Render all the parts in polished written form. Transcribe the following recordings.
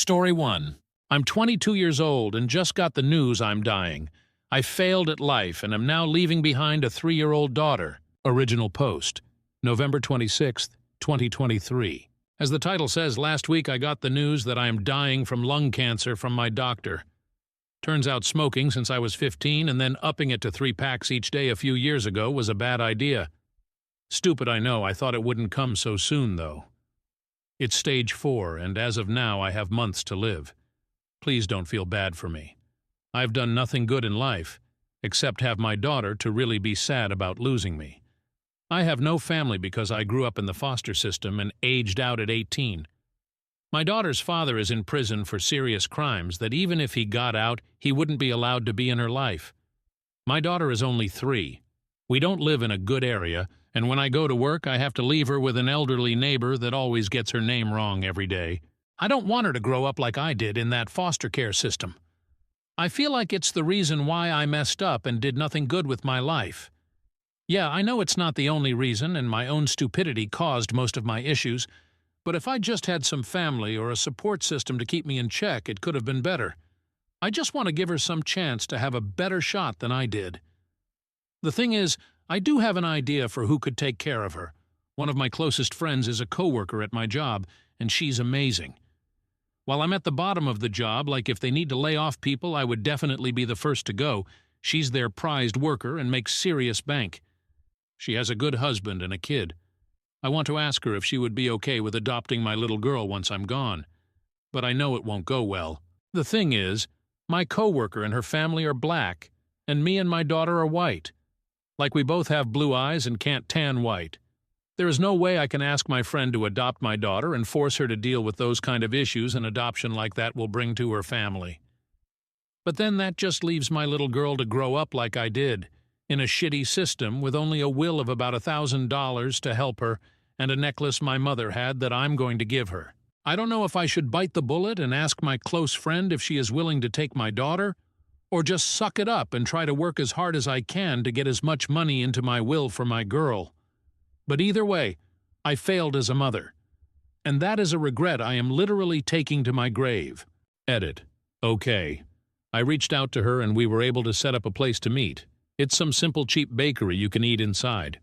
Story 1. I'm 22 years old and just got the news I'm dying. I failed at life and am now leaving behind a 3-year-old daughter. Original post. November 26, 2023. As the title says, last week I got the news that I am dying from lung cancer from my doctor. Turns out smoking since I was 15 and then upping it to 3 packs each day a few years ago was a bad idea. Stupid, I know. I thought it wouldn't come so soon, though. It's stage 4, and as of now I have months to live. Please don't feel bad for me. I've done nothing good in life, except have my daughter to really be sad about losing me. I have no family because I grew up in the foster system and aged out at 18. My daughter's father is in prison for serious crimes that even if he got out, he wouldn't be allowed to be in her life. My daughter is only 3. We don't live in a good area, and when I go to work, I have to leave her with an elderly neighbor that always gets her name wrong every day. I don't want her to grow up like I did in that foster care system. I feel like it's the reason why I messed up and did nothing good with my life. Yeah, I know it's not the only reason, and my own stupidity caused most of my issues, but if I just had some family or a support system to keep me in check, it could have been better. I just want to give her some chance to have a better shot than I did. The thing is, I do have an idea for who could take care of her. One of my closest friends is a coworker at my job, and she's amazing. While I'm at the bottom of the job, like if they need to lay off people, I would definitely be the first to go. She's their prized worker and makes serious bank. She has a good husband and a kid. I want to ask her if she would be okay with adopting my little girl once I'm gone. But I know it won't go well. The thing is, my coworker and her family are black, and me and my daughter are white. Like we both have blue eyes and can't tan white. There is no way I can ask my friend to adopt my daughter and force her to deal with those kind of issues an adoption like that will bring to her family. But then that just leaves my little girl to grow up like I did, in a shitty system with only a will of about $1,000 to help her and a necklace my mother had that I'm going to give her. I don't know if I should bite the bullet and ask my close friend if she is willing to take my daughter, or just suck it up and try to work as hard as I can to get as much money into my will for my girl. But either way, I failed as a mother. And that is a regret I am literally taking to my grave. Edit. Okay. I reached out to her and we were able to set up a place to meet. It's some simple cheap bakery you can eat inside.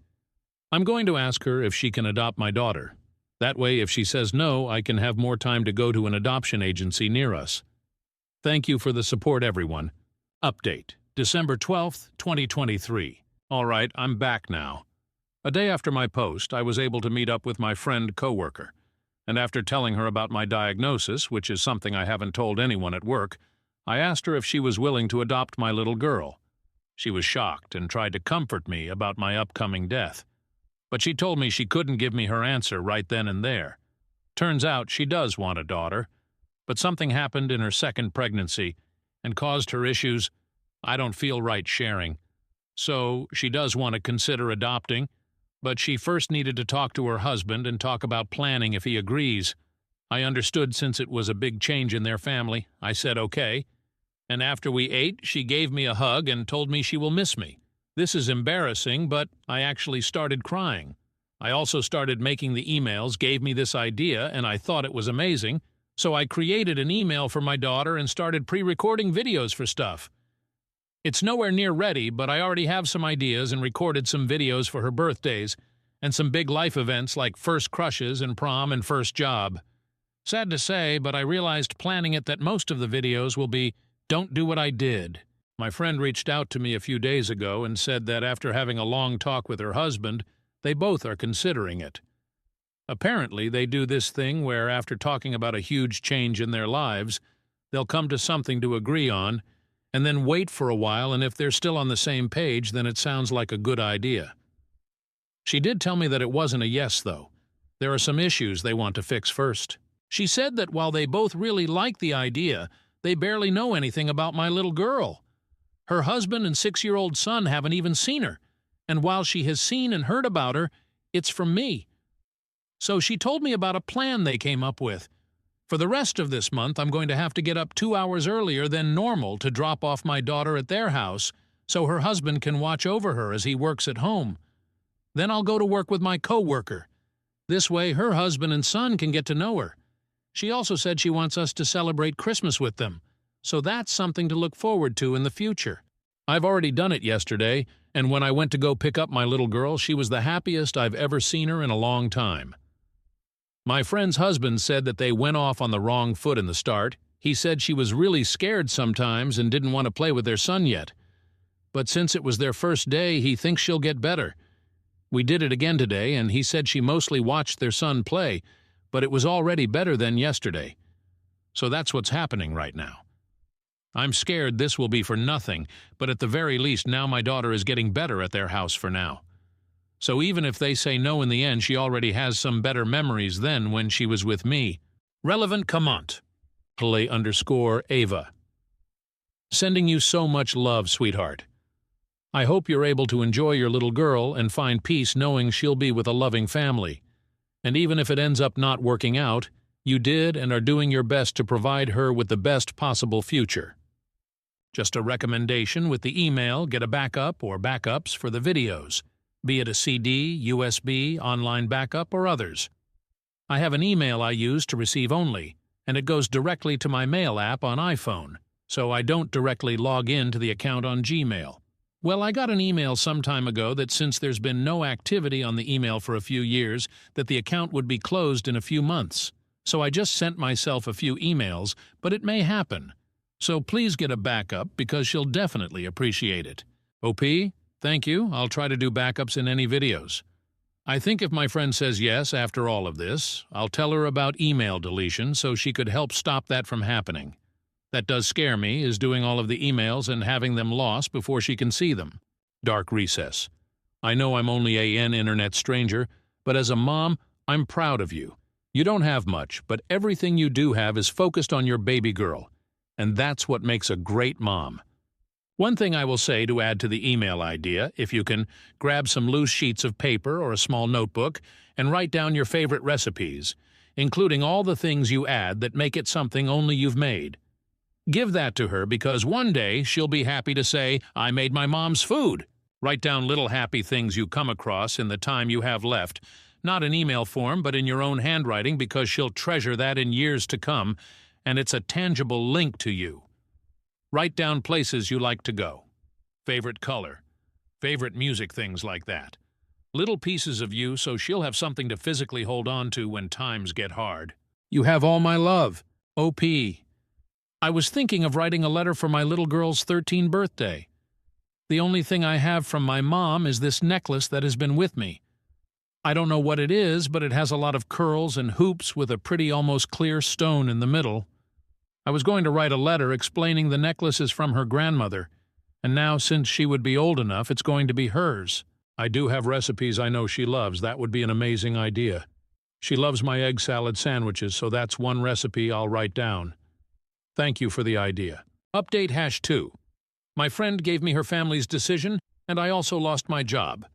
I'm going to ask her if she can adopt my daughter. That way, if she says no, I can have more time to go to an adoption agency near us. Thank you for the support, everyone. Update. December 12th, 2023. All right, I'm back now. A day after my post, I was able to meet up with my friend coworker, and after telling her about my diagnosis, which is something I haven't told anyone at work, I asked her if she was willing to adopt my little girl. She was shocked and tried to comfort me about my upcoming death, but she told me she couldn't give me her answer right then and there. Turns out she does want a daughter, but something happened in her second pregnancy and caused her issues I don't feel right sharing. So she does want to consider adopting, but she first needed to talk to her husband and talk about planning if he agrees. I understood since it was a big change in their family. I said okay, and after we ate, she gave me a hug and told me she will miss me. This is embarrassing, but I actually started crying. I also started making the emails, gave me this idea, and I thought it was amazing. So I created an email for my daughter and started pre-recording videos for stuff. It's nowhere near ready, but I already have some ideas and recorded some videos for her birthdays and some big life events like first crushes and prom and first job. Sad to say, but I realized planning it that most of the videos will be, "Don't do what I did." My friend reached out to me a few days ago and said that after having a long talk with her husband, they both are considering it. Apparently, they do this thing where after talking about a huge change in their lives, they'll come to something to agree on, and then wait for a while, and if they're still on the same page, then it sounds like a good idea. She did tell me that it wasn't a yes, though. There are some issues they want to fix first. She said that while they both really like the idea, they barely know anything about my little girl. Her husband and 6-year-old son haven't even seen her, and while she has seen and heard about her, it's from me. So she told me about a plan they came up with. For the rest of this month, I'm going to have to get up 2 hours earlier than normal to drop off my daughter at their house so her husband can watch over her as he works at home. Then I'll go to work with my coworker. This way, her husband and son can get to know her. She also said she wants us to celebrate Christmas with them, so that's something to look forward to in the future. I've already done it yesterday, and when I went to go pick up my little girl, she was the happiest I've ever seen her in a long time. My friend's husband said that they went off on the wrong foot in the start. He said she was really scared sometimes and didn't want to play with their son yet. But since it was their first day, he thinks she'll get better. We did it again today, and he said she mostly watched their son play, but it was already better than yesterday. So that's what's happening right now. I'm scared this will be for nothing, but at the very least now my daughter is getting better at their house for now. So even if they say no in the end, she already has some better memories than when she was with me. Relevant comment. Play_Ava. Sending you so much love, sweetheart. I hope you're able to enjoy your little girl and find peace knowing she'll be with a loving family. And even if it ends up not working out, you did and are doing your best to provide her with the best possible future. Just a recommendation with the email, get a backup or backups for the videos, be it a CD, USB, online backup, or others. I have an email I use to receive only, and it goes directly to my mail app on iPhone, so I don't directly log in to the account on Gmail. Well, I got an email some time ago that since there's been no activity on the email for a few years, that the account would be closed in a few months. So I just sent myself a few emails, but it may happen. So please get a backup because she'll definitely appreciate it. OP, thank you. I'll try to do backups in any videos. I think if my friend says yes after all of this, I'll tell her about email deletion so she could help stop that from happening. That does scare me, is doing all of the emails and having them lost before she can see them. Dark recess. I know I'm only an internet stranger, but as a mom, I'm proud of you. You don't have much, but everything you do have is focused on your baby girl, and that's what makes a great mom. One thing I will say to add to the email idea, if you can, grab some loose sheets of paper or a small notebook and write down your favorite recipes, including all the things you add that make it something only you've made. Give that to her because one day she'll be happy to say, I made my mom's food. Write down little happy things you come across in the time you have left, not in email form but in your own handwriting because she'll treasure that in years to come, and it's a tangible link to you. Write down places you like to go, favorite color, favorite music, things like that. Little pieces of you so she'll have something to physically hold on to when times get hard. You have all my love. OP. I was thinking of writing a letter for my little girl's 13th birthday. The only thing I have from my mom is this necklace that has been with me. I don't know what it is, but it has a lot of curls and hoops with a pretty almost clear stone in the middle. I was going to write a letter explaining the necklace is from her grandmother, and now since she would be old enough, it's going to be hers. I do have recipes I know she loves. That would be an amazing idea. She loves my egg salad sandwiches, so that's one recipe I'll write down. Thank you for the idea. Update #2. My friend gave me her family's decision, and I also lost my job.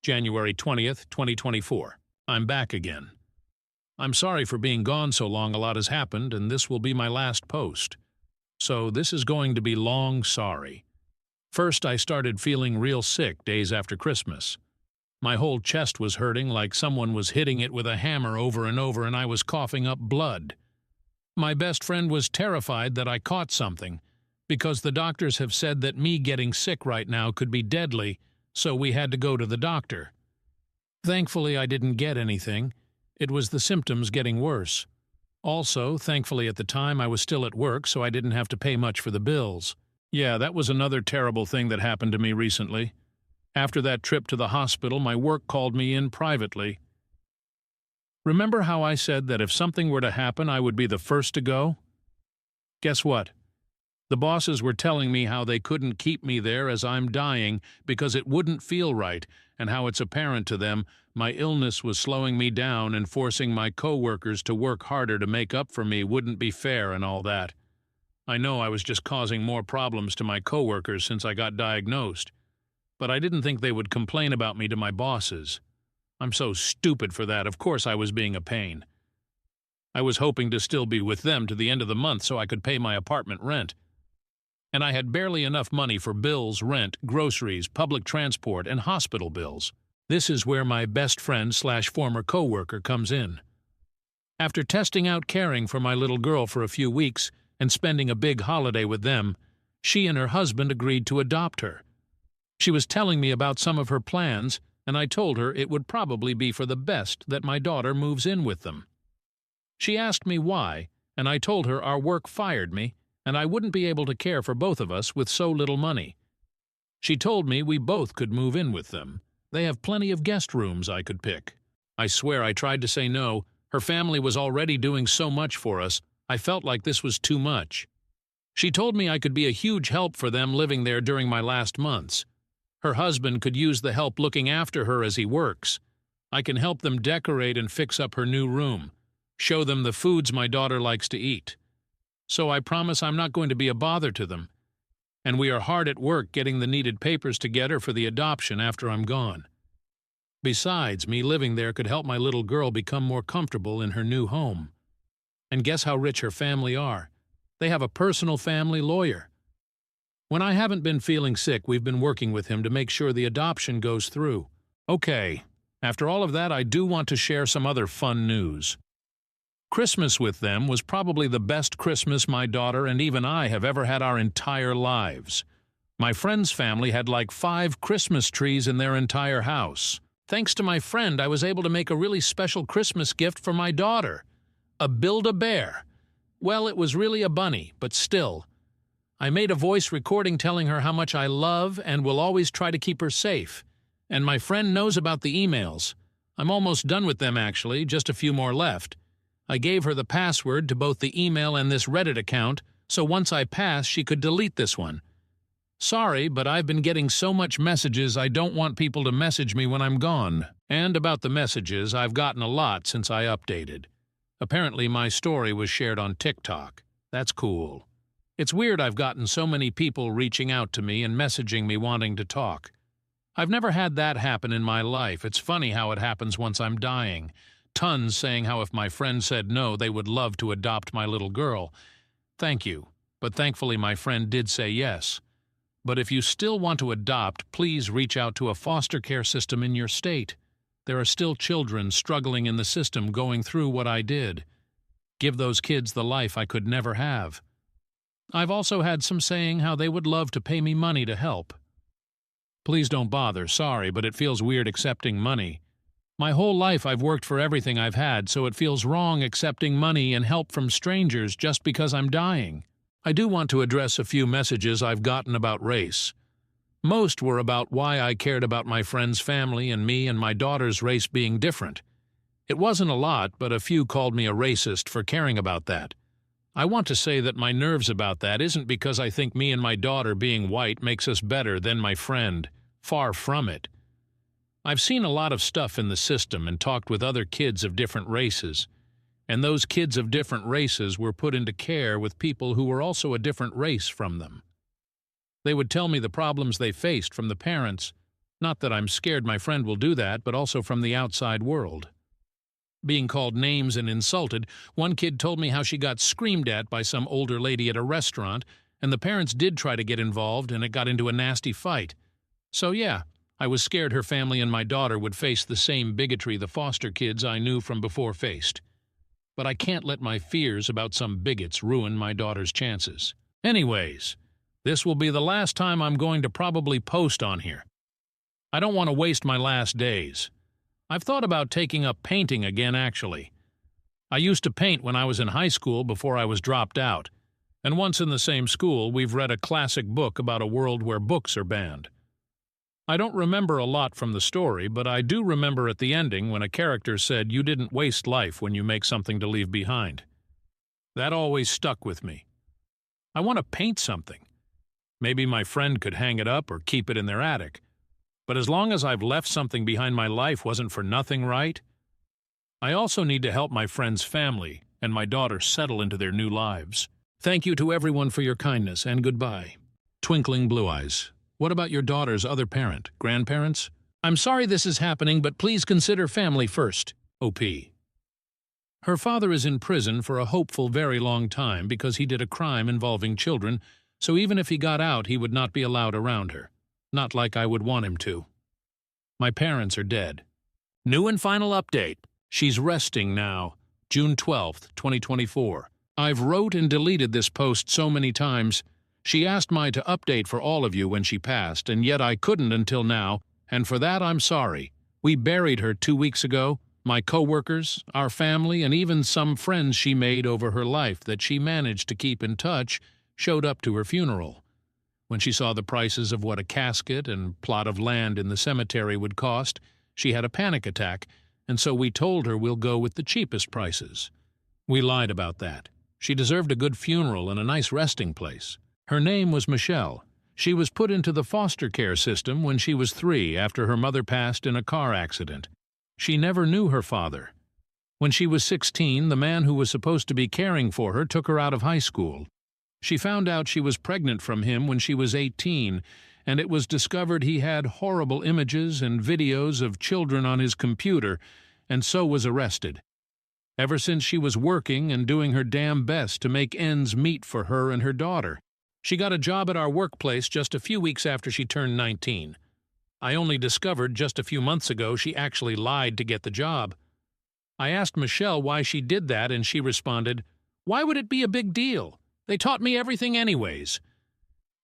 January 20th, 2024. I'm back again. I'm sorry for being gone so long. A lot has happened, and this will be my last post. So this is going to be long sorry. First, I started feeling real sick days after Christmas. My whole chest was hurting like someone was hitting it with a hammer over and over, and I was coughing up blood. My best friend was terrified that I caught something, because the doctors have said that me getting sick right now could be deadly, so we had to go to the doctor. Thankfully, I didn't get anything. It was the symptoms getting worse. Also, thankfully at the time I was still at work, so I didn't have to pay much for the bills. Yeah, that was another terrible thing that happened to me recently. After that trip to the hospital, my work called me in privately. Remember how I said that if something were to happen, I would be the first to go? Guess what? The bosses were telling me how they couldn't keep me there as I'm dying because it wouldn't feel right, and how it's apparent to them my illness was slowing me down and forcing my co-workers to work harder to make up for me wouldn't be fair and all that. I know I was just causing more problems to my co-workers since I got diagnosed, but I didn't think they would complain about me to my bosses. I'm so stupid for that. Of course I was being a pain. I was hoping to still be with them to the end of the month so I could pay my apartment rent. And I had barely enough money for bills, rent, groceries, public transport, and hospital bills. This is where my best friend / former co-worker comes in. After testing out caring for my little girl for a few weeks and spending a big holiday with them, she and her husband agreed to adopt her. She was telling me about some of her plans, and I told her it would probably be for the best that my daughter moves in with them. She asked me why, and I told her our work fired me, and I wouldn't be able to care for both of us with so little money. She told me we both could move in with them. They have plenty of guest rooms I could pick. I swear I tried to say no. Her family was already doing so much for us, I felt like this was too much. She told me I could be a huge help for them living there during my last months. Her husband could use the help looking after her as he works. I can help them decorate and fix up her new room, show them the foods my daughter likes to eat. So I promise I'm not going to be a bother to them. And we are hard at work getting the needed papers together for the adoption after I'm gone. Besides, me living there could help my little girl become more comfortable in her new home. And guess how rich her family are? They have a personal family lawyer. When I haven't been feeling sick, we've been working with him to make sure the adoption goes through. Okay, after all of that, I do want to share some other fun news. Christmas with them was probably the best Christmas my daughter and even I have ever had our entire lives. My friend's family had like 5 Christmas trees in their entire house. Thanks to my friend, I was able to make a really special Christmas gift for my daughter. A Build-A-Bear. Well, it was really a bunny, but still. I made a voice recording telling her how much I love and will always try to keep her safe. And my friend knows about the emails. I'm almost done with them actually, just a few more left. I gave her the password to both the email and this Reddit account, so once I pass, she could delete this one. Sorry, but I've been getting so much messages I don't want people to message me when I'm gone. And about the messages, I've gotten a lot since I updated. Apparently my story was shared on TikTok. That's cool. It's weird I've gotten so many people reaching out to me and messaging me wanting to talk. I've never had that happen in my life. It's funny how it happens once I'm dying. Tons saying how if my friend said no, they would love to adopt my little girl. Thank you, but thankfully my friend did say yes. But if you still want to adopt, please reach out to a foster care system in your state. There are still children struggling in the system going through what I did. Give those kids the life I could never have. I've also had some saying how they would love to pay me money to help. Please don't bother, sorry, but it feels weird accepting money. My whole life I've worked for everything I've had, so it feels wrong accepting money and help from strangers just because I'm dying. I do want to address a few messages I've gotten about race. Most were about why I cared about my friend's family and me and my daughter's race being different. It wasn't a lot, but a few called me a racist for caring about that. I want to say that my nerves about that isn't because I think me and my daughter being white makes us better than my friend. Far from it. I've seen a lot of stuff in the system and talked with other kids of different races. And those kids of different races were put into care with people who were also a different race from them. They would tell me the problems they faced from the parents, not that I'm scared my friend will do that, but also from the outside world. Being called names and insulted, one kid told me how she got screamed at by some older lady at a restaurant, and the parents did try to get involved and it got into a nasty fight. So yeah, I was scared her family and my daughter would face the same bigotry the foster kids I knew from before faced. But I can't let my fears about some bigots ruin my daughter's chances. Anyways, this will be the last time I'm going to probably post on here. I don't want to waste my last days. I've thought about taking up painting again, actually. I used to paint when I was in high school before I was dropped out. And once in the same school, we've read a classic book about a world where books are banned. I don't remember a lot from the story, but I do remember at the ending when a character said you didn't waste life when you make something to leave behind. That always stuck with me. I want to paint something. Maybe my friend could hang it up or keep it in their attic. But as long as I've left something behind my life wasn't for nothing, right? I also need to help my friend's family and my daughter settle into their new lives. Thank you to everyone for your kindness, and goodbye. Twinkling Blue Eyes. What about your daughter's other parent, grandparents? I'm sorry this is happening, but please consider family first. OP. Her father is in prison for a hopeful very long time because he did a crime involving children, so even if he got out, he would not be allowed around her. Not like I would want him to. My parents are dead. New and final update. She's resting now. June 12, 2024. I've wrote and deleted this post so many times. She asked me to update for all of you when she passed, and yet I couldn't until now, and for that I'm sorry. We buried her 2 weeks ago. My co-workers, our family, and even some friends she made over her life that she managed to keep in touch showed up to her funeral. When she saw the prices of what a casket and plot of land in the cemetery would cost, she had a panic attack, and so we told her we'll go with the cheapest prices. We lied about that. She deserved a good funeral and a nice resting place. Her name was Michelle. She was put into the foster care system when she was 3 after her mother passed in a car accident. She never knew her father. When she was 16, the man who was supposed to be caring for her took her out of high school. She found out she was pregnant from him when she was 18, and it was discovered he had horrible images and videos of children on his computer, and so was arrested. Ever since she was working and doing her damn best to make ends meet for her and her daughter. She got a job at our workplace just a few weeks after she turned 19. I only discovered just a few months ago she actually lied to get the job. I asked Michelle why she did that, and she responded, "Why would it be a big deal? They taught me everything anyways."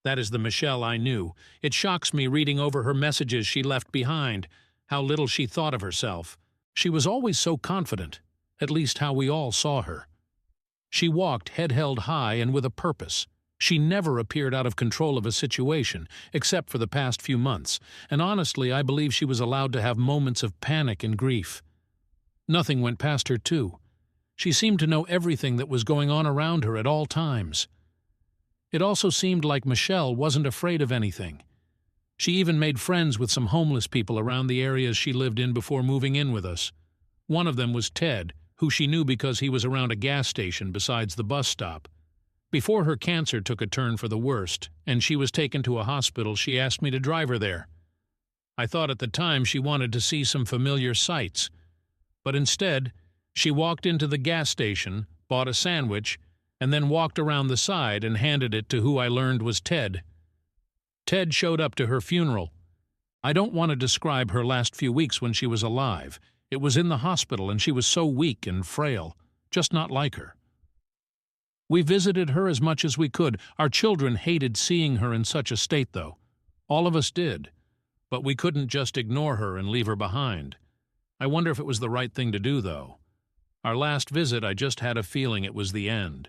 That is the Michelle I knew. It shocks me reading over her messages she left behind, how little she thought of herself. She was always so confident, at least how we all saw her. She walked head held high and with a purpose. She never appeared out of control of a situation, except for the past few months, and honestly I believe she was allowed to have moments of panic and grief. Nothing went past her, too. She seemed to know everything that was going on around her at all times. It also seemed like Michelle wasn't afraid of anything. She even made friends with some homeless people around the areas she lived in before moving in with us. One of them was Ted, who she knew because he was around a gas station besides the bus stop. Before her cancer took a turn for the worst, and she was taken to a hospital, she asked me to drive her there. I thought at the time she wanted to see some familiar sights, but instead, she walked into the gas station, bought a sandwich, and then walked around the side and handed it to who I learned was Ted. Ted showed up to her funeral. I don't want to describe her last few weeks when she was alive. It was in the hospital, and she was so weak and frail, just not like her. We visited her as much as we could. Our children hated seeing her in such a state, though. All of us did. But we couldn't just ignore her and leave her behind. I wonder if it was the right thing to do, though. Our last visit, I just had a feeling it was the end.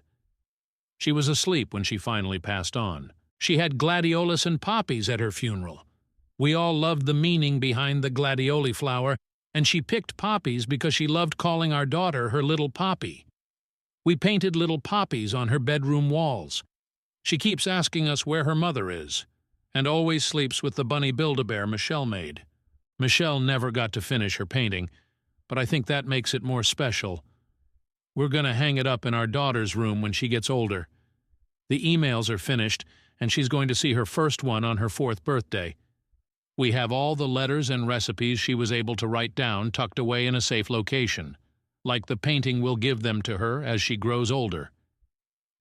She was asleep when she finally passed on. She had gladiolus and poppies at her funeral. We all loved the meaning behind the gladioli flower, and she picked poppies because she loved calling our daughter her little poppy. We painted little poppies on her bedroom walls. She keeps asking us where her mother is, and always sleeps with the bunny Build-A-Bear Michelle made. Michelle never got to finish her painting, but I think that makes it more special. We're going to hang it up in our daughter's room when she gets older. The emails are finished, and she's going to see her first one on her 4th birthday. We have all the letters and recipes she was able to write down tucked away in a safe location. Like the painting we'll give them to her as she grows older.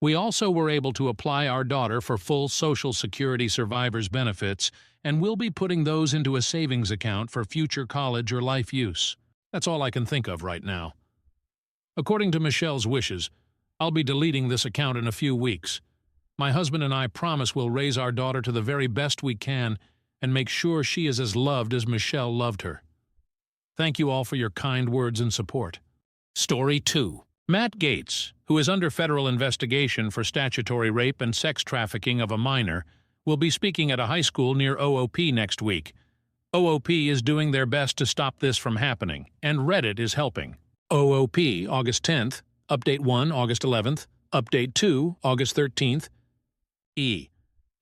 We also were able to apply our daughter for full Social Security survivors benefits, and we'll be putting those into a savings account for future college or life use. That's all I can think of right now. According to Michelle's wishes, I'll be deleting this account in a few weeks. My husband and I promise we'll raise our daughter to the very best we can and make sure she is as loved as Michelle loved her. Thank you all for your kind words and support. Story 2. Matt Gaetz, who is under federal investigation for statutory rape and sex trafficking of a minor, will be speaking at a high school near OOP next week. OOP is doing their best to stop this from happening, and Reddit is helping. OOP, August 10th, Update 1, August 11th, Update 2, August 13th.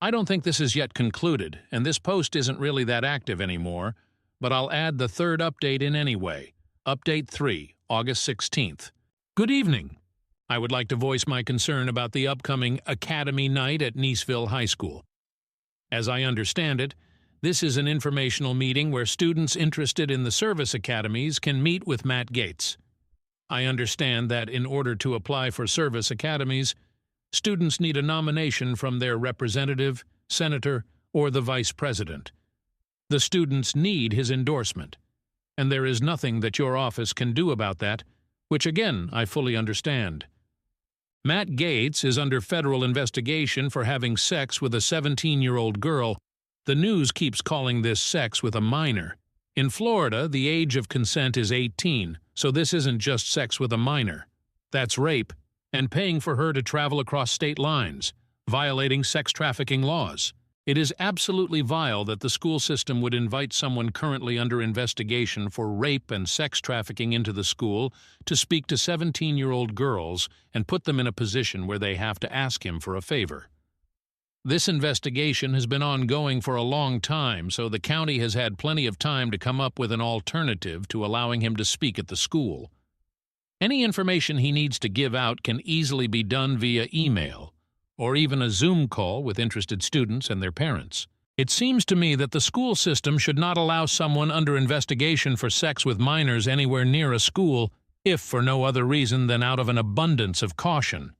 I don't think this is yet concluded, and this post isn't really that active anymore, but I'll add the 3rd update in anyway. Update 3, August 16th. Good evening. I would like to voice my concern about the upcoming Academy Night at Niceville High School. As I understand it, this is an informational meeting where students interested in the service academies can meet with Matt Gaetz. I understand that in order to apply for service academies, students need a nomination from their representative, senator, or the vice president. The students need his endorsement, and there is nothing that your office can do about that, which again I fully understand. Matt Gaetz is under federal investigation for having sex with a 17-year-old girl. The news keeps calling this sex with a minor. In Florida, the age of consent is 18, so this isn't just sex with a minor. That's rape, and paying for her to travel across state lines, violating sex trafficking laws. It is absolutely vile that the school system would invite someone currently under investigation for rape and sex trafficking into the school to speak to 17-year-old girls and put them in a position where they have to ask him for a favor. This investigation has been ongoing for a long time, so the county has had plenty of time to come up with an alternative to allowing him to speak at the school. Any information he needs to give out can easily be done via email, or even a Zoom call with interested students and their parents. It seems to me that the school system should not allow someone under investigation for sex with minors anywhere near a school, if for no other reason than out of an abundance of caution.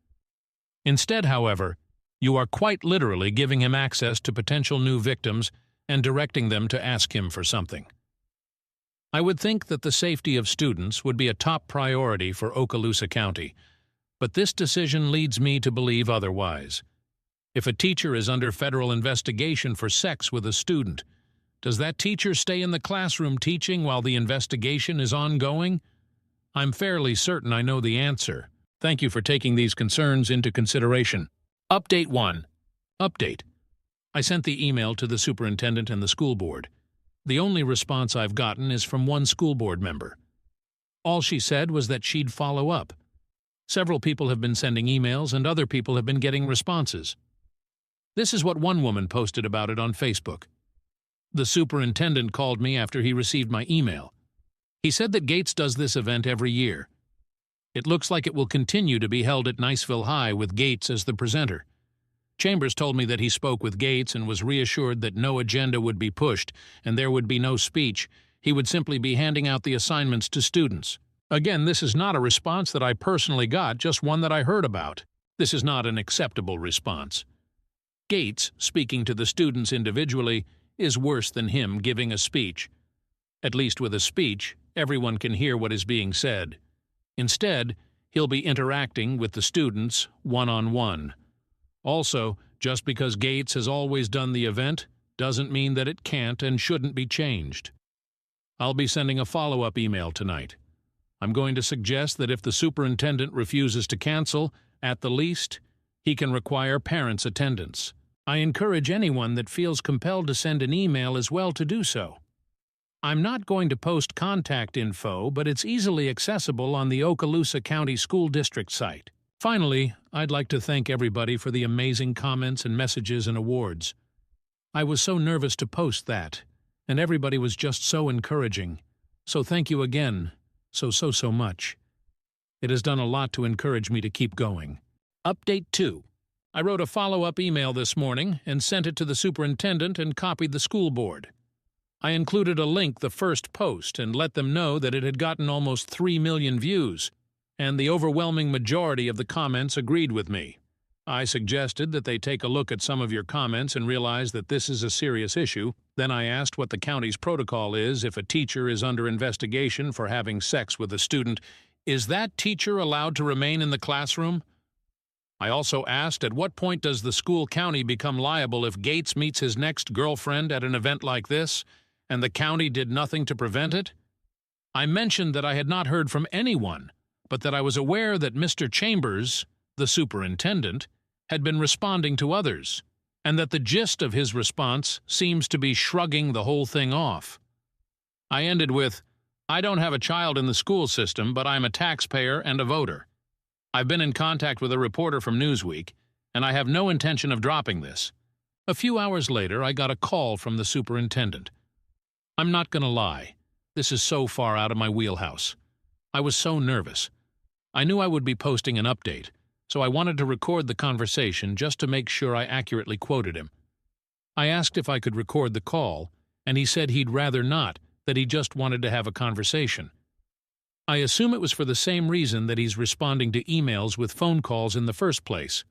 Instead, however, you are quite literally giving him access to potential new victims and directing them to ask him for something. I would think that the safety of students would be a top priority for Okaloosa County, but this decision leads me to believe otherwise. If a teacher is under federal investigation for sex with a student, does that teacher stay in the classroom teaching while the investigation is ongoing? I'm fairly certain I know the answer. Thank you for taking these concerns into consideration. Update 1. Update. I sent the email to the superintendent and the school board. The only response I've gotten is from one school board member. All she said was that she'd follow up. Several people have been sending emails, and other people have been getting responses. This is what one woman posted about it on Facebook. The superintendent called me after he received my email. He said that Gaetz does this event every year. It looks like it will continue to be held at Niceville High with Gaetz as the presenter. Chambers told me that he spoke with Gaetz and was reassured that no agenda would be pushed and there would be no speech. He would simply be handing out the assignments to students. Again, this is not a response that I personally got, just one that I heard about. This is not an acceptable response. Gaetz, speaking to the students individually, is worse than him giving a speech. At least with a speech, everyone can hear what is being said. Instead, he'll be interacting with the students one-on-one. Also, just because Gaetz has always done the event doesn't mean that it can't and shouldn't be changed. I'll be sending a follow-up email tonight. I'm going to suggest that if the superintendent refuses to cancel, at the least, he can require parents' attendance. I encourage anyone that feels compelled to send an email as well to do so. I'm not going to post contact info, but it's easily accessible on the Okaloosa County School District site. Finally, I'd like to thank everybody for the amazing comments and messages and awards. I was so nervous to post that, and everybody was just so encouraging. So thank you again. So much. It has done a lot to encourage me to keep going. Update 2. I wrote a follow-up email this morning and sent it to the superintendent and copied the school board. I included a link the first post and let them know that it had gotten almost 3 million views, and the overwhelming majority of the comments agreed with me. I suggested that they take a look at some of your comments and realize that this is a serious issue. Then I asked what the county's protocol is if a teacher is under investigation for having sex with a student. Is that teacher allowed to remain in the classroom? I also asked at what point does the school county become liable if Gaetz meets his next girlfriend at an event like this, and the county did nothing to prevent it? I mentioned that I had not heard from anyone, but that I was aware that Mr. Chambers, the superintendent, had been responding to others, and that the gist of his response seems to be shrugging the whole thing off. I ended with, I don't have a child in the school system, but I'm a taxpayer and a voter. I've been in contact with a reporter from Newsweek, and I have no intention of dropping this. A few hours later, I got a call from the superintendent. I'm not going to lie. This is so far out of my wheelhouse. I was so nervous. I knew I would be posting an update, so I wanted to record the conversation just to make sure I accurately quoted him. I asked if I could record the call, and he said he'd rather not, that he just wanted to have a conversation. I assume it was for the same reason that he's responding to emails with phone calls in the first place,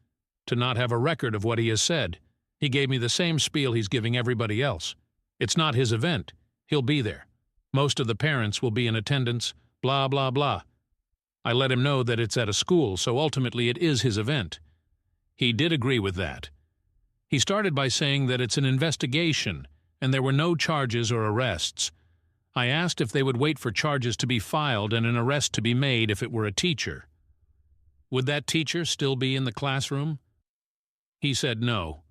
to not have a record of what he has said. He gave me the same spiel he's giving everybody else. It's not his event. He'll be there. Most of the parents will be in attendance, blah, blah, blah. I let him know that it's at a school, so ultimately it is his event. He did agree with that. He started by saying that it's an investigation and there were no charges or arrests. I asked if they would wait for charges to be filed and an arrest to be made if it were a teacher. Would that teacher still be in the classroom? He said no.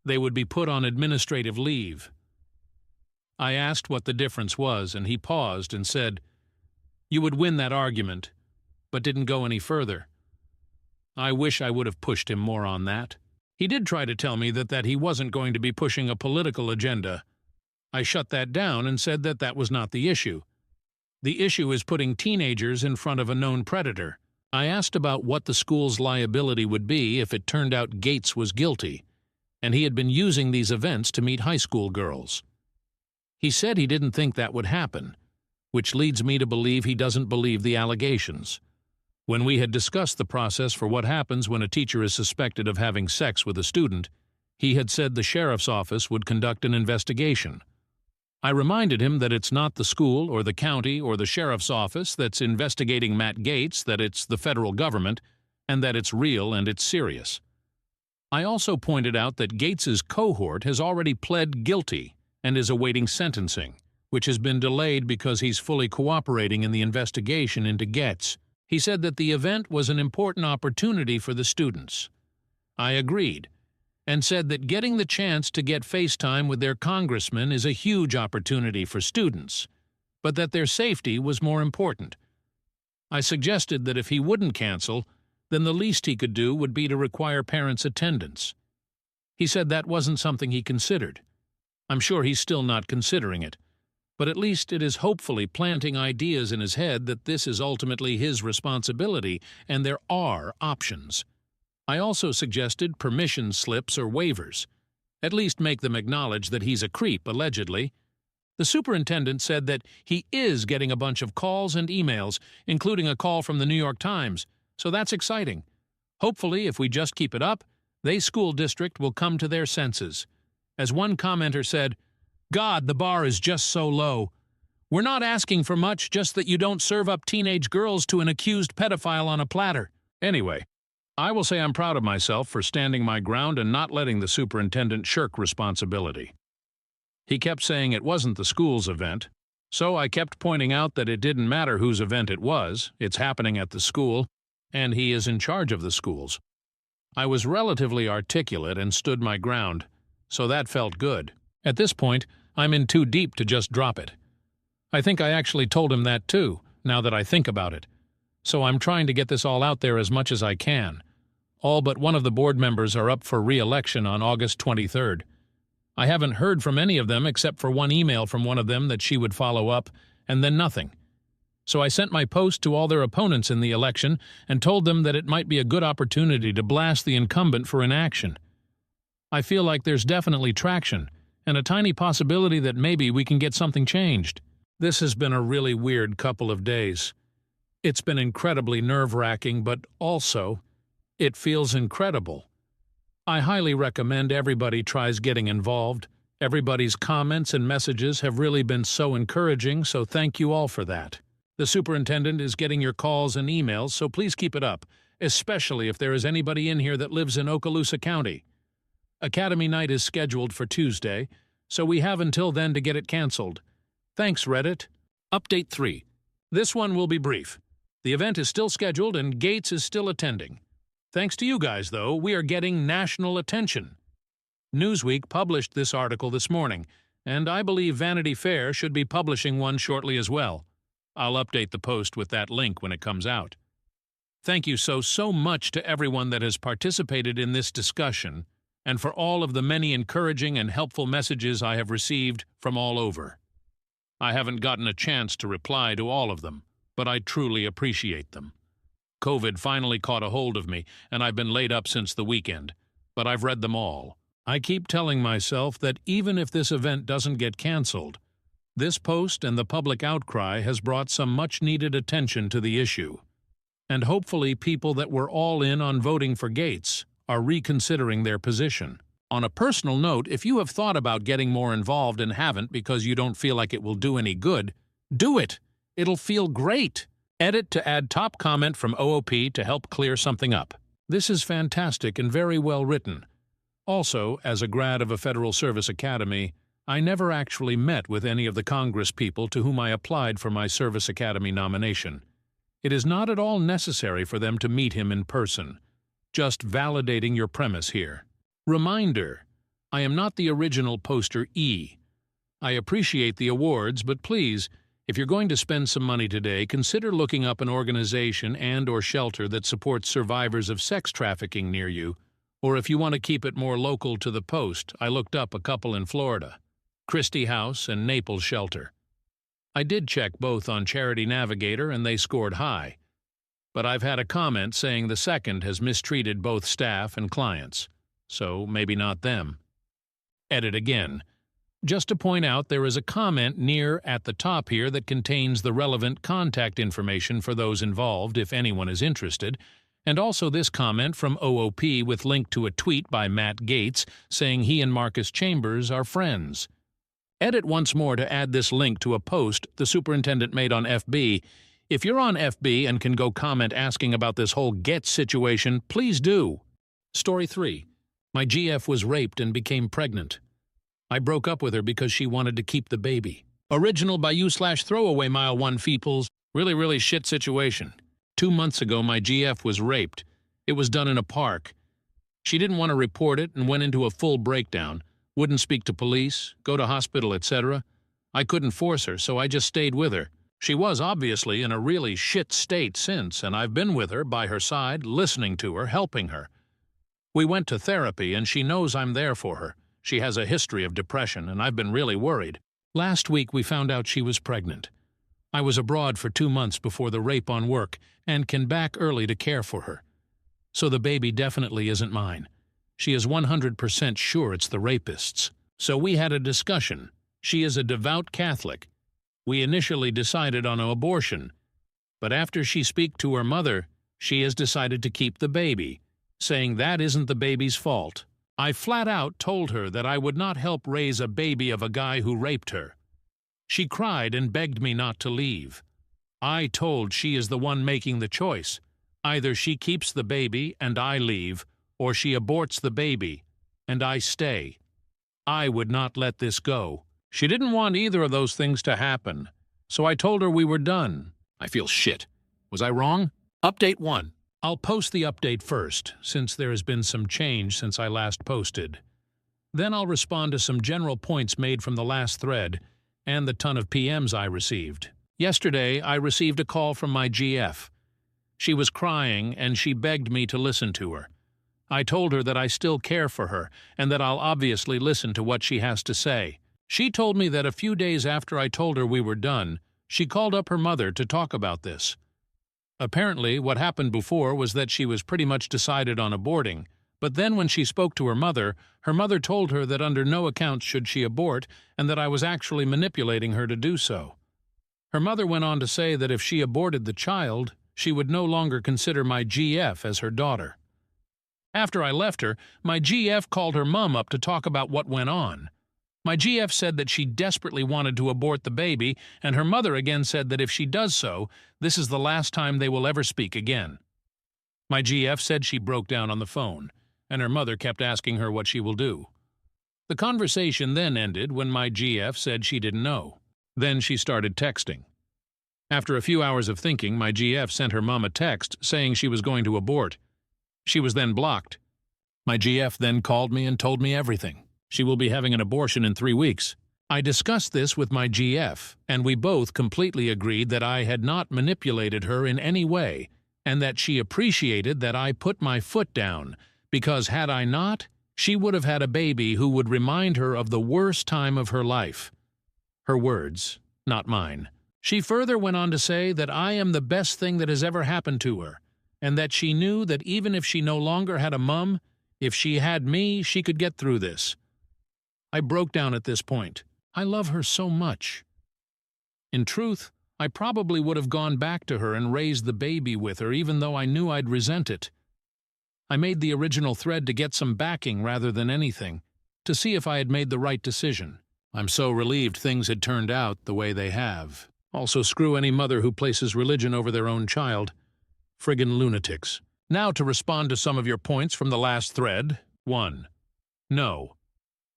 They would be put on administrative leave. I asked what the difference was, and he paused and said, "You would win that argument," but didn't go any further. I wish I would have pushed him more on that. He did try to tell me that he wasn't going to be pushing a political agenda. I shut that down and said that was not the issue. The issue is putting teenagers in front of a known predator. I asked about what the school's liability would be if it turned out Gates was guilty, and he had been using these events to meet high school girls. He said he didn't think that would happen, which leads me to believe he doesn't believe the allegations. When we had discussed the process for what happens when a teacher is suspected of having sex with a student, he had said the sheriff's office would conduct an investigation. I reminded him that it's not the school or the county or the sheriff's office that's investigating Matt Gates, that it's the federal government, and that it's real and it's serious. I also pointed out that Gates's cohort has already pled guilty and is awaiting sentencing, which has been delayed because he's fully cooperating in the investigation into Gates. He said that the event was an important opportunity for the students. I agreed, and said that getting the chance to get FaceTime with their congressman is a huge opportunity for students, but that their safety was more important. I suggested that if he wouldn't cancel, then the least he could do would be to require parents' attendance. He said that wasn't something he considered. I'm sure he's still not considering it, but at least it is hopefully planting ideas in his head that this is ultimately his responsibility and there are options. I also suggested permission slips or waivers. At least make them acknowledge that he's a creep, allegedly. The superintendent said that he is getting a bunch of calls and emails, including a call from the New York Times, so that's exciting. Hopefully, if we just keep it up, they school district will come to their senses. As one commenter said, "God, the bar is just so low. We're not asking for much, just that you don't serve up teenage girls to an accused pedophile on a platter." Anyway, I will say I'm proud of myself for standing my ground and not letting the superintendent shirk responsibility. He kept saying it wasn't the school's event, so I kept pointing out that it didn't matter whose event it was, it's happening at the school, and he is in charge of the schools. I was relatively articulate and stood my ground, so that felt good. At this point, I'm in too deep to just drop it. I think I actually told him that too, now that I think about it. So I'm trying to get this all out there as much as I can. All but one of the board members are up for re-election on August 23rd. I haven't heard from any of them except for one email from one of them that she would follow up, and then nothing. So I sent my post to all their opponents in the election and told them that it might be a good opportunity to blast the incumbent for inaction. I feel like there's definitely traction, and a tiny possibility that maybe we can get something changed. This has been a really weird couple of days. It's been incredibly nerve-wracking, but also, it feels incredible. I highly recommend everybody tries getting involved. Everybody's comments and messages have really been so encouraging, so thank you all for that. The superintendent is getting your calls and emails, so please keep it up, especially if there is anybody in here that lives in Okaloosa County. Academy Night is scheduled for Tuesday, so we have until then to get it canceled. Thanks, Reddit. Update 3. This one will be brief. The event is still scheduled and Gates is still attending. Thanks to you guys, though, we are getting national attention. Newsweek published this article this morning, and I believe Vanity Fair should be publishing one shortly as well. I'll update the post with that link when it comes out. Thank you so much to everyone that has participated in this discussion, and for all of the many encouraging and helpful messages I have received from all over. I haven't gotten a chance to reply to all of them, but I truly appreciate them. COVID finally caught a hold of me, and I've been laid up since the weekend, but I've read them all. I keep telling myself that even if this event doesn't get canceled, this post and the public outcry has brought some much-needed attention to the issue. And hopefully people that were all in on voting for Gates are reconsidering their position. On a personal note, if you have thought about getting more involved and haven't because you don't feel like it will do any good, do it. It'll feel great. Edit to add top comment from OOP to help clear something up. This is fantastic and very well written. Also, as a grad of a Federal Service Academy, I never actually met with any of the Congress people to whom I applied for my Service Academy nomination. It is not at all necessary for them to meet him in person. Just validating your premise here. Reminder: I am not the original poster E. I appreciate the awards, but please, if you're going to spend some money today, consider looking up an organization and/or shelter that supports survivors of sex trafficking near you, or if you want to keep it more local to the post, I looked up a couple in Florida, Christie House and Naples Shelter. I did check both on Charity Navigator and they scored high, but I've had a comment saying the second has mistreated both staff and clients, so maybe not them. Edit again. Just to point out, there is a comment near at the top here that contains the relevant contact information for those involved if anyone is interested, and also this comment from OOP with link to a tweet by Matt Gaetz saying he and Marcus Chambers are friends. Edit once more to add this link to a post the superintendent made on FB. If you're on FB and can go comment asking about this whole Get situation, please do. Story 3. My GF was raped and became pregnant. I broke up with her because she wanted to keep the baby. Original by you/throwaway mile 1 Feeples. Really shit situation. 2 months ago, my GF was raped. It was done in a park. She didn't want to report it and went into a full breakdown. Wouldn't speak to police, go to hospital, etc. I couldn't force her, so I just stayed with her. She was obviously in a really shit state since, and I've been with her, by her side, listening to her, helping her. We went to therapy, and she knows I'm there for her. She has a history of depression, and I've been really worried. Last week we found out she was pregnant. I was abroad for 2 months before the rape on work, and can back early to care for her. So the baby definitely isn't mine. She is 100% sure it's the rapist's. So we had a discussion. She is a devout Catholic. We initially decided on an abortion, but after she spoke to her mother, she has decided to keep the baby, saying that isn't the baby's fault. I flat out told her that I would not help raise a baby of a guy who raped her. She cried and begged me not to leave. I told she is the one making the choice. Either she keeps the baby and I leave, or she aborts the baby, and I stay. I would not let this go. She didn't want either of those things to happen, so I told her we were done. I feel shit. Was I wrong? Update 1. I'll post the update first, since there has been some change since I last posted. Then I'll respond to some general points made from the last thread, and the ton of PMs I received. Yesterday, I received a call from my GF. She was crying, and she begged me to listen to her. I told her that I still care for her, and that I'll obviously listen to what she has to say. She told me that a few days after I told her we were done, she called up her mother to talk about this. Apparently, what happened before was that she was pretty much decided on aborting, but then when she spoke to her mother told her that under no account should she abort, and that I was actually manipulating her to do so. Her mother went on to say that if she aborted the child, she would no longer consider my GF as her daughter. After I left her, my GF called her mom up to talk about what went on. My GF said that she desperately wanted to abort the baby, and her mother again said that if she does so, this is the last time they will ever speak again. My GF said she broke down on the phone, and her mother kept asking her what she will do. The conversation then ended when my GF said she didn't know. Then she started texting. After a few hours of thinking, my GF sent her mom a text saying she was going to abort. She was then blocked. My GF then called me and told me everything. She will be having an abortion in 3 weeks. I discussed this with my GF, and we both completely agreed that I had not manipulated her in any way, and that she appreciated that I put my foot down, because had I not, she would have had a baby who would remind her of the worst time of her life. Her words, not mine. She further went on to say that I am the best thing that has ever happened to her, and that she knew that even if she no longer had a mum, if she had me, she could get through this. I broke down at this point. I love her so much. In truth, I probably would have gone back to her and raised the baby with her, even though I knew I'd resent it. I made the original thread to get some backing rather than anything, to see if I had made the right decision. I'm so relieved things had turned out the way they have. Also, screw any mother who places religion over their own child. Friggin' lunatics. Now to respond to some of your points from the last thread. 1. No.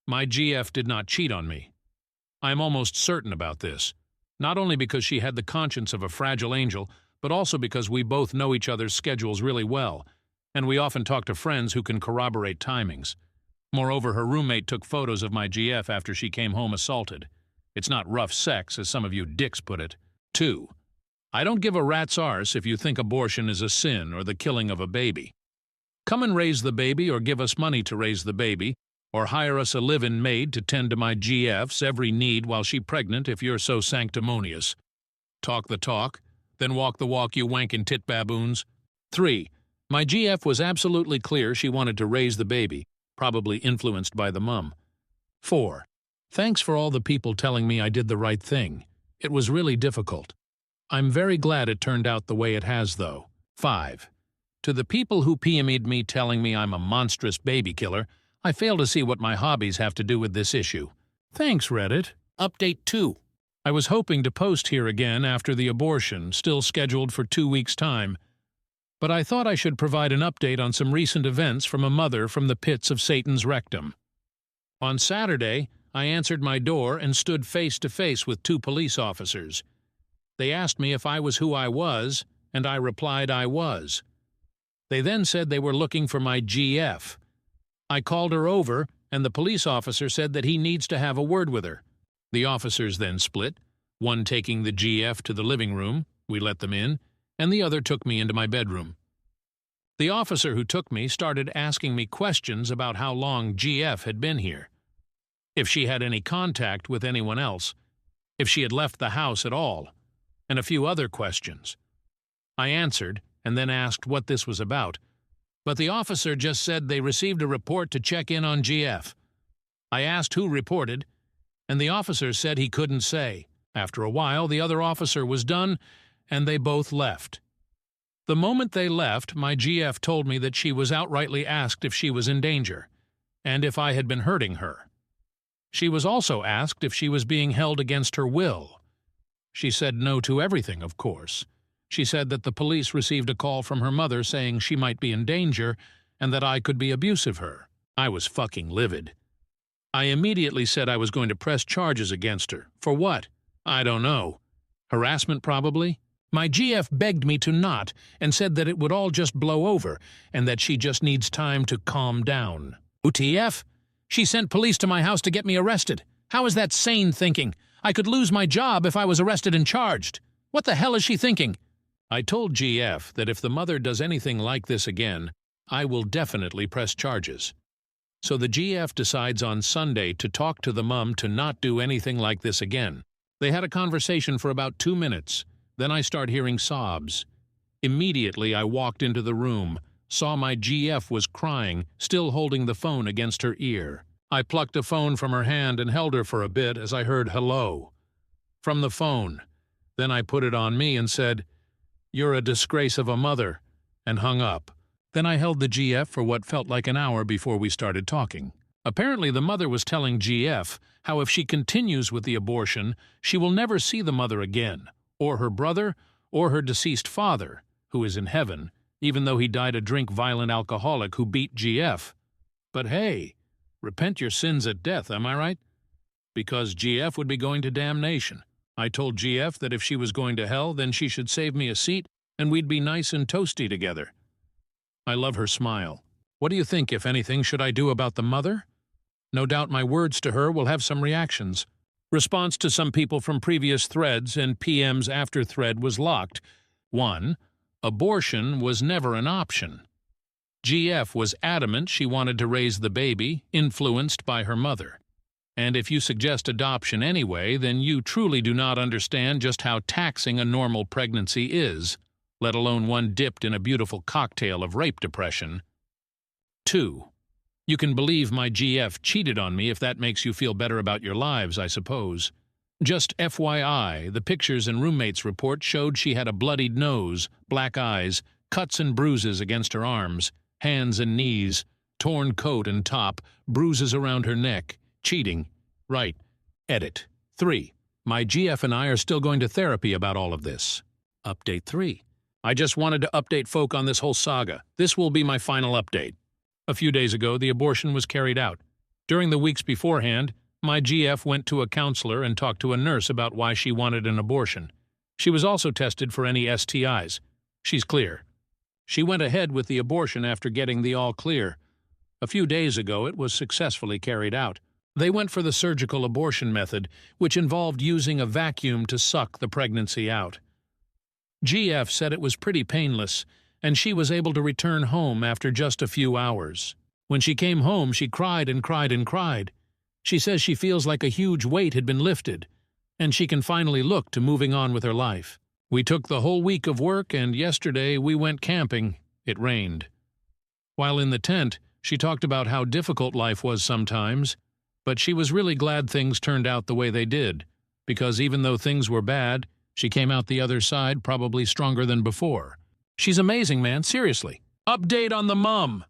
My GF did not cheat on me. I am almost certain about this. Not only because she had the conscience of a fragile angel, but also because we both know each other's schedules really well, and we often talk to friends who can corroborate timings. Moreover, her roommate took photos of my GF after she came home assaulted. It's not rough sex, as some of you dicks put it. 2. I don't give a rat's arse if you think abortion is a sin or the killing of a baby. Come and raise the baby or give us money to raise the baby, or hire us a live-in maid to tend to my GF's every need while she's pregnant if you're so sanctimonious. Talk the talk, then walk the walk, you wankin' tit baboons. 3. My GF was absolutely clear she wanted to raise the baby, probably influenced by the mum. 4. Thanks for all the people telling me I did the right thing. It was really difficult. I'm very glad it turned out the way it has, though. 5. To the people who PM'd me telling me I'm a monstrous baby killer, I fail to see what my hobbies have to do with this issue. Thanks, Reddit. Update 2. I was hoping to post here again after the abortion, still scheduled for 2 weeks' time. But I thought I should provide an update on some recent events from a mother from the pits of Satan's rectum. On Saturday, I answered my door and stood face to face with 2 police officers. They asked me if I was who I was, and I replied I was. They then said they were looking for my GF. I called her over, and the police officer said that he needs to have a word with her. The officers then split, one taking the GF to the living room, we let them in, and the other took me into my bedroom. The officer who took me started asking me questions about how long GF had been here, if she had any contact with anyone else, if she had left the house at all, and a few other questions. I answered, and then asked what this was about, but the officer just said they received a report to check in on GF. I asked who reported, and the officer said he couldn't say. After a while, the other officer was done, and they both left. The moment they left, my GF told me that she was outrightly asked if she was in danger, and if I had been hurting her. She was also asked if she was being held against her will. She said no to everything, of course. She said that the police received a call from her mother saying she might be in danger and that I could be abusive her. I was fucking livid. I immediately said I was going to press charges against her. For what? I don't know. Harassment, probably? My GF begged me to not and said that it would all just blow over and that she just needs time to calm down. UTF? She sent police to my house to get me arrested. How is that sane thinking? I could lose my job if I was arrested and charged. What the hell is she thinking? I told GF that if the mother does anything like this again, I will definitely press charges. So the GF decides on Sunday to talk to the mum to not do anything like this again. They had a conversation for about 2 minutes. Then I start hearing sobs. Immediately I walked into the room, saw my GF was crying, still holding the phone against her ear. I plucked a phone from her hand and held her for a bit as I heard hello from the phone. Then I put it on me and said, "You're a disgrace of a mother," and hung up. Then I held the GF for what felt like an hour before we started talking. Apparently the mother was telling GF how if she continues with the abortion, she will never see the mother again, or her brother, or her deceased father, who is in heaven, even though he died a drink-violent alcoholic who beat GF. But hey, repent your sins at death, am I right? Because GF would be going to damnation. I told GF that if she was going to hell, then she should save me a seat, and we'd be nice and toasty together. I love her smile. What do you think, if anything, should I do about the mother? No doubt my words to her will have some reactions. Response to some people from previous threads and PM's after thread was locked. 1. Abortion was never an option. GF was adamant she wanted to raise the baby, influenced by her mother. And if you suggest adoption anyway, then you truly do not understand just how taxing a normal pregnancy is, let alone one dipped in a beautiful cocktail of rape depression. 2. You can believe my GF cheated on me if that makes you feel better about your lives, I suppose. Just FYI, the pictures and roommates report showed she had a bloodied nose, black eyes, cuts and bruises against her arms, hands and knees, torn coat and top, bruises around her neck. Cheating. Right. Edit. 3. My GF and I are still going to therapy about all of this. Update 3. I just wanted to update folk on this whole saga. This will be my final update. A few days ago, the abortion was carried out. During the weeks beforehand, my GF went to a counselor and talked to a nurse about why she wanted an abortion. She was also tested for any STIs. She's clear. She went ahead with the abortion after getting the all clear. A few days ago, it was successfully carried out. They went for the surgical abortion method, which involved using a vacuum to suck the pregnancy out. GF said it was pretty painless, and she was able to return home after just a few hours. When she came home, she cried and cried and cried. She says she feels like a huge weight had been lifted, and she can finally look to moving on with her life. We took the whole week of work, and yesterday we went camping. It rained. While in the tent, she talked about how difficult life was sometimes, but she was really glad things turned out the way they did, because even though things were bad, she came out the other side probably stronger than before. She's amazing, man, seriously. Update on the mum.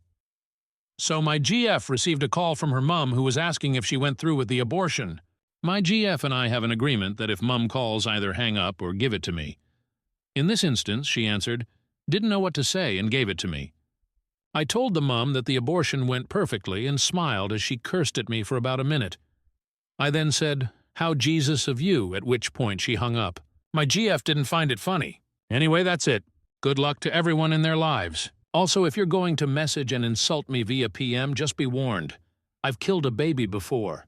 So my GF received a call from her mum who was asking if she went through with the abortion. My GF and I have an agreement that if mum calls, either hang up or give it to me. In this instance, she answered, didn't know what to say, and gave it to me. I told the mum that the abortion went perfectly and smiled as she cursed at me for about a minute. I then said, "How Jesus of you," at which point she hung up. My GF didn't find it funny. Anyway, that's it. Good luck to everyone in their lives. Also, if you're going to message and insult me via PM, just be warned. I've killed a baby before.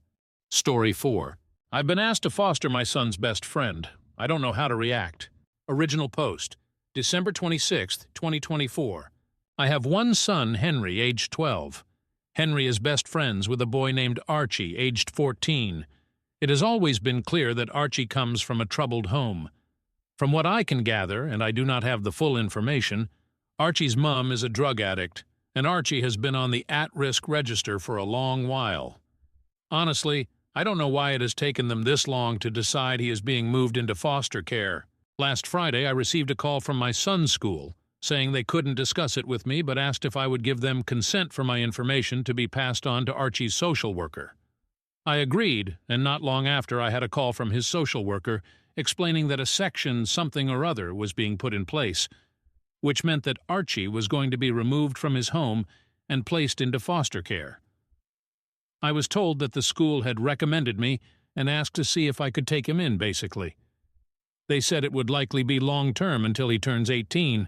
Story 4. I've been asked to foster my son's best friend. I don't know how to react. Original post, December 26, 2024. I have one son, Henry, aged 12. Henry is best friends with a boy named Archie, aged 14. It has always been clear that Archie comes from a troubled home. From what I can gather, and I do not have the full information, Archie's mom is a drug addict, and Archie has been on the at-risk register for a long while. Honestly, I don't know why it has taken them this long to decide he is being moved into foster care. Last Friday, I received a call from my son's school, saying they couldn't discuss it with me but asked if I would give them consent for my information to be passed on to Archie's social worker. I agreed, and not long after I had a call from his social worker explaining that a section something or other was being put in place, which meant that Archie was going to be removed from his home and placed into foster care. I was told that the school had recommended me and asked to see if I could take him in, basically. They said it would likely be long-term until he turns 18.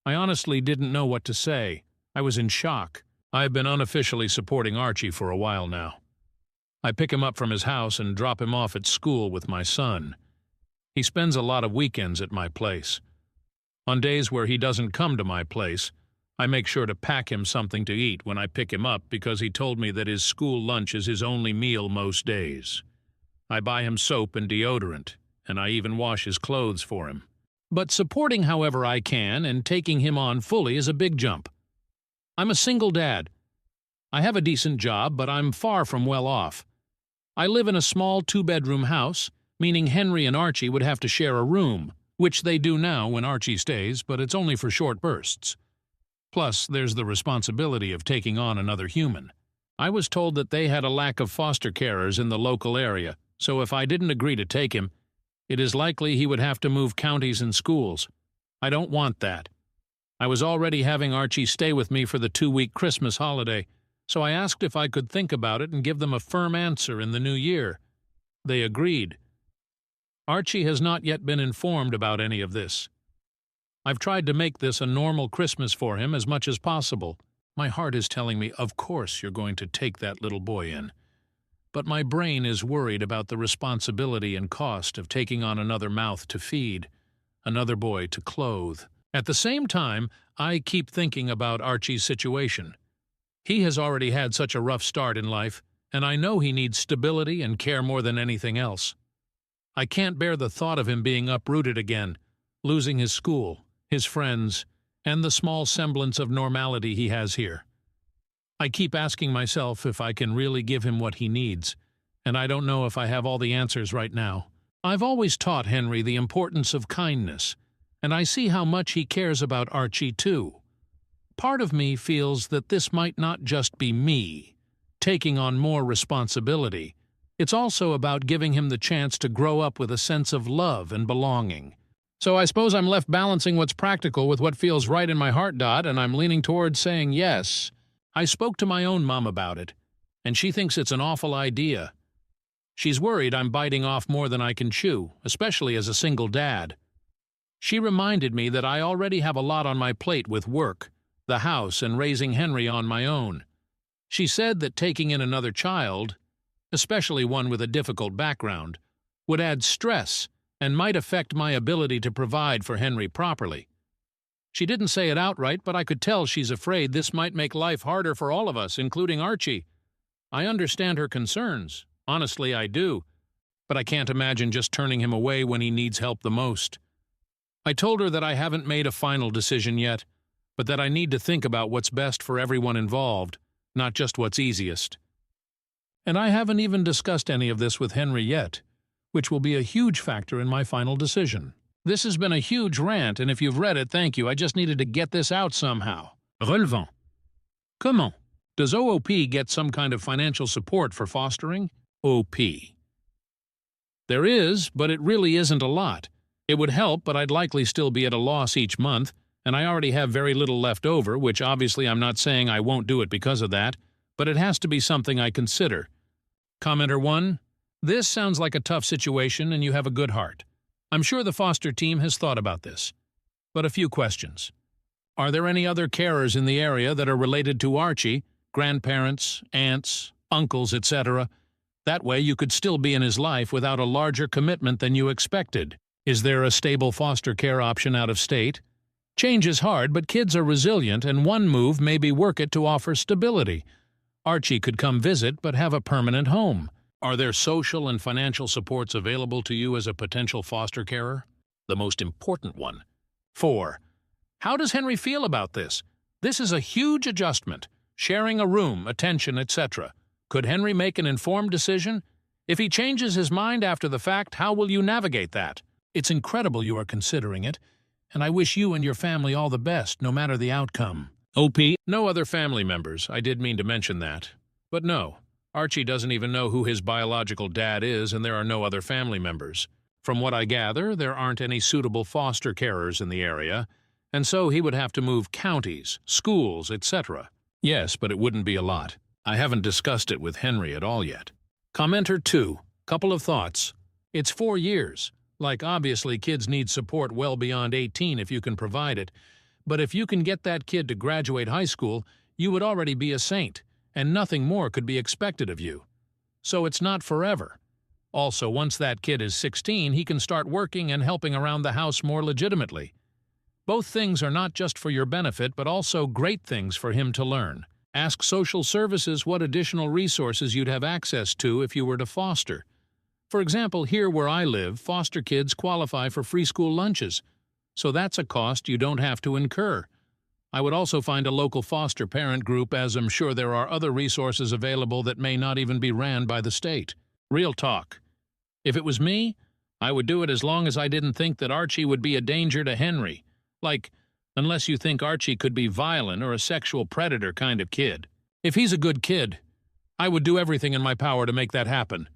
I honestly didn't know what to say. I was in shock. I have been unofficially supporting Archie for a while now. I pick him up from his house and drop him off at school with my son. He spends a lot of weekends at my place. On days where he doesn't come to my place, I make sure to pack him something to eat when I pick him up because he told me that his school lunch is his only meal most days. I buy him soap and deodorant, and I even wash his clothes for him. But supporting however I can and taking him on fully is a big jump. I'm a single dad. I have a decent job, but I'm far from well off. I live in a small 2-bedroom house, meaning Henry and Archie would have to share a room, which they do now when Archie stays, but it's only for short bursts. Plus, there's the responsibility of taking on another human. I was told that they had a lack of foster carers in the local area, so if I didn't agree to take him, it is likely he would have to move counties and schools. I don't want that. I was already having Archie stay with me for the 2-week Christmas holiday, so I asked if I could think about it and give them a firm answer in the new year. They agreed. Archie has not yet been informed about any of this. I've tried to make this a normal Christmas for him as much as possible. My heart is telling me, of course you're going to take that little boy in. But my brain is worried about the responsibility and cost of taking on another mouth to feed, another boy to clothe. At the same time, I keep thinking about Archie's situation. He has already had such a rough start in life, and I know he needs stability and care more than anything else. I can't bear the thought of him being uprooted again, losing his school, his friends, and the small semblance of normality he has here. I keep asking myself if I can really give him what he needs, and I don't know if I have all the answers right now. I've always taught Henry the importance of kindness, and I see how much he cares about Archie too. Part of me feels that this might not just be me taking on more responsibility. It's also about giving him the chance to grow up with a sense of love and belonging. So I suppose I'm left balancing what's practical with what feels right in my heart, and I'm leaning towards saying yes. I spoke to my own mom about it, and she thinks it's an awful idea. She's worried I'm biting off more than I can chew, especially as a single dad. She reminded me that I already have a lot on my plate with work, the house, and raising Henry on my own. She said that taking in another child, especially one with a difficult background, would add stress and might affect my ability to provide for Henry properly. She didn't say it outright, but I could tell she's afraid this might make life harder for all of us, including Archie. I understand her concerns. Honestly, I do. But I can't imagine just turning him away when he needs help the most. I told her that I haven't made a final decision yet, but that I need to think about what's best for everyone involved, not just what's easiest. And I haven't even discussed any of this with Henry yet, which will be a huge factor in my final decision. This has been a huge rant, and if you've read it, thank you. I just needed to get this out somehow. Relevant. Comment? Does OOP get some kind of financial support for fostering? OP. There is, but it really isn't a lot. It would help, but I'd likely still be at a loss each month, and I already have very little left over, which obviously I'm not saying I won't do it because of that, but it has to be something I consider. Commenter 1. This sounds like a tough situation and you have a good heart. I'm sure the foster team has thought about this. But a few questions. Are there any other carers in the area that are related to Archie, grandparents, aunts, uncles, etc.? That way you could still be in his life without a larger commitment than you expected. Is there a stable foster care option out of state? Change is hard, but kids are resilient, and one move may be work it to offer stability. Archie could come visit, but have a permanent home. Are there social and financial supports available to you as a potential foster carer? The most important one. 4. How does Henry feel about this? This is a huge adjustment. Sharing a room, attention, etc. Could Henry make an informed decision? If he changes his mind after the fact, how will you navigate that? It's incredible you are considering it, and I wish you and your family all the best, no matter the outcome. OP. No other family members. I did mean to mention that. But no, Archie doesn't even know who his biological dad is, and there are no other family members. From what I gather, there aren't any suitable foster carers in the area, and so he would have to move counties, schools, etc. Yes, but it wouldn't be a lot. I haven't discussed it with Henry at all yet. Commenter 2. Couple of thoughts. It's 4 years. Like, obviously, kids need support well beyond 18 if you can provide it. But if you can get that kid to graduate high school, you would already be a saint, and nothing more could be expected of you. So it's not forever. Also, once that kid is 16, he can start working and helping around the house more legitimately. Both things are not just for your benefit, but also great things for him to learn. Ask social services what additional resources you'd have access to if you were to foster. For example, here where I live, foster kids qualify for free school lunches, so that's a cost you don't have to incur. I would also find a local foster parent group, as I'm sure there are other resources available that may not even be ran by the state. Real talk. If it was me, I would do it as long as I didn't think that Archie would be a danger to Henry. Like, unless you think Archie could be violent or a sexual predator kind of kid. If he's a good kid, I would do everything in my power to make that happen.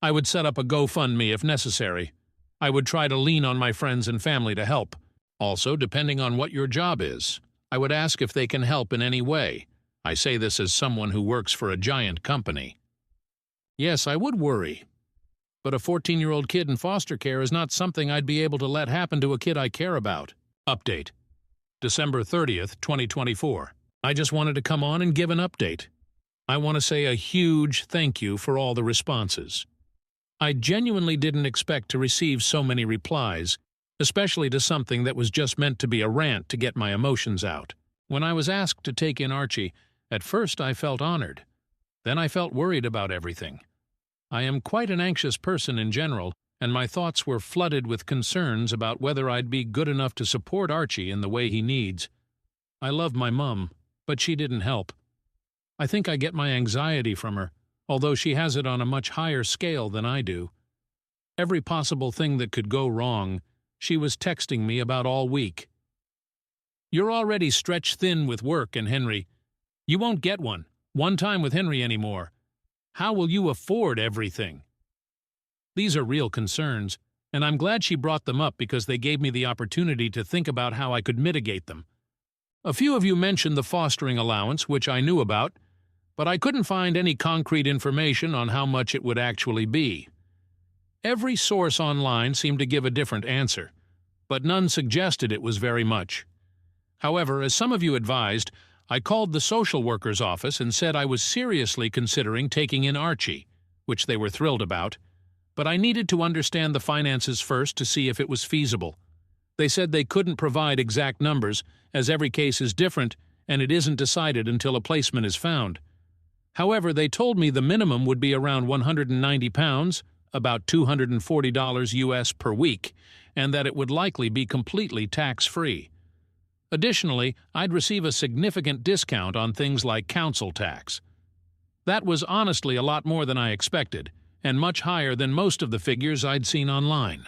I would set up a GoFundMe if necessary. I would try to lean on my friends and family to help. Also, depending on what your job is, I would ask if they can help in any way. I say this as someone who works for a giant company. Yes, I would worry. But a 14-year-old kid in foster care is not something I'd be able to let happen to a kid I care about. Update. December 30th, 2024. I just wanted to come on and give an update. I want to say a huge thank you for all the responses. I genuinely didn't expect to receive so many replies, especially to something that was just meant to be a rant to get my emotions out. When I was asked to take in Archie, at first I felt honored. Then I felt worried about everything. I am quite an anxious person in general, and my thoughts were flooded with concerns about whether I'd be good enough to support Archie in the way he needs. I love my mum, but she didn't help. I think I get my anxiety from her, although she has it on a much higher scale than I do. Every possible thing that could go wrong, she was texting me about all week. You're already stretched thin with work and Henry. You won't get one time with Henry anymore. How will you afford everything? These are real concerns, and I'm glad she brought them up because they gave me the opportunity to think about how I could mitigate them. A few of you mentioned the fostering allowance, which I knew about, but I couldn't find any concrete information on how much it would actually be. Every source online seemed to give a different answer, but none suggested it was very much. However, as some of you advised, I called the social worker's office and said I was seriously considering taking in Archie, which they were thrilled about, but I needed to understand the finances first to see if it was feasible. They said they couldn't provide exact numbers, as every case is different and it isn't decided until a placement is found. However, they told me the minimum would be around £190, about $240 US per week, and that it would likely be completely tax-free. Additionally, I'd receive a significant discount on things like council tax. That was honestly a lot more than I expected, and much higher than most of the figures I'd seen online.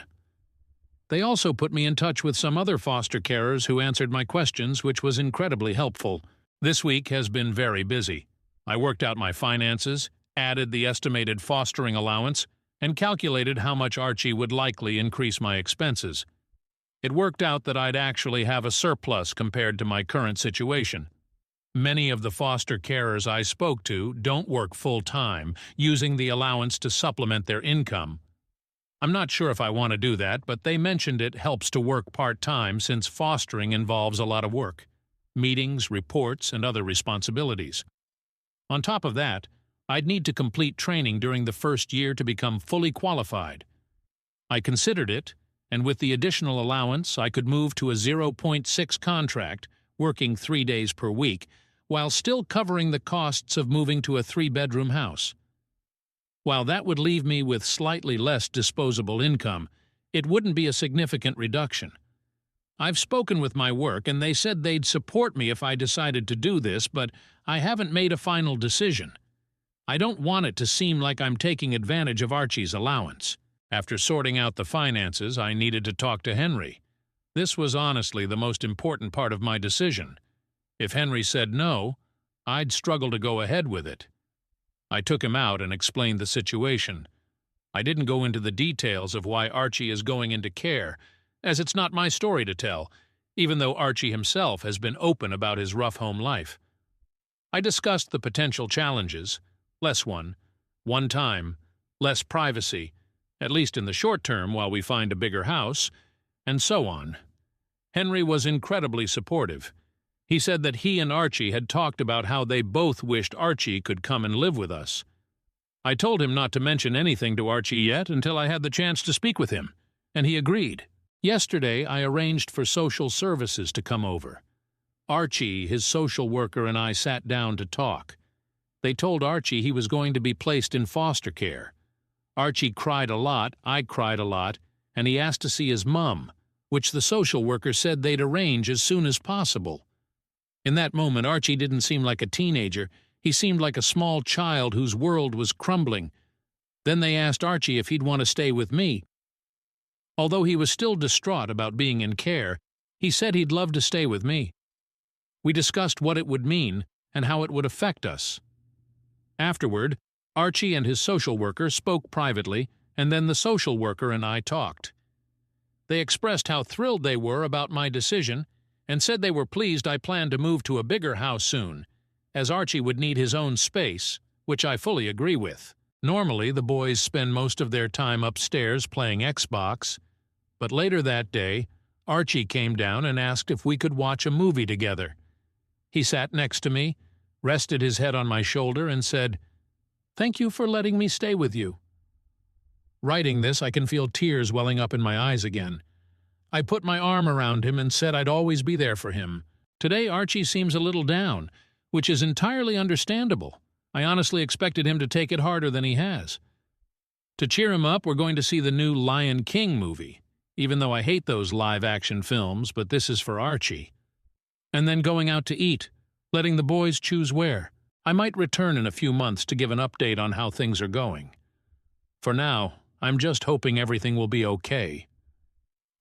They also put me in touch with some other foster carers who answered my questions, which was incredibly helpful. This week has been very busy. I worked out my finances, added the estimated fostering allowance, and calculated how much Archie would likely increase my expenses. It worked out that I'd actually have a surplus compared to my current situation. Many of the foster carers I spoke to don't work full-time, using the allowance to supplement their income. I'm not sure if I want to do that, but they mentioned it helps to work part-time since fostering involves a lot of work, meetings, reports, and other responsibilities. On top of that, I'd need to complete training during the first year to become fully qualified. I considered it, and with the additional allowance, I could move to a 0.6 contract, working 3 days per week, while still covering the costs of moving to a 3-bedroom house. While that would leave me with slightly less disposable income, it wouldn't be a significant reduction. I've spoken with my work, and they said they'd support me if I decided to do this, but I haven't made a final decision. I don't want it to seem like I'm taking advantage of Archie's allowance. After sorting out the finances, I needed to talk to Henry. This was honestly the most important part of my decision. If Henry said no, I'd struggle to go ahead with it. I took him out and explained the situation. I didn't go into the details of why Archie is going into care, as it's not my story to tell, even though Archie himself has been open about his rough home life. I discussed the potential challenges: less one time, less privacy, at least in the short term while we find a bigger house, and so on. Henry was incredibly supportive. He said that he and Archie had talked about how they both wished Archie could come and live with us. I told him not to mention anything to Archie yet until I had the chance to speak with him, and he agreed. Yesterday, I arranged for social services to come over. Archie, his social worker, and I sat down to talk. They told Archie he was going to be placed in foster care. Archie cried a lot, I cried a lot, and he asked to see his mum, which the social worker said they'd arrange as soon as possible. In that moment, Archie didn't seem like a teenager. He seemed like a small child whose world was crumbling. Then they asked Archie if he'd want to stay with me. Although he was still distraught about being in care, he said he'd love to stay with me. We discussed what it would mean and how it would affect us. Afterward, Archie and his social worker spoke privately, and then the social worker and I talked. They expressed how thrilled they were about my decision and said they were pleased I planned to move to a bigger house soon, as Archie would need his own space, which I fully agree with. Normally, the boys spend most of their time upstairs playing Xbox, but later that day, Archie came down and asked if we could watch a movie together. He sat next to me, rested his head on my shoulder, and said, "Thank you for letting me stay with you." Writing this, I can feel tears welling up in my eyes again. I put my arm around him and said I'd always be there for him. Today, Archie seems a little down, which is entirely understandable. I honestly expected him to take it harder than he has. To cheer him up, we're going to see the new Lion King movie, even though I hate those live-action films, but this is for Archie. And then going out to eat, letting the boys choose where. I might return in a few months to give an update on how things are going. For now, I'm just hoping everything will be okay.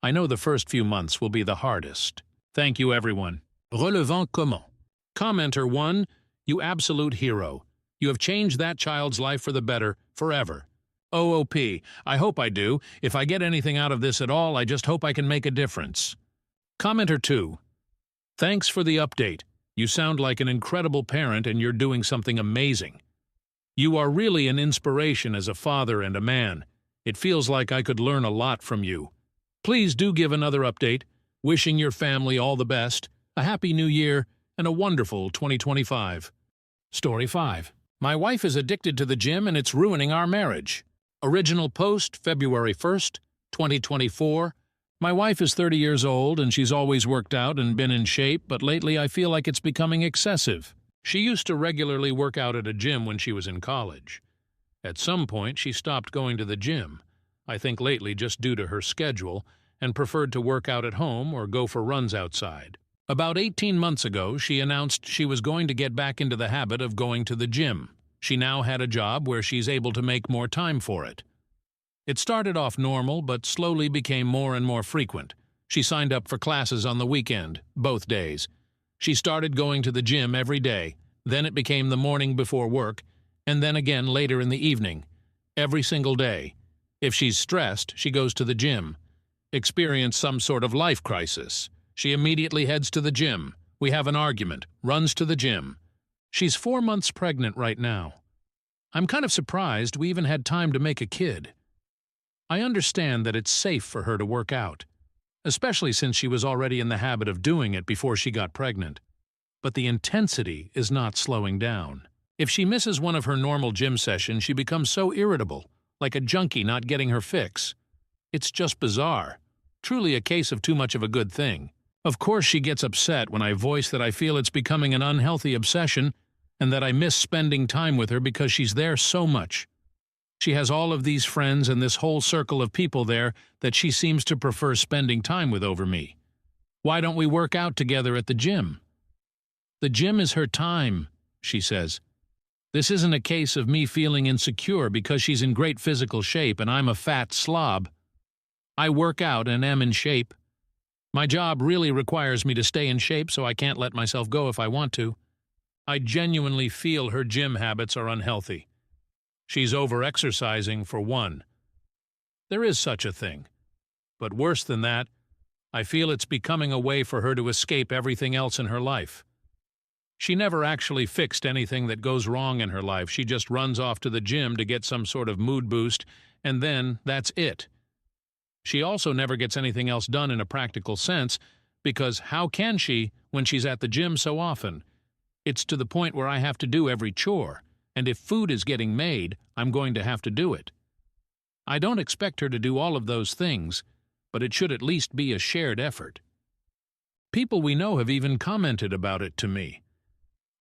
I know the first few months will be the hardest. Thank you, everyone. Relevant comment. Commenter 1, you absolute hero. You have changed that child's life for the better, forever. OOP, I hope I do. If I get anything out of this at all, I just hope I can make a difference. Commenter 2. Thanks for the update. You sound like an incredible parent and you're doing something amazing. You are really an inspiration as a father and a man. It feels like I could learn a lot from you. Please do give another update. Wishing your family all the best, a happy new year, and a wonderful 2025. Story 5. My wife is addicted to the gym and it's ruining our marriage. Original post, February 1st, 2024. My wife is 30 years old and she's always worked out and been in shape, but lately I feel like it's becoming excessive. She used to regularly work out at a gym when she was in college. At some point, she stopped going to the gym, I think lately just due to her schedule, and preferred to work out at home or go for runs outside. About 18 months ago, she announced she was going to get back into the habit of going to the gym. She now had a job where she's able to make more time for it. It started off normal, but slowly became more and more frequent. She signed up for classes on the weekend, both days. She started going to the gym every day, then it became the morning before work, and then again later in the evening. Every single day. If she's stressed, she goes to the gym. Experience some sort of life crisis. She immediately heads to the gym. We have an argument, runs to the gym. She's 4 months pregnant right now. I'm kind of surprised we even had time to make a kid. I understand that it's safe for her to work out, especially since she was already in the habit of doing it before she got pregnant. But the intensity is not slowing down. If she misses one of her normal gym sessions, she becomes so irritable, like a junkie not getting her fix. It's just bizarre. Truly a case of too much of a good thing. Of course she gets upset when I voice that I feel it's becoming an unhealthy obsession and that I miss spending time with her because she's there so much. She has all of these friends and this whole circle of people there that she seems to prefer spending time with over me. Why don't we work out together at the gym? The gym is her time, she says. This isn't a case of me feeling insecure because she's in great physical shape and I'm a fat slob. I work out and am in shape. My job really requires me to stay in shape, so I can't let myself go if I want to. I genuinely feel her gym habits are unhealthy. She's over-exercising, for one. There is such a thing. But worse than that, I feel it's becoming a way for her to escape everything else in her life. She never actually fixed anything that goes wrong in her life. She just runs off to the gym to get some sort of mood boost, and then that's it. She also never gets anything else done in a practical sense, because how can she when she's at the gym so often? It's to the point where I have to do every chore, and if food is getting made, I'm going to have to do it. I don't expect her to do all of those things, but it should at least be a shared effort. People we know have even commented about it to me.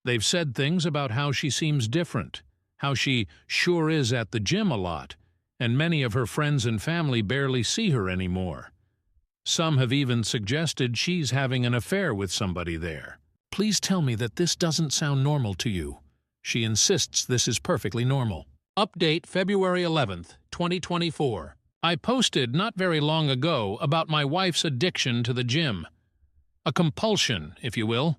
They've said things about how she seems different, how she sure is at the gym a lot, and many of her friends and family barely see her anymore. Some have even suggested she's having an affair with somebody there. Please tell me that this doesn't sound normal to you. She insists this is perfectly normal. Update February 11th, 2024. I posted not very long ago about my wife's addiction to the gym. A compulsion, if you will.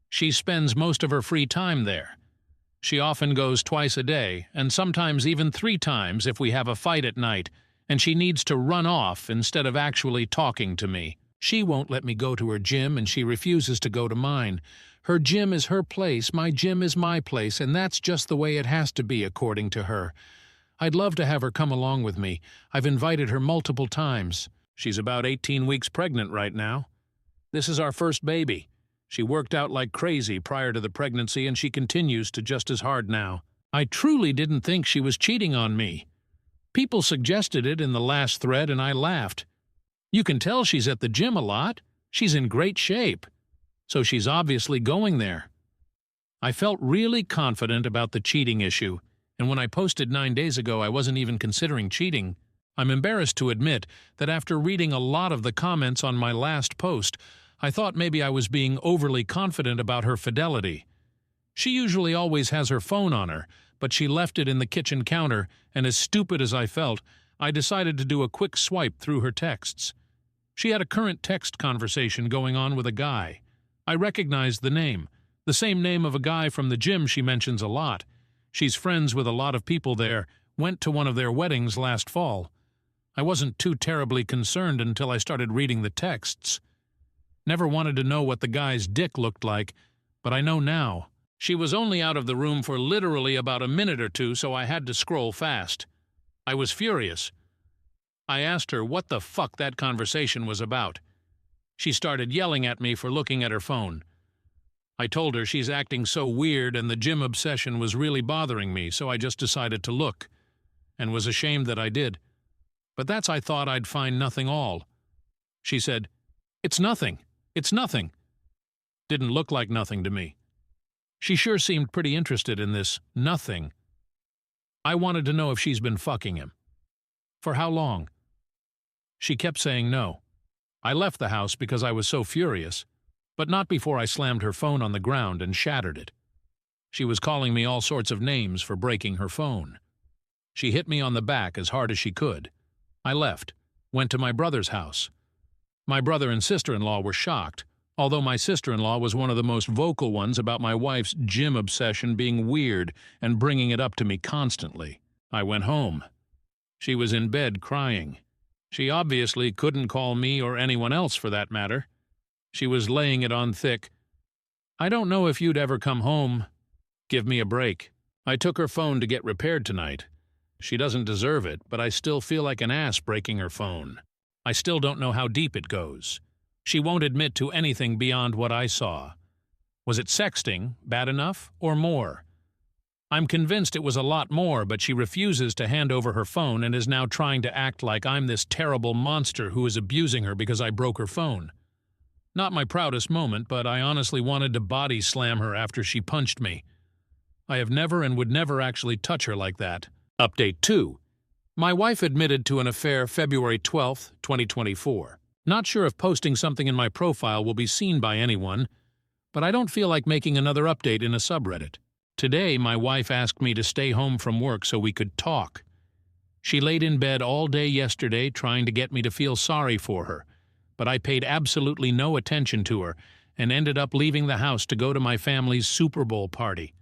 She spends most of her free time there. She often goes twice a day, and sometimes even 3 times if we have a fight at night, and she needs to run off instead of actually talking to me. She won't let me go to her gym, and she refuses to go to mine. Her gym is her place, my gym is my place, and that's just the way it has to be, according to her. I'd love to have her come along with me. I've invited her multiple times. She's about 18 weeks pregnant right now. This is our first baby. She worked out like crazy prior to the pregnancy, and she continues to just as hard now. I truly didn't think she was cheating on me. People suggested it in the last thread, and I laughed. You can tell she's at the gym a lot. She's in great shape. So she's obviously going there. I felt really confident about the cheating issue, and when I posted 9 days ago, I wasn't even considering cheating. I'm embarrassed to admit that after reading a lot of the comments on my last post, I thought maybe I was being overly confident about her fidelity. She usually always has her phone on her, but she left it in the kitchen counter, and as stupid as I felt, I decided to do a quick swipe through her texts. She had a current text conversation going on with a guy. I recognized the name, the same name of a guy from the gym she mentions a lot. She's friends with a lot of people there, went to one of their weddings last fall. I wasn't too terribly concerned until I started reading the texts. Never wanted to know what the guy's dick looked like, but I know now. She was only out of the room for literally about a minute or two, so I had to scroll fast. I was furious. I asked her what the fuck that conversation was about. She started yelling at me for looking at her phone. I told her she's acting so weird and the gym obsession was really bothering me, so I just decided to look, and was ashamed that I did. But that's I thought I'd find nothing all. She said, "It's nothing. It's nothing." Didn't look like nothing to me. She sure seemed pretty interested in this nothing. I wanted to know if she's been fucking him. For how long? She kept saying no. I left the house because I was so furious, but not before I slammed her phone on the ground and shattered it. She was calling me all sorts of names for breaking her phone. She hit me on the back as hard as she could. I left, went to my brother's house. My brother and sister-in-law were shocked, although my sister-in-law was one of the most vocal ones about my wife's gym obsession being weird and bringing it up to me constantly. I went home. She was in bed crying. She obviously couldn't call me or anyone else for that matter. She was laying it on thick. "I don't know if you'd ever come home. Give me a break." I took her phone to get repaired tonight. She doesn't deserve it, but I still feel like an ass breaking her phone. I still don't know how deep it goes. She won't admit to anything beyond what I saw. Was it sexting, bad enough, or more? I'm convinced it was a lot more, but she refuses to hand over her phone and is now trying to act like I'm this terrible monster who is abusing her because I broke her phone. Not my proudest moment, but I honestly wanted to body slam her after she punched me. I have never and would never actually touch her like that. Update 2. My wife admitted to an affair February 12, 2024. Not sure if posting something in my profile will be seen by anyone, but I don't feel like making another update in a subreddit. Today, my wife asked me to stay home from work so we could talk. She laid in bed all day yesterday trying to get me to feel sorry for her, but I paid absolutely no attention to her and ended up leaving the house to go to my family's Super Bowl party.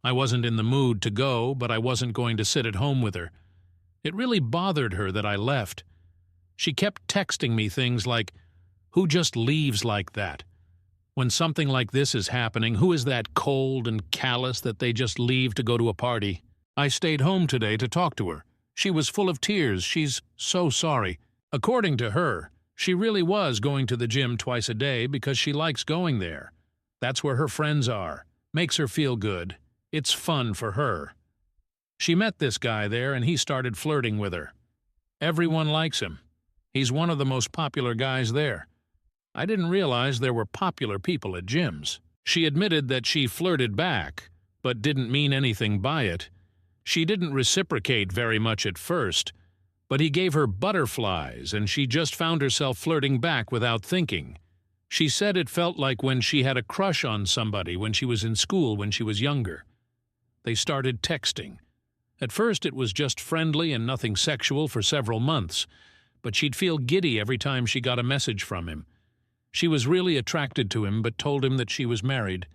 I wasn't in the mood to go, but I wasn't going to sit at home with her. It really bothered her that I left. She kept texting me things like, "Who just leaves like that? When something like this is happening, who is that cold and callous that they just leave to go to a party?" I stayed home today to talk to her. She was full of tears. She's so sorry. According to her, she really was going to the gym twice a day because she likes going there. That's where her friends are. Makes her feel good. It's fun for her. She met this guy there and he started flirting with her. Everyone likes him. He's one of the most popular guys there. I didn't realize there were popular people at gyms. She admitted that she flirted back, but didn't mean anything by it. She didn't reciprocate very much at first, but he gave her butterflies and she just found herself flirting back without thinking. She said it felt like when she had a crush on somebody when she was in school when she was younger. They started texting. At first it was just friendly and nothing sexual for several months, but she'd feel giddy every time she got a message from him. She was really attracted to him but told him that she was married,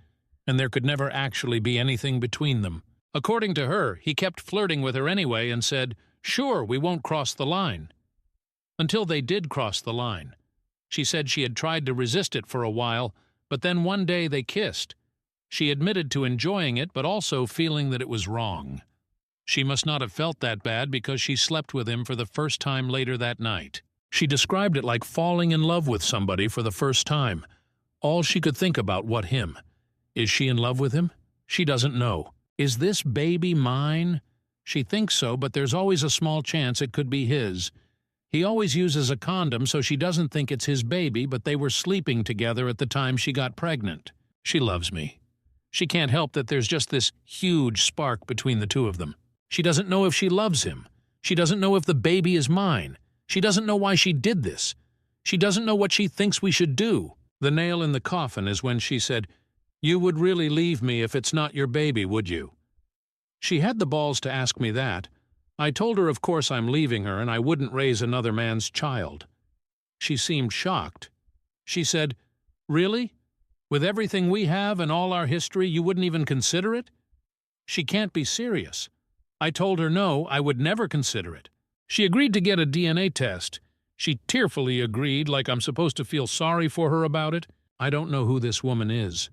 and there could never actually be anything between them. According to her, he kept flirting with her anyway and said, "Sure, we won't cross the line." Until they did cross the line. She said she had tried to resist it for a while, but then one day they kissed. She admitted to enjoying it but also feeling that it was wrong. She must not have felt that bad because she slept with him for the first time later that night. She described it like falling in love with somebody for the first time. All she could think about what him. Is she in love with him? She doesn't know. Is this baby mine? She thinks so, but there's always a small chance it could be his. He always uses a condom so she doesn't think it's his baby, but they were sleeping together at the time she got pregnant. She loves me. She can't help that there's just this huge spark between the two of them. She doesn't know if she loves him. She doesn't know if the baby is mine. She doesn't know why she did this. She doesn't know what she thinks we should do. The nail in the coffin is when she said, "You would really leave me if it's not your baby, would you?" She had the balls to ask me that. I told her of course I'm leaving her and I wouldn't raise another man's child. She seemed shocked. She said, "Really? With everything we have and all our history, you wouldn't even consider it?" She can't be serious. I told her no, I would never consider it. She agreed to get a DNA test. She tearfully agreed, like I'm supposed to feel sorry for her about it. I don't know who this woman is.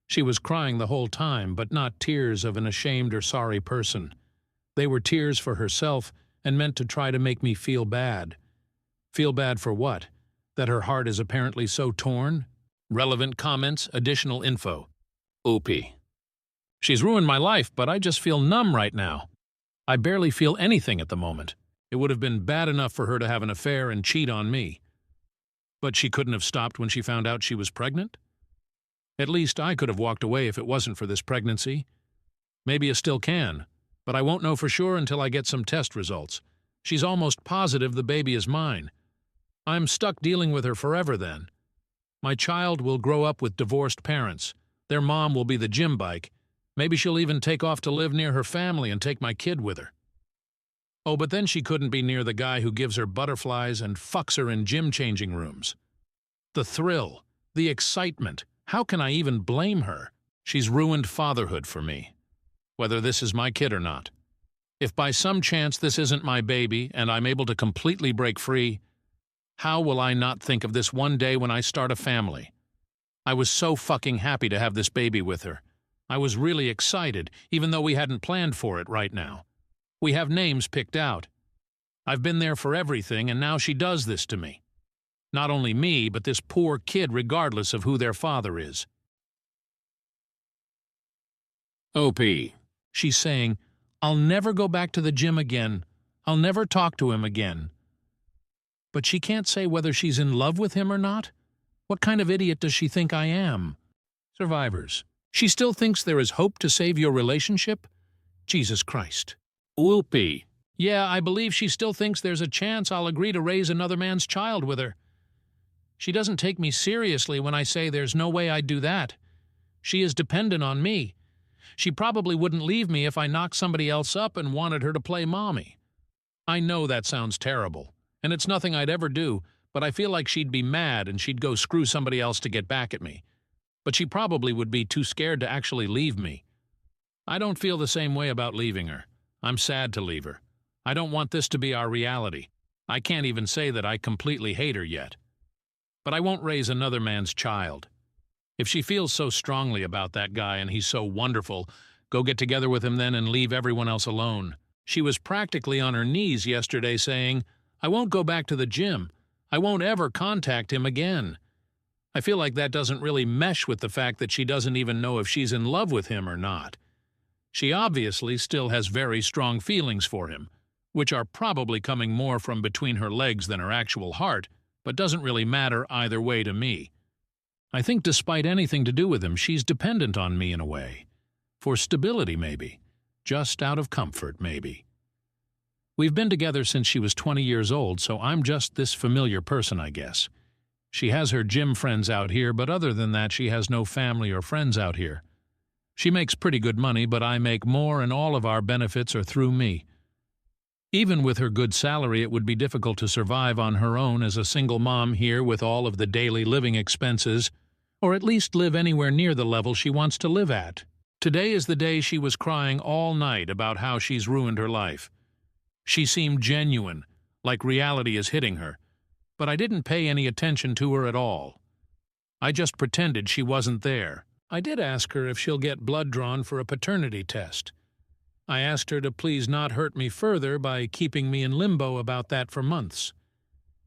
She was crying the whole time, but not tears of an ashamed or sorry person. They were tears for herself and meant to try to make me feel bad. Feel bad for what? That her heart is apparently so torn? Relevant comments, additional info. OP. She's ruined my life, but I just feel numb right now. I barely feel anything at the moment. It would have been bad enough for her to have an affair and cheat on me. But she couldn't have stopped when she found out she was pregnant? At least I could have walked away if it wasn't for this pregnancy. Maybe I still can, but I won't know for sure until I get some test results. She's almost positive the baby is mine. I'm stuck dealing with her forever then. My child will grow up with divorced parents. Their mom will be the gym bike. Maybe she'll even take off to live near her family and take my kid with her. Oh, but then she couldn't be near the guy who gives her butterflies and fucks her in gym changing rooms. The thrill, the excitement, how can I even blame her? She's ruined fatherhood for me, whether this is my kid or not. If by some chance this isn't my baby and I'm able to completely break free, how will I not think of this one day when I start a family? I was so fucking happy to have this baby with her. I was really excited, even though we hadn't planned for it right now. We have names picked out. I've been there for everything, and now she does this to me. Not only me, but this poor kid regardless of who their father is. OP. She's saying, I'll never go back to the gym again. I'll never talk to him again. But she can't say whether she's in love with him or not? What kind of idiot does she think I am? Survivors. She still thinks there is hope to save your relationship? Jesus Christ. Whoopee. Yeah, I believe she still thinks there's a chance I'll agree to raise another man's child with her. She doesn't take me seriously when I say there's no way I'd do that. She is dependent on me. She probably wouldn't leave me if I knocked somebody else up and wanted her to play mommy. I know that sounds terrible, and it's nothing I'd ever do, but I feel like she'd be mad and she'd go screw somebody else to get back at me. But she probably would be too scared to actually leave me. I don't feel the same way about leaving her. I'm sad to leave her. I don't want this to be our reality. I can't even say that I completely hate her yet. But I won't raise another man's child. If she feels so strongly about that guy and he's so wonderful, go get together with him then and leave everyone else alone. She was practically on her knees yesterday saying, I won't go back to the gym. I won't ever contact him again. I feel like that doesn't really mesh with the fact that she doesn't even know if she's in love with him or not. She obviously still has very strong feelings for him, which are probably coming more from between her legs than her actual heart, but doesn't really matter either way to me. I think despite anything to do with him, she's dependent on me in a way. For stability, maybe. Just out of comfort, maybe. We've been together since she was 20 years old, so I'm just this familiar person, I guess. She has her gym friends out here, but other than that, she has no family or friends out here. She makes pretty good money, but I make more and all of our benefits are through me. Even with her good salary, it would be difficult to survive on her own as a single mom here with all of the daily living expenses, or at least live anywhere near the level she wants to live at. Today is the day she was crying all night about how she's ruined her life. She seemed genuine, like reality is hitting her, but I didn't pay any attention to her at all. I just pretended she wasn't there. I did ask her if she'll get blood drawn for a paternity test. I asked her to please not hurt me further by keeping me in limbo about that for months.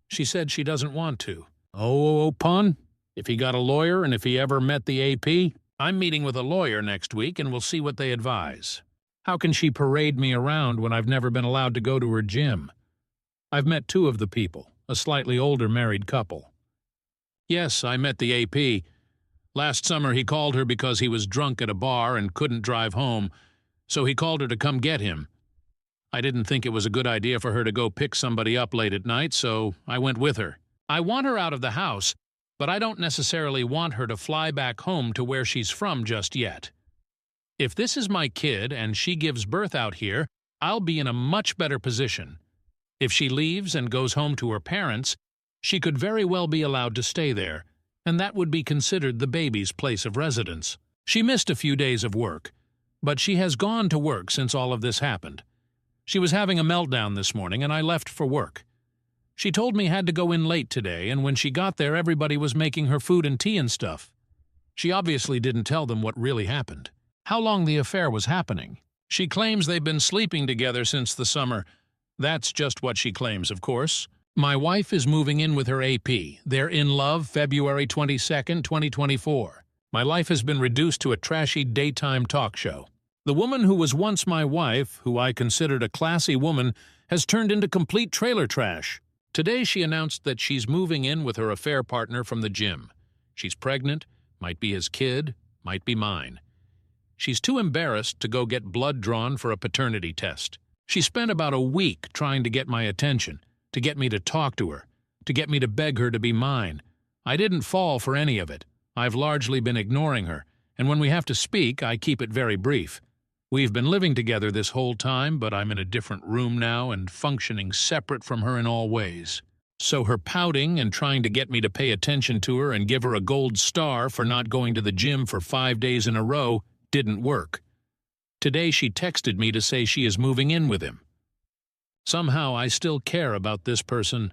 She said she doesn't want to. Oh, pun? If he got a lawyer and if he ever met the AP? I'm meeting with a lawyer next week and we'll see what they advise. How can she parade me around when I've never been allowed to go to her gym? I've met two of the people, a slightly older married couple. Yes, I met the AP. Last summer he called her because he was drunk at a bar and couldn't drive home, so he called her to come get him. I didn't think it was a good idea for her to go pick somebody up late at night, so I went with her. I want her out of the house, but I don't necessarily want her to fly back home to where she's from just yet. If this is my kid and she gives birth out here, I'll be in a much better position. If she leaves and goes home to her parents, she could very well be allowed to stay there, and that would be considered the baby's place of residence. She missed a few days of work, But she has gone to work since all of this happened. She was having a meltdown this morning, and I left for work. She told me had to go in late today, and when she got there, everybody was making her food and tea and stuff. She obviously didn't tell them what really happened, how long the affair was happening. She claims they've been sleeping together since the summer. That's just what she claims, of course. My wife is moving in with her AP. They're in love February 22nd, 2024. My life has been reduced to a trashy daytime talk show. The woman who was once my wife, who I considered a classy woman, has turned into complete trailer trash. Today she announced that she's moving in with her affair partner from the gym. She's pregnant, might be his kid, might be mine. She's too embarrassed to go get blood drawn for a paternity test. She spent about a week trying to get my attention, to get me to talk to her, to get me to beg her to be mine. I didn't fall for any of it. I've largely been ignoring her, and when we have to speak, I keep it very brief. We've been living together this whole time, but I'm in a different room now and functioning separate from her in all ways. So her pouting and trying to get me to pay attention to her and give her a gold star for not going to the gym for 5 days in a row didn't work. Today she texted me to say she is moving in with him. Somehow I still care about this person.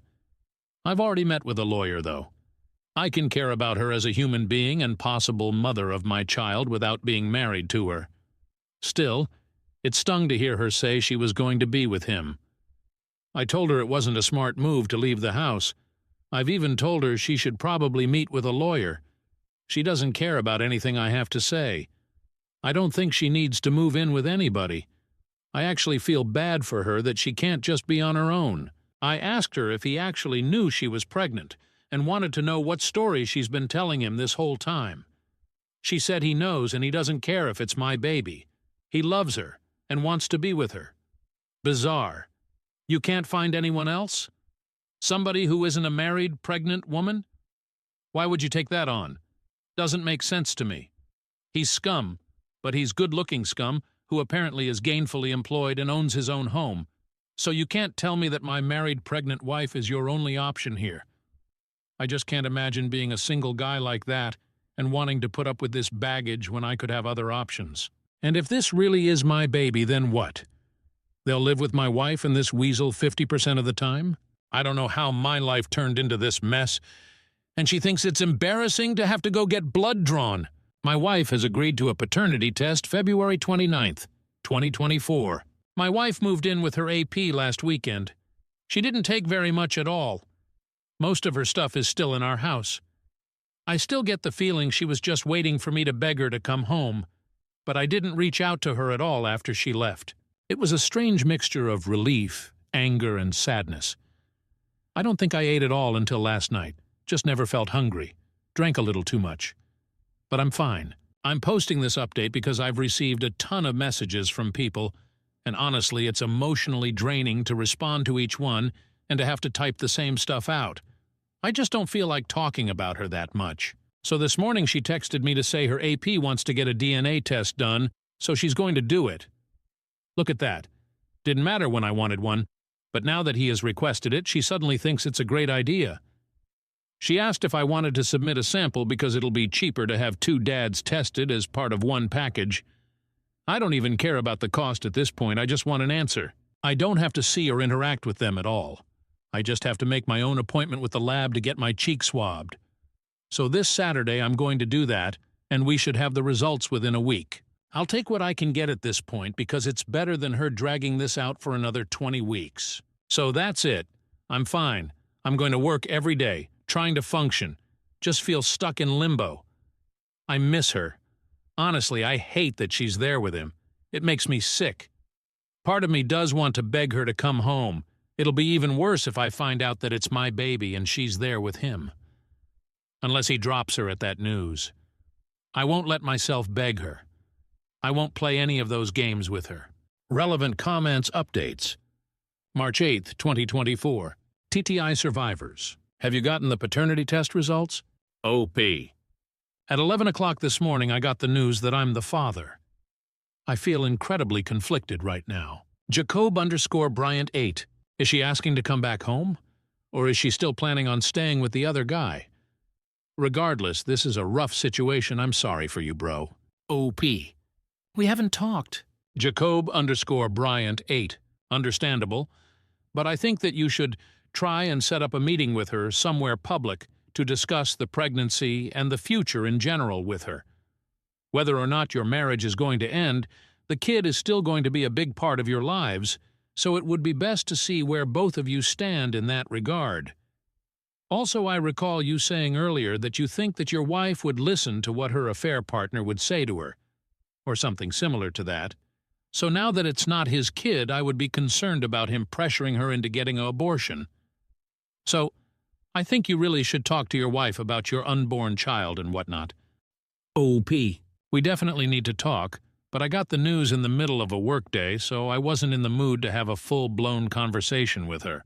I've already met with a lawyer, though. I can care about her as a human being and possible mother of my child without being married to her. Still, it stung to hear her say she was going to be with him. I told her it wasn't a smart move to leave the house. I've even told her she should probably meet with a lawyer. She doesn't care about anything I have to say. I don't think she needs to move in with anybody. I actually feel bad for her that she can't just be on her own. I asked her if he actually knew she was pregnant and wanted to know what story she's been telling him this whole time. She said he knows and he doesn't care if it's my baby. He loves her and wants to be with her. Bizarre. You can't find anyone else? Somebody who isn't a married, pregnant woman? Why would you take that on? Doesn't make sense to me. He's scum, but he's good-looking scum who apparently is gainfully employed and owns his own home. So you can't tell me that my married, pregnant wife is your only option here. I just can't imagine being a single guy like that and wanting to put up with this baggage when I could have other options. And if this really is my baby, then what? They'll live with my wife and this weasel 50% of the time? I don't know how my life turned into this mess. And she thinks it's embarrassing to have to go get blood drawn. My wife has agreed to a paternity test February 29th, 2024. My wife moved in with her AP last weekend. She didn't take very much at all. Most of her stuff is still in our house. I still get the feeling she was just waiting for me to beg her to come home, but I didn't reach out to her at all after she left. It was a strange mixture of relief, anger, and sadness. I don't think I ate at all until last night, just never felt hungry, drank a little too much. But I'm fine. I'm posting this update because I've received a ton of messages from people, and honestly, it's emotionally draining to respond to each one and to have to type the same stuff out. I just don't feel like talking about her that much. So this morning she texted me to say her AP wants to get a DNA test done, so she's going to do it. Look at that. Didn't matter when I wanted one, but now that he has requested it, she suddenly thinks it's a great idea. She asked if I wanted to submit a sample because it'll be cheaper to have 2 dads tested as part of one package. I don't even care about the cost at this point, I just want an answer. I don't have to see or interact with them at all. I just have to make my own appointment with the lab to get my cheek swabbed. So this Saturday I'm going to do that, and we should have the results within a week. I'll take what I can get at this point because it's better than her dragging this out for another 20 weeks. So that's it. I'm fine. I'm going to work every day, trying to function. Just feel stuck in limbo. I miss her. Honestly, I hate that she's there with him. It makes me sick. Part of me does want to beg her to come home. It'll be even worse if I find out that it's my baby and she's there with him. Unless he drops her at that news. I won't let myself beg her. I won't play any of those games with her. Relevant comments updates. March 8th, 2024. TTI survivors. Have you gotten the paternity test results? OP. At 11 o'clock this morning, I got the news that I'm the father. I feel incredibly conflicted right now. Jacob_Bryant8. Is she asking to come back home? Or is she still planning on staying with the other guy? Regardless, this is a rough situation. I'm sorry for you, bro. OP. We haven't talked. Jacob_Bryant8. Understandable, but I think that you should try and set up a meeting with her somewhere public to discuss the pregnancy and the future in general with her. Whether or not your marriage is going to end, the kid is still going to be a big part of your lives, so it would be best to see where both of you stand in that regard. Also, I recall you saying earlier that you think that your wife would listen to what her affair partner would say to her, or something similar to that. So now that it's not his kid, I would be concerned about him pressuring her into getting an abortion. So, I think you really should talk to your wife about your unborn child and whatnot. OP. We definitely need to talk, but I got the news in the middle of a workday, so I wasn't in the mood to have a full-blown conversation with her.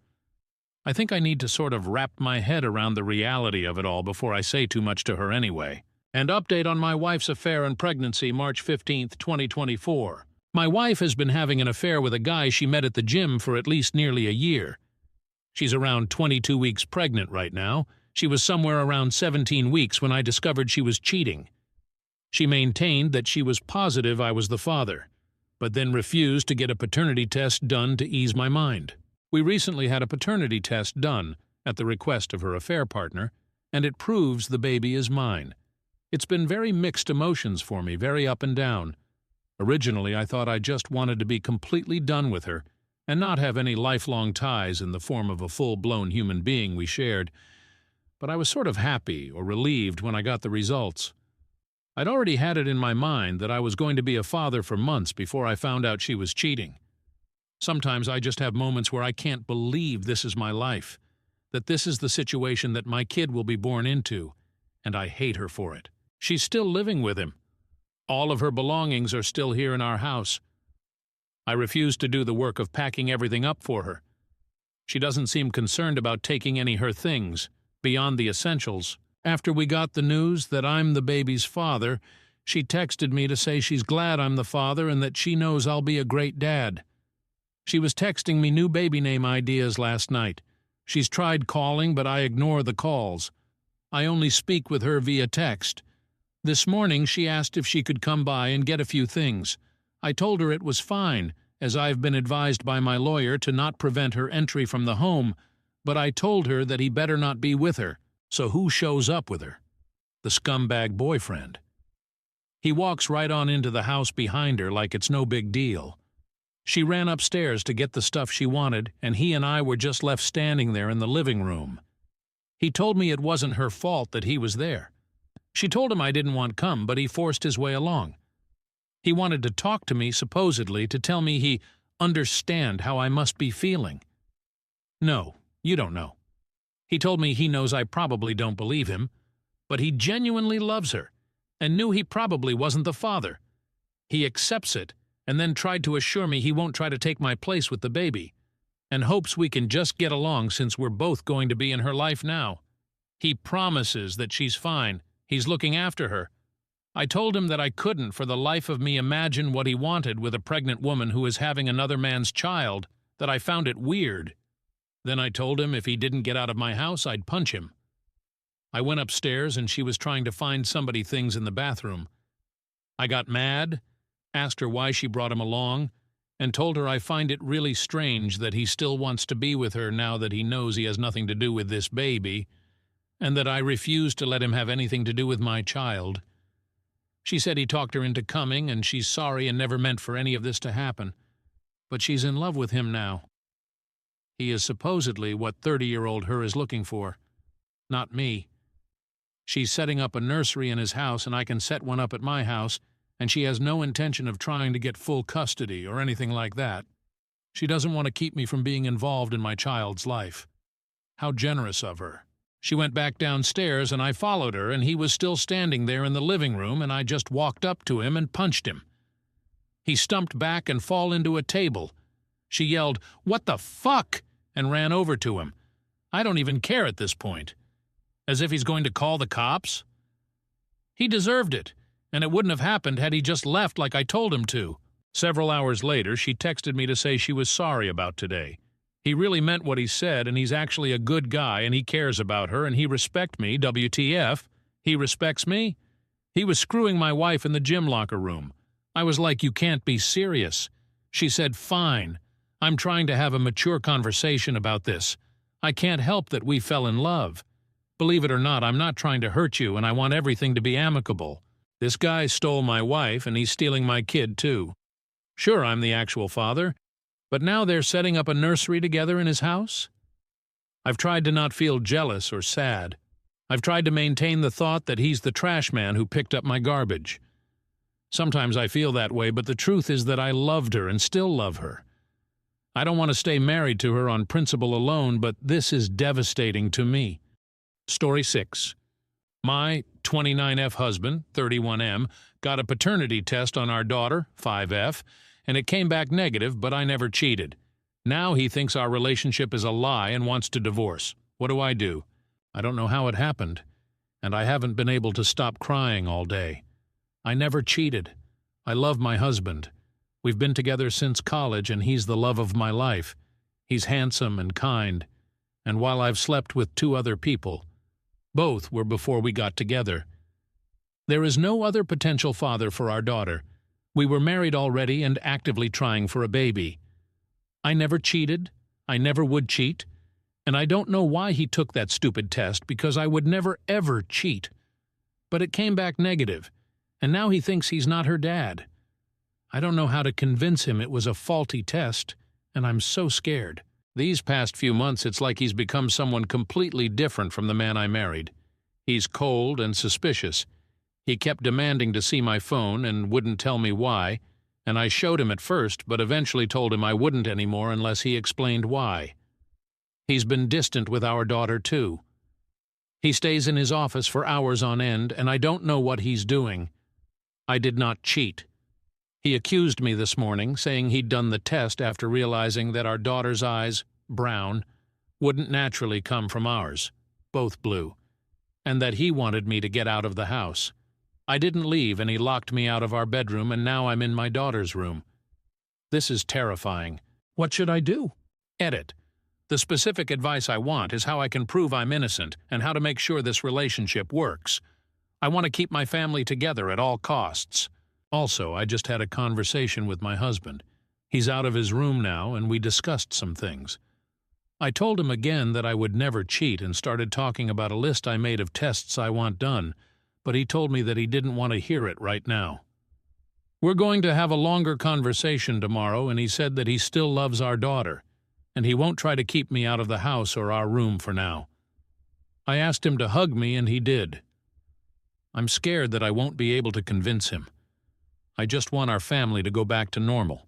I think I need to sort of wrap my head around the reality of it all before I say too much to her anyway. And update on my wife's affair and pregnancy, March 15, 2024. My wife has been having an affair with a guy she met at the gym for at least nearly a year. She's around 22 weeks pregnant right now. She was somewhere around 17 weeks when I discovered she was cheating. She maintained that she was positive I was the father, but then refused to get a paternity test done to ease my mind. We recently had a paternity test done at the request of her affair partner, and it proves the baby is mine. It's been very mixed emotions for me, very up and down. Originally, I thought I just wanted to be completely done with her and not have any lifelong ties in the form of a full-blown human being we shared. But I was sort of happy or relieved when I got the results. I'd already had it in my mind that I was going to be a father for months before I found out she was cheating. Sometimes I just have moments where I can't believe this is my life, that this is the situation that my kid will be born into, and I hate her for it. She's still living with him. All of her belongings are still here in our house. I refuse to do the work of packing everything up for her. She doesn't seem concerned about taking any her things, beyond the essentials. After we got the news that I'm the baby's father, she texted me to say she's glad I'm the father and that she knows I'll be a great dad. She was texting me new baby name ideas last night. She's tried calling, but I ignore the calls. I only speak with her via text. This morning she asked if she could come by and get a few things. I told her it was fine, as I've been advised by my lawyer to not prevent her entry from the home, but I told her that he better not be with her. So who shows up with her? The scumbag boyfriend. He walks right on into the house behind her like it's no big deal. She ran upstairs to get the stuff she wanted, and he and I were just left standing there in the living room. He told me it wasn't her fault that he was there. She told him I didn't want come, but he forced his way along. He wanted to talk to me, supposedly, to tell me he understand how I must be feeling. No, you don't know. He told me he knows I probably don't believe him, but he genuinely loves her, and knew he probably wasn't the father. He accepts it, and then tried to assure me he won't try to take my place with the baby, and hopes we can just get along since we're both going to be in her life now. He promises that she's fine, he's looking after her. I told him that I couldn't for the life of me imagine what he wanted with a pregnant woman who is having another man's child, that I found it weird. Then I told him if he didn't get out of my house, I'd punch him. I went upstairs and she was trying to find somebody things in the bathroom. I got mad, asked her why she brought him along, and told her I find it really strange that he still wants to be with her now that he knows he has nothing to do with this baby, and that I refuse to let him have anything to do with my child. She said he talked her into coming, and she's sorry and never meant for any of this to happen. But she's in love with him now. He is supposedly what 30-year-old her is looking for. Not me. She's setting up a nursery in his house, and I can set one up at my house, and she has no intention of trying to get full custody or anything like that. She doesn't want to keep me from being involved in my child's life. How generous of her. She went back downstairs, and I followed her, and he was still standing there in the living room, and I just walked up to him and punched him. He stumped back and fall into a table. She yelled, "What the fuck?" and ran over to him. I don't even care at this point. As if he's going to call the cops? He deserved it, and it wouldn't have happened had he just left like I told him to. Several hours later, she texted me to say she was sorry about today. He really meant what he said, and he's actually a good guy, and he cares about her, and he respects me, WTF. He respects me? He was screwing my wife in the gym locker room. I was like, "You can't be serious." She said, "Fine. I'm trying to have a mature conversation about this. I can't help that we fell in love. Believe it or not, I'm not trying to hurt you, and I want everything to be amicable. This guy stole my wife, and he's stealing my kid, too. Sure, I'm the actual father, but now they're setting up a nursery together in his house? I've tried to not feel jealous or sad. I've tried to maintain the thought that he's the trash man who picked up my garbage. Sometimes I feel that way, but the truth is that I loved her and still love her. I don't want to stay married to her on principle alone, but this is devastating to me. Story 6. My 29F husband, 31M, got a paternity test on our daughter, 5F, and it came back negative, but I never cheated. Now he thinks our relationship is a lie and wants to divorce. What do I do? I don't know how it happened, and I haven't been able to stop crying all day. I never cheated. I love my husband. We've been together since college, and he's the love of my life. He's handsome and kind, and while I've slept with 2 other people, both were before we got together. There is no other potential father for our daughter. We were married already and actively trying for a baby. I never cheated. I never would cheat. And I don't know why he took that stupid test, because I would never ever cheat. But it came back negative, and now he thinks he's not her dad. I don't know how to convince him it was a faulty test, and I'm so scared. These past few months, it's like he's become someone completely different from the man I married. He's cold and suspicious. He kept demanding to see my phone and wouldn't tell me why, and I showed him at first, but eventually told him I wouldn't anymore unless he explained why. He's been distant with our daughter, too. He stays in his office for hours on end, and I don't know what he's doing. I did not cheat. He accused me this morning, saying he'd done the test after realizing that our daughter's eyes, brown, wouldn't naturally come from ours, both blue, and that he wanted me to get out of the house. I didn't leave, and he locked me out of our bedroom, and now I'm in my daughter's room. This is terrifying. What should I do? Edit. The specific advice I want is how I can prove I'm innocent and how to make sure this relationship works. I want to keep my family together at all costs. Also, I just had a conversation with my husband. He's out of his room now, and we discussed some things. I told him again that I would never cheat and started talking about a list I made of tests I want done, but he told me that he didn't want to hear it right now. We're going to have a longer conversation tomorrow, and he said that he still loves our daughter, and he won't try to keep me out of the house or our room for now. I asked him to hug me, and he did. I'm scared that I won't be able to convince him. I just want our family to go back to normal.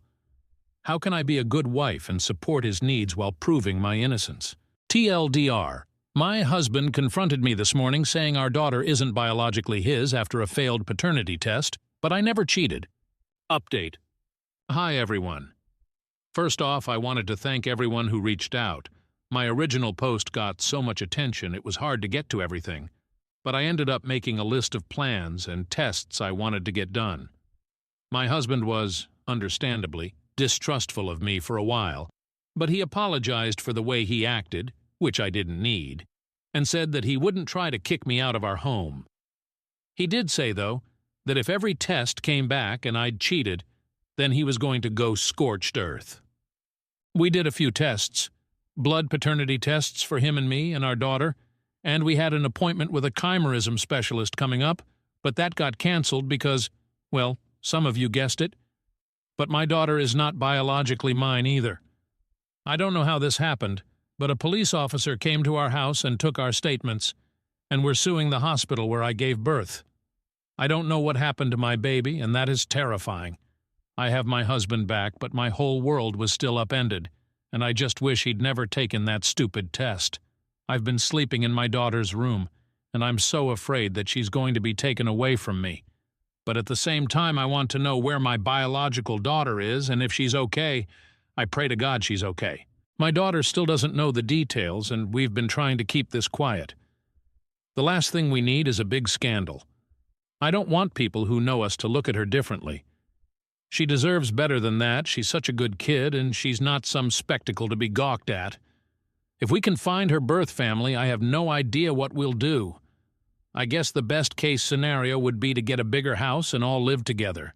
How can I be a good wife and support his needs while proving my innocence? TLDR. My husband confronted me this morning saying our daughter isn't biologically his after a failed paternity test, but I never cheated. Update. Hi, everyone. First off, I wanted to thank everyone who reached out. My original post got so much attention it was hard to get to everything, but I ended up making a list of plans and tests I wanted to get done. My husband was, understandably, distrustful of me for a while, but he apologized for the way he acted, which I didn't need, and said that he wouldn't try to kick me out of our home. He did say, though, that if every test came back and I'd cheated, then he was going to go scorched earth. We did a few tests, blood paternity tests for him and me and our daughter, and we had an appointment with a chimerism specialist coming up, but that got canceled because, well, some of you guessed it, but my daughter is not biologically mine either. I don't know how this happened, but a police officer came to our house and took our statements, and we're suing the hospital where I gave birth. I don't know what happened to my baby, and that is terrifying. I have my husband back, but my whole world was still upended, and I just wish he'd never taken that stupid test. I've been sleeping in my daughter's room, and I'm so afraid that she's going to be taken away from me. But at the same time, I want to know where my biological daughter is, and if she's okay, I pray to God she's okay. My daughter still doesn't know the details, and we've been trying to keep this quiet. The last thing we need is a big scandal. I don't want people who know us to look at her differently. She deserves better than that. She's such a good kid, and she's not some spectacle to be gawked at. If we can find her birth family, I have no idea what we'll do. I guess the best-case scenario would be to get a bigger house and all live together.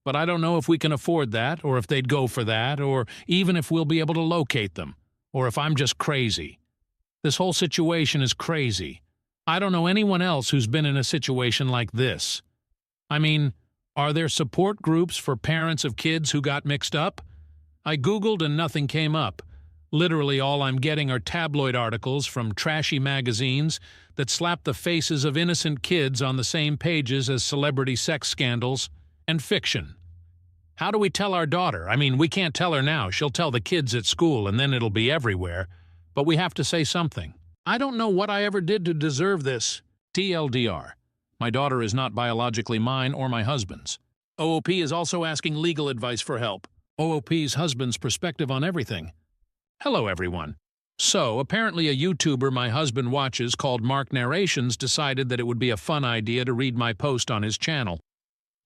but I don't know if we can afford that, or if they'd go for that, or even if we'll be able to locate them, or if I'm just crazy. This whole situation is crazy. I don't know anyone else who's been in a situation like this. I mean, are there support groups for parents of kids who got mixed up? I Googled and nothing came up. Literally all I'm getting are tabloid articles from trashy magazines that slap the faces of innocent kids on the same pages as celebrity sex scandals, and fiction. How do we tell our daughter? I mean, we can't tell her now. She'll tell the kids at school and then it'll be everywhere. But we have to say something. I don't know what I ever did to deserve this. TLDR. My daughter is not biologically mine or my husband's. OOP is also asking legal advice for help. OOP's husband's perspective on everything. Hello, everyone. So, apparently a YouTuber my husband watches called Mark Narrations decided that it would be a fun idea to read my post on his channel.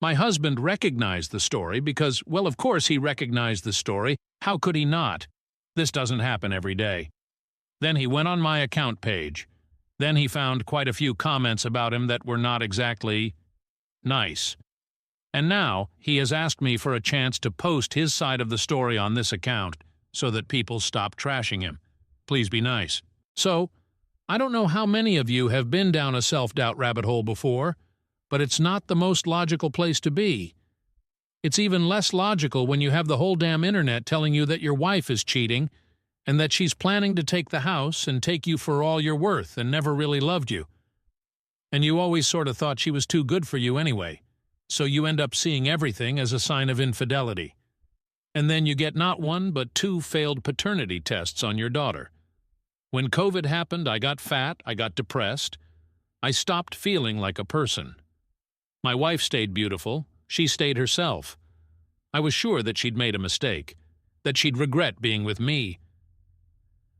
My husband recognized the story because, well, of course he recognized the story. How could he not? This doesn't happen every day. Then he went on my account page. Then he found quite a few comments about him that were not exactly nice. And now he has asked me for a chance to post his side of the story on this account so that people stop trashing him. Please be nice. So, I don't know how many of you have been down a self-doubt rabbit hole before, but it's not the most logical place to be. It's even less logical when you have the whole damn internet telling you that your wife is cheating and that she's planning to take the house and take you for all you're worth and never really loved you. And you always sort of thought she was too good for you anyway, so you end up seeing everything as a sign of infidelity. And then you get not one but 2 failed paternity tests on your daughter. When COVID happened, I got fat, I got depressed. I stopped feeling like a person. My wife stayed beautiful, she stayed herself. I was sure that she'd made a mistake, that she'd regret being with me.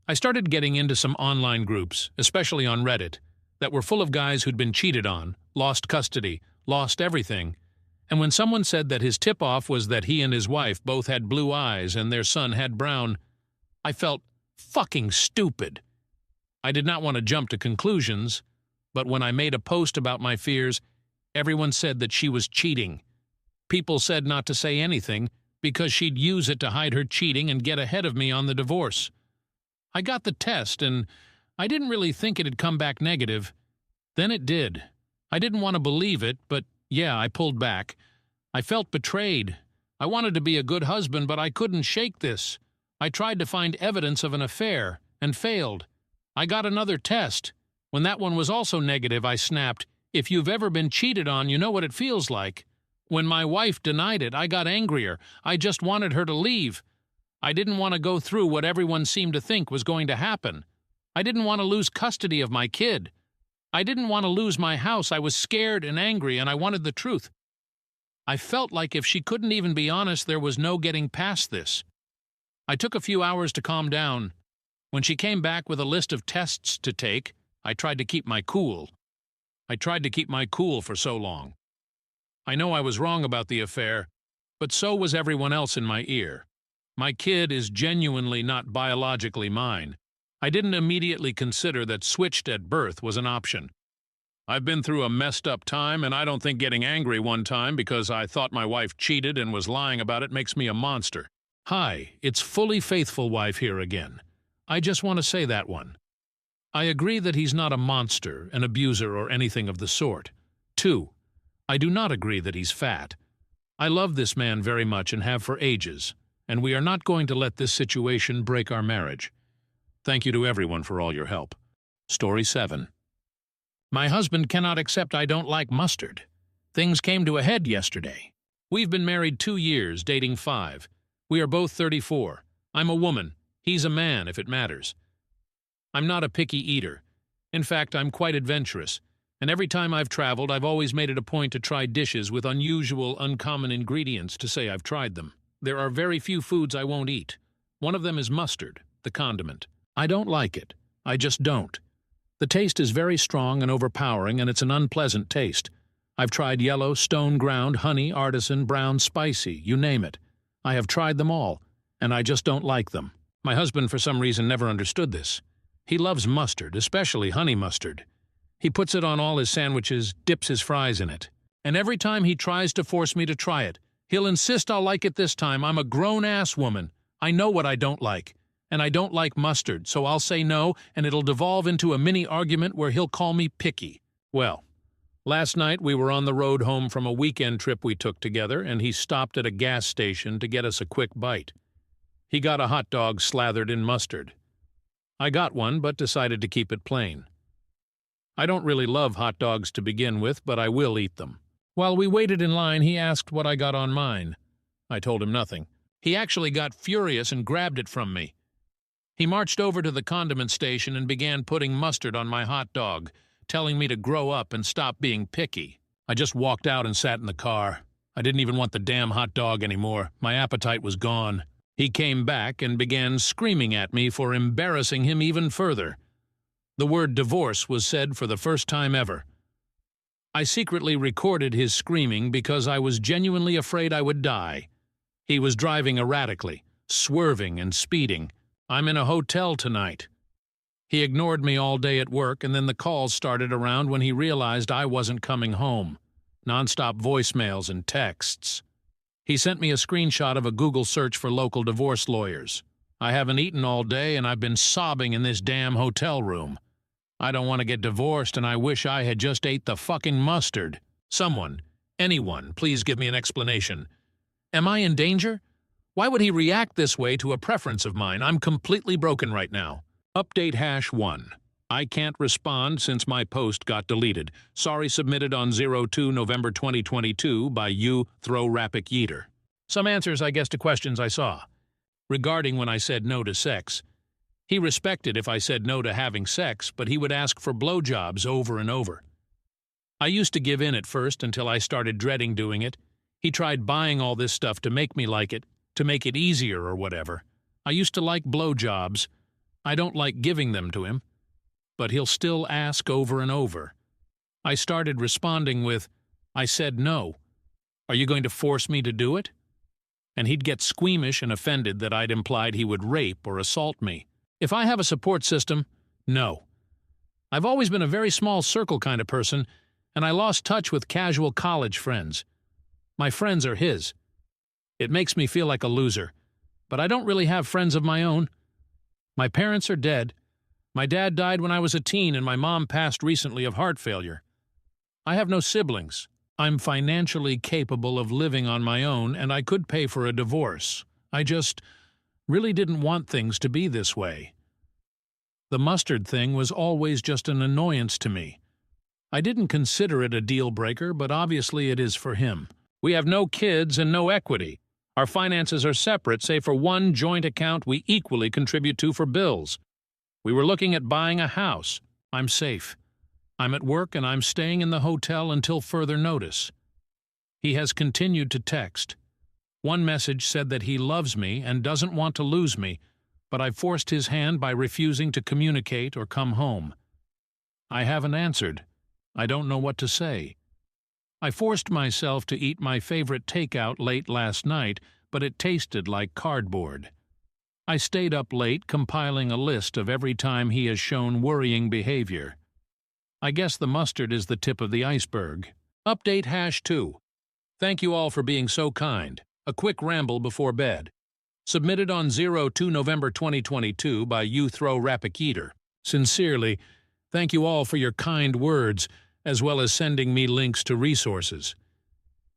I started getting into some online groups, especially on Reddit, that were full of guys who'd been cheated on, lost custody, lost everything. And when someone said that his tip-off was that he and his wife both had blue eyes and their son had brown, I felt fucking stupid. I did not want to jump to conclusions, but when I made a post about my fears, everyone said that she was cheating. People said not to say anything because she'd use it to hide her cheating and get ahead of me on the divorce. I got the test, and I didn't really think it'd come back negative. Then it did. I didn't want to believe it, but yeah, I pulled back. I felt betrayed. I wanted to be a good husband, but I couldn't shake this. I tried to find evidence of an affair, and failed. I got another test. When that one was also negative, I snapped, "If you've ever been cheated on, you know what it feels like." When my wife denied it, I got angrier. I just wanted her to leave. I didn't want to go through what everyone seemed to think was going to happen. I didn't want to lose custody of my kid. I didn't want to lose my house. I was scared and angry, and I wanted the truth. I felt like if she couldn't even be honest, there was no getting past this. I took a few hours to calm down. When she came back with a list of tests to take, I tried to keep my cool. I tried to keep my cool for so long. I know I was wrong about the affair, but so was everyone else in my ear. My kid is genuinely not biologically mine. I didn't immediately consider that switched at birth was an option. I've been through a messed up time, and I don't think getting angry one time because I thought my wife cheated and was lying about it makes me a monster. Hi, it's Fully Faithful Wife here again. I just want to say that one. I agree that he's not a monster, an abuser, or anything of the sort. 2. I do not agree that he's fat. I love this man very much and have for ages, and we are not going to let this situation break our marriage. Thank you to everyone for all your help. Story 7. My husband cannot accept I don't like mustard. Things came to a head yesterday. We've been married 2 years, dating 5. We are both 34. I'm a woman. He's a man, if it matters. I'm not a picky eater. In fact, I'm quite adventurous, and every time I've traveled, I've always made it a point to try dishes with unusual, uncommon ingredients to say I've tried them. There are very few foods I won't eat. One of them is mustard, the condiment. I don't like it. I just don't. The taste is very strong and overpowering, and it's an unpleasant taste. I've tried yellow, stone ground, honey, artisan, brown, spicy, you name it. I have tried them all, and I just don't like them. My husband, for some reason, never understood this. He loves mustard, especially honey mustard. He puts it on all his sandwiches, dips his fries in it. And every time he tries to force me to try it, He'll insist I'll like it this time. I'm a grown-ass woman. I know what I don't like. And I don't like mustard, so I'll say no, and it'll devolve into a mini-argument where he'll call me picky. Well, last night we were on the road home from a weekend trip we took together, and he stopped at a gas station to get us a quick bite. He got a hot dog slathered in mustard. I got one, but decided to keep it plain. I don't really love hot dogs to begin with, but I will eat them. While we waited in line, he asked what I got on mine. I told him nothing. He actually got furious and grabbed it from me. He marched over to the condiment station and began putting mustard on my hot dog, telling me to grow up and stop being picky. I just walked out and sat in the car. I didn't even want the damn hot dog anymore. My appetite was gone. He came back and began screaming at me for embarrassing him even further. The word divorce was said for the first time ever. I secretly recorded his screaming because I was genuinely afraid I would die. He was driving erratically, swerving and speeding. I'm in a hotel tonight. He ignored me all day at work, and then the calls started around when he realized I wasn't coming home. Non-stop voicemails and texts. He sent me a screenshot of a Google search for local divorce lawyers. I haven't eaten all day, and I've been sobbing in this damn hotel room. I don't want to get divorced, and I wish I had just ate the fucking mustard. Someone, anyone, please give me an explanation. Am I in danger? Why would he react this way to a preference of mine? I'm completely broken right now. Update #1. I can't respond since my post got deleted. Sorry, submitted on 02 November 2022 by unclear. Some answers, I guess, to questions I saw. Regarding when I said no to sex. He respected if I said no to having sex, but he would ask for blowjobs over and over. I used to give in at first until I started dreading doing it. He tried buying all this stuff to make me like it, to make it easier or whatever. I used to like blowjobs. I don't like giving them to him. But he'll still ask over and over. I started responding with, I said no. Are you going to force me to do it? And he'd get squeamish and offended that I'd implied he would rape or assault me. If I have a support system, no. I've always been a very small circle kind of person, and I lost touch with casual college friends. My friends are his. It makes me feel like a loser, but I don't really have friends of my own. My parents are dead. My dad died when I was a teen, and my mom passed recently of heart failure. I have no siblings. I'm financially capable of living on my own, and I could pay for a divorce. I just really didn't want things to be this way. The mustard thing was always just an annoyance to me. I didn't consider it a deal breaker, but obviously it is for him. We have no kids and no equity. Our finances are separate, save for one joint account we equally contribute to for bills. We were looking at buying a house. I'm safe. I'm at work and I'm staying in the hotel until further notice. He has continued to text. One message said that he loves me and doesn't want to lose me, but I forced his hand by refusing to communicate or come home. I haven't answered. I don't know what to say. I forced myself to eat my favorite takeout late last night, but it tasted like cardboard. I stayed up late compiling a list of every time he has shown worrying behavior. I guess the mustard is the tip of the iceberg. Update #2. Thank you all for being so kind. A quick ramble before bed. Submitted on 02 November 2022 by unclear. Sincerely, thank you all for your kind words, as well as sending me links to resources.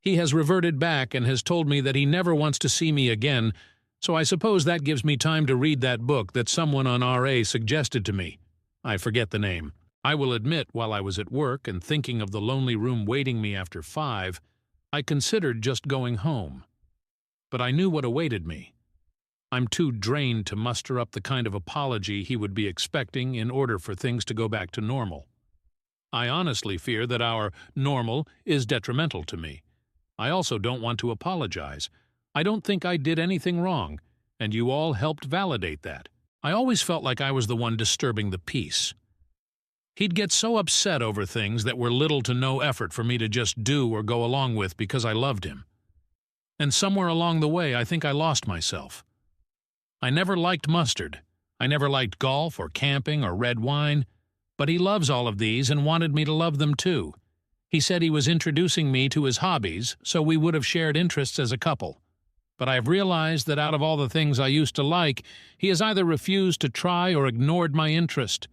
He has reverted back and has told me that he never wants to see me again, so I suppose that gives me time to read that book that someone on RA suggested to me. I forget the name. I will admit, while I was at work and thinking of the lonely room waiting me after 5, I considered just going home. But I knew what awaited me. I'm too drained to muster up the kind of apology he would be expecting in order for things to go back to normal. I honestly fear that our normal is detrimental to me. I also don't want to apologize. I don't think I did anything wrong, and you all helped validate that. I always felt like I was the one disturbing the peace. He'd get so upset over things that were little to no effort for me to just do or go along with because I loved him. And somewhere along the way, I think I lost myself. I never liked mustard. I never liked golf or camping or red wine. But he loves all of these and wanted me to love them too. He said he was introducing me to his hobbies, so we would have shared interests as a couple. But I have realized that out of all the things I used to like, he has either refused to try or ignored my interest.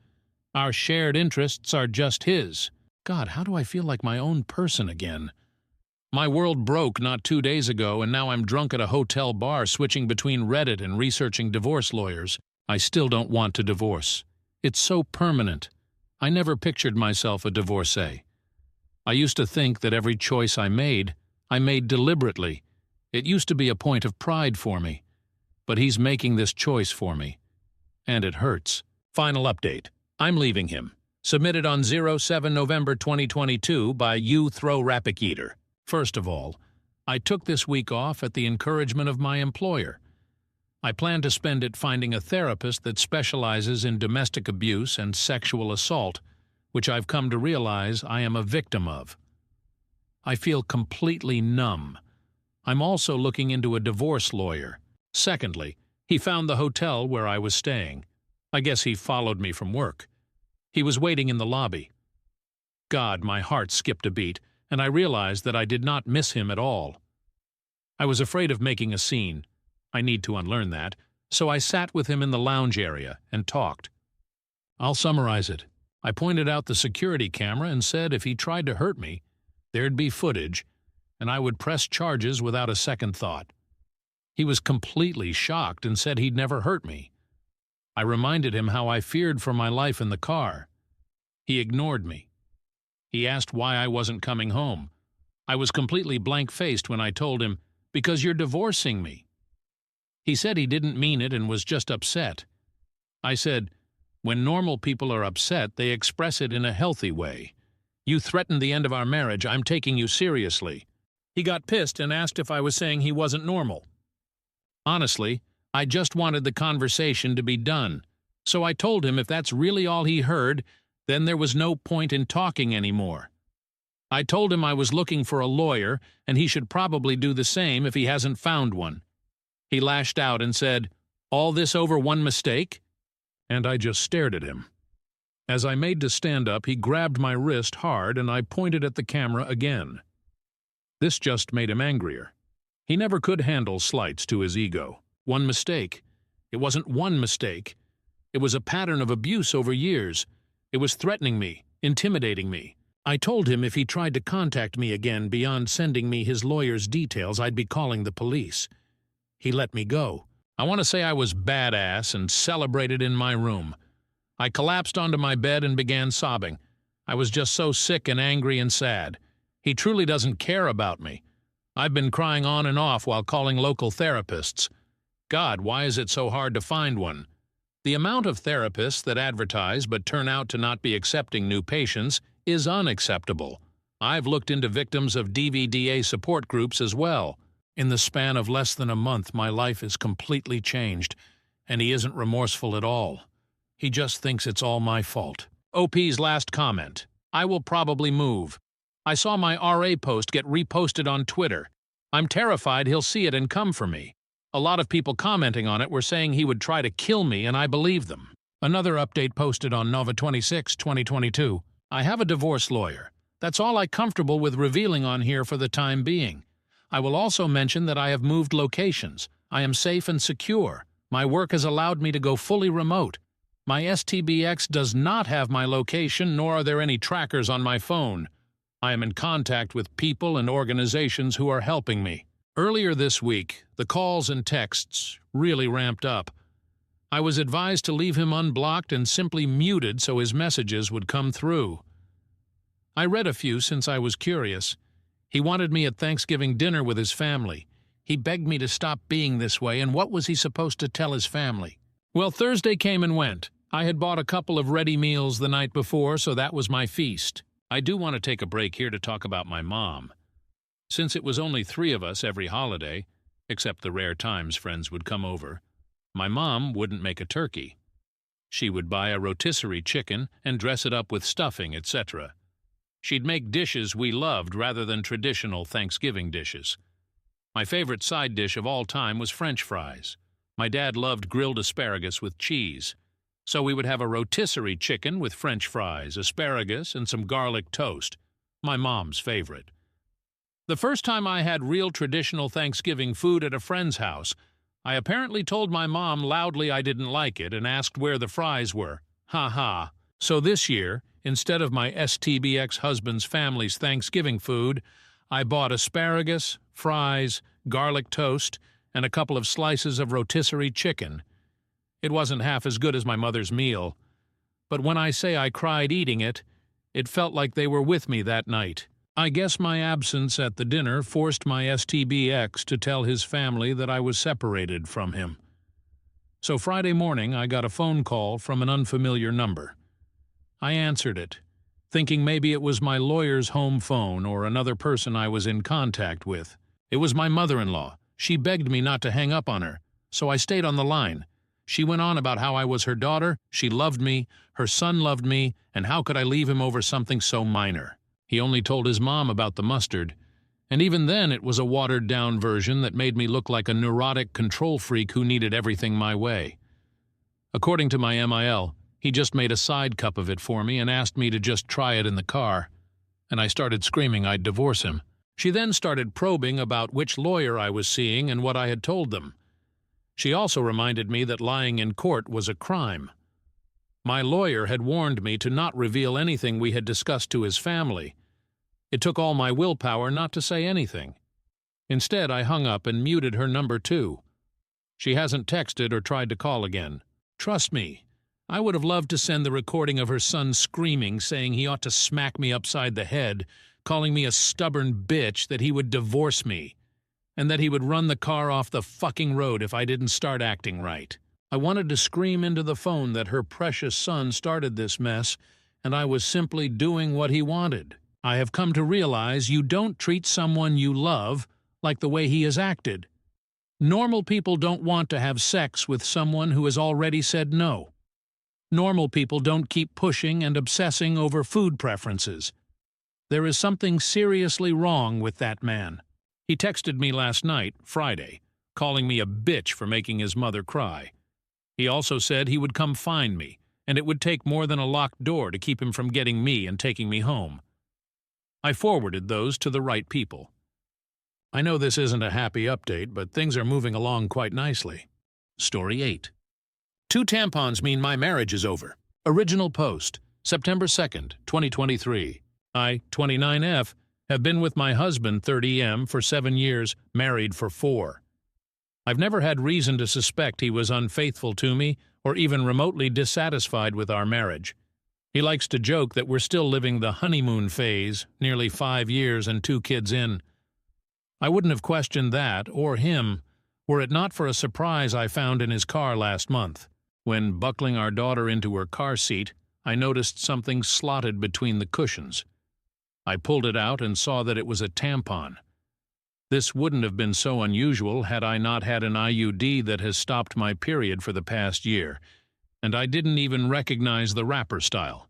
Our shared interests are just his. God, how do I feel like my own person again? My world broke not 2 days ago, and now I'm drunk at a hotel bar switching between Reddit and researching divorce lawyers. I still don't want to divorce. It's so permanent. I never pictured myself a divorcee. I used to think that every choice I made deliberately. It used to be a point of pride for me. But he's making this choice for me. And it hurts. Final update. I'm leaving him. Submitted on 07 November 2022 by You Throw Rapid Eater. First of all, I took this week off at the encouragement of my employer. I plan to spend it finding a therapist that specializes in domestic abuse and sexual assault, which I've come to realize I am a victim of. I feel completely numb. I'm also looking into a divorce lawyer. Secondly, he found the hotel where I was staying. I guess he followed me from work. He was waiting in the lobby. God, my heart skipped a beat, and I realized that I did not miss him at all. I was afraid of making a scene. I need to unlearn that, so I sat with him in the lounge area and talked. I'll summarize it. I pointed out the security camera and said if he tried to hurt me, there'd be footage, and I would press charges without a second thought. He was completely shocked and said he'd never hurt me. I reminded him how I feared for my life in the car. He ignored me. He asked why I wasn't coming home. I was completely blank-faced when I told him, "Because you're divorcing me." He said he didn't mean it and was just upset. I said, "When normal people are upset, they express it in a healthy way. You threatened the end of our marriage. I'm taking you seriously." He got pissed and asked if I was saying he wasn't normal. Honestly, I just wanted the conversation to be done. So I told him if that's really all he heard, then there was no point in talking anymore. I told him I was looking for a lawyer, and he should probably do the same if he hasn't found one. He lashed out and said, "All this over one mistake?" And I just stared at him. As I made to stand up, he grabbed my wrist hard and I pointed at the camera again. This just made him angrier. He never could handle slights to his ego. One mistake. It wasn't one mistake. It was a pattern of abuse over years. It was threatening me, intimidating me. I told him if he tried to contact me again beyond sending me his lawyer's details, I'd be calling the police. He let me go. I want to say I was badass and celebrated in my room. I collapsed onto my bed and began sobbing. I was just so sick and angry and sad. He truly doesn't care about me. I've been crying on and off while calling local therapists. God, why is it so hard to find one? The amount of therapists that advertise but turn out to not be accepting new patients is unacceptable. I've looked into victims of DVDA support groups as well. In the span of less than a month, my life is completely changed, and he isn't remorseful at all. He just thinks it's all my fault. OP's last comment. I will probably move. I saw my RA post get reposted on Twitter. I'm terrified he'll see it and come for me. A lot of people commenting on it were saying he would try to kill me, and I believe them. Another update posted on Nova 26, 2022. I have a divorce lawyer. That's all I'm comfortable with revealing on here for the time being. I will also mention that I have moved locations. I am safe and secure. My work has allowed me to go fully remote. My STBX does not have my location, nor are there any trackers on my phone. I am in contact with people and organizations who are helping me. Earlier this week, the calls and texts really ramped up. I was advised to leave him unblocked and simply muted so his messages would come through. I read a few since I was curious. He wanted me at Thanksgiving dinner with his family. He begged me to stop being this way, and what was he supposed to tell his family? Well, Thursday came and went. I had bought a couple of ready meals the night before, so that was my feast. I do want to take a break here to talk about my mom. Since it was only 3 of us every holiday, except the rare times friends would come over, my mom wouldn't make a turkey. She would buy a rotisserie chicken and dress it up with stuffing, etc. She'd make dishes we loved rather than traditional Thanksgiving dishes. My favorite side dish of all time was French fries. My dad loved grilled asparagus with cheese. So we would have a rotisserie chicken with French fries, asparagus, and some garlic toast. my mom's favorite. The first time I had real traditional Thanksgiving food at a friend's house, I apparently told my mom loudly I didn't like it and asked where the fries were. Ha ha. So this year, instead of my STB ex-husband's family's Thanksgiving food, I bought asparagus, fries, garlic toast, and a couple of slices of rotisserie chicken. It wasn't half as good as my mother's meal, but when I say I cried eating it, it felt like they were with me that night. I guess my absence at the dinner forced my STB ex to tell his family that I was separated from him. So Friday morning I got a phone call from an unfamiliar number. I answered it, thinking maybe it was my lawyer's home phone or another person I was in contact with. It was my mother-in-law. She begged me not to hang up on her, so I stayed on the line. She went on about how I was her daughter, she loved me, her son loved me, and how could I leave him over something so minor? He only told his mom about the mustard, and even then it was a watered-down version that made me look like a neurotic control freak who needed everything my way. According to my MIL, he just made a side cup of it for me and asked me to just try it in the car, and I started screaming I'd divorce him. She then started probing about which lawyer I was seeing and what I had told them. She also reminded me that lying in court was a crime. My lawyer had warned me to not reveal anything we had discussed to his family. It took all my willpower not to say anything. Instead, I hung up and muted her number too. She hasn't texted or tried to call again. Trust me, I would have loved to send the recording of her son screaming, saying he ought to smack me upside the head, calling me a stubborn bitch, that he would divorce me, and that he would run the car off the fucking road if I didn't start acting right. I wanted to scream into the phone that her precious son started this mess, and I was simply doing what he wanted. I have come to realize you don't treat someone you love like the way he has acted. Normal people don't want to have sex with someone who has already said no. Normal people don't keep pushing and obsessing over food preferences. There is something seriously wrong with that man. He texted me last night, Friday, calling me a bitch for making his mother cry. He also said he would come find me, and it would take more than a locked door to keep him from getting me and taking me home. I forwarded those to the right people. I know this isn't a happy update, but things are moving along quite nicely. Story 8. 2 tampons mean my marriage is over. Original post, September 2nd, 2023. I, 29F, have been with my husband, 30M, for 7 years, married for 4. I've never had reason to suspect he was unfaithful to me or even remotely dissatisfied with our marriage. He likes to joke that we're still living the honeymoon phase, nearly 5 years and 2 kids in. I wouldn't have questioned that, or him, were it not for a surprise I found in his car last month. When buckling our daughter into her car seat, I noticed something slotted between the cushions. I pulled it out and saw that it was a tampon. This wouldn't have been so unusual had I not had an IUD that has stopped my period for the past year, and I didn't even recognize the wrapper style.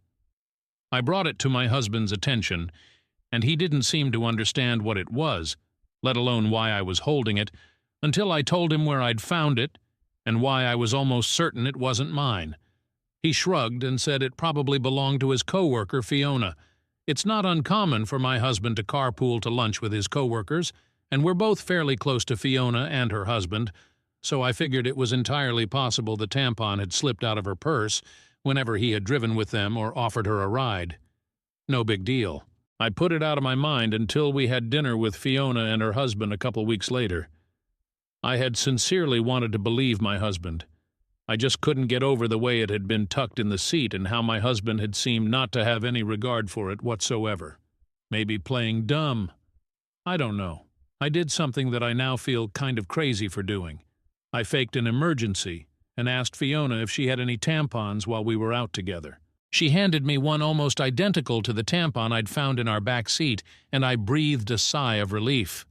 I brought it to my husband's attention, and he didn't seem to understand what it was, let alone why I was holding it, until I told him where I'd found it and why I was almost certain it wasn't mine. He shrugged and said it probably belonged to his coworker, Fiona. It's not uncommon for my husband to carpool to lunch with his coworkers, and we're both fairly close to Fiona and her husband, so I figured it was entirely possible the tampon had slipped out of her purse whenever he had driven with them or offered her a ride. No big deal. I put it out of my mind until we had dinner with Fiona and her husband a couple weeks later. I had sincerely wanted to believe my husband. I just couldn't get over the way it had been tucked in the seat and how my husband had seemed not to have any regard for it whatsoever. Maybe playing dumb. I don't know. I did something that I now feel kind of crazy for doing. I faked an emergency and asked Fiona if she had any tampons while we were out together. She handed me one almost identical to the tampon I'd found in our back seat, and I breathed a sigh of relief.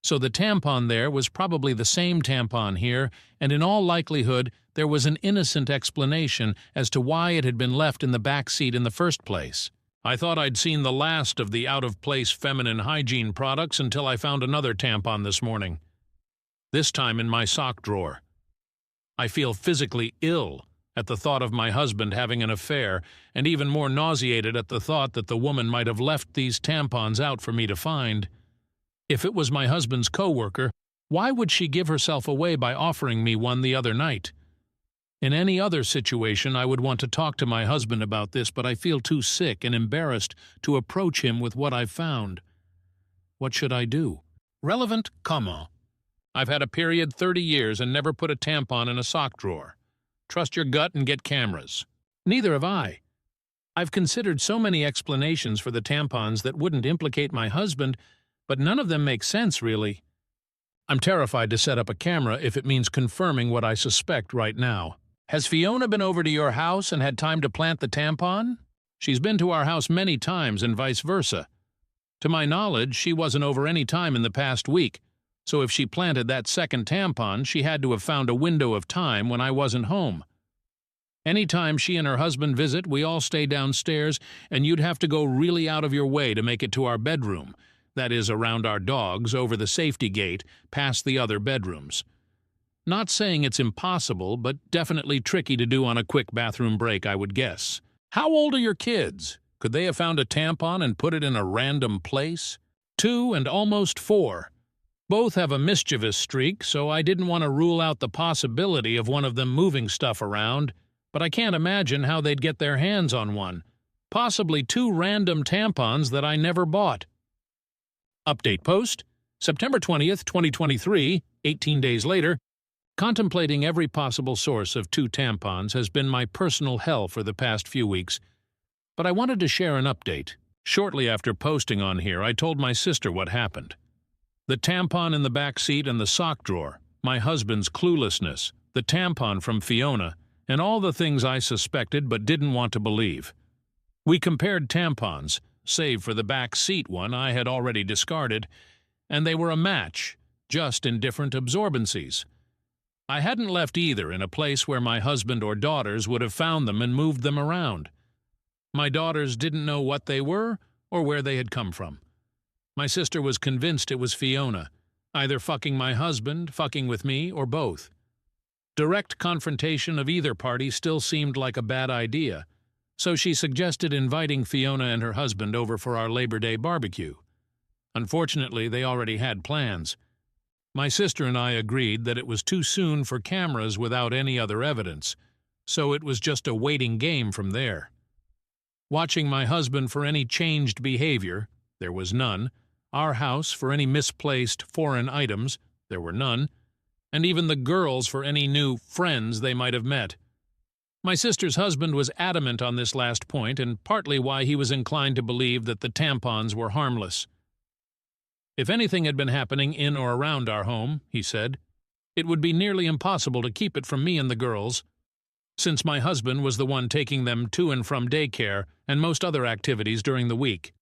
So the tampon there was probably the same tampon here, and in all likelihood there was an innocent explanation as to why it had been left in the back seat in the first place. I thought I'd seen the last of the out-of-place feminine hygiene products until I found another tampon this morning. This time in my sock drawer. I feel physically ill, at the thought of my husband having an affair, and even more nauseated at the thought that the woman might have left these tampons out for me to find. If it was my husband's coworker, why would she give herself away by offering me one the other night? In any other situation, I would want to talk to my husband about this, but I feel too sick and embarrassed to approach him with what I've found. What should I do? Relevant comment. I've had a period 30 years and never put a tampon in a sock drawer. Trust your gut and get cameras. Neither have I. I've considered so many explanations for the tampons that wouldn't implicate my husband, but none of them make sense, really. I'm terrified to set up a camera if it means confirming what I suspect right now. Has Fiona been over to your house and had time to plant the tampon? She's been to our house many times and vice versa. To my knowledge, she wasn't over any time in the past week, so if she planted that second tampon, she had to have found a window of time when I wasn't home. Any time she and her husband visit, we all stay downstairs, and you'd have to go really out of your way to make it to our bedroom. That is, around our dogs, over the safety gate, past the other bedrooms. Not saying it's impossible, but definitely tricky to do on a quick bathroom break, I would guess. How old are your kids? Could they have found a tampon and put it in a random place? 2 and almost 4. Both have a mischievous streak, so I didn't want to rule out the possibility of one of them moving stuff around, but I can't imagine how they'd get their hands on one. Possibly 2 random tampons that I never bought. Update post, September 20th, 2023, 18 days later. Contemplating every possible source of 2 tampons has been my personal hell for the past few weeks, but I wanted to share an update. Shortly after posting on here, I told my sister what happened. The tampon in the back seat and the sock drawer, my husband's cluelessness, the tampon from Fiona, and all the things I suspected but didn't want to believe. We compared tampons, save for the back seat one I had already discarded, and they were a match, just in different absorbencies. I hadn't left either in a place where my husband or daughters would have found them and moved them around. My daughters didn't know what they were or where they had come from. My sister was convinced it was Fiona, either fucking my husband, fucking with me, or both. Direct confrontation of either party still seemed like a bad idea, so she suggested inviting Fiona and her husband over for our Labor Day barbecue. Unfortunately, they already had plans. My sister and I agreed that it was too soon for cameras without any other evidence, so it was just a waiting game from there. Watching my husband for any changed behavior, there was none, our house for any misplaced foreign items, there were none, and even the girls for any new friends they might have met. My sister's husband was adamant on this last point, and partly why he was inclined to believe that the tampons were harmless. If anything had been happening in or around our home, he said, it would be nearly impossible to keep it from me and the girls, since my husband was the one taking them to and from daycare and most other activities during the week.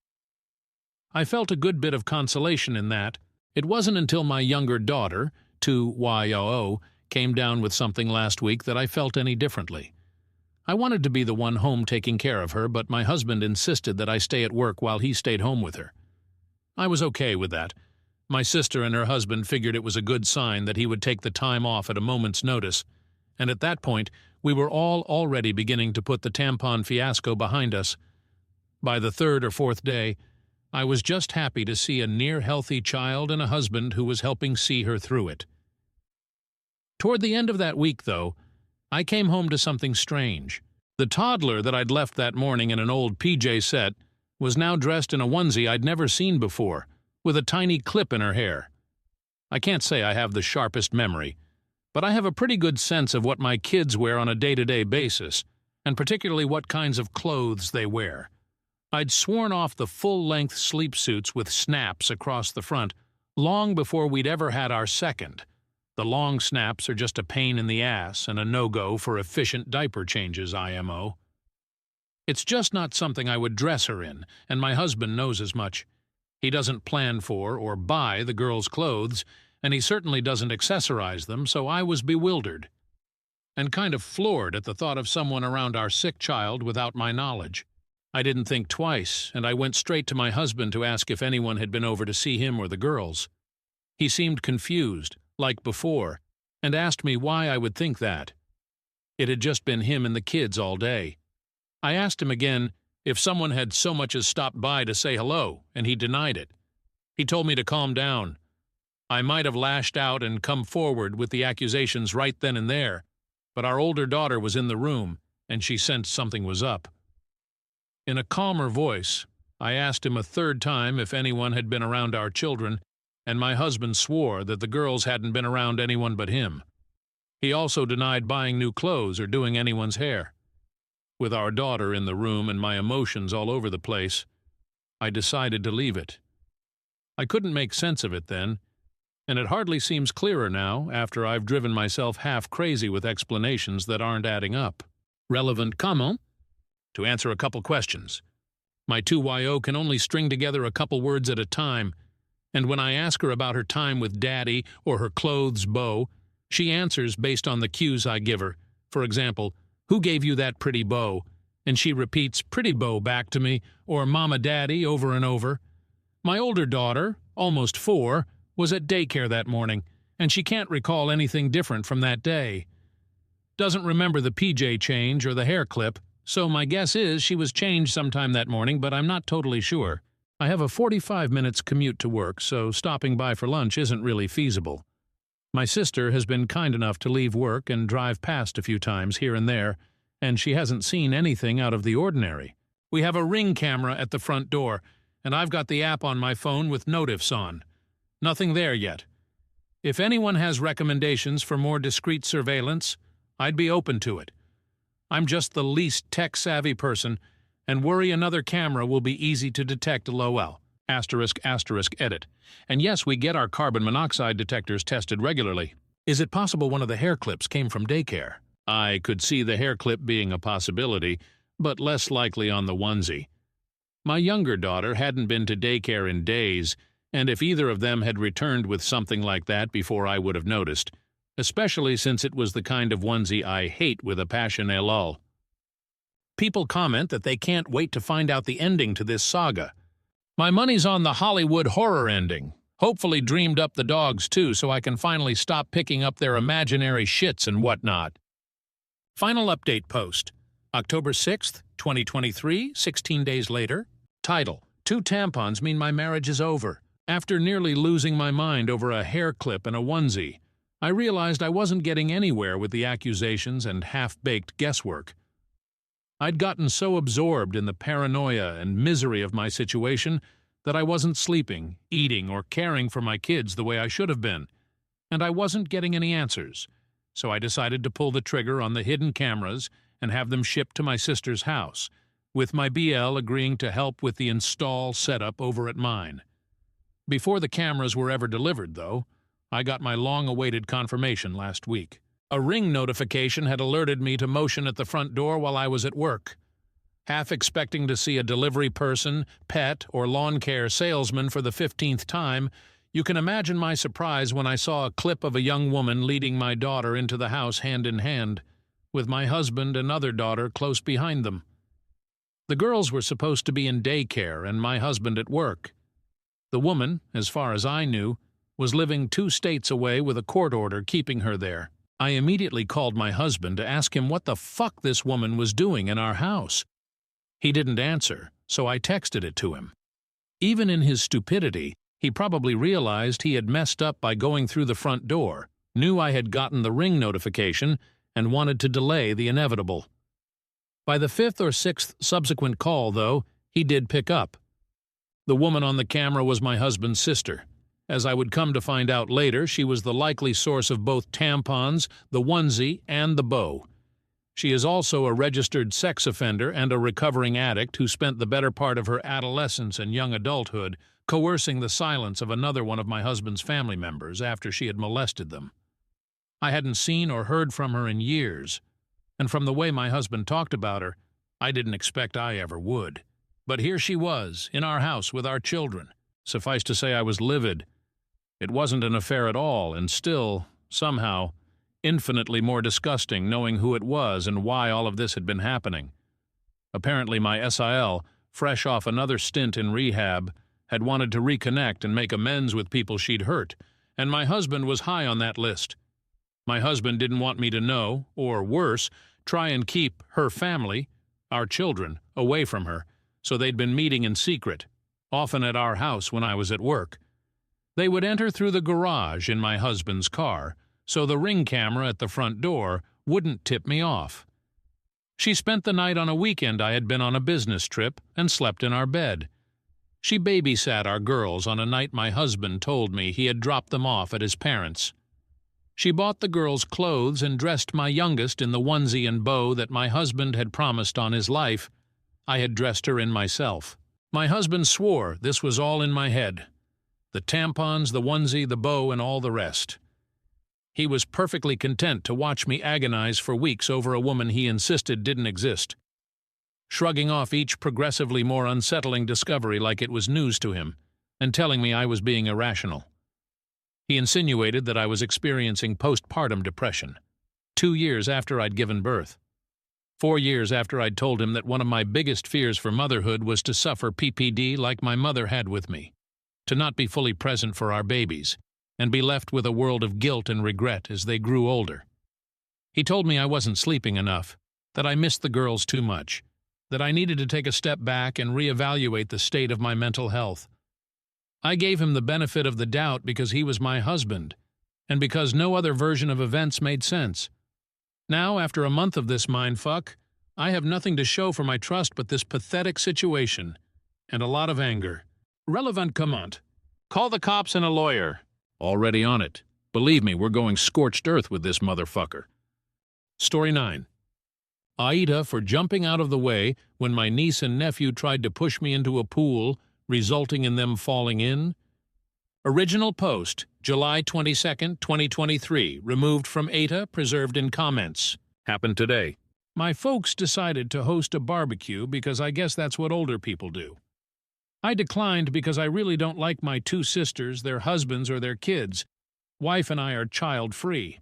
I felt a good bit of consolation in that. It wasn't until my younger daughter, 2YOO, came down with something last week that I felt any differently. I wanted to be the one home taking care of her, but my husband insisted that I stay at work while he stayed home with her. I was okay with that. My sister and her husband figured it was a good sign that he would take the time off at a moment's notice, and at that point, we were all already beginning to put the tampon fiasco behind us. By the 3rd or 4th day, I was just happy to see a near-healthy child and a husband who was helping see her through it. Toward the end of that week, though, I came home to something strange. The toddler that I'd left that morning in an old PJ set was now dressed in a onesie I'd never seen before, with a tiny clip in her hair. I can't say I have the sharpest memory, but I have a pretty good sense of what my kids wear on a day-to-day basis, and particularly what kinds of clothes they wear. I'd sworn off the full-length sleep suits with snaps across the front long before we'd ever had our second. The long snaps are just a pain in the ass and a no-go for efficient diaper changes, IMO. It's just not something I would dress her in, and my husband knows as much. He doesn't plan for or buy the girls' clothes, and he certainly doesn't accessorize them, so I was bewildered and kind of floored at the thought of someone around our sick child without my knowledge. I didn't think twice, and I went straight to my husband to ask if anyone had been over to see him or the girls. He seemed confused, like before, and asked me why I would think that. It had just been him and the kids all day. I asked him again if someone had so much as stopped by to say hello, and he denied it. He told me to calm down. I might have lashed out and come forward with the accusations right then and there, but our older daughter was in the room, and she sensed something was up. In a calmer voice, I asked him a third time if anyone had been around our children, and my husband swore that the girls hadn't been around anyone but him. He also denied buying new clothes or doing anyone's hair. With our daughter in the room and my emotions all over the place, I decided to leave it. I couldn't make sense of it then, and it hardly seems clearer now after I've driven myself half crazy with explanations that aren't adding up. Relevant comment? To answer a couple questions. My 2YO can only string together a couple words at a time, and when I ask her about her time with Daddy or her clothes bow, she answers based on the cues I give her. For example, "Who gave you that pretty bow?" And she repeats "pretty bow" back to me, or "Mama, Daddy" over and over. My older daughter, almost 4, was at daycare that morning, and she can't recall anything different from that day. Doesn't remember the PJ change or the hair clip, so my guess is she was changed sometime that morning, but I'm not totally sure. I have a 45 minutes commute to work, so stopping by for lunch isn't really feasible. My sister has been kind enough to leave work and drive past a few times here and there, and she hasn't seen anything out of the ordinary. We have a Ring camera at the front door, and I've got the app on my phone with notifs on. Nothing there yet. If anyone has recommendations for more discreet surveillance, I'd be open to it. I'm just the least tech-savvy person, and worry another camera will be easy to detect LOL. **** edit. And yes, we get our carbon monoxide detectors tested regularly. Is it possible one of the hair clips came from daycare? I could see the hair clip being a possibility, but less likely on the onesie. My younger daughter hadn't been to daycare in days, and if either of them had returned with something like that before I would have noticed, especially since it was the kind of onesie I hate with a passion lol. People comment that they can't wait to find out the ending to this saga. My money's on the Hollywood horror ending. Hopefully dreamed up the dogs too, so I can finally stop picking up their imaginary shits and whatnot. Final update post. October 6th, 2023, 16 days later. Title: 2 tampons mean my marriage is over. After nearly losing my mind over a hair clip and a onesie, I realized I wasn't getting anywhere with the accusations and half-baked guesswork. I'd gotten so absorbed in the paranoia and misery of my situation that I wasn't sleeping, eating, or caring for my kids the way I should have been, and I wasn't getting any answers, so I decided to pull the trigger on the hidden cameras and have them shipped to my sister's house, with my BL agreeing to help with the install setup over at mine. Before the cameras were ever delivered, though, I got my long-awaited confirmation last week. A Ring notification had alerted me to motion at the front door while I was at work. Half expecting to see a delivery person, pet, or lawn care salesman for the 15th time, you can imagine my surprise when I saw a clip of a young woman leading my daughter into the house hand in hand, with my husband and other daughter close behind them. The girls were supposed to be in daycare and my husband at work. The woman, as far as I knew, was living 2 states away with a court order keeping her there. I immediately called my husband to ask him what the fuck this woman was doing in our house. He didn't answer, so I texted it to him. Even in his stupidity, he probably realized he had messed up by going through the front door, knew I had gotten the Ring notification, and wanted to delay the inevitable. By the 5th or 6th subsequent call, though, he did pick up. The woman on the camera was my husband's sister. As I would come to find out later, she was the likely source of both tampons, the onesie, and the bow. She is also a registered sex offender and a recovering addict who spent the better part of her adolescence and young adulthood coercing the silence of another one of my husband's family members after she had molested them. I hadn't seen or heard from her in years, and from the way my husband talked about her, I didn't expect I ever would. But here she was, in our house with our children. Suffice to say I was livid. It wasn't an affair at all, and still, somehow, infinitely more disgusting knowing who it was and why all of this had been happening. Apparently my SIL, fresh off another stint in rehab, had wanted to reconnect and make amends with people she'd hurt, and my husband was high on that list. My husband didn't want me to know, or worse, try and keep her family, our children, away from her, so they'd been meeting in secret, often at our house when I was at work. They would enter through the garage in my husband's car, so the Ring camera at the front door wouldn't tip me off. She spent the night on a weekend I had been on a business trip and slept in our bed. She babysat our girls on a night my husband told me he had dropped them off at his parents'. She bought the girls clothes and dressed my youngest in the onesie and bow that my husband had promised on his life. I had dressed her in myself. My husband swore this was all in my head. The tampons, the onesie, the bow, and all the rest. He was perfectly content to watch me agonize for weeks over a woman he insisted didn't exist, shrugging off each progressively more unsettling discovery like it was news to him, and telling me I was being irrational. He insinuated that I was experiencing postpartum depression, 2 years after I'd given birth. 4 years after I'd told him that one of my biggest fears for motherhood was to suffer PPD like my mother had with me, to not be fully present for our babies, and be left with a world of guilt and regret as they grew older. He told me I wasn't sleeping enough, that I missed the girls too much, that I needed to take a step back and reevaluate the state of my mental health. I gave him the benefit of the doubt because he was my husband, and because no other version of events made sense. Now, after a month of this mindfuck, I have nothing to show for my trust but this pathetic situation, and a lot of anger. Relevant comment. Call the cops and a lawyer. Already on it. Believe me, we're going scorched earth with this motherfucker. Story 9. Aida for jumping out of the way when my niece and nephew tried to push me into a pool, resulting in them falling in. Original post, July 22, 2023, removed from ATA, preserved in comments. Happened today. My folks decided to host a barbecue because I guess that's what older people do. I declined because I really don't like my 2 sisters, their husbands, or their kids. Wife and I are child-free.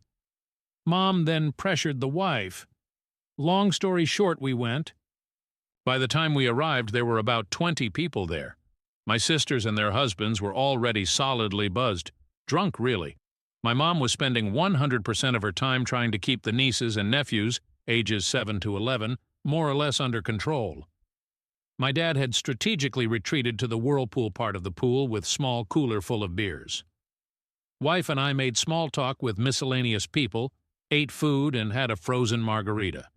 Mom then pressured the wife. Long story short, we went. By the time we arrived, there were about 20 people there. My sisters and their husbands were already solidly buzzed. Drunk, really. My mom was spending 100% of her time trying to keep the nieces and nephews, ages 7 to 11, more or less under control. My dad had strategically retreated to the whirlpool part of the pool with small cooler full of beers. Wife and I made small talk with miscellaneous people, ate food, and had a frozen margarita.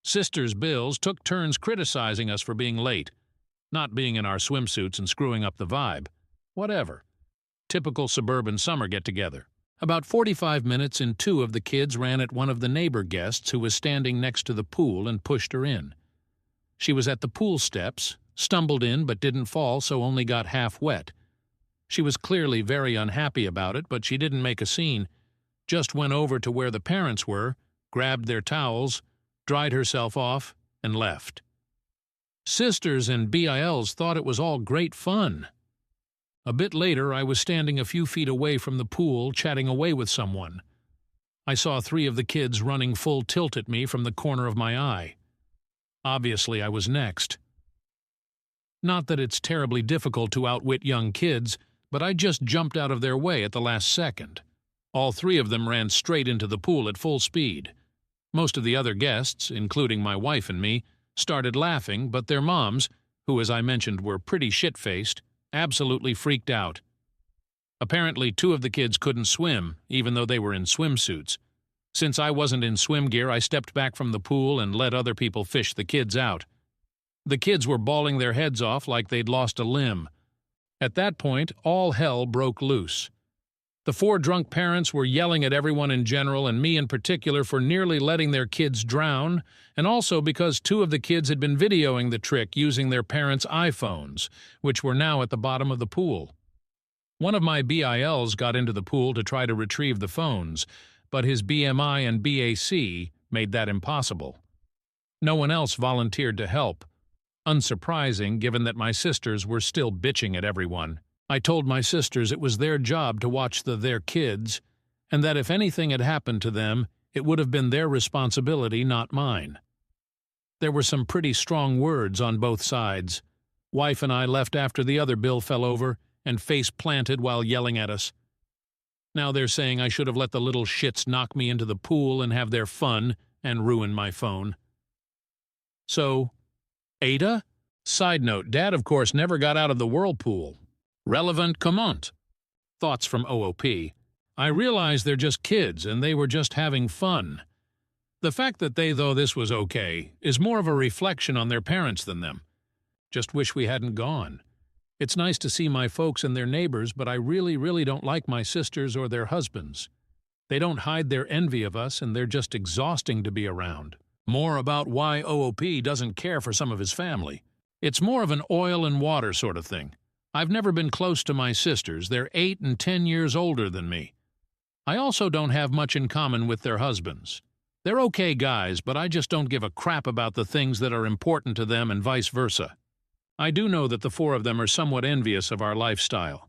Sisters Bills took turns criticizing us for being late, not being in our swimsuits and screwing up the vibe. Whatever. Typical suburban summer get-together. About 45 minutes in, 2 of the kids ran at one of the neighbor guests who was standing next to the pool and pushed her in. She was at the pool steps, stumbled in but didn't fall, so only got half wet. She was clearly very unhappy about it, but she didn't make a scene. Just went over to where the parents were, grabbed their towels, dried herself off, and left. Sisters and BILs thought it was all great fun. A bit later, I was standing a few feet away from the pool, chatting away with someone. I saw 3 of the kids running full tilt at me from the corner of my eye. Obviously, I was next. Not that it's terribly difficult to outwit young kids, but I just jumped out of their way at the last second. All 3 of them ran straight into the pool at full speed. Most of the other guests, including my wife and me, started laughing, but their moms, who as I mentioned were pretty shit-faced, absolutely freaked out. Apparently 2 of the kids couldn't swim, even though they were in swimsuits. Since I wasn't in swim gear, I stepped back from the pool and let other people fish the kids out. The kids were bawling their heads off like they'd lost a limb. At that point, all hell broke loose. The 4 drunk parents were yelling at everyone in general and me in particular for nearly letting their kids drown, and also because 2 of the kids had been videoing the trick using their parents' iPhones, which were now at the bottom of the pool. One of my BILs got into the pool to try to retrieve the phones, but his BMI and BAC made that impossible. No one else volunteered to help. Unsurprising, given that my sisters were still bitching at everyone. I told my sisters it was their job to watch their kids, and that if anything had happened to them, it would have been their responsibility, not mine. There were some pretty strong words on both sides. Wife and I left after the other bill fell over and face-planted while yelling at us. Now they're saying I should have let the little shits knock me into the pool and have their fun, and ruin my phone. So, Ada? Side note, Dad of course never got out of the whirlpool. Relevant comment. Thoughts from OOP. I realize they're just kids and they were just having fun. The fact that they thought this was okay is more of a reflection on their parents than them. Just wish we hadn't gone. It's nice to see my folks and their neighbors, but I really don't like my sisters or their husbands. They don't hide their envy of us and they're just exhausting to be around. More about why OOP doesn't care for some of his family. It's more of an oil and water sort of thing. I've never been close to my sisters. They're 8 and 10 years older than me. I also don't have much in common with their husbands. They're okay guys, but I just don't give a crap about the things that are important to them and vice versa. I do know that the 4 of them are somewhat envious of our lifestyle.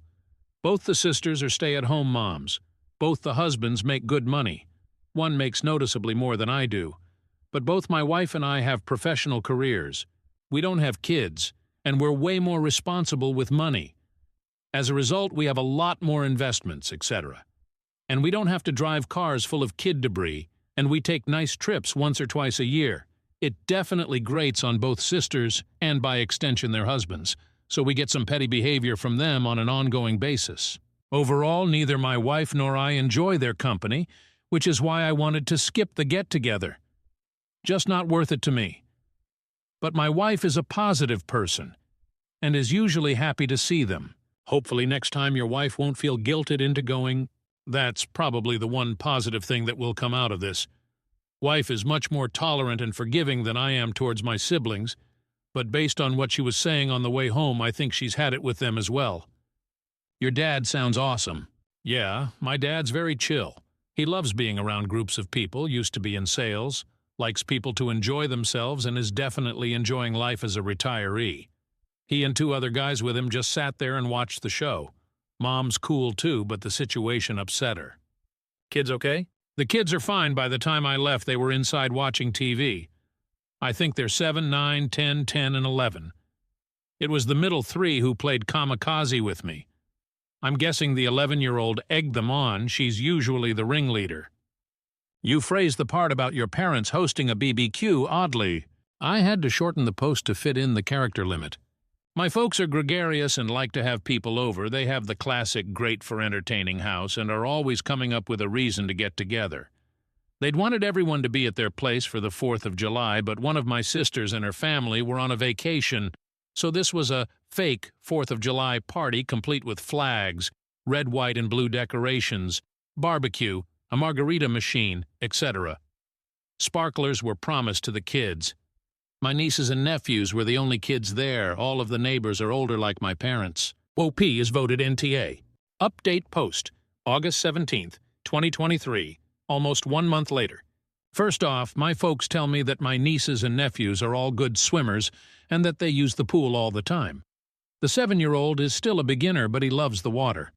Both the sisters are stay-at-home moms. Both the husbands make good money. One makes noticeably more than I do. But both my wife and I have professional careers. We don't have kids, and we're way more responsible with money. As a result, we have a lot more investments, etc. And we don't have to drive cars full of kid debris, and we take nice trips once or twice a year. It definitely grates on both sisters, and by extension their husbands, so we get some petty behavior from them on an ongoing basis. Overall, neither my wife nor I enjoy their company, which is why I wanted to skip the get-together. Just not worth it to me. But my wife is a positive person, and is usually happy to see them. Hopefully next time your wife won't feel guilted into going. That's probably the one positive thing that will come out of this. Wife is much more tolerant and forgiving than I am towards my siblings, but based on what she was saying on the way home, I think she's had it with them as well. Your dad sounds awesome. Yeah, my dad's very chill. He loves being around groups of people, used to be in sales, likes people to enjoy themselves, and is definitely enjoying life as a retiree. He and 2 other guys with him just sat there and watched the show. Mom's cool too, but the situation upset her. Kids okay? The kids are fine. By the time I left, they were inside watching TV. I think they're 7, 9, 10, 10, and 11. It was the middle 3 who played kamikaze with me. I'm guessing the 11-year-old egged them on. She's usually the ringleader. You phrased the part about your parents hosting a BBQ oddly. I had to shorten the post to fit in the character limit. My folks are gregarious and like to have people over. They have the classic great-for-entertaining house and are always coming up with a reason to get together. They'd wanted everyone to be at their place for the 4th of July, but one of my sisters and her family were on a vacation, so this was a fake 4th of July party complete with flags, red, white, and blue decorations, barbecue, a margarita machine, etc. Sparklers were promised to the kids. My nieces and nephews were the only kids there. All of the neighbors are older like my parents. OP is voted NTA. Update post, August 17th, 2023, almost 1 month later. First off, my folks tell me that my nieces and nephews are all good swimmers and that they use the pool all the time. The 7-year-old is still a beginner, but he loves the water.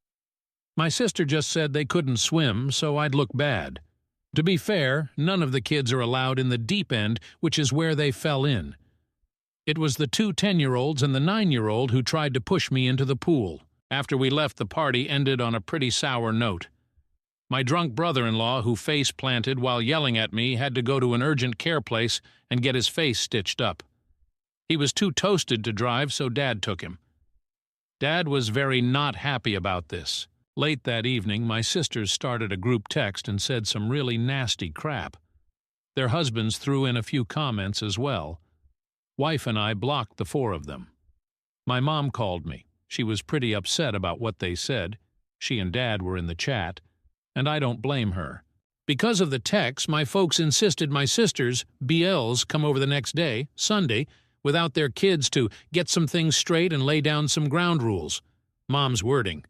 My sister just said they couldn't swim, so I'd look bad. To be fair, none of the kids are allowed in the deep end, which is where they fell in. It was the 2 10-year-olds and the 9-year-old who tried to push me into the pool. After we left, the party ended on a pretty sour note. My drunk brother-in-law, who face-planted while yelling at me, had to go to an urgent care place and get his face stitched up. He was too toasted to drive, so Dad took him. Dad was very not happy about this. Late that evening, my sisters started a group text and said some really nasty crap. Their husbands threw in a few comments as well. Wife and I blocked the 4 of them. My mom called me. She was pretty upset about what they said. She and Dad were in the chat, and I don't blame her. Because of the text, my folks insisted my sisters, BLs, come over the next day, Sunday, without their kids to get some things straight and lay down some ground rules. Mom's wording.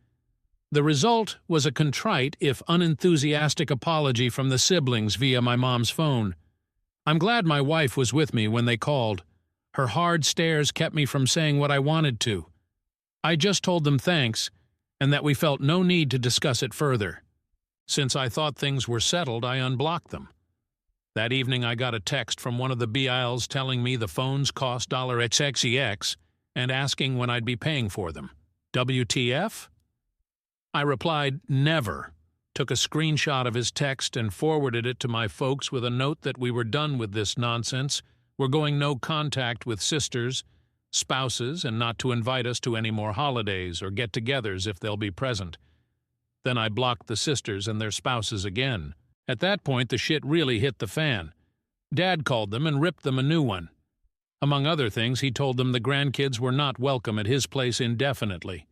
The result was a contrite, if unenthusiastic, apology from the siblings via my mom's phone. I'm glad my wife was with me when they called. Her hard stares kept me from saying what I wanted to. I just told them thanks, and that we felt no need to discuss it further. Since I thought things were settled, I unblocked them. That evening I got a text from one of the BILs telling me the phones cost $XXEX and asking when I'd be paying for them. WTF? I replied, never. took a screenshot of his text and forwarded it to my folks with a note that we were done with this nonsense, we're going no contact with sisters, spouses, and not to invite us to any more holidays or get-togethers if they'll be present. Then I blocked the sisters and their spouses again. At that point, the shit really hit the fan. Dad called them and ripped them a new one. Among other things, he told them the grandkids were not welcome at his place indefinitely.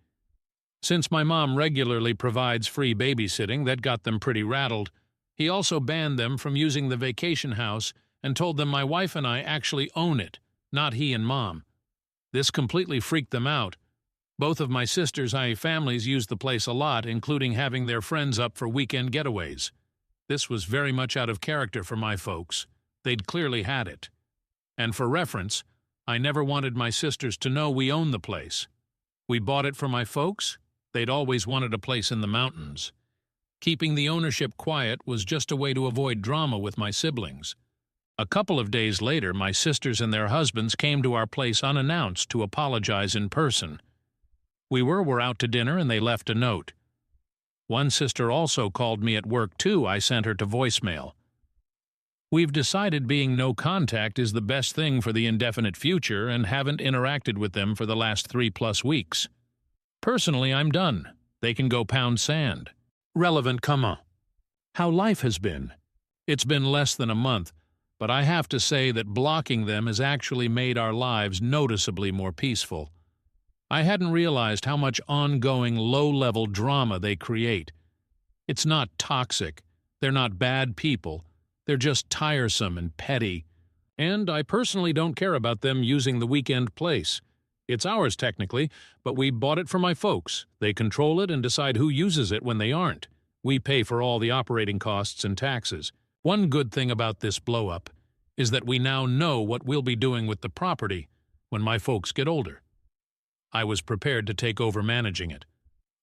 Since my mom regularly provides free babysitting, that got them pretty rattled. He also banned them from using the vacation house and told them my wife and I actually own it, not he and Mom. This completely freaked them out. Both of my sisters' families use the place a lot, including having their friends up for weekend getaways. This was very much out of character for my folks. They'd clearly had it. And for reference, I never wanted my sisters to know we owned the place. We bought it for my folks. They'd always wanted a place in the mountains. Keeping the ownership quiet was just a way to avoid drama with my siblings. A couple of days later, my sisters and their husbands came to our place unannounced to apologize in person. We were out to dinner and they left a note. One sister also called me at work too. I sent her to voicemail. We've decided being no contact is the best thing for the indefinite future and haven't interacted with them for the last 3+ weeks. Personally, I'm done. They can go pound sand. Relevant comment. How life has been. It's been less than a month, but I have to say that blocking them has actually made our lives noticeably more peaceful. I hadn't realized how much ongoing low-level drama they create. It's not toxic. They're not bad people. They're just tiresome and petty. And I personally don't care about them using the weekend place. It's ours technically, but we bought it for my folks. They control it and decide who uses it when they aren't. We pay for all the operating costs and taxes. One good thing about this blow-up is that we now know what we'll be doing with the property when my folks get older. I was prepared to take over managing it,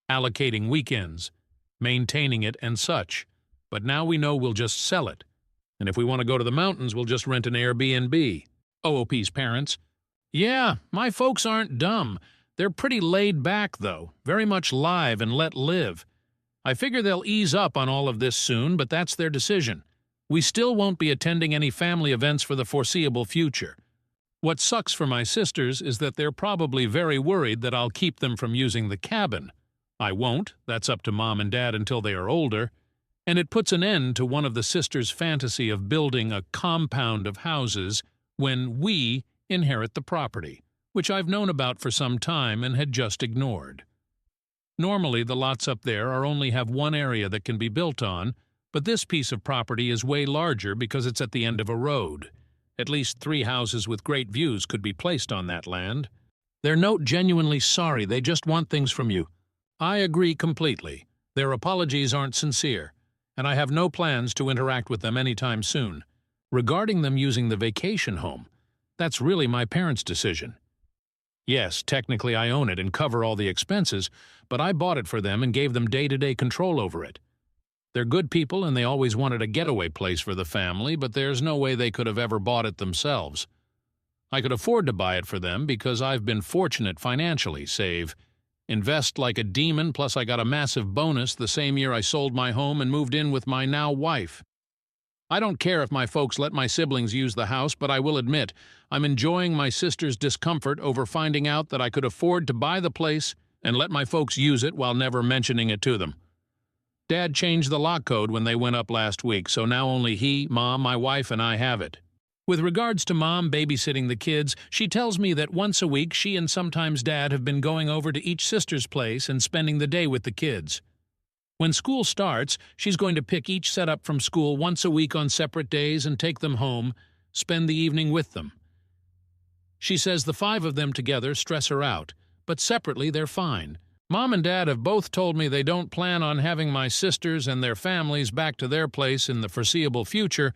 allocating weekends, maintaining it and such, but now we know we'll just sell it. And if we want to go to the mountains, we'll just rent an Airbnb. OOP's parents. Yeah, my folks aren't dumb. They're pretty laid back, though, very much live and let live. I figure they'll ease up on all of this soon, but that's their decision. We still won't be attending any family events for the foreseeable future. What sucks for my sisters is that they're probably very worried that I'll keep them from using the cabin. I won't. That's up to Mom and Dad until they are older. And it puts an end to one of the sisters' fantasy of building a compound of houses when we inherit the property, which I've known about for some time and had just ignored. Normally, the lots up there only have one area that can be built on, but this piece of property is way larger because it's at the end of a road. At least 3 houses with great views could be placed on that land. Their note genuinely sorry, they just want things from you. I agree completely. Their apologies aren't sincere, and I have no plans to interact with them anytime soon. Regarding them using the vacation home, that's really my parents' decision. Yes, technically I own it and cover all the expenses, but I bought it for them and gave them day-to-day control over it. They're good people and they always wanted a getaway place for the family, but there's no way they could have ever bought it themselves. I could afford to buy it for them because I've been fortunate financially, invest like a demon, plus I got a massive bonus the same year I sold my home and moved in with my now wife. I don't care if my folks let my siblings use the house, but I will admit, I'm enjoying my sister's discomfort over finding out that I could afford to buy the place and let my folks use it while never mentioning it to them. Dad changed the lock code when they went up last week, so now only he, Mom, my wife, and I have it. With regards to Mom babysitting the kids, she tells me that once a week she and sometimes Dad have been going over to each sister's place and spending the day with the kids. When school starts, she's going to pick each set up from school once a week on separate days and take them home, spend the evening with them. She says the 5 of them together stress her out, but separately they're fine. Mom and Dad have both told me they don't plan on having my sisters and their families back to their place in the foreseeable future,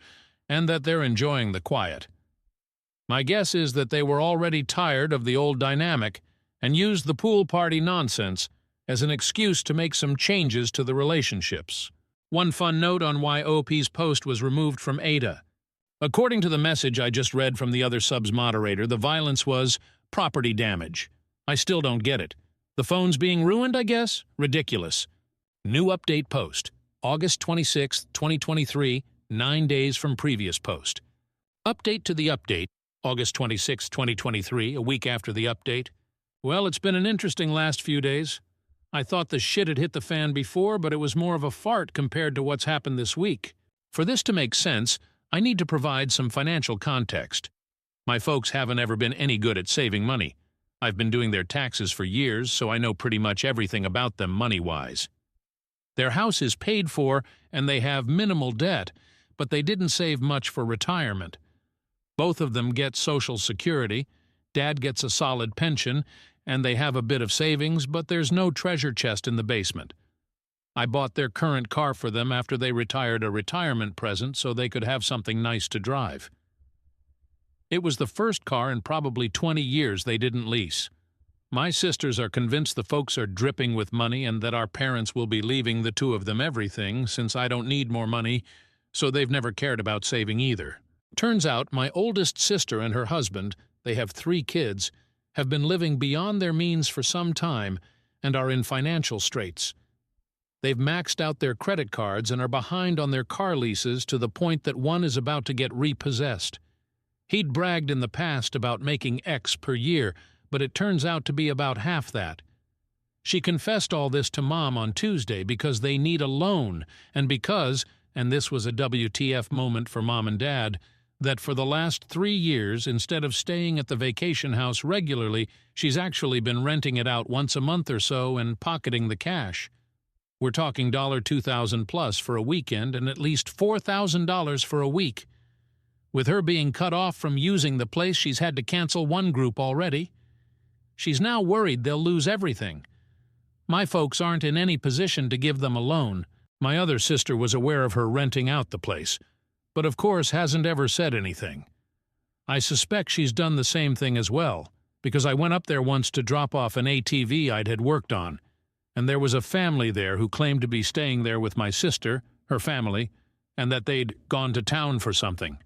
and that they're enjoying the quiet. My guess is that they were already tired of the old dynamic and used the pool party nonsense as an excuse to make some changes to the relationships. One fun note on why OP's post was removed from Ada. According to the message I just read from the other sub's moderator, the violence was property damage. I still don't get it. The phone's being ruined, I guess? Ridiculous. New update post. August 26, 2023, 9 days from previous post. Update to the update, August 26, 2023, a week after the update. Well, it's been an interesting last few days. I thought the shit had hit the fan before, but it was more of a fart compared to what's happened this week. For this to make sense, I need to provide some financial context. My folks haven't ever been any good at saving money. I've been doing their taxes for years, so I know pretty much everything about them money-wise. Their house is paid for, and they have minimal debt, but they didn't save much for retirement. Both of them get Social Security, Dad gets a solid pension, and they have a bit of savings, but there's no treasure chest in the basement. I bought their current car for them after they retired, a retirement present so they could have something nice to drive. It was the first car in probably 20 years they didn't lease. My sisters are convinced the folks are dripping with money and that our parents will be leaving the two of them everything since I don't need more money, so they've never cared about saving either. Turns out my oldest sister and her husband, they have 3 kids, have been living beyond their means for some time and are in financial straits. They've maxed out their credit cards and are behind on their car leases to the point that one is about to get repossessed. He'd bragged in the past about making X per year, but it turns out to be about half that. She confessed all this to Mom on Tuesday because they need a loan, and because, and this was a WTF moment for Mom and Dad, that for the last 3 years, instead of staying at the vacation house regularly, she's actually been renting it out once a month or so and pocketing the cash. We're talking $2,000 plus for a weekend and at least $4,000 for a week. With her being cut off from using the place, she's had to cancel one group already. She's now worried they'll lose everything. My folks aren't in any position to give them a loan. My other sister was aware of her renting out the place, but of course hasn't ever said anything. I suspect she's done the same thing as well, because I went up there once to drop off an ATV I'd had worked on, and there was a family there who claimed to be staying there with my sister, her family, and that they'd gone to town for something.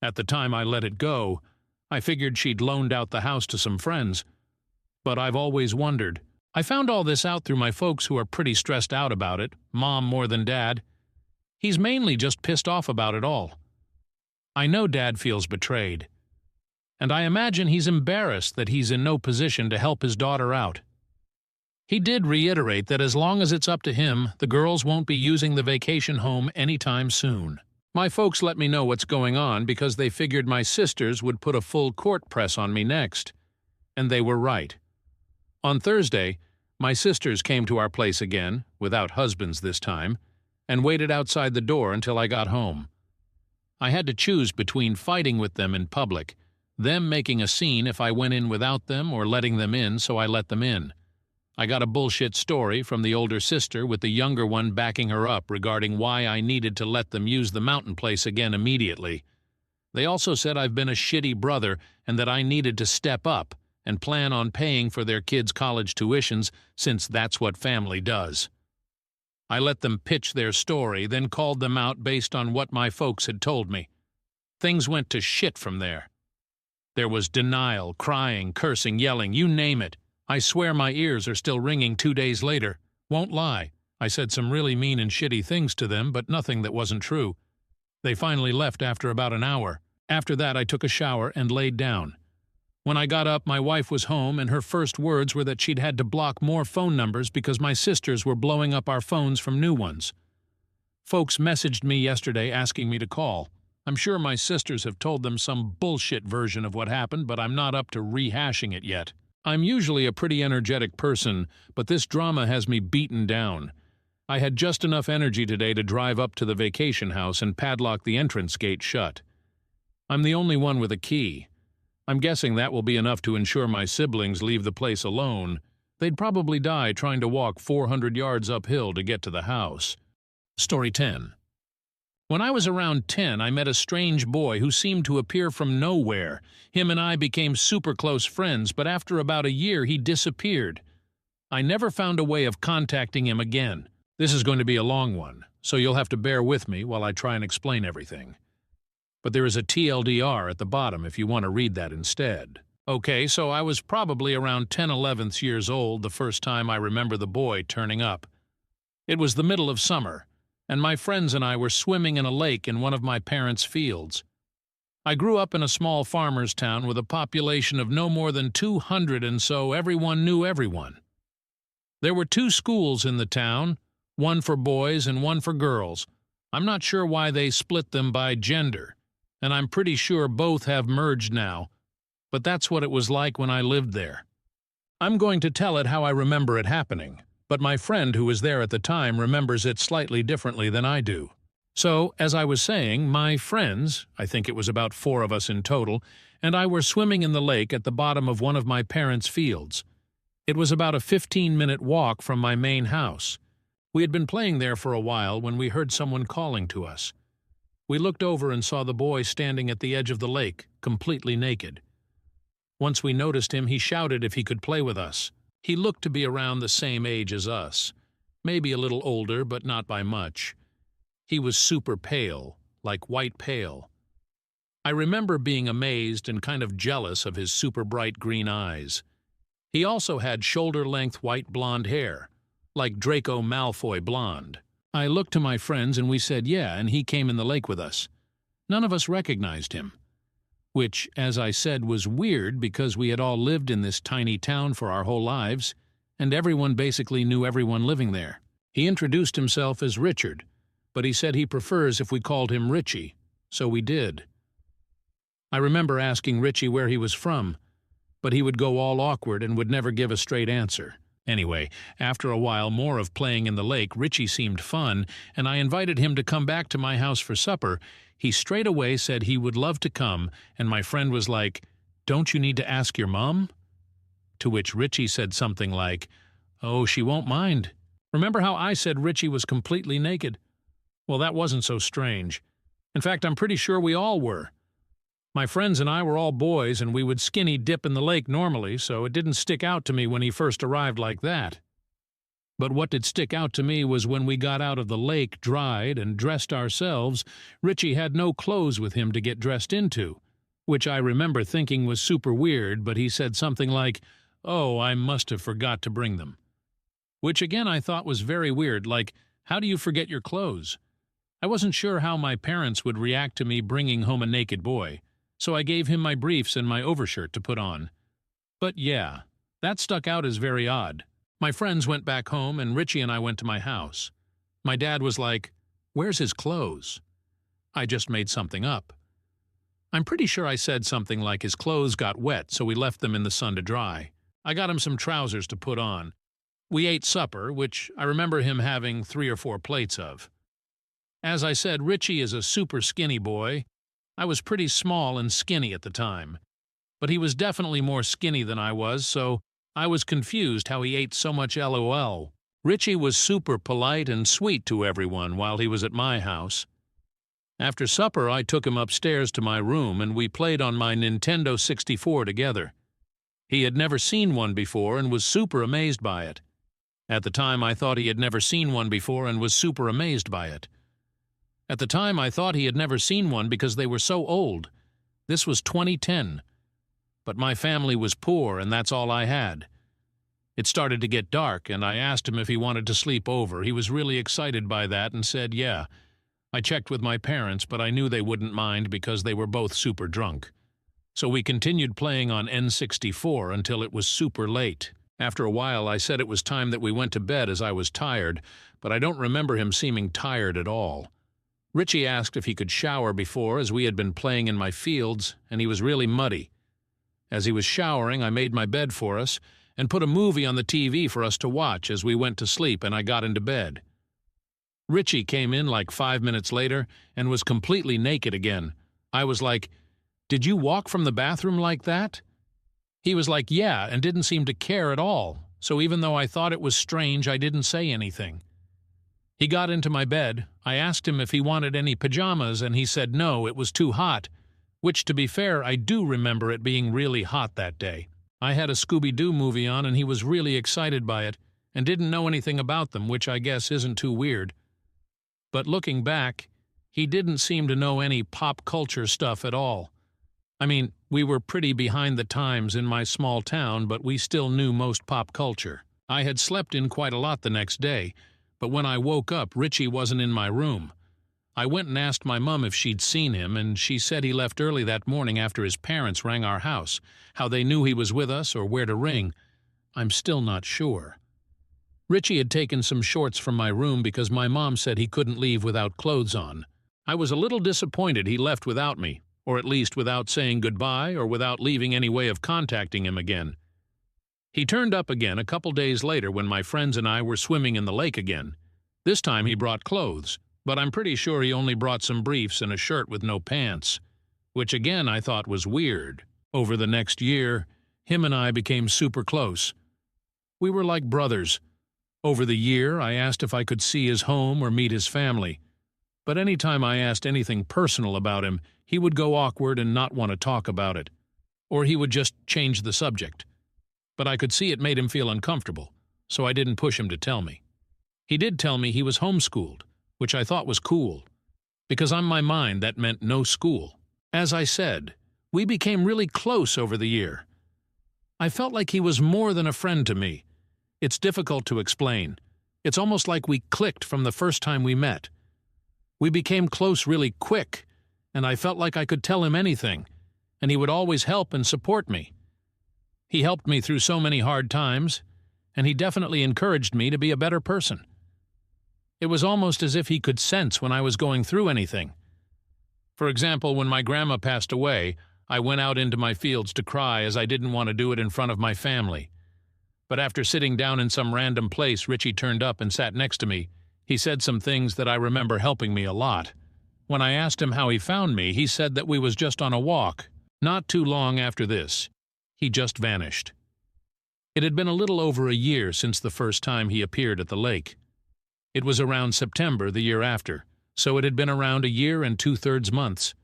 At the time I let it go, I figured she'd loaned out the house to some friends. But I've always wondered. I found all this out through my folks who are pretty stressed out about it, Mom more than Dad. He's mainly just pissed off about it all. I know Dad feels betrayed. And I imagine he's embarrassed that he's in no position to help his daughter out. He did reiterate that as long as it's up to him, the girls won't be using the vacation home anytime soon. My folks let me know what's going on because they figured my sisters would put a full court press on me next. And they were right. On Thursday, my sisters came to our place again, without husbands this time, and waited outside the door until I got home. I had to choose between fighting with them in public, them making a scene if I went in without them, or letting them in, so I let them in. I got a bullshit story from the older sister with the younger one backing her up regarding why I needed to let them use the mountain place again immediately. They also said I've been a shitty brother and that I needed to step up and plan on paying for their kids' college tuitions since that's what family does. I let them pitch their story, then called them out based on what my folks had told me. Things went to shit from there. There was denial, crying, cursing, yelling, you name it. I swear my ears are still ringing 2 days later. Won't lie. I said some really mean and shitty things to them, but nothing that wasn't true. They finally left after about an hour. After that, I took a shower and laid down. When I got up, my wife was home, and her first words were that she'd had to block more phone numbers because my sisters were blowing up our phones from new ones. Folks messaged me yesterday asking me to call. I'm sure my sisters have told them some bullshit version of what happened, but I'm not up to rehashing it yet. I'm usually a pretty energetic person, but this drama has me beaten down. I had just enough energy today to drive up to the vacation house and padlock the entrance gate shut. I'm the only one with a key. I'm guessing that will be enough to ensure my siblings leave the place alone. They'd probably die trying to walk 400 yards uphill to get to the house. Story 10. When I was around 10, I met a strange boy who seemed to appear from nowhere. Him and I became super close friends, but after about a year he disappeared. I never found a way of contacting him again. This is going to be a long one, so you'll have to bear with me while I try and explain everything. But there is a TLDR at the bottom if you want to read that instead. Okay, so I was probably around 10-11 years old the first time I remember the boy turning up. It was the middle of summer. and my friends and I were swimming in a lake in one of my parents' fields. I grew up in a small farmer's town with a population of no more than 200, and so everyone knew everyone. There were 2 schools in the town, one for boys and one for girls. I'm not sure why they split them by gender, and I'm pretty sure both have merged now, but that's what it was like when I lived there. I'm going to tell it how I remember it happening, but my friend who was there at the time remembers it slightly differently than I do. So, as I was saying, my friends, I think it was about 4 of us in total, and I were swimming in the lake at the bottom of one of my parents' fields. It was about a 15-minute walk from my main house. We had been playing there for a while when we heard someone calling to us. We looked over and saw the boy standing at the edge of the lake, completely naked. Once we noticed him, he shouted if he could play with us. He looked to be around the same age as us, maybe a little older, but not by much. He was super pale, like white pale. I remember being amazed and kind of jealous of his super bright green eyes. He also had shoulder-length white blonde hair, like Draco Malfoy blonde. I looked to my friends and we said yeah, and he came in the lake with us. None of us recognized him, which, as I said, was weird because we had all lived in this tiny town for our whole lives, and everyone basically knew everyone living there. He introduced himself as Richard, but he said he prefers if we called him Richie, so we did. I remember asking Richie where he was from, but he would go all awkward and would never give a straight answer. Anyway, after a while more of playing in the lake, Richie seemed fun, and I invited him to come back to my house for supper. He straight away said he would love to come, and my friend was like, "Don't you need to ask your mom?" To which Richie said something like, "Oh, she won't mind. Remember how I said Richie was completely naked? Well, that wasn't so strange. In fact, I'm pretty sure we all were. My friends and I were all boys, and we would skinny dip in the lake normally, so it didn't stick out to me when he first arrived like that. But what did stick out to me was when we got out of the lake, dried, and dressed ourselves, Richie had no clothes with him to get dressed into, which I remember thinking was super weird, but he said something like, "Oh, I must have forgot to bring them." Which again I thought was very weird, like, how do you forget your clothes? I wasn't sure how my parents would react to me bringing home a naked boy, so I gave him my briefs and my overshirt to put on. But yeah, that stuck out as very odd. My friends went back home, and Richie and I went to my house. My dad was like, "Where's his clothes?" I just made something up. I'm pretty sure I said something like his clothes got wet, so we left them in the sun to dry. I got him some trousers to put on. We ate supper, which I remember him having 3 or 4 plates of. As I said, Richie is a super skinny boy. I was pretty small and skinny at the time, but he was definitely more skinny than I was, so I was confused how he ate so much LOL. Richie was super polite and sweet to everyone while he was at my house. After supper, I took him upstairs to my room and we played on my Nintendo 64 together. He had never seen one before and was super amazed by it. At the time, I thought he had never seen one before and was super amazed by it. At the time, I thought he had never seen one because they were so old. This was 2010. But my family was poor, and that's all I had. It started to get dark, and I asked him if he wanted to sleep over. He was really excited by that and said yeah. I checked with my parents, but I knew they wouldn't mind because they were both super drunk. So we continued playing on N64 until it was super late. After a while, I said it was time that we went to bed as I was tired, but I don't remember him seeming tired at all. Richie asked if he could shower before, as we had been playing in my fields, and he was really muddy. As he was showering, I made my bed for us and put a movie on the TV for us to watch as we went to sleep, and I got into bed. Richie came in like 5 minutes later and was completely naked again. I was like, "Did you walk from the bathroom like that?" He was like, "Yeah," and didn't seem to care at all, so even though I thought it was strange, I didn't say anything. He got into my bed. I asked him if he wanted any pajamas, and he said no, it was too hot, which, to be fair, I do remember it being really hot that day. I had a Scooby-Doo movie on, and he was really excited by it, and didn't know anything about them, which I guess isn't too weird. But looking back, he didn't seem to know any pop culture stuff at all. I mean, we were pretty behind the times in my small town, but we still knew most pop culture. I had slept in quite a lot the next day, but when I woke up, Richie wasn't in my room. I went and asked my mom if she'd seen him, and she said he left early that morning after his parents rang our house. How they knew he was with us or where to ring, I'm still not sure. Richie had taken some shorts from my room because my mom said he couldn't leave without clothes on. I was a little disappointed he left without me, or at least without saying goodbye or without leaving any way of contacting him again. He turned up again a couple days later when my friends and I were swimming in the lake again. This time he brought clothes, but I'm pretty sure he only brought some briefs and a shirt with no pants, which again I thought was weird. Over the next year, him and I became super close. We were like brothers. Over the year, I asked if I could see his home or meet his family. But any time I asked anything personal about him, he would go awkward and not want to talk about it. Or he would just change the subject. But I could see it made him feel uncomfortable, so I didn't push him to tell me. He did tell me he was homeschooled, which I thought was cool, because on my mind that meant no school. As I said, we became really close over the year. I felt like he was more than a friend to me. It's difficult to explain. It's almost like we clicked from the first time we met. We became close really quick, and I felt like I could tell him anything, and he would always help and support me. He helped me through so many hard times, and he definitely encouraged me to be a better person. It was almost as if he could sense when I was going through anything. For example, when my grandma passed away, I went out into my fields to cry as I didn't want to do it in front of my family. But after sitting down in some random place, Richie turned up and sat next to me. He said some things that I remember helping me a lot. When I asked him how he found me, he said that we was just on a walk. Not too long after this, he just vanished. It had been a little over a year since the first time he appeared at the lake. It was around September the year after, so it had been around a year and 2/3 months.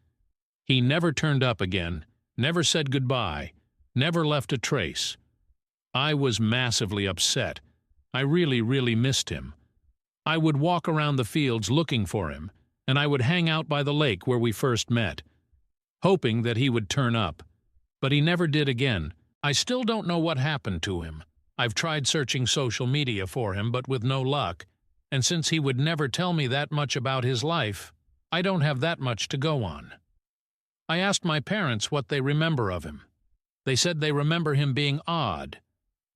He never turned up again, never said goodbye, never left a trace. I was massively upset. I really missed him. I would walk around the fields looking for him, and I would hang out by the lake where we first met, hoping that he would turn up. But he never did again. I still don't know what happened to him. I've tried searching social media for him, but with no luck. And since he would never tell me that much about his life, I don't have that much to go on. I asked my parents what they remember of him. They said they remember him being odd,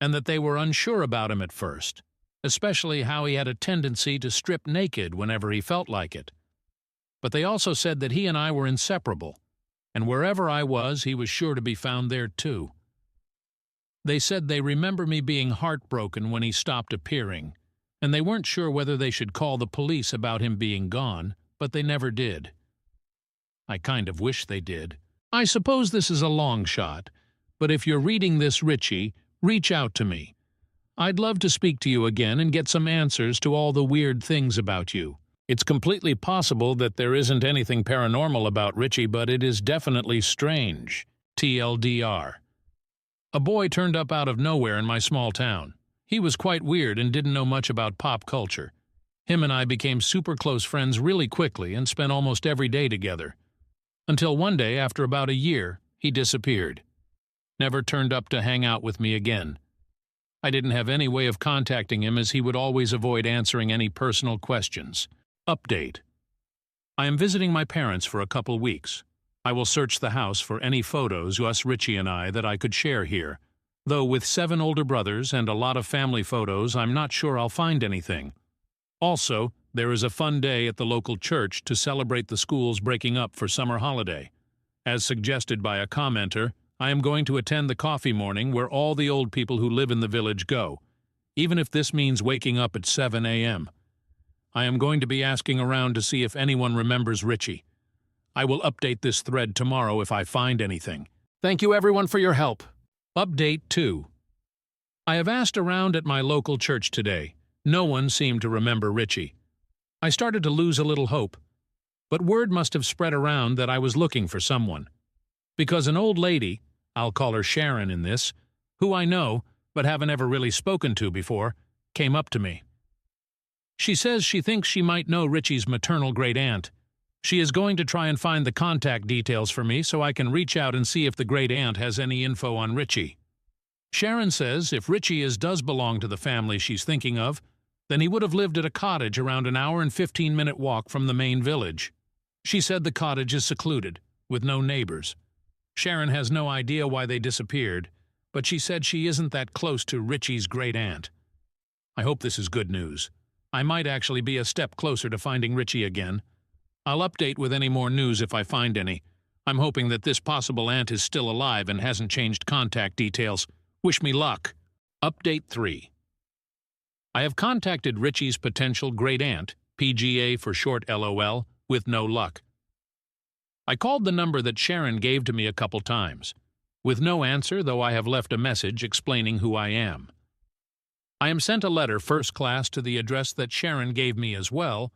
and that they were unsure about him at first, especially how he had a tendency to strip naked whenever he felt like it. But they also said that he and I were inseparable, and wherever I was, he was sure to be found there too. They said they remember me being heartbroken when he stopped appearing, and they weren't sure whether they should call the police about him being gone, but they never did. I kind of wish they did. I suppose this is a long shot, but if you're reading this, Richie, reach out to me. I'd love to speak to you again and get some answers to all the weird things about you. It's completely possible that there isn't anything paranormal about Richie, but it is definitely strange. TLDR. A boy turned up out of nowhere in my small town. He was quite weird and didn't know much about pop culture. Him and I became super close friends really quickly and spent almost every day together. Until one day, after about a year, he disappeared. Never turned up to hang out with me again. I didn't have any way of contacting him as he would always avoid answering any personal questions. Update. I am visiting my parents for a couple weeks. I will search the house for any photos, us Richie and I, that I could share here. Though with 7 older brothers and a lot of family photos, I'm not sure I'll find anything. Also, there is a fun day at the local church to celebrate the schools breaking up for summer holiday. As suggested by a commenter, I am going to attend the coffee morning where all the old people who live in the village go, even if this means waking up at 7 a.m. I am going to be asking around to see if anyone remembers Richie. I will update this thread tomorrow if I find anything. Thank you everyone for your help. Update 2. I have asked around at my local church today. No one seemed to remember Richie. I started to lose a little hope, but word must have spread around that I was looking for someone. Because an old lady, I'll call her Sharon in this, who I know, but haven't ever really spoken to before, came up to me. She says she thinks she might know Richie's maternal great-aunt. She is going to try and find the contact details for me so I can reach out and see if the great-aunt has any info on Richie. Sharon says if Richie does belong to the family she's thinking of, then he would have lived at a cottage around an hour and 15-minute walk from the main village. She said the cottage is secluded, with no neighbors. Sharon has no idea why they disappeared, but she said she isn't that close to Richie's great-aunt. I hope this is good news. I might actually be a step closer to finding Richie again. I'll update with any more news if I find any. I'm hoping that this possible aunt is still alive and hasn't changed contact details. Wish me luck. Update 3. I have contacted Richie's potential great-aunt, PGA for short LOL, with no luck. I called the number that Sharon gave to me a couple times, with no answer, though I have left a message explaining who I am. I am sent a letter first class to the address that Sharon gave me as well,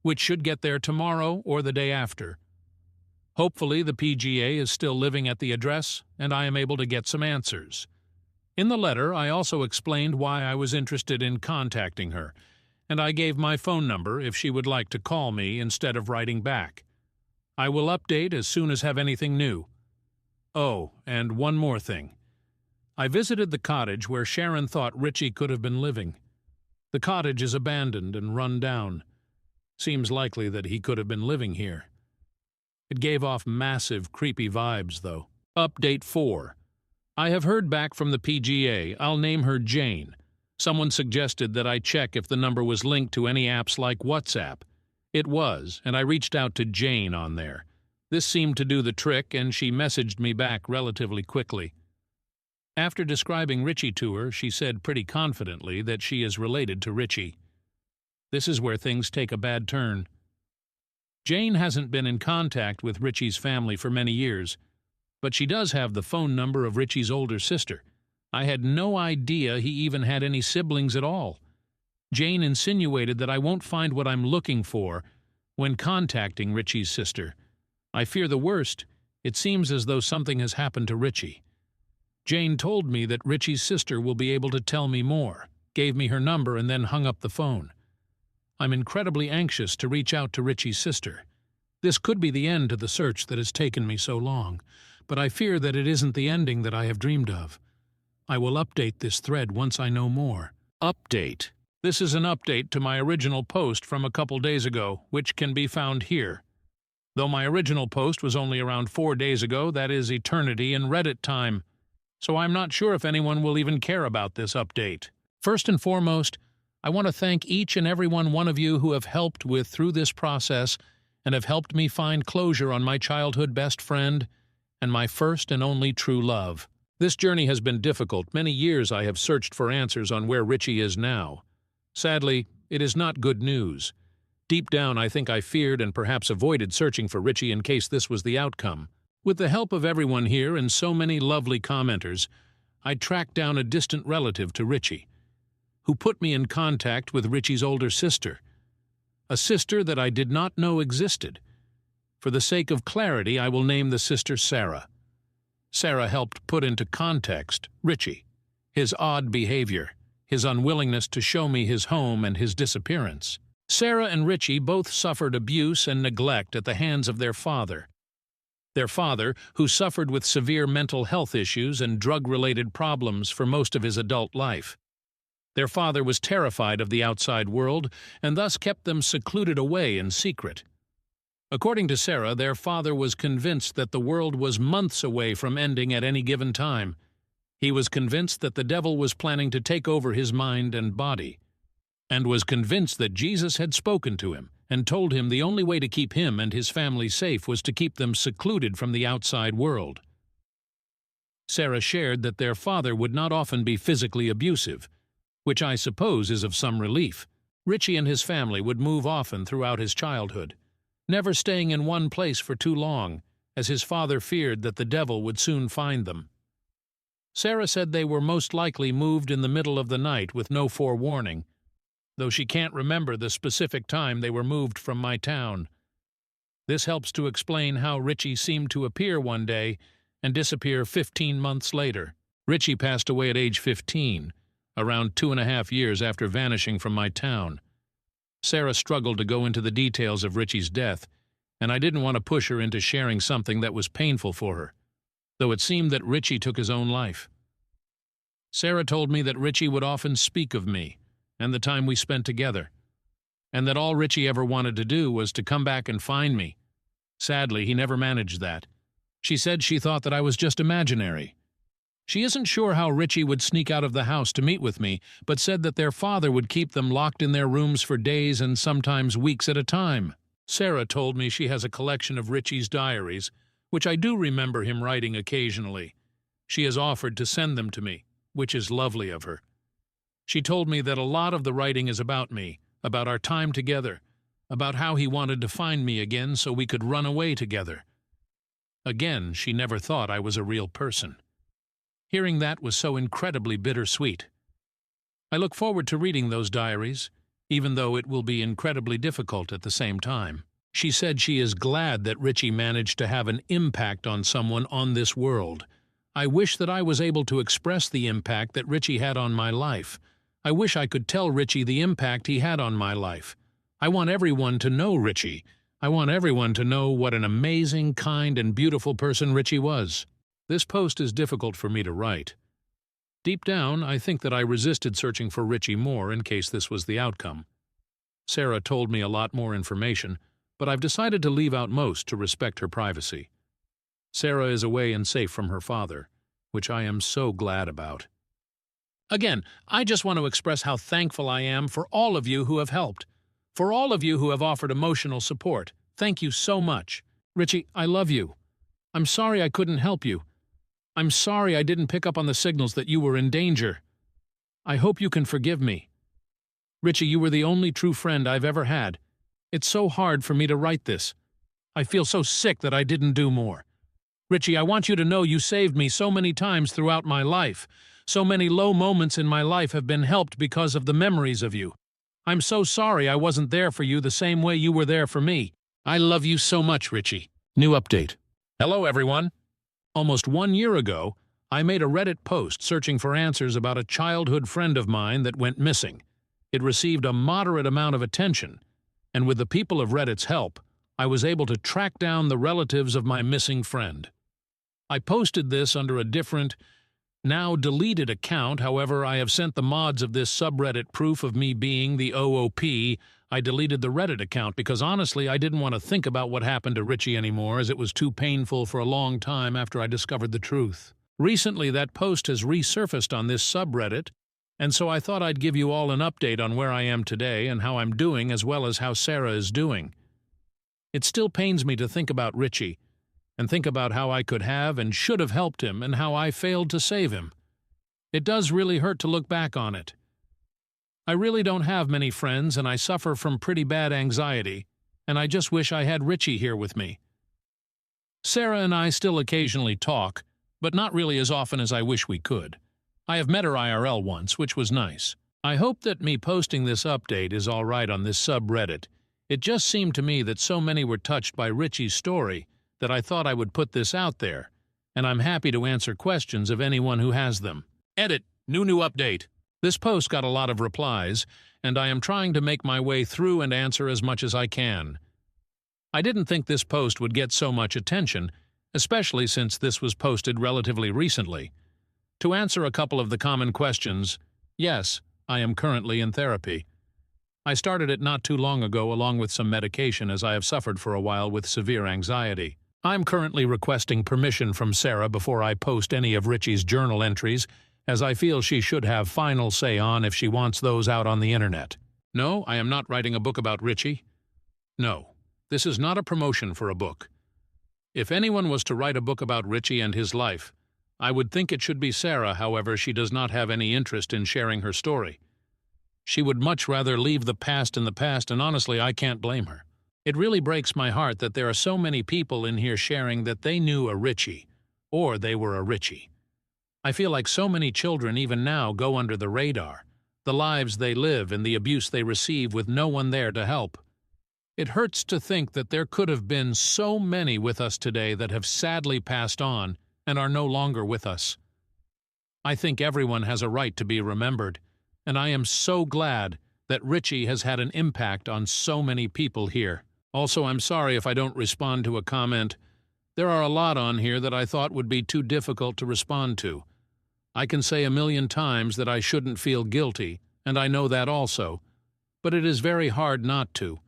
which should get there tomorrow or the day after. Hopefully the PGA is still living at the address, and I am able to get some answers. In the letter, I also explained why I was interested in contacting her, and I gave my phone number if she would like to call me instead of writing back. I will update as soon as have anything new. Oh, and one more thing. I visited the cottage where Sharon thought Richie could have been living. The cottage is abandoned and run down. Seems likely that he could have been living here. It gave off massive, creepy vibes, though. Update 4. I have heard back from the PGA. I'll name her Jane. Someone suggested that I check if the number was linked to any apps like WhatsApp. It was, and I reached out to Jane on there. This seemed to do the trick, and she messaged me back relatively quickly. After describing Richie to her, she said pretty confidently that she is related to Richie. This is where things take a bad turn. Jane hasn't been in contact with Richie's family for many years, but she does have the phone number of Richie's older sister. I had no idea he even had any siblings at all. Jane insinuated that I won't find what I'm looking for when contacting Richie's sister. I fear the worst. It seems as though something has happened to Richie. Jane told me that Richie's sister will be able to tell me more, gave me her number, and then hung up the phone. I'm incredibly anxious to reach out to Richie's sister. This could be the end to the search that has taken me so long, but I fear that it isn't the ending that I have dreamed of. I will update this thread once I know more. Update. This is an update to my original post from a couple days ago, which can be found here. Though my original post was only around 4 days ago, that is eternity in Reddit time. So I'm not sure if anyone will even care about this update. First and foremost, I want to thank each and every one of you who have helped through this process and have helped me find closure on my childhood best friend and my first and only true love. This journey has been difficult. Many years I have searched for answers on where Richie is now. Sadly, it is not good news. Deep down, I think I feared and perhaps avoided searching for Richie in case this was the outcome. With the help of everyone here and so many lovely commenters, I tracked down a distant relative to Richie, who put me in contact with Richie's older sister, a sister that I did not know existed. For the sake of clarity, I will name the sister Sarah. Sarah helped put into context Richie, his odd behavior, his unwillingness to show me his home, and his disappearance. Sarah and Richie both suffered abuse and neglect at the hands of their father. Their father, who suffered with severe mental health issues and drug-related problems for most of his adult life. Their father was terrified of the outside world and thus kept them secluded away in secret. According to Sarah, their father was convinced that the world was months away from ending at any given time. He was convinced that the devil was planning to take over his mind and body, and was convinced that Jesus had spoken to him and told him the only way to keep him and his family safe was to keep them secluded from the outside world. Sarah shared that their father would not often be physically abusive, which I suppose is of some relief. Richie and his family would move often throughout his childhood, never staying in one place for too long, as his father feared that the devil would soon find them. Sarah said they were most likely moved in the middle of the night with no forewarning, though she can't remember the specific time they were moved from my town. This helps to explain how Richie seemed to appear one day and disappear 15 months later. Richie passed away at age 15, around 2.5 years after vanishing from my town. Sarah struggled to go into the details of Richie's death, and I didn't want to push her into sharing something that was painful for her, though it seemed that Richie took his own life. Sarah told me that Richie would often speak of me, and the time we spent together, and that all Richie ever wanted to do was to come back and find me. Sadly, he never managed that. She said she thought that I was just imaginary. She isn't sure how Richie would sneak out of the house to meet with me, but said that their father would keep them locked in their rooms for days and sometimes weeks at a time. Sarah told me she has a collection of Richie's diaries, which I do remember him writing occasionally. She has offered to send them to me, which is lovely of her. She told me that a lot of the writing is about me, about our time together, about how he wanted to find me again so we could run away together. Again, she never thought I was a real person. Hearing that was so incredibly bittersweet. I look forward to reading those diaries, even though it will be incredibly difficult at the same time. She said she is glad that Richie managed to have an impact on someone on this world. I wish that I was able to express the impact that Richie had on my life. I wish I could tell Richie the impact he had on my life. I want everyone to know Richie. I want everyone to know what an amazing, kind, and beautiful person Richie was. This post is difficult for me to write. Deep down, I think that I resisted searching for Richie more in case this was the outcome. Sarah told me a lot more information, but I've decided to leave out most to respect her privacy. Sarah is away and safe from her father, which I am so glad about. Again, I just want to express how thankful I am for all of you who have helped, for all of you who have offered emotional support. Thank you so much. Richie, I love you. I'm sorry I couldn't help you. I'm sorry I didn't pick up on the signals that you were in danger. I hope you can forgive me. Richie, you were the only true friend I've ever had. It's so hard for me to write this. I feel so sick that I didn't do more. Richie, I want you to know you saved me so many times throughout my life. So many low moments in my life have been helped because of the memories of you. I'm so sorry I wasn't there for you the same way you were there for me. I love you so much, Richie. New update. Hello, everyone. Almost 1 year ago, I made a Reddit post searching for answers about a childhood friend of mine that went missing. It received a moderate amount of attention, and with the people of Reddit's help, I was able to track down the relatives of my missing friend. I posted this under a different, now deleted account. However, I have sent the mods of this subreddit proof of me being the OOP. I deleted the Reddit account because honestly I didn't want to think about what happened to Richie anymore, as it was too painful for a long time after I discovered the truth. Recently that post has resurfaced on this subreddit, and so I thought I'd give you all an update on where I am today and how I'm doing, as well as how Sarah is doing. It still pains me to think about Richie, and think about how I could have and should have helped him and how I failed to save him. It does really hurt to look back on it. I really don't have many friends, and I suffer from pretty bad anxiety, and I just wish I had Richie here with me. Sarah and I still occasionally talk, but not really as often as I wish we could. I have met her IRL once, which was nice. I hope that me posting this update is all right on this subreddit. It just seemed to me that so many were touched by Richie's story that I thought I would put this out there, and I'm happy to answer questions of anyone who has them. Edit. New update. This post got a lot of replies, and I am trying to make my way through and answer as much as I can. I didn't think this post would get so much attention, especially since this was posted relatively recently. To answer a couple of the common questions, yes, I am currently in therapy. I started it not too long ago along with some medication, as I have suffered for a while with severe anxiety. I'm currently requesting permission from Sarah before I post any of Richie's journal entries, as I feel she should have final say on if she wants those out on the internet. No, I am not writing a book about Richie. No, this is not a promotion for a book. If anyone was to write a book about Richie and his life, I would think it should be Sarah. However, she does not have any interest in sharing her story. She would much rather leave the past in the past, and honestly, I can't blame her. It really breaks my heart that there are so many people in here sharing that they knew a Richie, or they were a Richie. I feel like so many children even now go under the radar, the lives they live and the abuse they receive with no one there to help. It hurts to think that there could have been so many with us today that have sadly passed on and are no longer with us. I think everyone has a right to be remembered, and I am so glad that Richie has had an impact on so many people here. Also, I'm sorry if I don't respond to a comment. There are a lot on here that I thought would be too difficult to respond to. I can say a million times that I shouldn't feel guilty, and I know that also. But it is very hard not to.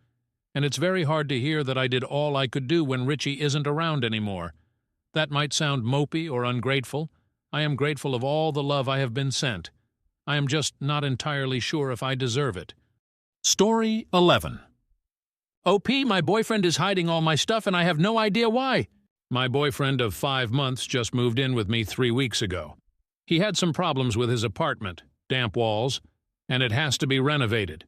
And it's very hard to hear that I did all I could do when Richie isn't around anymore. That might sound mopey or ungrateful. I am grateful of all the love I have been sent. I am just not entirely sure if I deserve it. Story 11. OP, my boyfriend is hiding all my stuff and I have no idea why. My boyfriend of 5 months just moved in with me 3 weeks ago. He had some problems with his apartment, damp walls, and it has to be renovated.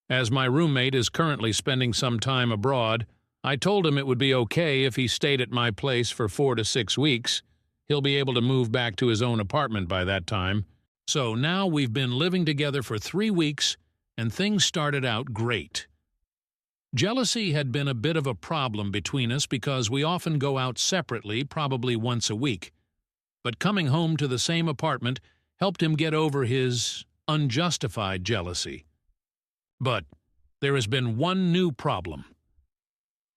As my roommate is currently spending some time abroad, I told him it would be okay if he stayed at my place for 4 to 6 weeks. He'll be able to move back to his own apartment by that time. So now we've been living together for 3 weeks, and things started out great. Jealousy had been a bit of a problem between us because we often go out separately, probably once a week. But coming home to the same apartment helped him get over his unjustified jealousy. But there has been one new problem.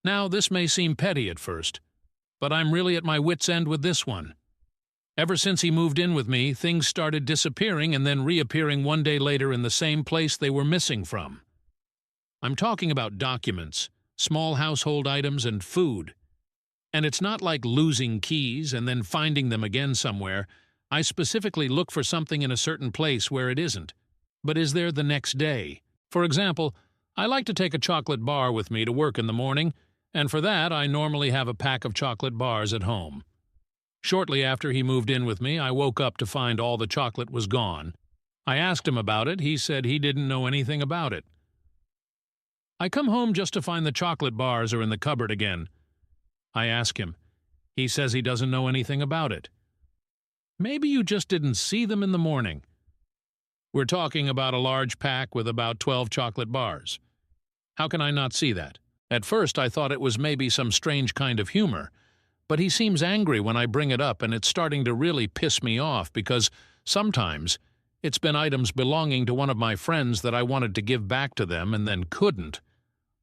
Now, this may seem petty at first, but I'm really at my wit's end with this one. Ever since he moved in with me, things started disappearing and then reappearing one day later in the same place they were missing from. I'm talking about documents, small household items, and food. And it's not like losing keys and then finding them again somewhere. I specifically look for something in a certain place where it isn't, but is there the next day. For example, I like to take a chocolate bar with me to work in the morning, and for that I normally have a pack of chocolate bars at home. Shortly after he moved in with me, I woke up to find all the chocolate was gone. I asked him about it. He said he didn't know anything about it. I come home just to find the chocolate bars are in the cupboard again. I ask him. He says he doesn't know anything about it. Maybe you just didn't see them in the morning. We're talking about a large pack with about 12 chocolate bars. How can I not see that? At first I thought it was maybe some strange kind of humor, but he seems angry when I bring it up, and it's starting to really piss me off because sometimes it's been items belonging to one of my friends that I wanted to give back to them and then couldn't,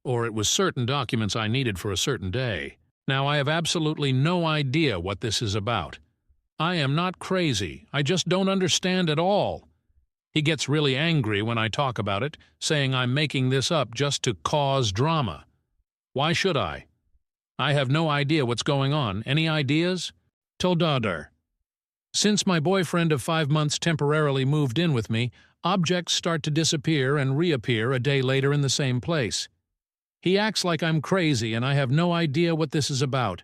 or it was certain documents I needed for a certain day. Now I have absolutely no idea what this is about. I am not crazy, I just don't understand at all. He gets really angry when I talk about it, saying I'm making this up just to cause drama. Why should I? I have no idea what's going on. Any ideas? Toldadar. Since my boyfriend of 5 months temporarily moved in with me, objects start to disappear and reappear a day later in the same place. He acts like I'm crazy and I have no idea what this is about.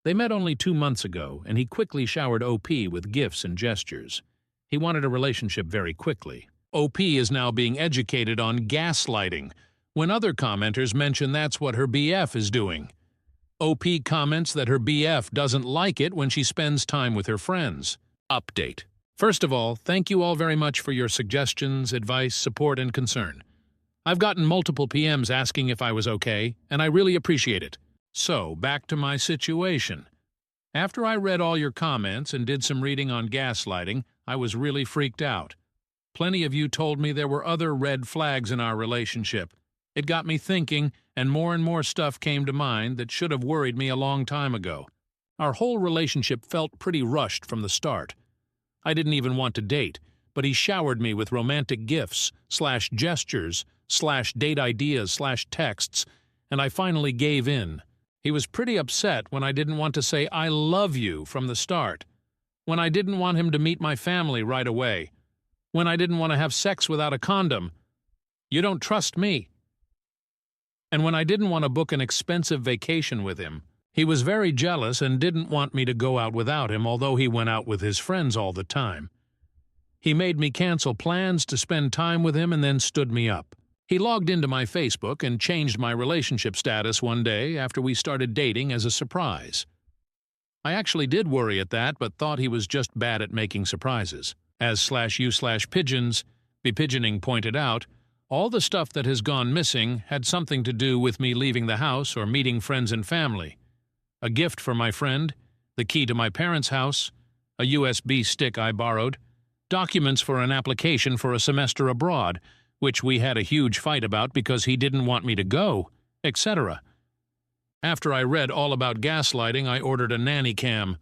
They met only 2 months ago, and he quickly showered OP with gifts and gestures. He wanted a relationship very quickly. OP is now being educated on gaslighting, when other commenters mention that's what her BF is doing. OP comments that her BF doesn't like it when she spends time with her friends. Update. First of all, thank you all very much for your suggestions, advice, support, and concern. I've gotten multiple PMs asking if I was okay, and I really appreciate it. So, back to my situation. After I read all your comments and did some reading on gaslighting, I was really freaked out. Plenty of you told me there were other red flags in our relationship. It got me thinking, and more stuff came to mind that should have worried me a long time ago. Our whole relationship felt pretty rushed from the start. I didn't even want to date, but he showered me with romantic gifts, /gestures, /date ideas, /texts, and I finally gave in. He was pretty upset when I didn't want to say I love you from the start, when I didn't want him to meet my family right away, when I didn't want to have sex without a condom. You don't trust me. And when I didn't want to book an expensive vacation with him. He was very jealous and didn't want me to go out without him, although he went out with his friends all the time. He made me cancel plans to spend time with him and then stood me up. He logged into my Facebook and changed my relationship status one day after we started dating as a surprise. I actually did worry at that, but thought he was just bad at making surprises. As /u/pigeons, Bepigeoning pointed out, all the stuff that has gone missing had something to do with me leaving the house or meeting friends and family. A gift for my friend, the key to my parents' house, a USB stick I borrowed, documents for an application for a semester abroad, which we had a huge fight about because he didn't want me to go, etc. After I read all about gaslighting, I ordered a nanny cam.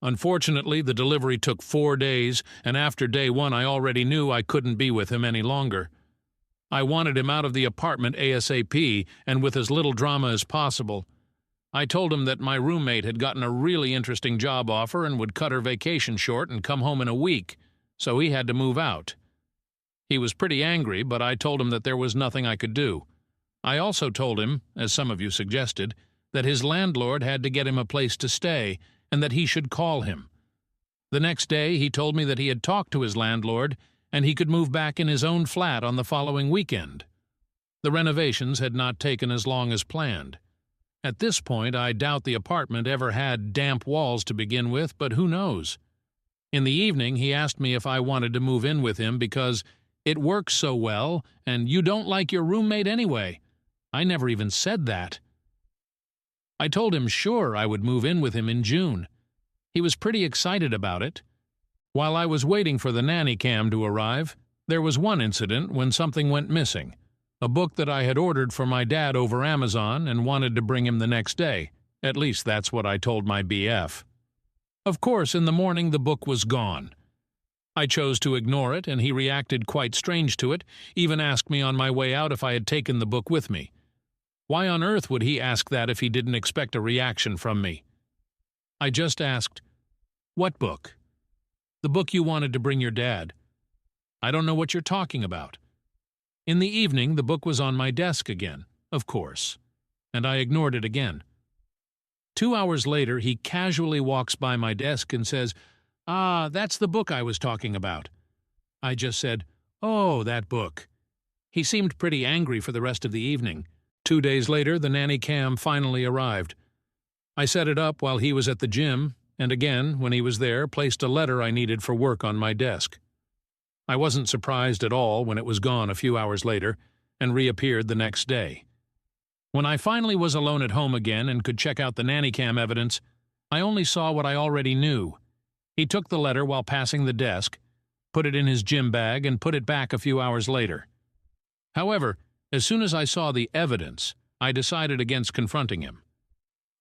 Unfortunately, the delivery took 4 days, and after day 1 I already knew I couldn't be with him any longer. I wanted him out of the apartment ASAP and with as little drama as possible. I told him that my roommate had gotten a really interesting job offer and would cut her vacation short and come home in a week, so he had to move out. He was pretty angry, but I told him that there was nothing I could do. I also told him, as some of you suggested, that his landlord had to get him a place to stay and that he should call him. The next day he told me that he had talked to his landlord and he could move back in his own flat on the following weekend. The renovations had not taken as long as planned. At this point, I doubt the apartment ever had damp walls to begin with, but who knows? In the evening, he asked me if I wanted to move in with him because it works so well and you don't like your roommate anyway. I never even said that. I told him sure I would move in with him in June. He was pretty excited about it. While I was waiting for the nanny cam to arrive, there was one incident when something went missing. A book that I had ordered for my dad over Amazon and wanted to bring him the next day. At least that's what I told my BF. Of course, in the morning the book was gone. I chose to ignore it, and he reacted quite strange to it, even asked me on my way out if I had taken the book with me. Why on earth would he ask that if he didn't expect a reaction from me? I just asked, "What book?" "The book you wanted to bring your dad." "I don't know what you're talking about." In the evening, the book was on my desk again, of course, and I ignored it again. 2 hours later, he casually walks by my desk and says, "Ah, that's the book I was talking about." I just said, "Oh, that book." He seemed pretty angry for the rest of the evening. 2 days later, the nanny cam finally arrived. I set it up while he was at the gym, and again, when he was there, placed a letter I needed for work on my desk. I wasn't surprised at all when it was gone a few hours later and reappeared the next day. When I finally was alone at home again and could check out the nanny cam evidence, I only saw what I already knew. He took the letter while passing the desk, put it in his gym bag, and put it back a few hours later. However, as soon as I saw the evidence, I decided against confronting him.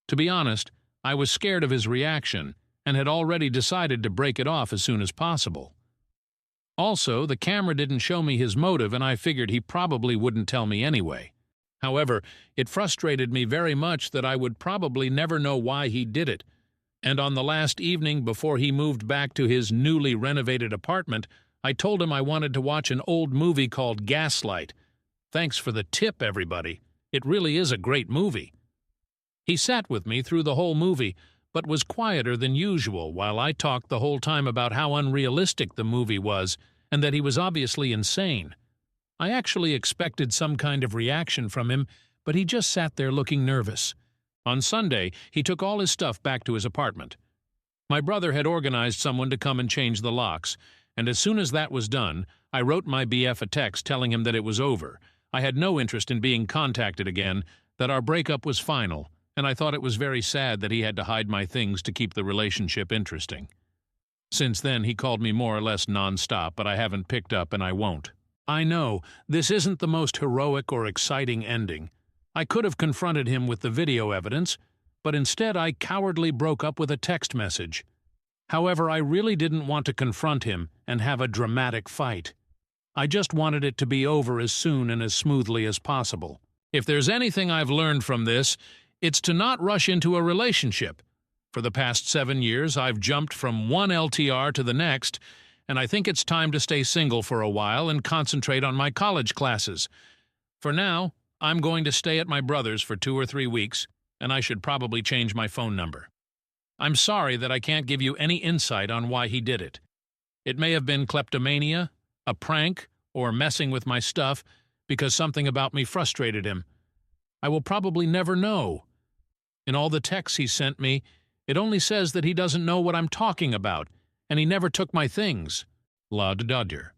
To be honest, I was scared of his reaction and had already decided to break it off as soon as possible. Also, the camera didn't show me his motive, and I figured he probably wouldn't tell me anyway. However, it frustrated me very much that I would probably never know why he did it, and on the last evening before he moved back to his newly renovated apartment, I told him I wanted to watch an old movie called Gaslight. Thanks for the tip, everybody. It really is a great movie. He sat with me through the whole movie, but was quieter than usual while I talked the whole time about how unrealistic the movie was and that he was obviously insane. I actually expected some kind of reaction from him, but he just sat there looking nervous. On Sunday, he took all his stuff back to his apartment. My brother had organized someone to come and change the locks, and as soon as that was done, I wrote my BF a text telling him that it was over. I had no interest in being contacted again, that our breakup was final, and I thought it was very sad that he had to hide my things to keep the relationship interesting. Since then, he called me more or less nonstop, but I haven't picked up and I won't. I know, this isn't the most heroic or exciting ending. I could have confronted him with the video evidence, but instead I cowardly broke up with a text message. However, I really didn't want to confront him and have a dramatic fight. I just wanted it to be over as soon and as smoothly as possible. If there's anything I've learned from this, it's to not rush into a relationship. For the past 7 years, I've jumped from one LTR to the next, and I think it's time to stay single for a while and concentrate on my college classes. For now, I'm going to stay at my brother's for 2 or 3 weeks, and I should probably change my phone number. I'm sorry that I can't give you any insight on why he did it. It may have been kleptomania, a prank, or messing with my stuff because something about me frustrated him. I will probably never know. In all the texts he sent me, it only says that he doesn't know what I'm talking about, and he never took my things. La-da-da-der.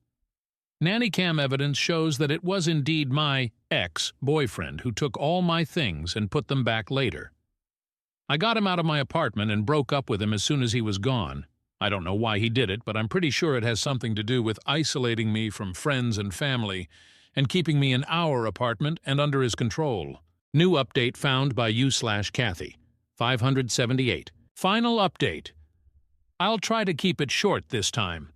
Nanny cam evidence shows that it was indeed my ex-boyfriend who took all my things and put them back later. I got him out of my apartment and broke up with him as soon as he was gone. I don't know why he did it, but I'm pretty sure it has something to do with isolating me from friends and family and keeping me in our apartment and under his control. New update found by you/Kathy. 578. Final update. I'll try to keep it short this time.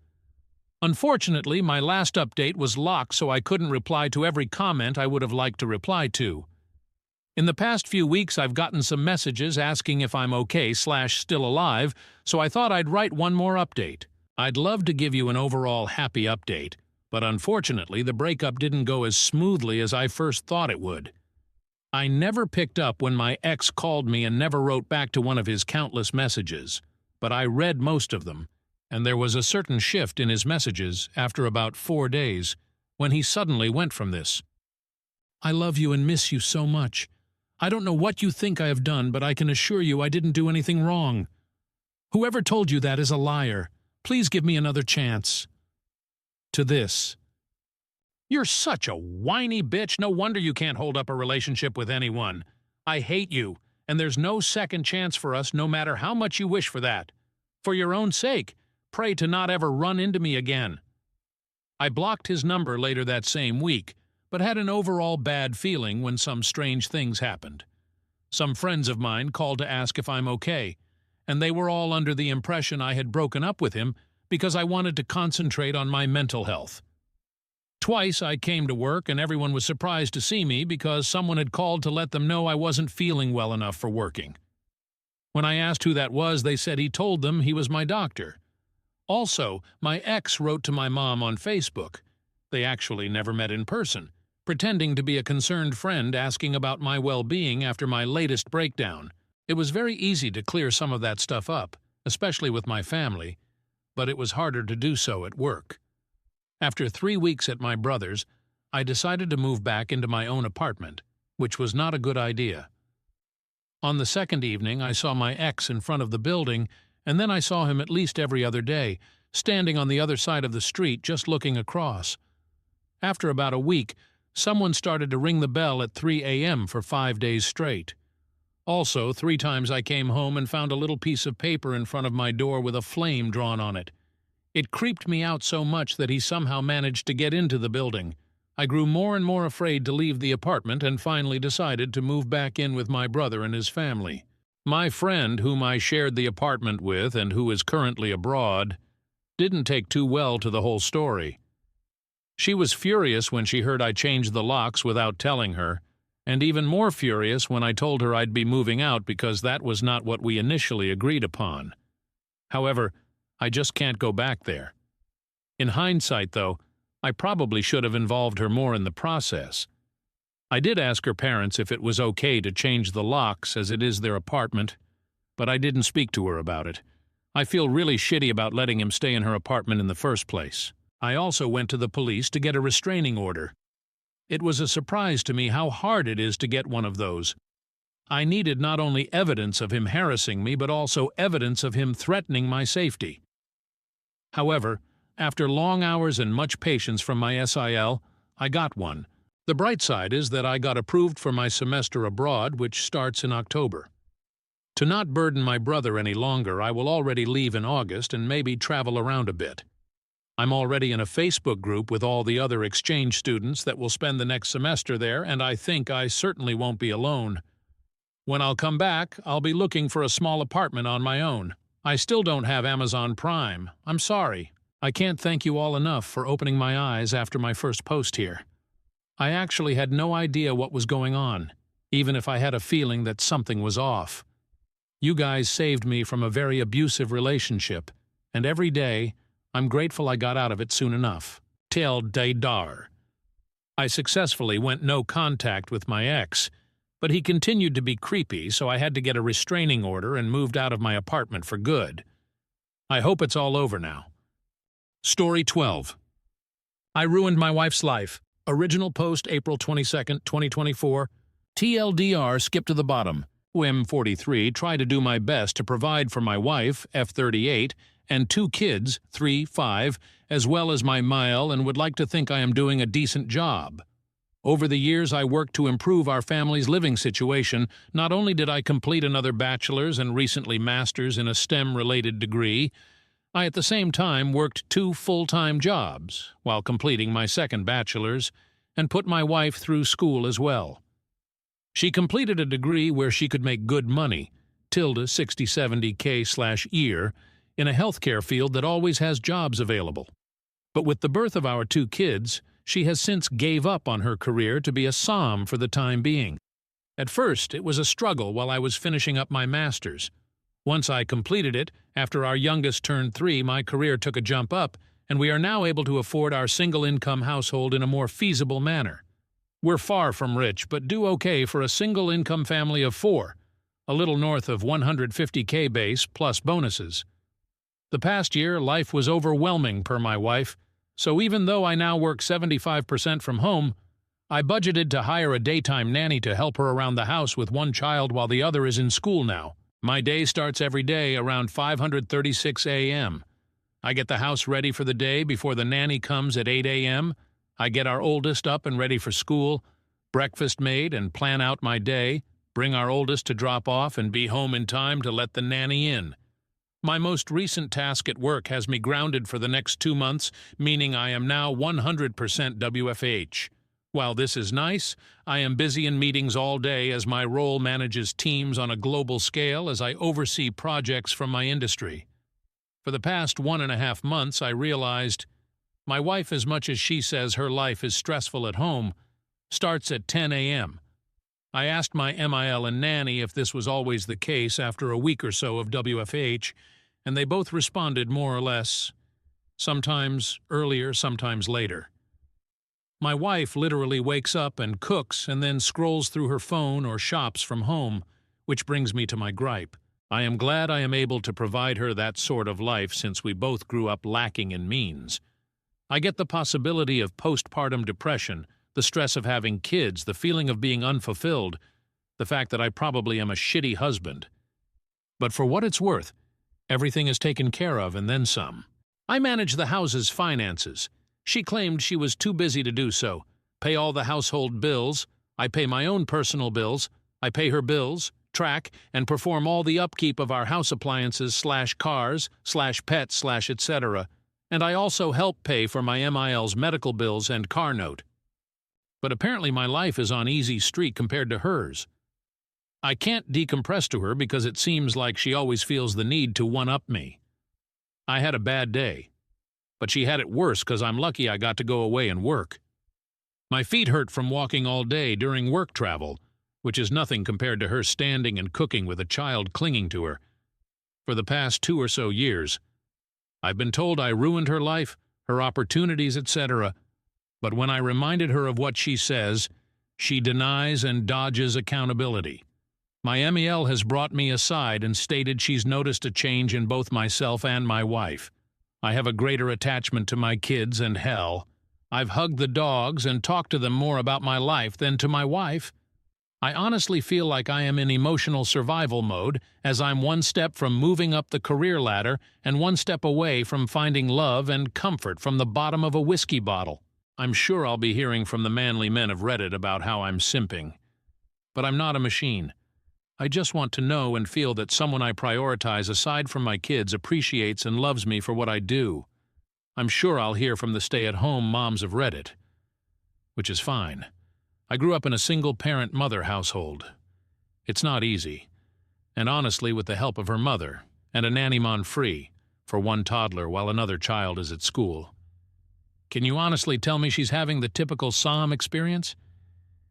Unfortunately, my last update was locked, so I couldn't reply to every comment I would have liked to reply to. In the past few weeks, I've gotten some messages asking if I'm okay/still alive, so I thought I'd write one more update. I'd love to give you an overall happy update, but unfortunately the breakup didn't go as smoothly as I first thought it would. I never picked up when my ex called me and never wrote back to one of his countless messages, but I read most of them, and there was a certain shift in his messages after about 4 days, when he suddenly went from this: "I love you and miss you so much. I don't know what you think I have done, but I can assure you I didn't do anything wrong. Whoever told you that is a liar. Please give me another chance." To this: "You're such a whiny bitch. No wonder you can't hold up a relationship with anyone. I hate you, and there's no second chance for us, no matter how much you wish for that. For your own sake, pray to not ever run into me again." I blocked his number later that same week, but had an overall bad feeling when some strange things happened. Some friends of mine called to ask if I'm okay, and they were all under the impression I had broken up with him because I wanted to concentrate on my mental health. Twice I came to work and everyone was surprised to see me because someone had called to let them know I wasn't feeling well enough for working. When I asked who that was, they said he told them he was my doctor. Also, my ex wrote to my mom on Facebook. They actually never met in person, pretending to be a concerned friend asking about my well-being after my latest breakdown. It was very easy to clear some of that stuff up, especially with my family, but it was harder to do so at work. After 3 weeks at my brother's, I decided to move back into my own apartment, which was not a good idea. On the second evening, I saw my ex in front of the building, and then I saw him at least every other day, standing on the other side of the street just looking across. After about a week, someone started to ring the bell at 3 a.m. for 5 days straight. Also, 3 times I came home and found a little piece of paper in front of my door with a flame drawn on it. It creeped me out so much that he somehow managed to get into the building. I grew more and more afraid to leave the apartment and finally decided to move back in with my brother and his family. My friend, whom I shared the apartment with and who is currently abroad, didn't take too well to the whole story. She was furious when she heard I changed the locks without telling her, and even more furious when I told her I'd be moving out because that was not what we initially agreed upon. However, I just can't go back there. In hindsight, though, I probably should have involved her more in the process. I did ask her parents if it was okay to change the locks as it is their apartment, but I didn't speak to her about it. I feel really shitty about letting him stay in her apartment in the first place. I also went to the police to get a restraining order. It was a surprise to me how hard it is to get one of those. I needed not only evidence of him harassing me, but also evidence of him threatening my safety. However, after long hours and much patience from my SIL, I got one. The bright side is that I got approved for my semester abroad, which starts in October. To not burden my brother any longer, I will already leave in August and maybe travel around a bit. I'm already in a Facebook group with all the other exchange students that will spend the next semester there, and I think I certainly won't be alone. When I'll come back, I'll be looking for a small apartment on my own. I still don't have Amazon Prime. I'm sorry. I can't thank you all enough for opening my eyes after my first post here. I actually had no idea what was going on, even if I had a feeling that something was off. You guys saved me from a very abusive relationship, and every day, I'm grateful I got out of it soon enough. Tel Daydar. I successfully went no contact with my ex, but he continued to be creepy, so I had to get a restraining order and moved out of my apartment for good. I hope it's all over now. Story 12. I ruined my wife's life. Original post April 22, 2024. TLDR skip to the bottom. WM43 try to do my best to provide for my wife, F38, and 2 kids, 3, 5, as well as my mile, and would like to think I am doing a decent job. Over the years I worked to improve our family's living situation. Not only did I complete another bachelor's and recently master's in a STEM-related degree, I at the same time worked 2 full-time jobs while completing my second bachelor's and put my wife through school as well. She completed a degree where she could make good money, tilde 60-70K/year, in a healthcare field that always has jobs available. But with the birth of our 2 kids, she has since gave up on her career to be a som for the time being. At first, it was a struggle while I was finishing up my master's. Once I completed it, after our youngest turned 3, my career took a jump up, and we are now able to afford our single-income household in a more feasible manner. We're far from rich, but do okay for a single-income family of 4, a little north of $150K base plus bonuses. The past year, life was overwhelming per my wife, so even though I now work 75% from home, I budgeted to hire a daytime nanny to help her around the house with one child while the other is in school now. My day starts every day around 5:36 a.m. I get the house ready for the day before the nanny comes at 8 a.m. I get our oldest up and ready for school, breakfast made, and plan out my day, bring our oldest to drop off and be home in time to let the nanny in. My most recent task at work has me grounded for the next 2 months, meaning I am now 100% WFH. While this is nice, I am busy in meetings all day as my role manages teams on a global scale as I oversee projects from my industry. For the past 1.5 months, I realized my wife, as much as she says her life is stressful at home, starts at 10 a.m. I asked my MIL and nanny if this was always the case after a week or so of WFH, and they both responded more or less, sometimes earlier, sometimes later. My wife literally wakes up and cooks and then scrolls through her phone or shops from home, which brings me to my gripe. I am glad I am able to provide her that sort of life since we both grew up lacking in means. I get the possibility of postpartum depression, the stress of having kids, the feeling of being unfulfilled, the fact that I probably am a shitty husband. But for what it's worth, everything is taken care of and then some. I manage the house's finances. She claimed she was too busy to do so. Pay all the household bills. I pay my own personal bills. I pay her bills, track, and perform all the upkeep of our house appliances / cars / pets / etc. And I also help pay for my MIL's medical bills and car note. But apparently my life is on easy street compared to hers. I can't decompress to her because it seems like she always feels the need to one-up me. I had a bad day, but she had it worse because I'm lucky I got to go away and work. My feet hurt from walking all day during work travel, which is nothing compared to her standing and cooking with a child clinging to her. For the past 2 or so years, I've been told I ruined her life, her opportunities, etc., but when I reminded her of what she says, she denies and dodges accountability. My MEL has brought me aside and stated she's noticed a change in both myself and my wife. I have a greater attachment to my kids and hell. I've hugged the dogs and talked to them more about my life than to my wife. I honestly feel like I am in emotional survival mode as I'm one step from moving up the career ladder and one step away from finding love and comfort from the bottom of a whiskey bottle. I'm sure I'll be hearing from the manly men of Reddit about how I'm simping. But I'm not a machine. I just want to know and feel that someone I prioritize aside from my kids appreciates and loves me for what I do. I'm sure I'll hear from the stay-at-home moms of Reddit, which is fine. I grew up in a single-parent mother household. It's not easy. And honestly, with the help of her mother, and a nanny mon free, for one toddler while another child is at school. Can you honestly tell me she's having the typical SOM experience?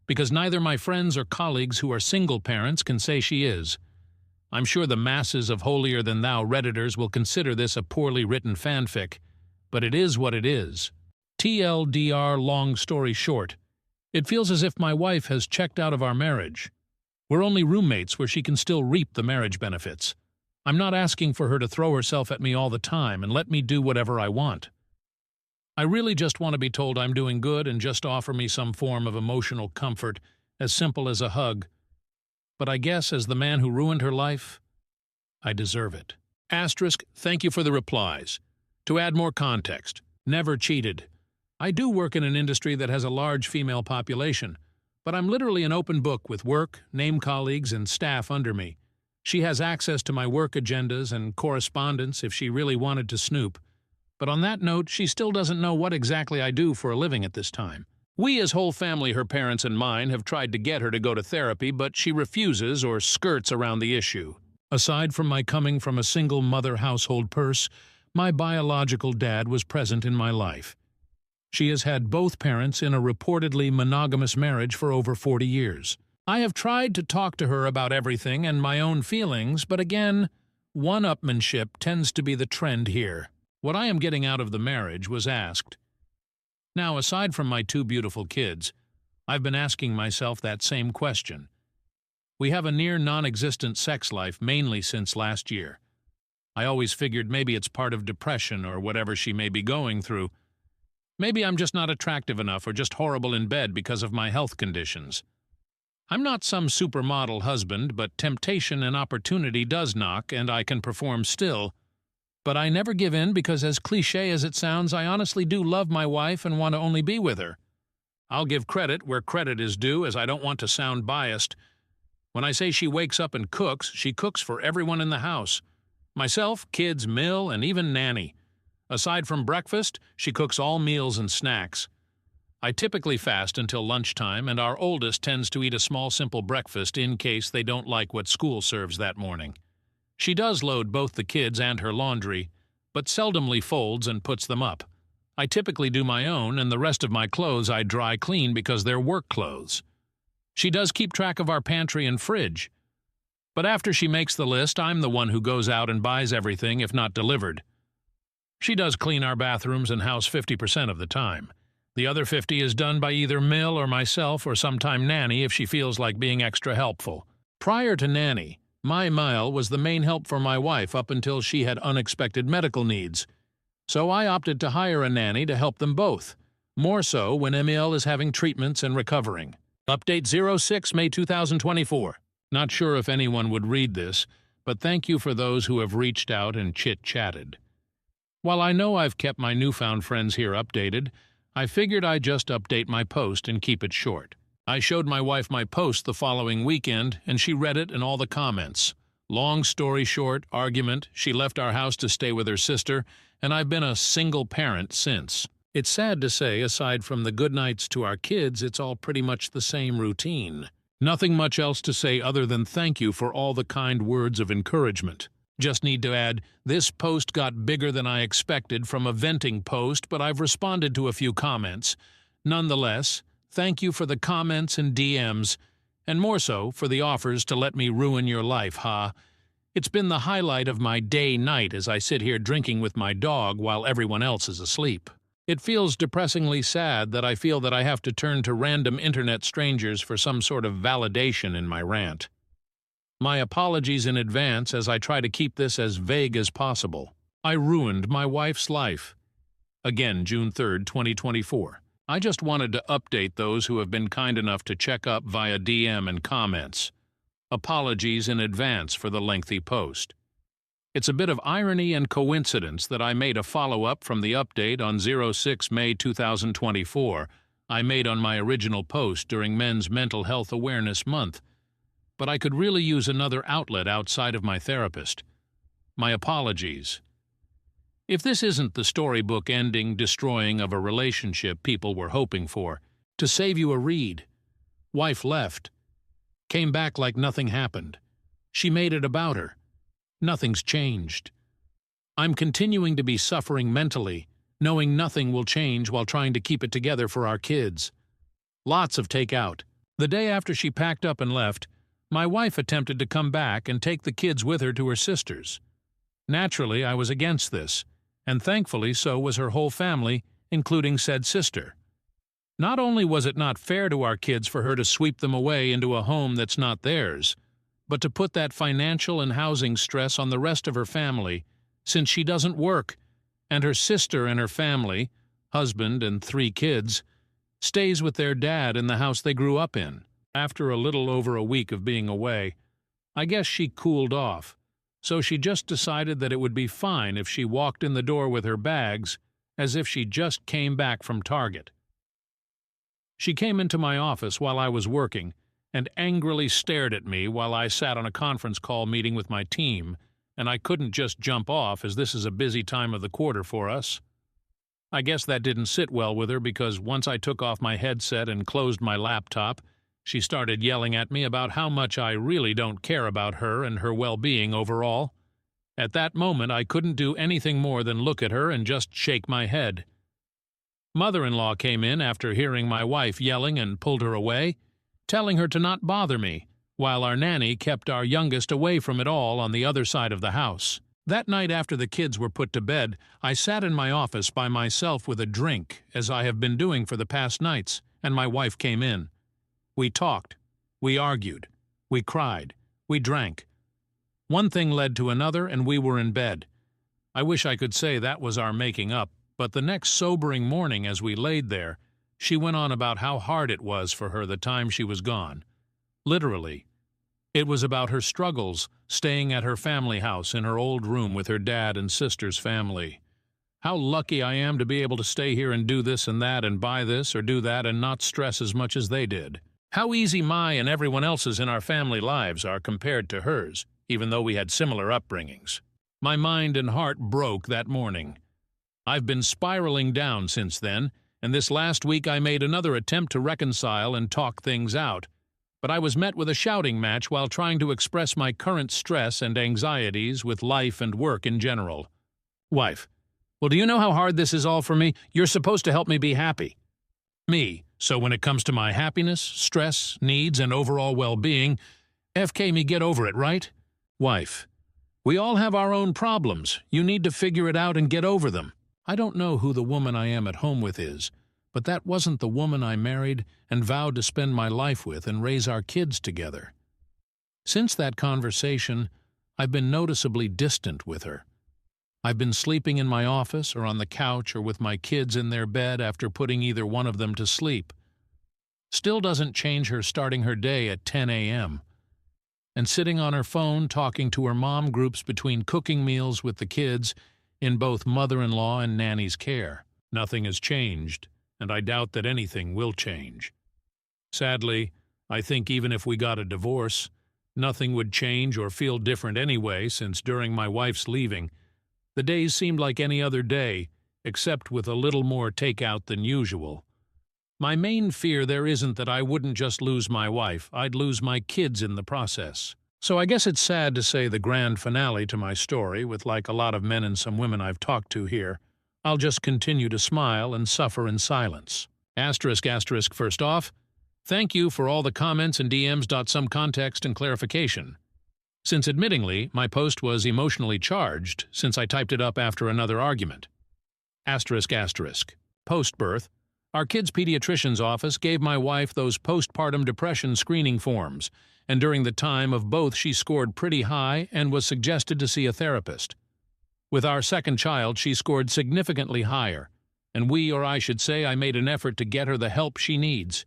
Because neither my friends or colleagues who are single parents can say she is. I'm sure the masses of holier-than-thou Redditors will consider this a poorly written fanfic, but it is what it is. TLDR, long story short, it feels as if my wife has checked out of our marriage. We're only roommates where she can still reap the marriage benefits. I'm not asking for her to throw herself at me all the time and let me do whatever I want. I really just want to be told I'm doing good and just offer me some form of emotional comfort, as simple as a hug. But I guess as the man who ruined her life, I deserve it. Asterisk, thank you for the replies. To add more context, never cheated. I do work in an industry that has a large female population, but I'm literally an open book with work, name colleagues, and staff under me. She has access to my work agendas and correspondence if she really wanted to snoop. But on that note, she still doesn't know what exactly I do for a living at this time. We as whole family, her parents and mine, have tried to get her to go to therapy, but she refuses or skirts around the issue. Aside from my coming from a single mother household purse, my biological dad was present in my life. She has had both parents in a reportedly monogamous marriage for over 40 years. I have tried to talk to her about everything and my own feelings, but again, one-upmanship tends to be the trend here. What I am getting out of the marriage was asked. Now, aside from my two beautiful kids, I've been asking myself that same question. We have a near non-existent sex life mainly since last year. I always figured maybe it's part of depression or whatever she may be going through. Maybe I'm just not attractive enough or just horrible in bed because of my health conditions. I'm not some supermodel husband, but temptation and opportunity does knock, and I can perform still. But I never give in because, as cliché as it sounds, I honestly do love my wife and want to only be with her. I'll give credit where credit is due, as I don't want to sound biased. When I say she wakes up and cooks, she cooks for everyone in the house. Myself, kids, Mill, and even Nanny. Aside from breakfast, she cooks all meals and snacks. I typically fast until lunchtime, and our oldest tends to eat a small simple breakfast in case they don't like what school serves that morning. She does load both the kids and her laundry, but seldomly folds and puts them up. I typically do my own, and the rest of my clothes I dry clean because they're work clothes. She does keep track of our pantry and fridge. But after she makes the list, I'm the one who goes out and buys everything if not delivered. She does clean our bathrooms and house 50% of the time. The other 50 is done by either Mill or myself or sometime Nanny if she feels like being extra helpful. Prior to Nanny, my Mile was the main help for my wife up until she had unexpected medical needs. So I opted to hire a nanny to help them both, more so when Emile is having treatments and recovering. Update 06 May 2024. Not sure if anyone would read this, but thank you for those who have reached out and chit-chatted. While I know I've kept my newfound friends here updated, I figured I'd just update my post and keep it short. I showed my wife my post the following weekend, and she read it and all the comments. Long story short, argument, she left our house to stay with her sister, and I've been a single parent since. It's sad to say, aside from the good nights to our kids, it's all pretty much the same routine. Nothing much else to say other than thank you for all the kind words of encouragement. Just need to add, this post got bigger than I expected from a venting post, but I've responded to a few comments. Nonetheless, thank you for the comments and DMs, and more so for the offers to let me ruin your life, It's been the highlight of my day-night as I sit here drinking with my dog while everyone else is asleep. It feels depressingly sad that I feel that I have to turn to random internet strangers for some sort of validation in my rant. My apologies in advance as I try to keep this as vague as possible. I ruined my wife's life. Again, June 3rd, 2024. I just wanted to update those who have been kind enough to check up via DM and comments. Apologies in advance for the lengthy post. It's a bit of irony and coincidence that I made a follow-up from the update on 06 May 2024 I made on my original post during Men's Mental Health Awareness Month. But I could really use another outlet outside of my therapist. My apologies. If this isn't the storybook ending destroying of a relationship people were hoping for, to save you a read. Wife left. Came back like nothing happened. She made it about her. Nothing's changed. I'm continuing to be suffering mentally, knowing nothing will change while trying to keep it together for our kids. Lots of takeout. The day after she packed up and left, my wife attempted to come back and take the kids with her to her sister's. Naturally, I was against this, and thankfully so was her whole family, including said sister. Not only was it not fair to our kids for her to sweep them away into a home that's not theirs, but to put that financial and housing stress on the rest of her family, since she doesn't work, and her sister and her family, husband and 3 kids, stays with their dad in the house they grew up in. After a little over a week of being away, I guess she cooled off, so she just decided that it would be fine if she walked in the door with her bags as if she just came back from Target. She came into my office while I was working and angrily stared at me while I sat on a conference call meeting with my team, and I couldn't just jump off as this is a busy time of the quarter for us. I guess that didn't sit well with her because once I took off my headset and closed my laptop, She started yelling at me about how much I really don't care about her and her well-being overall. At that moment, I couldn't do anything more than look at her and just shake my head. Mother-in-law came in after hearing my wife yelling and pulled her away, telling her to not bother me, while our nanny kept our youngest away from it all on the other side of the house. That night after the kids were put to bed, I sat in my office by myself with a drink, as I have been doing for the past nights, and my wife came in. We talked. We argued. We cried. We drank. One thing led to another, and we were in bed. I wish I could say that was our making up, but the next sobering morning as we laid there, she went on about how hard it was for her the time she was gone. Literally. It was about her struggles, staying at her family house in her old room with her dad and sister's family. How lucky I am to be able to stay here and do this and that and buy this or do that and not stress as much as they did. How easy my and everyone else's in our family lives are compared to hers, even though we had similar upbringings. My mind and heart broke that morning. I've been spiraling down since then, and this last week I made another attempt to reconcile and talk things out, but I was met with a shouting match while trying to express my current stress and anxieties with life and work in general. Wife: well, do you know how hard this is all for me? You're supposed to help me be happy. Me: so when it comes to my happiness, stress, needs, and overall well-being, FK me get over it, right? Wife: we all have our own problems. You need to figure it out and get over them. I don't know who the woman I am at home with is, but that wasn't the woman I married and vowed to spend my life with and raise our kids together. Since that conversation, I've been noticeably distant with her. I've been sleeping in my office or on the couch or with my kids in their bed after putting either one of them to sleep. Still doesn't change her starting her day at 10 a.m. and sitting on her phone talking to her mom groups between cooking meals with the kids in both mother-in-law and nanny's care. Nothing has changed, and I doubt that anything will change. Sadly, I think even if we got a divorce, nothing would change or feel different anyway, since during my wife's leaving, the days seemed like any other day, except with a little more takeout than usual. My main fear there isn't that I wouldn't just lose my wife, I'd lose my kids in the process. So I guess it's sad to say the grand finale to my story, with like a lot of men and some women I've talked to here, I'll just continue to smile and suffer in silence. Asterisk, asterisk, first off, thank you for all the comments and DMs. Some context and clarification. Since admittingly, my post was emotionally charged since I typed it up after another argument. Asterisk, asterisk. Post-birth, our kids' pediatrician's office gave my wife those postpartum depression screening forms, and during the time of both she scored pretty high and was suggested to see a therapist. With our second child, she scored significantly higher, and I should say I made an effort to get her the help she needs.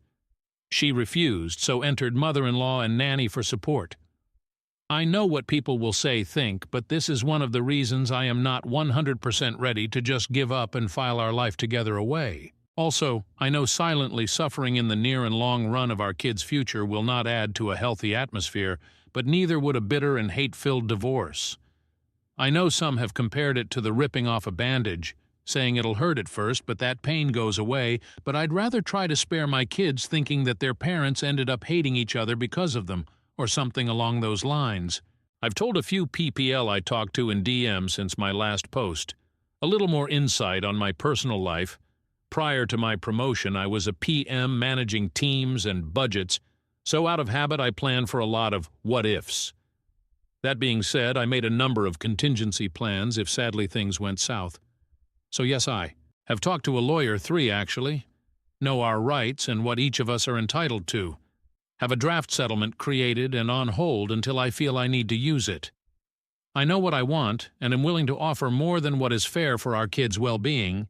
She refused, so entered mother-in-law and nanny for support. I know what people will think, but this is one of the reasons I am not 100% ready to just give up and file our life together away. Also, I know silently suffering in the near and long run of our kids' future will not add to a healthy atmosphere, but neither would a bitter and hate-filled divorce. I know some have compared it to the ripping off a bandage, saying it'll hurt at first, but that pain goes away, but I'd rather try to spare my kids thinking that their parents ended up hating each other because of them, or something along those lines. I've told a few PPL I talked to in DM since my last post. A little more insight on my personal life. Prior to my promotion, I was a PM managing teams and budgets, so out of habit I planned for a lot of what-ifs. That being said, I made a number of contingency plans if sadly things went south. So yes, I have talked to a lawyer, 3 actually, know our rights and what each of us are entitled to, have a draft settlement created and on hold until I feel I need to use it. I know what I want and am willing to offer more than what is fair for our kids' well-being,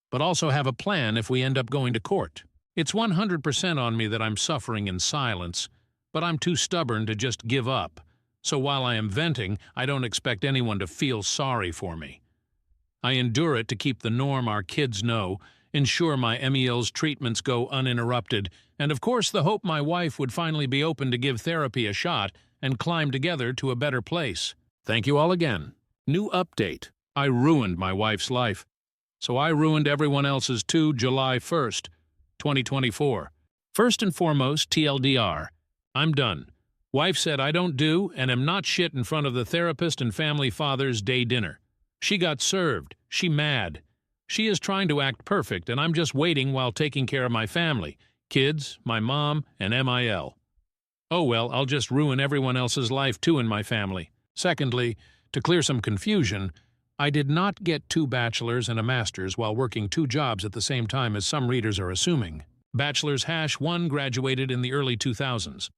but also have a plan if we end up going to court. It's 100% on me that I'm suffering in silence, but I'm too stubborn to just give up, so while I am venting, I don't expect anyone to feel sorry for me. I endure it to keep the norm our kids know, ensure my MEL's treatments go uninterrupted, and of course the hope my wife would finally be open to give therapy a shot and climb together to a better place. Thank you all again. New update. I ruined my wife's life. So I ruined everyone else's too, July 1st, 2024. First and foremost, TLDR. I'm done. Wife said I don't do and am not shit in front of the therapist and family father's day dinner. She got served. She mad. She is trying to act perfect, and I'm just waiting while taking care of my family, kids, my mom, and MIL. Oh well, I'll just ruin everyone else's life too in my family. Secondly, to clear some confusion, I did not get 2 bachelors and a master's while working 2 jobs at the same time as some readers are assuming. Bachelor's #1 graduated in the early 2000s.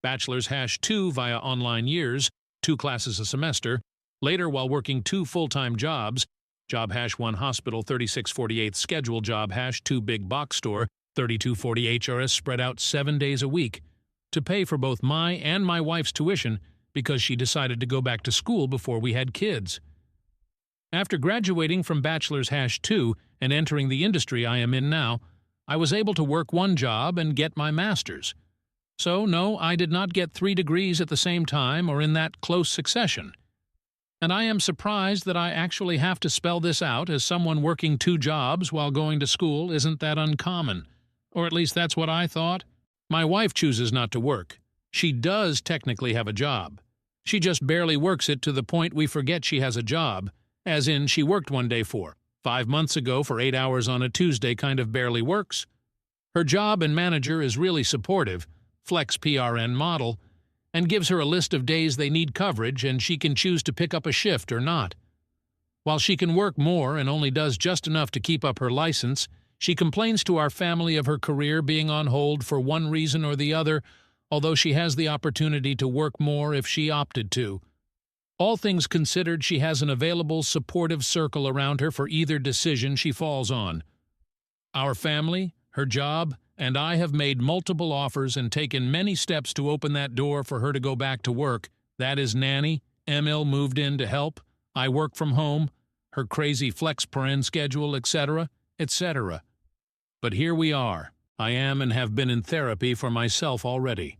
Bachelor's #2 via online years, 2 classes a semester, later while working 2 full-time jobs, job #1 hospital 3648 schedule, job #2 big box store 3240 HRS spread out 7 days a week, to pay for both my and my wife's tuition because she decided to go back to school before we had kids. After graduating from Bachelor's #2 and entering the industry I am in now, I was able to work 1 job and get my master's. So, no, I did not get 3 degrees at the same time or in that close succession. And I am surprised that I actually have to spell this out, as someone working 2 jobs while going to school isn't that uncommon. Or at least that's what I thought. My wife chooses not to work. She does technically have a job. She just barely works it to the point we forget she has a job, as in she worked one day 5 months ago for 8 hours on a Tuesday kind of barely works. Her job and manager is really supportive, flex PRN model, and gives her a list of days they need coverage and she can choose to pick up a shift or not. While she can work more and only does just enough to keep up her license, she complains to our family of her career being on hold for one reason or the other, although she has the opportunity to work more if she opted to. All things considered, she has an available, supportive circle around her for either decision she falls on. Our family, her job, and I have made multiple offers and taken many steps to open that door for her to go back to work. That is nanny, Emil moved in to help, I work from home, her crazy flex paren schedule, etc., etc. But here we are. I am and have been in therapy for myself already.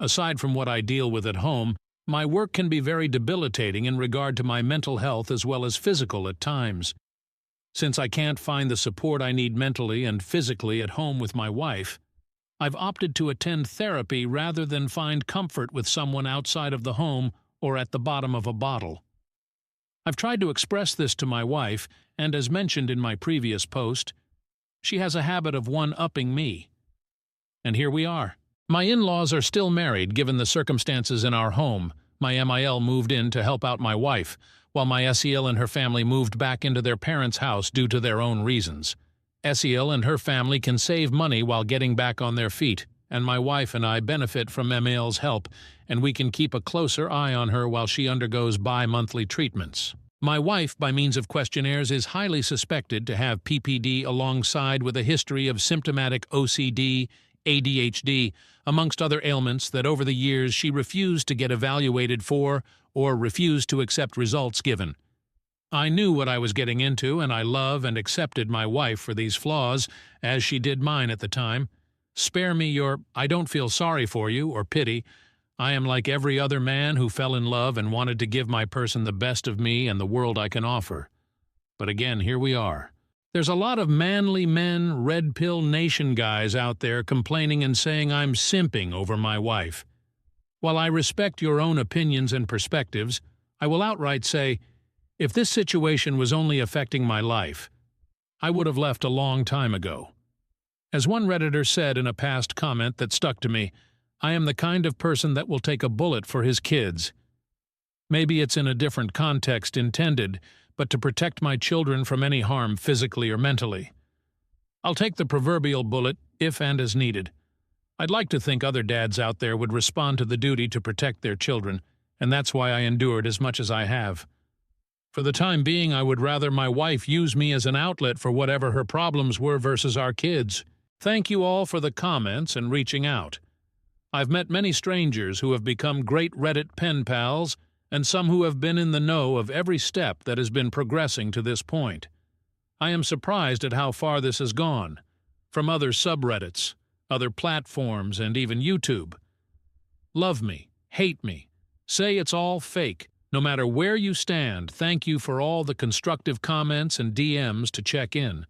Aside from what I deal with at home, my work can be very debilitating in regard to my mental health as well as physical at times. Since I can't find the support I need mentally and physically at home with my wife, I've opted to attend therapy rather than find comfort with someone outside of the home or at the bottom of a bottle. I've tried to express this to my wife, and as mentioned in my previous post, she has a habit of one-upping me. And here we are. My in-laws are still married given the circumstances in our home. My MIL moved in to help out my wife, while my SEL and her family moved back into their parents' house due to their own reasons. SEL and her family can save money while getting back on their feet, and my wife and I benefit from MIL's help, and we can keep a closer eye on her while she undergoes bi-monthly treatments. My wife, by means of questionnaires, is highly suspected to have PPD alongside with a history of symptomatic OCD, ADHD, amongst other ailments that over the years she refused to get evaluated for or refused to accept results given. I knew what I was getting into, and I love and accepted my wife for these flaws, as she did mine at the time. Spare me your "I don't feel sorry for you" or pity. I am like every other man who fell in love and wanted to give my person the best of me and the world I can offer. But again, here we are. There's a lot of manly men, red pill nation guys out there complaining and saying I'm simping over my wife. While I respect your own opinions and perspectives, I will outright say, if this situation was only affecting my life, I would have left a long time ago. As one Redditor said in a past comment that stuck to me, I am the kind of person that will take a bullet for his kids. Maybe it's in a different context intended, but to protect my children from any harm physically or mentally. I'll take the proverbial bullet if and as needed. I'd like to think other dads out there would respond to the duty to protect their children, and that's why I endured as much as I have. For the time being, I would rather my wife use me as an outlet for whatever her problems were versus our kids. Thank you all for the comments and reaching out. I've met many strangers who have become great Reddit pen pals, and some who have been in the know of every step that has been progressing to this point. I am surprised at how far this has gone, from other subreddits, other platforms, and even YouTube. Love me, hate me, say it's all fake. No matter where you stand, thank you for all the constructive comments and DMs to check in.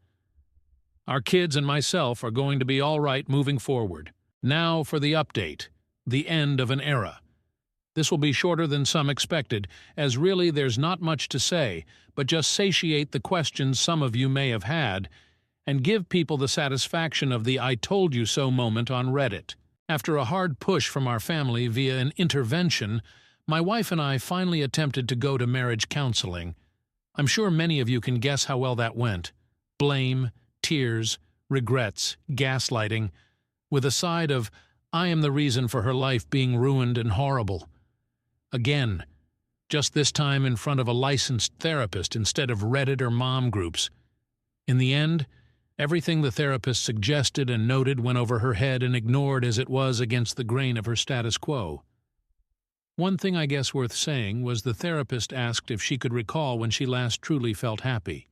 Our kids and myself are going to be all right moving forward. Now for the update. The end of an era. This will be shorter than some expected, as really there's not much to say, but just satiate the questions some of you may have had, and give people the satisfaction of the I told you so moment on Reddit. After a hard push from our family via an intervention, my wife and I finally attempted to go to marriage counseling. I'm sure many of you can guess how well that went. Blame, tears, regrets, gaslighting, with a side of, I am the reason for her life being ruined and horrible. Again, just this time in front of a licensed therapist instead of Reddit or mom groups. In the end, everything the therapist suggested and noted went over her head and ignored as it was against the grain of her status quo. One thing I guess worth saying was the therapist asked if she could recall when she last truly felt happy.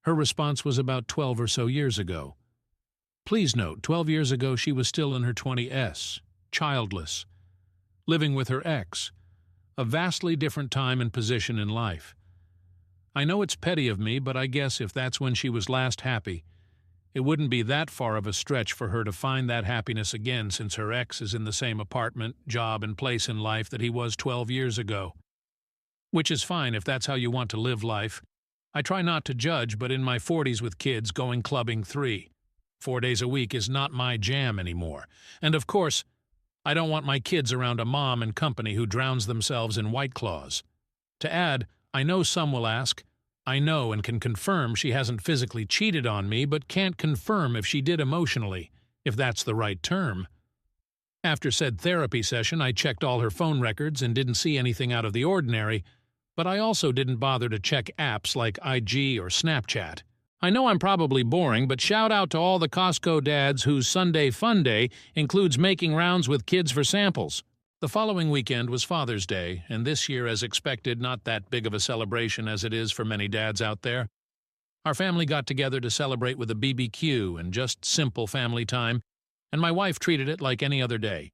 Her response was about 12 or so years ago. Please note, 12 years ago she was still in her 20s, childless, living with her ex, a vastly different time and position in life. I know it's petty of me, but I guess if that's when she was last happy, it wouldn't be that far of a stretch for her to find that happiness again since her ex is in the same apartment, job, and place in life that he was 12 years ago. Which is fine if that's how you want to live life. I try not to judge, but in my 40s with kids going clubbing 4 days a week is not my jam anymore. And of course, I don't want my kids around a mom and company who drowns themselves in White Claws. To add, I know some will ask, I know and can confirm she hasn't physically cheated on me, but can't confirm if she did emotionally, if that's the right term. After said therapy session, I checked all her phone records and didn't see anything out of the ordinary, but I also didn't bother to check apps like IG or Snapchat. I know I'm probably boring, but shout out to all the Costco dads whose Sunday fun day includes making rounds with kids for samples. The following weekend was Father's Day, and this year, as expected, not that big of a celebration as it is for many dads out there. Our family got together to celebrate with a BBQ and just simple family time, and my wife treated it like any other day.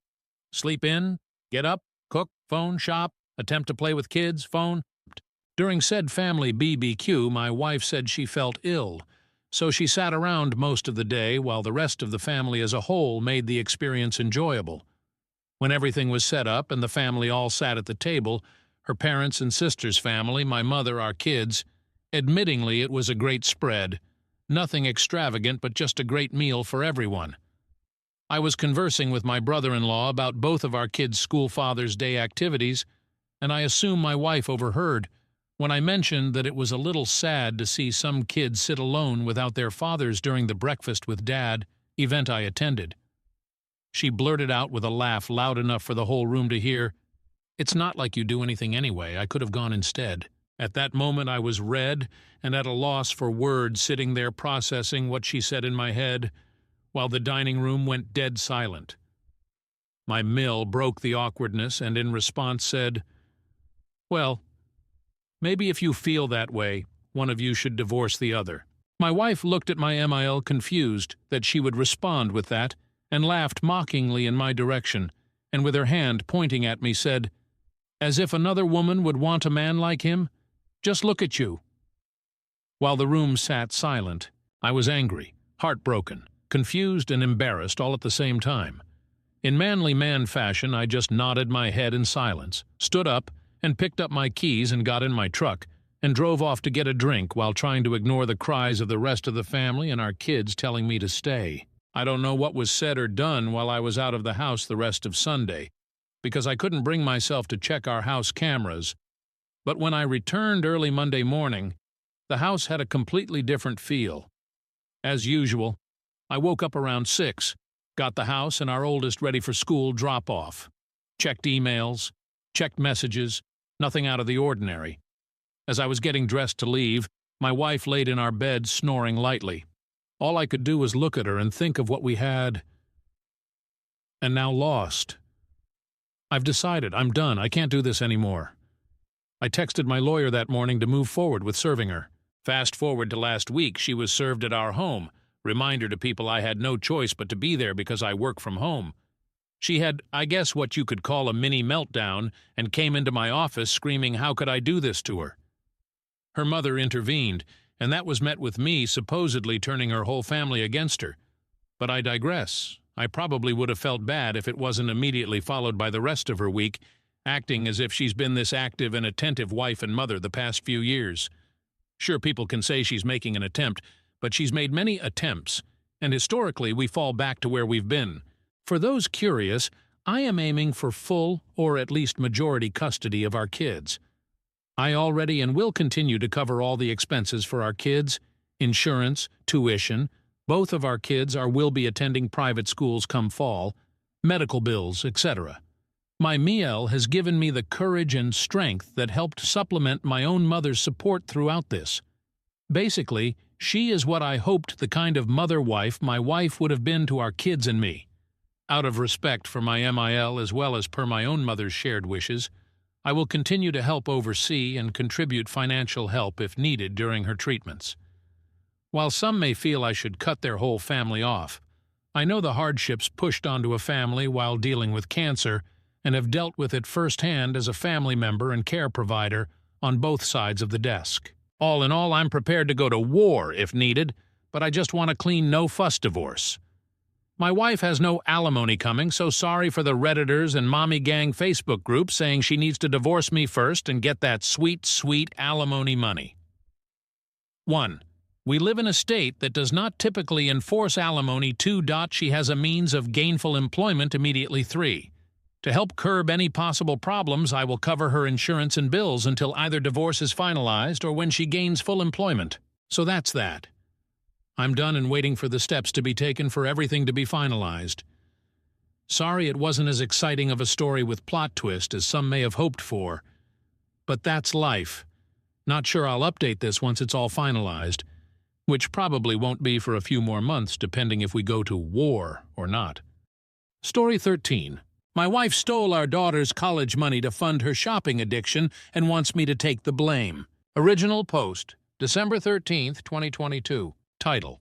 Sleep in, get up, cook, phone, shop, attempt to play with kids, phone. During said family BBQ, my wife said she felt ill, so she sat around most of the day while the rest of the family as a whole made the experience enjoyable. When everything was set up and the family all sat at the table, her parents and sister's family, my mother, our kids, admittingly it was a great spread. Nothing extravagant, but just a great meal for everyone. I was conversing with my brother-in-law about both of our kids' school Father's Day activities, and I assume my wife overheard when I mentioned that it was a little sad to see some kids sit alone without their fathers during the breakfast with Dad event I attended. She blurted out with a laugh loud enough for the whole room to hear, "It's not like you do anything anyway. I could have gone instead." At that moment I was red and at a loss for words, sitting there processing what she said in my head, while the dining room went dead silent. My mill broke the awkwardness and in response said, "Well, maybe if you feel that way, one of you should divorce the other." My wife looked at my MIL confused that she would respond with that, and laughed mockingly in my direction, and with her hand pointing at me said, "As if another woman would want a man like him? Just look at you." While the room sat silent, I was angry, heartbroken, confused and embarrassed all at the same time. In manly man fashion, I just nodded my head in silence, stood up, and picked up my keys and got in my truck, and drove off to get a drink while trying to ignore the cries of the rest of the family and our kids telling me to stay. I don't know what was said or done while I was out of the house the rest of Sunday, because I couldn't bring myself to check our house cameras, but when I returned early Monday morning, the house had a completely different feel. As usual, I woke up around 6, got the house and our oldest ready for school drop-off, checked emails, checked messages, nothing out of the ordinary. As I was getting dressed to leave, my wife laid in our bed snoring lightly. All I could do was look at her and think of what we had and now lost. I've decided, I'm done, I can't do this anymore. I texted my lawyer that morning to move forward with serving her. Fast forward to last week, she was served at our home. Reminder to people I had no choice but to be there because I work from home. She had, I guess, what you could call a mini meltdown and came into my office screaming, how could I do this to her? Her mother intervened, and that was met with me supposedly turning her whole family against her. But I digress. I probably would have felt bad if it wasn't immediately followed by the rest of her week, acting as if she's been this active and attentive wife and mother the past few years. Sure, people can say she's making an attempt, but she's made many attempts, and historically we fall back to where we've been. For those curious, I am aiming for full, or at least majority custody of our kids. I already and will continue to cover all the expenses for our kids, insurance, tuition. Both of our kids will be attending private schools come fall, medical bills, etc. My Miel has given me the courage and strength that helped supplement my own mother's support throughout this. Basically, she is what I hoped the kind of mother-wife my wife would have been to our kids and me. Out of respect for my MIL as well as per my own mother's shared wishes, I will continue to help oversee and contribute financial help if needed during her treatments. While some may feel I should cut their whole family off, I know the hardships pushed onto a family while dealing with cancer and have dealt with it firsthand as a family member and care provider on both sides of the desk. All in all, I'm prepared to go to war if needed, but I just want a clean no-fuss divorce. My wife has no alimony coming, so sorry for the Redditors and Mommy Gang Facebook groups saying she needs to divorce me first and get that sweet, sweet alimony money. 1. We live in a state that does not typically enforce alimony. 2. She has a means of gainful employment immediately. 3. To help curb any possible problems, I will cover her insurance and bills until either divorce is finalized or when she gains full employment. So that's that. I'm done and waiting for the steps to be taken for everything to be finalized. Sorry it wasn't as exciting of a story with plot twist as some may have hoped for. But that's life. Not sure I'll update this once it's all finalized, which probably won't be for a few more months depending if we go to war or not. Story 13. My wife stole our daughter's college money to fund her shopping addiction and wants me to take the blame. Original post, December 13th, 2022. Title: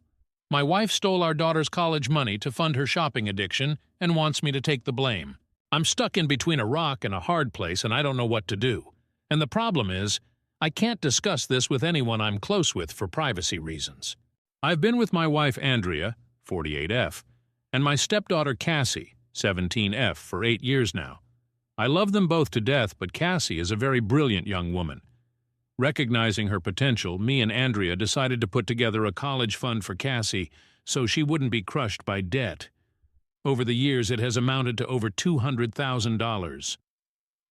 My wife stole our daughter's college money to fund her shopping addiction and wants me to take the blame. I'm stuck in between a rock and a hard place and I don't know what to do. And the problem is, I can't discuss this with anyone I'm close with for privacy reasons. I've been with my wife Andrea, 48F, and my stepdaughter Cassie, 17F, for 8 years now. I love them both to death, but Cassie is a very brilliant young woman. Recognizing her potential, me and Andrea decided to put together a college fund for Cassie so she wouldn't be crushed by debt. Over the years, it has amounted to over $200,000.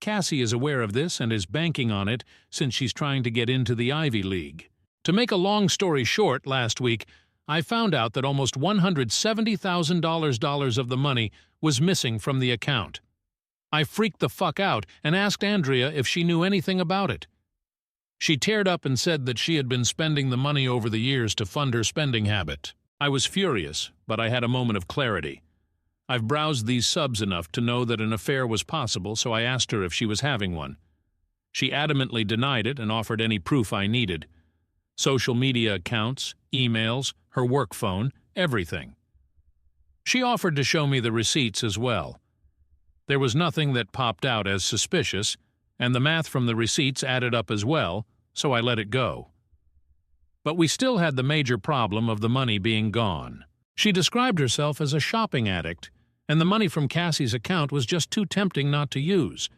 Cassie is aware of this and is banking on it since she's trying to get into the Ivy League. To make a long story short, last week, I found out that almost $170,000 of the money was missing from the account. I freaked the fuck out and asked Andrea if she knew anything about it. She teared up and said that she had been spending the money over the years to fund her spending habit. I was furious, but I had a moment of clarity. I've browsed these subs enough to know that an affair was possible, so I asked her if she was having one. She adamantly denied it and offered any proof I needed. Social media accounts, emails, her work phone, everything. She offered to show me the receipts as well. There was nothing that popped out as suspicious, and the math from the receipts added up as well, so I let it go. But we still had the major problem of the money being gone. She described herself as a shopping addict, and the money from Cassie's account was just too tempting not to use.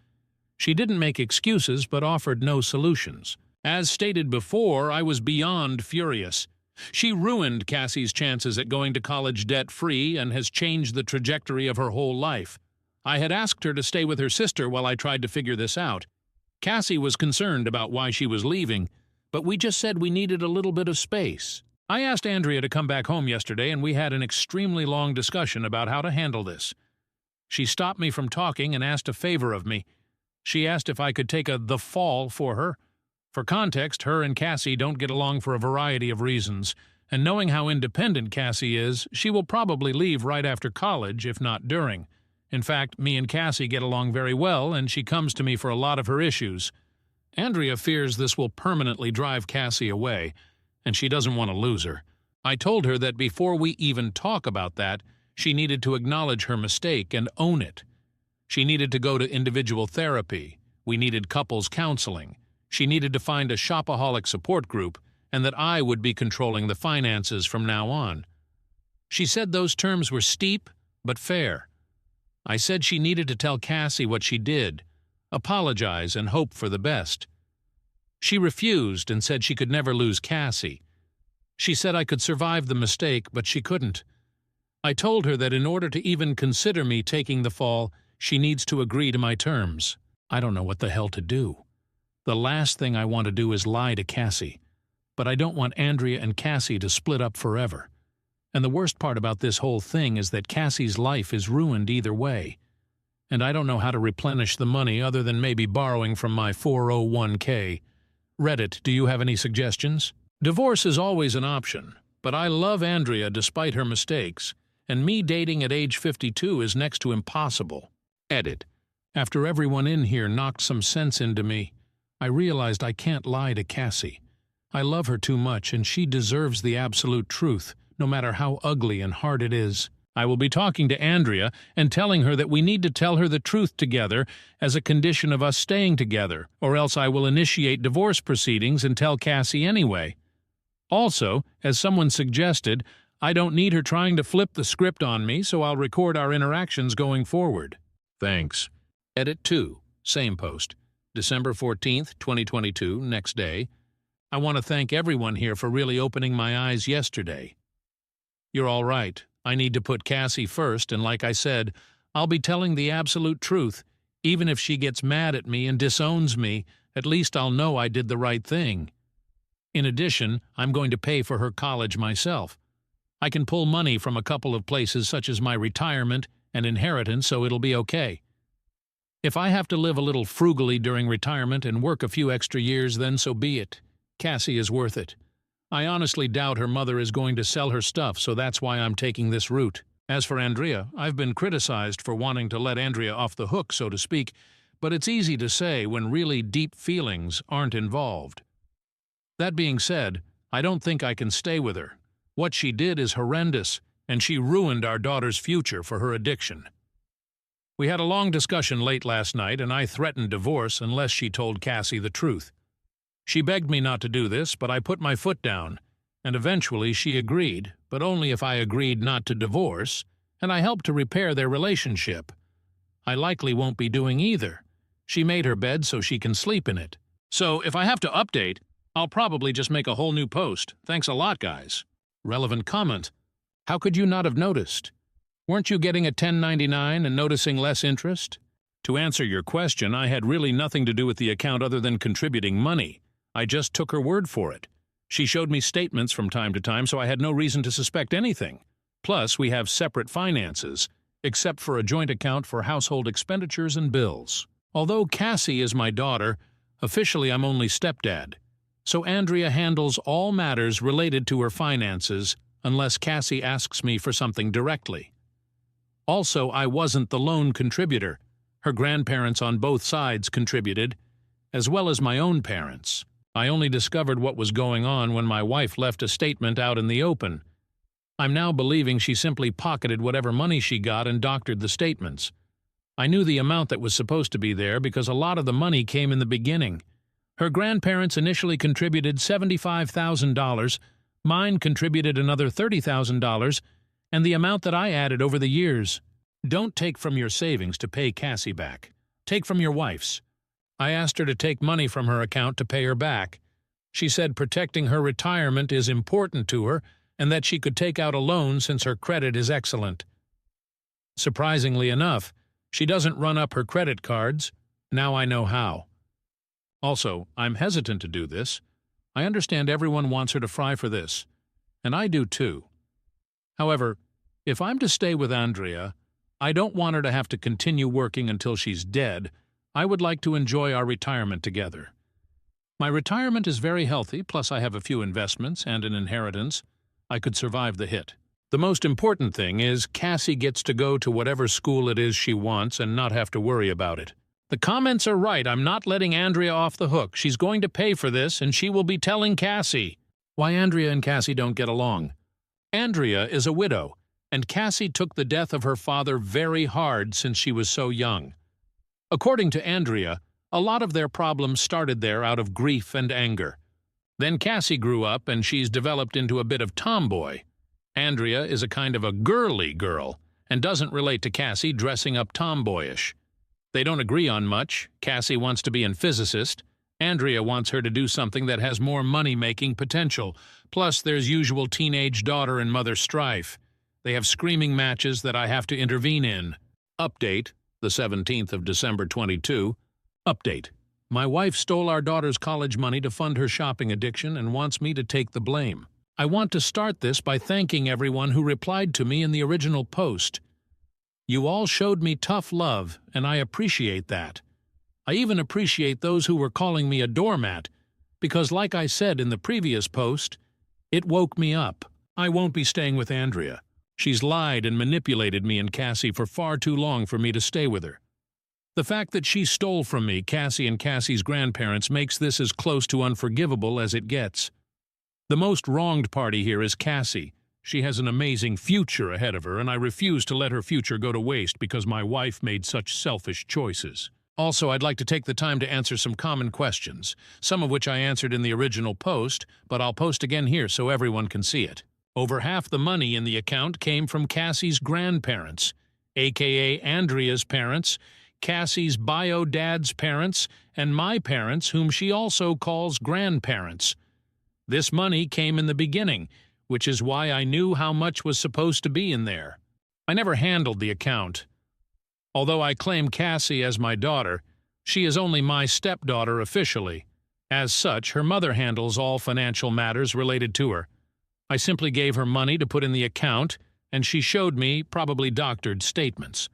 She didn't make excuses but offered no solutions. As stated before, I was beyond furious. She ruined Cassie's chances at going to college debt-free and has changed the trajectory of her whole life. I had asked her to stay with her sister while I tried to figure this out. Cassie was concerned about why she was leaving, but we just said we needed a little bit of space. I asked Andrea to come back home yesterday, and we had an extremely long discussion about how to handle this. She stopped me from talking and asked a favor of me. She asked if I could take the fall for her. For context, her and Cassie don't get along for a variety of reasons, and knowing how independent Cassie is, she will probably leave right after college, if not during. In fact, me and Cassie get along very well, and she comes to me for a lot of her issues. Andrea fears this will permanently drive Cassie away, and she doesn't want to lose her. I told her that before we even talk about that, she needed to acknowledge her mistake and own it. She needed to go to individual therapy. We needed couples counseling. She needed to find a shopaholic support group, and that I would be controlling the finances from now on. She said those terms were steep, but fair. I said she needed to tell Cassie what she did, apologize, and hope for the best. She refused and said she could never lose Cassie. She said I could survive the mistake, but she couldn't. I told her that in order to even consider me taking the fall, she needs to agree to my terms. I don't know what the hell to do. The last thing I want to do is lie to Cassie, but I don't want Andrea and Cassie to split up forever. And the worst part about this whole thing is that Cassie's life is ruined either way. And I don't know how to replenish the money other than maybe borrowing from my 401k. Reddit, do you have any suggestions? Divorce is always an option, but I love Andrea despite her mistakes, and me dating at age 52 is next to impossible. Edit. After everyone in here knocked some sense into me, I realized I can't lie to Cassie. I love her too much, and she deserves the absolute truth, no matter how ugly and hard it is. I will be talking to Andrea and telling her that we need to tell her the truth together as a condition of us staying together, or else I will initiate divorce proceedings and tell Cassie anyway. Also, as someone suggested, I don't need her trying to flip the script on me, so I'll record our interactions going forward. Thanks. Edit 2. Same post. December 14th, 2022, next day. I want to thank everyone here for really opening my eyes yesterday. You're all right. I need to put Cassie first, and like I said, I'll be telling the absolute truth. Even if she gets mad at me and disowns me, at least I'll know I did the right thing. In addition, I'm going to pay for her college myself. I can pull money from a couple of places such as my retirement and inheritance, so it'll be okay. If I have to live a little frugally during retirement and work a few extra years, then so be it. Cassie is worth it. I honestly doubt her mother is going to sell her stuff, so that's why I'm taking this route. As for Andrea, I've been criticized for wanting to let Andrea off the hook, so to speak, but it's easy to say when really deep feelings aren't involved. That being said, I don't think I can stay with her. What she did is horrendous, and she ruined our daughter's future for her addiction. We had a long discussion late last night, and I threatened divorce unless she told Cassie the truth. She begged me not to do this, but I put my foot down, and eventually she agreed, but only if I agreed not to divorce, and I helped to repair their relationship. I likely won't be doing either. She made her bed so she can sleep in it. So if I have to update, I'll probably just make a whole new post. Thanks a lot, guys. Relevant comment. How could you not have noticed? Weren't you getting a 1099 and noticing less interest? To answer your question, I had really nothing to do with the account other than contributing money. I just took her word for it. She showed me statements from time to time, so I had no reason to suspect anything. Plus, we have separate finances, except for a joint account for household expenditures and bills. Although Cassie is my daughter, officially I'm only stepdad. So Andrea handles all matters related to her finances, unless Cassie asks me for something directly. Also, I wasn't the lone contributor. Her grandparents on both sides contributed, as well as my own parents. I only discovered what was going on when my wife left a statement out in the open. I'm now believing she simply pocketed whatever money she got and doctored the statements. I knew the amount that was supposed to be there because a lot of the money came in the beginning. Her grandparents initially contributed $75,000, mine contributed another $30,000, and the amount that I added over the years. Don't take from your savings to pay Cassie back. Take from your wife's. I asked her to take money from her account to pay her back. She said protecting her retirement is important to her and that she could take out a loan since her credit is excellent. Surprisingly enough, she doesn't run up her credit cards. Now I know how. Also, I'm hesitant to do this. I understand everyone wants her to fry for this, and I do too. However, if I'm to stay with Andrea, I don't want her to have to continue working until she's dead. I would like to enjoy our retirement together. My retirement is very healthy, plus I have a few investments and an inheritance. I could survive the hit. The most important thing is Cassie gets to go to whatever school it is she wants and not have to worry about it. The comments are right. I'm not letting Andrea off the hook. She's going to pay for this, and she will be telling Cassie. Why Andrea and Cassie don't get along. Andrea is a widow, and Cassie took the death of her father very hard since she was so young. According to Andrea, a lot of their problems started there out of grief and anger. Then Cassie grew up and she's developed into a bit of tomboy. Andrea is a kind of a girly girl and doesn't relate to Cassie dressing up tomboyish. They don't agree on much. Cassie wants to be a physicist. Andrea wants her to do something that has more money-making potential. Plus, there's usual teenage daughter and mother strife. They have screaming matches that I have to intervene in. Update, the 17th of December 22. Update. My wife stole our daughter's college money to fund her shopping addiction and wants me to take the blame. I want to start this by thanking everyone who replied to me in the original post. You all showed me tough love, and I appreciate that. I even appreciate those who were calling me a doormat, because like I said in the previous post, it woke me up. I won't be staying with Andrea. She's lied and manipulated me and Cassie for far too long for me to stay with her. The fact that she stole from me, Cassie and Cassie's grandparents, makes this as close to unforgivable as it gets. The most wronged party here is Cassie. She has an amazing future ahead of her, and I refuse to let her future go to waste because my wife made such selfish choices. Also, I'd like to take the time to answer some common questions, some of which I answered in the original post, but I'll post again here so everyone can see it. Over half the money in the account came from Cassie's grandparents, aka Andrea's parents, Cassie's bio dad's parents, and my parents, whom she also calls grandparents. This money came in the beginning, which is why I knew how much was supposed to be in there. I never handled the account. Although I claim Cassie as my daughter, she is only my stepdaughter officially. As such, her mother handles all financial matters related to her. I simply gave her money to put in the account, and she showed me probably doctored statements.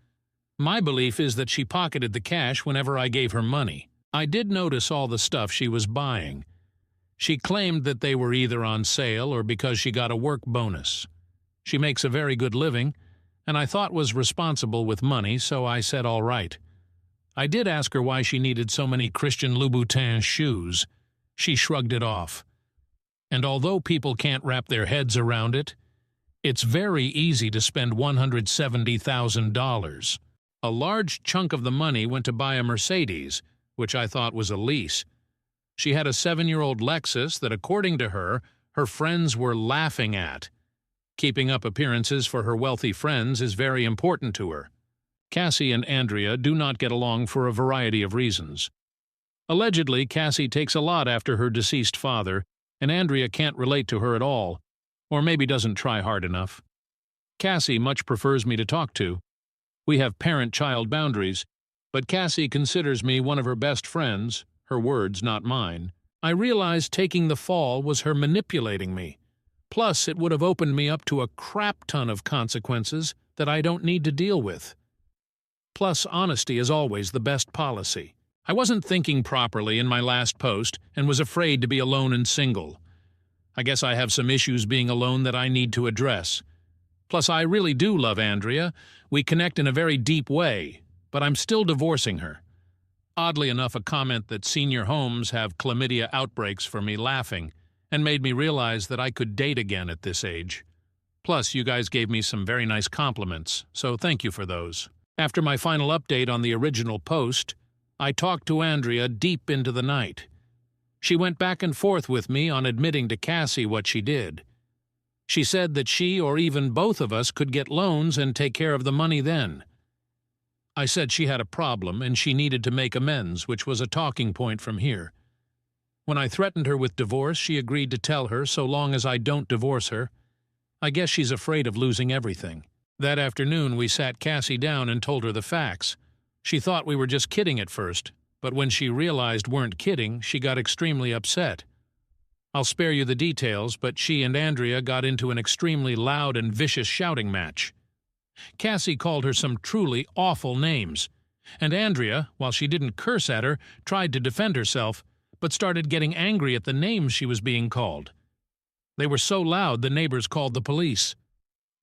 My belief is that she pocketed the cash whenever I gave her money. I did notice all the stuff she was buying. She claimed that they were either on sale or because she got a work bonus. She makes a very good living, and I thought was responsible with money, so I said all right. I did ask her why she needed so many Christian Louboutin shoes. She shrugged it off. And although people can't wrap their heads around it, it's very easy to spend $170,000. A large chunk of the money went to buy a Mercedes, which I thought was a lease. She had a 7-year-old Lexus that, according to her, her friends were laughing at. Keeping up appearances for her wealthy friends is very important to her. Cassie and Andrea do not get along for a variety of reasons. Allegedly, Cassie takes a lot after her deceased father, and Andrea can't relate to her at all, or maybe doesn't try hard enough. Cassie much prefers me to talk to. We have parent-child boundaries, but Cassie considers me one of her best friends, her words, not mine. I realized taking the fall was her manipulating me. Plus, it would have opened me up to a crap ton of consequences that I don't need to deal with. Plus, honesty is always the best policy. I wasn't thinking properly in my last post and was afraid to be alone and single. I guess I have some issues being alone that I need to address. Plus, I really do love Andrea. We connect in a very deep way, but I'm still divorcing her. Oddly enough, a comment that senior homes have chlamydia outbreaks for me laughing and made me realize that I could date again at this age. Plus, you guys gave me some very nice compliments, so thank you for those. After my final update on the original post, I talked to Andrea deep into the night. She went back and forth with me on admitting to Cassie what she did. She said that she or even both of us could get loans and take care of the money then. I said she had a problem and she needed to make amends, which was a talking point from here. When I threatened her with divorce, she agreed to tell her so long as I don't divorce her. I guess she's afraid of losing everything. That afternoon, we sat Cassie down and told her the facts. She thought we were just kidding at first, but when she realized weren't kidding, she got extremely upset. I'll spare you the details, but she and Andrea got into an extremely loud and vicious shouting match. Cassie called her some truly awful names, and Andrea, while she didn't curse at her, tried to defend herself, but started getting angry at the names she was being called. They were so loud the neighbors called the police.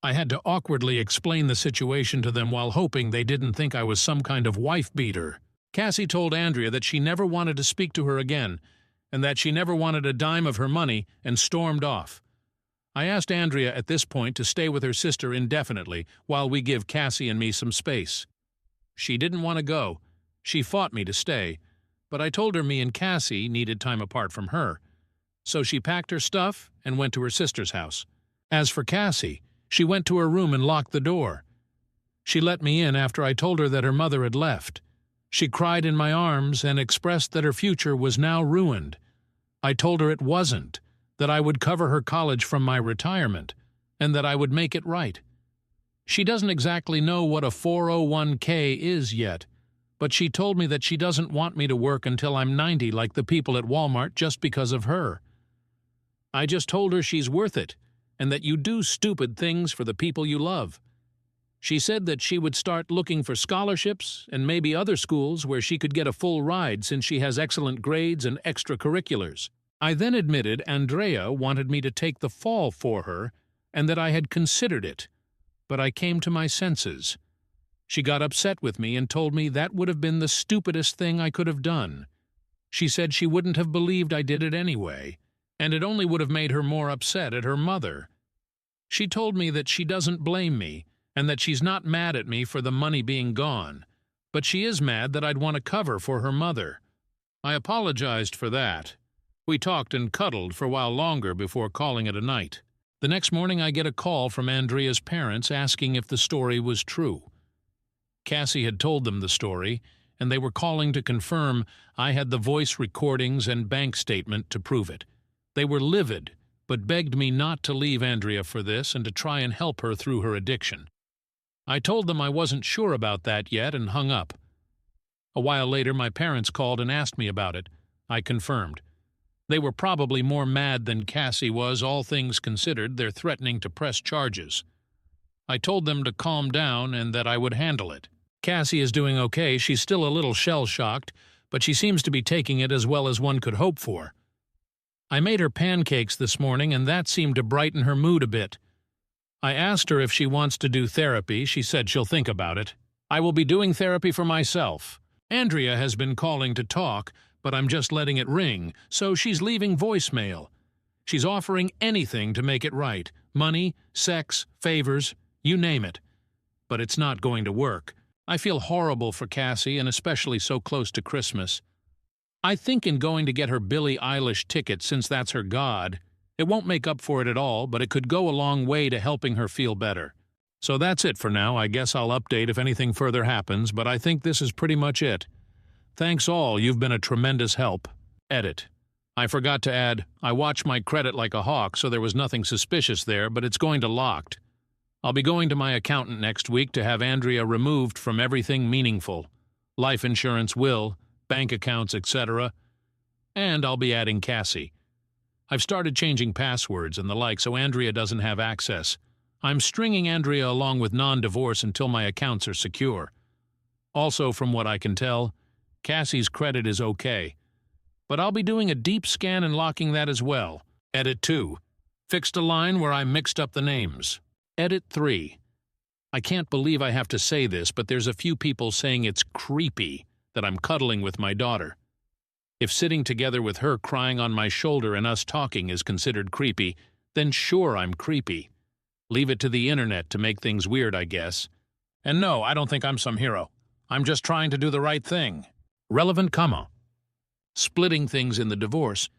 I had to awkwardly explain the situation to them while hoping they didn't think I was some kind of wife-beater. Cassie told Andrea that she never wanted to speak to her again, and that she never wanted a dime of her money, and stormed off. I asked Andrea at this point to stay with her sister indefinitely while we give Cassie and me some space. She didn't want to go. She fought me to stay, but I told her me and Cassie needed time apart from her. So she packed her stuff and went to her sister's house. As for Cassie, she went to her room and locked the door. She let me in after I told her that her mother had left. She cried in my arms and expressed that her future was now ruined. I told her it wasn't, that I would cover her college from my retirement, and that I would make it right. She doesn't exactly know what a 401k is yet, but she told me that she doesn't want me to work until I'm 90 like the people at Walmart just because of her. I just told her she's worth it, and that you do stupid things for the people you love. She said that she would start looking for scholarships and maybe other schools where she could get a full ride since she has excellent grades and extracurriculars. I then admitted Andrea wanted me to take the fall for her and that I had considered it, but I came to my senses. She got upset with me and told me that would have been the stupidest thing I could have done. She said she wouldn't have believed I did it anyway, and it only would have made her more upset at her mother. She told me that she doesn't blame me, and that she's not mad at me for the money being gone, but she is mad that I'd want to cover for her mother. I apologized for that. We talked and cuddled for a while longer before calling it a night. The next morning I get a call from Andrea's parents asking if the story was true. Cassie had told them the story, and they were calling to confirm I had the voice recordings and bank statement to prove it. They were livid, but begged me not to leave Andrea for this and to try and help her through her addiction. I told them I wasn't sure about that yet and hung up. A while later my parents called and asked me about it. I confirmed. They were probably more mad than Cassie was, all things considered. They're threatening to press charges. I told them to calm down and that I would handle it. Cassie is doing okay. She's still a little shell-shocked, but she seems to be taking it as well as one could hope for. I made her pancakes this morning, and that seemed to brighten her mood a bit. I asked her if she wants to do therapy. She said she'll think about it. I will be doing therapy for myself. Andrea has been calling to talk, but I'm just letting it ring, so she's leaving voicemail. She's offering anything to make it right. Money, sex, favors, you name it. But it's not going to work. I feel horrible for Cassie, and especially so close to Christmas. I think in going to get her Billie Eilish ticket, since that's her god. It won't make up for it at all, but it could go a long way to helping her feel better. So that's it for now. I guess I'll update if anything further happens, but I think this is pretty much it. Thanks all, you've been a tremendous help. Edit. I forgot to add, I watch my credit like a hawk, so there was nothing suspicious there, but it's going to locked. I'll be going to my accountant next week to have Andrea removed from everything meaningful. Life insurance, will, bank accounts, etc. And I'll be adding Cassie. I've started changing passwords and the like so Andrea doesn't have access. I'm stringing Andrea along with non-divorce until my accounts are secure. Also, from what I can tell, Cassie's credit is okay. But I'll be doing a deep scan and locking that as well. Edit 2. Fixed a line where I mixed up the names. Edit 3. I can't believe I have to say this, but there's a few people saying it's creepy that I'm cuddling with my daughter. If sitting together with her crying on my shoulder and us talking is considered creepy, then sure I'm creepy. Leave it to the internet to make things weird, I guess. And no, I don't think I'm some hero. I'm just trying to do the right thing. Relevant comma. Splitting things in the divorce.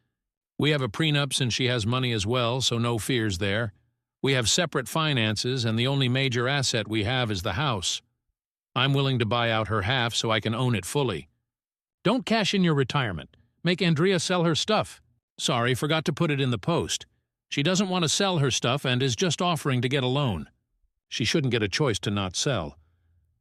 We have a prenup since she has money as well, so no fears there. We have separate finances, and the only major asset we have is the house. I'm willing to buy out her half so I can own it fully. Don't cash in your retirement. Make Andrea sell her stuff. Sorry, forgot to put it in the post. She doesn't want to sell her stuff and is just offering to get a loan. She shouldn't get a choice to not sell.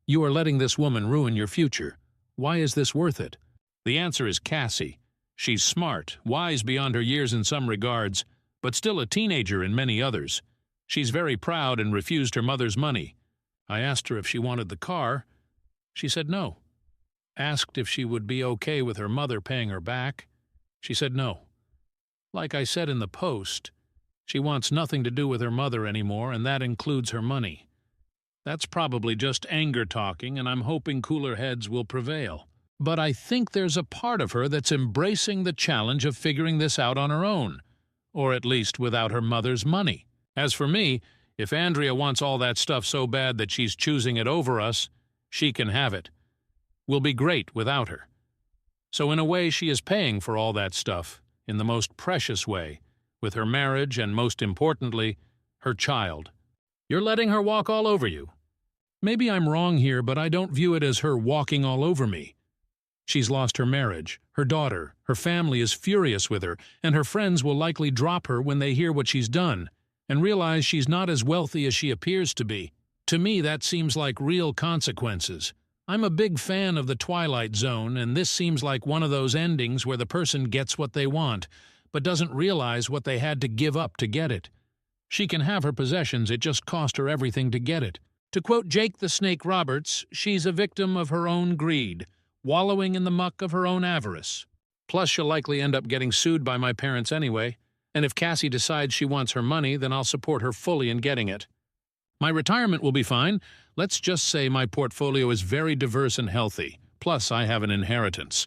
You are letting this woman ruin your future. Why is this worth it? The answer is Cassie. She's smart, wise beyond her years in some regards, but still a teenager in many others. She's very proud and refused her mother's money. I asked her if she wanted the car. She said no. Asked if she would be okay with her mother paying her back. She said no. Like I said in the post, she wants nothing to do with her mother anymore, and that includes her money. That's probably just anger talking, and I'm hoping cooler heads will prevail. But I think there's a part of her that's embracing the challenge of figuring this out on her own, or at least without her mother's money. As for me, if Andrea wants all that stuff so bad that she's choosing it over us, she can have it. We'll be great without her. So in a way, she is paying for all that stuff. in the most precious way, with her marriage and, most importantly, her child. You're letting her walk all over you. Maybe I'm wrong here, but I don't view it as her walking all over me. She's lost her marriage, her daughter, her family is furious with her, and her friends will likely drop her when they hear what she's done, and realize she's not as wealthy as she appears to be. To me, that seems like real consequences. I'm a big fan of the Twilight Zone, and this seems like one of those endings where the person gets what they want, but doesn't realize what they had to give up to get it. She can have her possessions, it just cost her everything to get it. To quote Jake the Snake Roberts, she's a victim of her own greed, wallowing in the muck of her own avarice. Plus, she'll likely end up getting sued by my parents anyway, and if Cassie decides she wants her money, then I'll support her fully in getting it. My retirement will be fine. Let's just say my portfolio is very diverse and healthy. Plus, I have an inheritance.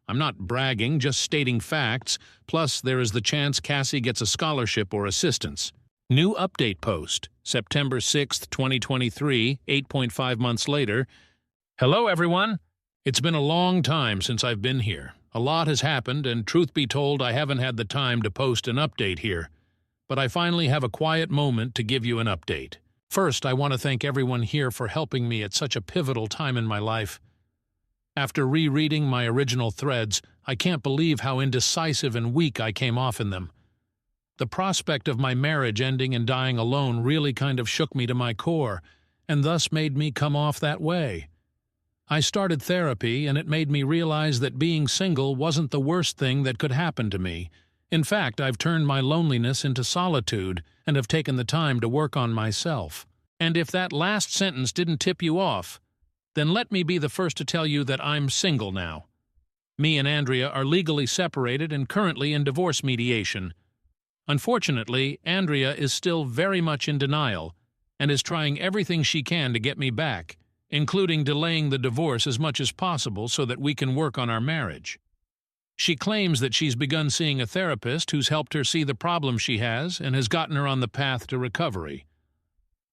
I'm not bragging, just stating facts. Plus, there is the chance Cassie gets a scholarship or assistance. New update post, September 6th, 2023, 8.5 months later. Hello, everyone. It's been a long time since I've been here. A lot has happened, and truth be told, I haven't had the time to post an update here. But I finally have a quiet moment to give you an update. First, I want to thank everyone here for helping me at such a pivotal time in my life. After rereading my original threads, I can't believe how indecisive and weak I came off in them. The prospect of my marriage ending and dying alone really kind of shook me to my core, and thus made me come off that way. I started therapy, and it made me realize that being single wasn't the worst thing that could happen to me. In fact, I've turned my loneliness into solitude and have taken the time to work on myself. And if that last sentence didn't tip you off, then let me be the first to tell you that I'm single now. Me and Andrea are legally separated and currently in divorce mediation. Unfortunately, Andrea is still very much in denial and is trying everything she can to get me back, including delaying the divorce as much as possible so that we can work on our marriage. She claims that she's begun seeing a therapist who's helped her see the problem she has and has gotten her on the path to recovery.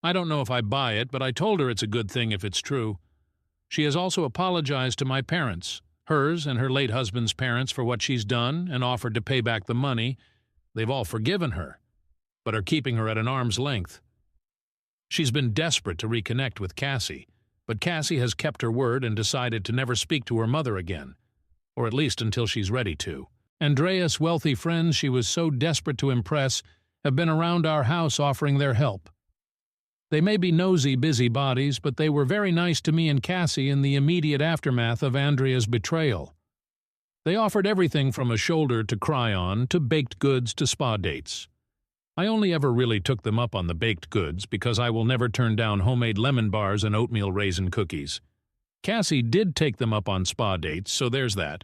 I don't know if I buy it, but I told her it's a good thing if it's true. She has also apologized to my parents, hers and her late husband's parents, for what she's done and offered to pay back the money. They've all forgiven her, but are keeping her at an arm's length. She's been desperate to reconnect with Cassie, but Cassie has kept her word and decided to never speak to her mother again, or at least until she's ready to. Andrea's wealthy friends she was so desperate to impress have been around our house offering their help. They may be nosy busybodies, but they were very nice to me and Cassie in the immediate aftermath of Andrea's betrayal. They offered everything from a shoulder to cry on, to baked goods to spa dates. I only ever really took them up on the baked goods because I will never turn down homemade lemon bars and oatmeal raisin cookies. Cassie did take them up on spa dates, so there's that.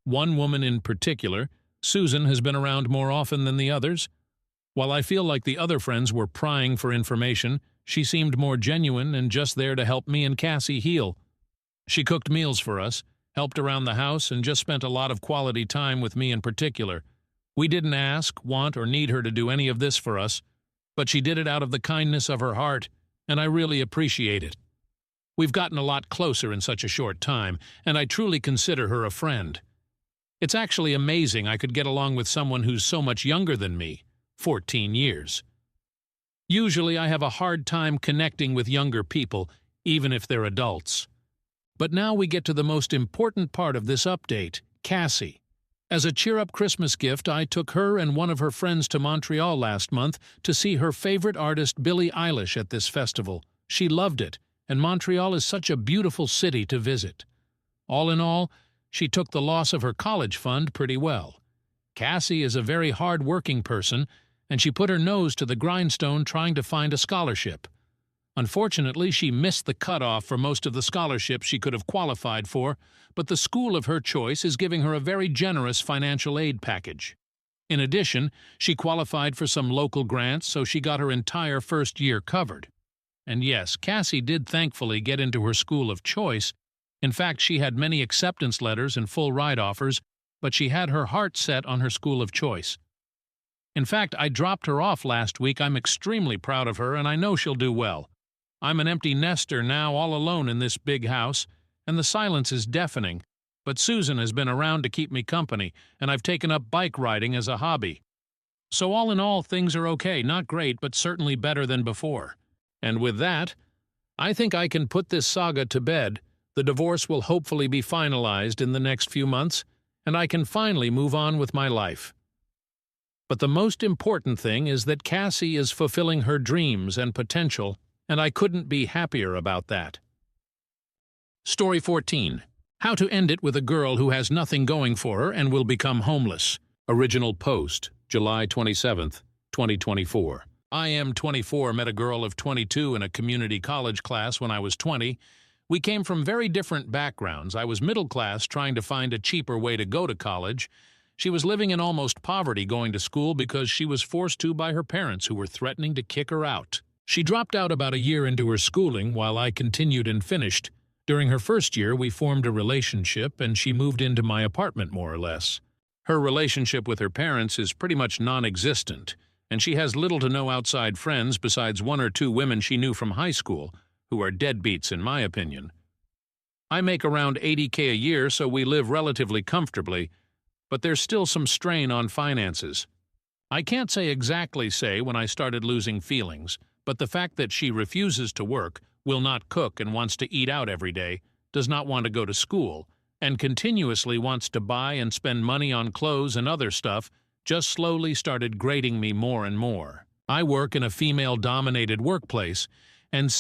One woman in particular, Susan, has been around more often than the others. While I feel like the other friends were prying for information, she seemed more genuine and just there to help me and Cassie heal. She cooked meals for us, helped around the house, and just spent a lot of quality time with me in particular. We didn't ask, want, or need her to do any of this for us, but she did it out of the kindness of her heart, and I really appreciate it. We've gotten a lot closer in such a short time, and I truly consider her a friend. It's actually amazing I could get along with someone who's so much younger than me, 14 years. Usually I have a hard time connecting with younger people, even if they're adults. But now we get to the most important part of this update, Cassie. As a cheer-up Christmas gift, I took her and one of her friends to Montreal last month to see her favorite artist Billie Eilish at this festival. She loved it, and Montreal is such a beautiful city to visit. All in all, she took the loss of her college fund pretty well. Cassie is a very hard-working person, and she put her nose to the grindstone trying to find a scholarship. Unfortunately, she missed the cutoff for most of the scholarships she could have qualified for, but the school of her choice is giving her a very generous financial aid package. In addition, she qualified for some local grants, so she got her entire first year covered. And yes, Cassie did thankfully get into her school of choice. In fact, she had many acceptance letters and full ride offers, but she had her heart set on her school of choice. In fact, I dropped her off last week. I'm extremely proud of her, and I know she'll do well. I'm an empty nester now, all alone in this big house, and the silence is deafening, but Susan has been around to keep me company, and I've taken up bike riding as a hobby. So all in all, things are okay, not great, but certainly better than before. And with that, I think I can put this saga to bed. The divorce will hopefully be finalized in the next few months, and I can finally move on with my life. But the most important thing is that Cassie is fulfilling her dreams and potential, and I couldn't be happier about that. Story 14. How to end it with a girl who has nothing going for her and will become homeless. Original post, July 27th, 2024. I am 24, met a girl of 22 in a community college class when I was 20. We came from very different backgrounds. I was middle class trying to find a cheaper way to go to college. She was living in almost poverty going to school because she was forced to by her parents who were threatening to kick her out. She dropped out about a year into her schooling while I continued and finished. During her first year, we formed a relationship and she moved into my apartment more or less. Her relationship with her parents is pretty much non-existent, and she has little to no outside friends besides one or two women she knew from high school, who are deadbeats in my opinion. I make around $80K a year, so we live relatively comfortably, but there's still some strain on finances. I can't exactly say when I started losing feelings, but the fact that she refuses to work, will not cook and wants to eat out every day, does not want to go to school, and continuously wants to buy and spend money on clothes and other stuff, just slowly started grating me more and more. I work in a female-dominated workplace, and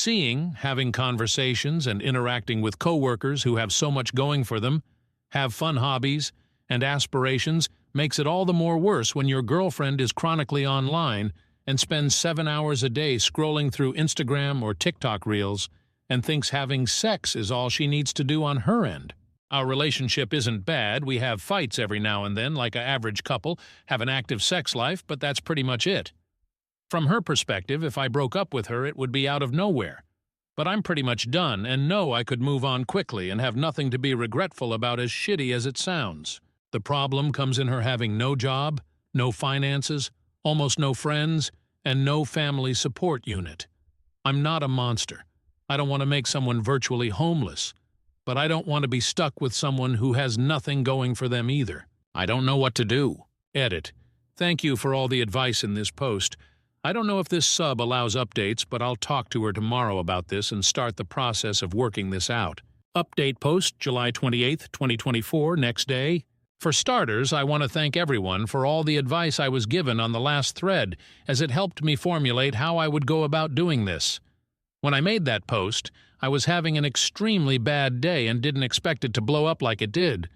having conversations and interacting with coworkers who have so much going for them, have fun hobbies, and aspirations makes it all the more worse when your girlfriend is chronically online and spends 7 hours a day scrolling through Instagram or TikTok reels and thinks having sex is all she needs to do on her end. Our relationship isn't bad. We have fights every now and then like an average couple, have an active sex life, but that's pretty much it. From her perspective, if I broke up with her, it would be out of nowhere. But I'm pretty much done and know I could move on quickly and have nothing to be regretful about, as shitty as it sounds. The problem comes in her having no job, no finances, almost no friends, and no family support unit. I'm not a monster. I don't want to make someone virtually homeless, but I don't want to be stuck with someone who has nothing going for them either. I don't know what to do. Edit. Thank you for all the advice in this post. I don't know if this sub allows updates, but I'll talk to her tomorrow about this and start the process of working this out. Update post, July 28th, 2024, next day. For starters, I want to thank everyone for all the advice I was given on the last thread, as it helped me formulate how I would go about doing this. When I made that post, I was having an extremely bad day and didn't expect it to blow up like it did.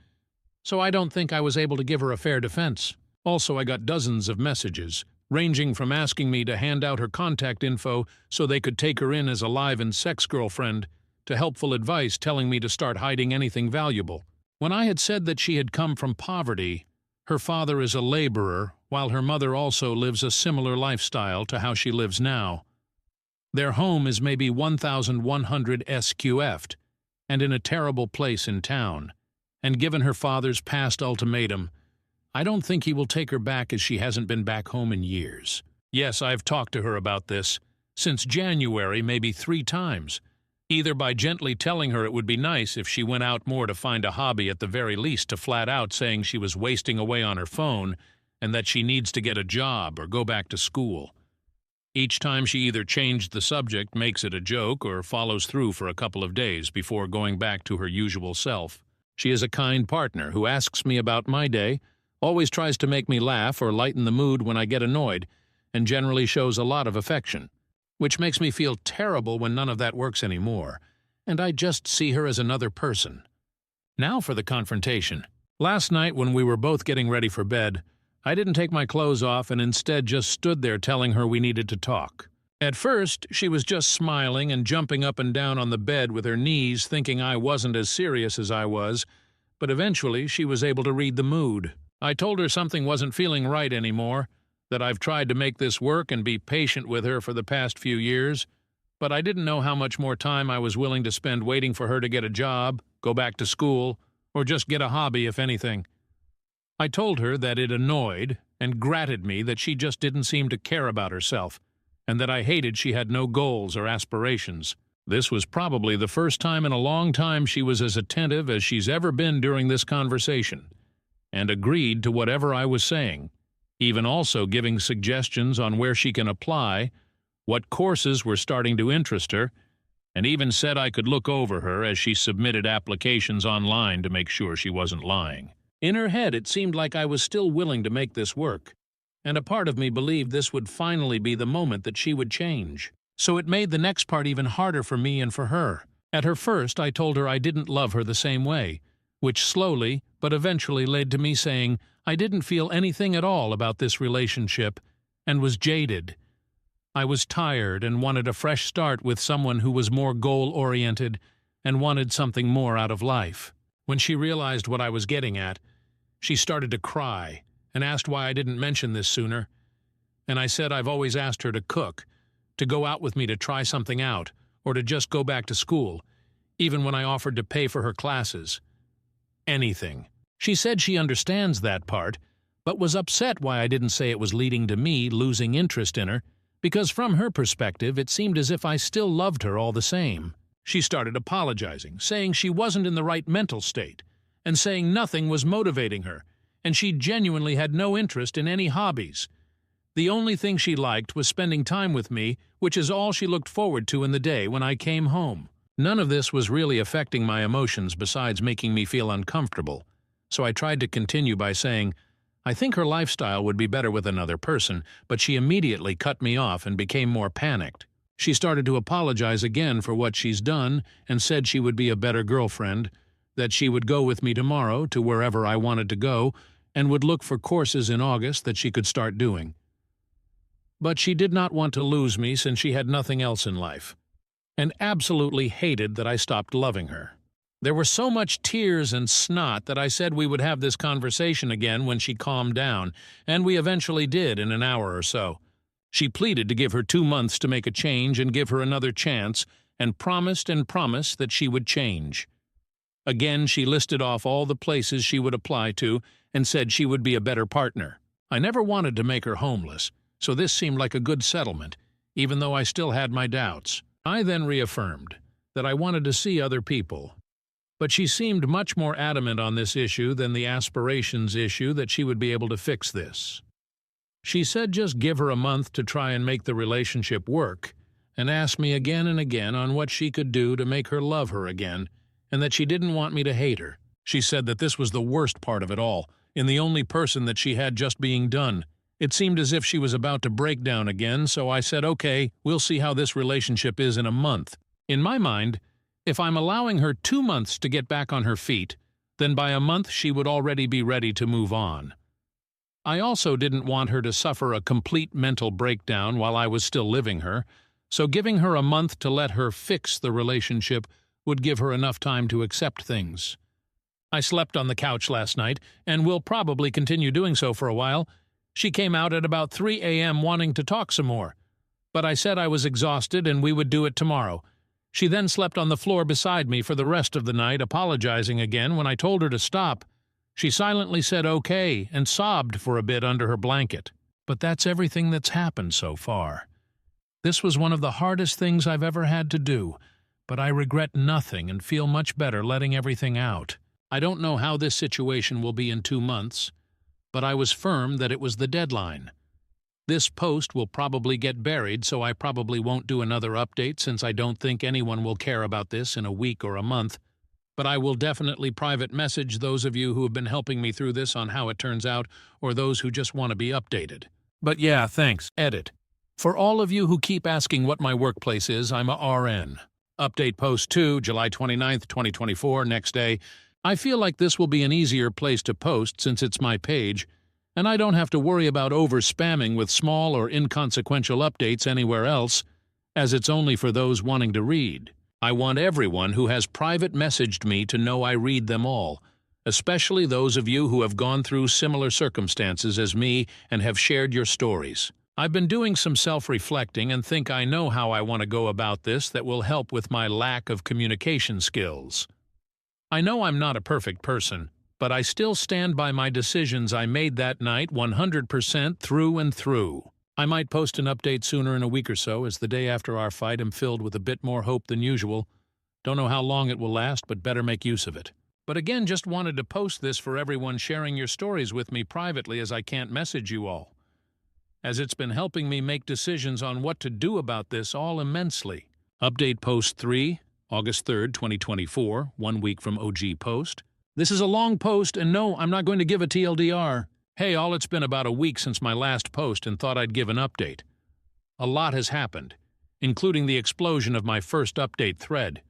So I don't think I was able to give her a fair defense. Also, I got dozens of messages, ranging from asking me to hand out her contact info so they could take her in as a live-in sex girlfriend, to helpful advice telling me to start hiding anything valuable. When I had said that she had come from poverty, her father is a laborer, while her mother also lives a similar lifestyle to how she lives now. Their home is maybe 1,100 SQF'd, and in a terrible place in town. And given her father's past ultimatum, I don't think he will take her back, as she hasn't been back home in years. Yes, I've talked to her about this, since January maybe 3 times. Either by gently telling her it would be nice if she went out more to find a hobby at the very least, to flat out saying she was wasting away on her phone and that she needs to get a job or go back to school. Each time she either changed the subject, makes it a joke, or follows through for a couple of days before going back to her usual self. She is a kind partner who asks me about my day, always tries to make me laugh or lighten the mood when I get annoyed, and generally shows a lot of affection, which makes me feel terrible when none of that works anymore, and I just see her as another person. Now for the confrontation. Last night when we were both getting ready for bed, I didn't take my clothes off and instead just stood there telling her we needed to talk. At first, she was just smiling and jumping up and down on the bed with her knees, thinking I wasn't as serious as I was, but eventually she was able to read the mood. I told her something wasn't feeling right anymore, that I've tried to make this work and be patient with her for the past few years, but I didn't know how much more time I was willing to spend waiting for her to get a job, go back to school, or just get a hobby, if anything. I told her that it annoyed and gratted me that she just didn't seem to care about herself, and that I hated she had no goals or aspirations. This was probably the first time in a long time she was as attentive as she's ever been during this conversation, and agreed to whatever I was saying, even also giving suggestions on where she can apply, what courses were starting to interest her, and even said I could look over her as she submitted applications online to make sure she wasn't lying. In her head, it seemed like I was still willing to make this work, and a part of me believed this would finally be the moment that she would change. So it made the next part even harder for me and for her. At her first, I told her I didn't love her the same way, which slowly but eventually led to me saying I didn't feel anything at all about this relationship and was jaded. I was tired and wanted a fresh start with someone who was more goal-oriented and wanted something more out of life. When she realized what I was getting at, she started to cry and asked why I didn't mention this sooner. And I said I've always asked her to cook, to go out with me to try something out, or to just go back to school, even when I offered to pay for her classes. Anything. She said she understands that part, but was upset why I didn't say it was leading to me losing interest in her, because from her perspective it seemed as if I still loved her all the same. She started apologizing, saying she wasn't in the right mental state, and saying nothing was motivating her, and she genuinely had no interest in any hobbies. The only thing she liked was spending time with me, which is all she looked forward to in the day when I came home. None of this was really affecting my emotions besides making me feel uncomfortable, so I tried to continue by saying, I think her lifestyle would be better with another person, but she immediately cut me off and became more panicked. She started to apologize again for what she's done and said she would be a better girlfriend, that she would go with me tomorrow to wherever I wanted to go and would look for courses in August that she could start doing. But she did not want to lose me since she had nothing else in life, and absolutely hated that I stopped loving her. There were so much tears and snot that I said we would have this conversation again when she calmed down, and we eventually did in an hour or so. She pleaded to give her 2 months to make a change and give her another chance, and promised that she would change. Again, she listed off all the places she would apply to and said she would be a better partner. I never wanted to make her homeless, so this seemed like a good settlement, even though I still had my doubts. I then reaffirmed that I wanted to see other people, but she seemed much more adamant on this issue than the aspirations issue that she would be able to fix this. She said just give her a month to try and make the relationship work, and asked me again and again on what she could do to make her love her again, and that she didn't want me to hate her. She said that this was the worst part of it all, in the only person that she had just being done. It seemed as if she was about to break down again, so I said, okay, we'll see how this relationship is in a month. In my mind, if I'm allowing her 2 months to get back on her feet, then by a month she would already be ready to move on. I also didn't want her to suffer a complete mental breakdown while I was still living her, so giving her a month to let her fix the relationship would give her enough time to accept things. I slept on the couch last night, and will probably continue doing so for a while. She came out at about 3 a.m. wanting to talk some more, but I said I was exhausted and we would do it tomorrow. She then slept on the floor beside me for the rest of the night, apologizing again when I told her to stop. She silently said okay and sobbed for a bit under her blanket. But that's everything that's happened so far. This was one of the hardest things I've ever had to do, but I regret nothing and feel much better letting everything out. I don't know how this situation will be in 2 months, but I was firm that it was the deadline. This post will probably get buried, so I probably won't do another update since I don't think anyone will care about this in a week or a month, but I will definitely private message those of you who have been helping me through this on how it turns out, or those who just want to be updated. But yeah, thanks. Edit. For all of you who keep asking what my workplace is, I'm a RN. Update post 2, July 29th, 2024, next day. I feel like this will be an easier place to post since it's my page, and I don't have to worry about over-spamming with small or inconsequential updates anywhere else, as it's only for those wanting to read. I want everyone who has private messaged me to know I read them all, especially those of you who have gone through similar circumstances as me and have shared your stories. I've been doing some self-reflecting and think I know how I want to go about this that will help with my lack of communication skills. I know I'm not a perfect person, but I still stand by my decisions I made that night 100% through and through. I might post an update sooner in a week or so, as the day after our fight I'm filled with a bit more hope than usual. Don't know how long it will last, but better make use of it. But again, just wanted to post this for everyone sharing your stories with me privately, as I can't message you all, as it's been helping me make decisions on what to do about this all immensely. Update post 3, August 3rd, 2024, 1 week from OG post. This is a long post, and no, I'm not going to give a TLDR. Hey, all, it's been about a week since my last post and thought I'd give an update. A lot has happened, including the explosion of my first update thread.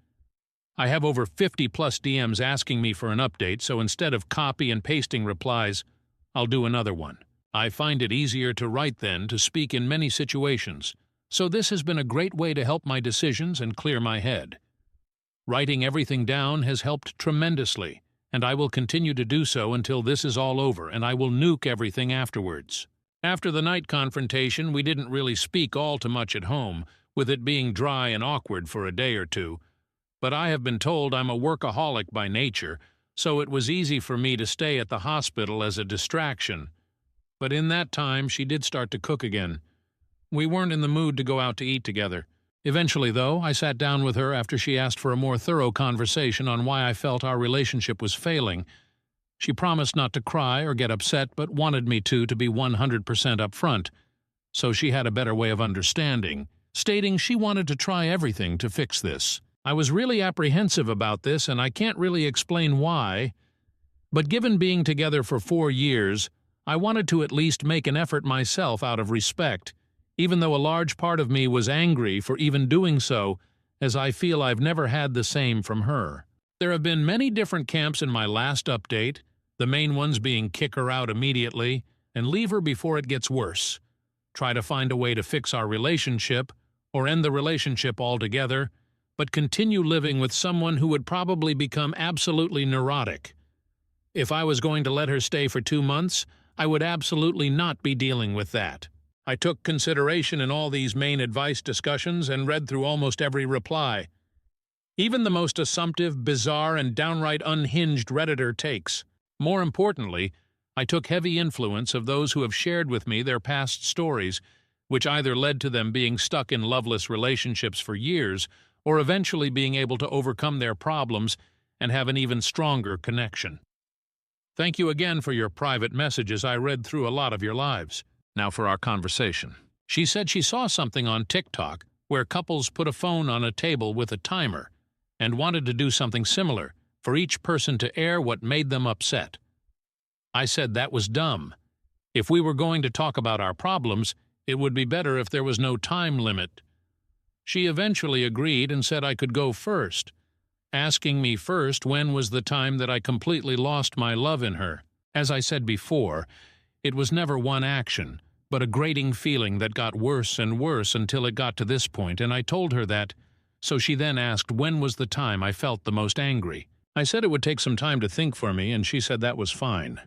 I have over 50 plus DMs asking me for an update, so instead of copy and pasting replies, I'll do another one. I find it easier to write than to speak in many situations, so this has been a great way to help my decisions and clear my head. Writing everything down has helped tremendously, and I will continue to do so until this is all over, and I will nuke everything afterwards. After the night confrontation, we didn't really speak all too much at home, with it being dry and awkward for a day or two, but I have been told I'm a workaholic by nature, so it was easy for me to stay at the hospital as a distraction. But in that time, she did start to cook again. We weren't in the mood to go out to eat together. Eventually, though, I sat down with her after she asked for a more thorough conversation on why I felt our relationship was failing. She promised not to cry or get upset, but wanted me to be 100% upfront, so she had a better way of understanding, stating she wanted to try everything to fix this. I was really apprehensive about this, and I can't really explain why, but given being together for 4 years, I wanted to at least make an effort myself out of respect, even though a large part of me was angry for even doing so, as I feel I've never had the same from her. There have been many different camps in my last update, the main ones being kick her out immediately and leave her before it gets worse, try to find a way to fix our relationship, or end the relationship altogether, but continue living with someone who would probably become absolutely neurotic. If I was going to let her stay for 2 months, I would absolutely not be dealing with that. I took consideration in all these main advice discussions and read through almost every reply. Even the most assumptive, bizarre, and downright unhinged Redditor takes. More importantly, I took heavy influence of those who have shared with me their past stories, which either led to them being stuck in loveless relationships for years, or eventually being able to overcome their problems and have an even stronger connection. Thank you again for your private messages. I read through a lot of your lives. Now for our conversation. She said she saw something on TikTok where couples put a phone on a table with a timer and wanted to do something similar for each person to air what made them upset. I said that was dumb. If we were going to talk about our problems, it would be better if there was no time limit. She eventually agreed and said I could go first, asking me first when was the time that I completely lost my love in her. As I said before, it was never one action, but a grating feeling that got worse and worse until it got to this point, and I told her that, so she then asked when was the time I felt the most angry. I said it would take some time to think for me, and she said that was fine.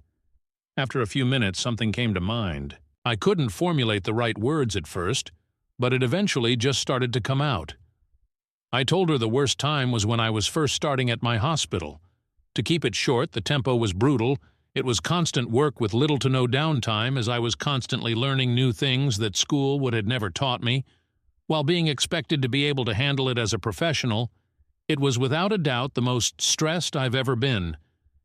After a few minutes, something came to mind. I couldn't formulate the right words at first, but it eventually just started to come out. I told her the worst time was when I was first starting at my hospital. To keep it short, the tempo was brutal. It was constant work with little to no downtime, as I was constantly learning new things that school would have never taught me. While being expected to be able to handle it as a professional, it was without a doubt the most stressed I've ever been,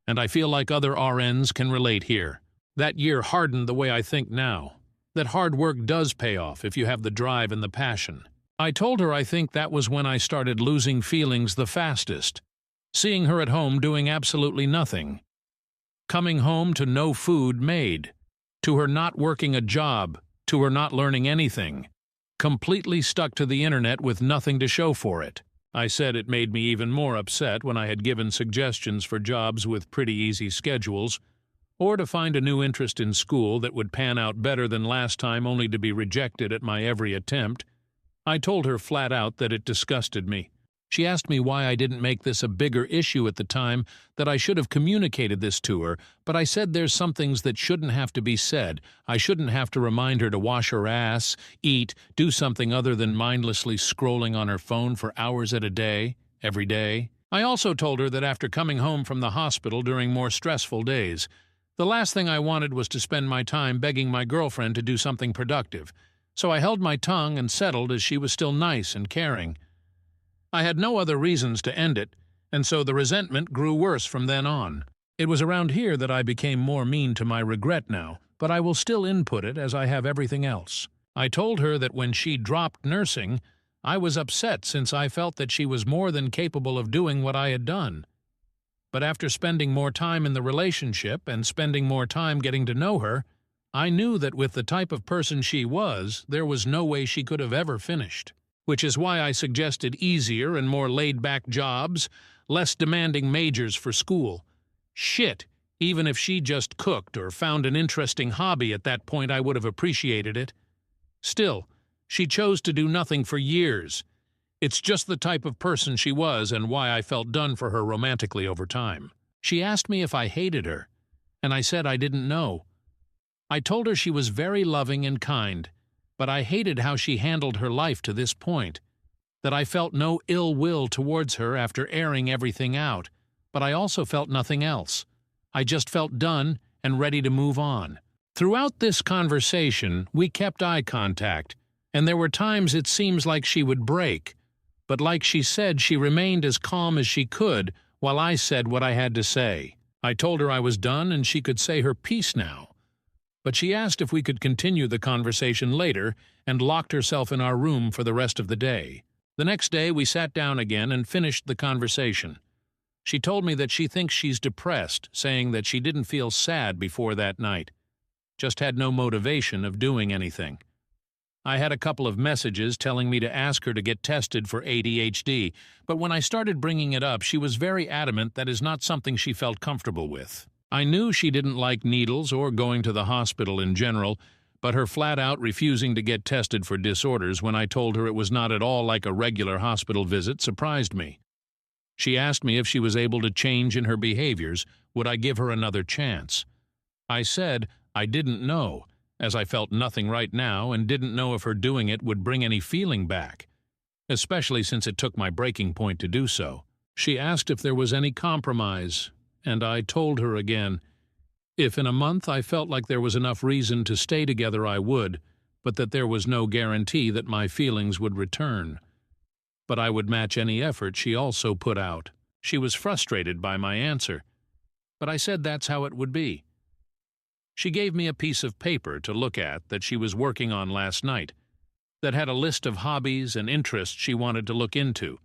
and I feel like other RNs can relate here. That year hardened the way I think now, that hard work does pay off if you have the drive and the passion. I told her I think that was when I started losing feelings the fastest, seeing her at home doing absolutely nothing, coming home to no food made, to her not working a job, to her not learning anything, completely stuck to the internet with nothing to show for it. I said it made me even more upset when I had given suggestions for jobs with pretty easy schedules, or to find a new interest in school that would pan out better than last time only to be rejected at my every attempt. I told her flat out that it disgusted me. She asked me why I didn't make this a bigger issue at the time, that I should have communicated this to her, but I said there's some things that shouldn't have to be said. I shouldn't have to remind her to wash her ass, eat, do something other than mindlessly scrolling on her phone for hours at a day, every day. I also told her that after coming home from the hospital during more stressful days, the last thing I wanted was to spend my time begging my girlfriend to do something productive, So I held my tongue and settled as she was still nice and caring. I had no other reasons to end it, and so the resentment grew worse from then on. It was around here that I became more mean to my regret now, but I will still input it as I have everything else. I told her that when she dropped nursing, I was upset since I felt that she was more than capable of doing what I had done. But after spending more time in the relationship and spending more time getting to know her, I knew that with the type of person she was, there was no way she could have ever finished. Which is why I suggested easier and more laid-back jobs, less demanding majors for school. Shit, even if she just cooked or found an interesting hobby at that point, I would have appreciated it. Still, she chose to do nothing for years. It's just the type of person she was and why I felt done for her romantically over time. She asked me if I hated her, and I said I didn't know. I told her she was very loving and kind, but I hated how she handled her life to this point, that I felt no ill will towards her after airing everything out, but I also felt nothing else. I just felt done and ready to move on. Throughout this conversation, we kept eye contact, and there were times it seems like she would break, but like she said, she remained as calm as she could while I said what I had to say. I told her I was done and she could say her piece now. But she asked if we could continue the conversation later and locked herself in our room for the rest of the day. The next day we sat down again and finished the conversation. She told me that she thinks she's depressed, saying that she didn't feel sad before that night, just had no motivation of doing anything. I had a couple of messages telling me to ask her to get tested for ADHD, but when I started bringing it up, she was very adamant that is not something she felt comfortable with. I knew she didn't like needles or going to the hospital in general, but her flat-out refusing to get tested for disorders when I told her it was not at all like a regular hospital visit surprised me. She asked me if she was able to change in her behaviors, would I give her another chance. I said I didn't know, as I felt nothing right now and didn't know if her doing it would bring any feeling back, especially since it took my breaking point to do so. She asked if there was any compromise, and I told her again, if in a month I felt like there was enough reason to stay together I would, but that there was no guarantee that my feelings would return. But I would match any effort she also put out. She was frustrated by my answer, but I said that's how it would be. She gave me a piece of paper to look at that she was working on last night, that had a list of hobbies and interests she wanted to look into,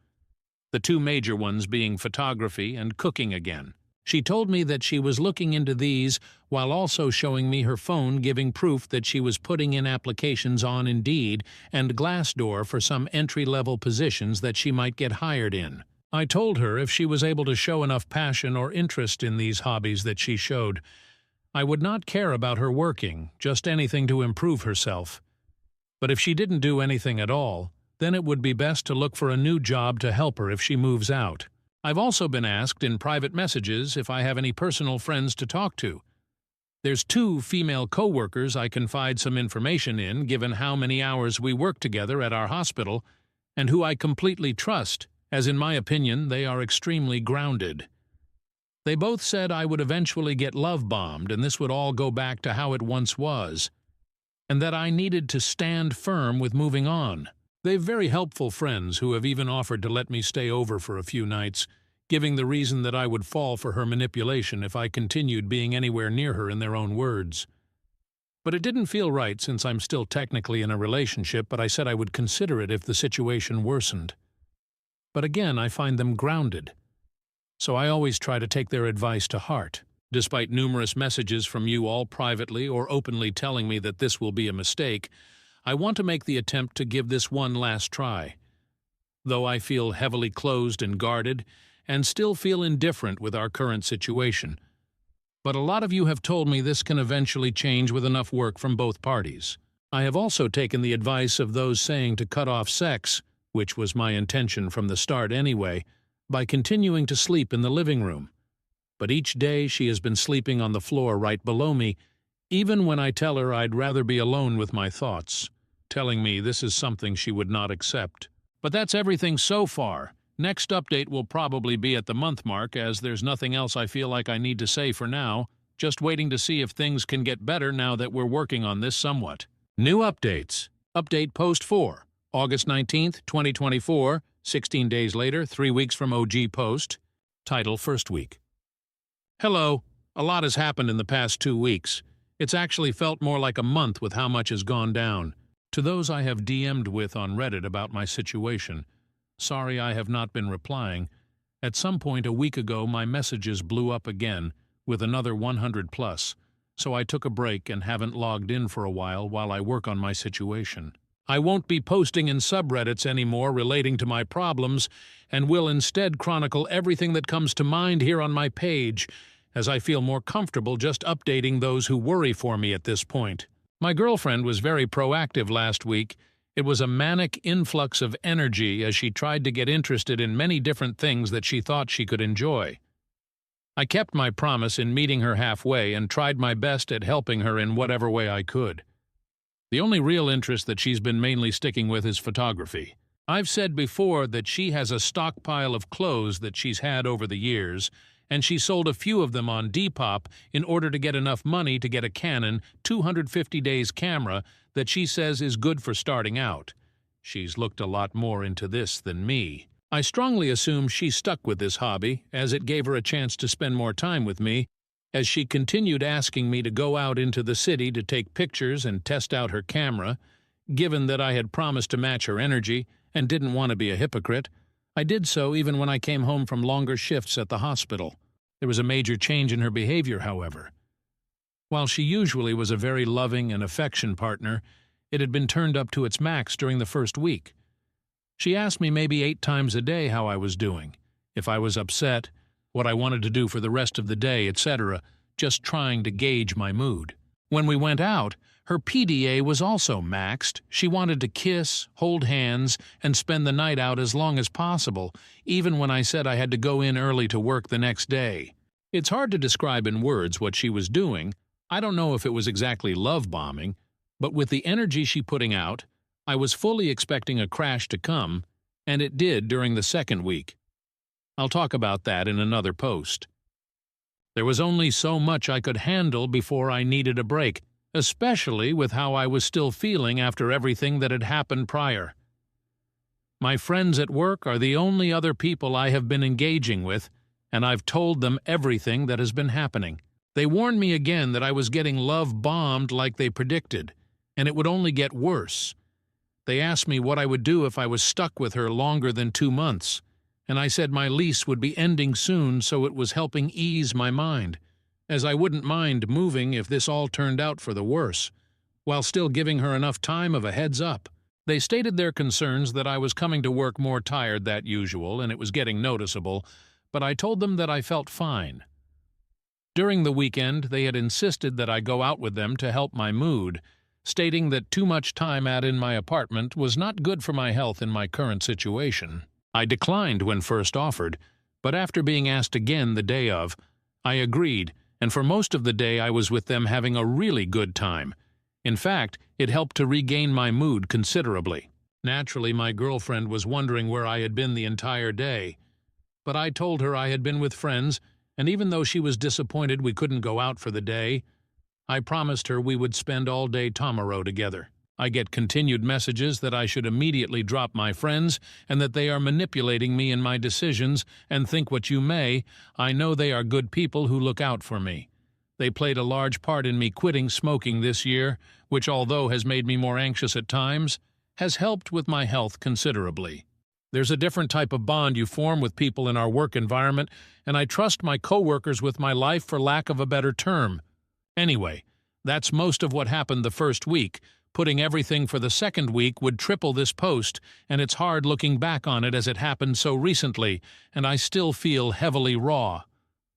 the two major ones being photography and cooking again. She told me that she was looking into these while also showing me her phone giving proof that she was putting in applications on Indeed and Glassdoor for some entry-level positions that she might get hired in. I told her if she was able to show enough passion or interest in these hobbies that she showed, I would not care about her working, just anything to improve herself. But if she didn't do anything at all, then it would be best to look for a new job to help her if she moves out. I've also been asked in private messages if I have any personal friends to talk to. There's 2 female co-workers I confide some information in given how many hours we work together at our hospital, and who I completely trust, as in my opinion they are extremely grounded. They both said I would eventually get love-bombed and this would all go back to how it once was, and that I needed to stand firm with moving on. They've very helpful friends who have even offered to let me stay over for a few nights, giving the reason that I would fall for her manipulation if I continued being anywhere near her in their own words. But it didn't feel right since I'm still technically in a relationship, but I said I would consider it if the situation worsened. But again, I find them grounded. So I always try to take their advice to heart. Despite numerous messages from you all privately or openly telling me that this will be a mistake, I want to make the attempt to give this one last try. Though I feel heavily closed and guarded, and still feel indifferent with our current situation. But a lot of you have told me this can eventually change with enough work from both parties. I have also taken the advice of those saying to cut off sex, which was my intention from the start anyway, by continuing to sleep in the living room. But each day she has been sleeping on the floor right below me, even when I tell her I'd rather be alone with my thoughts, telling me this is something she would not accept. But that's everything so far. Next update will probably be at the month mark, as there's nothing else I feel like I need to say for now, just waiting to see if things can get better now that we're working on this somewhat. New updates. Update Post 4, August 19th, 2024, 16 days later, 3 weeks from OG Post. Title First Week. Hello. A lot has happened in the past 2 weeks. It's actually felt more like a month with how much has gone down. To those I have DM'd with on Reddit about my situation, sorry I have not been replying. At some point a week ago my messages blew up again, with another 100 plus, so I took a break and haven't logged in for a while I work on my situation. I won't be posting in subreddits anymore relating to my problems, and will instead chronicle everything that comes to mind here on my page, as I feel more comfortable just updating those who worry for me at this point. My girlfriend was very proactive last week. It was a manic influx of energy as she tried to get interested in many different things that she thought she could enjoy. I kept my promise in meeting her halfway and tried my best at helping her in whatever way I could. The only real interest that she's been mainly sticking with is photography. I've said before that she has a stockpile of clothes that she's had over the years, and she sold a few of them on Depop in order to get enough money to get a Canon 250 days camera that she says is good for starting out. She's looked a lot more into this than me. I strongly assume she stuck with this hobby, as it gave her a chance to spend more time with me, as she continued asking me to go out into the city to take pictures and test out her camera. Given that I had promised to match her energy and didn't want to be a hypocrite, I did so even when I came home from longer shifts at the hospital. There was a major change in her behavior, however. While she usually was a very loving and affectionate partner, it had been turned up to its max during the first week. She asked me maybe 8 times a day how I was doing, if I was upset, what I wanted to do for the rest of the day, etc., just trying to gauge my mood. When we went out, her PDA was also maxed. She wanted to kiss, hold hands, and spend the night out as long as possible, even when I said I had to go in early to work the next day. It's hard to describe in words what she was doing. I don't know if it was exactly love bombing, but with the energy she putting out, I was fully expecting a crash to come, and it did during the second week. I'll talk about that in another post. There was only so much I could handle before I needed a break, especially with how I was still feeling after everything that had happened prior. My friends at work are the only other people I have been engaging with, and I've told them everything that has been happening. They warned me again that I was getting love bombed like they predicted, and it would only get worse. They asked me what I would do if I was stuck with her longer than 2 months, and I said my lease would be ending soon, so it was helping ease my mind, as I wouldn't mind moving if this all turned out for the worse, while still giving her enough time of a heads up. They stated their concerns that I was coming to work more tired than usual and it was getting noticeable, but I told them that I felt fine. During the weekend, they had insisted that I go out with them to help my mood, stating that too much time in my apartment was not good for my health in my current situation. I declined when first offered, but after being asked again the day of, I agreed, and for most of the day I was with them having a really good time. In fact, it helped to regain my mood considerably. Naturally, my girlfriend was wondering where I had been the entire day, but I told her I had been with friends, and even though she was disappointed we couldn't go out for the day, I promised her we would spend all day tomorrow together. I get continued messages that I should immediately drop my friends and that they are manipulating me in my decisions, and think what you may, I know they are good people who look out for me. They played a large part in me quitting smoking this year, which although has made me more anxious at times, has helped with my health considerably. There's a different type of bond you form with people in our work environment, and I trust my coworkers with my life for lack of a better term. Anyway, that's most of what happened the first week. Putting everything for the second week would triple this post, and it's hard looking back on it as it happened so recently, and I still feel heavily raw.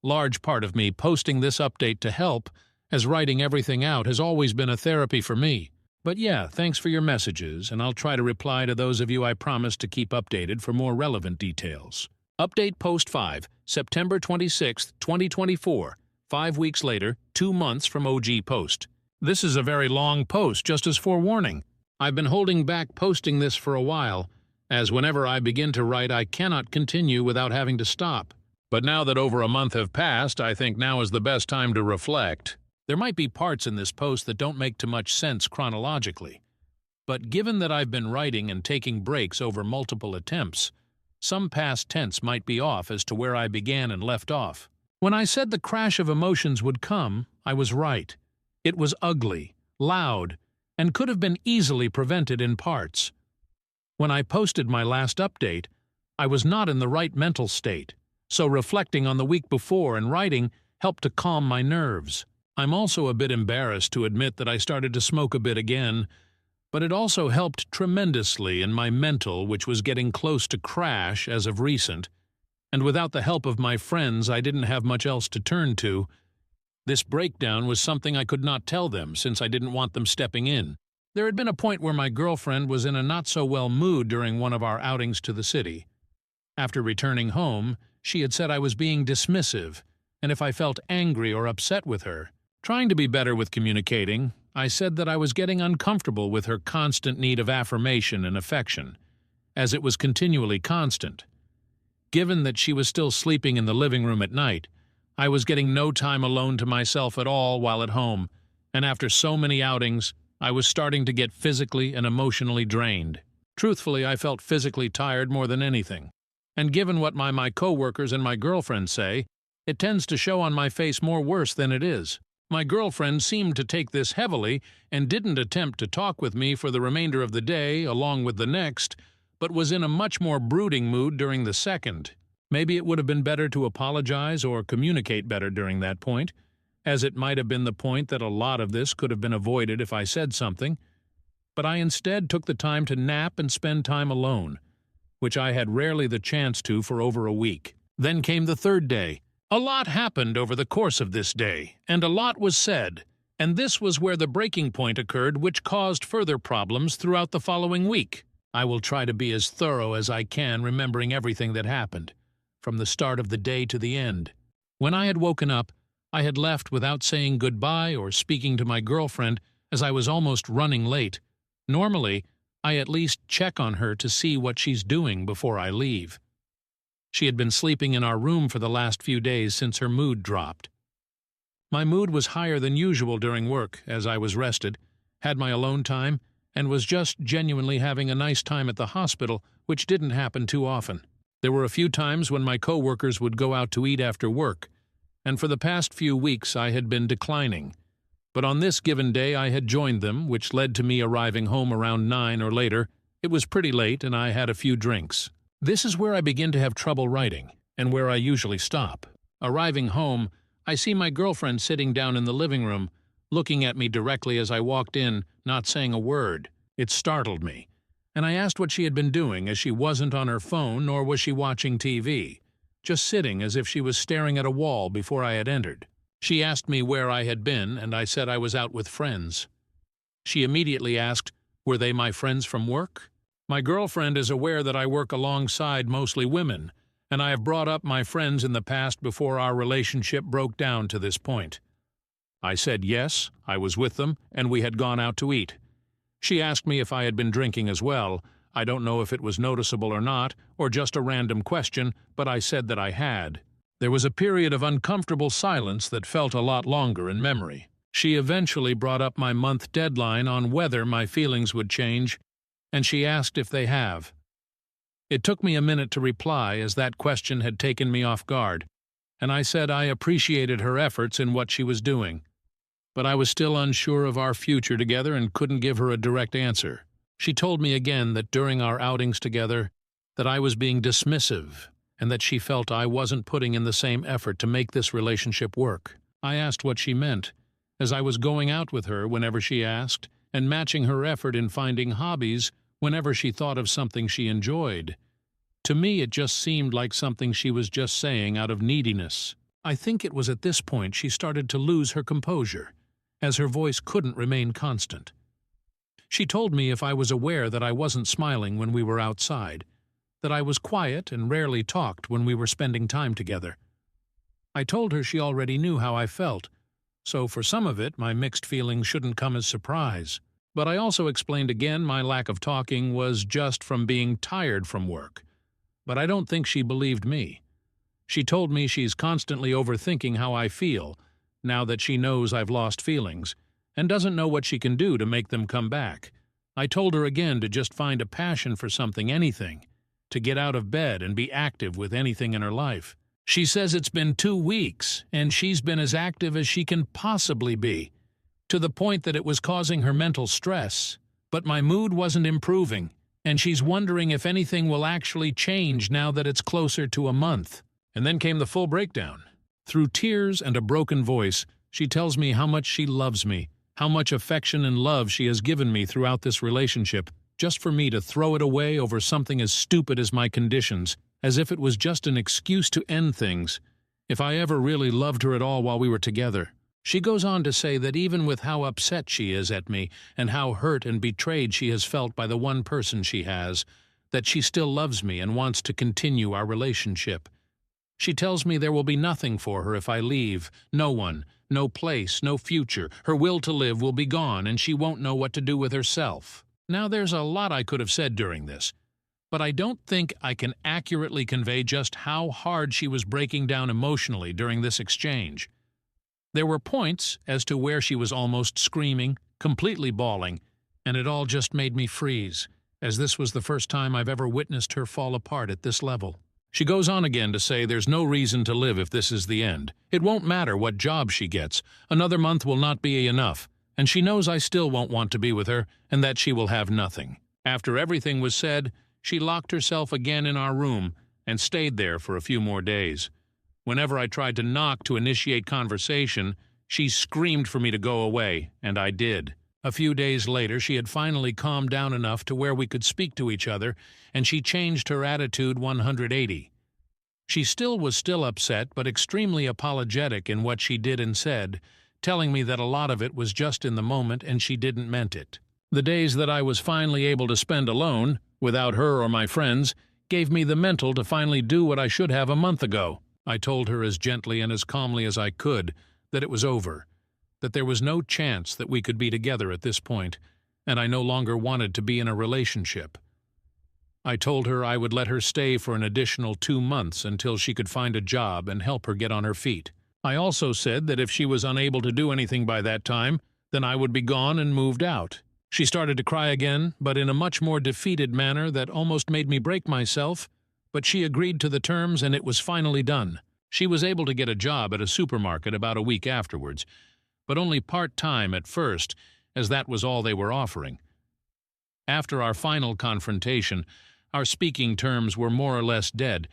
Large part of me posting this update to help, as writing everything out has always been a therapy for me. But yeah, thanks for your messages, and I'll try to reply to those of you I promised to keep updated for more relevant details. Update Post 5, September 26, 2024. 5 weeks later, 2 months from OG Post. This is a very long post, just as forewarning. I've been holding back posting this for a while, as whenever I begin to write I cannot continue without having to stop. But now that over a month have passed, I think now is the best time to reflect. There might be parts in this post that don't make too much sense chronologically. But given that I've been writing and taking breaks over multiple attempts, some past tense might be off as to where I began and left off. When I said the crash of emotions would come, I was right. It was ugly, loud, and could have been easily prevented in parts. When I posted my last update, I was not in the right mental state, so reflecting on the week before and writing helped to calm my nerves. I'm also a bit embarrassed to admit that I started to smoke a bit again, but it also helped tremendously in my mental, which was getting close to crash as of recent, and without the help of my friends I didn't have much else to turn to. This breakdown was something I could not tell them since I didn't want them stepping in. There had been a point where my girlfriend was in a not-so-well mood during one of our outings to the city. After returning home, she had said I was being dismissive, and if I felt angry or upset with her. Trying to be better with communicating, I said that I was getting uncomfortable with her constant need of affirmation and affection, as it was continually constant. Given that she was still sleeping in the living room at night, I was getting no time alone to myself at all while at home, and after so many outings, I was starting to get physically and emotionally drained. Truthfully, I felt physically tired more than anything, and given what my co-workers and my girlfriend say, it tends to show on my face more worse than it is. My girlfriend seemed to take this heavily and didn't attempt to talk with me for the remainder of the day along with the next, but was in a much more brooding mood during the second. Maybe it would have been better to apologize or communicate better during that point, as it might have been the point that a lot of this could have been avoided if I said something, but I instead took the time to nap and spend time alone, which I had rarely the chance to for over a week. Then came the third day. A lot happened over the course of this day, and a lot was said, and this was where the breaking point occurred, which caused further problems throughout the following week. I will try to be as thorough as I can, remembering everything that happened, from the start of the day to the end. When I had woken up, I had left without saying goodbye or speaking to my girlfriend, as I was almost running late. Normally, I at least check on her to see what she's doing before I leave. She had been sleeping in our room for the last few days since her mood dropped. My mood was higher than usual during work, as I was rested, had my alone time, and was just genuinely having a nice time at the hospital, which didn't happen too often. There were a few times when my co-workers would go out to eat after work, and for the past few weeks I had been declining. But on this given day I had joined them, which led to me arriving home around 9 or later. It was pretty late, and I had a few drinks. This is where I begin to have trouble writing, and where I usually stop. Arriving home, I see my girlfriend sitting down in the living room, looking at me directly as I walked in, not saying a word. It startled me, and I asked what she had been doing, as she wasn't on her phone, nor was she watching TV, just sitting as if she was staring at a wall before I had entered. She asked me where I had been, and I said I was out with friends. She immediately asked, were they my friends from work? My girlfriend is aware that I work alongside mostly women, and I have brought up my friends in the past before our relationship broke down to this point. I said yes, I was with them, and we had gone out to eat. She asked me if I had been drinking as well. I don't know if it was noticeable or not, or just a random question, but I said that I had. There was a period of uncomfortable silence that felt a lot longer in memory. She eventually brought up my month deadline on whether my feelings would change, and she asked if they have. It took me a minute to reply, as that question had taken me off guard, and I said I appreciated her efforts in what she was doing. But I was still unsure of our future together and couldn't give her a direct answer. She told me again that during our outings together, that I was being dismissive, and that she felt I wasn't putting in the same effort to make this relationship work. I asked what she meant, as I was going out with her whenever she asked, and matching her effort in finding hobbies whenever she thought of something she enjoyed. To me, it just seemed like something she was just saying out of neediness. I think it was at this point she started to lose her composure, as her voice couldn't remain constant. She told me if I was aware that I wasn't smiling when we were outside, that I was quiet and rarely talked when we were spending time together. I told her she already knew how I felt, so for some of it my mixed feelings shouldn't come as surprise. But I also explained again my lack of talking was just from being tired from work. But I don't think she believed me. She told me she's constantly overthinking how I feel, now that she knows I've lost feelings, and doesn't know what she can do to make them come back. I told her again to just find a passion for something, anything, to get out of bed and be active with anything in her life. She says it's been 2 weeks, and she's been as active as she can possibly be, to the point that it was causing her mental stress. But my mood wasn't improving, and she's wondering if anything will actually change now that it's closer to a month. And then came the full breakdown. Through tears and a broken voice, she tells me how much she loves me, how much affection and love she has given me throughout this relationship, just for me to throw it away over something as stupid as my conditions, as if it was just an excuse to end things, if I ever really loved her at all while we were together. She goes on to say that even with how upset she is at me and how hurt and betrayed she has felt by the one person she has, that she still loves me and wants to continue our relationship. She tells me there will be nothing for her if I leave, no one, no place, no future. Her will to live will be gone and she won't know what to do with herself. Now there's a lot I could have said during this, but I don't think I can accurately convey just how hard she was breaking down emotionally during this exchange. There were points as to where she was almost screaming, completely bawling, and it all just made me freeze, as this was the first time I've ever witnessed her fall apart at this level. She goes on again to say there's no reason to live if this is the end. It won't matter what job she gets. Another month will not be enough, and she knows I still won't want to be with her and that she will have nothing. After everything was said, she locked herself again in our room and stayed there for a few more days. Whenever I tried to knock to initiate conversation, she screamed for me to go away, and I did. A few days later, she had finally calmed down enough to where we could speak to each other, and she changed her attitude 180. She was still upset, but extremely apologetic in what she did and said, telling me that a lot of it was just in the moment and she didn't meant it. The days that I was finally able to spend alone, without her or my friends, gave me the mental to finally do what I should have a month ago. I told her as gently and as calmly as I could that it was over, that there was no chance that we could be together at this point, and I no longer wanted to be in a relationship. I told her I would let her stay for an additional 2 months until she could find a job and help her get on her feet. I also said that if she was unable to do anything by that time, then I would be gone and moved out. She started to cry again, but in a much more defeated manner that almost made me break myself, but she agreed to the terms and it was finally done. She was able to get a job at a supermarket about a week afterwards, but only part-time at first, as that was all they were offering. After our final confrontation, our speaking terms were more or less dead.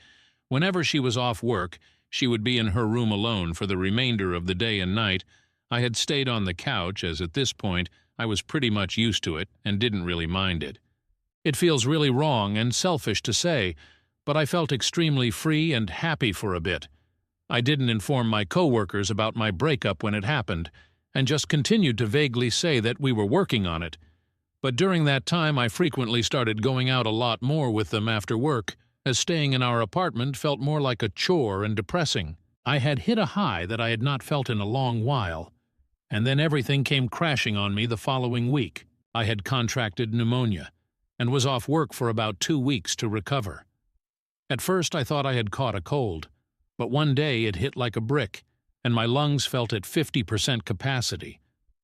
Whenever she was off work, she would be in her room alone for the remainder of the day and night. I had stayed on the couch, as at this point I was pretty much used to it and didn't really mind it. It feels really wrong and selfish to say, but I felt extremely free and happy for a bit. I didn't inform my coworkers about my breakup when it happened, and just continued to vaguely say that we were working on it. But during that time I frequently started going out a lot more with them after work, as staying in our apartment felt more like a chore and depressing. I had hit a high that I had not felt in a long while, and then everything came crashing on me the following week. I had contracted pneumonia, and was off work for about 2 weeks to recover. At first I thought I had caught a cold, but one day it hit like a brick, and my lungs felt at 50% capacity.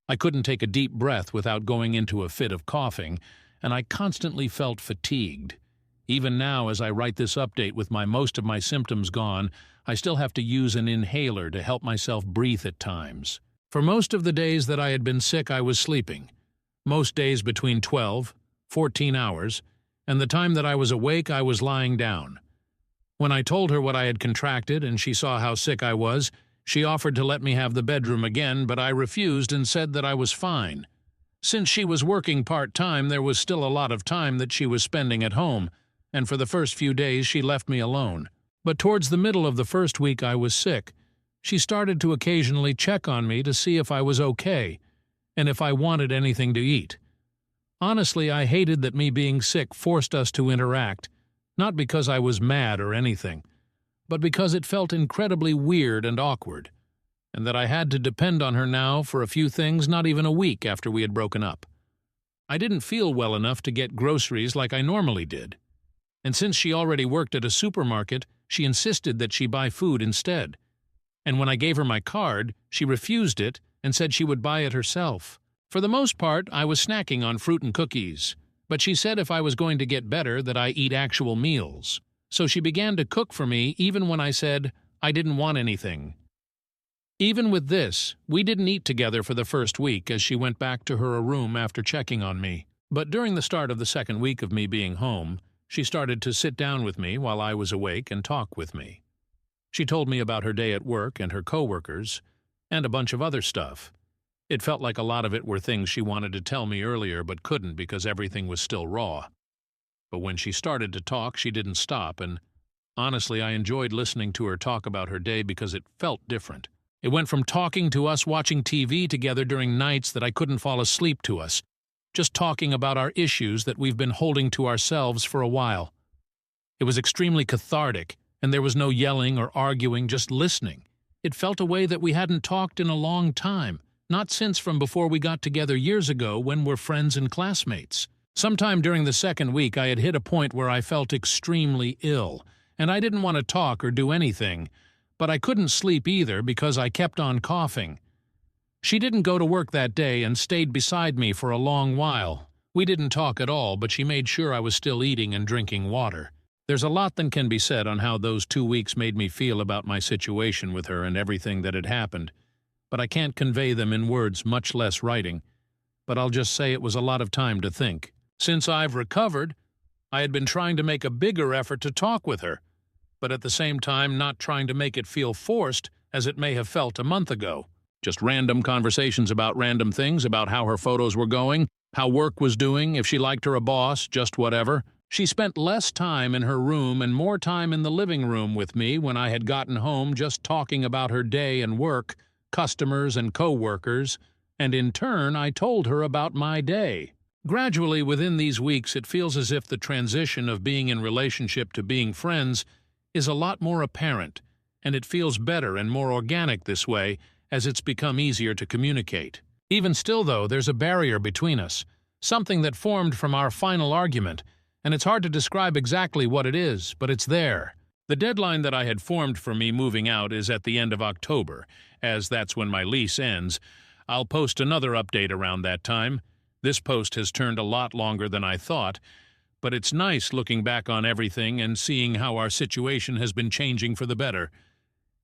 I couldn't take a deep breath without going into a fit of coughing, and I constantly felt fatigued. Even now, as I write this update with most of my symptoms gone, I still have to use an inhaler to help myself breathe at times. For most of the days that I had been sick, I was sleeping. Most days between 12, 14 hours, and the time that I was awake, I was lying down. When I told her what I had contracted and she saw how sick I was, she offered to let me have the bedroom again, but I refused and said that I was fine. Since she was working part-time, there was still a lot of time that she was spending at home, and for the first few days she left me alone. But towards the middle of the first week I was sick, she started to occasionally check on me to see if I was okay, and if I wanted anything to eat. Honestly, I hated that me being sick forced us to interact, not because I was mad or anything, but because it felt incredibly weird and awkward, and that I had to depend on her now for a few things not even a week after we had broken up. I didn't feel well enough to get groceries like I normally did, and since she already worked at a supermarket, she insisted that she buy food instead. And when I gave her my card, she refused it and said she would buy it herself. For the most part, I was snacking on fruit and cookies, but she said if I was going to get better that I eat actual meals. So she began to cook for me even when I said I didn't want anything. Even with this, we didn't eat together for the first week as she went back to her room after checking on me. But during the start of the second week of me being home, she started to sit down with me while I was awake and talk with me. She told me about her day at work and her coworkers, and a bunch of other stuff. It felt like a lot of it were things she wanted to tell me earlier but couldn't because everything was still raw. But when she started to talk, she didn't stop, and honestly, I enjoyed listening to her talk about her day because it felt different. It went from talking to us watching TV together during nights that I couldn't fall asleep to us, just talking about our issues that we've been holding to ourselves for a while. It was extremely cathartic, and there was no yelling or arguing, just listening. It felt a way that we hadn't talked in a long time, not since from before we got together years ago when we're friends and classmates. Sometime during the second week, I had hit a point where I felt extremely ill, and I didn't want to talk or do anything, but I couldn't sleep either because I kept on coughing. She didn't go to work that day and stayed beside me for a long while. We didn't talk at all, but she made sure I was still eating and drinking water. There's a lot that can be said on how those 2 weeks made me feel about my situation with her and everything that had happened, but I can't convey them in words, much less writing. But I'll just say it was a lot of time to think. Since I've recovered, I had been trying to make a bigger effort to talk with her, but at the same time not trying to make it feel forced as it may have felt a month ago. Just random conversations about random things, about how her photos were going, how work was doing, if she liked her boss, just whatever. She spent less time in her room and more time in the living room with me when I had gotten home, just talking about her day and work, customers and co-workers, and in turn I told her about my day. Gradually within these weeks it feels as if the transition of being in relationship to being friends is a lot more apparent, and it feels better and more organic this way as it's become easier to communicate. Even still, though, there's a barrier between us, something that formed from our final argument, and it's hard to describe exactly what it is, but it's there. The deadline that I had formed for me moving out is at the end of October, as that's when my lease ends. I'll post another update around that time. This post has turned a lot longer than I thought, but it's nice looking back on everything and seeing how our situation has been changing for the better.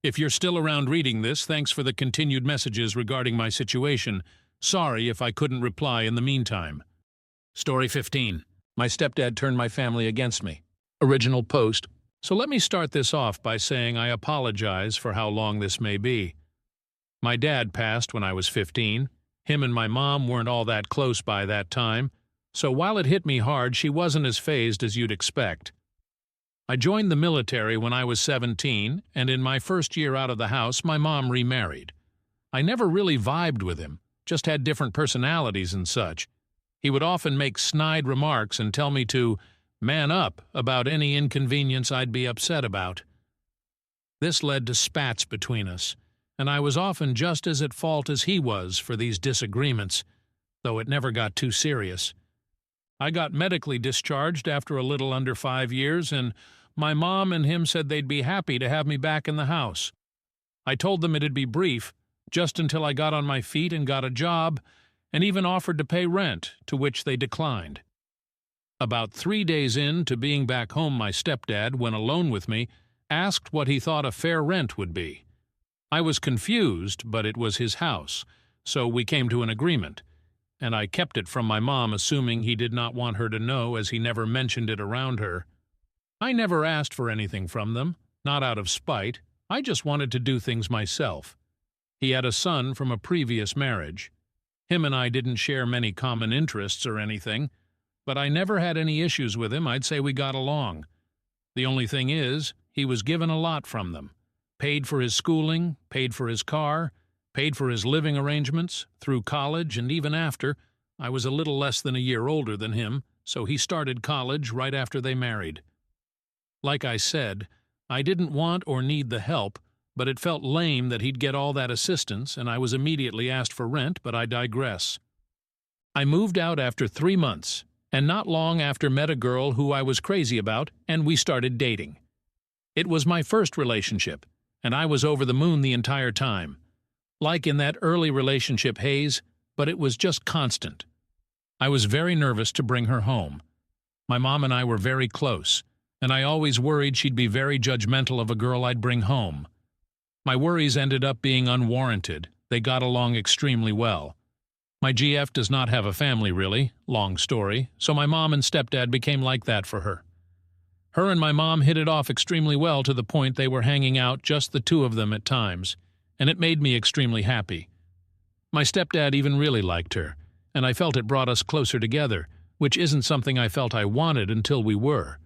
If you're still around reading this, thanks for the continued messages regarding my situation. Sorry if I couldn't reply in the meantime. Story 15. My stepdad turned my family against me. Original post. So let me start this off by saying I apologize for how long this may be. My dad passed when I was 15. Him and my mom weren't all that close by that time, so while it hit me hard, she wasn't as fazed as you'd expect. I joined the military when I was 17, and in my first year out of the house, my mom remarried. I never really vibed with him, just had different personalities and such. He would often make snide remarks and tell me to man up about any inconvenience I'd be upset about. This led to spats between us, and I was often just as at fault as he was for these disagreements, though it never got too serious. I got medically discharged after a little under 5 years, and my mom and him said they'd be happy to have me back in the house. I told them it'd be brief, just until I got on my feet and got a job, and even offered to pay rent, to which they declined. About 3 days in to being back home, my stepdad, when alone with me, asked what he thought a fair rent would be. I was confused, but it was his house, so we came to an agreement, and I kept it from my mom, assuming he did not want her to know, as he never mentioned it around her. I never asked for anything from them, not out of spite. I just wanted to do things myself. He had a son from a previous marriage. Him and I didn't share many common interests or anything, but I never had any issues with him. I'd say we got along. The only thing is, he was given a lot from them. Paid for his schooling, paid for his car, paid for his living arrangements, through college and even after. I was a little less than a year older than him, so he started college right after they married. Like I said, I didn't want or need the help, but it felt lame that he'd get all that assistance, and I was immediately asked for rent, but I digress. I moved out after 3 months, and not long after met a girl who I was crazy about, and we started dating. It was my first relationship, and I was over the moon the entire time. Like in that early relationship haze, but it was just constant. I was very nervous to bring her home. My mom and I were very close, and I always worried she'd be very judgmental of a girl I'd bring home. My worries ended up being unwarranted. They got along extremely well. My GF does not have a family, really, long story, so my mom and stepdad became like that for her. Her and my mom hit it off extremely well to the point they were hanging out, just the two of them at times, and it made me extremely happy. My stepdad even really liked her, and I felt it brought us closer together, which isn't something I felt I wanted until we were.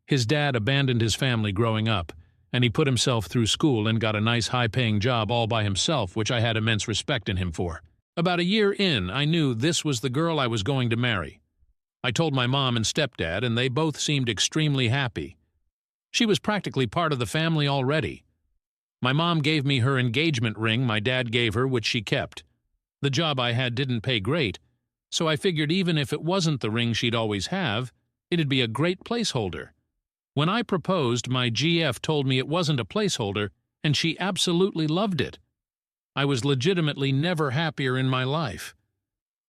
His dad abandoned his family growing up, and he put himself through school and got a nice high-paying job all by himself, which I had immense respect in him for. About a year in, I knew this was the girl I was going to marry. I told my mom and stepdad, and they both seemed extremely happy. She was practically part of the family already. My mom gave me her engagement ring my dad gave her, which she kept. The job I had didn't pay great, so I figured even if it wasn't the ring she'd always have, it'd be a great placeholder. When I proposed, my GF told me it wasn't a placeholder, and she absolutely loved it. I was legitimately never happier in my life.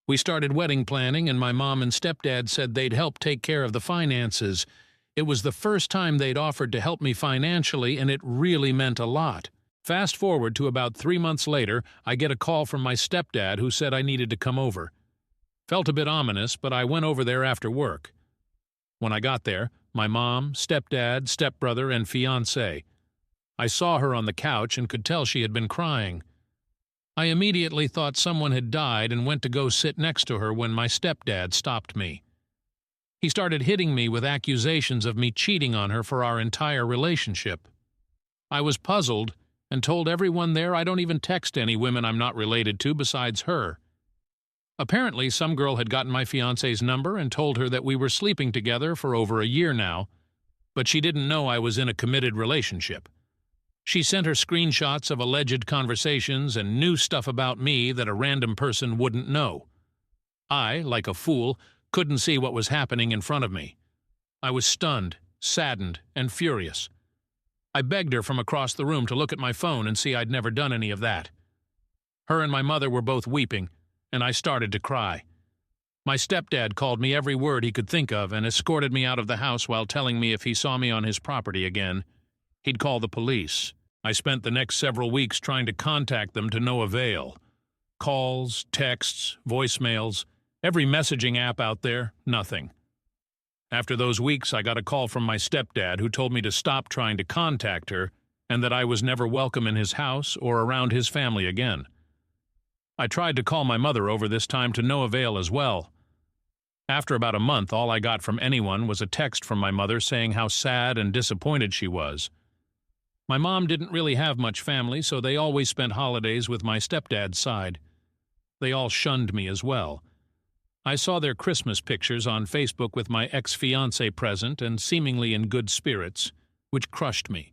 We started wedding planning, and my mom and stepdad said they'd help take care of the finances. It was the first time they'd offered to help me financially, and it really meant a lot. Fast forward to about 3 months later, I get a call from my stepdad who said I needed to come over. Felt a bit ominous, but I went over there after work. When I got there, my mom, stepdad, stepbrother, and fiancé. I saw her on the couch and could tell she had been crying. I immediately thought someone had died and went to go sit next to her when my stepdad stopped me. He started hitting me with accusations of me cheating on her for our entire relationship. I was puzzled and told everyone there I don't even text any women I'm not related to besides her. Apparently, some girl had gotten my fiancé's number and told her that we were sleeping together for over a year now, but she didn't know I was in a committed relationship. She sent her screenshots of alleged conversations and knew stuff about me that a random person wouldn't know. I, like a fool, couldn't see what was happening in front of me. I was stunned, saddened, and furious. I begged her from across the room to look at my phone and see I'd never done any of that. Her and my mother were both weeping, and I started to cry. My stepdad called me every word he could think of and escorted me out of the house while telling me if he saw me on his property again, he'd call the police. I spent the next several weeks trying to contact them to no avail. Calls, texts, voicemails, every messaging app out there, nothing. After those weeks, I got a call from my stepdad who told me to stop trying to contact her and that I was never welcome in his house or around his family again. I tried to call my mother over this time to no avail as well. After about a month, all I got from anyone was a text from my mother saying how sad and disappointed she was. My mom didn't really have much family, so they always spent holidays with my stepdad's side. They all shunned me as well. I saw their Christmas pictures on Facebook with my ex-fiancé present and seemingly in good spirits, which crushed me.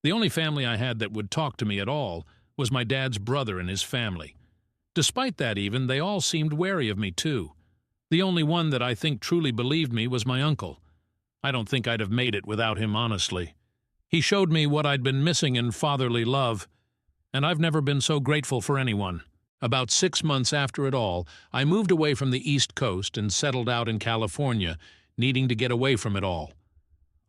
The only family I had that would talk to me at all was my dad's brother and his family. Despite that even, they all seemed wary of me too. The only one that I think truly believed me was my uncle. I don't think I'd have made it without him, honestly. He showed me what I'd been missing in fatherly love, and I've never been so grateful for anyone. About 6 months after it all, I moved away from the East Coast and settled out in California, needing to get away from it all.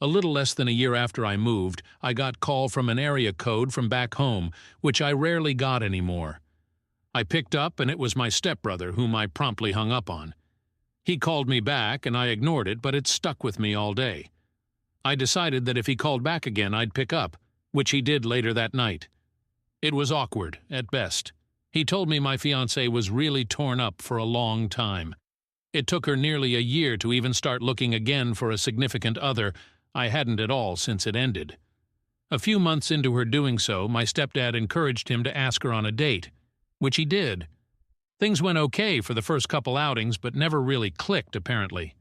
A little less than a year after I moved, I got call from an area code from back home, which I rarely got anymore. I picked up, and it was my stepbrother, whom I promptly hung up on. He called me back, and I ignored it, but it stuck with me all day. I decided that if he called back again, I'd pick up, which he did later that night. It was awkward, at best. He told me my fiancée was really torn up for a long time. It took her nearly a year to even start looking again for a significant other. I hadn't at all since it ended. A few months into her doing so, my stepdad encouraged him to ask her on a date, which he did. Things went okay for the first couple outings, but never really clicked, apparently.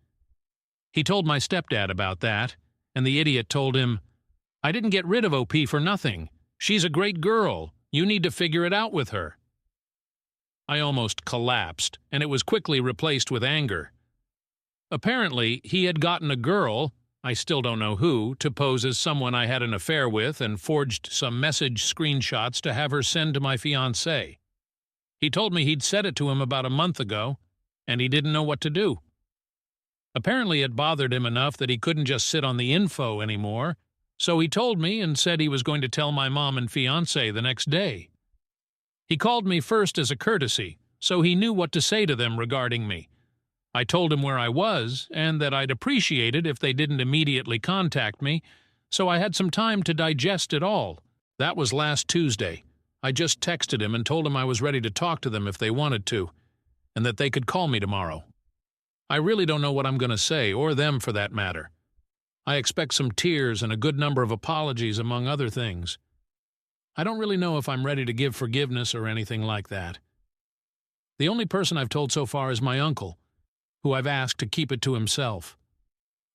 He told my stepdad about that, and the idiot told him, "I didn't get rid of OP for nothing. She's a great girl. You need to figure it out with her." I almost collapsed, and it was quickly replaced with anger. Apparently, he had gotten a girl, I still don't know who, to pose as someone I had an affair with and forged some message screenshots to have her send to my fiancé. He told me he'd said it to him about a month ago, and he didn't know what to do. Apparently it bothered him enough that he couldn't just sit on the info anymore, so he told me and said he was going to tell my mom and fiancé the next day. He called me first as a courtesy, so he knew what to say to them regarding me. I told him where I was, and that I'd appreciate it if they didn't immediately contact me, so I had some time to digest it all. That was last Tuesday. I just texted him and told him I was ready to talk to them if they wanted to, and that they could call me tomorrow. I really don't know what I'm going to say, or them for that matter. I expect some tears and a good number of apologies, among other things. I don't really know if I'm ready to give forgiveness or anything like that. The only person I've told so far is my uncle, who I've asked to keep it to himself.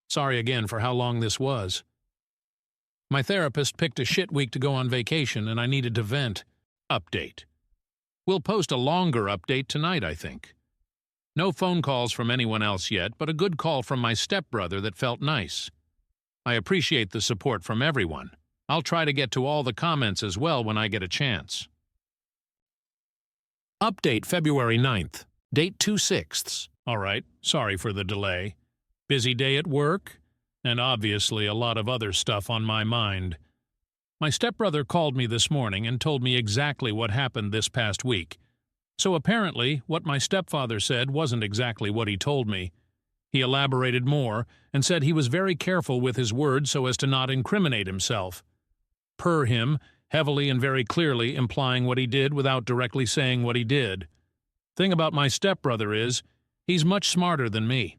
Sorry again for how long this was. My therapist picked a shit week to go on vacation, and I needed to vent. Update. We'll post a longer update tonight, I think. No phone calls from anyone else yet, but a good call from my stepbrother that felt nice. I appreciate the support from everyone. I'll try to get to all the comments as well when I get a chance. Update February 9th. Date 2/6. All right, sorry for the delay. Busy day at work, and obviously a lot of other stuff on my mind. My stepbrother called me this morning and told me exactly what happened this past week. So apparently, what my stepfather said wasn't exactly what he told me. He elaborated more and said he was very careful with his words so as to not incriminate himself. Per him, heavily and very clearly implying what he did without directly saying what he did. Thing about my stepbrother is, he's much smarter than me.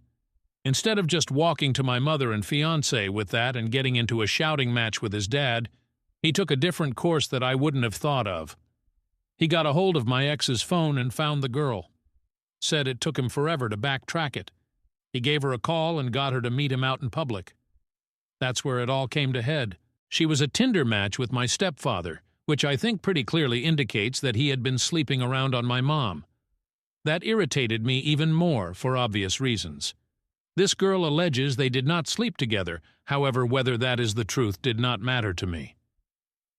Instead of just walking to my mother and fiancé with that and getting into a shouting match with his dad, he took a different course that I wouldn't have thought of. He got a hold of my ex's phone and found the girl. Said it took him forever to backtrack it. He gave her a call and got her to meet him out in public. That's where it all came to head. She was a Tinder match with my stepfather, which I think pretty clearly indicates that he had been sleeping around on my mom. That irritated me even more for obvious reasons. This girl alleges they did not sleep together, however, whether that is the truth did not matter to me.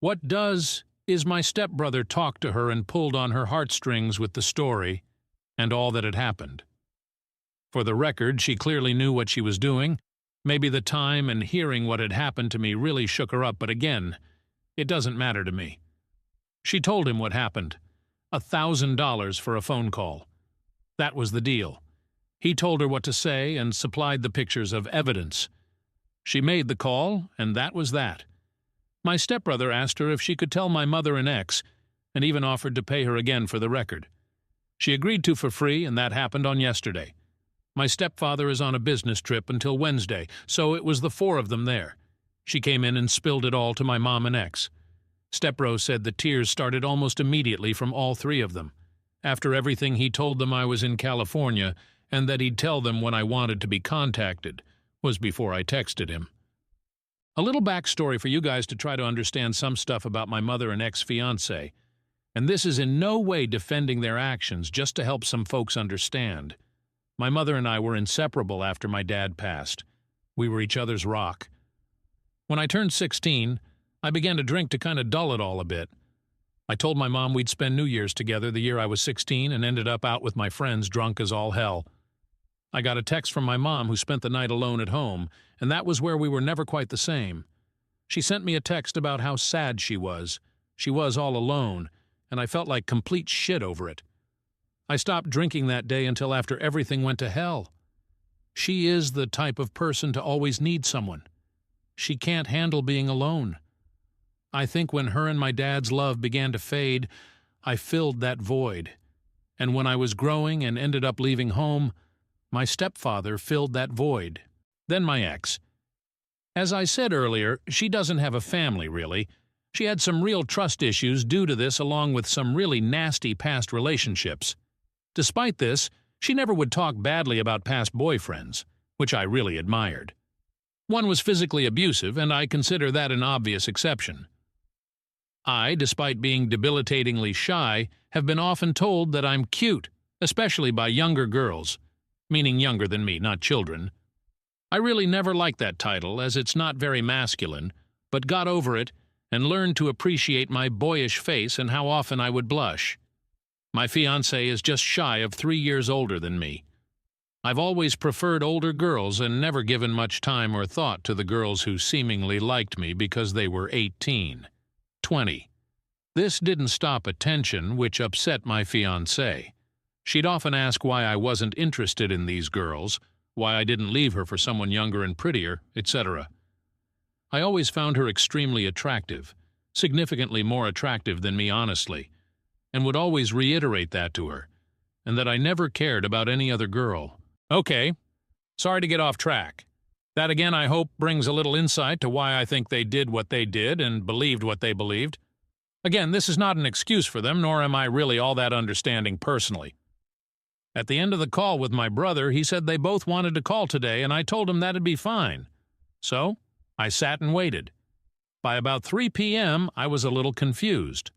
What does is my stepbrother talked to her and pulled on her heartstrings with the story and all that had happened. For the record, she clearly knew what she was doing. Maybe the time and hearing what had happened to me really shook her up, but again, it doesn't matter to me. She told him what happened. $1,000 for a phone call. That was the deal. He told her what to say and supplied the pictures of evidence. She made the call, and that was that. My stepbrother asked her if she could tell my mother and ex, and even offered to pay her again for the record. She agreed to for free, and that happened on yesterday. My stepfather is on a business trip until Wednesday, so it was the four of them there. She came in and spilled it all to my mom and ex. Stepbro said the tears started almost immediately from all three of them. After everything, he told them I was in California and that he'd tell them when I wanted to be contacted, was before I texted him. A little backstory for you guys to try to understand some stuff about my mother and ex-fiancé. And this is in no way defending their actions, just to help some folks understand. My mother and I were inseparable after my dad passed. We were each other's rock. When I turned 16, I began to drink to kind of dull it all a bit. I told my mom we'd spend New Year's together the year I was 16 and ended up out with my friends drunk as all hell. I got a text from my mom who spent the night alone at home, and that was where we were never quite the same. She sent me a text about how sad she was. She was all alone, and I felt like complete shit over it. I stopped drinking that day until after everything went to hell. She is the type of person to always need someone. She can't handle being alone. I think when her and my dad's love began to fade, I filled that void. And when I was growing and ended up leaving home, my stepfather filled that void. Then my ex. As I said earlier, she doesn't have a family, really. She had some real trust issues due to this, along with some really nasty past relationships. Despite this, she never would talk badly about past boyfriends, which I really admired. One was physically abusive, and I consider that an obvious exception. I, despite being debilitatingly shy, have been often told that I'm cute, especially by younger girls, meaning younger than me, not children. I really never liked that title, as it's not very masculine, but got over it and learned to appreciate my boyish face and how often I would blush. My fiancée is just shy of 3 years older than me. I've always preferred older girls and never given much time or thought to the girls who seemingly liked me because they were 18, 20. This didn't stop attention, which upset my fiancée. She'd often ask why I wasn't interested in these girls, why I didn't leave her for someone younger and prettier, etc. I always found her extremely attractive, significantly more attractive than me honestly, and would always reiterate that to her, and that I never cared about any other girl. Okay, sorry to get off track. That again, I hope, brings a little insight to why I think they did what they did and believed what they believed. Again, this is not an excuse for them, nor am I really all that understanding personally. At the end of the call with my brother, he said they both wanted to call today, and I told him that'd be fine. So, I sat and waited. By about 3 p.m., I was a little confused.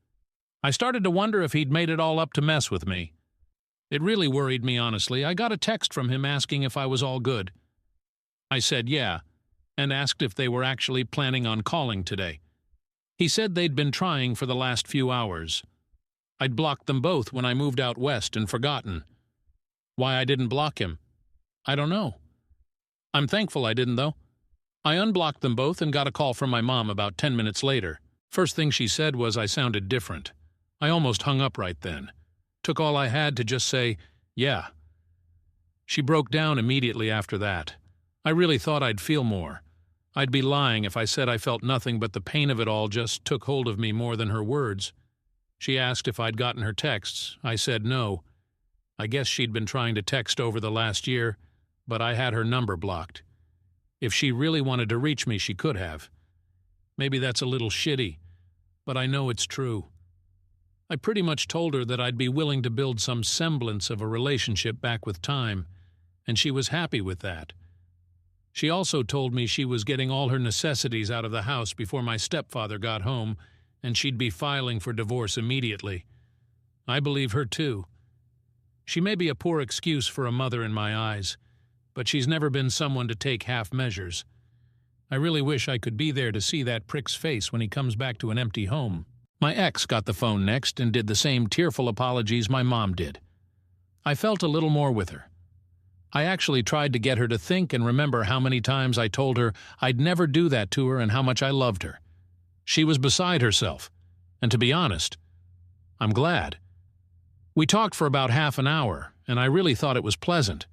I started to wonder if he'd made it all up to mess with me. It really worried me, honestly. I got a text from him asking if I was all good. I said yeah, and asked if they were actually planning on calling today. He said they'd been trying for the last few hours. I'd blocked them both when I moved out west and forgotten. Why I didn't block him? I don't know. I'm thankful I didn't, though. I unblocked them both and got a call from my mom about 10 minutes later. First thing she said was I sounded different. I almost hung up right then. Took all I had to just say, yeah. She broke down immediately after that. I really thought I'd feel more. I'd be lying if I said I felt nothing, but the pain of it all just took hold of me more than her words. She asked if I'd gotten her texts. I said no. I guess she'd been trying to text over the last year, but I had her number blocked. If she really wanted to reach me, she could have. Maybe that's a little shitty, but I know it's true. I pretty much told her that I'd be willing to build some semblance of a relationship back with time, and she was happy with that. She also told me she was getting all her necessities out of the house before my stepfather got home, and she'd be filing for divorce immediately. I believe her too. She may be a poor excuse for a mother in my eyes, but she's never been someone to take half measures. I really wish I could be there to see that prick's face when he comes back to an empty home. My ex got the phone next and did the same tearful apologies my mom did. I felt a little more with her. I actually tried to get her to think and remember how many times I told her I'd never do that to her and how much I loved her. She was beside herself, and to be honest, I'm glad. We talked for about half an hour, and I really thought it was pleasant.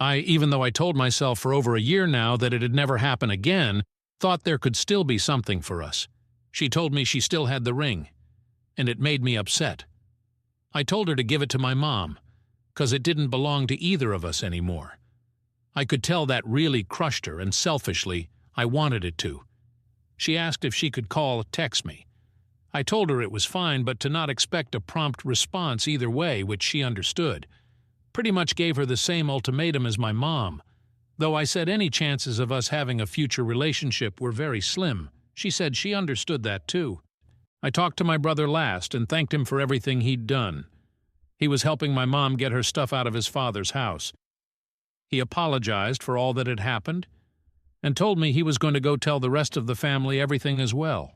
Even though I told myself for over a year now that it'd never happen again, thought there could still be something for us. She told me she still had the ring, and it made me upset. I told her to give it to my mom, 'cause it didn't belong to either of us anymore. I could tell that really crushed her, and selfishly, I wanted it to. She asked if she could call or text me. I told her it was fine, but to not expect a prompt response either way, which she understood. Pretty much gave her the same ultimatum as my mom, though I said any chances of us having a future relationship were very slim. She said she understood that too. I talked to my brother last and thanked him for everything he'd done. He was helping my mom get her stuff out of his father's house. He apologized for all that had happened and told me he was going to go tell the rest of the family everything as well.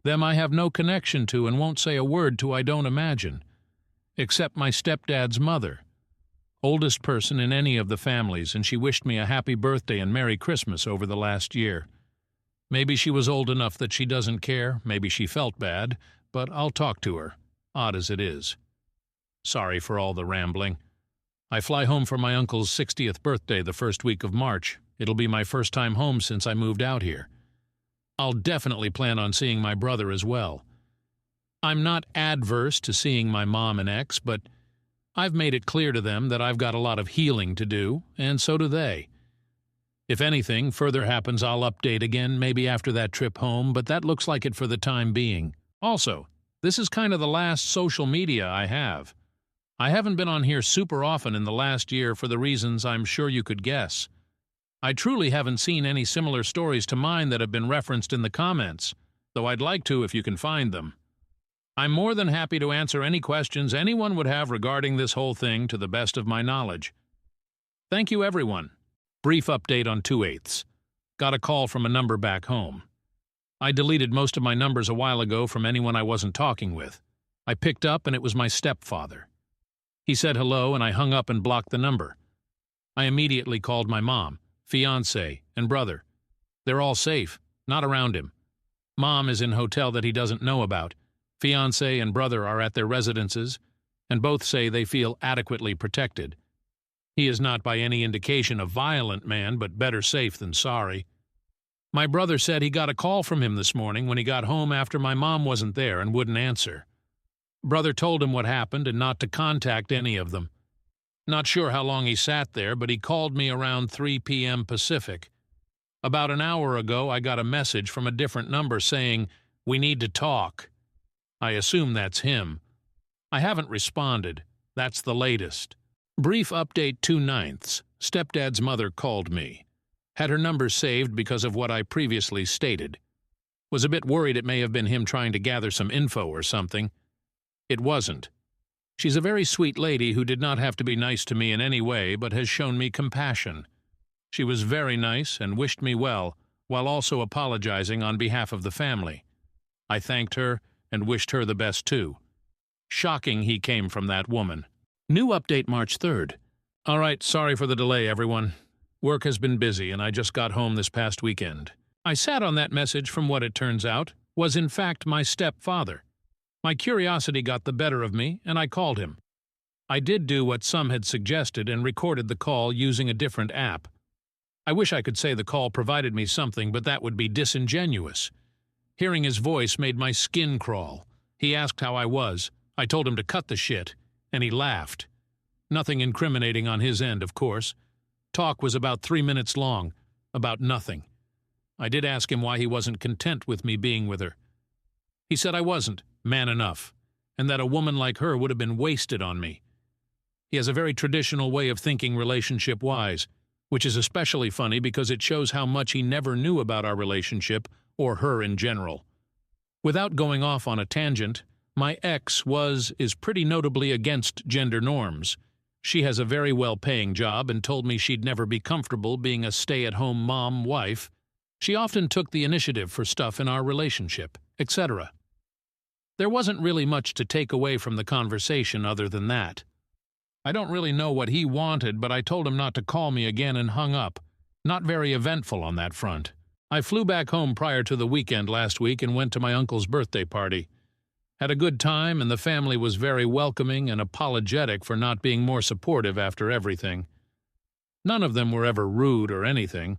Them I have no connection to and won't say a word to, I don't imagine, except my stepdad's mother, oldest person in any of the families, and she wished me a happy birthday and Merry Christmas over the last year. Maybe she was old enough that she doesn't care, maybe she felt bad, but I'll talk to her, odd as it is. Sorry for all the rambling. I fly home for my uncle's 60th birthday the first week of March. It'll be my first time home since I moved out here. I'll definitely plan on seeing my brother as well. I'm not adverse to seeing my mom and ex, but I've made it clear to them that I've got a lot of healing to do, and so do they. If anything further happens, I'll update again, maybe after that trip home, but that looks like it for the time being. Also, this is kind of the last social media I have. I haven't been on here super often in the last year for the reasons I'm sure you could guess. I truly haven't seen any similar stories to mine that have been referenced in the comments, though I'd like to if you can find them. I'm more than happy to answer any questions anyone would have regarding this whole thing to the best of my knowledge. Thank you, everyone. Brief update on 2/8. Got a call from a number back home. I deleted most of my numbers a while ago from anyone I wasn't talking with. I picked up and it was my stepfather. He said hello and I hung up and blocked the number. I immediately called my mom, fiancé, and brother. They're all safe, not around him. Mom is in a hotel that he doesn't know about. Fiancé and brother are at their residences, and both say they feel adequately protected. He is not by any indication a violent man, but better safe than sorry. My brother said he got a call from him this morning when he got home after my mom wasn't there and wouldn't answer. Brother told him what happened and not to contact any of them. Not sure how long he sat there, but he called me around 3 p.m. Pacific. About an hour ago, I got a message from a different number saying, "We need to talk." I assume that's him. I haven't responded. That's the latest. Brief update 2/9. Stepdad's mother called me. Had her number saved because of what I previously stated. Was a bit worried it may have been him trying to gather some info or something. It wasn't. She's a very sweet lady who did not have to be nice to me in any way, but has shown me compassion. She was very nice and wished me well, while also apologizing on behalf of the family. I thanked her and wished her the best too. Shocking he came from that woman. New update March 3rd. All right, sorry for the delay, everyone. Work has been busy, and I just got home this past weekend. I sat on that message from what it turns out was in fact my stepfather. My curiosity got the better of me, and I called him. I did do what some had suggested and recorded the call using a different app. I wish I could say the call provided me something, but that would be disingenuous. Hearing his voice made my skin crawl. He asked how I was. I told him to cut the shit, and he laughed. Nothing incriminating on his end, of course. Talk was about 3 minutes long, about nothing. I did ask him why he wasn't content with me being with her. He said I wasn't man enough, and that a woman like her would have been wasted on me. He has a very traditional way of thinking relationship-wise, which is especially funny because it shows how much he never knew about our relationship or her in general. Without going off on a tangent, my ex is pretty notably against gender norms. She has a very well-paying job and told me she'd never be comfortable being a stay-at-home mom-wife. She often took the initiative for stuff in our relationship, etc. There wasn't really much to take away from the conversation other than that. I don't really know what he wanted, but I told him not to call me again and hung up. Not very eventful on that front. I flew back home prior to the weekend last week and went to my uncle's birthday party. Had a good time, and the family was very welcoming and apologetic for not being more supportive after everything. None of them were ever rude or anything.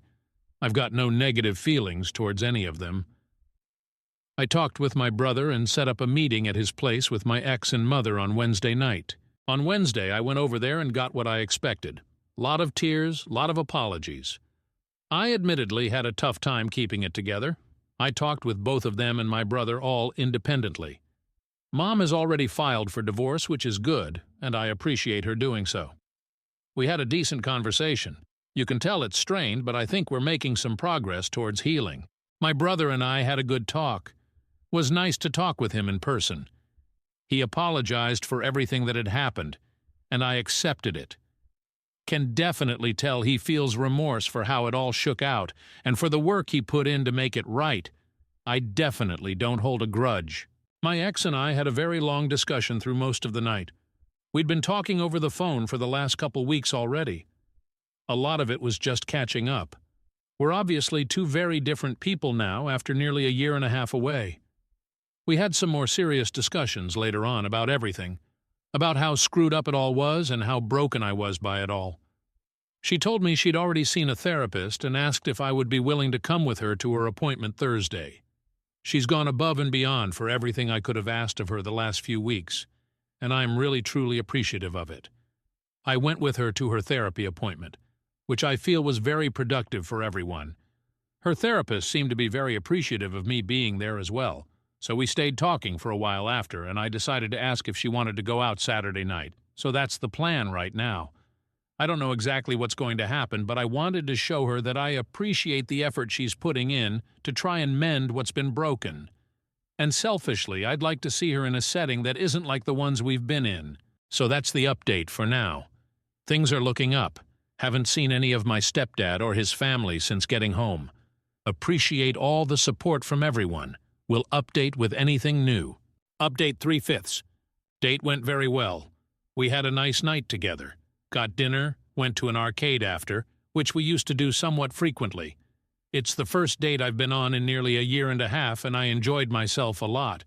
I've got no negative feelings towards any of them. I talked with my brother and set up a meeting at his place with my ex and mother on Wednesday night. On Wednesday, I went over there and got what I expected. Lot of tears, lot of apologies. I admittedly had a tough time keeping it together. I talked with both of them and my brother all independently. Mom has already filed for divorce, which is good, and I appreciate her doing so. We had a decent conversation. You can tell it's strained, but I think we're making some progress towards healing. My brother and I had a good talk. Was nice to talk with him in person. He apologized for everything that had happened, and I accepted it. Can definitely tell he feels remorse for how it all shook out, and for the work he put in to make it right. I definitely don't hold a grudge. My ex and I had a very long discussion through most of the night. We'd been talking over the phone for the last couple weeks already. A lot of it was just catching up. We're obviously two very different people now after nearly a year and a half away. We had some more serious discussions later on about everything, about how screwed up it all was and how broken I was by it all. She told me she'd already seen a therapist and asked if I would be willing to come with her to her appointment Thursday. She's gone above and beyond for everything I could have asked of her the last few weeks, and I'm really truly appreciative of it. I went with her to her therapy appointment, which I feel was very productive for everyone. Her therapist seemed to be very appreciative of me being there as well. So we stayed talking for a while after, and I decided to ask if she wanted to go out Saturday night. So that's the plan right now. I don't know exactly what's going to happen, but I wanted to show her that I appreciate the effort she's putting in to try and mend what's been broken. And selfishly, I'd like to see her in a setting that isn't like the ones we've been in. So that's the update for now. Things are looking up. Haven't seen any of my stepdad or his family since getting home. Appreciate all the support from everyone. Will update with anything new. Update 3/5. Date went very well. We had a nice night together. Got dinner, went to an arcade after, which we used to do somewhat frequently. It's the first date I've been on in nearly a year and a half, and I enjoyed myself a lot.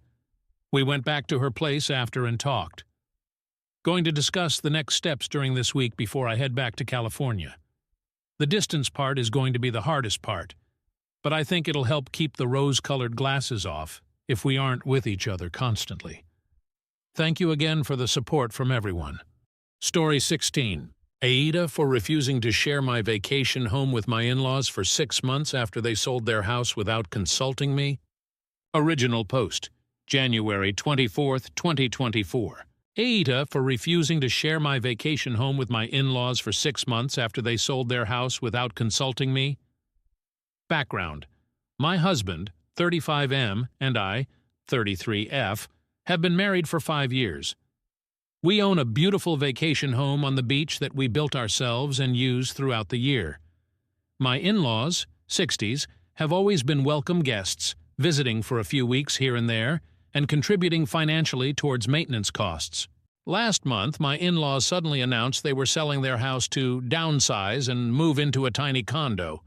We went back to her place after and talked. Going to discuss the next steps during this week before I head back to California. The distance part is going to be the hardest part, but I think it'll help keep the rose-colored glasses off if we aren't with each other constantly. Thank you again for the support from everyone. Story 16. Aida for refusing to share my vacation home with my in-laws for 6 months after they sold their house without consulting me. Original post, January 24, 2024. Aida for refusing to share my vacation home with my in-laws for 6 months after they sold their house without consulting me. Background. My husband, 35M, and I, 33F, have been married for 5 years. We own a beautiful vacation home on the beach that we built ourselves and use throughout the year. My in-laws, 60s, have always been welcome guests, visiting for a few weeks here and there, and contributing financially towards maintenance costs. Last month, my in-laws suddenly announced they were selling their house to downsize and move into a tiny condo.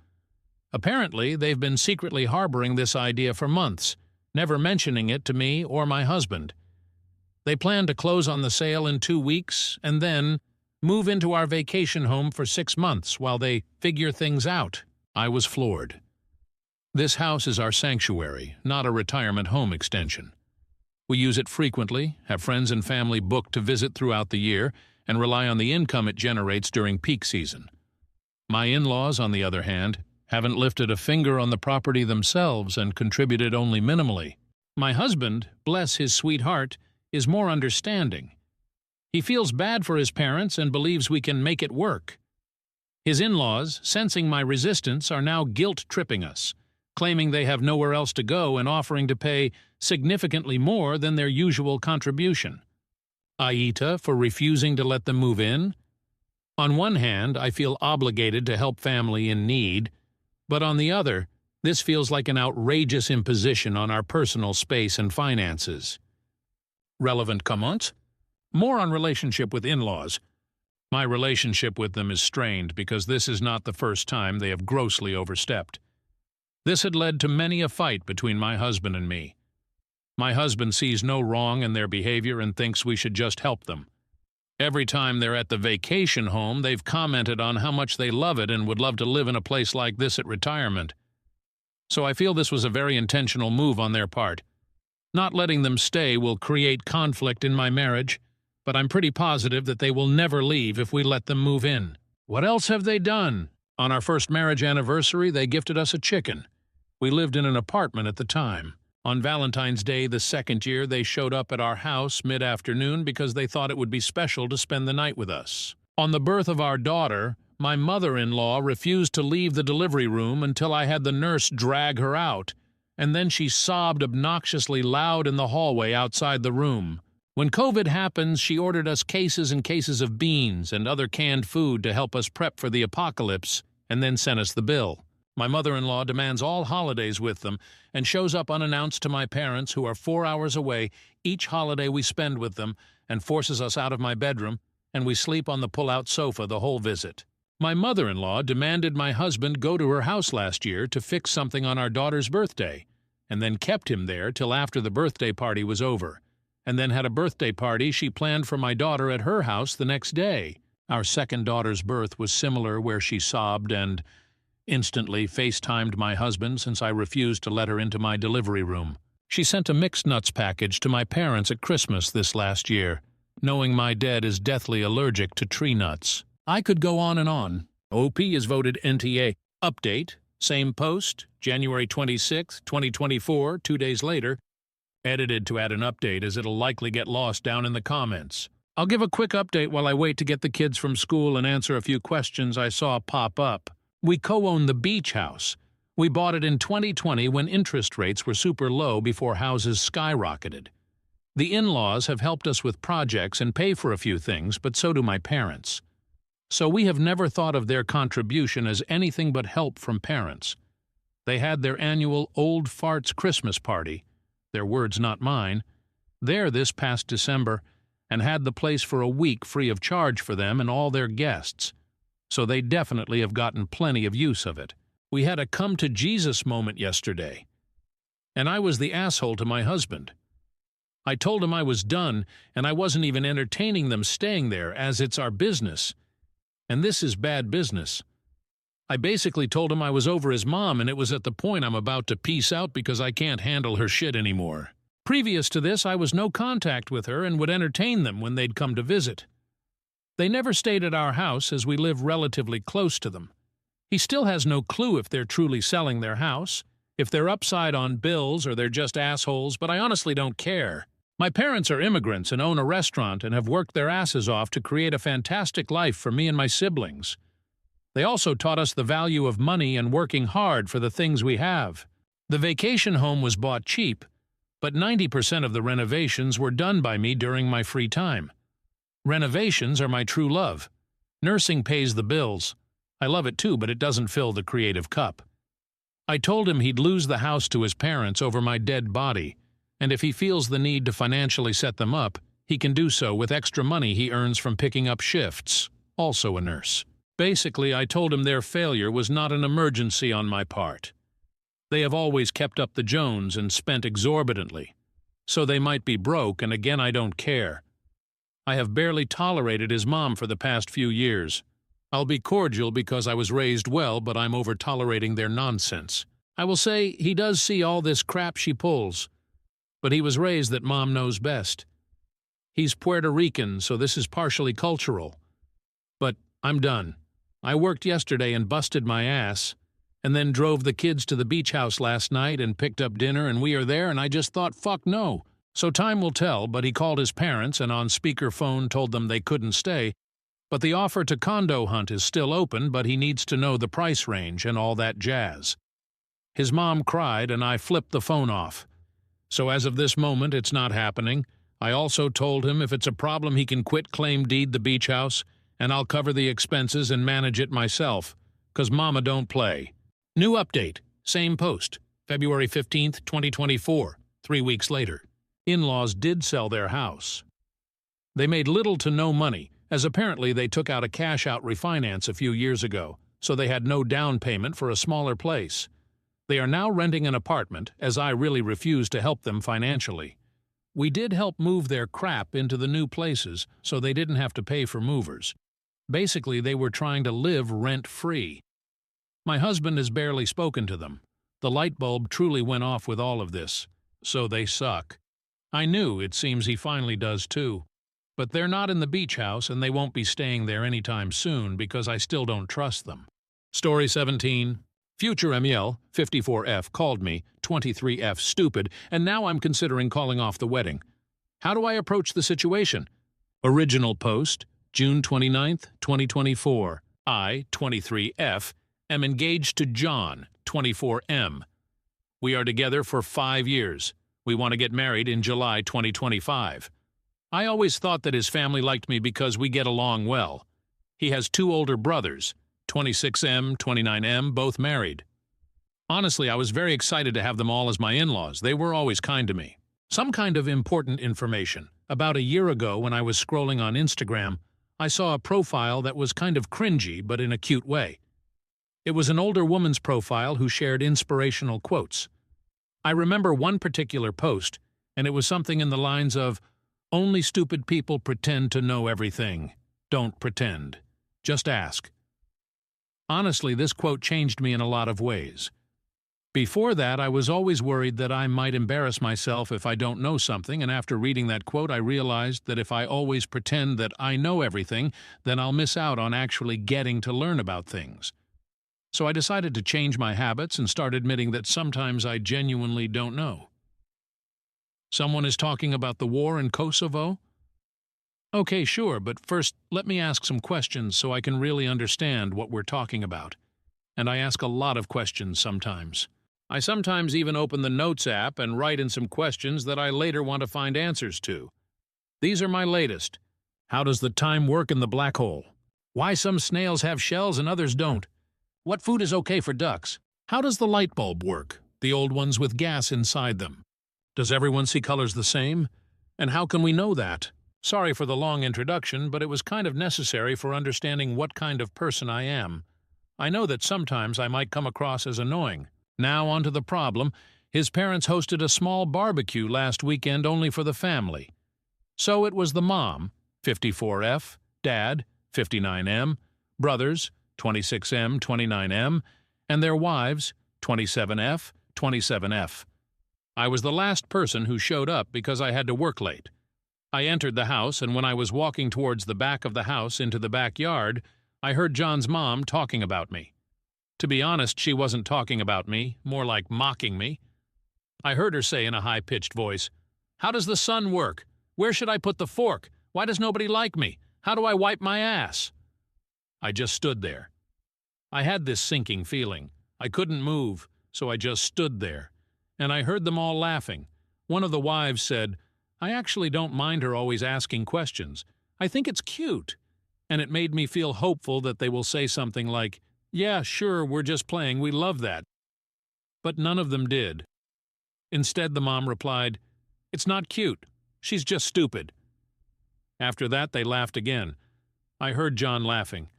Apparently, they've been secretly harboring this idea for months, never mentioning it to me or my husband. They plan to close on the sale in 2 weeks and then move into our vacation home for 6 months while they figure things out. I was floored. This house is our sanctuary, not a retirement home extension. We use it frequently, have friends and family booked to visit throughout the year, and rely on the income it generates during peak season. My in-laws, on the other hand, haven't lifted a finger on the property themselves and contributed only minimally. My husband, bless his sweet heart, is more understanding. He feels bad for his parents and believes we can make it work. His in-laws, sensing my resistance, are now guilt-tripping us, claiming they have nowhere else to go and offering to pay significantly more than their usual contribution. Aida for refusing to let them move in. On one hand, I feel obligated to help family in need, but on the other, this feels like an outrageous imposition on our personal space and finances. Relevant comments? More on relationship with in-laws. My relationship with them is strained because this is not the first time they have grossly overstepped. This had led to many a fight between my husband and me. My husband sees no wrong in their behavior and thinks we should just help them. Every time they're at the vacation home, they've commented on how much they love it and would love to live in a place like this at retirement. So I feel this was a very intentional move on their part. Not letting them stay will create conflict in my marriage, but I'm pretty positive that they will never leave if we let them move in. What else have they done? On our first marriage anniversary, they gifted us a chicken. We lived in an apartment at the time. On Valentine's Day the second year, they showed up at our house mid-afternoon because they thought it would be special to spend the night with us. On the birth of our daughter, my mother-in-law refused to leave the delivery room until I had the nurse drag her out, and then she sobbed obnoxiously loud in the hallway outside the room. When COVID happened, she ordered us cases and cases of beans and other canned food to help us prep for the apocalypse, and then sent us the bill. My mother-in-law demands all holidays with them and shows up unannounced to my parents, who are 4 hours away, each holiday we spend with them, and forces us out of my bedroom, and we sleep on the pull-out sofa the whole visit. My mother-in-law demanded my husband go to her house last year to fix something on our daughter's birthday, and then kept him there till after the birthday party was over, and then had a birthday party she planned for my daughter at her house the next day. Our second daughter's birth was similar, where she sobbed and instantly FaceTimed my husband since I refused to let her into my delivery room. She sent a mixed nuts package to my parents at Christmas this last year, knowing my dad is deathly allergic to tree nuts. I could go on and on. OP is voted NTA. Update, same post, January 26, 2024, 2 days later. Edited to add an update as it'll likely get lost down in the comments. I'll give a quick update while I wait to get the kids from school and answer a few questions I saw pop up. We co-own the beach house. We bought it in 2020 when interest rates were super low before houses skyrocketed. The in-laws have helped us with projects and pay for a few things, but so do my parents. So we have never thought of their contribution as anything but help from parents. They had their annual Old Farts Christmas party, their words not mine, there this past December, and had the place for a week free of charge for them and all their guests, so they definitely have gotten plenty of use of it. We had a come-to-Jesus moment yesterday, and I was the asshole to my husband. I told him I was done, and I wasn't even entertaining them staying there, as it's our business. And this is bad business. I basically told him I was over his mom, and it was at the point I'm about to peace out because I can't handle her shit anymore. Previous to this, I was no contact with her and would entertain them when they'd come to visit. They never stayed at our house as we live relatively close to them. He still has no clue if they're truly selling their house, if they're upside on bills or they're just assholes, but I honestly don't care. My parents are immigrants and own a restaurant and have worked their asses off to create a fantastic life for me and my siblings. They also taught us the value of money and working hard for the things we have. The vacation home was bought cheap, but 90% of the renovations were done by me during my free time. Renovations are my true love. Nursing pays the bills. I love it too, but it doesn't fill the creative cup. I told him he'd lose the house to his parents over my dead body, and if he feels the need to financially set them up, he can do so with extra money he earns from picking up shifts, also a nurse. Basically, I told him their failure was not an emergency on my part. They have always kept up the Jones and spent exorbitantly, so they might be broke, and again I don't care. I have barely tolerated his mom for the past few years. I'll be cordial because I was raised well, but I'm over-tolerating their nonsense. I will say he does see all this crap she pulls, but he was raised that mom knows best. He's Puerto Rican, so this is partially cultural. But I'm done. I worked yesterday and busted my ass, and then drove the kids to the beach house last night and picked up dinner, and we are there, and I just thought, fuck no. So time will tell, but he called his parents and on speakerphone told them they couldn't stay, but the offer to condo hunt is still open, but he needs to know the price range and all that jazz. His mom cried, and I flipped the phone off. So as of this moment, it's not happening. I also told him if it's a problem he can quit claim deed the beach house, and I'll cover the expenses and manage it myself, 'cause mama don't play. New update, same post, February 15th, 2024, 3 weeks later. In-laws did sell their house. They made little to no money, as apparently they took out a cash-out refinance a few years ago, so they had no down payment for a smaller place. They are now renting an apartment, as I really refused to help them financially. We did help move their crap into the new places, so they didn't have to pay for movers. Basically, they were trying to live rent-free. My husband has barely spoken to them. The light bulb truly went off with all of this, so they suck. I knew, it seems he finally does too. But they're not in the beach house, and they won't be staying there anytime soon because I still don't trust them. Story 17. Future MEL, 54F, called me, 23F, stupid, and now I'm considering calling off the wedding. How do I approach the situation? Original post, June 29th, 2024. I, 23F, am engaged to John, 24M. We are together for 5 years. We want to get married in July 2025. I always thought that his family liked me because we get along well. He has 2 older brothers, 26M, 29M, both married. Honestly, I was very excited to have them all as my in-laws. They were always kind to me. Some kind of important information. About a year ago, when I was scrolling on Instagram, I saw a profile that was kind of cringy, but in a cute way. It was an older woman's profile who shared inspirational quotes. I remember one particular post, and it was something in the lines of, "Only stupid people pretend to know everything. Don't pretend. Just ask." Honestly, this quote changed me in a lot of ways. Before that, I was always worried that I might embarrass myself if I don't know something, and after reading that quote, I realized that if I always pretend that I know everything, then I'll miss out on actually getting to learn about things. So I decided to change my habits and start admitting that sometimes I genuinely don't know. Someone is talking about the war in Kosovo? Okay, sure, but first let me ask some questions so I can really understand what we're talking about. And I ask a lot of questions sometimes. I sometimes even open the Notes app and write in some questions that I later want to find answers to. These are my latest. How does the time work in the black hole? Why some snails have shells and others don't? What food is okay for ducks? How does the light bulb work, the old ones with gas inside them? Does everyone see colors the same? And how can we know that? Sorry for the long introduction, but it was kind of necessary for understanding what kind of person I am. I know that sometimes I might come across as annoying. Now onto the problem. His parents hosted a small barbecue last weekend only for the family. So it was the mom, 54F, dad, 59M, brothers, 26M, 29M, and their wives, 27F, 27F. I was the last person who showed up because I had to work late. I entered the house, and when I was walking towards the back of the house into the backyard, I heard John's mom talking about me. To be honest, she wasn't talking about me, more like mocking me. I heard her say in a high-pitched voice, "How does the sun work? Where should I put the fork? Why does nobody like me? How do I wipe my ass?" I just stood there. I had this sinking feeling. I couldn't move, so I just stood there. And I heard them all laughing. One of the wives said, "I actually don't mind her always asking questions. I think it's cute." And it made me feel hopeful that they will say something like, "Yeah, sure, we're just playing, we love that." But none of them did. Instead, the mom replied, "It's not cute. She's just stupid." After that, they laughed again. I heard John laughing.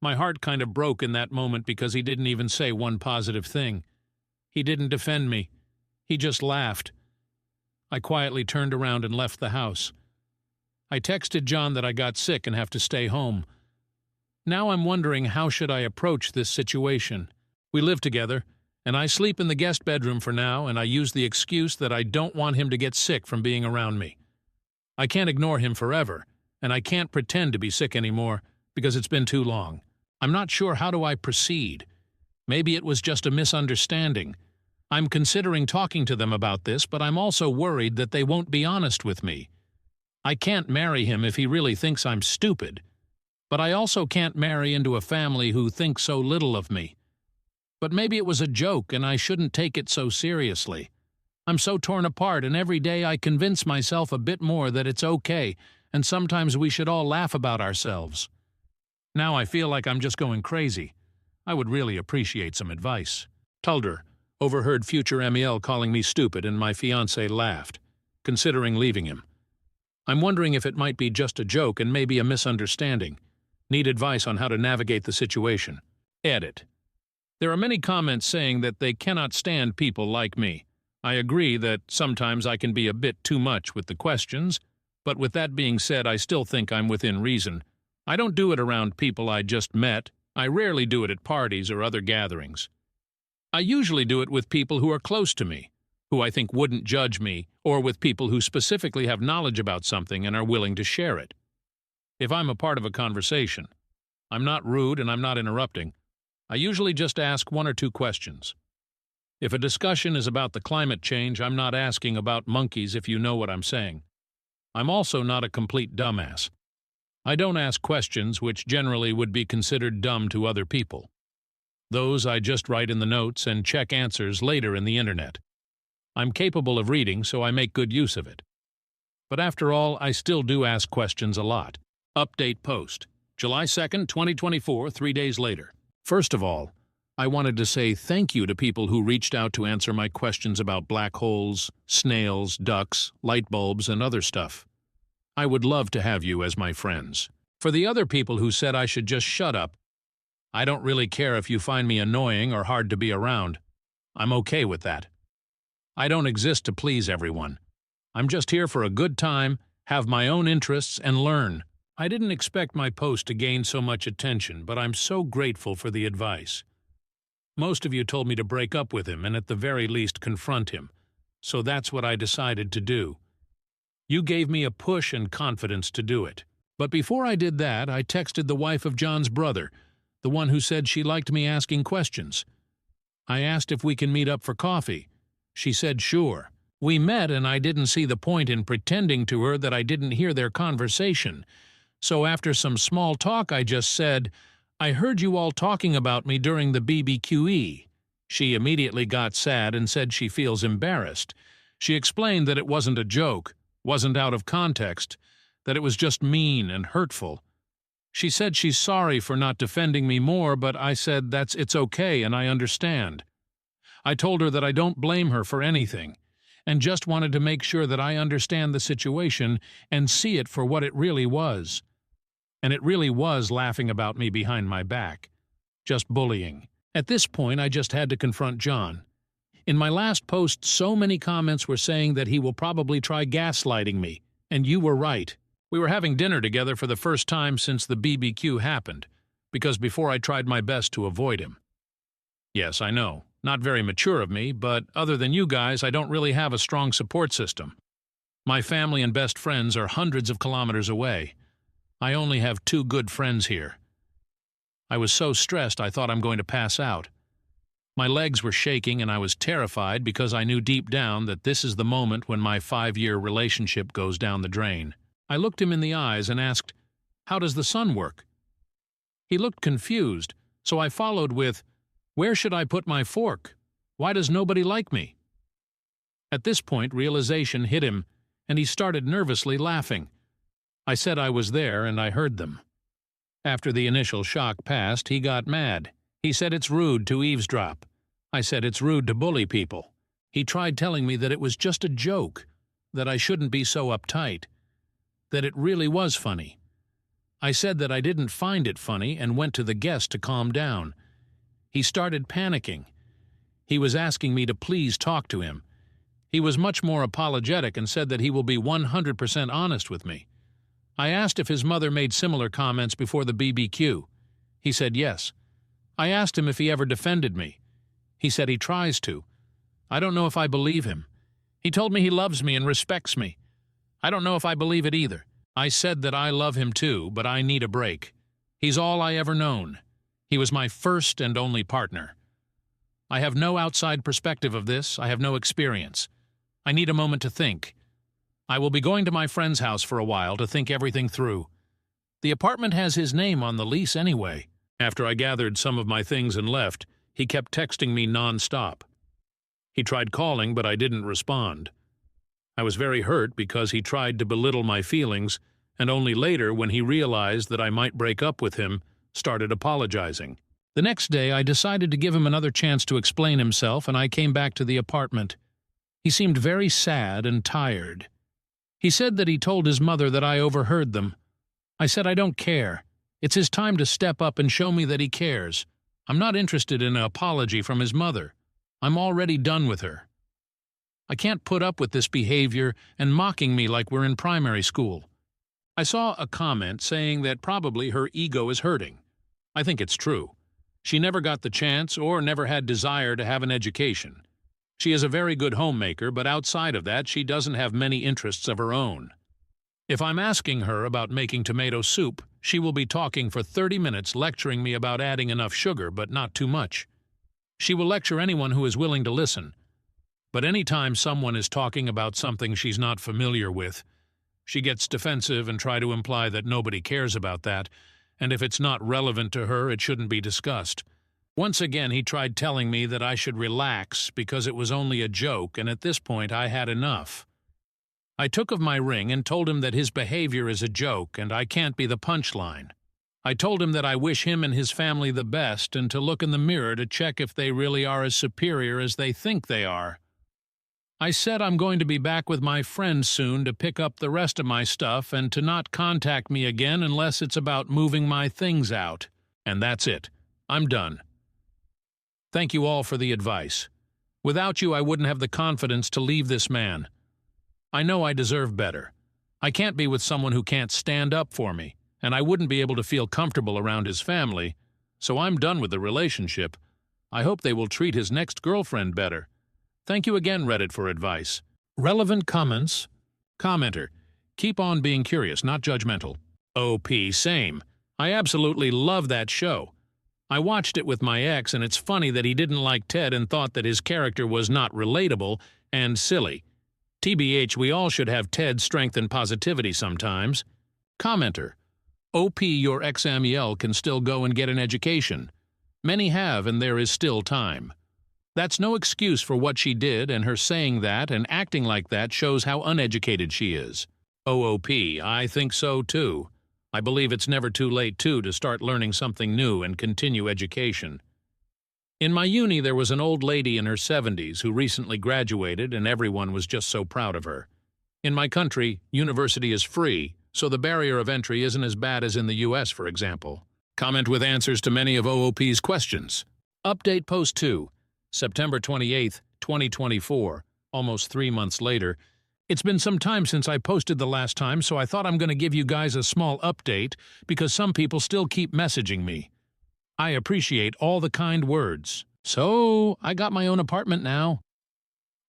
My heart kind of broke in that moment because he didn't even say one positive thing. He didn't defend me. He just laughed. I quietly turned around and left the house. I texted John that I got sick and have to stay home. Now I'm wondering, how should I approach this situation? We live together, and I sleep in the guest bedroom for now, and I use the excuse that I don't want him to get sick from being around me. I can't ignore him forever, and I can't pretend to be sick anymore because it's been too long. I'm not sure how do I proceed. Maybe it was just a misunderstanding. I'm considering talking to them about this, but I'm also worried that they won't be honest with me. I can't marry him if he really thinks I'm stupid, but I also can't marry into a family who thinks so little of me. But maybe it was a joke and I shouldn't take it so seriously. I'm so torn apart, and every day I convince myself a bit more that it's okay, and sometimes we should all laugh about ourselves. Now I feel like I'm just going crazy. I would really appreciate some advice. Tulder overheard future MEL calling me stupid, and my fiancé laughed, considering leaving him. I'm wondering if it might be just a joke and maybe a misunderstanding. Need advice on how to navigate the situation. Edit. There are many comments saying that they cannot stand people like me. I agree that sometimes I can be a bit too much with the questions, but with that being said, I still think I'm within reason. I don't do it around people I just met. I rarely do it at parties or other gatherings. I usually do it with people who are close to me, who I think wouldn't judge me, or with people who specifically have knowledge about something and are willing to share it. If I'm a part of a conversation, I'm not rude and I'm not interrupting. I usually just ask one or two questions. If a discussion is about the climate change, I'm not asking about monkeys, if you know what I'm saying. I'm also not a complete dumbass. I don't ask questions which generally would be considered dumb to other people. Those I just write in the notes and check answers later in the internet. I'm capable of reading, so I make good use of it. But after all, I still do ask questions a lot. Update post. July 2nd, 2024, 3 days later. First of all, I wanted to say thank you to people who reached out to answer my questions about black holes, snails, ducks, light bulbs, and other stuff. I would love to have you as my friends. For the other people who said I should just shut up, I don't really care if you find me annoying or hard to be around. I'm okay with that. I don't exist to please everyone. I'm just here for a good time, have my own interests, and learn. I didn't expect my post to gain so much attention, but I'm so grateful for the advice. Most of you told me to break up with him and at the very least confront him, so that's what I decided to do. You gave me a push and confidence to do it. But before I did that, I texted the wife of John's brother, the one who said she liked me asking questions. I asked if we can meet up for coffee. She said sure. We met, and I didn't see the point in pretending to her that I didn't hear their conversation. So after some small talk, I just said, "I heard you all talking about me during the BBQE." She immediately got sad and said she feels embarrassed. She explained that it wasn't a joke, wasn't out of context, that it was just mean and hurtful. She said she's sorry for not defending me more, but I said it's okay and I understand. I told her that I don't blame her for anything, and just wanted to make sure that I understand the situation and see it for what it really was. And it really was laughing about me behind my back. Just bullying. At this point, I just had to confront John. In my last post, so many comments were saying that he will probably try gaslighting me, and you were right. We were having dinner together for the first time since the BBQ happened, because before I tried my best to avoid him. Yes, I know, not very mature of me, but other than you guys, I don't really have a strong support system. My family and best friends are hundreds of kilometers away. I only have 2 good friends here. I was so stressed I thought I'm going to pass out. My legs were shaking and I was terrified because I knew deep down that this is the moment when my 5-year relationship goes down the drain. I looked him in the eyes and asked, "How does the sun work?" He looked confused, so I followed with, "Where should I put my fork? Why does nobody like me?" At this point, realization hit him, and he started nervously laughing. I said I was there and I heard them. After the initial shock passed, he got mad. He said it's rude to eavesdrop. I said it's rude to bully people. He tried telling me that it was just a joke, that I shouldn't be so uptight, that it really was funny. I said that I didn't find it funny and went to the guest to calm down. He started panicking. He was asking me to please talk to him. He was much more apologetic and said that he will be 100% honest with me. I asked if his mother made similar comments before the BBQ. He said yes. I asked him if he ever defended me. He said he tries to. I don't know if I believe him. He told me he loves me and respects me. I don't know if I believe it either. I said that I love him too, but I need a break. He's all I ever known. He was my first and only partner. I have no outside perspective of this. I have no experience. I need a moment to think. I will be going to my friend's house for a while to think everything through. The apartment has his name on the lease anyway. After I gathered some of my things and left, he kept texting me non-stop. He tried calling, but I didn't respond. I was very hurt because he tried to belittle my feelings, and only later, when he realized that I might break up with him, started apologizing. The next day, I decided to give him another chance to explain himself, and I came back to the apartment. He seemed very sad and tired. He said that he told his mother that I overheard them. I said I don't care. It's his time to step up and show me that he cares. I'm not interested in an apology from his mother. I'm already done with her. I can't put up with this behavior and mocking me like we're in primary school. I saw a comment saying that probably her ego is hurting. I think it's true. She never got the chance or never had desire to have an education. She is a very good homemaker, but outside of that, she doesn't have many interests of her own. If I'm asking her about making tomato soup, she will be talking for 30 minutes lecturing me about adding enough sugar, but not too much. She will lecture anyone who is willing to listen. But any time someone is talking about something she's not familiar with, she gets defensive and try to imply that nobody cares about that, and if it's not relevant to her, it shouldn't be discussed. Once again, he tried telling me that I should relax because it was only a joke, and at this point I had enough. I took of my ring and told him that his behavior is a joke and I can't be the punchline. I told him that I wish him and his family the best and to look in the mirror to check if they really are as superior as they think they are. I said I'm going to be back with my friends soon to pick up the rest of my stuff and to not contact me again unless it's about moving my things out. And that's it. I'm done. Thank you all for the advice. Without you, I wouldn't have the confidence to leave this man. I know I deserve better. I can't be with someone who can't stand up for me, and I wouldn't be able to feel comfortable around his family, so I'm done with the relationship. I hope they will treat his next girlfriend better. Thank you again, Reddit, for advice. Relevant comments. Commenter. Keep on being curious, not judgmental. OP, same. I absolutely love that show. I watched it with my ex, and it's funny that he didn't like Ted and thought that his character was not relatable and silly. TBH, we all should have Ted's strength and positivity sometimes. Commenter. OP, your ex-MEL can still go and get an education. Many have, and there is still time. That's no excuse for what she did, and her saying that and acting like that shows how uneducated she is. OOP, I think so too. I believe it's never too late, too, to start learning something new and continue education. In my uni, there was an old lady in her 70s who recently graduated, and everyone was just so proud of her. In my country, university is free, so the barrier of entry isn't as bad as in the US, for example. Comment with answers to many of OOP's questions. Update Post 2, September 28, 2024, almost 3 months later. It's been some time since I posted the last time, so I thought I'm going to give you guys a small update because some people still keep messaging me. I appreciate all the kind words. So, I got my own apartment now.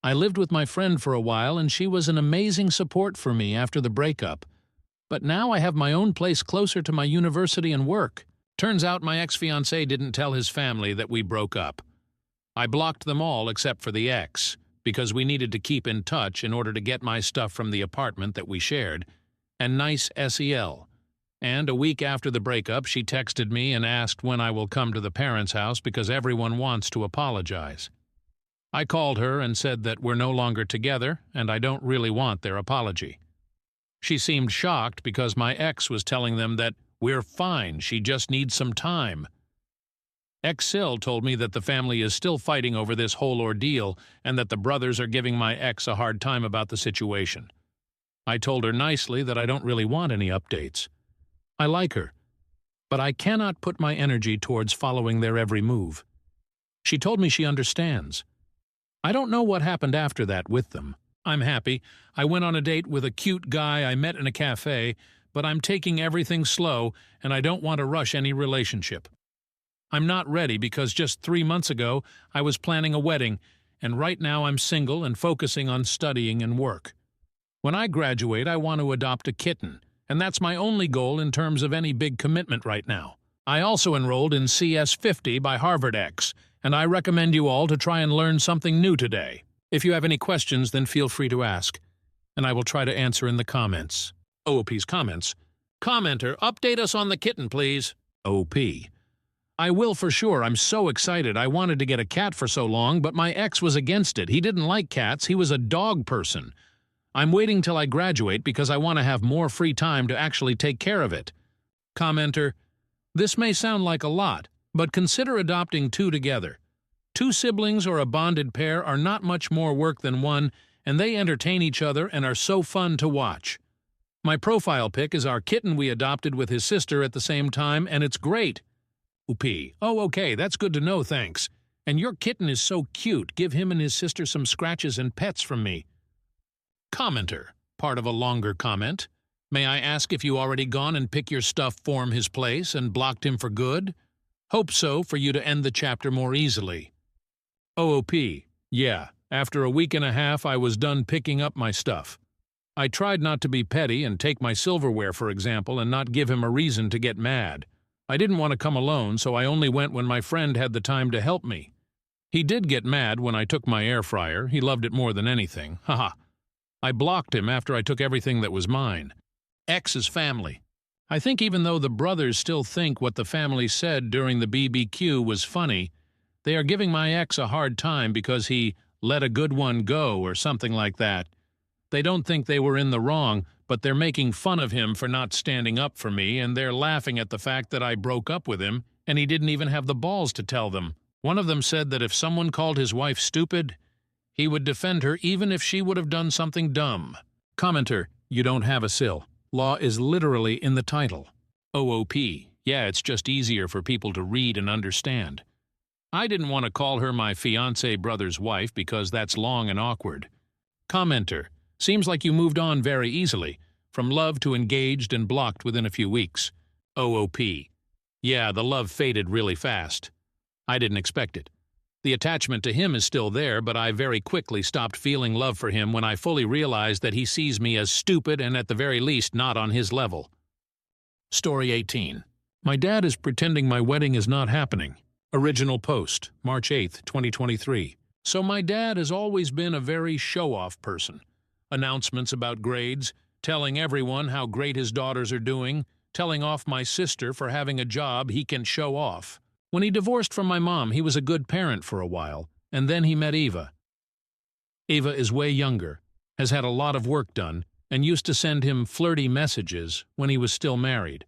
I lived with my friend for a while, and she was an amazing support for me after the breakup. But now I have my own place closer to my university and work. Turns out my ex-fiancé didn't tell his family that we broke up. I blocked them all except for the ex, because we needed to keep in touch in order to get my stuff from the apartment that we shared, and nice SEL. And a week after the breakup, she texted me and asked when I will come to the parents' house because everyone wants to apologize. I called her and said that we're no longer together and I don't really want their apology. She seemed shocked because my ex was telling them that we're fine, she just needs some time. Ex-Sil told me that the family is still fighting over this whole ordeal and that the brothers are giving my ex a hard time about the situation. I told her nicely that I don't really want any updates. I like her, but I cannot put my energy towards following their every move. She told me she understands. I don't know what happened after that with them. I'm happy. I went on a date with a cute guy I met in a cafe, but I'm taking everything slow and I don't want to rush any relationship. I'm not ready because just 3 months ago I was planning a wedding, and right now I'm single and focusing on studying and work. When I graduate, I want to adopt a kitten. And that's my only goal in terms of any big commitment right now. I also enrolled in CS 50 by Harvard X, and I recommend you all to try and learn something new today. If you have any questions, then feel free to ask, and I will try to answer in the comments. OOP's comments. Commenter, update us on the kitten, please. OP. I will for sure. I'm so excited. I wanted to get a cat for so long, but my ex was against it. He didn't like cats. He was a dog person. I'm waiting till I graduate because I want to have more free time to actually take care of it. Commenter, this may sound like a lot, but consider adopting 2 together. 2 siblings or a bonded pair are not much more work than one, and they entertain each other and are so fun to watch. My profile pic is our kitten we adopted with his sister at the same time, and it's great. OP, oh okay, that's good to know, thanks. And your kitten is so cute, give him and his sister some scratches and pets from me. Commenter, part of a longer comment. May I ask if you already gone and pick your stuff from his place and blocked him for good? Hope so for you to end the chapter more easily. OOP, yeah, after a week and a half I was done picking up my stuff. I tried not to be petty and take my silverware for example and not give him a reason to get mad. I didn't want to come alone, so I only went when my friend had the time to help me. He did get mad when I took my air fryer, he loved it more than anything, haha. I blocked him after I took everything that was mine. Ex's family. I think even though the brothers still think what the family said during the BBQ was funny, they are giving my ex a hard time because he let a good one go or something like that. They don't think they were in the wrong, but they're making fun of him for not standing up for me, and they're laughing at the fact that I broke up with him, and he didn't even have the balls to tell them. One of them said that if someone called his wife stupid, he would defend her even if she would have done something dumb. Commenter, you don't have a SIL. Law is literally in the title. OOP, yeah, it's just easier for people to read and understand. I didn't want to call her my fiancé brother's wife because that's long and awkward. Commenter, seems like you moved on very easily, from love to engaged and blocked within a few weeks. OOP, yeah, the love faded really fast. I didn't expect it. The attachment to him is still there, but I very quickly stopped feeling love for him when I fully realized that he sees me as stupid and at the very least not on his level. Story 18. My dad is pretending my wedding is not happening. Original post, March 8, 2023. So my dad has always been a very show-off person. Announcements about grades, telling everyone how great his daughters are doing, telling off my sister for having a job he can show off. When he divorced from my mom, he was a good parent for a while, and then he met Eva. Eva is way younger, has had a lot of work done, and used to send him flirty messages when he was still married.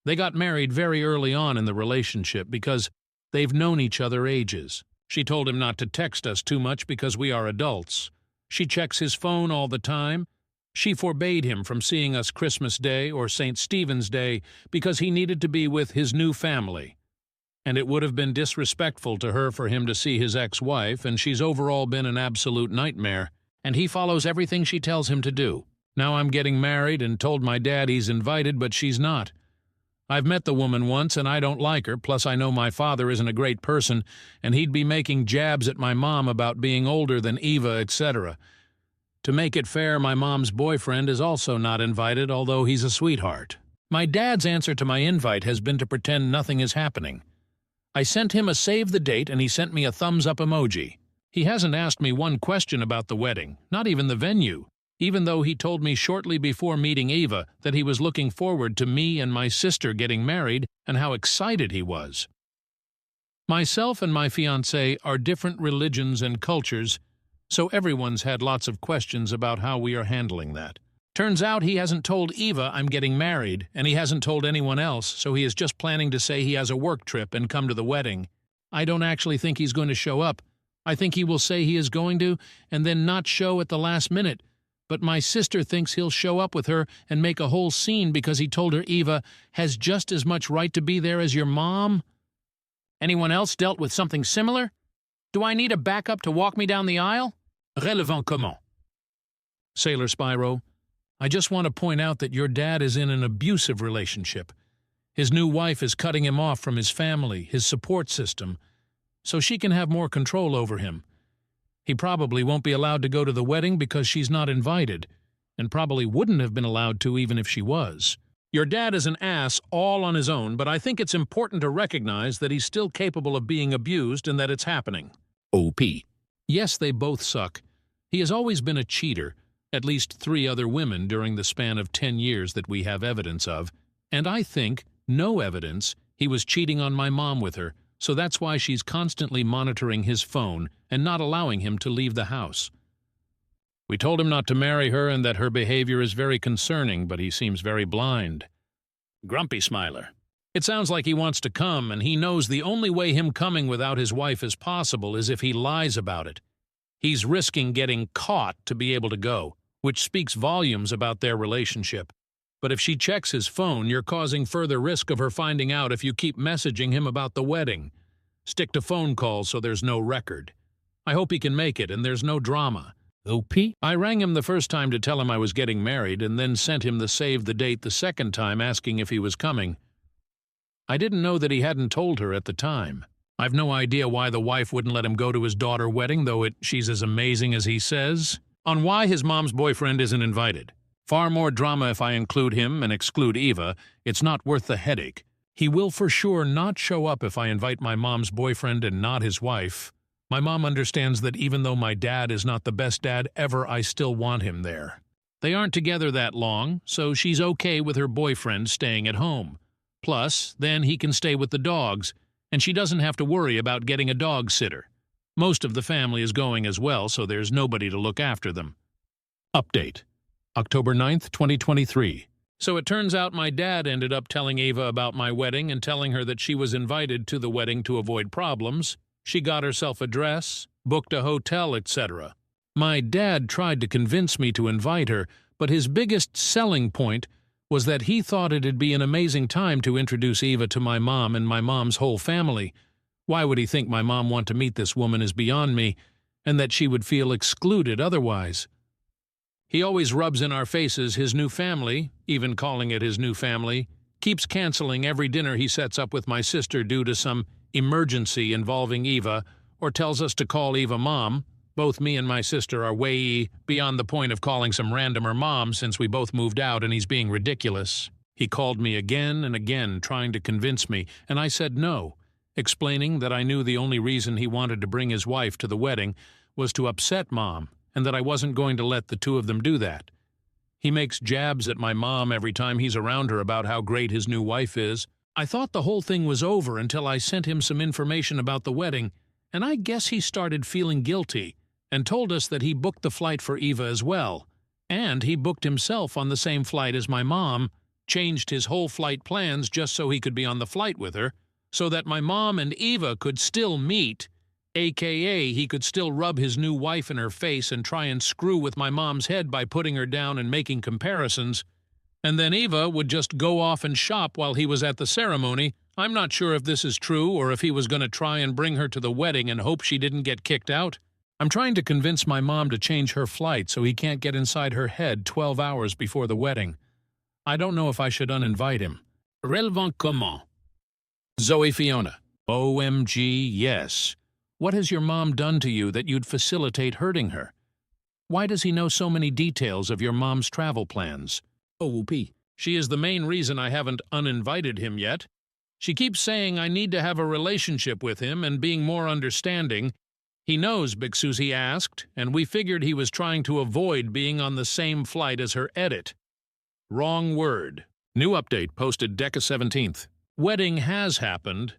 They got married very early on in the relationship because They've known each other ages. She told him not to text us too much because we are adults. She checks his phone all the time. She forbade him from seeing us Christmas Day or St. Stephen's Day because he needed to be with his new family. And it would have been disrespectful to her for him to see his ex-wife, and she's overall been an absolute nightmare, and he follows everything she tells him to do. Now I'm getting married and told my dad he's invited, but she's not. I've met the woman once, and I don't like her, plus I know my father isn't a great person, and he'd be making jabs at my mom about being older than Eva, etc. To make it fair, my mom's boyfriend is also not invited, although he's a sweetheart. My dad's answer to my invite has been to pretend nothing is happening. I sent him a save the date, and he sent me a thumbs-up emoji. He hasn't asked me one question about the wedding, not even the venue, even though he told me shortly before meeting Eva that he was looking forward to me and my sister getting married and how excited he was. Myself and my fiancé are different religions and cultures, so everyone's had lots of questions about how we are handling that. Turns out he hasn't told Eva I'm getting married, and he hasn't told anyone else, so he is just planning to say he has a work trip and come to the wedding. I don't actually think he's going to show up. I think he will say he is going to, and then not show at the last minute. But my sister thinks he'll show up with her and make a whole scene because he told her Eva has just as much right to be there as your mom. Anyone else dealt with something similar? Do I need a backup to walk me down the aisle? Relevant comment. Sailor Spyro, I just want to point out that your dad is in an abusive relationship. His new wife is cutting him off from his family, his support system, so she can have more control over him. He probably won't be allowed to go to the wedding because she's not invited, and probably wouldn't have been allowed to even if she was. Your dad is an ass all on his own, but I think it's important to recognize that he's still capable of being abused and that it's happening. OP. Yes, they both suck. He has always been a cheater, at least 3 other women during the span of 10 years that we have evidence of, and I think, no evidence, he was cheating on my mom with her, so that's why she's constantly monitoring his phone and not allowing him to leave the house. We told him not to marry her and that her behavior is very concerning, but he seems very blind. Grumpy Smiler. It sounds like he wants to come, and he knows the only way him coming without his wife is possible is if he lies about it. He's risking getting caught to be able to go, which speaks volumes about their relationship. But if she checks his phone, you're causing further risk of her finding out if you keep messaging him about the wedding. Stick to phone calls so there's no record. I hope he can make it and there's no drama. OP? I rang him the first time to tell him I was getting married and then sent him the save the date the second time asking if he was coming. I didn't know that he hadn't told her at the time. I've no idea why the wife wouldn't let him go to his daughter's wedding, though she's as amazing as he says. On why his mom's boyfriend isn't invited. Far more drama if I include him and exclude Eva. It's not worth the headache. He will for sure not show up if I invite my mom's boyfriend and not his wife. My mom understands that even though my dad is not the best dad ever, I still want him there. They aren't together that long, so she's okay with her boyfriend staying at home. Plus, then he can stay with the dogs, and she doesn't have to worry about getting a dog sitter. Most of the family is going as well, so there's nobody to look after them. Update. October 9th, 2023. So it turns out my dad ended up telling Eva about my wedding and telling her that she was invited to the wedding to avoid problems. She got herself a dress, booked a hotel, etc. My dad tried to convince me to invite her, but his biggest selling point was that he thought it'd be an amazing time to introduce Eva to my mom and my mom's whole family. Why would he think my mom want to meet this woman is beyond me, and that she would feel excluded otherwise. He always rubs in our faces his new family, even calling it his new family, keeps canceling every dinner he sets up with my sister due to some emergency involving Eva, or tells us to call Eva Mom. Both me and my sister are way beyond the point of calling some randomer mom since we both moved out and he's being ridiculous. He called me again and again trying to convince me, and I said no, explaining that I knew the only reason he wanted to bring his wife to the wedding was to upset Mom, and that I wasn't going to let the two of them do that. He makes jabs at my mom every time he's around her about how great his new wife is. I thought the whole thing was over until I sent him some information about the wedding, and I guess he started feeling guilty and told us that he booked the flight for Eva as well. And he booked himself on the same flight as my mom, changed his whole flight plans just so he could be on the flight with her. so that my mom and Eva could still meet, aka he could still rub his new wife in her face and try and screw with my mom's head by putting her down and making comparisons, and then Eva would just go off and shop while he was at the ceremony. I'm not sure if this is true or if he was going to try and bring her to the wedding and hope she didn't get kicked out. I'm trying to convince my mom to change her flight so he can't get inside her head 12 hours before the wedding. I don't know if I should uninvite him. Relevant comment. Zoe Fiona. OMG, yes. What has your mom done to you that you'd facilitate hurting her? Why does he know so many details of your mom's travel plans? OOP. She is the main reason I haven't uninvited him yet. She keeps saying I need to have a relationship with him and being more understanding. He knows, Big Susie asked, and we figured he was trying to avoid being on the same flight as her edit. Wrong word. New update posted Deca 17th. Wedding has happened.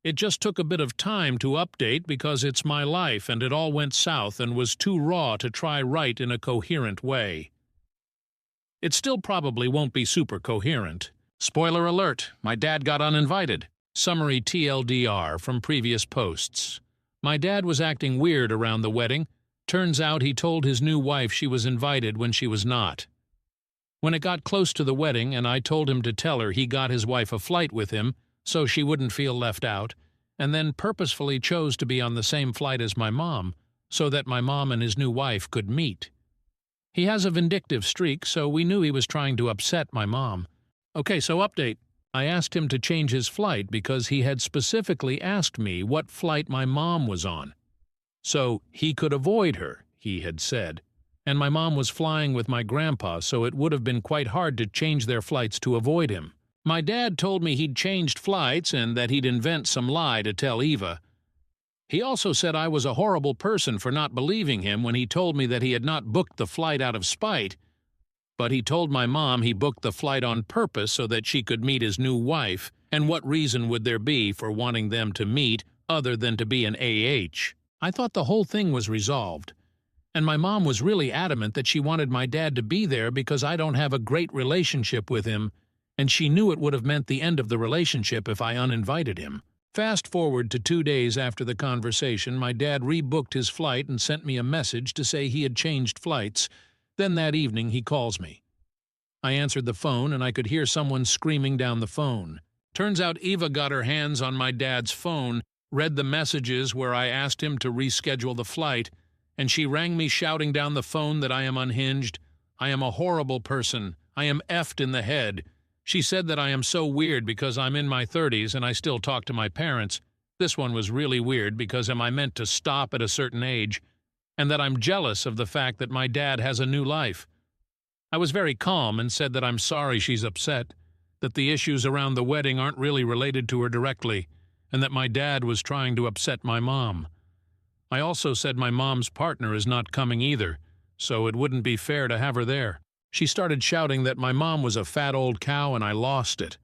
It just took a bit of time to update because it's my life and it all went south and was too raw to try write in a coherent way. It still probably won't be super coherent. Spoiler alert, my dad got uninvited. Summary TLDR from previous posts. My dad was acting weird around the wedding. Turns out he told his new wife she was invited when she was not. When it got close to the wedding and I told him to tell her he got his wife a flight with him so she wouldn't feel left out, and then purposefully chose to be on the same flight as my mom so that my mom and his new wife could meet. He has a vindictive streak, so we knew he was trying to upset my mom. Okay, so update. I asked him to change his flight because he had specifically asked me what flight my mom was on. So he could avoid her, he had said. And my mom was flying with my grandpa, so it would have been quite hard to change their flights to avoid him. My dad told me he'd changed flights and that he'd invent some lie to tell Eva. He also said I was a horrible person for not believing him when he told me that he had not booked the flight out of spite, but he told my mom he booked the flight on purpose so that she could meet his new wife, and what reason would there be for wanting them to meet other than to be an AH? I thought the whole thing was resolved, and my mom was really adamant that she wanted my dad to be there because I don't have a great relationship with him, and she knew it would have meant the end of the relationship if I uninvited him. Fast forward to 2 days after the conversation, my dad rebooked his flight and sent me a message to say he had changed flights. Then that evening he calls me. I answered the phone and I could hear someone screaming down the phone. Turns out Eva got her hands on my dad's phone, read the messages where I asked him to reschedule the flight, and she rang me shouting down the phone that I am unhinged. I am a horrible person. I am effed in the head. She said that I am so weird because I'm in my 30s and I still talk to my parents. This one was really weird because am I meant to stop at a certain age? And that I'm jealous of the fact that my dad has a new life. I was very calm and said that I'm sorry she's upset, that the issues around the wedding aren't really related to her directly, and that my dad was trying to upset my mom. I also said my mom's partner is not coming either, so it wouldn't be fair to have her there. She started shouting that my mom was a fat old cow and I lost it.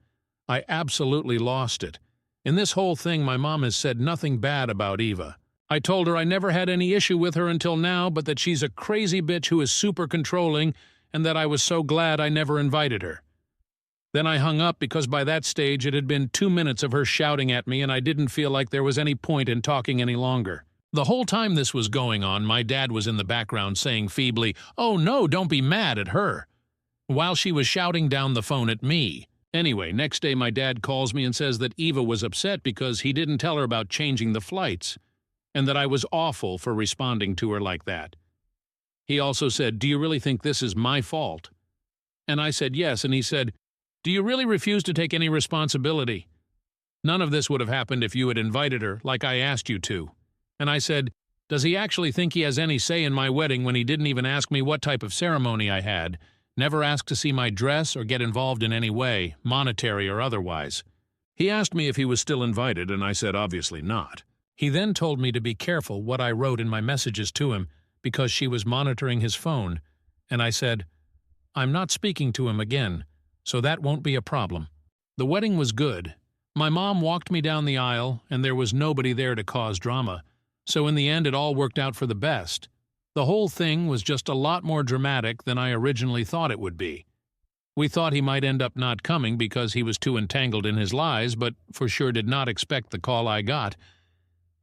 I absolutely lost it. In this whole thing, my mom has said nothing bad about Eva. I told her I never had any issue with her until now, but that she's a crazy bitch who is super controlling and that I was so glad I never invited her. Then I hung up because by that stage it had been 2 minutes of her shouting at me and I didn't feel like there was any point in talking any longer. The whole time this was going on, my dad was in the background saying feebly, "Oh no, don't be mad at her," while she was shouting down the phone at me. Anyway, next day my dad calls me and says that Eva was upset because he didn't tell her about changing the flights, and that I was awful for responding to her like that. He also said, "Do you really think this is my fault?" And I said yes, and he said, "Do you really refuse to take any responsibility? None of this would have happened if you had invited her, like I asked you to." And I said, "Does he actually think he has any say in my wedding when he didn't even ask me what type of ceremony I had, never asked to see my dress or get involved in any way, monetary or otherwise?" He asked me if he was still invited, and I said obviously not. He then told me to be careful what I wrote in my messages to him because she was monitoring his phone, and I said, "I'm not speaking to him again, so that won't be a problem." The wedding was good. My mom walked me down the aisle, and there was nobody there to cause drama. So in the end, it all worked out for the best. The whole thing was just a lot more dramatic than I originally thought it would be. We thought he might end up not coming because he was too entangled in his lies, but for sure did not expect the call I got.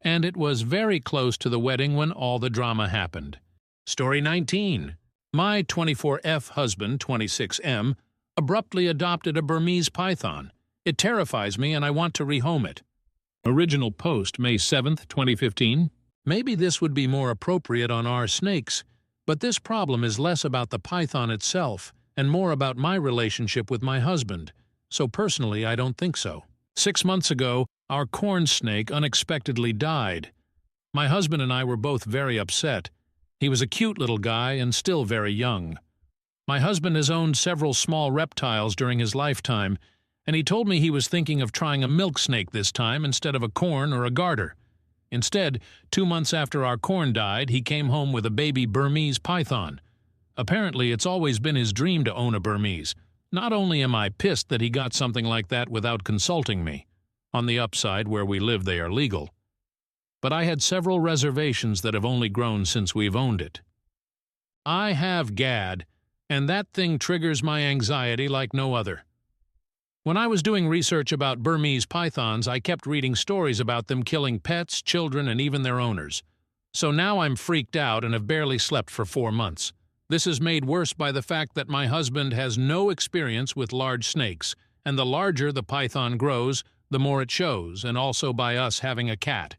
And it was very close to the wedding when all the drama happened. Story 19. My 24F husband, 26M, abruptly adopted a Burmese python. It terrifies me and I want to rehome it. Original post, May 7th, 2015. Maybe this would be more appropriate on our snakes, but this problem is less about the python itself and more about my relationship with my husband, so personally I don't think so. 6 months ago, our corn snake unexpectedly died. My husband and I were both very upset. He was a cute little guy and still very young. My husband has owned several small reptiles during his lifetime, and he told me he was thinking of trying a milk snake this time instead of a corn or a garter. Instead, 2 months after our corn died, he came home with a baby Burmese python. Apparently, it's always been his dream to own a Burmese. Not only am I pissed that he got something like that without consulting me. On the upside, where we live, they are legal. But I had several reservations that have only grown since we've owned it. I have GAD, and that thing triggers my anxiety like no other. When I was doing research about Burmese pythons, I kept reading stories about them killing pets, children, and even their owners. So now I'm freaked out and have barely slept for 4 months. This is made worse by the fact that my husband has no experience with large snakes, and the larger the python grows, the more it shows, and also by us having a cat.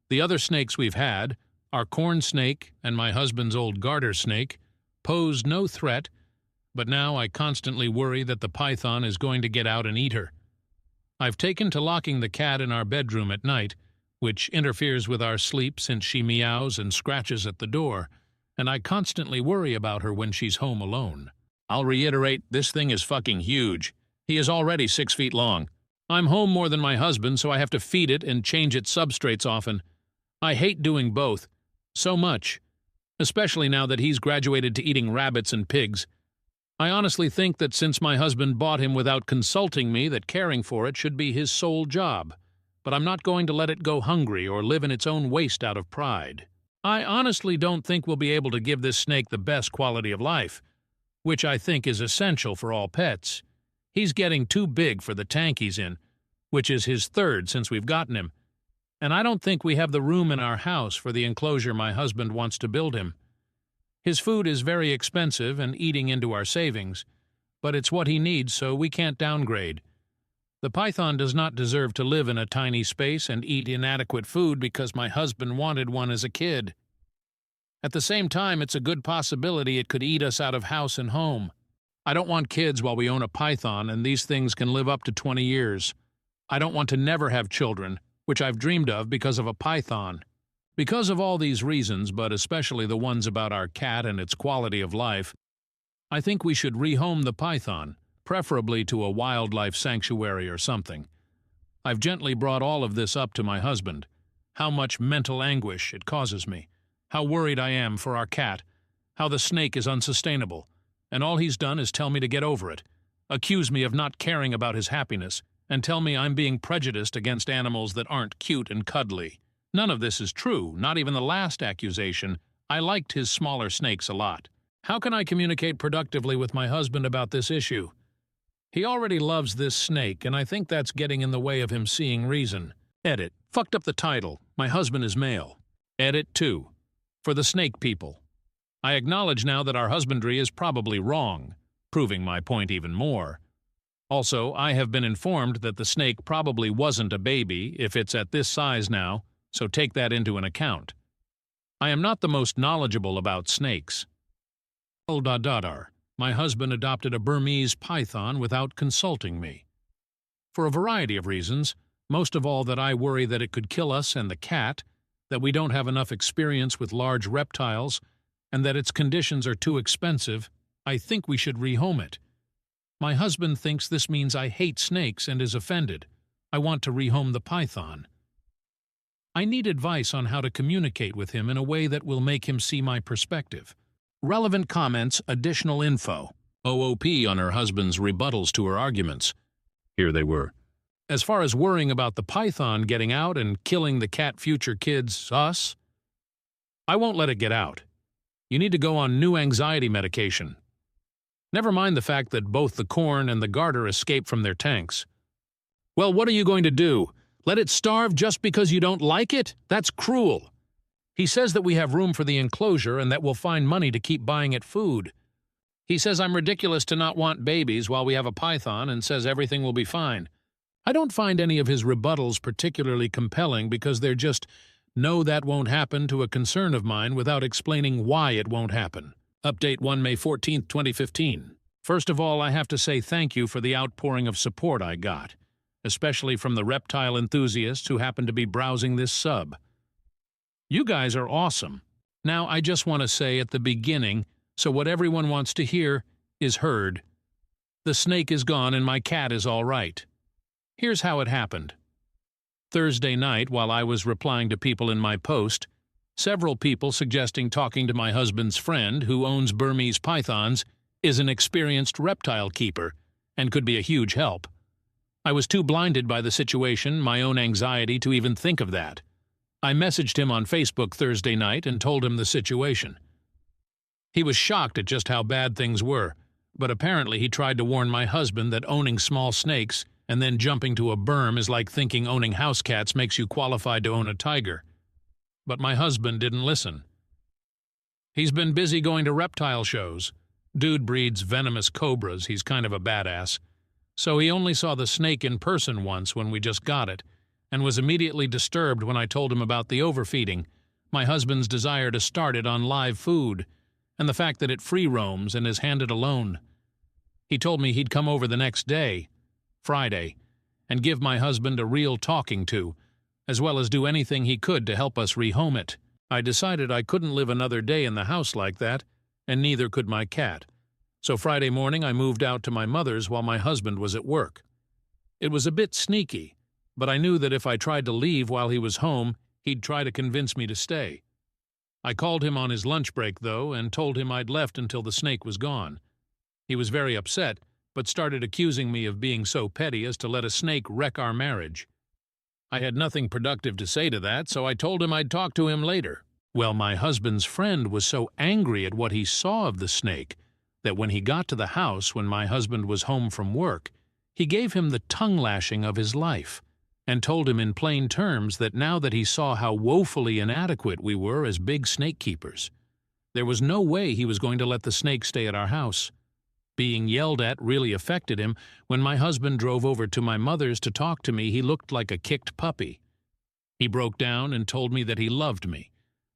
The other snakes we've had, our corn snake and my husband's old garter snake, posed no threat, but now I constantly worry that the python is going to get out and eat her. I've taken to locking the cat in our bedroom at night, which interferes with our sleep since she meows and scratches at the door, and I constantly worry about her when she's home alone. I'll reiterate, this thing is fucking huge. He is already 6 feet long. I'm home more than my husband, so I have to feed it and change its substrates often. I hate doing both. So much. Especially now that he's graduated to eating rabbits and pigs. I honestly think that since my husband bought him without consulting me, that caring for it should be his sole job. But I'm not going to let it go hungry or live in its own waste out of pride. I honestly don't think we'll be able to give this snake the best quality of life, which I think is essential for all pets. He's getting too big for the tank he's in, which is his third since we've gotten him. And I don't think we have the room in our house for the enclosure my husband wants to build him. His food is very expensive and eating into our savings, but it's what he needs, so we can't downgrade. The python does not deserve to live in a tiny space and eat inadequate food because my husband wanted one as a kid. At the same time, it's a good possibility it could eat us out of house and home. I don't want kids while we own a python, and these things can live up to 20 years. I don't want to never have children, which I've dreamed of because of a python. Because of all these reasons, but especially the ones about our cat and its quality of life, I think we should rehome the python, preferably to a wildlife sanctuary or something. I've gently brought all of this up to my husband, how much mental anguish it causes me, how worried I am for our cat, how the snake is unsustainable, and all he's done is tell me to get over it, accuse me of not caring about his happiness, and tell me I'm being prejudiced against animals that aren't cute and cuddly. None of this is true, not even the last accusation. I liked his smaller snakes a lot. How can I communicate productively with my husband about this issue? He already loves this snake, and I think that's getting in the way of him seeing reason. Edit. Fucked up the title. My husband is male. Edit 2. For the snake people. I acknowledge now that our husbandry is probably wrong, proving my point even more. Also, I have been informed that the snake probably wasn't a baby if it's at this size now, so take that into an account. I am not the most knowledgeable about snakes. My husband adopted a Burmese python without consulting me. For a variety of reasons, most of all that I worry that it could kill us and the cat, that we don't have enough experience with large reptiles, and that its conditions are too expensive, I think we should rehome it. My husband thinks this means I hate snakes and is offended. I want to rehome the python. I need advice on how to communicate with him in a way that will make him see my perspective. Relevant comments, additional info. OOP on her husband's rebuttals to her arguments. Here they were. As far as worrying about the python getting out and killing the cat future kids, us, I won't let it get out. You need to go on new anxiety medication. Never mind the fact that both the corn and the garter escape from their tanks. Well, what are you going to do? Let it starve just because you don't like it? That's cruel. He says that we have room for the enclosure and that we'll find money to keep buying it food. He says I'm ridiculous to not want babies while we have a python and says everything will be fine. I don't find any of his rebuttals particularly compelling because they're just, no, that won't happen to a concern of mine without explaining why it won't happen. Update 1 May 14, 2015. First of all, I have to say thank you for the outpouring of support I got, especially from the reptile enthusiasts who happen to be browsing this sub. You guys are awesome. Now, I just want to say at the beginning, so what everyone wants to hear is heard. The snake is gone and my cat is all right. Here's how it happened. Thursday night, while I was replying to people in my post, several people suggesting talking to my husband's friend, who owns Burmese pythons, is an experienced reptile keeper, and could be a huge help. I was too blinded by the situation, my own anxiety, to even think of that. I messaged him on Facebook Thursday night and told him the situation. He was shocked at just how bad things were, but apparently he tried to warn my husband that owning small snakes and then jumping to a berm is like thinking owning house cats makes you qualified to own a tiger. But my husband didn't listen. He's been busy going to reptile shows. Dude breeds venomous cobras, he's kind of a badass. So he only saw the snake in person once when we just got it, and was immediately disturbed when I told him about the overfeeding, my husband's desire to start it on live food, and the fact that it free roams and is handed alone. He told me he'd come over the next day, Friday, and give my husband a real talking to, as well as do anything he could to help us rehome it. I decided I couldn't live another day in the house like that, and neither could my cat. So Friday morning I moved out to my mother's while my husband was at work. It was a bit sneaky, but I knew that if I tried to leave while he was home, he'd try to convince me to stay. I called him on his lunch break, though, and told him I'd left until the snake was gone. He was very upset, but started accusing me of being so petty as to let a snake wreck our marriage. I had nothing productive to say to that, so I told him I'd talk to him later. Well, my husband's friend was so angry at what he saw of the snake that when he got to the house when my husband was home from work, he gave him the tongue-lashing of his life and told him in plain terms that now that he saw how woefully inadequate we were as big snake keepers, there was no way he was going to let the snake stay at our house. Being yelled at really affected him. When my husband drove over to my mother's to talk to me, he looked like a kicked puppy. He broke down and told me that he loved me,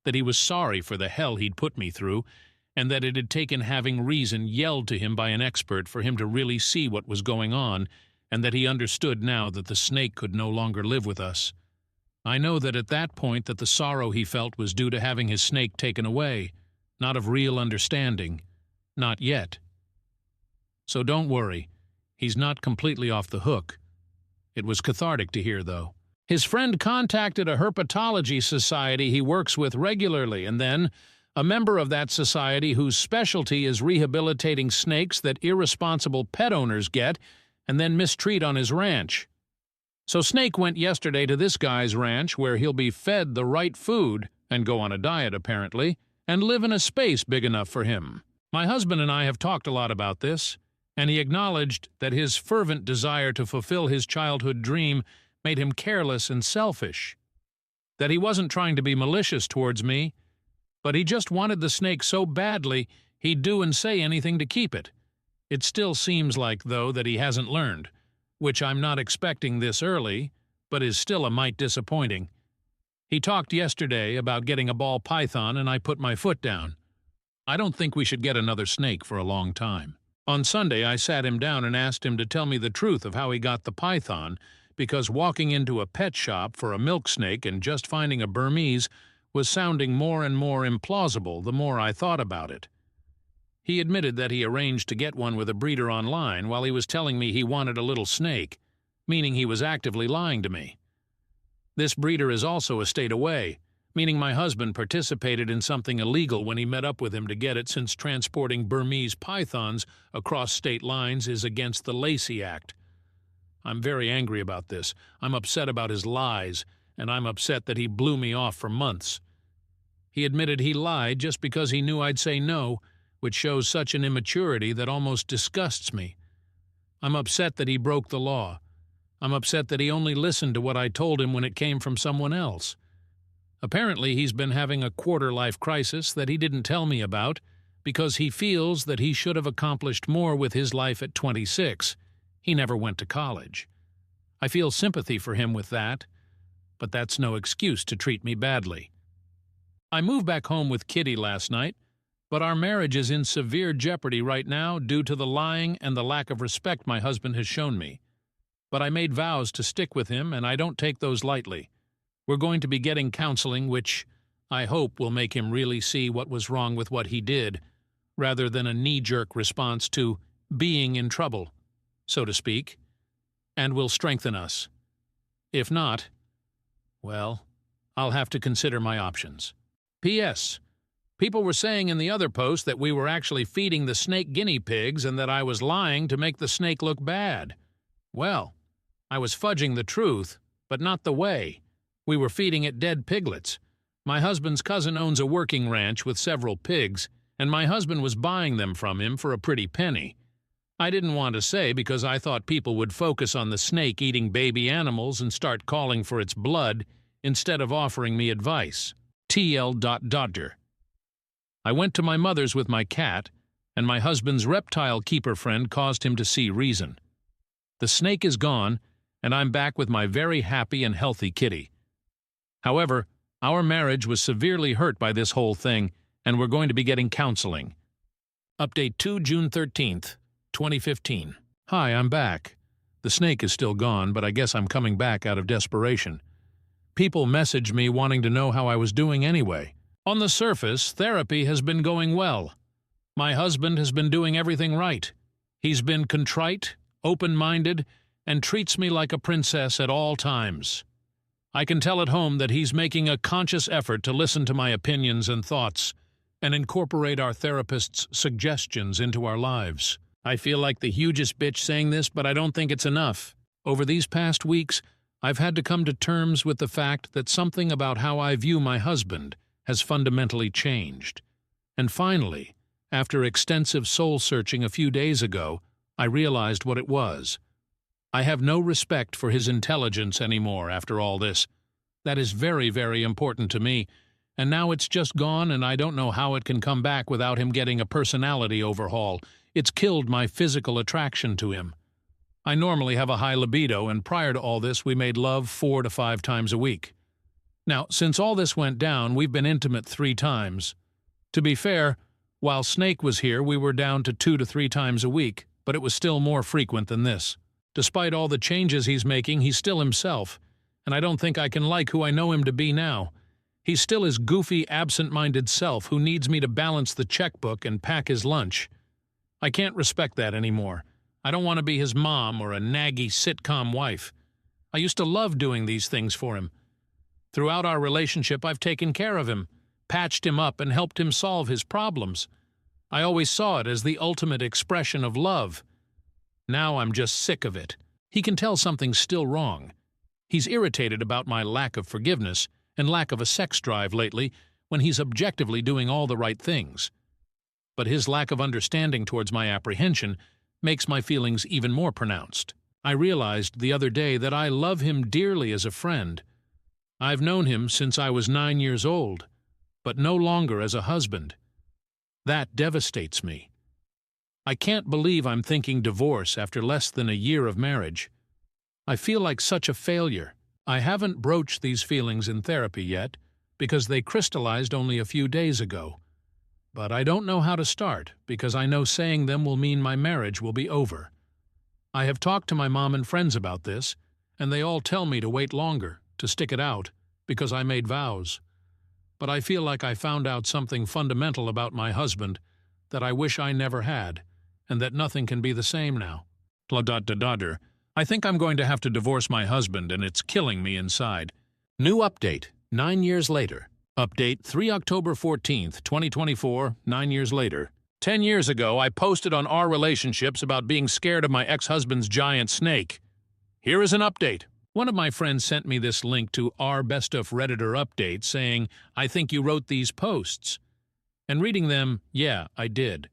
that he was sorry for the hell he'd put me through, and that it had taken having reason yelled to him by an expert for him to really see what was going on, and that he understood now that the snake could no longer live with us. I know that at that point that the sorrow he felt was due to having his snake taken away, not of real understanding. Not yet. So don't worry, he's not completely off the hook. It was cathartic to hear, though. His friend contacted a herpetology society he works with regularly, and then a member of that society whose specialty is rehabilitating snakes that irresponsible pet owners get and then mistreat on his ranch. So Snake went yesterday to this guy's ranch where he'll be fed the right food and go on a diet, apparently, and live in a space big enough for him. My husband and I have talked a lot about this, and he acknowledged that his fervent desire to fulfill his childhood dream made him careless and selfish, that he wasn't trying to be malicious towards me, but he just wanted the snake so badly he'd do and say anything to keep it. It still seems like, though, that he hasn't learned, which I'm not expecting this early, but is still a mite disappointing. He talked yesterday about getting a ball python, and I put my foot down. I don't think we should get another snake for a long time. On Sunday, I sat him down and asked him to tell me the truth of how he got the python, because walking into a pet shop for a milk snake and just finding a Burmese was sounding more and more implausible the more I thought about it. He admitted that he arranged to get one with a breeder online while he was telling me he wanted a little snake, meaning he was actively lying to me. This breeder is also a state away, meaning my husband participated in something illegal when he met up with him to get it, since transporting Burmese pythons across state lines is against the Lacey Act. I'm very angry about this. I'm upset about his lies, and I'm upset that he blew me off for months. He admitted he lied just because he knew I'd say no, which shows such an immaturity that almost disgusts me. I'm upset that he broke the law. I'm upset that he only listened to what I told him when it came from someone else. Apparently, he's been having a quarter-life crisis that he didn't tell me about because he feels that he should have accomplished more with his life at 26. He never went to college. I feel sympathy for him with that, but that's no excuse to treat me badly. I moved back home with Kitty last night, but our marriage is in severe jeopardy right now due to the lying and the lack of respect my husband has shown me. But I made vows to stick with him, and I don't take those lightly. We're going to be getting counseling, which I hope will make him really see what was wrong with what he did, rather than a knee-jerk response to being in trouble, so to speak, and will strengthen us. If not, well, I'll have to consider my options. P.S. People were saying in the other post that we were actually feeding the snake guinea pigs and that I was lying to make the snake look bad. Well, I was fudging the truth, but not the way. We were feeding it dead piglets. My husband's cousin owns a working ranch with several pigs, and my husband was buying them from him for a pretty penny. I didn't want to say because I thought people would focus on the snake eating baby animals and start calling for its blood instead of offering me advice. TL. I went to my mother's with my cat, and my husband's reptile keeper friend caused him to see reason. The snake is gone, and I'm back with my very happy and healthy kitty. However, our marriage was severely hurt by this whole thing, and we're going to be getting counseling. Update 2 June 13th, 2015. Hi, I'm back. The snake is still gone, but I guess I'm coming back out of desperation. People messaged me wanting to know how I was doing anyway. On the surface, therapy has been going well. My husband has been doing everything right. He's been contrite, open-minded, and treats me like a princess at all times. I can tell at home that he's making a conscious effort to listen to my opinions and thoughts and incorporate our therapist's suggestions into our lives. I feel like the hugest bitch saying this, but I don't think it's enough. Over these past weeks, I've had to come to terms with the fact that something about how I view my husband has fundamentally changed. And finally, after extensive soul-searching a few days ago, I realized what it was. I have no respect for his intelligence anymore after all this. That is very, very important to me, and now it's just gone and I don't know how it can come back without him getting a personality overhaul. It's killed my physical attraction to him. I normally have a high libido, and prior to all this we made love 4 to 5 times a week. Now, since all this went down, we've been intimate 3 times. To be fair, while Snake was here we were down to 2 to 3 times a week, but it was still more frequent than this. Despite all the changes he's making, he's still himself, and I don't think I can like who I know him to be now. He's still his goofy, absent-minded self who needs me to balance the checkbook and pack his lunch. I can't respect that anymore. I don't want to be his mom or a naggy sitcom wife. I used to love doing these things for him. Throughout our relationship, I've taken care of him, patched him up, and helped him solve his problems. I always saw it as the ultimate expression of love. Now I'm just sick of it. He can tell something's still wrong. He's irritated about my lack of forgiveness and lack of a sex drive lately when he's objectively doing all the right things. But his lack of understanding towards my apprehension makes my feelings even more pronounced. I realized the other day that I love him dearly as a friend. I've known him since I was 9 years old, but no longer as a husband. That devastates me. I can't believe I'm thinking divorce after less than a year of marriage. I feel like such a failure. I haven't broached these feelings in therapy yet because they crystallized only a few days ago. But I don't know how to start because I know saying them will mean my marriage will be over. I have talked to my mom and friends about this, and they all tell me to wait longer, to stick it out, because I made vows. But I feel like I found out something fundamental about my husband that I wish I never had, and that nothing can be the same now. I think I'm going to have to divorce my husband, and it's killing me inside. New update, 9 years later. Update 3 October 14th, 2024, 9 years later. 10 years ago, I posted on our relationships about being scared of my ex-husband's giant snake. Here is an update. One of my friends sent me this link to our Best of Redditor update saying, "I think you wrote these posts." And reading them, yeah, I did.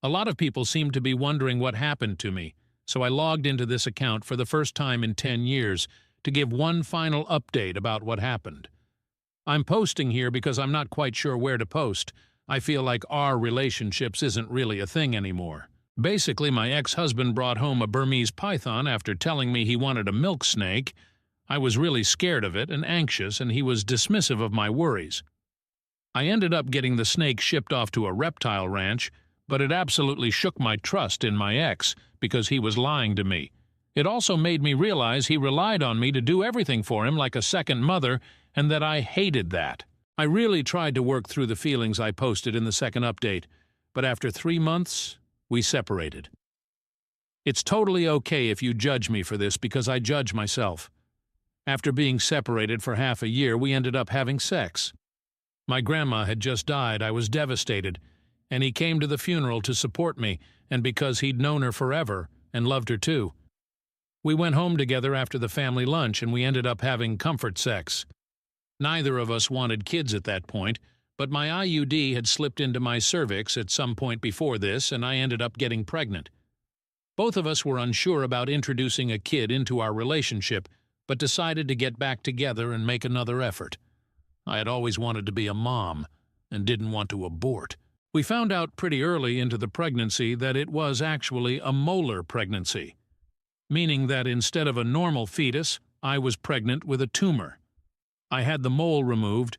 A lot of people seem to be wondering what happened to me, so I logged into this account for the first time in 10 years to give one final update about what happened. I'm posting here because I'm not quite sure where to post. I feel like our relationships isn't really a thing anymore. Basically, my ex-husband brought home a Burmese python after telling me he wanted a milk snake. I was really scared of it and anxious, and he was dismissive of my worries. I ended up getting the snake shipped off to a reptile ranch, but it absolutely shook my trust in my ex because he was lying to me. It also made me realize he relied on me to do everything for him like a second mother, and that I hated that. I really tried to work through the feelings I posted in the second update, but after 3 months, we separated. It's totally okay if you judge me for this because I judge myself. After being separated for half a year, we ended up having sex. My grandma had just died. I was devastated, and he came to the funeral to support me, and because he'd known her forever and loved her too. We went home together after the family lunch, and we ended up having comfort sex. Neither of us wanted kids at that point, but my IUD had slipped into my cervix at some point before this, and I ended up getting pregnant. Both of us were unsure about introducing a kid into our relationship, but decided to get back together and make another effort. I had always wanted to be a mom and didn't want to abort. We found out pretty early into the pregnancy that it was actually a molar pregnancy, meaning that instead of a normal fetus, I was pregnant with a tumor. I had the mole removed,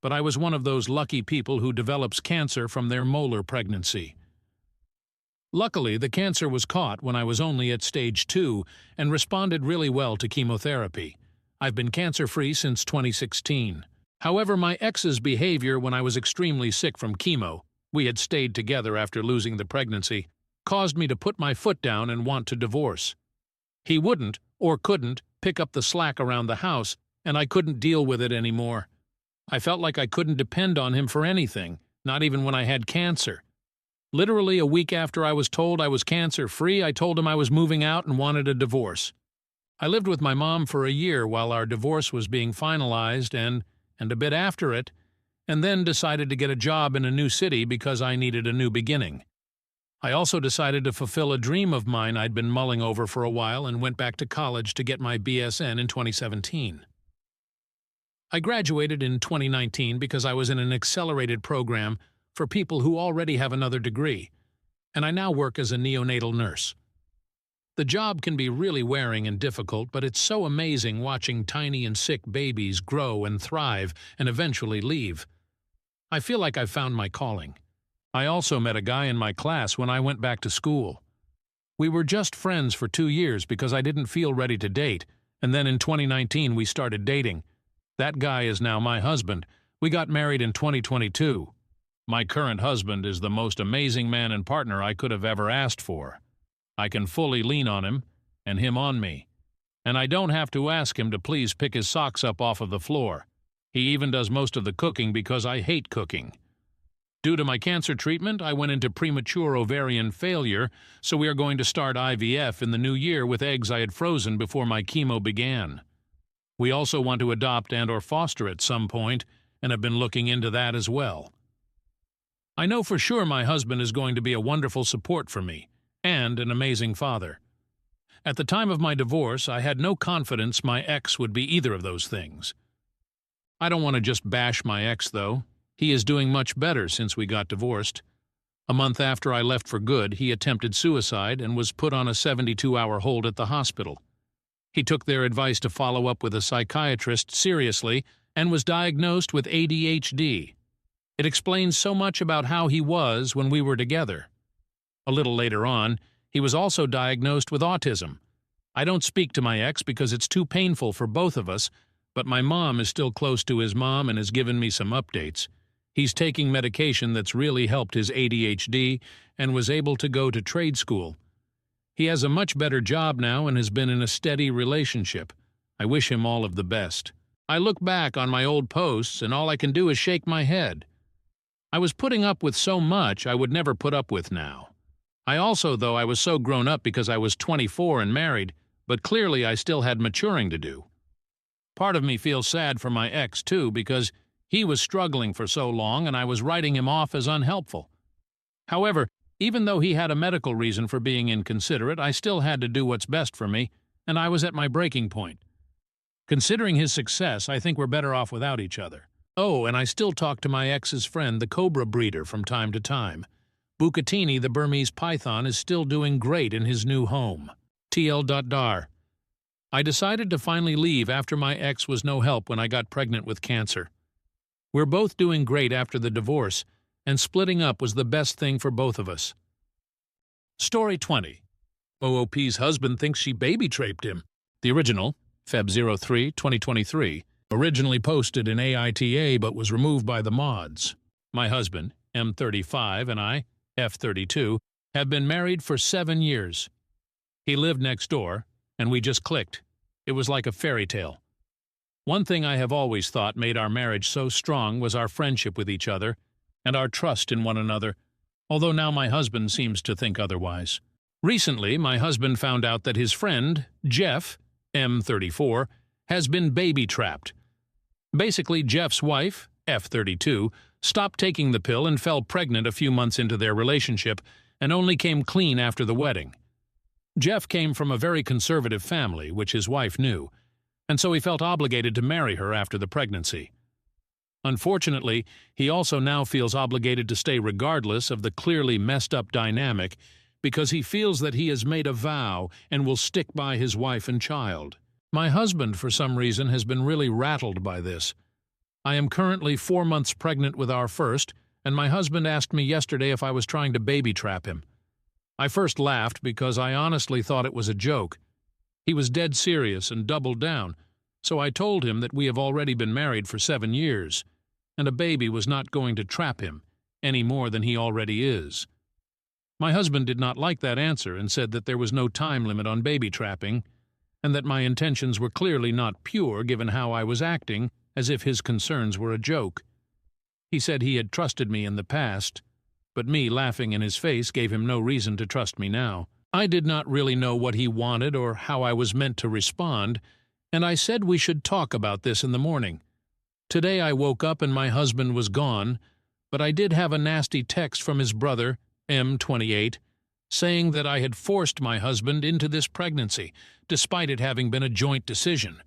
but I was one of those lucky people who develops cancer from their molar pregnancy. Luckily, the cancer was caught when I was only at stage 2 and responded really well to chemotherapy. I've been cancer-free since 2016. However, my ex's behavior when I was extremely sick from chemo, we had stayed together after losing the pregnancy, caused me to put my foot down and want to divorce. He wouldn't, or couldn't, pick up the slack around the house, and I couldn't deal with it anymore. I felt like I couldn't depend on him for anything, not even when I had cancer. Literally a week after I was told I was cancer-free, I told him I was moving out and wanted a divorce. I lived with my mom for a year while our divorce was being finalized and a bit after it, and then decided to get a job in a new city because I needed a new beginning. I also decided to fulfill a dream of mine I'd been mulling over for a while and went back to college to get my BSN in 2017. I graduated in 2019 because I was in an accelerated program for people who already have another degree, and I now work as a neonatal nurse. The job can be really wearing and difficult, but it's so amazing watching tiny and sick babies grow and thrive and eventually leave. I feel like I've found my calling. I also met a guy in my class when I went back to school. We were just friends for 2 years because I didn't feel ready to date, and then in 2019 we started dating. That guy is now my husband. We got married in 2022. My current husband is the most amazing man and partner I could have ever asked for. I can fully lean on him, and him on me. And I don't have to ask him to please pick his socks up off of the floor. He even does most of the cooking because I hate cooking. Due to my cancer treatment, I went into premature ovarian failure, so we are going to start IVF in the new year with eggs I had frozen before my chemo began. We also want to adopt and/or foster at some point, and have been looking into that as well. I know for sure my husband is going to be a wonderful support for me, and an amazing father. At the time of my divorce, I had no confidence my ex would be either of those things. I don't want to just bash my ex, though. He is doing much better since we got divorced. A month after I left for good, he attempted suicide and was put on a 72-hour hold at the hospital. He took their advice to follow up with a psychiatrist seriously and was diagnosed with ADHD. It explains so much about how he was when we were together. A little later on, he was also diagnosed with autism. I don't speak to my ex because it's too painful for both of us, but my mom is still close to his mom and has given me some updates. He's taking medication that's really helped his ADHD and was able to go to trade school. He has a much better job now and has been in a steady relationship. I wish him all of the best. I look back on my old posts and all I can do is shake my head. I was putting up with so much I would never put up with now. I was so grown up because I was 24 and married, but clearly I still had maturing to do. Part of me feels sad for my ex, too, because He was struggling for so long, and I was writing him off as unhelpful. However, even though he had a medical reason for being inconsiderate, I still had to do what's best for me, and I was at my breaking point. Considering his success, I think we're better off without each other. Oh, and I still talk to my ex's friend, the cobra breeder, from time to time. Bucatini, the Burmese python, is still doing great in his new home. TL.dar. I decided to finally leave after my ex was no help when I got pregnant with cancer. We're both doing great after the divorce, and splitting up was the best thing for both of us. Story 20. OOP's husband thinks she baby-traped him. The original, Feb 03, 2023, originally posted in AITA but was removed by the mods. My husband, M35, and I, F32, have been married for 7 years. He lived next door, and we just clicked. It was like a fairy tale. One thing I have always thought made our marriage so strong was our friendship with each other and our trust in one another, although now my husband seems to think otherwise. Recently, my husband found out that his friend, Jeff, M34, has been baby-trapped. Basically, Jeff's wife, F32, stopped taking the pill and fell pregnant a few months into their relationship and only came clean after the wedding. Jeff came from a very conservative family, which his wife knew, and so he felt obligated to marry her after the pregnancy. Unfortunately, he also now feels obligated to stay regardless of the clearly messed-up dynamic because he feels that he has made a vow and will stick by his wife and child. My husband, for some reason, has been really rattled by this. I am currently 4 months pregnant with our first, and my husband asked me yesterday if I was trying to baby-trap him. I first laughed because I honestly thought it was a joke. He was dead serious and doubled down, so I told him that we have already been married for 7 years, and a baby was not going to trap him any more than he already is. My husband did not like that answer and said that there was no time limit on baby trapping, and that my intentions were clearly not pure given how I was acting, as if his concerns were a joke. He said he had trusted me in the past, but me laughing in his face gave him no reason to trust me now. I did not really know what he wanted or how I was meant to respond, and I said we should talk about this in the morning. Today I woke up and my husband was gone, but I did have a nasty text from his brother, M28, saying that I had forced my husband into this pregnancy, despite it having been a joint decision.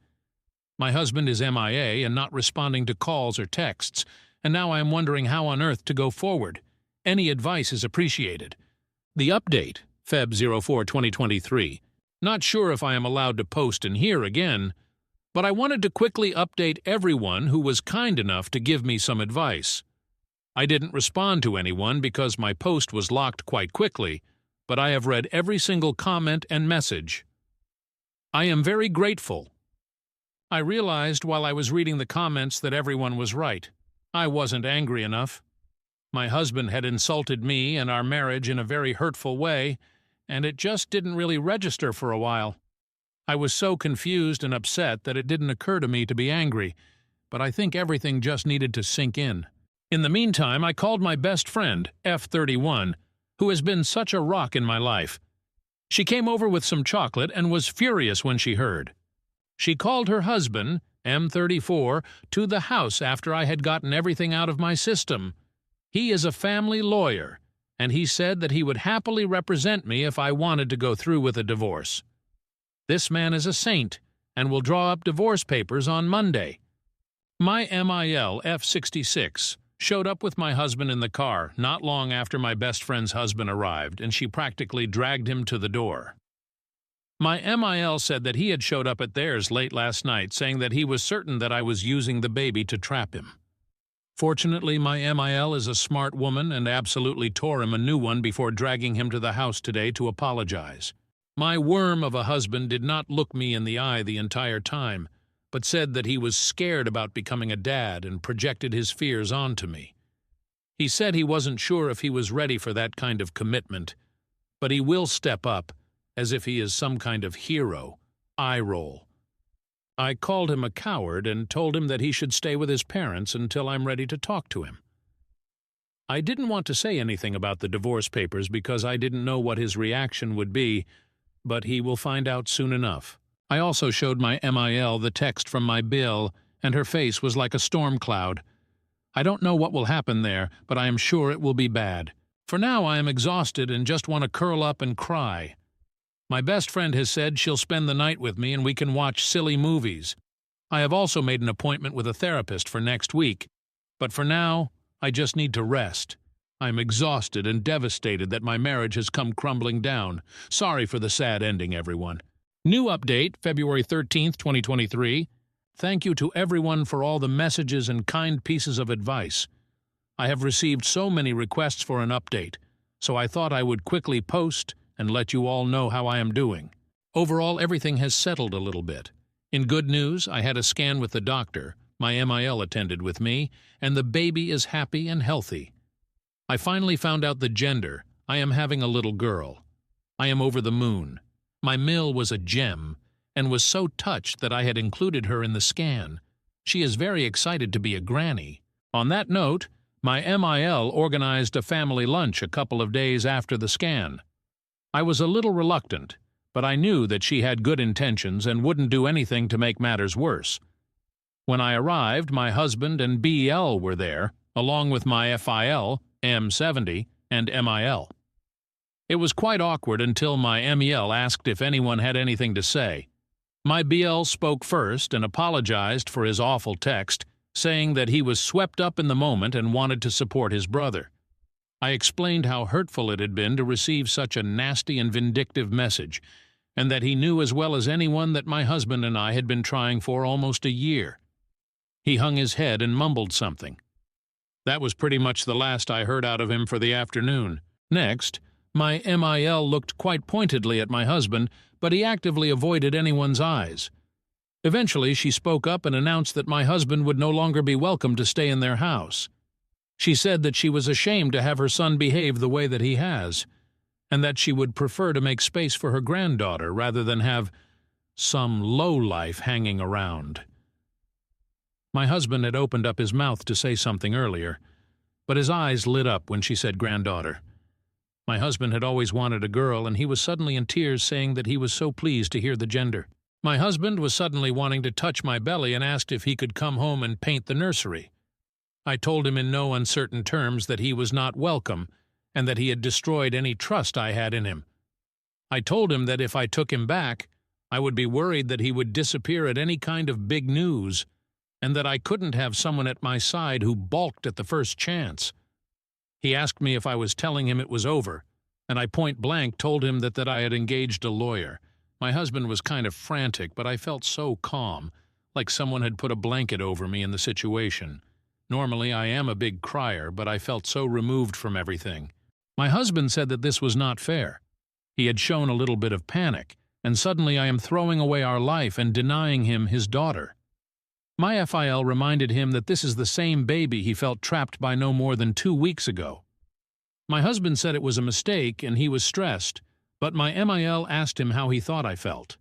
My husband is MIA and not responding to calls or texts, and now I am wondering how on earth to go forward. Any advice is appreciated. The update, Feb 04, 2023. Not sure if I am allowed to post in here again, but I wanted to quickly update everyone who was kind enough to give me some advice. I didn't respond to anyone because my post was locked quite quickly, but I have read every single comment and message. I am very grateful. I realized while I was reading the comments that everyone was right. I wasn't angry enough. My husband had insulted me and our marriage in a very hurtful way, and it just didn't really register for a while. I was so confused and upset that it didn't occur to me to be angry, but I think everything just needed to sink in. In the meantime, I called my best friend, F31, who has been such a rock in my life. She came over with some chocolate and was furious when she heard. She called her husband, M34, to the house after I had gotten everything out of my system. He is a family lawyer, and he said that he would happily represent me if I wanted to go through with a divorce. This man is a saint and will draw up divorce papers on Monday. My MIL F66 showed up with my husband in the car not long after my best friend's husband arrived, and she practically dragged him to the door. My MIL said that he had showed up at theirs late last night, saying that he was certain that I was using the baby to trap him. Fortunately, my MIL is a smart woman and absolutely tore him a new one before dragging him to the house today to apologize. My worm of a husband did not look me in the eye the entire time, but said that he was scared about becoming a dad and projected his fears onto me. He said he wasn't sure if he was ready for that kind of commitment, but he will step up, as if he is some kind of hero. Eye roll. I called him a coward and told him that he should stay with his parents until I'm ready to talk to him. I didn't want to say anything about the divorce papers because I didn't know what his reaction would be, but he will find out soon enough. I also showed my MIL the text from my bill, and her face was like a storm cloud. I don't know what will happen there, but I am sure it will be bad. For now I am exhausted and just want to curl up and cry. My best friend has said she'll spend the night with me and we can watch silly movies. I have also made an appointment with a therapist for next week, but for now, I just need to rest. I am exhausted and devastated that my marriage has come crumbling down. Sorry for the sad ending, everyone. New update, February 13th, 2023. Thank you to everyone for all the messages and kind pieces of advice. I have received so many requests for an update, so I thought I would quickly post and let you all know how I am doing. Overall, everything has settled a little bit. In good news, I had a scan with the doctor, my MIL attended with me, and the baby is happy and healthy. I finally found out the gender. I am having a little girl. I am over the moon. My MIL was a gem, and was so touched that I had included her in the scan. She is very excited to be a granny. On that note, my MIL organized a family lunch a couple of days after the scan. I was a little reluctant, but I knew that she had good intentions and wouldn't do anything to make matters worse. When I arrived, my husband and BL were there, along with my FIL, M70, and MIL. It was quite awkward until my MEL asked if anyone had anything to say. My BL spoke first and apologized for his awful text, saying that he was swept up in the moment and wanted to support his brother. I explained how hurtful it had been to receive such a nasty and vindictive message, and that he knew as well as anyone that my husband and I had been trying for almost a year. He hung his head and mumbled something. That was pretty much the last I heard out of him for the afternoon. Next, my MIL looked quite pointedly at my husband, but he actively avoided anyone's eyes. Eventually, she spoke up and announced that my husband would no longer be welcome to stay in their house. She said that she was ashamed to have her son behave the way that he has, and that she would prefer to make space for her granddaughter rather than have some lowlife hanging around. My husband had opened up his mouth to say something earlier, but his eyes lit up when she said granddaughter. My husband had always wanted a girl, and he was suddenly in tears saying that he was so pleased to hear the gender. My husband was suddenly wanting to touch my belly and asked if he could come home and paint the nursery. I told him in no uncertain terms that he was not welcome and that he had destroyed any trust I had in him. I told him that if I took him back, I would be worried that he would disappear at any kind of big news, and that I couldn't have someone at my side who balked at the first chance. He asked me if I was telling him it was over, and I point-blank told him that I had engaged a lawyer. My husband was kind of frantic, but I felt so calm, like someone had put a blanket over me in the situation. Normally I am a big crier, but I felt so removed from everything. My husband said that this was not fair. He had shown a little bit of panic, and suddenly I am throwing away our life and denying him his daughter. My FIL reminded him that this is the same baby he felt trapped by no more than 2 weeks ago. My husband said it was a mistake and he was stressed, but my MIL asked him how he thought I felt.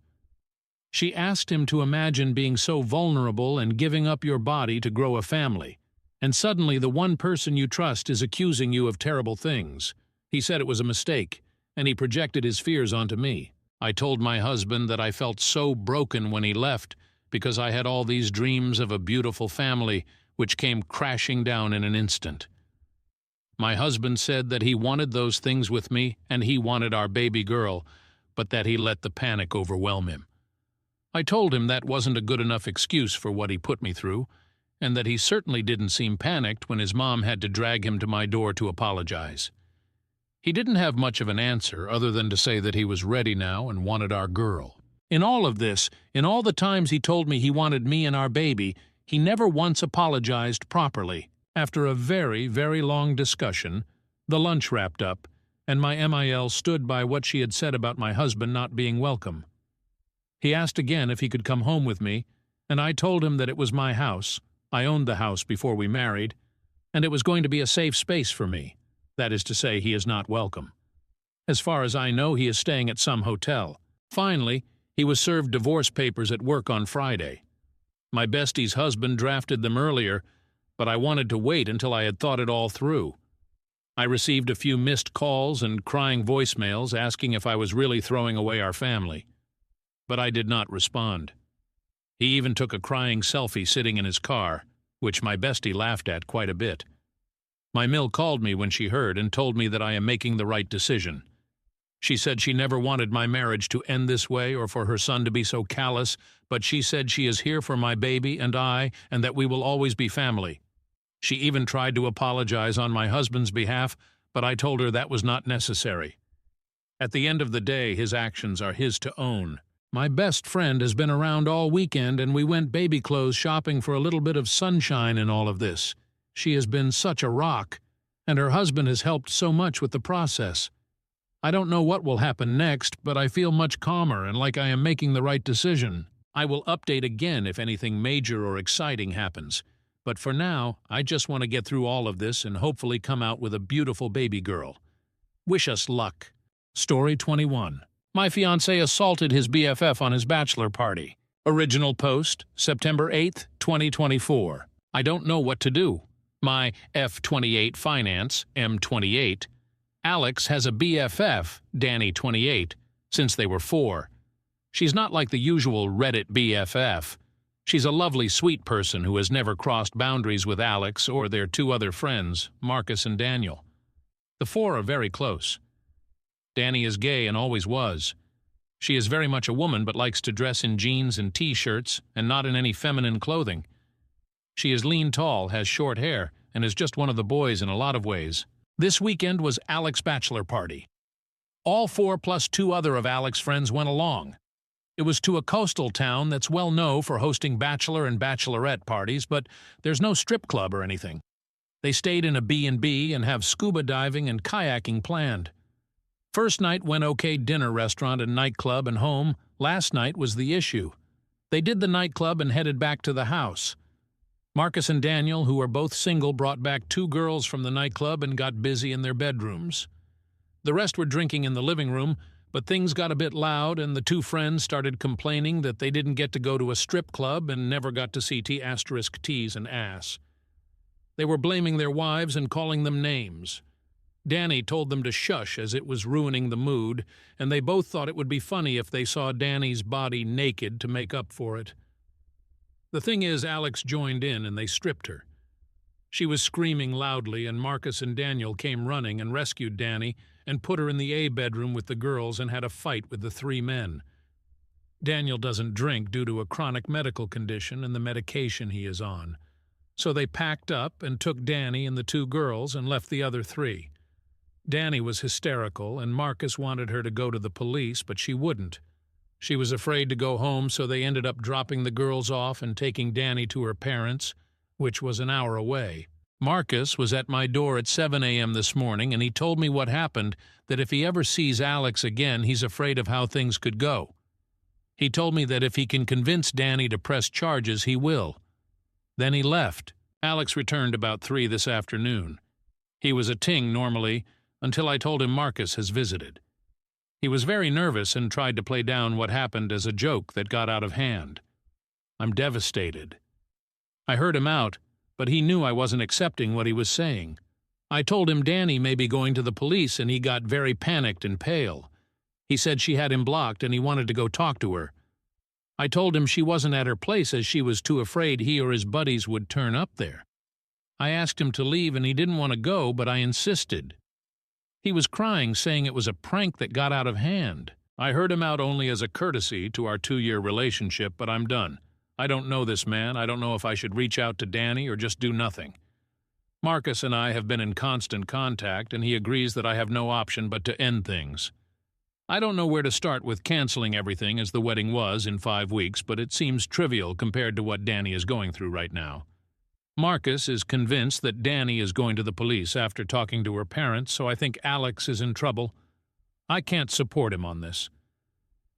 She asked him to imagine being so vulnerable and giving up your body to grow a family, and suddenly the one person you trust is accusing you of terrible things. He said it was a mistake, and he projected his fears onto me. I told my husband that I felt so broken when he left, because I had all these dreams of a beautiful family which came crashing down in an instant. My husband said that he wanted those things with me and he wanted our baby girl, but that he let the panic overwhelm him. I told him that wasn't a good enough excuse for what he put me through, and that he certainly didn't seem panicked when his mom had to drag him to my door to apologize. He didn't have much of an answer other than to say that he was ready now and wanted our girl. In all of this, in all the times he told me he wanted me and our baby, he never once apologized properly. After a very, very long discussion, the lunch wrapped up, and my MIL stood by what she had said about my husband not being welcome. He asked again if he could come home with me, and I told him that it was my house. I owned the house before we married, and it was going to be a safe space for me. That is to say, he is not welcome. As far as I know, he is staying at some hotel. Finally, he was served divorce papers at work on Friday. My bestie's husband drafted them earlier, but I wanted to wait until I had thought it all through. I received a few missed calls and crying voicemails asking if I was really throwing away our family, but I did not respond. He even took a crying selfie sitting in his car, which my bestie laughed at quite a bit. My mill called me when she heard and told me that I am making the right decision. She said she never wanted my marriage to end this way or for her son to be so callous, but she said she is here for my baby and I, and that we will always be family. She even tried to apologize on my husband's behalf, but I told her that was not necessary. At the end of the day, his actions are his to own. My best friend has been around all weekend, and we went baby clothes shopping for a little bit of sunshine in all of this. She has been such a rock, and her husband has helped so much with the process. I don't know what will happen next, but I feel much calmer and like I am making the right decision. I will update again if anything major or exciting happens. But for now, I just want to get through all of this and hopefully come out with a beautiful baby girl. Wish us luck. Story 21. My fiancé assaulted his BFF on his bachelor party. Original post, September 8th, 2024. I don't know what to do. My F28 finance, M28. Alex has a BFF, Danny 28, since they were 4. She's not like the usual Reddit BFF. She's a lovely, sweet person who has never crossed boundaries with Alex or their 2 other friends, Marcus and Daniel. The 4 are very close. Danny is gay and always was. She is very much a woman but likes to dress in jeans and t-shirts and not in any feminine clothing. She is lean tall, has short hair, and is just one of the boys in a lot of ways. This weekend was Alex's bachelor party. All 4 plus 2 other of Alex's friends went along. It was to a coastal town that's well known for hosting bachelor and bachelorette parties, but there's no strip club or anything. They stayed in a B&B and have scuba diving and kayaking planned. First night went okay, dinner, restaurant and nightclub and home. Last night was the issue. They did the nightclub and headed back to the house. Marcus and Daniel, who are both single, brought back 2 girls from the nightclub and got busy in their bedrooms. The rest were drinking in the living room, but things got a bit loud and the 2 friends started complaining that they didn't get to go to a strip club and never got to see T's and ass. They were blaming their wives and calling them names. Danny told them to shush as it was ruining the mood, and they both thought it would be funny if they saw Danny's body naked to make up for it. The thing is, Alex joined in and they stripped her. She was screaming loudly, and Marcus and Daniel came running and rescued Danny and put her in the A bedroom with the girls and had a fight with the 3 men. Daniel doesn't drink due to a chronic medical condition and the medication he is on. So they packed up and took Danny and the 2 girls and left the other 3. Danny was hysterical, and Marcus wanted her to go to the police, but she wouldn't. She was afraid to go home, so they ended up dropping the girls off and taking Danny to her parents', which was an hour away. Marcus was at my door at 7 a.m. this morning, and he told me what happened, that if he ever sees Alex again, he's afraid of how things could go. He told me that if he can convince Danny to press charges, he will. Then he left. Alex returned about 3 this afternoon. He was a ting normally, until I told him Marcus has visited. He was very nervous and tried to play down what happened as a joke that got out of hand. I'm devastated. I heard him out, but he knew I wasn't accepting what he was saying. I told him Danny may be going to the police, and he got very panicked and pale. He said she had him blocked and he wanted to go talk to her. I told him she wasn't at her place as she was too afraid he or his buddies would turn up there. I asked him to leave and he didn't want to go, but I insisted. He was crying, saying it was a prank that got out of hand. I heard him out only as a courtesy to our 2-year relationship, but I'm done. I don't know this man. I don't know if I should reach out to Danny or just do nothing. Marcus and I have been in constant contact, and he agrees that I have no option but to end things. I don't know where to start with canceling everything as the wedding was in 5 weeks, but it seems trivial compared to what Danny is going through right now. Marcus is convinced that Danny is going to the police after talking to her parents, so I think Alex is in trouble. I can't support him on this.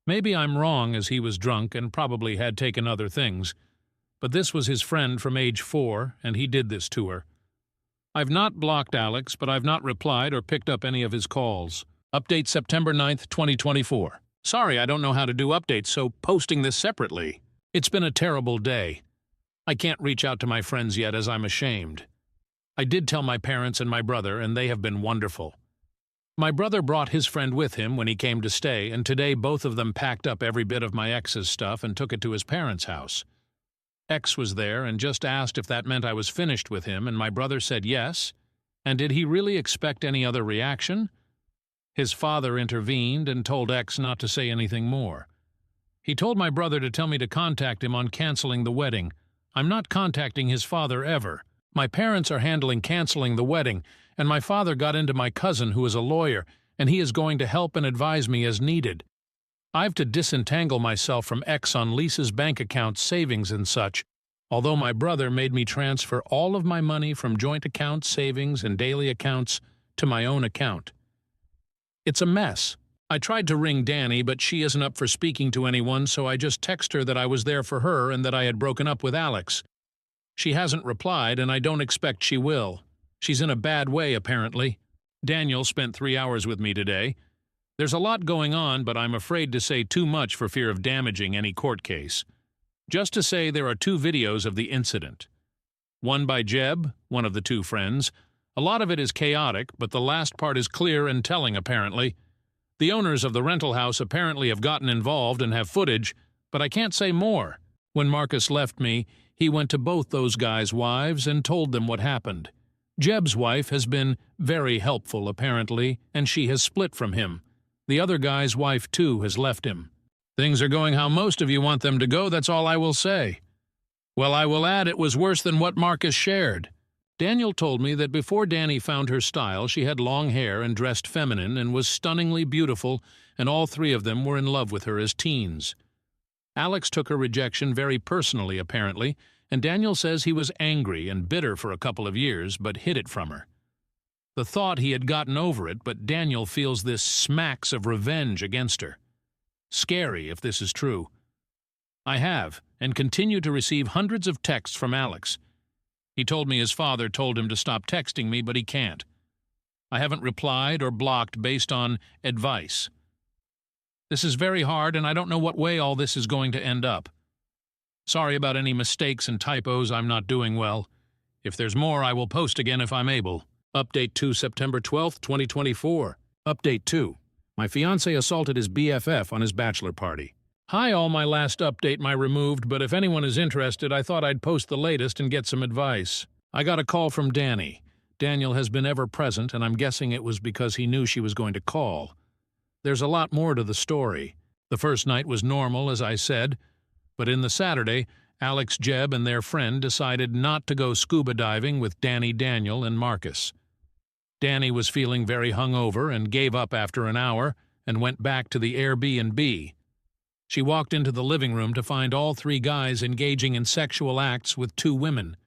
Maybe I'm wrong, as he was drunk and probably had taken other things, but this was his friend from age 4, and he did this to her. I've not blocked Alex, but I've not replied or picked up any of his calls. Update September 9th, 2024. Sorry, I don't know how to do updates, so posting this separately. It's been a terrible day. I can't reach out to my friends yet as I'm ashamed. I did tell my parents and my brother, and they have been wonderful. My brother brought his friend with him when he came to stay, and today both of them packed up every bit of my ex's stuff and took it to his parents' house. X was there and just asked if that meant I was finished with him, and my brother said yes. And did he really expect any other reaction? His father intervened and told X not to say anything more. He told my brother to tell me to contact him on canceling the wedding. I'm not contacting his father ever. My parents are handling canceling the wedding, and my father got into my cousin, who is a lawyer, and he is going to help and advise me as needed. I've to disentangle myself from X on Lisa's bank account, savings and such, although my brother made me transfer all of my money from joint accounts, savings, and daily accounts to my own account. It's a mess. I tried to ring Danny, but she isn't up for speaking to anyone, so I just text her that I was there for her and that I had broken up with Alex. She hasn't replied, and I don't expect she will. She's in a bad way, apparently. Daniel spent 3 hours with me today. There's a lot going on, but I'm afraid to say too much for fear of damaging any court case. Just to say there are 2 videos of the incident. One by Jeb, one of the 2 friends. A lot of it is chaotic, but the last part is clear and telling, apparently. The owners of the rental house apparently have gotten involved and have footage, but I can't say more. When Marcus left me, he went to both those guys' wives and told them what happened. Jeb's wife has been very helpful, apparently, and she has split from him. The other guy's wife, too, has left him. Things are going how most of you want them to go, that's all I will say. Well, I will add it was worse than what Marcus shared. Daniel told me that before Danny found her style, she had long hair and dressed feminine and was stunningly beautiful, and all 3 of them were in love with her as teens. Alex took her rejection very personally, apparently, and Daniel says he was angry and bitter for a couple of years, but hid it from her. The thought he had gotten over it, but Daniel feels this smacks of revenge against her. Scary if this is true. I have, and continue to receive hundreds of texts from Alex. He told me his father told him to stop texting me, but he can't. I haven't replied or blocked based on advice. This is very hard, and I don't know what way all this is going to end up. Sorry about any mistakes and typos. I'm not doing well. If there's more, I will post again if I'm able. Update 2, September 12th, 2024. Update 2. My fiancé assaulted his BFF on his bachelor party. Hi, all. My last update my removed, but if anyone is interested, I thought I'd post the latest and get some advice. I got a call from Danny. Daniel has been ever present, and I'm guessing it was because he knew she was going to call. There's a lot more to the story. The first night was normal, as I said, but in the Saturday, Alex, Jeb, and their friend decided not to go scuba diving with Danny, Daniel, and Marcus. Danny was feeling very hungover and gave up after an hour and went back to the Airbnb. She walked into the living room to find all 3 guys engaging in sexual acts with 2 women.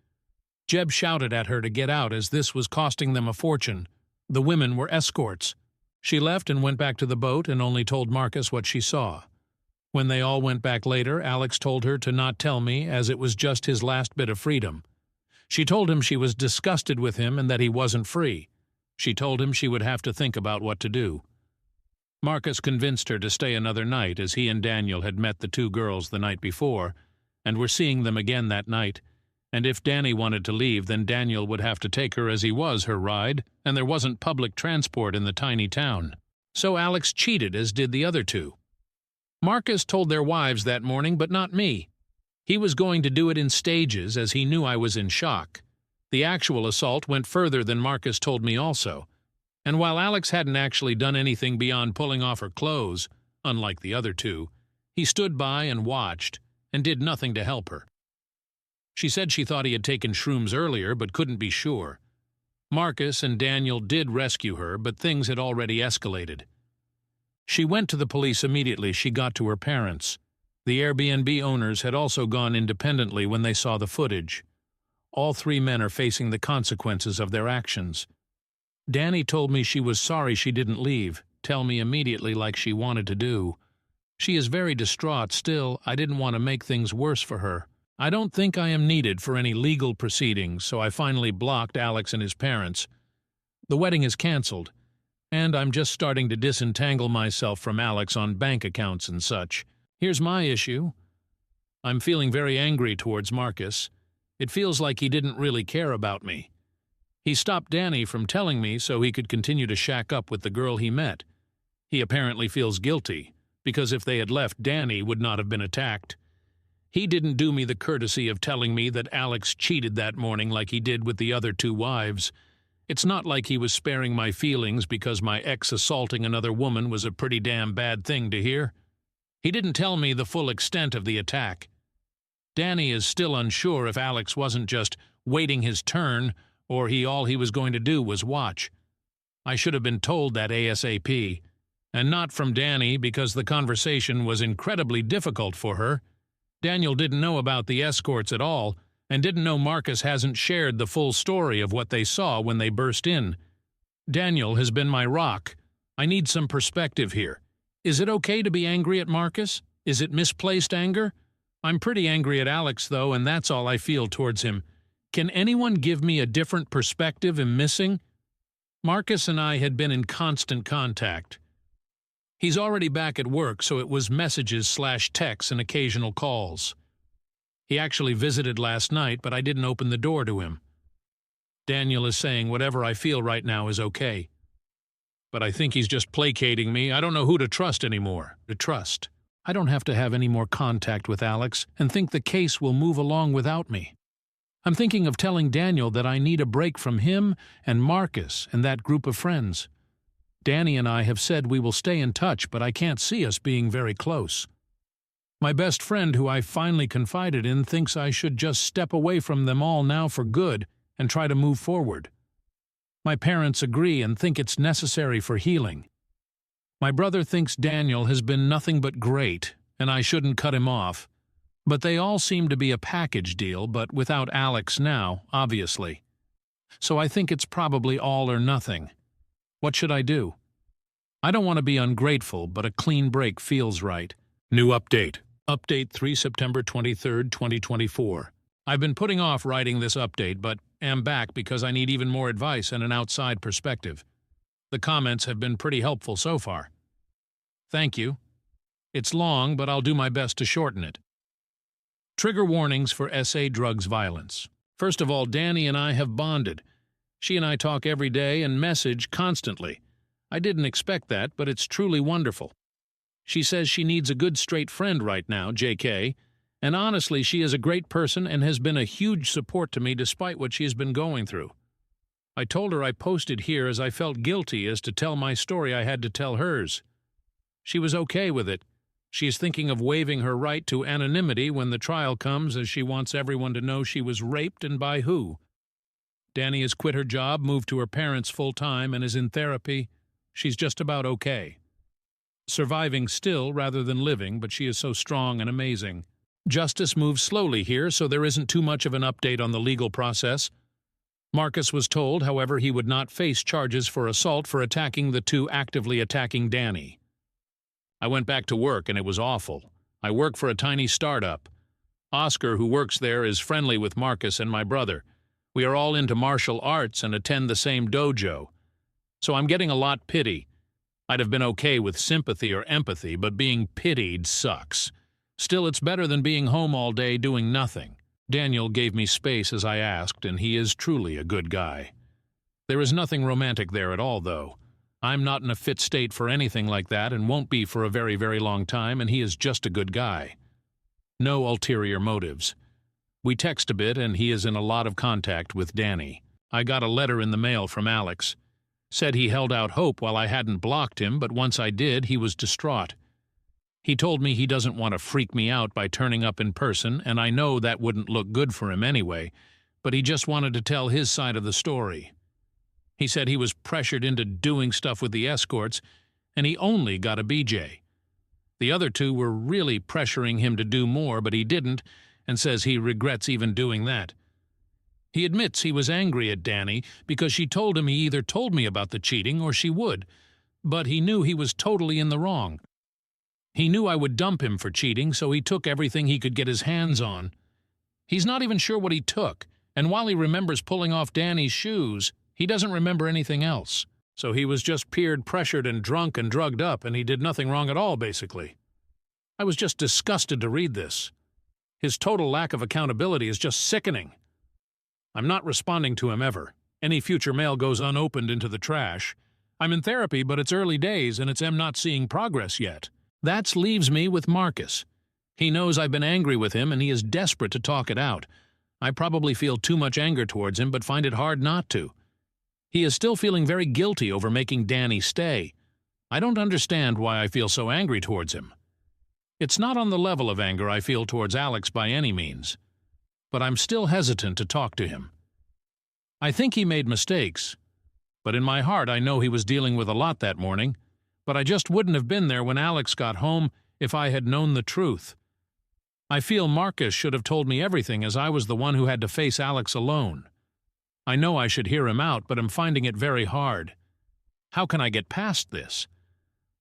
Jeb shouted at her to get out as this was costing them a fortune. The women were escorts. She left and went back to the boat and only told Marcus what she saw. When they all went back later, Alex told her to not tell me as it was just his last bit of freedom. She told him she was disgusted with him and that he wasn't free. She told him she would have to think about what to do. Marcus convinced her to stay another night as he and Daniel had met the 2 girls the night before and were seeing them again that night, and if Danny wanted to leave, then Daniel would have to take her as he was her ride, and there wasn't public transport in the tiny town. So Alex cheated, as did the other 2. Marcus told their wives that morning, but not me. He was going to do it in stages as he knew I was in shock. The actual assault went further than Marcus told me also. And while Alex hadn't actually done anything beyond pulling off her clothes, unlike the other 2, he stood by and watched and did nothing to help her. She said she thought he had taken shrooms earlier but couldn't be sure. Marcus and Daniel did rescue her, but things had already escalated. She went to the police immediately she got to her parents. The Airbnb owners had also gone independently when they saw the footage. All 3 men are facing the consequences of their actions. Danny told me she was sorry she didn't leave, tell me immediately like she wanted to do. She is very distraught still. I didn't want to make things worse for her. I don't think I am needed for any legal proceedings, so I finally blocked Alex and his parents. The wedding is canceled, and I'm just starting to disentangle myself from Alex on bank accounts and such. Here's my issue. I'm feeling very angry towards Marcus. It feels like he didn't really care about me. He stopped Danny from telling me so he could continue to shack up with the girl he met. He apparently feels guilty, because if they had left, Danny would not have been attacked. He didn't do me the courtesy of telling me that Alex cheated that morning like he did with the other two wives. It's not like he was sparing my feelings because my ex assaulting another woman was a pretty damn bad thing to hear. He didn't tell me the full extent of the attack. Danny is still unsure if Alex wasn't just waiting his turn or all he was going to do was watch. I should have been told that ASAP, and not from Danny because the conversation was incredibly difficult for her. Daniel didn't know about the escorts at all, and didn't know Marcus hasn't shared the full story of what they saw when they burst in. Daniel has been my rock. I need some perspective here. Is it okay to be angry at Marcus? Is it misplaced anger? I'm pretty angry at Alex, though, and that's all I feel towards him. Can anyone give me a different perspective I'm missing? Marcus and I had been in constant contact. He's already back at work, so it was messages/texts and occasional calls. He actually visited last night, but I didn't open the door to him. Daniel is saying whatever I feel right now is okay. But I think he's just placating me. I don't know who to trust anymore. I don't have to have any more contact with Alex and think the case will move along without me. I'm thinking of telling Daniel that I need a break from him and Marcus and that group of friends. Danny and I have said we will stay in touch, but I can't see us being very close. My best friend, who I finally confided in, thinks I should just step away from them all now for good and try to move forward. My parents agree and think it's necessary for healing. My brother thinks Daniel has been nothing but great, and I shouldn't cut him off. But they all seem to be a package deal, but without Alex now, obviously. So I think it's probably all or nothing. What should I do? I don't want to be ungrateful, but a clean break feels right. New update. Update 3 September 23, 2024. I've been putting off writing this update, but am back because I need even more advice and an outside perspective. The comments have been pretty helpful so far. Thank you. It's long, but I'll do my best to shorten it. Trigger warnings for SA drugs violence. First of all, Danny and I have bonded. She and I talk every day and message constantly. I didn't expect that, but it's truly wonderful. She says she needs a good straight friend right now, JK, and honestly, she is a great person and has been a huge support to me despite what she has been going through. I told her I posted here as I felt guilty as to tell my story I had to tell hers. She was okay with it. She is thinking of waiving her right to anonymity when the trial comes, as she wants everyone to know she was raped and by who. Danny has quit her job, moved to her parents full-time, and is in therapy. She's just about okay. Surviving still rather than living, but she is so strong and amazing. Justice moves slowly here, so there isn't too much of an update on the legal process. Marcus was told, however, he would not face charges for assault for attacking the two actively attacking Danny. I went back to work, and it was awful. I work for a tiny startup. Oscar, who works there, is friendly with Marcus and my brother. We are all into martial arts and attend the same dojo. So I'm getting a lot pity. I'd have been okay with sympathy or empathy, but being pitied sucks. Still, it's better than being home all day doing nothing. Daniel gave me space as I asked, and he is truly a good guy. There is nothing romantic there at all, though. I'm not in a fit state for anything like that and won't be for a very, very long time, and he is just a good guy. No ulterior motives. We text a bit, and he is in a lot of contact with Danny. I got a letter in the mail from Alex. Said he held out hope while I hadn't blocked him, but once I did, he was distraught. He told me he doesn't want to freak me out by turning up in person, and I know that wouldn't look good for him anyway, but he just wanted to tell his side of the story. He said he was pressured into doing stuff with the escorts, and he only got a BJ. The other two were really pressuring him to do more, but he didn't, and says he regrets even doing that. He admits he was angry at Danny because she told him he either told me about the cheating or she would, but he knew he was totally in the wrong. He knew I would dump him for cheating, so he took everything he could get his hands on. He's not even sure what he took, and while he remembers pulling off Danny's shoes, he doesn't remember anything else. So he was just peer pressured and drunk and drugged up, and he did nothing wrong at all, basically. I was just disgusted to read this. His total lack of accountability is just sickening. I'm not responding to him ever. Any future mail goes unopened into the trash. I'm in therapy, but it's early days, and I'm not seeing progress yet. That leaves me with Marcus. He knows I've been angry with him and he is desperate to talk it out. I probably feel too much anger towards him but find it hard not to. He is still feeling very guilty over making Danny stay. I don't understand why I feel so angry towards him. It's not on the level of anger I feel towards Alex by any means, but I'm still hesitant to talk to him. I think he made mistakes, but in my heart I know he was dealing with a lot that morning, but I just wouldn't have been there when Alex got home if I had known the truth. I feel Marcus should have told me everything as I was the one who had to face Alex alone. I know I should hear him out, but I'm finding it very hard. How can I get past this?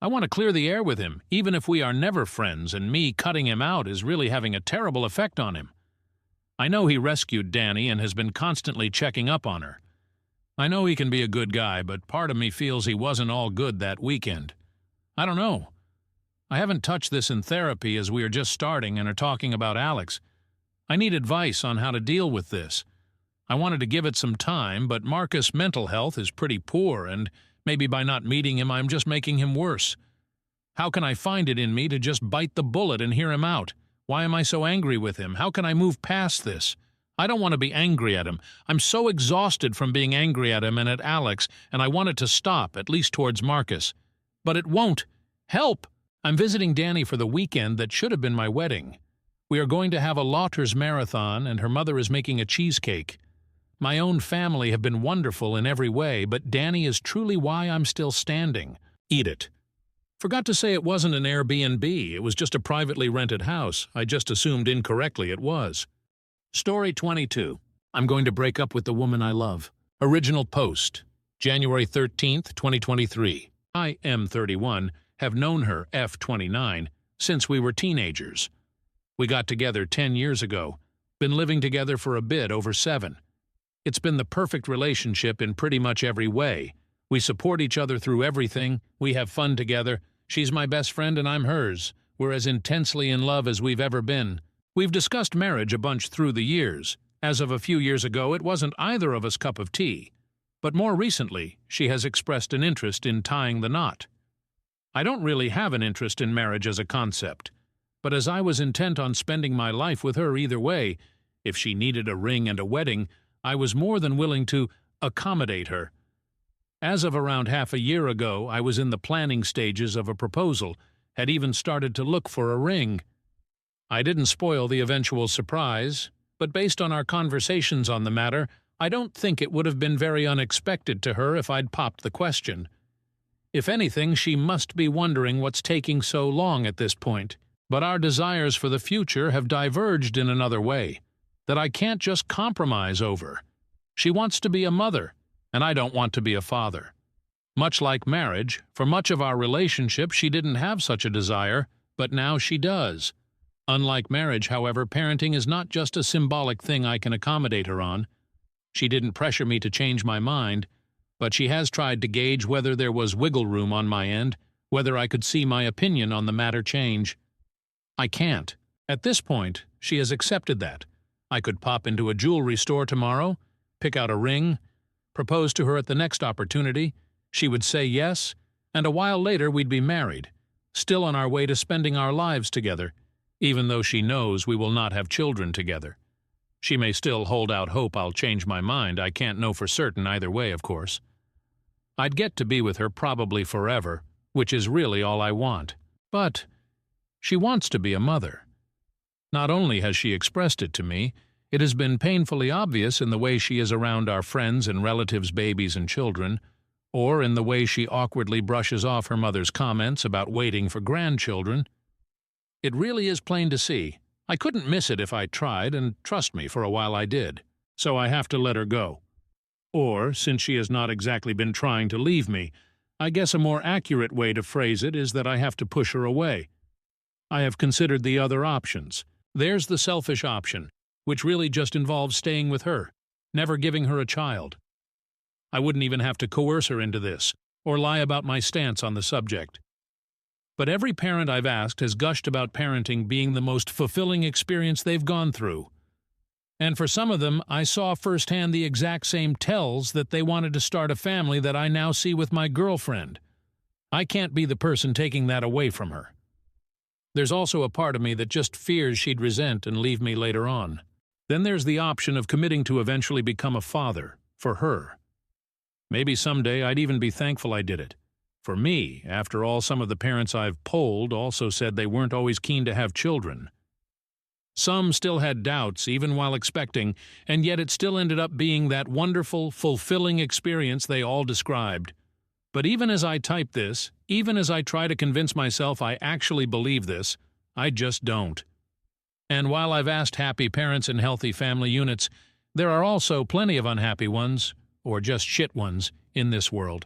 I want to clear the air with him, even if we are never friends, and me cutting him out is really having a terrible effect on him. I know he rescued Danny and has been constantly checking up on her. I know he can be a good guy, but part of me feels he wasn't all good that weekend. I don't know. I haven't touched this in therapy as we are just starting and are talking about Alex. I need advice on how to deal with this. I wanted to give it some time, but Marcus' mental health is pretty poor, and maybe by not meeting him I'm just making him worse. How can I find it in me to just bite the bullet and hear him out? Why am I so angry with him? How can I move past this? I don't want to be angry at him. I'm so exhausted from being angry at him and at Alex, and I want it to stop, at least towards Marcus. But it won't. Help! I'm visiting Danny for the weekend that should have been my wedding. We are going to have a Lauter's marathon, and her mother is making a cheesecake. My own family have been wonderful in every way, but Danny is truly why I'm still standing. Eat it. Forgot to say it wasn't an Airbnb, it was just a privately rented house. I just assumed incorrectly it was. Story 22. I'm going to break up with the woman I love. Original post. January 13th, 2023. I am 31, have known her, F29, since we were teenagers. We got together 10 years ago. Been living together for a bit over 7. It's been the perfect relationship in pretty much every way. We support each other through everything, we have fun together, she's my best friend and I'm hers. We're as intensely in love as we've ever been. We've discussed marriage a bunch through the years. As of a few years ago, it wasn't either of us cup of tea. But more recently, she has expressed an interest in tying the knot. I don't really have an interest in marriage as a concept, but as I was intent on spending my life with her either way, if she needed a ring and a wedding, I was more than willing to accommodate her. As of around half a year ago, I was in the planning stages of a proposal, had even started to look for a ring. I didn't spoil the eventual surprise, but based on our conversations on the matter, I don't think it would have been very unexpected to her if I'd popped the question. If anything, she must be wondering what's taking so long at this point. But our desires for the future have diverged in another way, that I can't just compromise over. She wants to be a mother, and I don't want to be a father. Much like marriage, for much of our relationship she didn't have such a desire, but now she does. Unlike marriage, however, parenting is not just a symbolic thing I can accommodate her on. She didn't pressure me to change my mind, but she has tried to gauge whether there was wiggle room on my end, whether I could see my opinion on the matter change. I can't. At this point, she has accepted that. I could pop into a jewelry store tomorrow, pick out a ring, propose to her at the next opportunity, she would say yes, and a while later we'd be married, still on our way to spending our lives together, even though she knows we will not have children together. She may still hold out hope I'll change my mind. I can't know for certain either way, of course. I'd get to be with her probably forever, which is really all I want. But she wants to be a mother. Not only has she expressed it to me, it has been painfully obvious in the way she is around our friends' and relatives' babies and children, or in the way she awkwardly brushes off her mother's comments about waiting for grandchildren. It really is plain to see. I couldn't miss it if I tried, and trust me, for a while I did. So I have to let her go. Or, since she has not exactly been trying to leave me, I guess a more accurate way to phrase it is that I have to push her away. I have considered the other options. There's the selfish option, which really just involves staying with her, never giving her a child. I wouldn't even have to coerce her into this, or lie about my stance on the subject. But every parent I've asked has gushed about parenting being the most fulfilling experience they've gone through. And for some of them, I saw firsthand the exact same tells that they wanted to start a family that I now see with my girlfriend. I can't be the person taking that away from her. There's also a part of me that just fears she'd resent and leave me later on. Then there's the option of committing to eventually become a father, for her. Maybe someday I'd even be thankful I did it. For me, after all, some of the parents I've polled also said they weren't always keen to have children. Some still had doubts, even while expecting, and yet it still ended up being that wonderful, fulfilling experience they all described. But even as I type this, even as I try to convince myself I actually believe this, I just don't. And while I've asked happy parents in healthy family units, there are also plenty of unhappy ones, or just shit ones, in this world.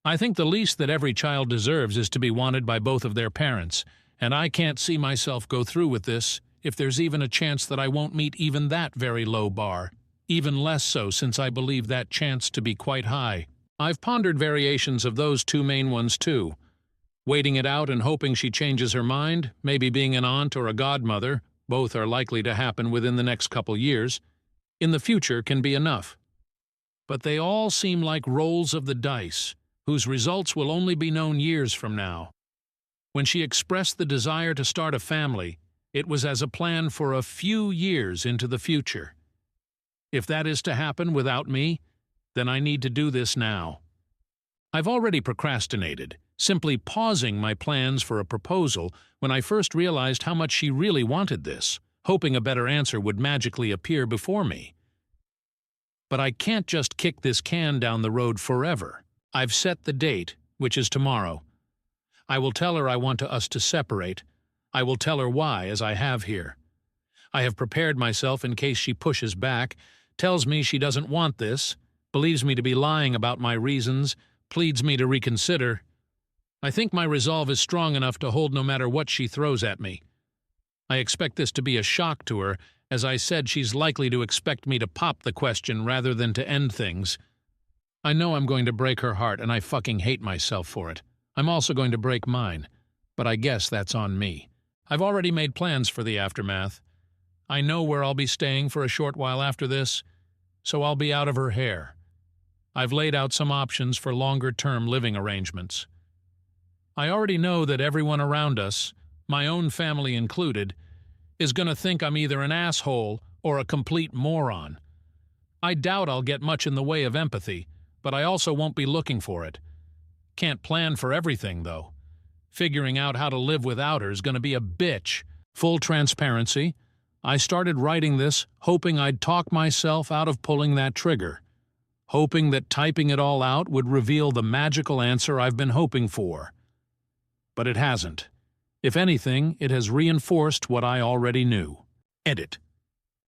I think the least that every child deserves is to be wanted by both of their parents, and I can't see myself go through with this if there's even a chance that I won't meet even that very low bar, even less so since I believe that chance to be quite high. I've pondered variations of those two main ones too. Waiting it out and hoping she changes her mind, maybe being an aunt or a godmother, both are likely to happen within the next couple years, in the future can be enough. But they all seem like rolls of the dice, whose results will only be known years from now. When she expressed the desire to start a family, it was as a plan for a few years into the future. If that is to happen without me, then I need to do this now. I've already procrastinated, simply pausing my plans for a proposal when I first realized how much she really wanted this, hoping a better answer would magically appear before me. But I can't just kick this can down the road forever. I've set the date, which is tomorrow. I will tell her I want us to separate. I will tell her why, as I have here. I have prepared myself in case she pushes back, tells me she doesn't want this, believes me to be lying about my reasons, pleads me to reconsider. I think my resolve is strong enough to hold no matter what she throws at me. I expect this to be a shock to her. As I said, she's likely to expect me to pop the question rather than to end things. I know I'm going to break her heart, and I fucking hate myself for it. I'm also going to break mine, but I guess that's on me. I've already made plans for the aftermath. I know where I'll be staying for a short while after this, so I'll be out of her hair. I've laid out some options for longer-term living arrangements. I already know that everyone around us, my own family included, is going to think I'm either an asshole or a complete moron. I doubt I'll get much in the way of empathy, but I also won't be looking for it. Can't plan for everything, though. Figuring out how to live without her is going to be a bitch. Full transparency, I started writing this hoping I'd talk myself out of pulling that trigger, hoping that typing it all out would reveal the magical answer I've been hoping for. But it hasn't. If anything, it has reinforced what I already knew. Edit.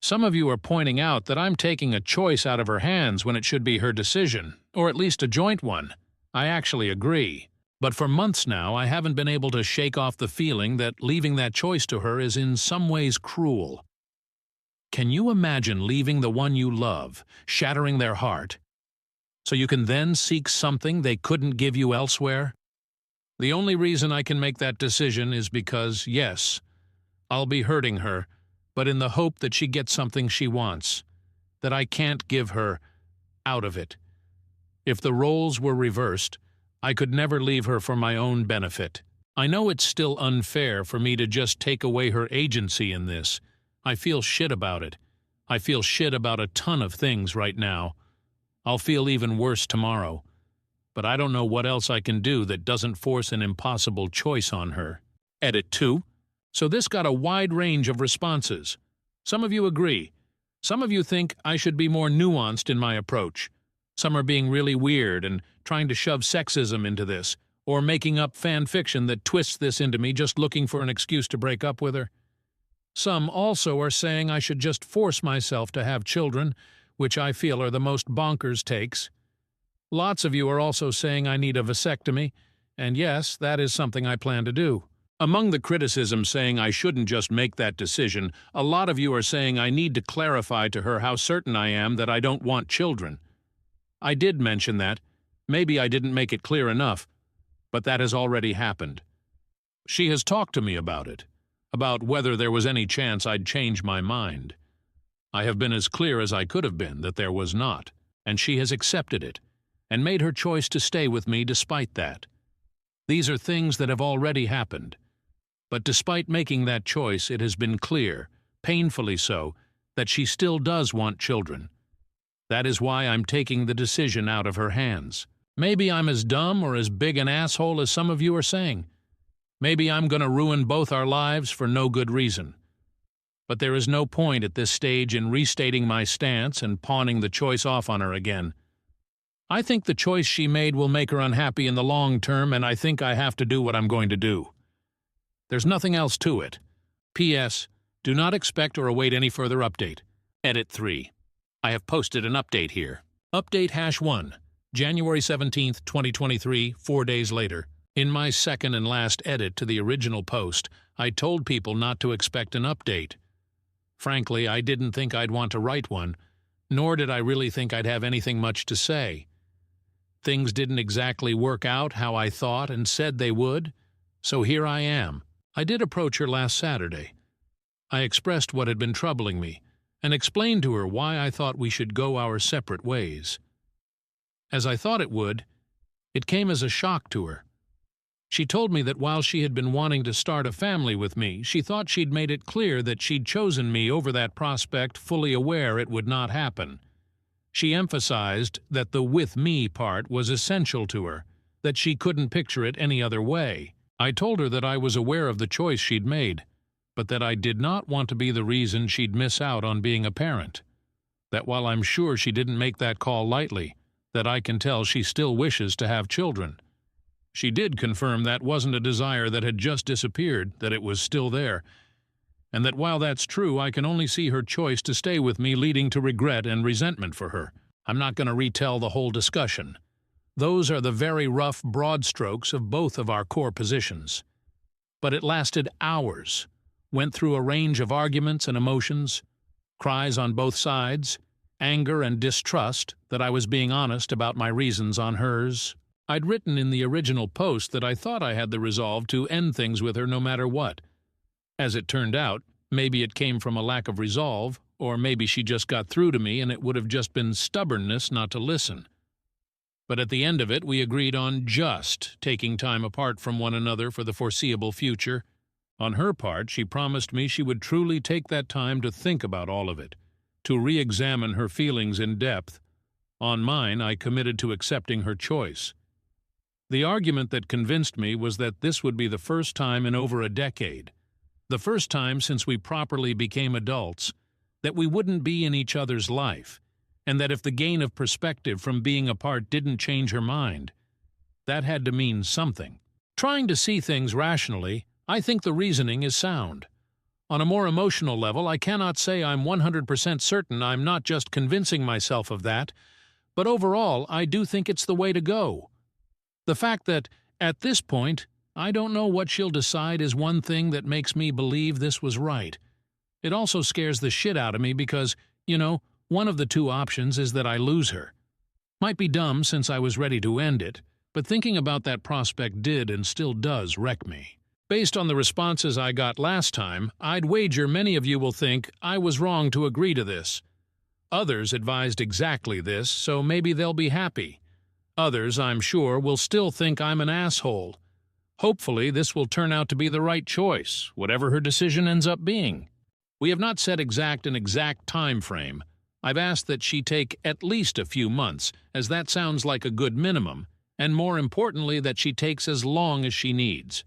Some of you are pointing out that I'm taking a choice out of her hands when it should be her decision, or at least a joint one. I actually agree. But for months now, I haven't been able to shake off the feeling that leaving that choice to her is in some ways cruel. Can you imagine leaving the one you love, shattering their heart, so you can then seek something they couldn't give you elsewhere? The only reason I can make that decision is because, yes, I'll be hurting her, but in the hope that she gets something she wants, that I can't give her out of it. If the roles were reversed, I could never leave her for my own benefit. I know it's still unfair for me to just take away her agency in this. I feel shit about it. I feel shit about a ton of things right now. I'll feel even worse tomorrow. But I don't know what else I can do that doesn't force an impossible choice on her. Edit 2. So this got a wide range of responses. Some of you agree. Some of you think I should be more nuanced in my approach. Some are being really weird and trying to shove sexism into this, or making up fan fiction that twists this into me just looking for an excuse to break up with her. Some also are saying I should just force myself to have children, which I feel are the most bonkers takes. Lots of you are also saying I need a vasectomy, and yes, that is something I plan to do. Among the criticisms saying I shouldn't just make that decision, a lot of you are saying I need to clarify to her how certain I am that I don't want children. I did mention that. Maybe I didn't make it clear enough, but that has already happened. She has talked to me about it, about whether there was any chance I'd change my mind. I have been as clear as I could have been that there was not, and she has accepted it, and made her choice to stay with me despite that. These are things that have already happened. But despite making that choice, it has been clear, painfully so, that she still does want children. That is why I'm taking the decision out of her hands. Maybe I'm as dumb or as big an asshole as some of you are saying. Maybe I'm going to ruin both our lives for no good reason. But there is no point at this stage in restating my stance and pawning the choice off on her again. I think the choice she made will make her unhappy in the long term, and I think I have to do what I'm going to do. There's nothing else to it. P.S. Do not expect or await any further update. Edit 3. I have posted an update here. Update #1, January 17th, 2023, 4 days later. In my second and last edit to the original post, I told people not to expect an update. Frankly, I didn't think I'd want to write one, nor did I really think I'd have anything much to say. Things didn't exactly work out how I thought and said they would, so here I am. I did approach her last Saturday. I expressed what had been troubling me, and explained to her why I thought we should go our separate ways. As I thought it would, it came as a shock to her. She told me that while she had been wanting to start a family with me, she thought she'd made it clear that she'd chosen me over that prospect, fully aware it would not happen. She emphasized that the "with me" part was essential to her, that she couldn't picture it any other way. I told her that I was aware of the choice she'd made, but that I did not want to be the reason she'd miss out on being a parent. That while I'm sure she didn't make that call lightly, that I can tell she still wishes to have children. She did confirm that wasn't a desire that had just disappeared, that it was still there, and that while that's true, I can only see her choice to stay with me leading to regret and resentment for her. I'm not going to retell the whole discussion. Those are the very rough, broad strokes of both of our core positions. But it lasted hours, went through a range of arguments and emotions, cries on both sides, anger and distrust that I was being honest about my reasons on hers. I'd written in the original post that I thought I had the resolve to end things with her no matter what. As it turned out, maybe it came from a lack of resolve, or maybe she just got through to me and it would have just been stubbornness not to listen. But at the end of it, we agreed on just taking time apart from one another for the foreseeable future. On her part, she promised me she would truly take that time to think about all of it, to re-examine her feelings in depth. On mine, I committed to accepting her choice. The argument that convinced me was that this would be the first time in over a decade, the first time since we properly became adults, that we wouldn't be in each other's life, and that if the gain of perspective from being apart didn't change her mind, that had to mean something. Trying to see things rationally, I think the reasoning is sound. On a more emotional level, I cannot say I'm 100% certain I'm not just convincing myself of that, but overall, I do think it's the way to go. The fact that, at this point, I don't know what she'll decide is one thing that makes me believe this was right. It also scares the shit out of me because, one of the two options is that I lose her. Might be dumb since I was ready to end it, but thinking about that prospect did and still does wreck me. Based on the responses I got last time, I'd wager many of you will think I was wrong to agree to this. Others advised exactly this, so maybe they'll be happy. Others, I'm sure, will still think I'm an asshole. Hopefully, this will turn out to be the right choice, whatever her decision ends up being. We have not set an exact time frame. I've asked that she take at least a few months, as that sounds like a good minimum, and more importantly that she takes as long as she needs.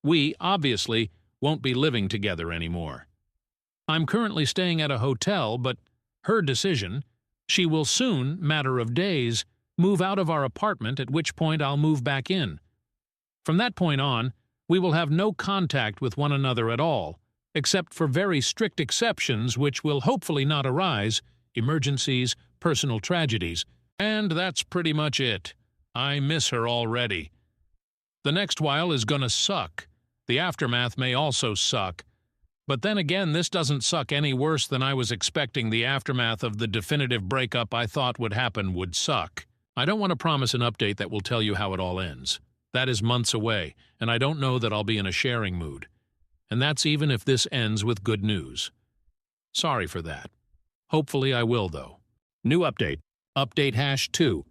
We, obviously, won't be living together anymore. I'm currently staying at a hotel, but her decision, she will soon, matter of days, move out of our apartment, at which point I'll move back in. From that point on, we will have no contact with one another at all, except for very strict exceptions which will hopefully not arise, emergencies, personal tragedies, and that's pretty much it. I miss her already. The next while is gonna suck. The aftermath may also suck. But then again, this doesn't suck any worse than I was expecting the aftermath of the definitive breakup I thought would happen would suck. I don't want to promise an update that will tell you how it all ends. That is months away, and I don't know that I'll be in a sharing mood. And that's even if this ends with good news. Sorry for that. Hopefully I will, though. New update. Update #2.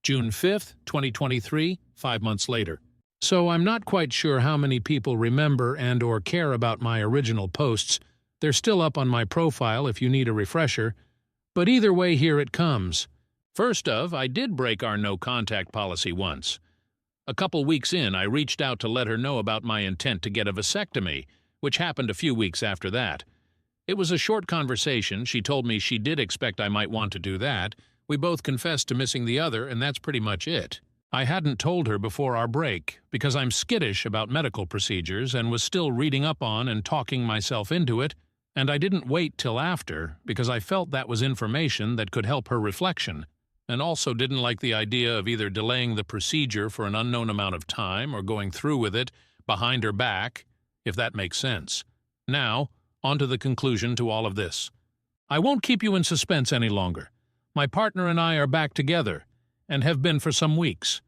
June 5th, 2023, 5 months later. So I'm not quite sure how many people remember and/or care about my original posts. They're still up on my profile if you need a refresher. But either way, here it comes. First of, I did break our no-contact policy once. A couple weeks in, I reached out to let her know about my intent to get a vasectomy, which happened a few weeks after that. It was a short conversation. She told me she did expect I might want to do that. We both confessed to missing the other, and that's pretty much it. I hadn't told her before our break, because I'm skittish about medical procedures and was still reading up on and talking myself into it, and I didn't wait till after, because I felt that was information that could help her reflection, and also didn't like the idea of either delaying the procedure for an unknown amount of time or going through with it behind her back, if that makes sense. Now, on to the conclusion to all of this. I won't keep you in suspense any longer. My partner and I are back together, and have been for some weeks.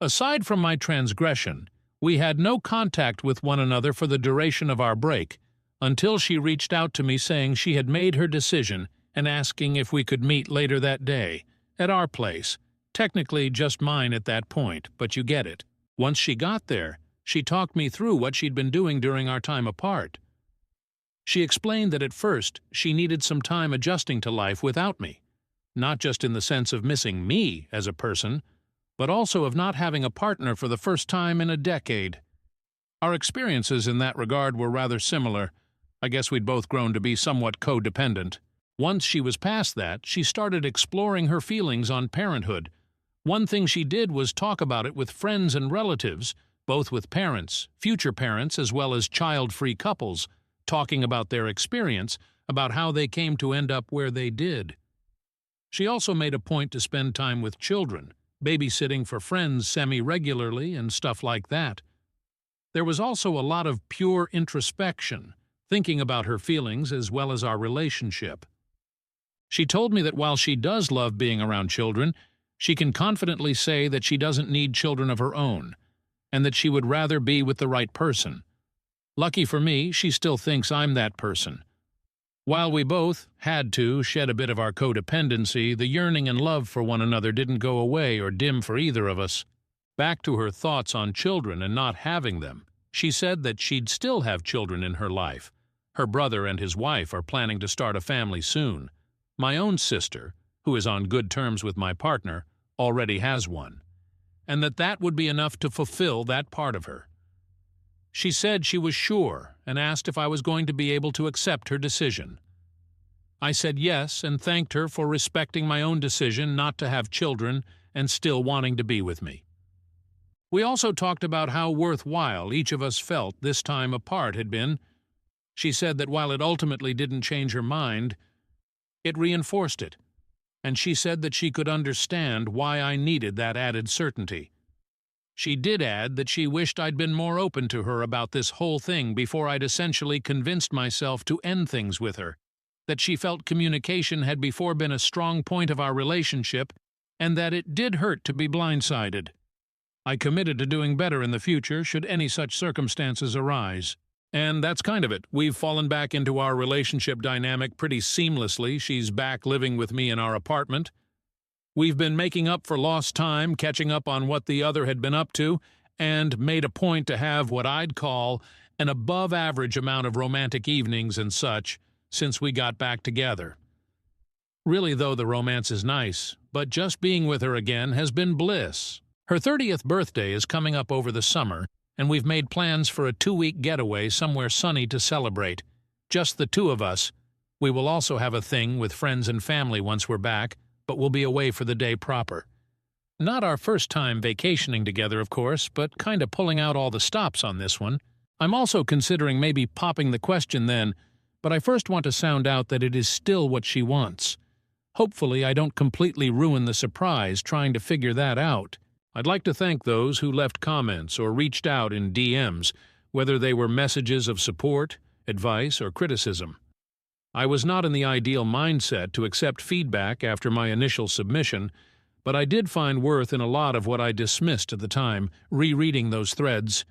Aside from my transgression, we had no contact with one another for the duration of our break, until she reached out to me saying she had made her decision and asking if we could meet later that day, at our place. Technically just mine at that point, but you get it. Once she got there, she talked me through what she'd been doing during our time apart. She explained that at first she needed some time adjusting to life without me, not just in the sense of missing me as a person, but also of not having a partner for the first time in a decade. Our experiences in that regard were rather similar. I guess we'd both grown to be somewhat codependent. Once she was past that, she started exploring her feelings on parenthood. One thing she did was talk about it with friends and relatives, both with parents, future parents, as well as child-free couples, talking about their experience, about how they came to end up where they did. She also made a point to spend time with children, babysitting for friends semi-regularly and stuff like that. There was also a lot of pure introspection, thinking about her feelings as well as our relationship. She told me that while she does love being around children, she can confidently say that she doesn't need children of her own, and that she would rather be with the right person. Lucky for me, she still thinks I'm that person. While we both had to shed a bit of our codependency, the yearning and love for one another didn't go away or dim for either of us. Back to her thoughts on children and not having them, she said that she'd still have children in her life. Her brother and his wife are planning to start a family soon. My own sister, who is on good terms with my partner, already has one, and that would be enough to fulfill that part of her. She said she was sure and asked if I was going to be able to accept her decision. I said yes and thanked her for respecting my own decision not to have children and still wanting to be with me. We also talked about how worthwhile each of us felt this time apart had been. She said that while it ultimately didn't change her mind, it reinforced it, and she said that she could understand why I needed that added certainty. She did add that she wished I'd been more open to her about this whole thing before I'd essentially convinced myself to end things with her, that she felt communication had before been a strong point of our relationship, and that it did hurt to be blindsided. I committed to doing better in the future should any such circumstances arise. And that's kind of it. We've fallen back into our relationship dynamic pretty seamlessly. She's back living with me in our apartment. We've been making up for lost time, catching up on what the other had been up to, and made a point to have what I'd call an above-average amount of romantic evenings and such since we got back together. Really, though, the romance is nice, but just being with her again has been bliss. Her 30th birthday is coming up over the summer, and we've made plans for a 2-week getaway somewhere sunny to celebrate. Just the two of us. We will also have a thing with friends and family once we're back, but we'll be away for the day proper. Not our first time vacationing together, of course, but kinda pulling out all the stops on this one. I'm also considering maybe popping the question then, but I first want to sound out that it is still what she wants. Hopefully I don't completely ruin the surprise trying to figure that out. I'd like to thank those who left comments or reached out in DMs, whether they were messages of support, advice, or criticism. I was not in the ideal mindset to accept feedback after my initial submission, but I did find worth in a lot of what I dismissed at the time, rereading those threads,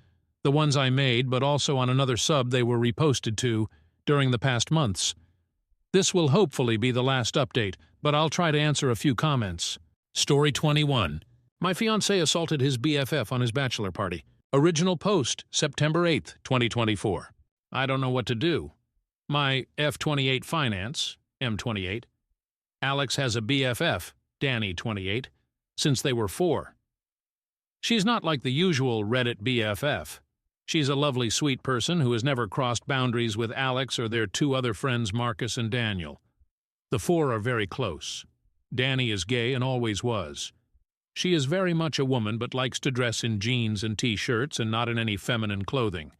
the ones I made but also on another sub they were reposted to, during the past months. This will hopefully be the last update, but I'll try to answer a few comments. Story 21. My fiancé assaulted his BFF on his bachelor party. Original post, September 8th, 2024. I don't know what to do. My F28 finance, M28. Alex has a BFF, Danny 28, since they were 4. She's not like the usual Reddit BFF. She's a lovely, sweet person who has never crossed boundaries with Alex or their 2 other friends, Marcus and Daniel. The 4 are very close. Danny is gay and always was. She is very much a woman but likes to dress in jeans and t-shirts and not in any feminine clothing.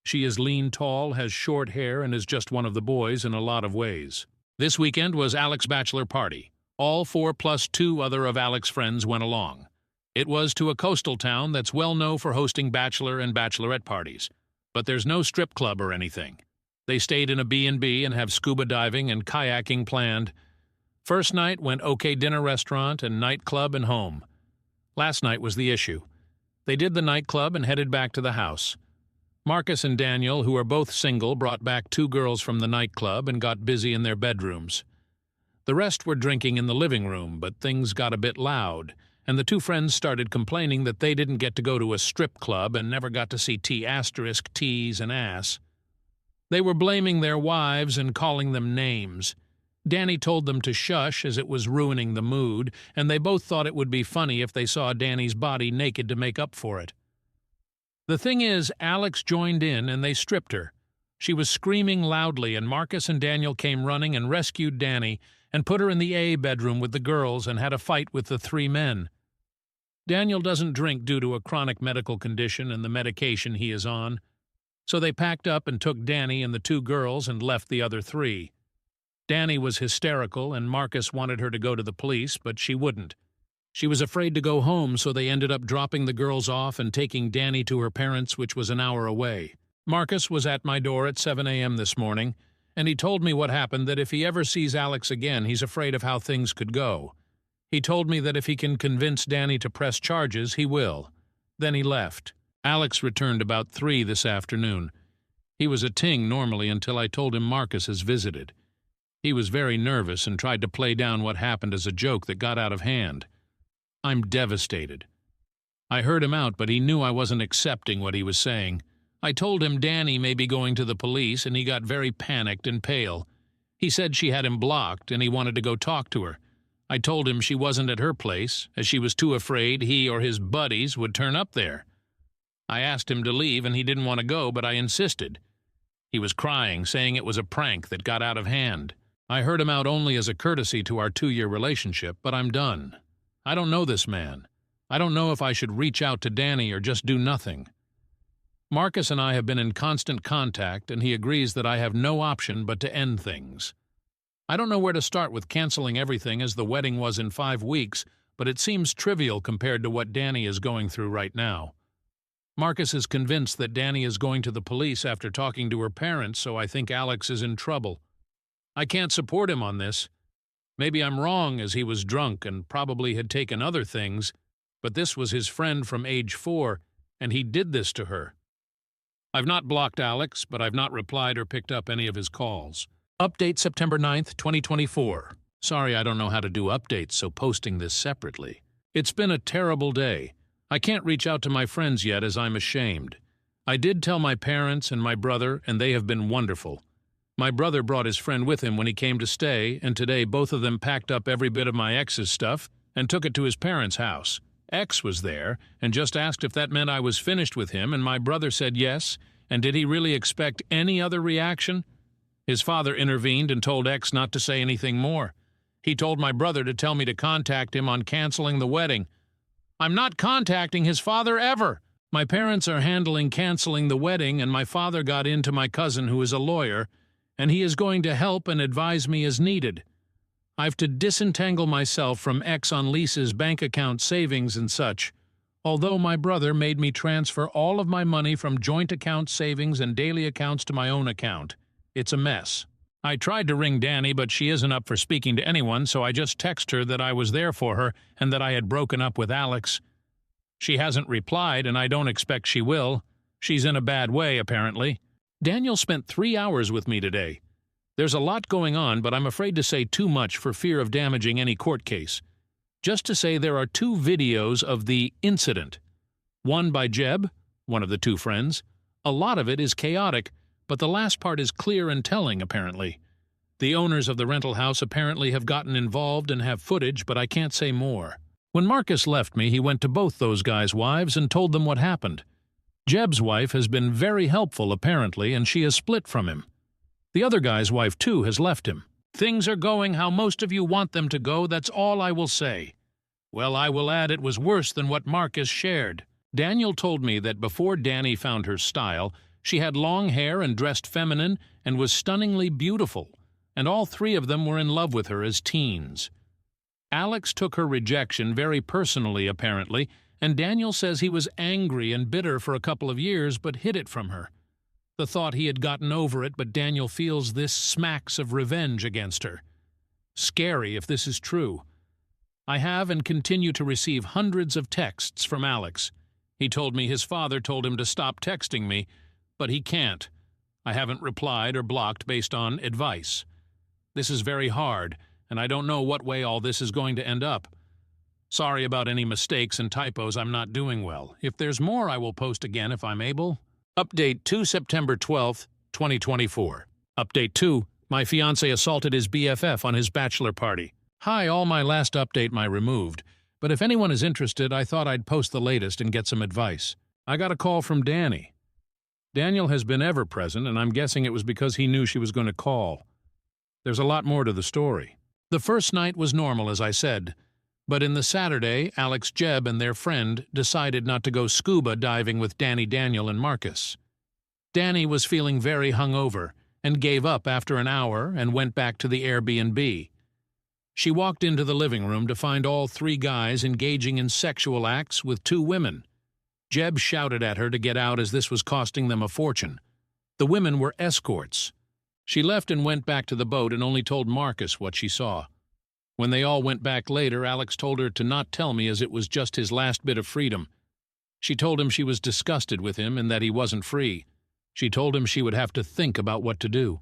She is lean, tall, has short hair, and is just one of the boys in a lot of ways. This weekend was Alex's bachelor party. All 4 plus 2 other of Alex's friends went along. It was to a coastal town that's well known for hosting bachelor and bachelorette parties. But there's no strip club or anything. They stayed in a B&B and have scuba diving and kayaking planned. First night went okay dinner restaurant and nightclub and home. Last night was the issue. They did the nightclub and headed back to the house. Marcus and Daniel, who are both single, brought back 2 girls from the nightclub and got busy in their bedrooms. The rest were drinking in the living room, but things got a bit loud, and the 2 friends started complaining that they didn't get to go to a strip club and never got to see T's and ass. They were blaming their wives and calling them names. Danny told them to shush as it was ruining the mood, and they both thought it would be funny if they saw Danny's body naked to make up for it. The thing is, Alex joined in and they stripped her. She was screaming loudly, and Marcus and Daniel came running and rescued Danny and put her in the A bedroom with the girls and had a fight with the 3 men. Daniel doesn't drink due to a chronic medical condition and the medication he is on, so they packed up and took Danny and the 2 girls and left the other 3. Danny was hysterical, and Marcus wanted her to go to the police, but she wouldn't. She was afraid to go home, so they ended up dropping the girls off and taking Danny to her parents', which was an hour away. Marcus was at my door at 7 a.m. this morning, and he told me what happened, that if he ever sees Alex again, he's afraid of how things could go. He told me that if he can convince Danny to press charges, he will. Then he left. Alex returned about 3 this afternoon. He was a ting normally until I told him Marcus has visited. He was very nervous and tried to play down what happened as a joke that got out of hand. I'm devastated. I heard him out, but he knew I wasn't accepting what he was saying. I told him Danny may be going to the police, and he got very panicked and pale. He said she had him blocked, and he wanted to go talk to her. I told him she wasn't at her place, as she was too afraid he or his buddies would turn up there. I asked him to leave, and he didn't want to go, but I insisted. He was crying, saying it was a prank that got out of hand. I heard him out only as a courtesy to our 2-year relationship, but I'm done. I don't know this man. I don't know if I should reach out to Danny or just do nothing. Marcus and I have been in constant contact, and he agrees that I have no option but to end things. I don't know where to start with canceling everything, as the wedding was in 5 weeks, but it seems trivial compared to what Danny is going through right now. Marcus is convinced that Danny is going to the police after talking to her parents, so I think Alex is in trouble. I can't support him on this. Maybe I'm wrong, as he was drunk and probably had taken other things, but this was his friend from age 4, and he did this to her. I've not blocked Alex, but I've not replied or picked up any of his calls. Update September 9th, 2024. Sorry I don't know how to do updates, so posting this separately. It's been a terrible day. I can't reach out to my friends yet, as I'm ashamed. I did tell my parents and my brother, and they have been wonderful. My brother brought his friend with him when he came to stay, and today both of them packed up every bit of my ex's stuff and took it to his parents' house. X was there and just asked if that meant I was finished with him, and my brother said yes, and did he really expect any other reaction? His father intervened and told X not to say anything more. He told my brother to tell me to contact him on canceling the wedding. I'm not contacting his father ever. My parents are handling canceling the wedding, and my father got in to my cousin, who is a lawyer, and he is going to help and advise me as needed. I've to disentangle myself from X on Lisa's bank account savings and such, although my brother made me transfer all of my money from joint account savings and daily accounts to my own account. It's a mess. I tried to ring Danny, but she isn't up for speaking to anyone, so I just text her that I was there for her and that I had broken up with Alex. She hasn't replied, and I don't expect she will. She's in a bad way, apparently. Daniel spent 3 hours with me today. There's a lot going on, but I'm afraid to say too much for fear of damaging any court case. Just to say there are 2 videos of the incident. One by Jeb, one of the two friends. "A lot of it is chaotic, but the last part is clear and telling, apparently. The owners of the rental house apparently have gotten involved and have footage, but I can't say more." When Marcus left me, he went to both those guys' wives and told them what happened. Jeb's wife has been very helpful, apparently, and she has split from him. The other guy's wife, too, has left him. Things are going how most of you want them to go, that's all I will say. Well, I will add it was worse than what Marcus shared. Daniel told me that before Danny found her style, she had long hair and dressed feminine and was stunningly beautiful, and all three of them were in love with her as teens. Alex took her rejection very personally, apparently, and Daniel says he was angry and bitter for a couple of years but hid it from her. The thought he had gotten over it, but Daniel feels this smacks of revenge against her. Scary if this is true. I have and continue to receive hundreds of texts from Alex. He told me his father told him to stop texting me, but he can't. I haven't replied or blocked based on advice. This is very hard, and I don't know what way all this is going to end up. Sorry about any mistakes and typos. I'm not doing well. If there's more, I will post again if I'm able. Update 2 September 12th, 2024. Update 2. My fiancé assaulted his BFF on his bachelor party. Hi, all my last update my removed, but if anyone is interested, I thought I'd post the latest and get some advice. I got a call from Danny. Daniel has been ever present, and I'm guessing it was because he knew she was going to call. There's a lot more to the story. The first night was normal, as I said, but in the Saturday, Alex, Jeb, and their friend decided not to go scuba diving with Danny, Daniel, and Marcus. Danny was feeling very hungover and gave up after an hour and went back to the Airbnb. She walked into the living room to find all three guys engaging in sexual acts with two women. Jeb shouted at her to get out as this was costing them a fortune. The women were escorts. She left and went back to the boat and only told Marcus what she saw. When they all went back later, Alex told her to not tell me as it was just his last bit of freedom. She told him she was disgusted with him and that he wasn't free. She told him she would have to think about what to do.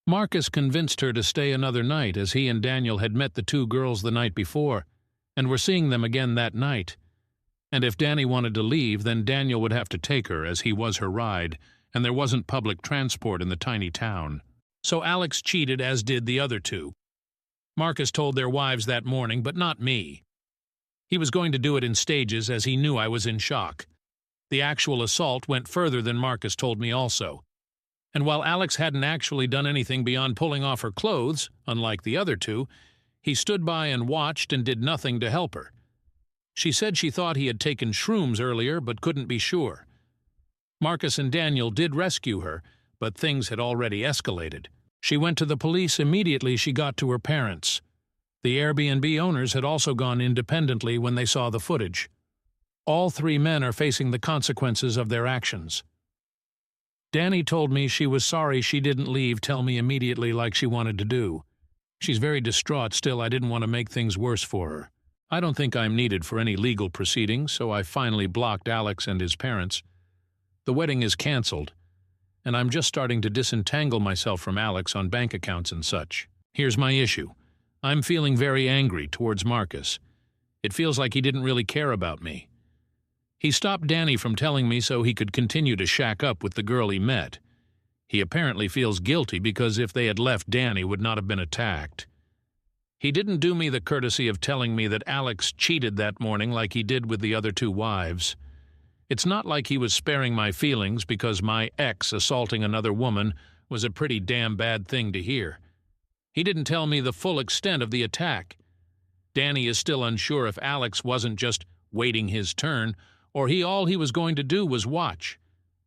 Marcus convinced her to stay another night as he and Daniel had met the two girls the night before and were seeing them again that night. And if Danny wanted to leave, then Daniel would have to take her as he was her ride, and there wasn't public transport in the tiny town. So Alex cheated, as did the other two. Marcus told their wives that morning, but not me. He was going to do it in stages as he knew I was in shock. The actual assault went further than Marcus told me also. And while Alex hadn't actually done anything beyond pulling off her clothes, unlike the other two, he stood by and watched and did nothing to help her. She said she thought he had taken shrooms earlier, but couldn't be sure. Marcus and Daniel did rescue her, but things had already escalated. She went to the police immediately she got to her parents. The Airbnb owners had also gone independently when they saw the footage. All three men are facing the consequences of their actions. Danny told me she was sorry she didn't tell me immediately like she wanted to do. She's very distraught still. I didn't want to make things worse for her. I don't think I'm needed for any legal proceedings, so I finally blocked Alex and his parents. The wedding is canceled, and I'm just starting to disentangle myself from Alex on bank accounts and such. Here's my issue. I'm feeling very angry towards Marcus. It feels like he didn't really care about me. He stopped Danny from telling me so he could continue to shack up with the girl he met. He apparently feels guilty because if they had left, Danny would not have been attacked. He didn't do me the courtesy of telling me that Alex cheated that morning like he did with the other two wives. It's not like he was sparing my feelings because my ex assaulting another woman was a pretty damn bad thing to hear. He didn't tell me the full extent of the attack. Danny is still unsure if Alex wasn't just waiting his turn, or all he was going to do was watch.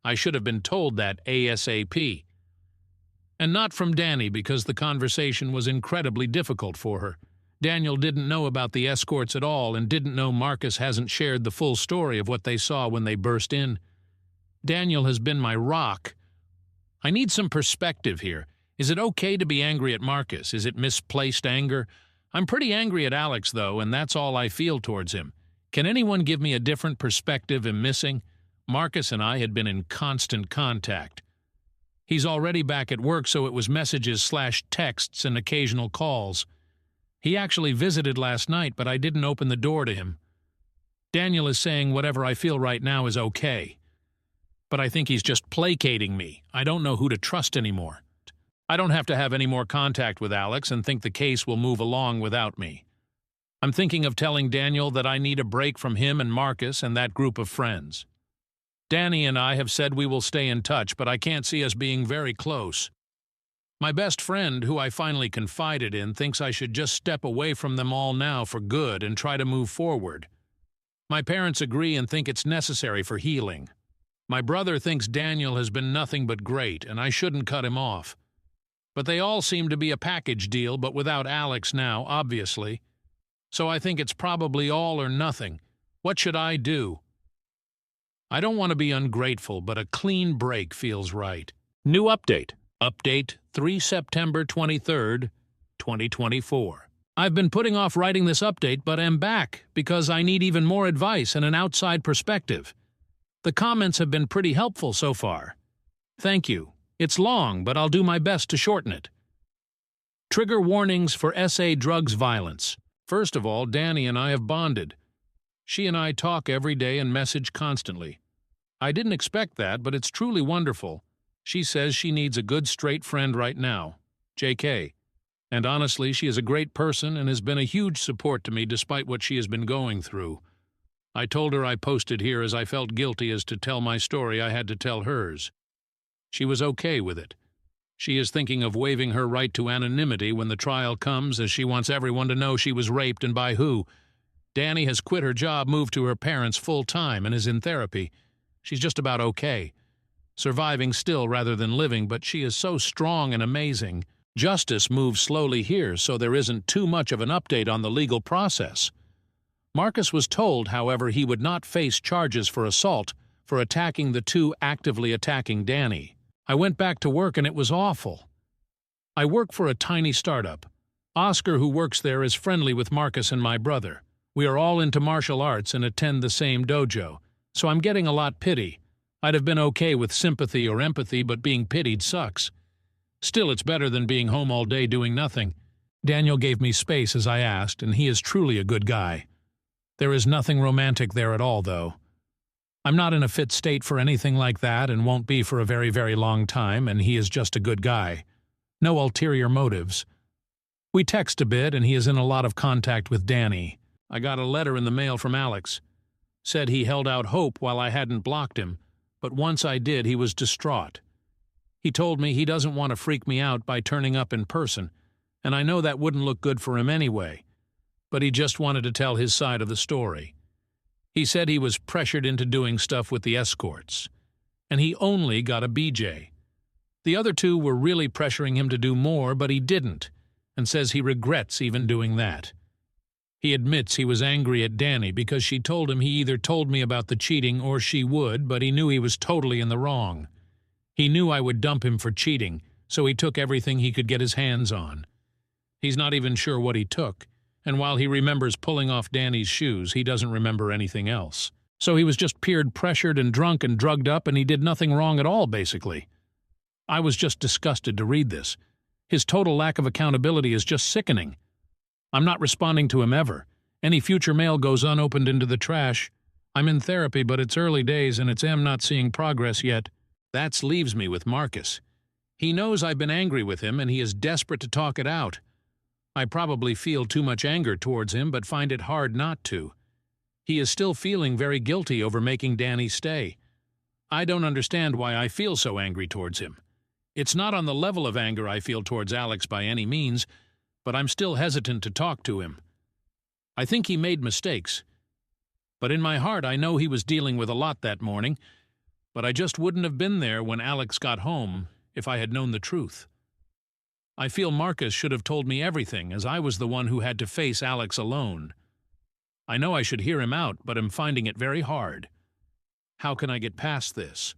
I should have been told that ASAP. And not from Danny because the conversation was incredibly difficult for her. Daniel didn't know about the escorts at all and didn't know Marcus hasn't shared the full story of what they saw when they burst in. Daniel has been my rock. I need some perspective here. Is it okay to be angry at Marcus? Is it misplaced anger? I'm pretty angry at Alex, though, and that's all I feel towards him. Can anyone give me a different perspective I'm missing? Marcus and I had been in constant contact. He's already back at work, so it was messages/texts and occasional calls. He actually visited last night, but I didn't open the door to him. Daniel is saying whatever I feel right now is okay. But I think he's just placating me. I don't know who to trust anymore. I don't have to have any more contact with Alex and think the case will move along without me. I'm thinking of telling Daniel that I need a break from him and Marcus and that group of friends. Danny and I have said we will stay in touch, but I can't see us being very close. My best friend, who I finally confided in, thinks I should just step away from them all now for good and try to move forward. My parents agree and think it's necessary for healing. My brother thinks Daniel has been nothing but great, and I shouldn't cut him off. But they all seem to be a package deal, but without Alex now, obviously. So I think it's probably all or nothing. What should I do? I don't want to be ungrateful, but a clean break feels right. New update. Update 3 September 23rd, 2024. I've been putting off writing this update, but am back because I need even more advice and an outside perspective. The comments have been pretty helpful so far. Thank you. It's long, but I'll do my best to shorten it. Trigger warnings for SA drugs violence. First of all, Danny and I have bonded. She and I talk every day and message constantly. I didn't expect that, but it's truly wonderful. She says she needs a good straight friend right now. JK. And honestly, she is a great person and has been a huge support to me despite what she has been going through. I told her I posted here as I felt guilty as to tell my story I had to tell hers. She was okay with it. She is thinking of waiving her right to anonymity when the trial comes, as she wants everyone to know she was raped and by who. Danny has quit her job, moved to her parents full-time, and is in therapy. She's just about okay. Surviving still rather than living, but she is so strong and amazing. Justice moves slowly here, so there isn't too much of an update on the legal process. Marcus was told, however, he would not face charges for assault for attacking the two actively attacking Danny. I went back to work and it was awful. I work for a tiny startup. Oscar, who works there, is friendly with Marcus and my brother. We are all into martial arts and attend the same dojo, so I'm getting a lot pity. I'd have been okay with sympathy or empathy, but being pitied sucks. Still, it's better than being home all day doing nothing. Daniel gave me space as I asked, and he is truly a good guy. There is nothing romantic there at all, though. I'm not in a fit state for anything like that and won't be for a very, very long time, and he is just a good guy. No ulterior motives. We text a bit, and he is in a lot of contact with Danny. I got a letter in the mail from Alex. Said he held out hope while I hadn't blocked him, but once I did, he was distraught. He told me he doesn't want to freak me out by turning up in person, and I know that wouldn't look good for him anyway, but he just wanted to tell his side of the story. He said he was pressured into doing stuff with the escorts, and he only got a BJ. The other two were really pressuring him to do more, but he didn't, and says he regrets even doing that. He admits he was angry at Danny because she told him he either told me about the cheating or she would, but he knew he was totally in the wrong. He knew I would dump him for cheating, so he took everything he could get his hands on. He's not even sure what he took, and while he remembers pulling off Danny's shoes, he doesn't remember anything else. So he was just peer pressured and drunk and drugged up, and he did nothing wrong at all, basically. I was just disgusted to read this. His total lack of accountability is just sickening. I'm not responding to him ever. Any future mail goes unopened into the trash. I'm in therapy, but it's early days and it's not seeing progress yet. That leaves me with Marcus. He knows I've been angry with him and he is desperate to talk it out. I probably feel too much anger towards him, but find it hard not to. He is still feeling very guilty over making Danny stay. I don't understand why I feel so angry towards him. It's not on the level of anger I feel towards Alex by any means, but I'm still hesitant to talk to him. I think he made mistakes, but in my heart I know he was dealing with a lot that morning, but I just wouldn't have been there when Alex got home if I had known the truth. I feel Marcus should have told me everything, as I was the one who had to face Alex alone. I know I should hear him out, but am finding it very hard. How can I get past this?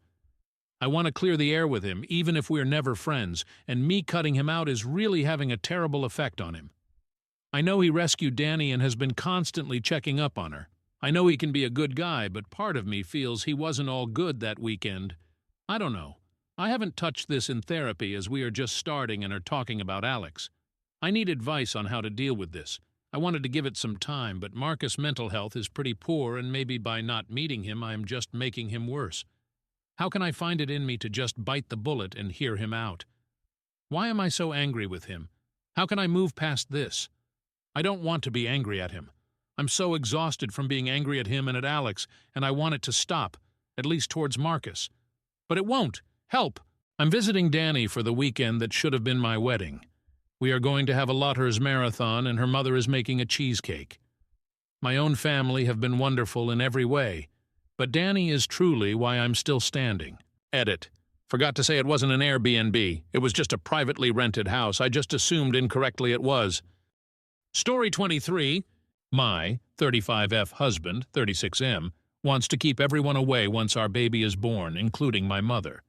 I want to clear the air with him, even if we're never friends, and me cutting him out is really having a terrible effect on him. I know he rescued Danny and has been constantly checking up on her. I know he can be a good guy, but part of me feels he wasn't all good that weekend. I don't know. I haven't touched this in therapy as we are just starting and are talking about Alex. I need advice on how to deal with this. I wanted to give it some time, but Marcus' mental health is pretty poor, and maybe by not meeting him I am just making him worse. How can I find it in me to just bite the bullet and hear him out? Why am I so angry with him? How can I move past this? I don't want to be angry at him. I'm so exhausted from being angry at him and at Alex, and I want it to stop, at least towards Marcus. But it won't. Help! I'm visiting Danny for the weekend that should have been my wedding. We are going to have a Lotters marathon, and her mother is making a cheesecake. My own family have been wonderful in every way, but Danny is truly why I'm still standing. Edit. Forgot to say it wasn't an Airbnb. It was just a privately rented house. I just assumed incorrectly it was. Story 23. My 35F husband, 36M, wants to keep everyone away once our baby is born, including my mother.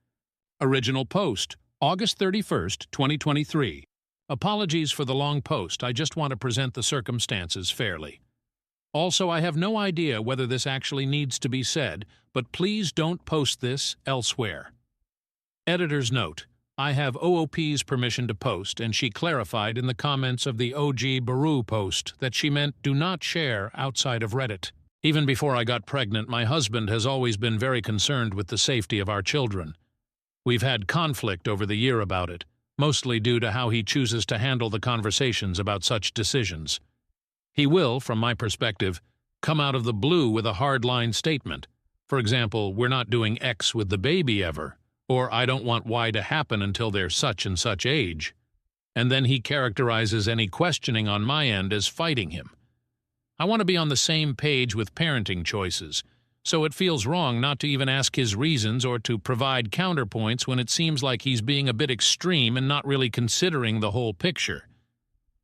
Original post, August 31st, 2023. Apologies for the long post. I just want to present the circumstances fairly. Also, I have no idea whether this actually needs to be said, but please don't post this elsewhere. Editor's note. I have OOP's permission to post, and she clarified in the comments of the OG Baru post that she meant do not share outside of Reddit. Even before I got pregnant, my husband has always been very concerned with the safety of our children. We've had conflict over the year about it, mostly due to how he chooses to handle the conversations about such decisions. He will, from my perspective, come out of the blue with a hardline statement. For example, we're not doing X with the baby ever, or I don't want Y to happen until they're such and such age. And then he characterizes any questioning on my end as fighting him. I want to be on the same page with parenting choices, so it feels wrong not to even ask his reasons or to provide counterpoints when it seems like he's being a bit extreme and not really considering the whole picture.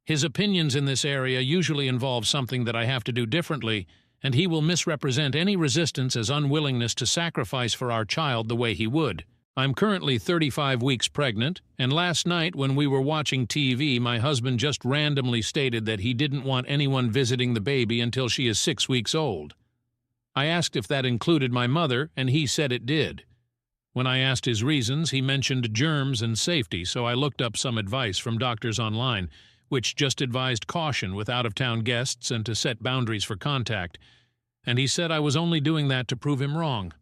His opinions in this area usually involve something that I have to do differently, and he will misrepresent any resistance as unwillingness to sacrifice for our child the way he would. I'm currently 35 weeks pregnant, and last night when we were watching TV, my husband just randomly stated that he didn't want anyone visiting the baby until she is 6 weeks old. I asked if that included my mother, and he said it did. When I asked his reasons, he mentioned germs and safety, so I looked up some advice from doctors online, which just advised caution with out-of-town guests and to set boundaries for contact, and he said I was only doing that to prove him wrong.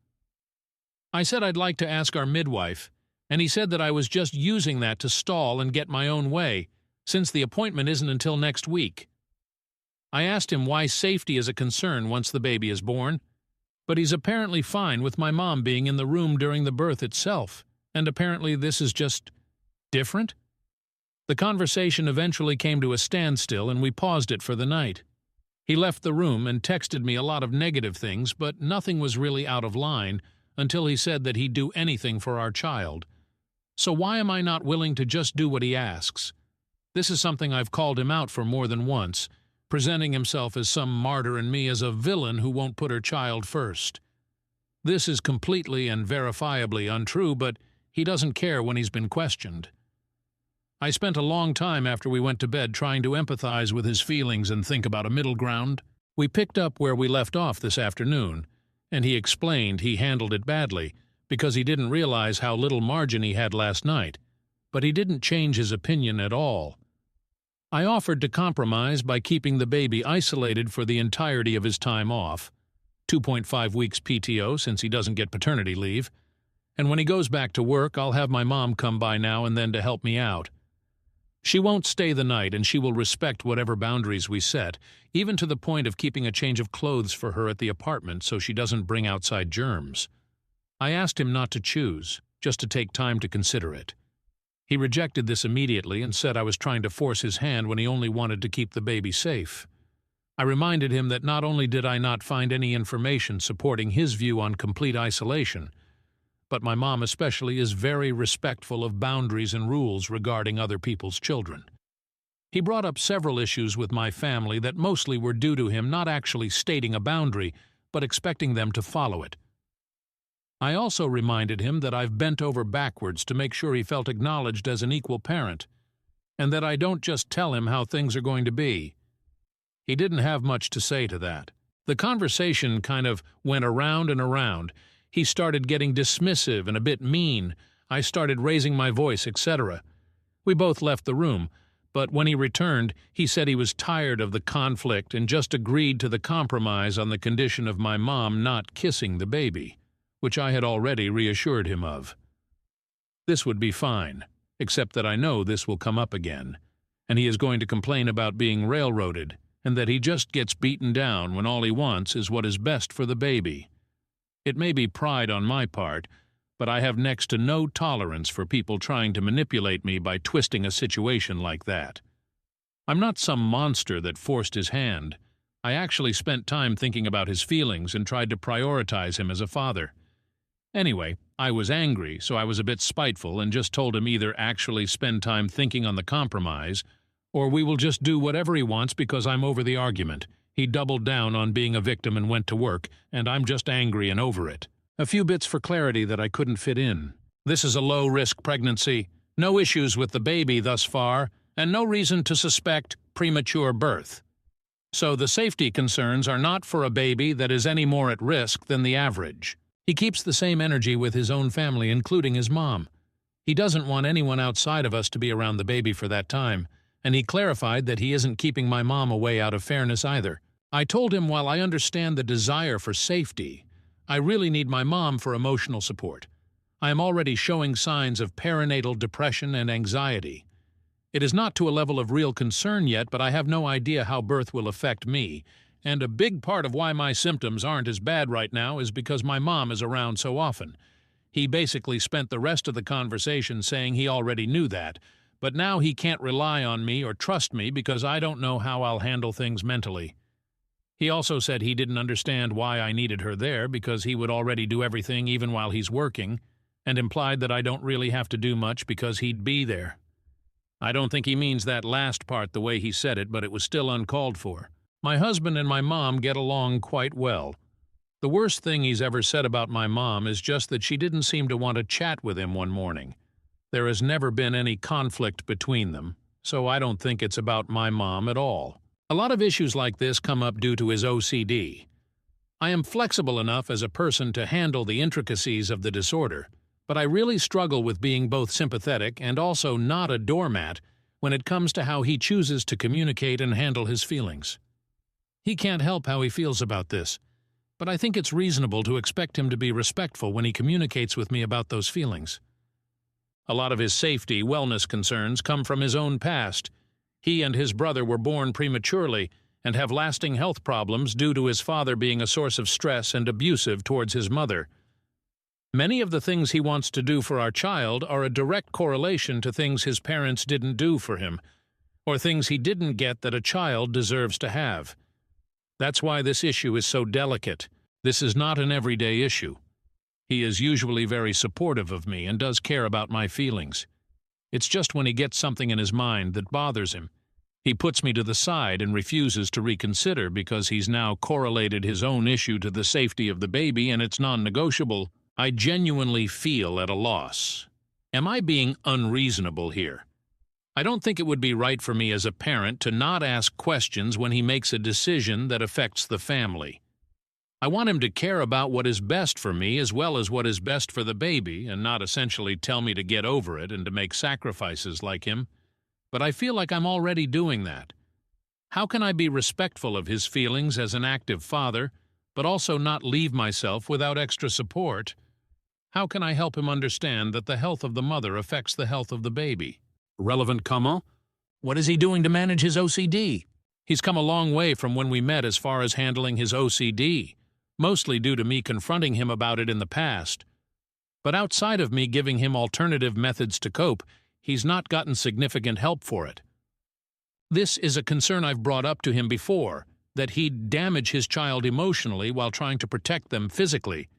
I said I'd like to ask our midwife, and he said that I was just using that to stall and get my own way, since the appointment isn't until next week. I asked him why safety is a concern once the baby is born, but he's apparently fine with my mom being in the room during the birth itself, and apparently this is just different. The conversation eventually came to a standstill, and we paused it for the night. He left the room and texted me a lot of negative things, but nothing was really out of line until he said that he'd do anything for our child. So why am I not willing to just do what he asks? This is something I've called him out for more than once, presenting himself as some martyr and me as a villain who won't put her child first. This is completely and verifiably untrue, but he doesn't care when he's been questioned. I spent a long time after we went to bed trying to empathize with his feelings and think about a middle ground. We picked up where we left off this afternoon, and he explained he handled it badly because he didn't realize how little margin he had last night, but he didn't change his opinion at all. I offered to compromise by keeping the baby isolated for the entirety of his time off, 2.5 weeks PTO since he doesn't get paternity leave, and when he goes back to work, I'll have my mom come by now and then to help me out. She won't stay the night, and she will respect whatever boundaries we set, even to the point of keeping a change of clothes for her at the apartment so she doesn't bring outside germs. I asked him not to choose, just to take time to consider it. He rejected this immediately and said I was trying to force his hand when he only wanted to keep the baby safe. I reminded him that not only did I not find any information supporting his view on complete isolation, but my mom especially is very respectful of boundaries and rules regarding other people's children. He brought up several issues with my family that mostly were due to him not actually stating a boundary, but expecting them to follow it. I also reminded him that I've bent over backwards to make sure he felt acknowledged as an equal parent, and that I don't just tell him how things are going to be. He didn't have much to say to that. The conversation kind of went around and around. He started getting dismissive and a bit mean. I started raising my voice, etc. We both left the room, but when he returned, he said he was tired of the conflict and just agreed to the compromise on the condition of my mom not kissing the baby. which I had already reassured him of. This would be fine, except that I know this will come up again, and he is going to complain about being railroaded, and that he just gets beaten down when all he wants is what is best for the baby. It may be pride on my part, but I have next to no tolerance for people trying to manipulate me by twisting a situation like that. I'm not some monster that forced his hand. I actually spent time thinking about his feelings and tried to prioritize him as a father. Anyway, I was angry, so I was a bit spiteful and just told him either actually spend time thinking on the compromise, or we will just do whatever he wants because I'm over the argument. He doubled down on being a victim and went to work, and I'm just angry and over it. A few bits for clarity that I couldn't fit in. This is a low-risk pregnancy, no issues with the baby thus far, and no reason to suspect premature birth. So the safety concerns are not for a baby that is any more at risk than the average. He keeps the same energy with his own family, including his mom. He doesn't want anyone outside of us to be around the baby for that time, and he clarified that he isn't keeping my mom away out of fairness either. I told him while I understand the desire for safety, I really need my mom for emotional support. I am already showing signs of perinatal depression and anxiety. It is not to a level of real concern yet, but I have no idea how birth will affect me, and a big part of why my symptoms aren't as bad right now is because my mom is around so often. He basically spent the rest of the conversation saying he already knew that, but now he can't rely on me or trust me because I don't know how I'll handle things mentally. He also said he didn't understand why I needed her there because he would already do everything even while he's working, and implied that I don't really have to do much because he'd be there. I don't think he means that last part the way he said it, but it was still uncalled for. My husband and my mom get along quite well. The worst thing he's ever said about my mom is just that she didn't seem to want to chat with him one morning. There has never been any conflict between them, so I don't think it's about my mom at all. A lot of issues like this come up due to his OCD. I am flexible enough as a person to handle the intricacies of the disorder, but I really struggle with being both sympathetic and also not a doormat when it comes to how he chooses to communicate and handle his feelings. He can't help how he feels about this, but I think it's reasonable to expect him to be respectful when he communicates with me about those feelings. A lot of his safety, wellness concerns come from his own past. He and his brother were born prematurely and have lasting health problems due to his father being a source of stress and abusive towards his mother. Many of the things he wants to do for our child are a direct correlation to things his parents didn't do for him, or things he didn't get that a child deserves to have. That's why this issue is so delicate. This is not an everyday issue. He is usually very supportive of me and does care about my feelings. It's just when he gets something in his mind that bothers him, he puts me to the side and refuses to reconsider because he's now correlated his own issue to the safety of the baby and it's non-negotiable. I genuinely feel at a loss. Am I being unreasonable here? I don't think it would be right for me as a parent to not ask questions when he makes a decision that affects the family. I want him to care about what is best for me as well as what is best for the baby and not essentially tell me to get over it and to make sacrifices like him. But I feel like I'm already doing that. How can I be respectful of his feelings as an active father, but also not leave myself without extra support? How can I help him understand that the health of the mother affects the health of the baby? Relevant comment? What is he doing to manage his OCD? He's come a long way from when we met as far as handling his OCD, mostly due to me confronting him about it in the past. But outside of me giving him alternative methods to cope, he's not gotten significant help for it. This is a concern I've brought up to him before, that he'd damage his child emotionally while trying to protect them physically.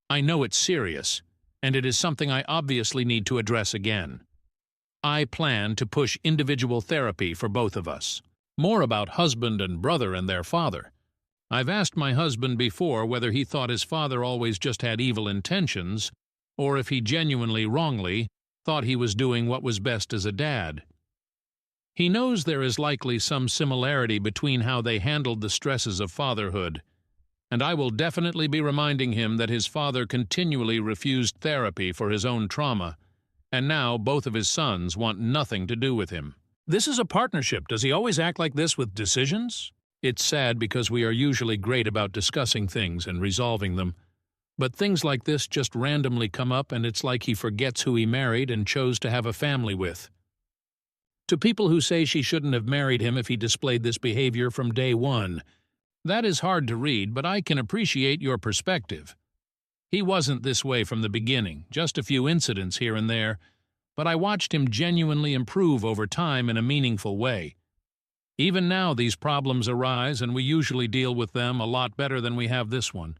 I know it's serious, and it is something I obviously need to address again. I plan to push individual therapy for both of us. More about husband and brother and their father. I've asked my husband before whether he thought his father always just had evil intentions, or if he genuinely, wrongly, thought he was doing what was best as a dad. He knows there is likely some similarity between how they handled the stresses of fatherhood, and I will definitely be reminding him that his father continually refused therapy for his own trauma, and now both of his sons want nothing to do with him. This is a partnership. Does he always act like this with decisions? It's sad because we are usually great about discussing things and resolving them, But things like this just randomly come up, and it's like he forgets who he married and chose to have a family with. To people who say she shouldn't have married him if he displayed this behavior from day one, that is hard to read, but I can appreciate your perspective. He wasn't this way from the beginning, just a few incidents here and there, but I watched him genuinely improve over time in a meaningful way. Even now these problems arise, and we usually deal with them a lot better than we have this one.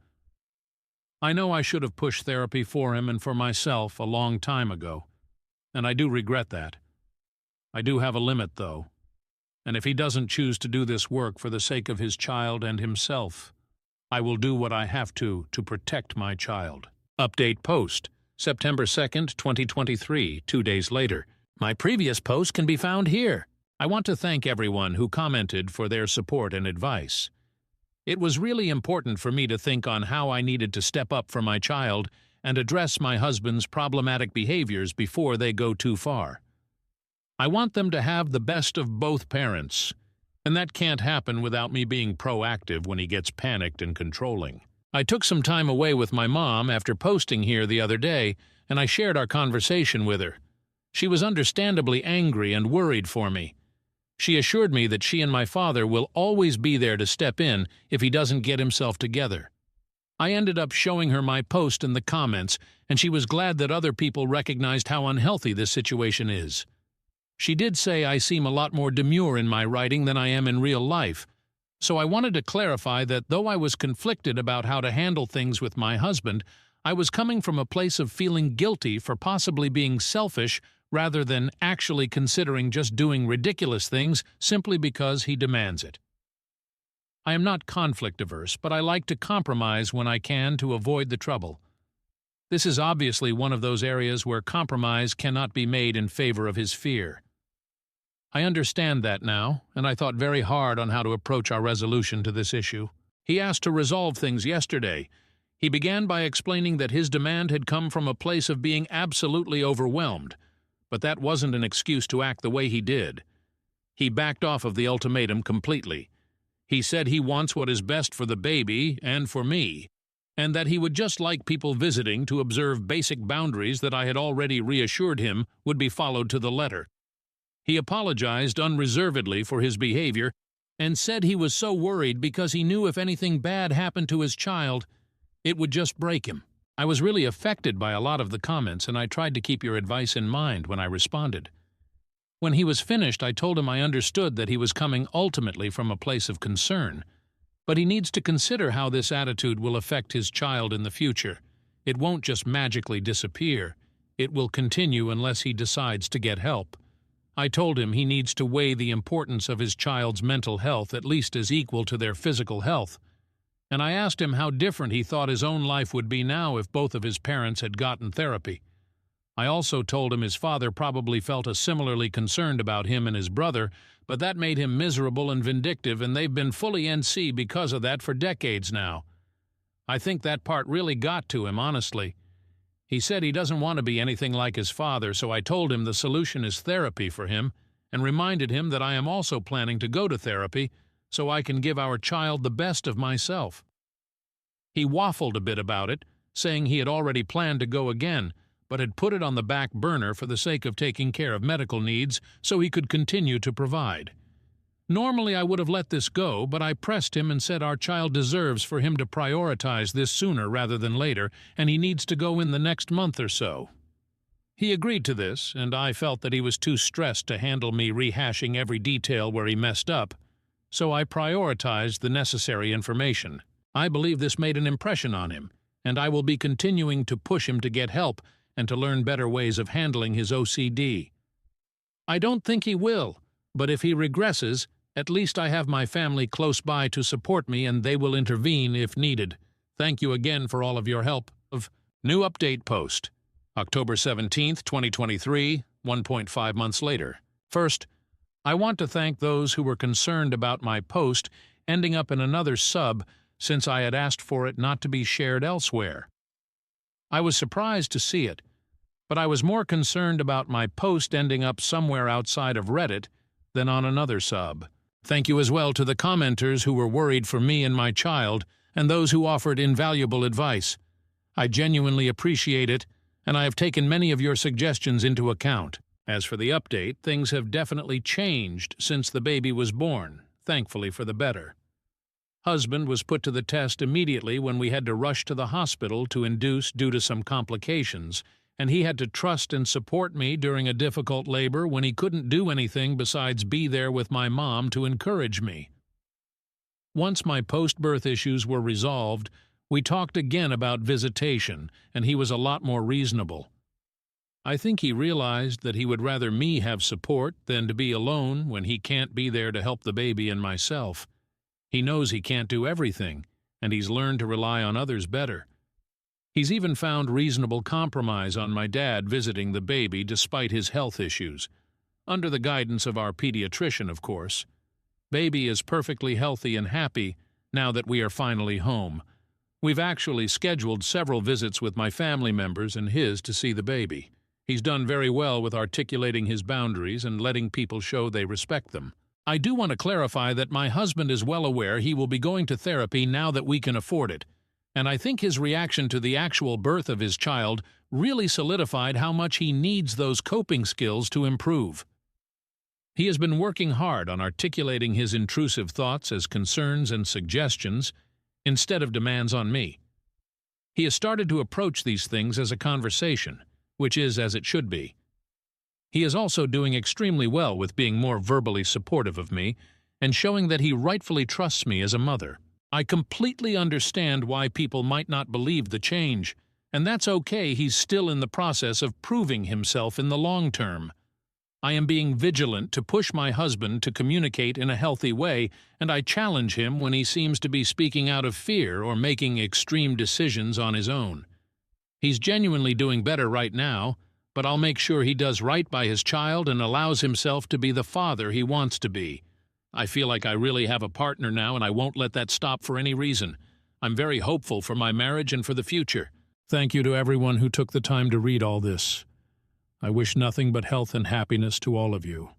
I know I should have pushed therapy for him and for myself a long time ago, and I do regret that. I do have a limit, though, and if he doesn't choose to do this work for the sake of his child and himself, I will do what I have to protect my child. Update post, September 2nd, 2023, 2 days later. My previous post can be found here. I want to thank everyone who commented for their support and advice. It was really important for me to think on how I needed to step up for my child and address my husband's problematic behaviors before they go too far. I want them to have the best of both parents, and that can't happen without me being proactive when he gets panicked and controlling. I took some time away with my mom after posting here the other day, and I shared our conversation with her. She was understandably angry and worried for me. She assured me that she and my father will always be there to step in if he doesn't get himself together. I ended up showing her my post in the comments, and she was glad that other people recognized how unhealthy this situation is. She did say I seem a lot more demure in my writing than I am in real life, so I wanted to clarify that though I was conflicted about how to handle things with my husband, I was coming from a place of feeling guilty for possibly being selfish rather than actually considering just doing ridiculous things simply because he demands it. I am not conflict-averse, but I like to compromise when I can to avoid the trouble. This is obviously one of those areas where compromise cannot be made in favor of his fear. I understand that now, and I thought very hard on how to approach our resolution to this issue. He asked to resolve things yesterday. He began by explaining that his demand had come from a place of being absolutely overwhelmed, but that wasn't an excuse to act the way he did. He backed off of the ultimatum completely. He said he wants what is best for the baby and for me, and that he would just like people visiting to observe basic boundaries that I had already reassured him would be followed to the letter. He apologized unreservedly for his behavior and said he was so worried because he knew if anything bad happened to his child, it would just break him. I was really affected by a lot of the comments, and I tried to keep your advice in mind when I responded. When he was finished, I told him I understood that he was coming ultimately from a place of concern, but he needs to consider how this attitude will affect his child in the future. It won't just magically disappear. It will continue unless he decides to get help. I told him he needs to weigh the importance of his child's mental health at least as equal to their physical health, and I asked him how different he thought his own life would be now if both of his parents had gotten therapy. I also told him his father probably felt as similarly concerned about him and his brother, but that made him miserable and vindictive, and they've been fully NC because of that for decades now. I think that part really got to him, honestly. He said he doesn't want to be anything like his father, so I told him the solution is therapy for him, and reminded him that I am also planning to go to therapy so I can give our child the best of myself. He waffled a bit about it, saying he had already planned to go again, but had put it on the back burner for the sake of taking care of medical needs so he could continue to provide. Normally I would have let this go, but I pressed him and said our child deserves for him to prioritize this sooner rather than later, and he needs to go in the next month or so. He agreed to this, and I felt that he was too stressed to handle me rehashing every detail where he messed up, so I prioritized the necessary information. I believe this made an impression on him, and I will be continuing to push him to get help and to learn better ways of handling his OCD. I don't think he will, but if he regresses, at least I have my family close by to support me, and they will intervene if needed. Thank you again for all of your help. New update post, October 17th, 2023, 1.5 months later. First, I want to thank those who were concerned about my post ending up in another sub since I had asked for it not to be shared elsewhere. I was surprised to see it, but I was more concerned about my post ending up somewhere outside of Reddit than on another sub. Thank you as well to the commenters who were worried for me and my child, and those who offered invaluable advice. I genuinely appreciate it, and I have taken many of your suggestions into account. As for the update, things have definitely changed since the baby was born, thankfully for the better. Husband was put to the test immediately when we had to rush to the hospital to induce due to some complications, and he had to trust and support me during a difficult labor when he couldn't do anything besides be there with my mom to encourage me. Once my post-birth issues were resolved, we talked again about visitation, and he was a lot more reasonable. I think he realized that he would rather me have support than to be alone when he can't be there to help the baby and myself. He knows he can't do everything, and he's learned to rely on others better. He's even found reasonable compromise on my dad visiting the baby despite his health issues. Under the guidance of our pediatrician, of course. Baby is perfectly healthy and happy now that we are finally home. We've actually scheduled several visits with my family members and his to see the baby. He's done very well with articulating his boundaries and letting people show they respect them. I do want to clarify that my husband is well aware he will be going to therapy now that we can afford it, and I think his reaction to the actual birth of his child really solidified how much he needs those coping skills to improve. He has been working hard on articulating his intrusive thoughts as concerns and suggestions instead of demands on me. He has started to approach these things as a conversation, which is as it should be. He is also doing extremely well with being more verbally supportive of me and showing that he rightfully trusts me as a mother. I completely understand why people might not believe the change, and that's okay. He's still in the process of proving himself in the long term. I am being vigilant to push my husband to communicate in a healthy way, and I challenge him when he seems to be speaking out of fear or making extreme decisions on his own. He's genuinely doing better right now, but I'll make sure he does right by his child and allows himself to be the father he wants to be. I feel like I really have a partner now, and I won't let that stop for any reason. I'm very hopeful for my marriage and for the future. Thank you to everyone who took the time to read all this. I wish nothing but health and happiness to all of you.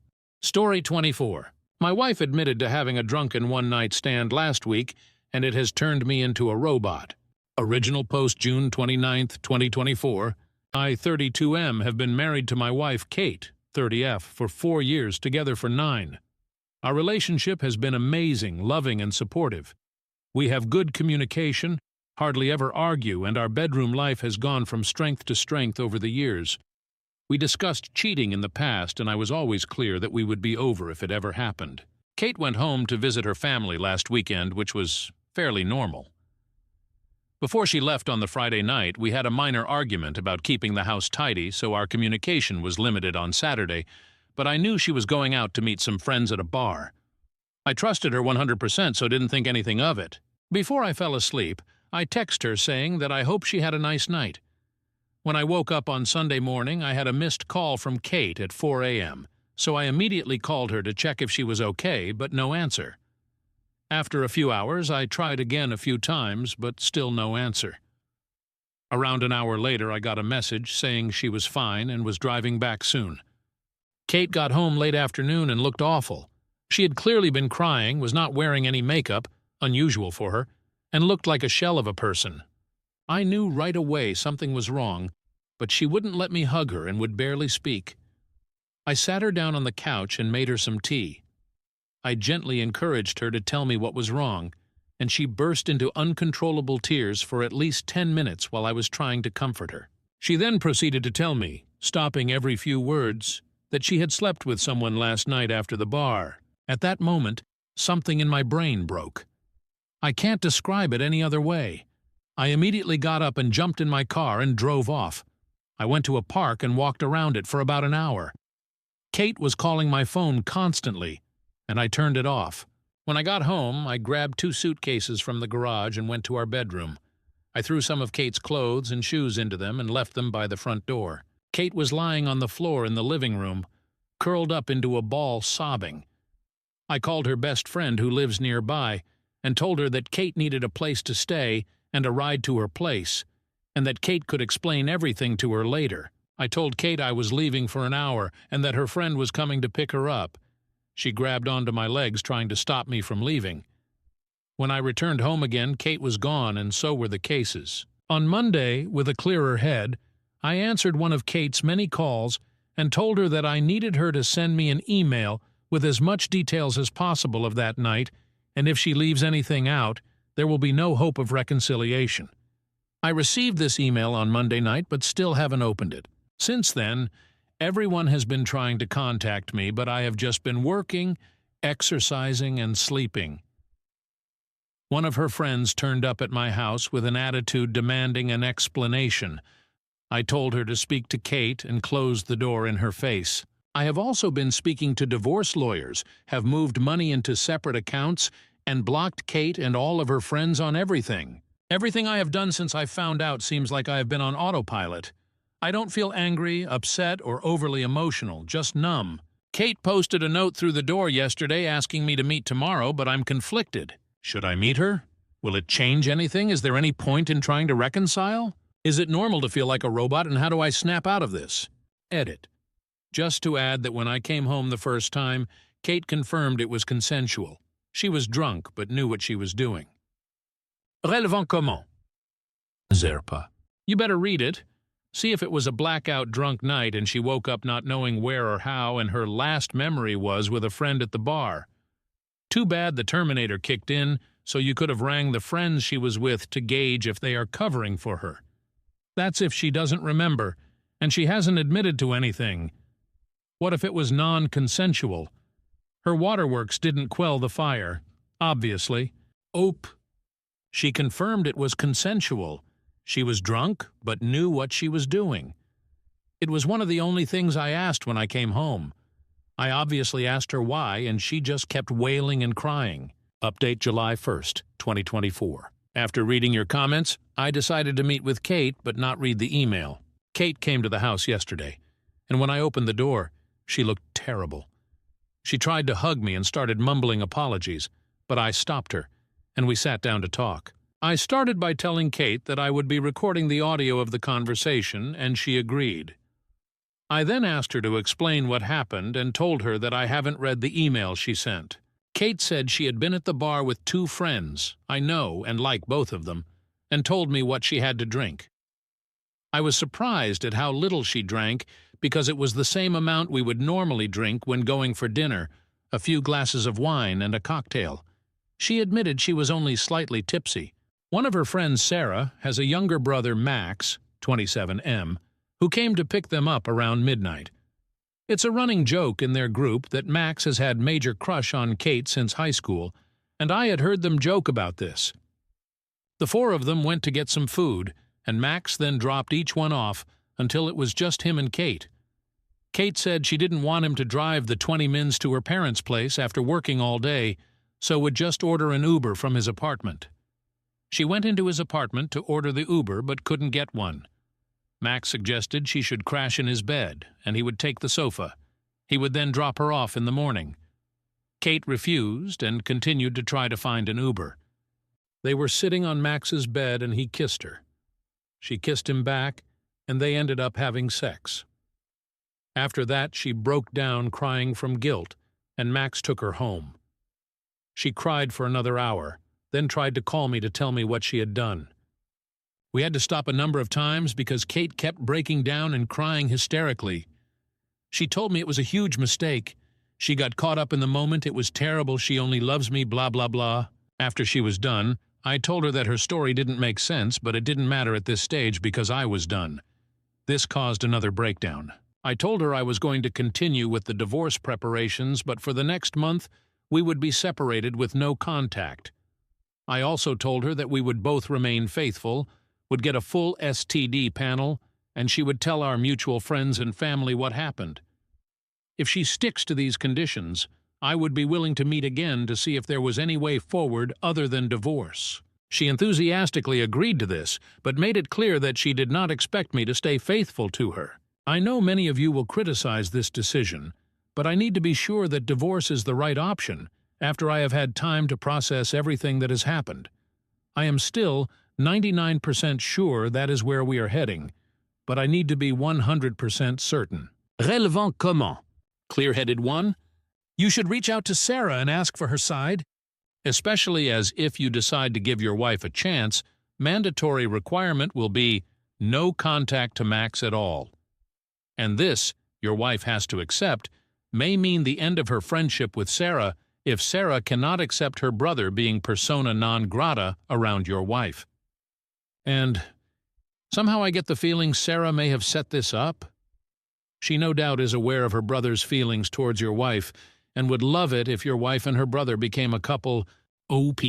Story 24. My wife admitted to having a drunken one-night stand last week, and it has turned me into a robot. Original post June 29, 2024. I, 32M, have been married to my wife, Kate, 30F, for 4 years, together for 9. Our relationship has been amazing, loving, and supportive. We have good communication, hardly ever argue, and our bedroom life has gone from strength to strength over the years. We discussed cheating in the past, and I was always clear that we would be over if it ever happened. Kate went home to visit her family last weekend, which was fairly normal. Before she left on the Friday night, we had a minor argument about keeping the house tidy, so our communication was limited on Saturday, but I knew she was going out to meet some friends at a bar. I trusted her 100%, so didn't think anything of it. Before I fell asleep, I texted her saying that I hope she had a nice night. When I woke up on Sunday morning, I had a missed call from Kate at 4 a.m., so I immediately called her to check if she was okay, but no answer. After a few hours, I tried again a few times, but still no answer. Around an hour later, I got a message saying she was fine and was driving back soon. Kate got home late afternoon and looked awful. She had clearly been crying, was not wearing any makeup, unusual for her, and looked like a shell of a person. I knew right away something was wrong, but she wouldn't let me hug her and would barely speak. I sat her down on the couch and made her some tea. I gently encouraged her to tell me what was wrong, and she burst into uncontrollable tears for at least 10 minutes while I was trying to comfort her. She then proceeded to tell me, stopping every few words, that she had slept with someone last night after the bar. At that moment, something in my brain broke. I can't describe it any other way. I immediately got up and jumped in my car and drove off. I went to a park and walked around it for about an hour. Kate was calling my phone constantly, and I turned it off. When I got home, I grabbed 2 suitcases from the garage and went to our bedroom. I threw some of Kate's clothes and shoes into them and left them by the front door. Kate was lying on the floor in the living room, curled up into a ball, sobbing. I called her best friend who lives nearby and told her that Kate needed a place to stay and a ride to her place, and that Kate could explain everything to her later. I told Kate I was leaving for an hour and that her friend was coming to pick her up. She grabbed onto my legs, trying to stop me from leaving. When I returned home again, Kate was gone, and so were the cases. On Monday, with a clearer head, I answered one of Kate's many calls and told her that I needed her to send me an email with as much details as possible of that night, and if she leaves anything out, there will be no hope of reconciliation. I received this email on Monday night but still haven't opened it. Since then, everyone has been trying to contact me, but I have just been working, exercising, and sleeping. One of her friends turned up at my house with an attitude demanding an explanation. I told her to speak to Kate and closed the door in her face. I have also been speaking to divorce lawyers, have moved money into separate accounts, and blocked Kate and all of her friends on everything. Everything I have done since I found out seems like I have been on autopilot. I don't feel angry, upset, or overly emotional, just numb. Kate posted a note through the door yesterday asking me to meet tomorrow, but I'm conflicted. Should I meet her? Will it change anything? Is there any point in trying to reconcile? Is it normal to feel like a robot, and how do I snap out of this? Edit. Just to add that when I came home the first time, Kate confirmed it was consensual. She was drunk, but knew what she was doing. Relevant comment. Zerpa. You better read it. See if it was a blackout drunk night and she woke up not knowing where or how, and her last memory was with a friend at the bar. Too bad the Terminator kicked in, so you could have rang the friends she was with to gauge if they are covering for her. That's if she doesn't remember, and she hasn't admitted to anything. What if it was non-consensual? Her waterworks didn't quell the fire, obviously. Oop. She confirmed it was consensual. She was drunk, but knew what she was doing. It was one of the only things I asked when I came home. I obviously asked her why, and she just kept wailing and crying. Update July 1st, 2024. After reading your comments, I decided to meet with Kate but not read the email. Kate came to the house yesterday, and when I opened the door, she looked terrible. She tried to hug me and started mumbling apologies, but I stopped her, and we sat down to talk. I started by telling Kate that I would be recording the audio of the conversation, and she agreed. I then asked her to explain what happened and told her that I haven't read the email she sent. Kate said she had been at the bar with two friends, I know and like both of them, and told me what she had to drink. I was surprised at how little she drank because it was the same amount we would normally drink when going for dinner, a few glasses of wine and a cocktail. She admitted she was only slightly tipsy. One of her friends, Sarah, has a younger brother, Max, 27M, who came to pick them up around midnight. It's a running joke in their group that Max has had major crush on Kate since high school, and I had heard them joke about this. The four of them went to get some food, and Max then dropped each one off until it was just him and Kate. Kate said she didn't want him to drive the 20 mins to her parents' place after working all day, so would just order an Uber from his apartment. She went into his apartment to order the Uber but couldn't get one. Max suggested she should crash in his bed, and he would take the sofa. He would then drop her off in the morning. Kate refused and continued to try to find an Uber. They were sitting on Max's bed and he kissed her. She kissed him back, and they ended up having sex. After that, she broke down crying from guilt, and Max took her home. She cried for another hour, then tried to call me to tell me what she had done. We had to stop a number of times because Kate kept breaking down and crying hysterically. She told me it was a huge mistake. She got caught up in the moment, it was terrible, she only loves me, blah, blah, blah. After she was done, I told her that her story didn't make sense, but it didn't matter at this stage because I was done. This caused another breakdown. I told her I was going to continue with the divorce preparations, but for the next month, we would be separated with no contact. I also told her that we would both remain faithful, would get a full STD panel, and she would tell our mutual friends and family what happened. If she sticks to these conditions, I would be willing to meet again to see if there was any way forward other than divorce. She enthusiastically agreed to this, but made it clear that she did not expect me to stay faithful to her. I know many of you will criticize this decision, but I need to be sure that divorce is the right option after I have had time to process everything that has happened. I am still 99% sure that is where we are heading, but I need to be 100% certain. Relevant comment. Clear-headed one. You should reach out to Sarah and ask for her side, especially as if you decide to give your wife a chance, mandatory requirement will be no contact to Max at all. And this, your wife has to accept, may mean the end of her friendship with Sarah if Sarah cannot accept her brother being persona non grata around your wife. And somehow I get the feeling Sarah may have set this up. She no doubt is aware of her brother's feelings towards your wife and would love it if your wife and her brother became a couple OP.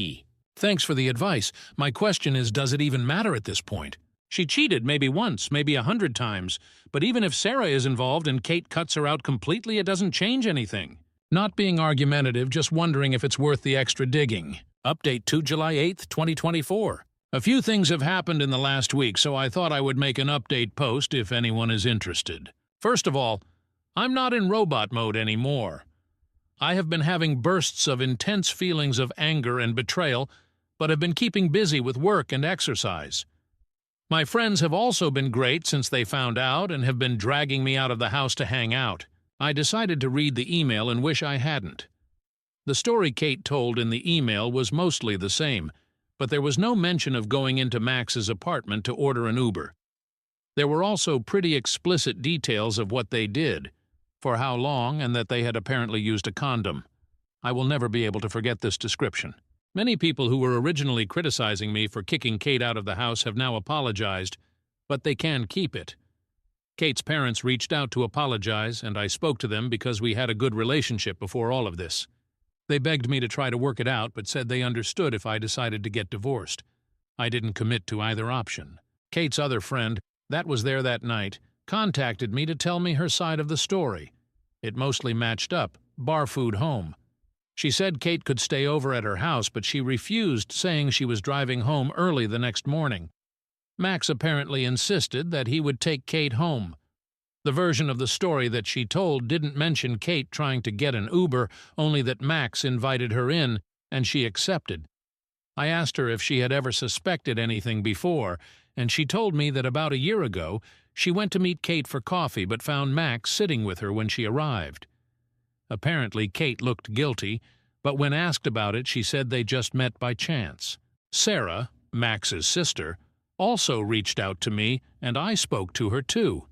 Thanks for the advice. My question is, does it even matter at this point? She cheated maybe once, maybe 100 times, but even if Sarah is involved and Kate cuts her out completely, it doesn't change anything. Not being argumentative, just wondering if it's worth the extra digging. Update to July 8th, 2024. A few things have happened in the last week, so I thought I would make an update post if anyone is interested. First of all, I'm not in robot mode anymore. I have been having bursts of intense feelings of anger and betrayal, but have been keeping busy with work and exercise. My friends have also been great since they found out and have been dragging me out of the house to hang out. I decided to read the email and wish I hadn't. The story Kate told in the email was mostly the same, but there was no mention of going into Max's apartment to order an Uber. There were also pretty explicit details of what they did, for how long, and that they had apparently used a condom. I will never be able to forget this description. Many people who were originally criticizing me for kicking Kate out of the house have now apologized, but they can keep it. Kate's parents reached out to apologize, and I spoke to them because we had a good relationship before all of this. They begged me to try to work it out, but said they understood if I decided to get divorced. I didn't commit to either option. Kate's other friend, that was there that night, contacted me to tell me her side of the story. It mostly matched up, bar food home. She said Kate could stay over at her house, but she refused, saying she was driving home early the next morning. Max apparently insisted that he would take Kate home. The version of the story that she told didn't mention Kate trying to get an Uber, only that Max invited her in, and she accepted. I asked her if she had ever suspected anything before, and she told me that about a year ago, she went to meet Kate for coffee but found Max sitting with her when she arrived. Apparently, Kate looked guilty, but when asked about it, she said they just met by chance. Sarah, Max's sister, also reached out to me, and I spoke to her too.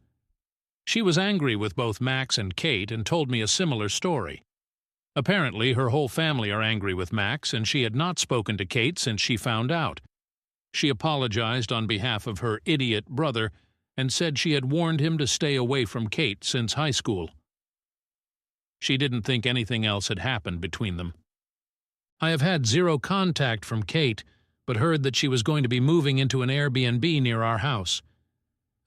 She was angry with both Max and Kate and told me a similar story. Apparently, her whole family are angry with Max, and she had not spoken to Kate since she found out. She apologized on behalf of her idiot brother and said she had warned him to stay away from Kate since high school. She didn't think anything else had happened between them. I have had zero contact from Kate, but heard that she was going to be moving into an Airbnb near our house.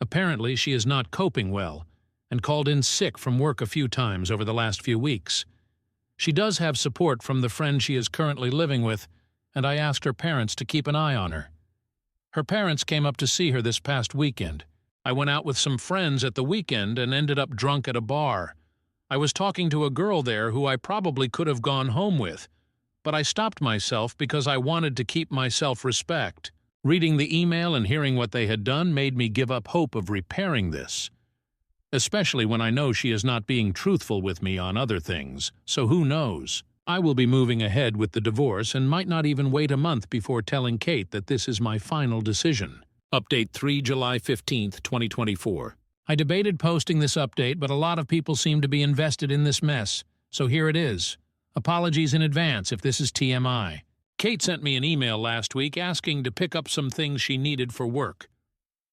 Apparently, she is not coping well, and called in sick from work a few times over the last few weeks. She does have support from the friend she is currently living with, and I asked her parents to keep an eye on her. Her parents came up to see her this past weekend. I went out with some friends at the weekend and ended up drunk at a bar. I was talking to a girl there who I probably could have gone home with, but I stopped myself because I wanted to keep my self-respect. Reading the email and hearing what they had done made me give up hope of repairing this, especially when I know she is not being truthful with me on other things, so who knows? I will be moving ahead with the divorce and might not even wait a month before telling Kate that this is my final decision. Update 3 July 15th, 2024. I debated posting this update, but a lot of people seem to be invested in this mess, so here it is. Apologies in advance if this is TMI. Kate sent me an email last week asking to pick up some things she needed for work.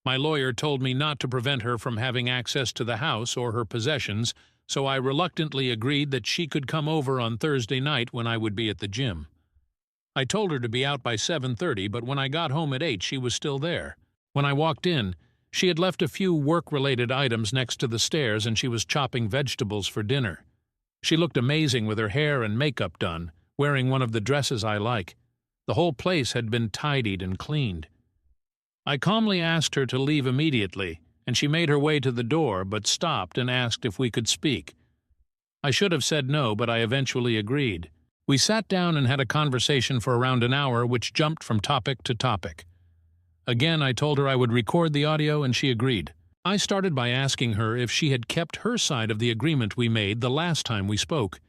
My lawyer told me not to prevent her from having access to the house or her possessions, so I reluctantly agreed that she could come over on Thursday night when I would be at the gym. I told her to be out by 7:30, but when I got home at 8, she was still there. When I walked in, she had left a few work-related items next to the stairs and she was chopping vegetables for dinner. She looked amazing with her hair and makeup done, wearing one of the dresses I like. The whole place had been tidied and cleaned. I calmly asked her to leave immediately, and she made her way to the door but stopped and asked if we could speak. I should have said no, but I eventually agreed. We sat down and had a conversation for around an hour, which jumped from topic to topic. Again, I told her I would record the audio, and she agreed. I started by asking her if she had kept her side of the agreement we made the last time we spoke.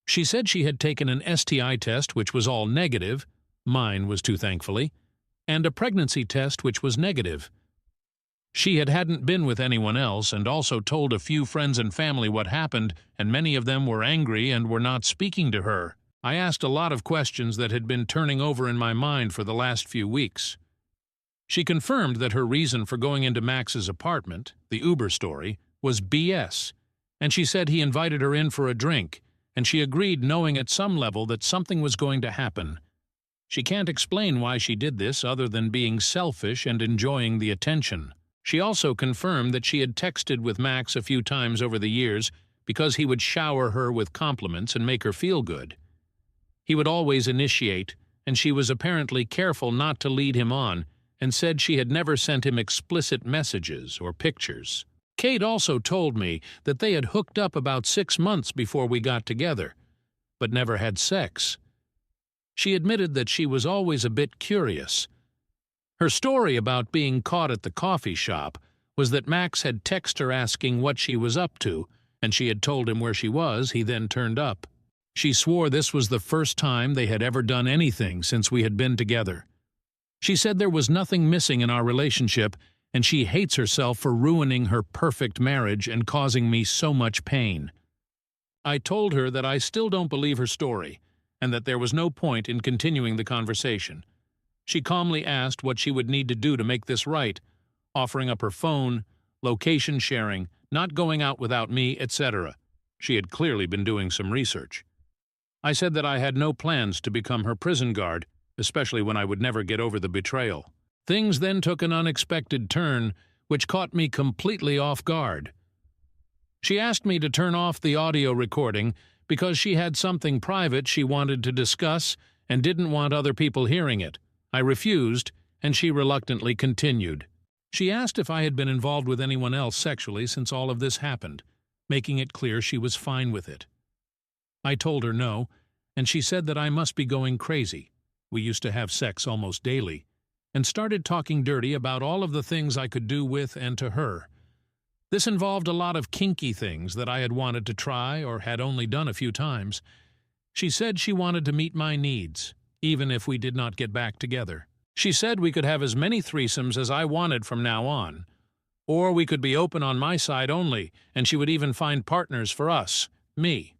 She said she had taken an STI test which was all negative. Mine was too, thankfully. and a pregnancy test which was negative. She hadn't been with anyone else and also told a few friends and family what happened, and many of them were angry and were not speaking to her. I asked a lot of questions that had been turning over in my mind for the last few weeks. She confirmed that her reason for going into Max's apartment, the Uber story, was BS, and she said he invited her in for a drink, and she agreed knowing at some level that something was going to happen. She can't explain why she did this other than being selfish and enjoying the attention. She also confirmed that she had texted with Max a few times over the years because he would shower her with compliments and make her feel good. He would always initiate, and she was apparently careful not to lead him on, and said she had never sent him explicit messages or pictures. Kate also told me that they had hooked up about 6 months before we got together, but never had sex. She admitted that she was always a bit curious. Her story about being caught at the coffee shop was that Max had texted her asking what she was up to, and she had told him where she was. He then turned up. She swore this was the first time they had ever done anything since we had been together. She said there was nothing missing in our relationship, and she hates herself for ruining her perfect marriage and causing me so much pain. I told her that I still don't believe her story, and that there was no point in continuing the conversation. She calmly asked what she would need to do to make this right, offering up her phone, location sharing, not going out without me, etc. She had clearly been doing some research. I said that I had no plans to become her prison guard, especially when I would never get over the betrayal. Things then took an unexpected turn, which caught me completely off guard. She asked me to turn off the audio recording because she had something private she wanted to discuss and didn't want other people hearing it. I refused, and she reluctantly continued. She asked if I had been involved with anyone else sexually since all of this happened, making it clear she was fine with it. I told her no, and she said that I must be going crazy. We used to have sex almost daily, and started talking dirty about all of the things I could do with and to her. This involved a lot of kinky things that I had wanted to try or had only done a few times. She said she wanted to meet my needs, even if we did not get back together. She said we could have as many threesomes as I wanted from now on, or we could be open on my side only, and she would even find partners for us, me.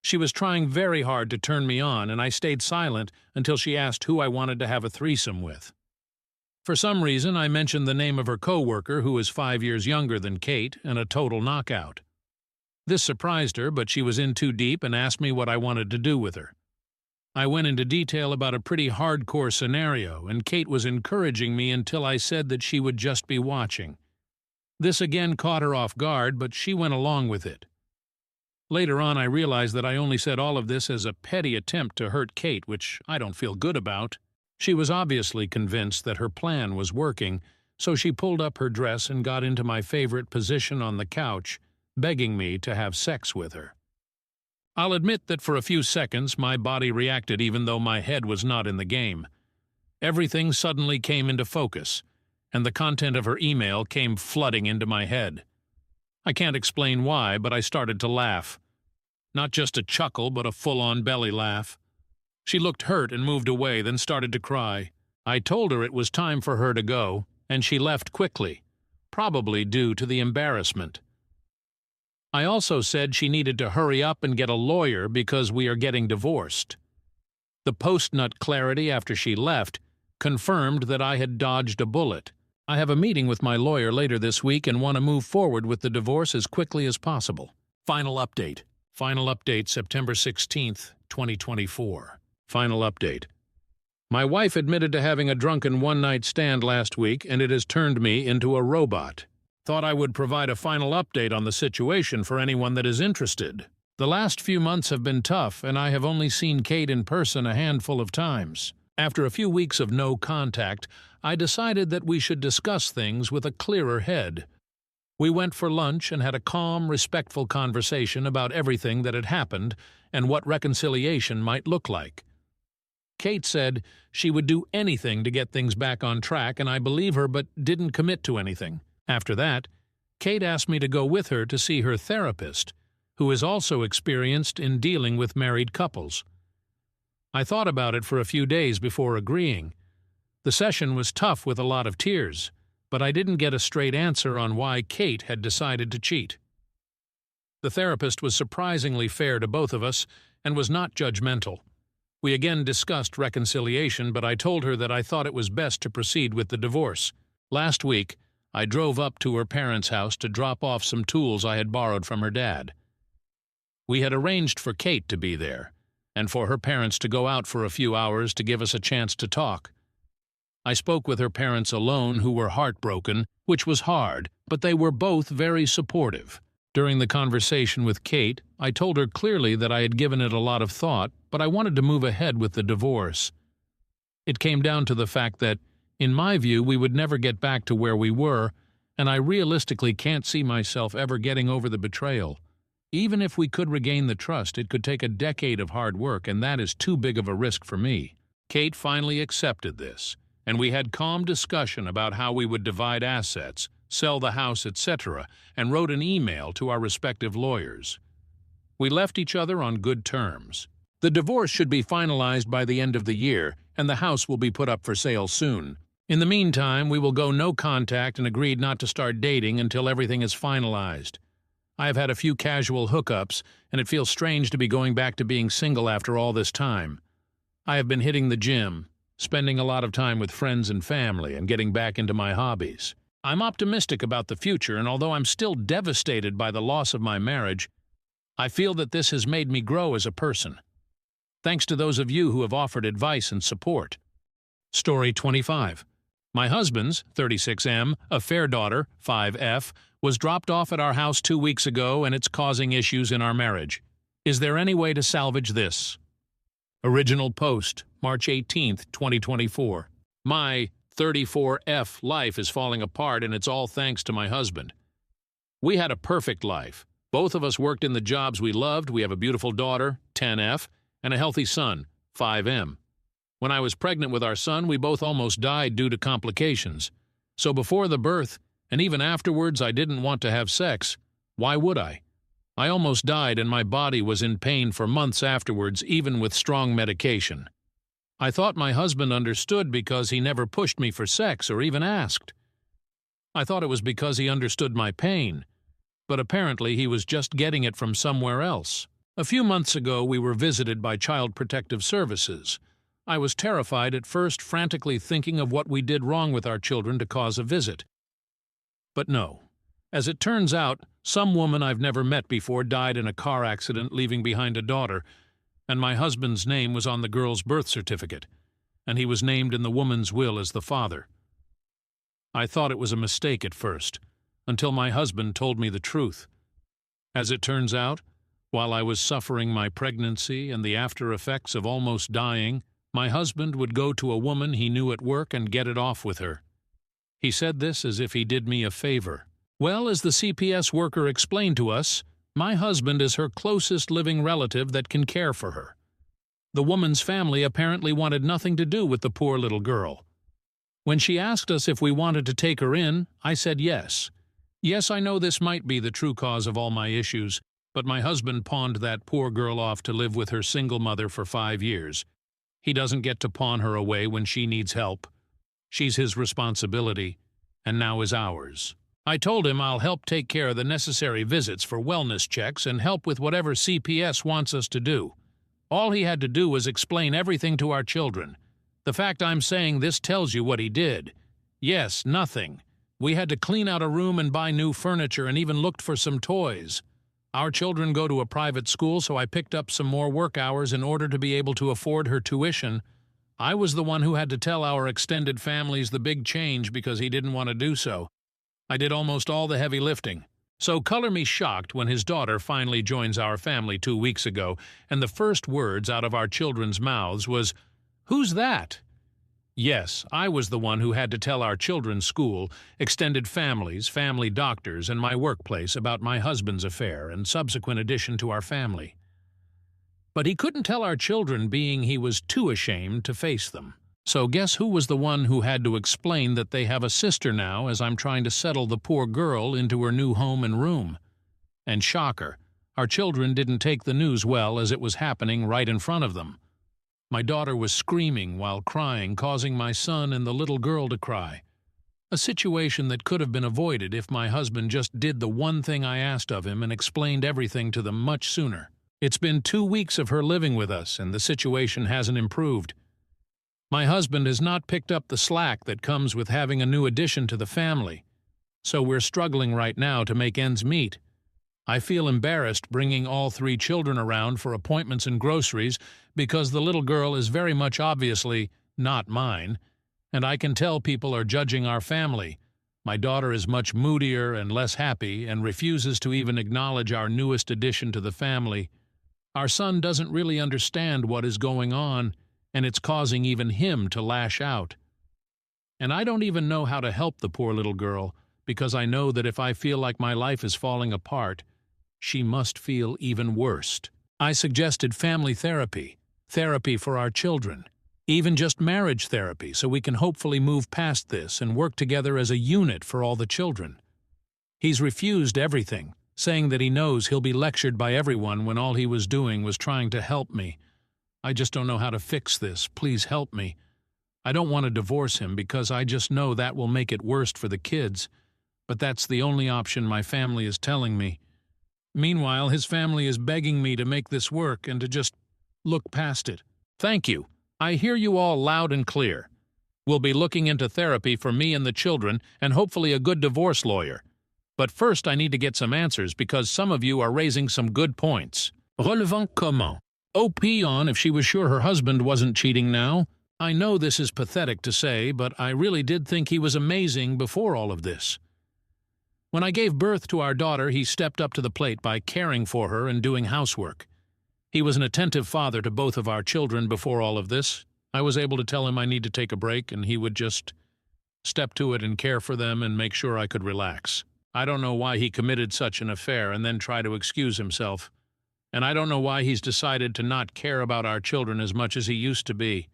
She was trying very hard to turn me on, and I stayed silent until she asked who I wanted to have a threesome with. For some reason, I mentioned the name of her co-worker, who was 5 years younger than Kate and a total knockout. This surprised her, but she was in too deep and asked me what I wanted to do with her. I went into detail about a pretty hardcore scenario, and Kate was encouraging me until I said that she would just be watching. This again caught her off guard, but she went along with it. Later on, I realized that I only said all of this as a petty attempt to hurt Kate, which I don't feel good about. She was obviously convinced that her plan was working, so she pulled up her dress and got into my favorite position on the couch, begging me to have sex with her. I'll admit that for a few seconds my body reacted even though my head was not in the game. Everything suddenly came into focus, and the content of her email came flooding into my head. I can't explain why, but I started to laugh. Not just a chuckle, but a full-on belly laugh. She looked hurt and moved away, then started to cry. I told her it was time for her to go, and she left quickly, probably due to the embarrassment. I also said she needed to hurry up and get a lawyer because we are getting divorced. The post-nut clarity after she left confirmed that I had dodged a bullet. I have a meeting with my lawyer later this week and want to move forward with the divorce as quickly as possible. Final update. Final update, September 16th, 2024. Final update. My wife admitted to having a drunken one-night stand last week, and it has turned me into a robot. Thought I would provide a final update on the situation for anyone that is interested. The last few months have been tough, and I have only seen Kate in person a handful of times. After a few weeks of no contact, I decided that we should discuss things with a clearer head. We went for lunch and had a calm, respectful conversation about everything that had happened and what reconciliation might look like. Kate said she would do anything to get things back on track, and I believe her but didn't commit to anything. After that, Kate asked me to go with her to see her therapist, who is also experienced in dealing with married couples. I thought about it for a few days before agreeing. The session was tough with a lot of tears, but I didn't get a straight answer on why Kate had decided to cheat. The therapist was surprisingly fair to both of us and was not judgmental. We again discussed reconciliation, but I told her that I thought it was best to proceed with the divorce. Last week, I drove up to her parents' house to drop off some tools I had borrowed from her dad. We had arranged for Kate to be there, and for her parents to go out for a few hours to give us a chance to talk. I spoke with her parents alone, who were heartbroken, which was hard, but they were both very supportive. During the conversation with Kate, I told her clearly that I had given it a lot of thought, but I wanted to move ahead with the divorce. It came down to the fact that, in my view, we would never get back to where we were, and I realistically can't see myself ever getting over the betrayal. Even if we could regain the trust, it could take a decade of hard work, and that is too big of a risk for me. Kate finally accepted this, and we had calm discussion about how we would divide assets, sell the house, etc., and wrote an email to our respective lawyers. We left each other on good terms. The divorce should be finalized by the end of the year, and the house will be put up for sale soon. In the meantime, we will go no contact and agreed not to start dating until everything is finalized. I have had a few casual hookups, and it feels strange to be going back to being single after all this time. I have been hitting the gym, spending a lot of time with friends and family, and getting back into my hobbies. I'm optimistic about the future, and although I'm still devastated by the loss of my marriage, I feel that this has made me grow as a person. Thanks to those of you who have offered advice and support. Story 25. My husband's, 36M, affair daughter, 5F, was dropped off at our house 2 weeks ago, and it's causing issues in our marriage. Is there any way to salvage this? Original post, March 18, 2024. My 34F life is falling apart, and it's all thanks to my husband. We had a perfect life. Both of us worked in the jobs we loved. We have a beautiful daughter, 10F, and a healthy son, 5M. When I was pregnant with our son, we both almost died due to complications. So before the birth, and even afterwards, I didn't want to have sex. Why would I? I almost died, and my body was in pain for months afterwards, even with strong medication. I thought my husband understood because he never pushed me for sex or even asked. I thought it was because he understood my pain, but apparently he was just getting it from somewhere else. A few months ago, we were visited by Child Protective Services. I was terrified at first, frantically thinking of what we did wrong with our children to cause a visit. But no. As it turns out, some woman I've never met before died in a car accident, leaving behind a daughter, and my husband's name was on the girl's birth certificate, and he was named in the woman's will as the father. I thought it was a mistake at first, until my husband told me the truth. As it turns out, while I was suffering my pregnancy and the after effects of almost dying, my husband would go to a woman he knew at work and get it off with her. He said this as if he did me a favor. Well, as the CPS worker explained to us, my husband is her closest living relative that can care for her. The woman's family apparently wanted nothing to do with the poor little girl. When she asked us if we wanted to take her in, I said yes. Yes, I know this might be the true cause of all my issues, but my husband pawned that poor girl off to live with her single mother for 5 years. He doesn't get to pawn her away when she needs help. She's his responsibility, and now is ours. I told him I'll help take care of the necessary visits for wellness checks and help with whatever CPS wants us to do. All he had to do was explain everything to our children. The fact I'm saying this tells you what he did. Yes, nothing. We had to clean out a room and buy new furniture and even looked for some toys. Our children go to a private school, so I picked up some more work hours in order to be able to afford her tuition. I was the one who had to tell our extended families the big change because he didn't want to do so. I did almost all the heavy lifting. So color me shocked when his daughter finally joins our family 2 weeks ago, and the first words out of our children's mouths was, "Who's that?" Yes, I was the one who had to tell our children's school, extended families, family doctors, and my workplace about my husband's affair and subsequent addition to our family. But he couldn't tell our children, being he was too ashamed to face them. So guess who was the one who had to explain that they have a sister now as I'm trying to settle the poor girl into her new home and room? And shocker, our children didn't take the news well as it was happening right in front of them. My daughter was screaming while crying, causing my son and the little girl to cry. A situation that could have been avoided if my husband just did the one thing I asked of him and explained everything to them much sooner. It's been 2 weeks of her living with us, and the situation hasn't improved. My husband has not picked up the slack that comes with having a new addition to the family, so we're struggling right now to make ends meet. I feel embarrassed bringing all 3 children around for appointments and groceries because the little girl is very much obviously not mine, and I can tell people are judging our family. My daughter is much moodier and less happy and refuses to even acknowledge our newest addition to the family. Our son doesn't really understand what is going on, and it's causing even him to lash out. And I don't even know how to help the poor little girl, because I know that if I feel like my life is falling apart, she must feel even worse. I suggested family therapy, therapy for our children, even just marriage therapy so we can hopefully move past this and work together as a unit for all the children. He's refused everything, saying that he knows he'll be lectured by everyone when all he was doing was trying to help me. I just don't know how to fix this. Please help me. I don't want to divorce him because I just know that will make it worse for the kids, but that's the only option my family is telling me. Meanwhile, his family is begging me to make this work and to just look past it. Thank you. I hear you all loud and clear. We'll be looking into therapy for me and the children and hopefully a good divorce lawyer. But first I need to get some answers because some of you are raising some good points. Relevant comment. OP on if she was sure her husband wasn't cheating now. I know this is pathetic to say, but I really did think he was amazing before all of this. When I gave birth to our daughter, he stepped up to the plate by caring for her and doing housework. He was an attentive father to both of our children before all of this. I was able to tell him I need to take a break, and he would just step to it and care for them and make sure I could relax. I don't know why he committed such an affair and then try to excuse himself. And I don't know why he's decided to not care about our children as much as he used to be.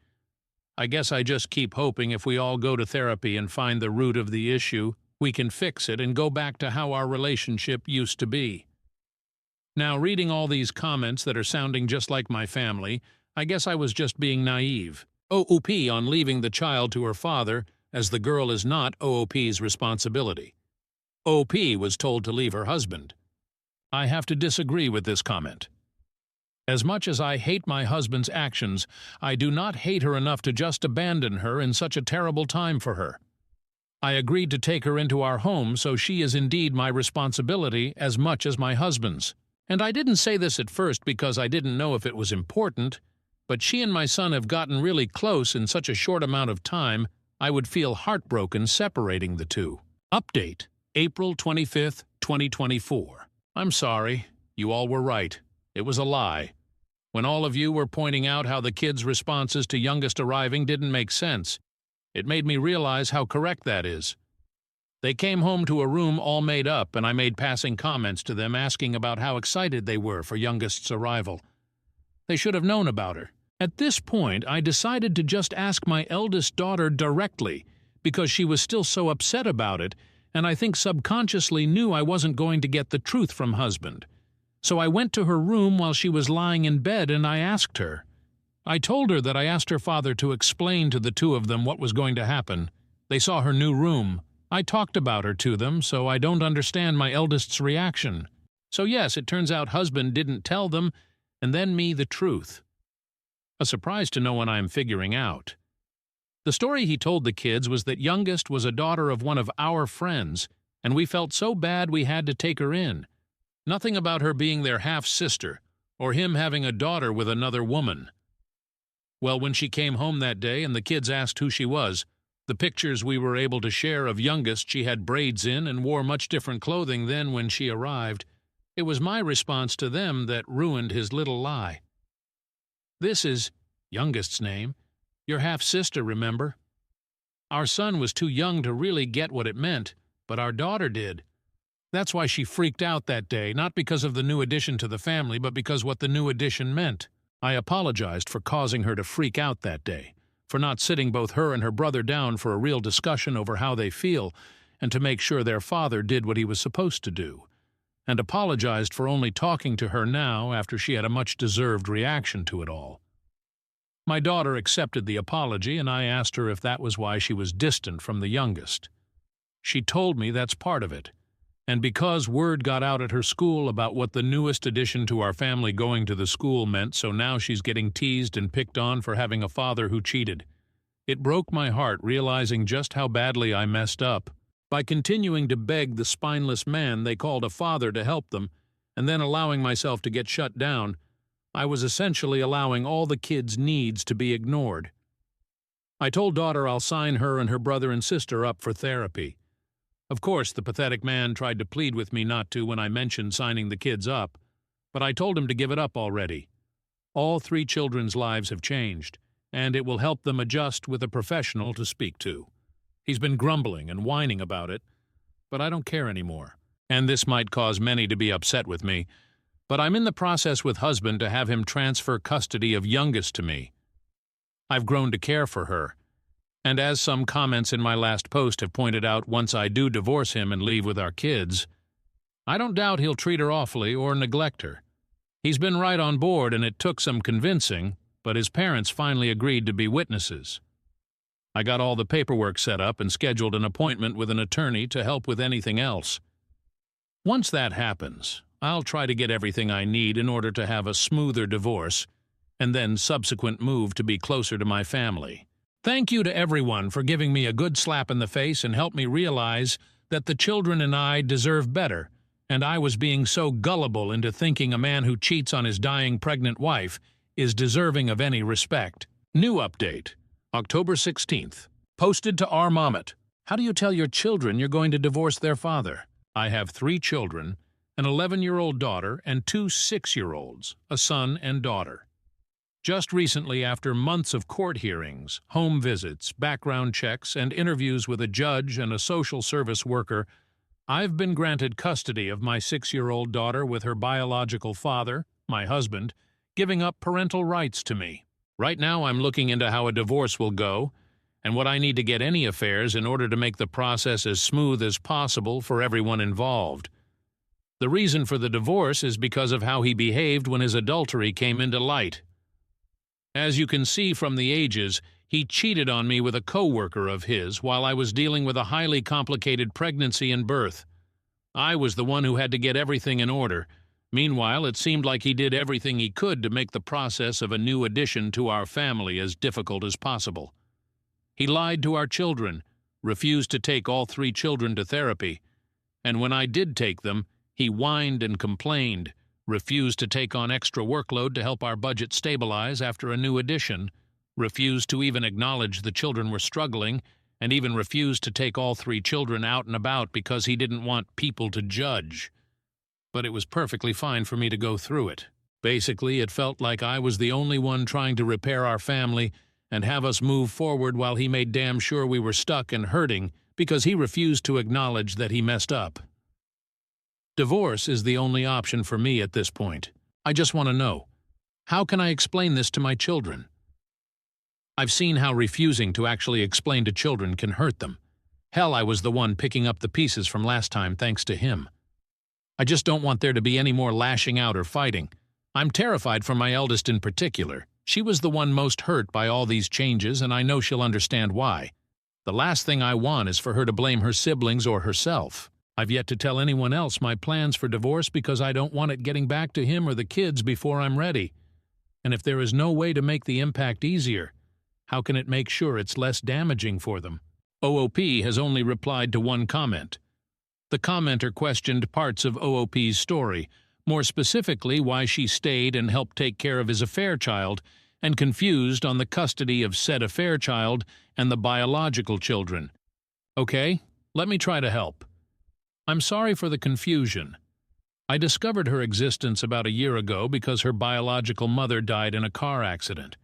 I guess I just keep hoping if we all go to therapy and find the root of the issue, we can fix it and go back to how our relationship used to be. Now, reading all these comments that are sounding just like my family, I guess I was just being naive. OOP on leaving the child to her father, as the girl is not OOP's responsibility. OP was told to leave her husband. I have to disagree with this comment. As much as I hate my husband's actions, I do not hate her enough to just abandon her in such a terrible time for her. I agreed to take her into our home, so she is indeed my responsibility as much as my husband's. And I didn't say this at first because I didn't know if it was important, but she and my son have gotten really close in such a short amount of time, I would feel heartbroken separating the two. Update, April 25th, 2024. I'm sorry, you all were right. It was a lie. When all of you were pointing out how the kids' responses to youngest arriving didn't make sense, it made me realize how correct that is. They came home to a room all made up, and I made passing comments to them asking about how excited they were for youngest's arrival. They should have known about her. At this point, I decided to just ask my eldest daughter directly, because she was still so upset about it, and I think subconsciously knew I wasn't going to get the truth from husband. So I went to her room while she was lying in bed and I asked her. I told her that I asked her father to explain to the two of them what was going to happen. They saw her new room. I talked about her to them, so I don't understand my eldest's reaction. So yes, it turns out husband didn't tell them, and then me the truth. A surprise to no one I'm figuring out. The story he told the kids was that youngest was a daughter of one of our friends, and we felt so bad we had to take her in. Nothing about her being their half-sister, or him having a daughter with another woman. Well, when she came home that day and the kids asked who she was, the pictures we were able to share of youngest she had braids in and wore much different clothing than when she arrived. It was my response to them that ruined his little lie. This is youngest's name. Your half-sister, remember? Our son was too young to really get what it meant, but our daughter did. That's why she freaked out that day, not because of the new addition to the family, but because what the new addition meant. I apologized for causing her to freak out that day, for not sitting both her and her brother down for a real discussion over how they feel, and to make sure their father did what he was supposed to do, and apologized for only talking to her now after she had a much-deserved reaction to it all. My daughter accepted the apology, and I asked her if that was why she was distant from the youngest. She told me that's part of it. And because word got out at her school about what the newest addition to our family going to the school meant, so now she's getting teased and picked on for having a father who cheated. It broke my heart realizing just how badly I messed up. By continuing to beg the spineless man they called a father to help them, and then allowing myself to get shut down, I was essentially allowing all the kids' needs to be ignored. I told daughter I'll sign her and her brother and sister up for therapy. Of course, the pathetic man tried to plead with me not to when I mentioned signing the kids up, but I told him to give it up already. All 3 children's lives have changed, and it will help them adjust with a professional to speak to. He's been grumbling and whining about it, but I don't care anymore. And this might cause many to be upset with me, but I'm in the process with husband to have him transfer custody of youngest to me. I've grown to care for her, and as some comments in my last post have pointed out, once I do divorce him and leave with our kids, I don't doubt he'll treat her awfully or neglect her. He's been right on board, and it took some convincing, but his parents finally agreed to be witnesses. I got all the paperwork set up and scheduled an appointment with an attorney to help with anything else. Once that happens, I'll try to get everything I need in order to have a smoother divorce, and then subsequent move to be closer to my family. Thank you to everyone for giving me a good slap in the face and help me realize that the children and I deserve better, and I was being so gullible into thinking a man who cheats on his dying pregnant wife is deserving of any respect. New update, October 16th. Posted to R. Mamet. How do you tell your children you're going to divorce their father? I have 3 children, an 11-year-old daughter and 2 6-year-olds, a son and daughter. Just recently, after months of court hearings, home visits, background checks, and interviews with a judge and a social service worker, I've been granted custody of my 6-year-old daughter with her biological father, my husband, giving up parental rights to me. Right now I'm looking into how a divorce will go and what I need to get any affairs in order to make the process as smooth as possible for everyone involved. The reason for the divorce is because of how he behaved when his adultery came into light. As you can see from the ages, he cheated on me with a co-worker of his while I was dealing with a highly complicated pregnancy and birth. I was the one who had to get everything in order. Meanwhile, it seemed like he did everything he could to make the process of a new addition to our family as difficult as possible. He lied to our children, refused to take all 3 children to therapy, and when I did take them, he whined and complained, refused to take on extra workload to help our budget stabilize after a new addition, refused to even acknowledge the children were struggling, and even refused to take all 3 children out and about because he didn't want people to judge. But it was perfectly fine for me to go through it. Basically, it felt like I was the only one trying to repair our family and have us move forward while he made damn sure we were stuck and hurting because he refused to acknowledge that he messed up. Divorce is the only option for me at this point. I just want to know, how can I explain this to my children? I've seen how refusing to actually explain to children can hurt them. Hell, I was the one picking up the pieces from last time thanks to him. I just don't want there to be any more lashing out or fighting. I'm terrified for my eldest in particular. She was the one most hurt by all these changes, and I know she'll understand why. The last thing I want is for her to blame her siblings or herself. I've yet to tell anyone else my plans for divorce because I don't want it getting back to him or the kids before I'm ready. And if there is no way to make the impact easier, how can it make sure it's less damaging for them? OOP has only replied to one comment. The commenter questioned parts of OOP's story, more specifically why she stayed and helped take care of his affair child, and confused on the custody of said affair child and the biological children. Okay, let me try to help. I'm sorry for the confusion. I discovered her existence about a year ago because her biological mother died in a car accident.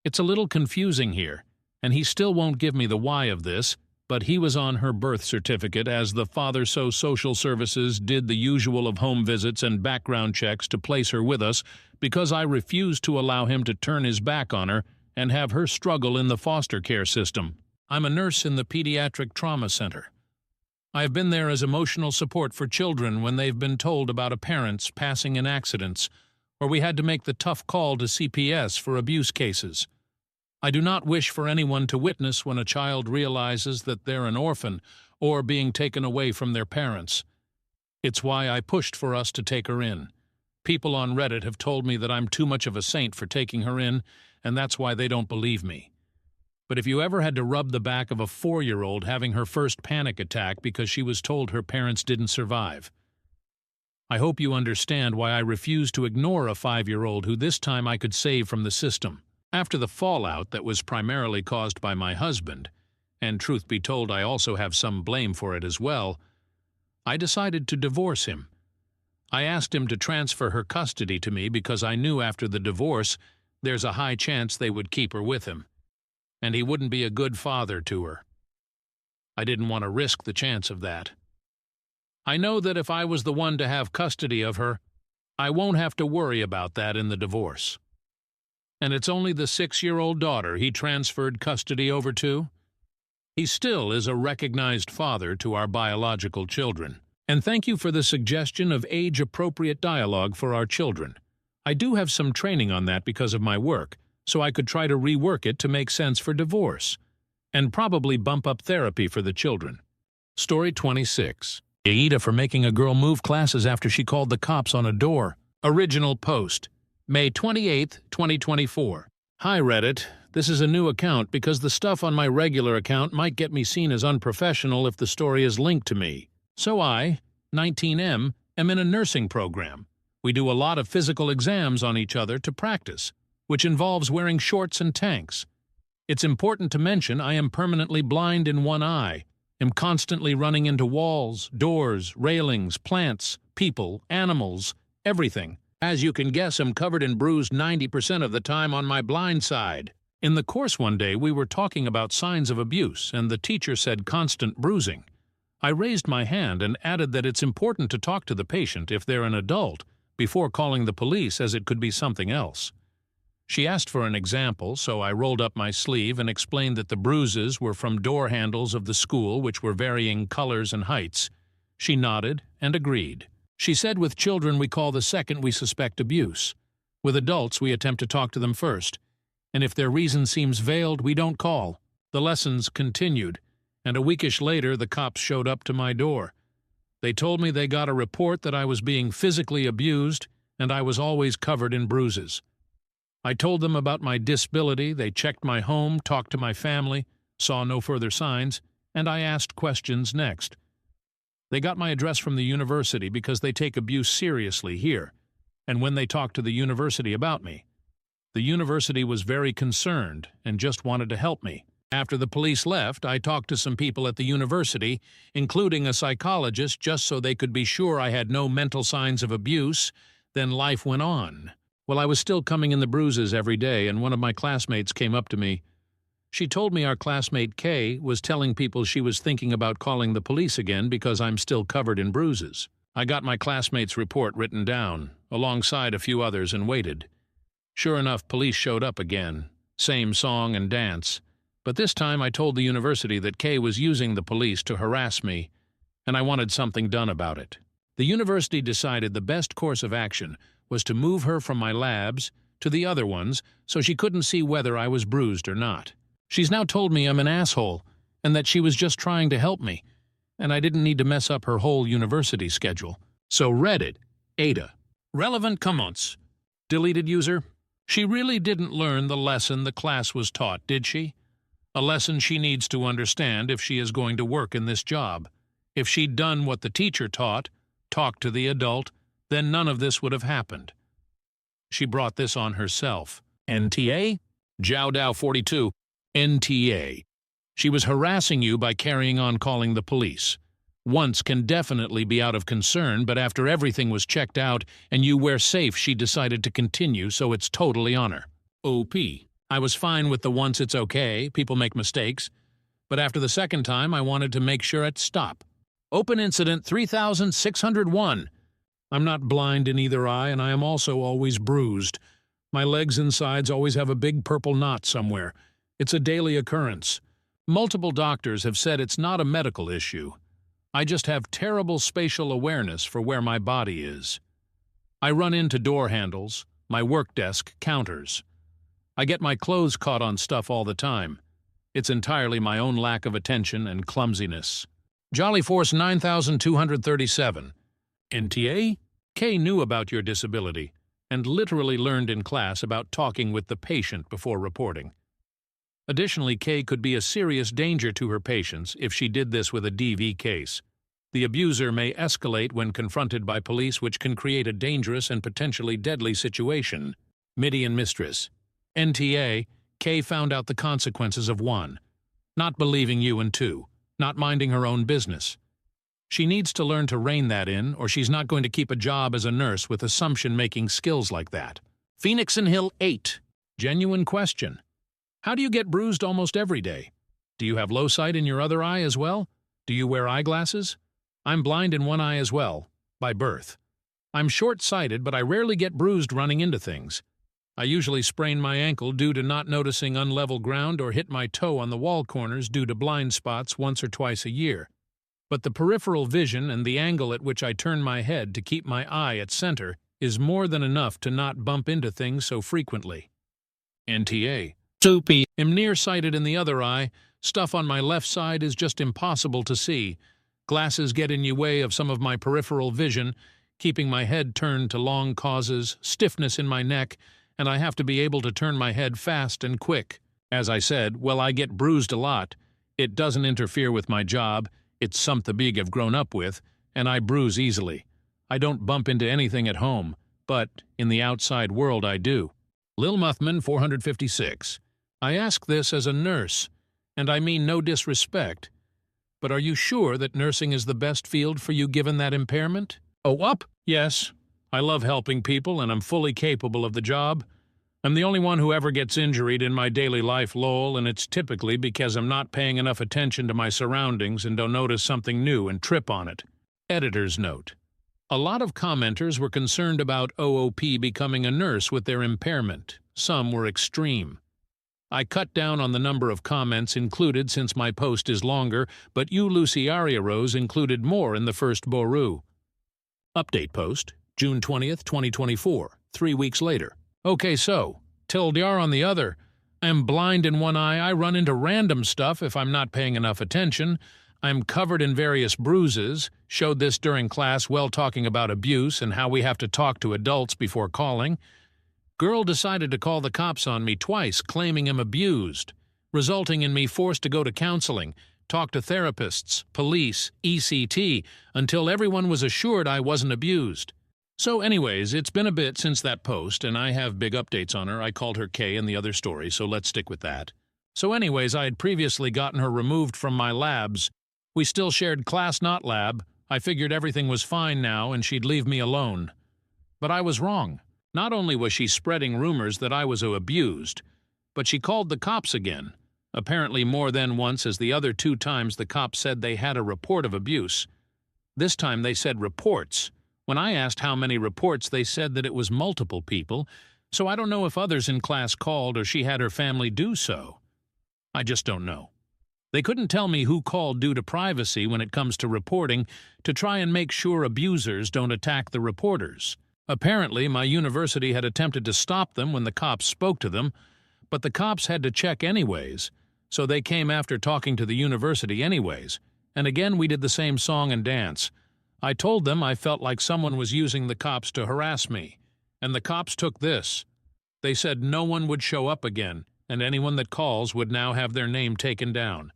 It's a little confusing here, and he still won't give me the why of this, but he was on her birth certificate as the father, so social services did the usual of home visits and background checks to place her with us because I refused to allow him to turn his back on her and have her struggle in the foster care system. I'm a nurse in the pediatric trauma center. I've been there as emotional support for children when they've been told about a parent's passing in accidents, or we had to make the tough call to CPS for abuse cases. I do not wish for anyone to witness when a child realizes that they're an orphan or being taken away from their parents. It's why I pushed for us to take her in. People on Reddit have told me that I'm too much of a saint for taking her in, and that's why they don't believe me. But if you ever had to rub the back of a 4-year-old having her first panic attack because she was told her parents didn't survive, I hope you understand why I refuse to ignore a 5-year-old who this time I could save from the system. After the fallout that was primarily caused by my husband, and truth be told I also have some blame for it as well, I decided to divorce him. I asked him to transfer her custody to me because I knew after the divorce there's a high chance they would keep her with him, and he wouldn't be a good father to her. I didn't want to risk the chance of that. I know that if I was the one to have custody of her, I won't have to worry about that in the divorce. And it's only the 6-year-old daughter he transferred custody over to. He still is a recognized father to our biological children. And thank you for the suggestion of age-appropriate dialogue for our children. I do have some training on that because of my work, so I could try to rework it to make sense for divorce, and probably bump up therapy for the children. Story 26. Aida for making a girl move classes after she called the cops on a door. Original post. May 28, 2024. Hi Reddit, this is a new account because the stuff on my regular account might get me seen as unprofessional if the story is linked to me. So I, 19M, am in a nursing program. We do a lot of physical exams on each other to practice, which involves wearing shorts and tanks. It's important to mention I am permanently blind in one eye, am constantly running into walls, doors, railings, plants, people, animals, everything. As you can guess, I'm covered in bruise 90% of the time on my blind side. In the course one day, we were talking about signs of abuse, and the teacher said constant bruising. I raised my hand and added that it's important to talk to the patient if they're an adult before calling the police, as it could be something else. She asked for an example, so I rolled up my sleeve and explained that the bruises were from door handles of the school, which were varying colors and heights. She nodded and agreed. She said with children we call the second we suspect abuse. With adults we attempt to talk to them first, and if their reason seems veiled we don't call. The lessons continued, and a weekish later the cops showed up to my door. They told me they got a report that I was being physically abused and I was always covered in bruises. I told them about my disability, they checked my home, talked to my family, saw no further signs, and I asked questions next. They got my address from the university because they take abuse seriously here, and when they talked to the university about me, the university was very concerned and just wanted to help me. After the police left, I talked to some people at the university, including a psychologist, just so they could be sure I had no mental signs of abuse. Then life went on. Well, I was still coming in the bruises every day, and one of my classmates came up to me. She told me our classmate Kay was telling people she was thinking about calling the police again because I'm still covered in bruises. I got my classmate's report written down, alongside a few others, and waited. Sure enough, police showed up again. Same song and dance. But this time I told the university that Kay was using the police to harass me, and I wanted something done about it. The university decided the best course of action was to move her from my labs to the other ones so she couldn't see whether I was bruised or not. She's now told me I'm an asshole and that she was just trying to help me, and I didn't need to mess up her whole university schedule. So Reddit, Ada. Relevant comments. Deleted user. She really didn't learn the lesson the class was taught, did she? A lesson she needs to understand if she is going to work in this job. If she'd done what the teacher taught, talked to the adult, then none of this would have happened. She brought this on herself. NTA? Jiaodao 42. NTA. She was harassing you by carrying on calling the police. Once can definitely be out of concern, but after everything was checked out and you were safe, she decided to continue, so it's totally on her. OP. I was fine with the once it's okay, people make mistakes, but after the second time I wanted to make sure it stopped. Open incident 3601. I'm not blind in either eye, and I am also always bruised. My legs and sides always have a big purple knot somewhere. It's a daily occurrence. Multiple doctors have said it's not a medical issue. I just have terrible spatial awareness for where my body is. I run into door handles, my work desk, counters. I get my clothes caught on stuff all the time. It's entirely my own lack of attention and clumsiness. Jolly Force 9237. NTA? Kay knew about your disability and literally learned in class about talking with the patient before reporting. Additionally, Kay could be a serious danger to her patients if she did this with a DV case. The abuser may escalate when confronted by police, which can create a dangerous and potentially deadly situation. Midi and Mistress. NTA, Kay found out the consequences of 1. Not believing you, and 2. Not minding her own business. She needs to learn to rein that in, or she's not going to keep a job as a nurse with assumption-making skills like that. Phoenix and Hill 8. Genuine question. How do you get bruised almost every day? Do you have low sight in your other eye as well? Do you wear eyeglasses? I'm blind in one eye as well, by birth. I'm short-sighted, but I rarely get bruised running into things. I usually sprain my ankle due to not noticing unlevel ground or hit my toe on the wall corners due to blind spots once or twice a year. But the peripheral vision and the angle at which I turn my head to keep my eye at center is more than enough to not bump into things so frequently. NTA. Soupy. I'm nearsighted in the other eye. Stuff on my left side is just impossible to see. Glasses get in the way of some of my peripheral vision, keeping my head turned to long causes, stiffness in my neck, and I have to be able to turn my head fast and quick. As I said, well, I get bruised a lot. It doesn't interfere with my job. It's something big I've grown up with, and I bruise easily. I don't bump into anything at home, but in the outside world I do. Lil Muthman 456. I ask this as a nurse, and I mean no disrespect, but are you sure that nursing is the best field for you given that impairment? Oh, up? Yes. I love helping people, and I'm fully capable of the job. I'm the only one who ever gets injured in my daily life, lol, and it's typically because I'm not paying enough attention to my surroundings and don't notice something new and trip on it. Editor's note. A lot of commenters were concerned about OOP becoming a nurse with their impairment. Some were extreme. I cut down on the number of comments included since my post is longer, but you, Luciaria Rose, included more in the first Boru. Update post, June 20th, 2024, 3 weeks later. Okay, so, Tildyar on the other. I'm blind in one eye. I run into random stuff if I'm not paying enough attention. I'm covered in various bruises. Showed this during class while talking about abuse and how we have to talk to adults before calling. Girl decided to call the cops on me twice, claiming I'm abused, resulting in me forced to go to counseling, talk to therapists, police, ECT, until everyone was assured I wasn't abused. So anyways, it's been a bit since that post, and I have big updates on her. I called her Kay in the other story, so let's stick with that. So anyways, I had previously gotten her removed from my labs. We still shared class, not lab. I figured everything was fine now and she'd leave me alone. But I was wrong. Not only was she spreading rumors that I was abused, but she called the cops again. Apparently more than once, as the other 2 times the cops said they had a report of abuse. This time they said reports. When I asked how many reports, they said that it was multiple people, so I don't know if others in class called or she had her family do so. I just don't know. They couldn't tell me who called due to privacy when it comes to reporting to try and make sure abusers don't attack the reporters. Apparently, my university had attempted to stop them when the cops spoke to them, but the cops had to check anyways, so they came after talking to the university anyways, and again we did the same song and dance. I told them I felt like someone was using the cops to harass me, and the cops took this. They said no one would show up again, and anyone that calls would now have their name taken down.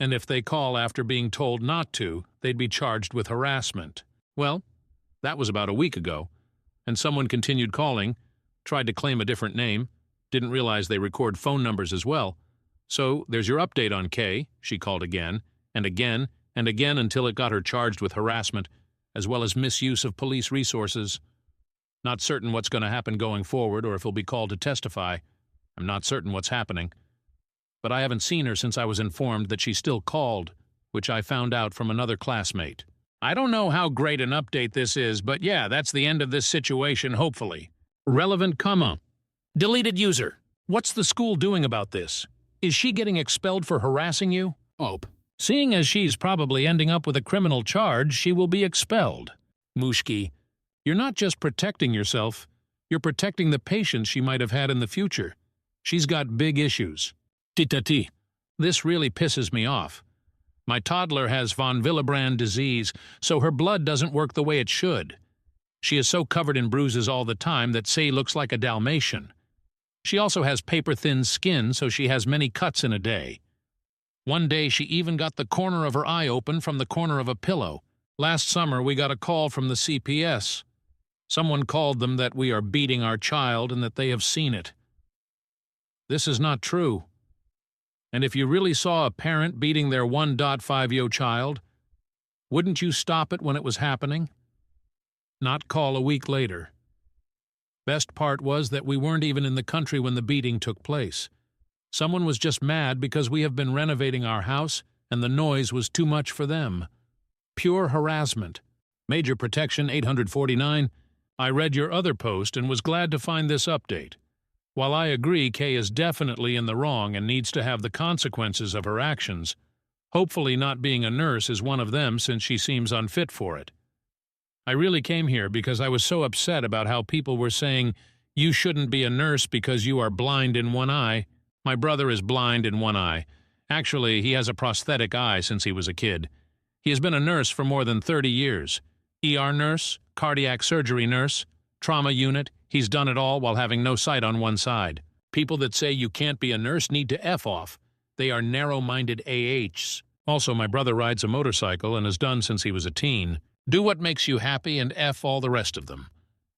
And if they call after being told not to, they'd be charged with harassment. Well, that was about a week ago, and someone continued calling, tried to claim a different name, didn't realize they record phone numbers as well. So there's your update on Kay. She called again, and again, and again until it got her charged with harassment, as well as misuse of police resources. Not certain what's going to happen going forward or if he'll be called to testify. I'm not certain what's happening. But I haven't seen her since I was informed that she still called, which I found out from another classmate. I don't know how great an update this is, but yeah, that's the end of this situation, hopefully. Relevant comma. Deleted user. What's the school doing about this? Is she getting expelled for harassing you? Ope. Seeing as she's probably ending up with a criminal charge, she will be expelled. Mushki. You're not just protecting yourself, you're protecting the patients she might have had in the future. She's got big issues. Titati. This really pisses me off. My toddler has von Willebrand disease, so her blood doesn't work the way it should. She is so covered in bruises all the time that Say looks like a Dalmatian. She also has paper-thin skin, so she has many cuts in a day. One day she even got the corner of her eye open from the corner of a pillow. Last summer we got a call from the CPS. Someone called them that we are beating our child and that they have seen it. This is not true. And if you really saw a parent beating their 1.5-year-old child, wouldn't you stop it when it was happening? Not call a week later. Best part was that we weren't even in the country when the beating took place. Someone was just mad because we have been renovating our house and the noise was too much for them. Pure harassment. Major Protection 849. I read your other post and was glad to find this update. While I agree Kay is definitely in the wrong and needs to have the consequences of her actions, hopefully not being a nurse is one of them since she seems unfit for it. I really came here because I was so upset about how people were saying, you shouldn't be a nurse because you are blind in one eye. My brother is blind in one eye. Actually, he has a prosthetic eye since he was a kid. He has been a nurse for more than 30 years. ER nurse, cardiac surgery nurse, trauma unit. He's done it all while having no sight on one side. People that say you can't be a nurse need to F off. They are narrow-minded AHs. Also, my brother rides a motorcycle and has done since he was a teen. Do what makes you happy and F all the rest of them.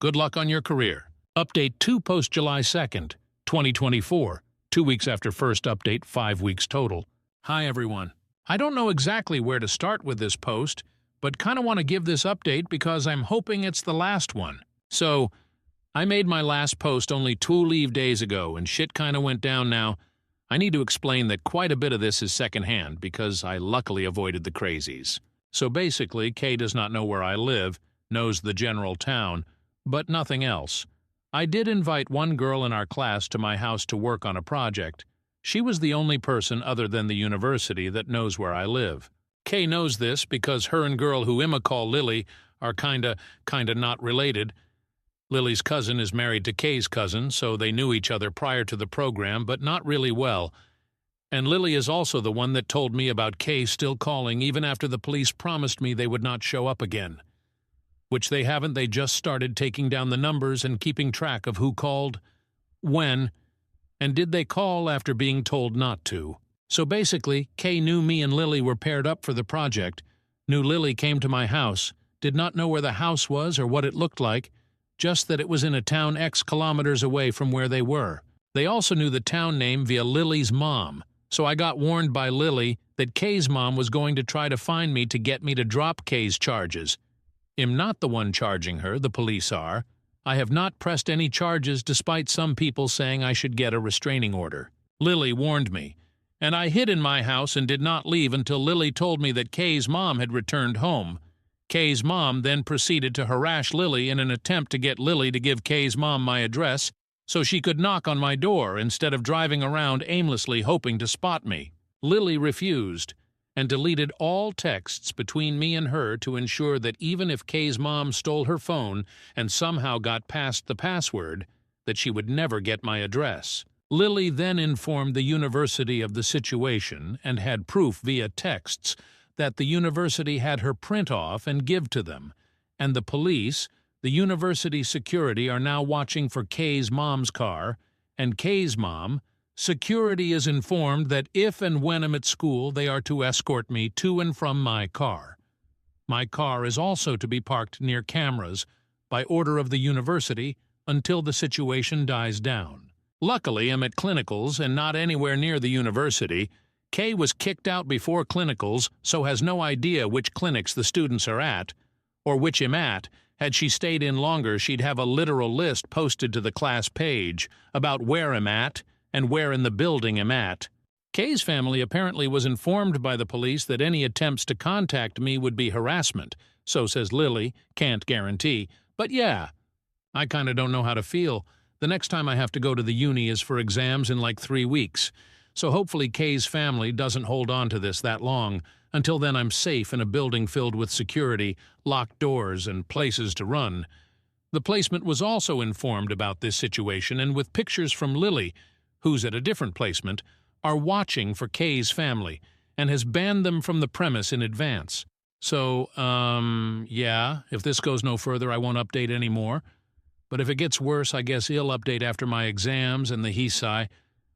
Good luck on your career. Update 2 post July 2nd, 2024. 2 weeks after first update, 5 weeks total. Hi everyone. I don't know exactly where to start with this post, but kind of want to give this update because I'm hoping it's the last one. So, I made my last post only 2 leave days ago and shit kind of went down now. I need to explain that quite a bit of this is secondhand because I luckily avoided the crazies. So basically, Kay does not know where I live, knows the general town, but nothing else. I did invite one girl in our class to my house to work on a project. She was the only person other than the university that knows where I live. Kay knows this because her and girl who Emma call Lily are kinda not related. Lily's cousin is married to Kay's cousin, so they knew each other prior to the program, but not really well. And Lily is also the one that told me about Kay still calling even after the police promised me they would not show up again. Which they haven't, they just started taking down the numbers and keeping track of who called, when, and did they call after being told not to. So basically, Kay knew me and Lily were paired up for the project, knew Lily came to my house, did not know where the house was or what it looked like, just that it was in a town X kilometers away from where they were. They also knew the town name via Lily's mom. So I got warned by Lily that Kay's mom was going to try to find me to get me to drop Kay's charges. I'm not the one charging her, the police are. I have not pressed any charges despite some people saying I should get a restraining order. Lily warned me, and I hid in my house and did not leave until Lily told me that Kay's mom had returned home. Kay's mom then proceeded to harass Lily in an attempt to get Lily to give Kay's mom my address so she could knock on my door instead of driving around aimlessly hoping to spot me. Lily refused and deleted all texts between me and her to ensure that even if Kay's mom stole her phone and somehow got past the password, that she would never get my address. Lily then informed the university of the situation and had proof via texts that the university had her print off and give to them, and the police, the university security, are now watching for Kay's mom's car, and Kay's mom, security is informed that if and when I'm at school, they are to escort me to and from my car. My car is also to be parked near cameras by order of the university until the situation dies down. Luckily, I'm at clinicals and not anywhere near the university. Kay was kicked out before clinicals, so has no idea which clinics the students are at, or which I'm at. Had she stayed in longer, she'd have a literal list posted to the class page about where I'm at and where in the building I'm at. Kay's family apparently was informed by the police that any attempts to contact me would be harassment, so says Lily, can't guarantee. But yeah, I kinda don't know how to feel. The next time I have to go to the uni is for exams in like 3 weeks, so hopefully Kay's family doesn't hold on to this that long. Until then, I'm safe in a building filled with security, locked doors, and places to run. The placement was also informed about this situation, and with pictures from Lily, who's at a different placement, are watching for Kay's family and has banned them from the premise in advance. So, yeah, if this goes no further, I won't update anymore. But if it gets worse, I guess he'll update after my exams and the Hisai.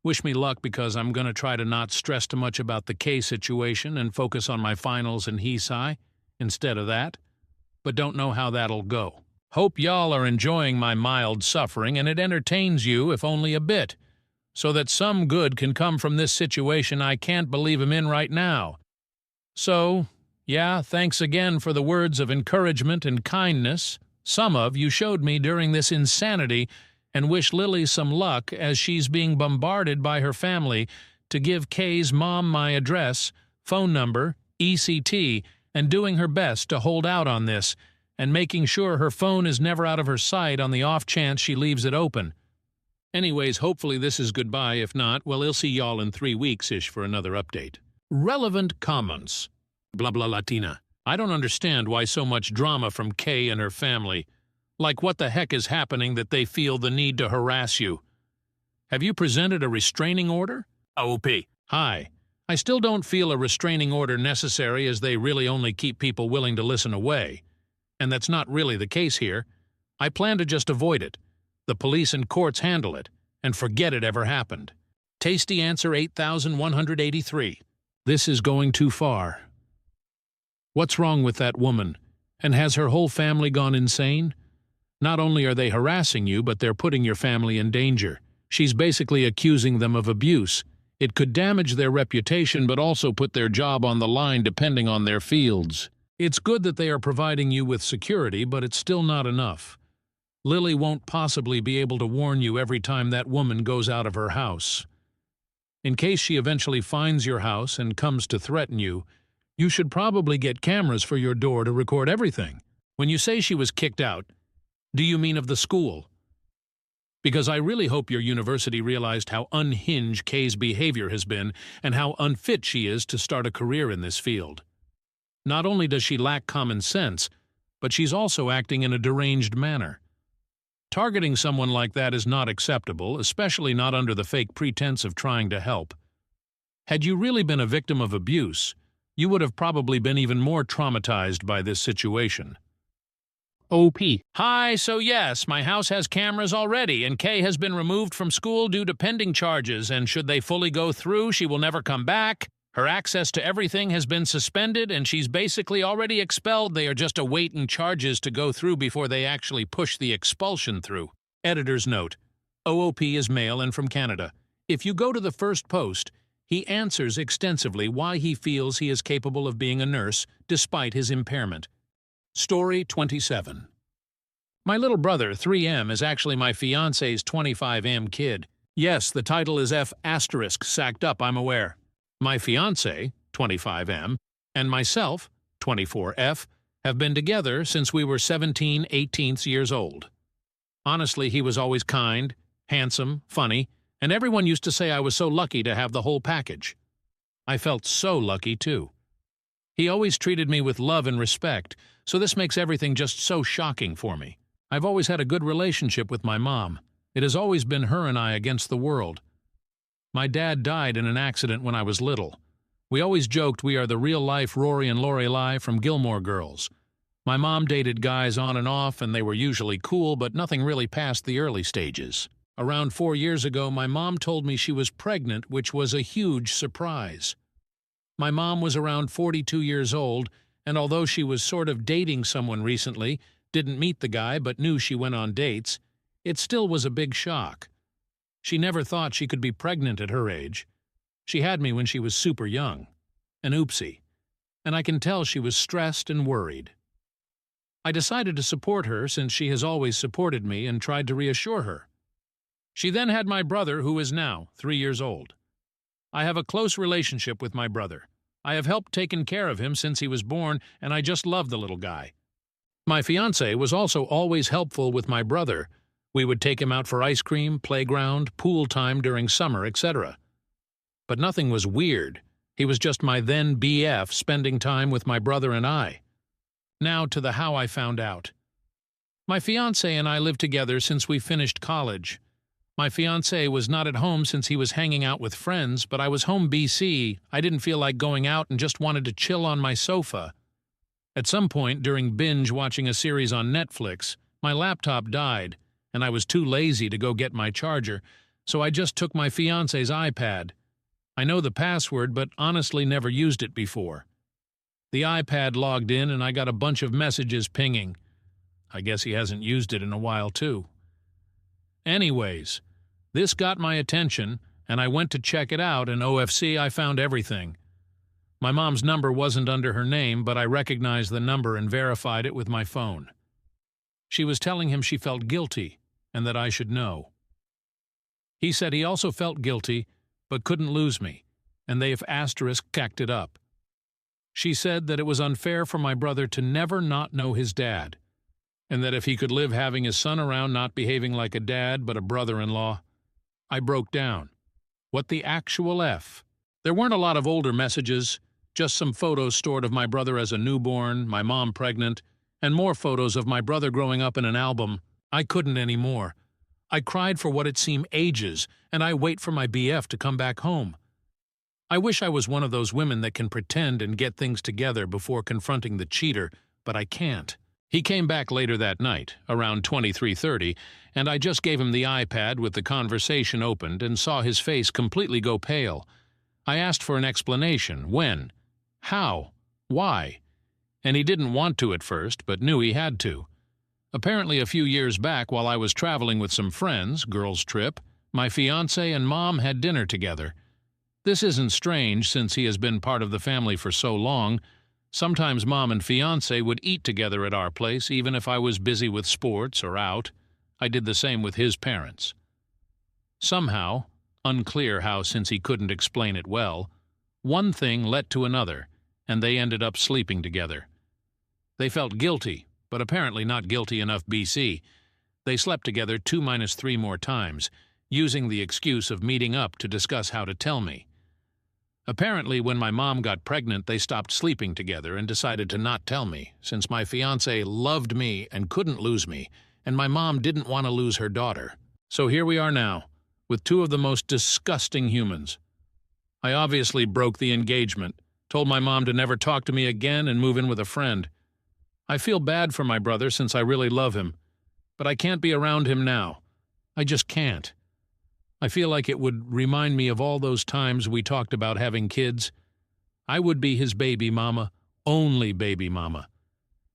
Wish me luck because I'm going to try to not stress too much about the K situation and focus on my finals and Hisai instead of that. But don't know how that'll go. Hope y'all are enjoying my mild suffering and it entertains you, if only a bit, so that some good can come from this situation I can't believe I'm in right now. So, yeah, thanks again for the words of encouragement and kindness some of you showed me during this insanity, and wish Lily some luck as she's being bombarded by her family to give Kay's mom my address, phone number, ECT, and doing her best to hold out on this, and making sure her phone is never out of her sight on the off chance she leaves it open. Anyways, hopefully this is goodbye. If not, well, I'll see y'all in 3 weeks-ish for another update. Relevant comments. Blah blah Latina. I don't understand why so much drama from Kay and her family. Like, what the heck is happening that they feel the need to harass you? Have you presented a restraining order? OP. Hi. I still don't feel a restraining order necessary, as they really only keep people willing to listen away. And that's not really the case here. I plan to just avoid it. The police and courts handle it, and forget it ever happened. Tasty answer 8183. This is going too far. What's wrong with that woman? And has her whole family gone insane? Not only are they harassing you, but they're putting your family in danger. She's basically accusing them of abuse. It could damage their reputation, but also put their job on the line depending on their fields. It's good that they are providing you with security, but it's still not enough. Lily won't possibly be able to warn you every time that woman goes out of her house. In case she eventually finds your house and comes to threaten you, you should probably get cameras for your door to record everything. When you say she was kicked out, do you mean of the school? Because I really hope your university realized how unhinged Kay's behavior has been and how unfit she is to start a career in this field. Not only does she lack common sense, but she's also acting in a deranged manner. Targeting someone like that is not acceptable, especially not under the fake pretense of trying to help. Had you really been a victim of abuse, you would have probably been even more traumatized by this situation. OP. Hi, so yes, my house has cameras already, and Kay has been removed from school due to pending charges, and should they fully go through, she will never come back. Her access to everything has been suspended, and she's basically already expelled. They are just awaiting charges to go through before they actually push the expulsion through. Editor's note. OOP is male and from Canada. If you go to the first post, he answers extensively why he feels he is capable of being a nurse despite his impairment. Story 27. My little brother, 3M, is actually my fiancé's 25M kid. Yes, the title is F*** sacked up, I'm aware. My fiancé, 25M, and myself, 24F, have been together since we were 17, 18 years old. Honestly, he was always kind, handsome, funny, and everyone used to say I was so lucky to have the whole package. I felt so lucky, too. He always treated me with love and respect, so this makes everything just so shocking for me. I've always had a good relationship with my mom. It has always been her and I against the world. My dad died in an accident when I was little. We always joked we are the real-life Rory and Lorelai from Gilmore Girls. My mom dated guys on and off, and they were usually cool, but nothing really past the early stages. Around 4 years ago, my mom told me she was pregnant, which was a huge surprise. My mom was around 42 years old, and although she was sort of dating someone recently, didn't meet the guy but knew she went on dates, it still was a big shock. She never thought she could be pregnant at her age. She had me when she was super young. An oopsie. And I can tell she was stressed and worried. I decided to support her since she has always supported me and tried to reassure her. She then had my brother, who is now 3 years old. I have a close relationship with my brother. I have helped taken care of him since he was born, and I just love the little guy. My fiancé was also always helpful with my brother. We would take him out for ice cream, playground, pool time during summer, etc. But nothing was weird. He was just my then BF spending time with my brother and I. Now to the how I found out. My fiancé and I lived together since we finished college. My fiancé was not at home since he was hanging out with friends, but I was home BC. I didn't feel like going out and just wanted to chill on my sofa. At some point during binge watching a series on Netflix, my laptop died, and I was too lazy to go get my charger, so I just took my fiancé's iPad. I know the password, but honestly never used it before. The iPad logged in, and I got a bunch of messages pinging. I guess he hasn't used it in a while, too. Anyways, this got my attention, and I went to check it out, and OFC, I found everything. My mom's number wasn't under her name, but I recognized the number and verified it with my phone. She was telling him she felt guilty, and that I should know. He said he also felt guilty, but couldn't lose me, and they've ***ed it up. She said that it was unfair for my brother to never not know his dad, and that if he could live having his son around not behaving like a dad but a brother-in-law. I broke down. What the actual F? There weren't a lot of older messages, just some photos stored of my brother as a newborn, my mom pregnant, and more photos of my brother growing up in an album. I couldn't anymore. I cried for what it seemed ages, and I wait for my BF to come back home. I wish I was one of those women that can pretend and get things together before confronting the cheater, but I can't. He came back later that night, around 23:30, and I just gave him the iPad with the conversation opened and saw his face completely go pale. I asked for an explanation. When? How? Why? And he didn't want to at first, but knew he had to. Apparently a few years back, while I was traveling with some friends, girls' trip, my fiancé and mom had dinner together. This isn't strange since he has been part of the family for so long. Sometimes mom and fiancé would eat together at our place, even if I was busy with sports or out. I did the same with his parents. Somehow, unclear how since he couldn't explain it well, one thing led to another, and they ended up sleeping together. They felt guilty, but apparently not guilty enough BC. They slept together 2-3 more times, using the excuse of meeting up to discuss how to tell me. Apparently, when my mom got pregnant, they stopped sleeping together and decided to not tell me, since my fiancé loved me and couldn't lose me, and my mom didn't want to lose her daughter. So here we are now, with two of the most disgusting humans. I obviously broke the engagement, told my mom to never talk to me again and move in with a friend. I feel bad for my brother since I really love him, but I can't be around him now. I just can't. I feel like it would remind me of all those times we talked about having kids. I would be his baby mama, only baby mama.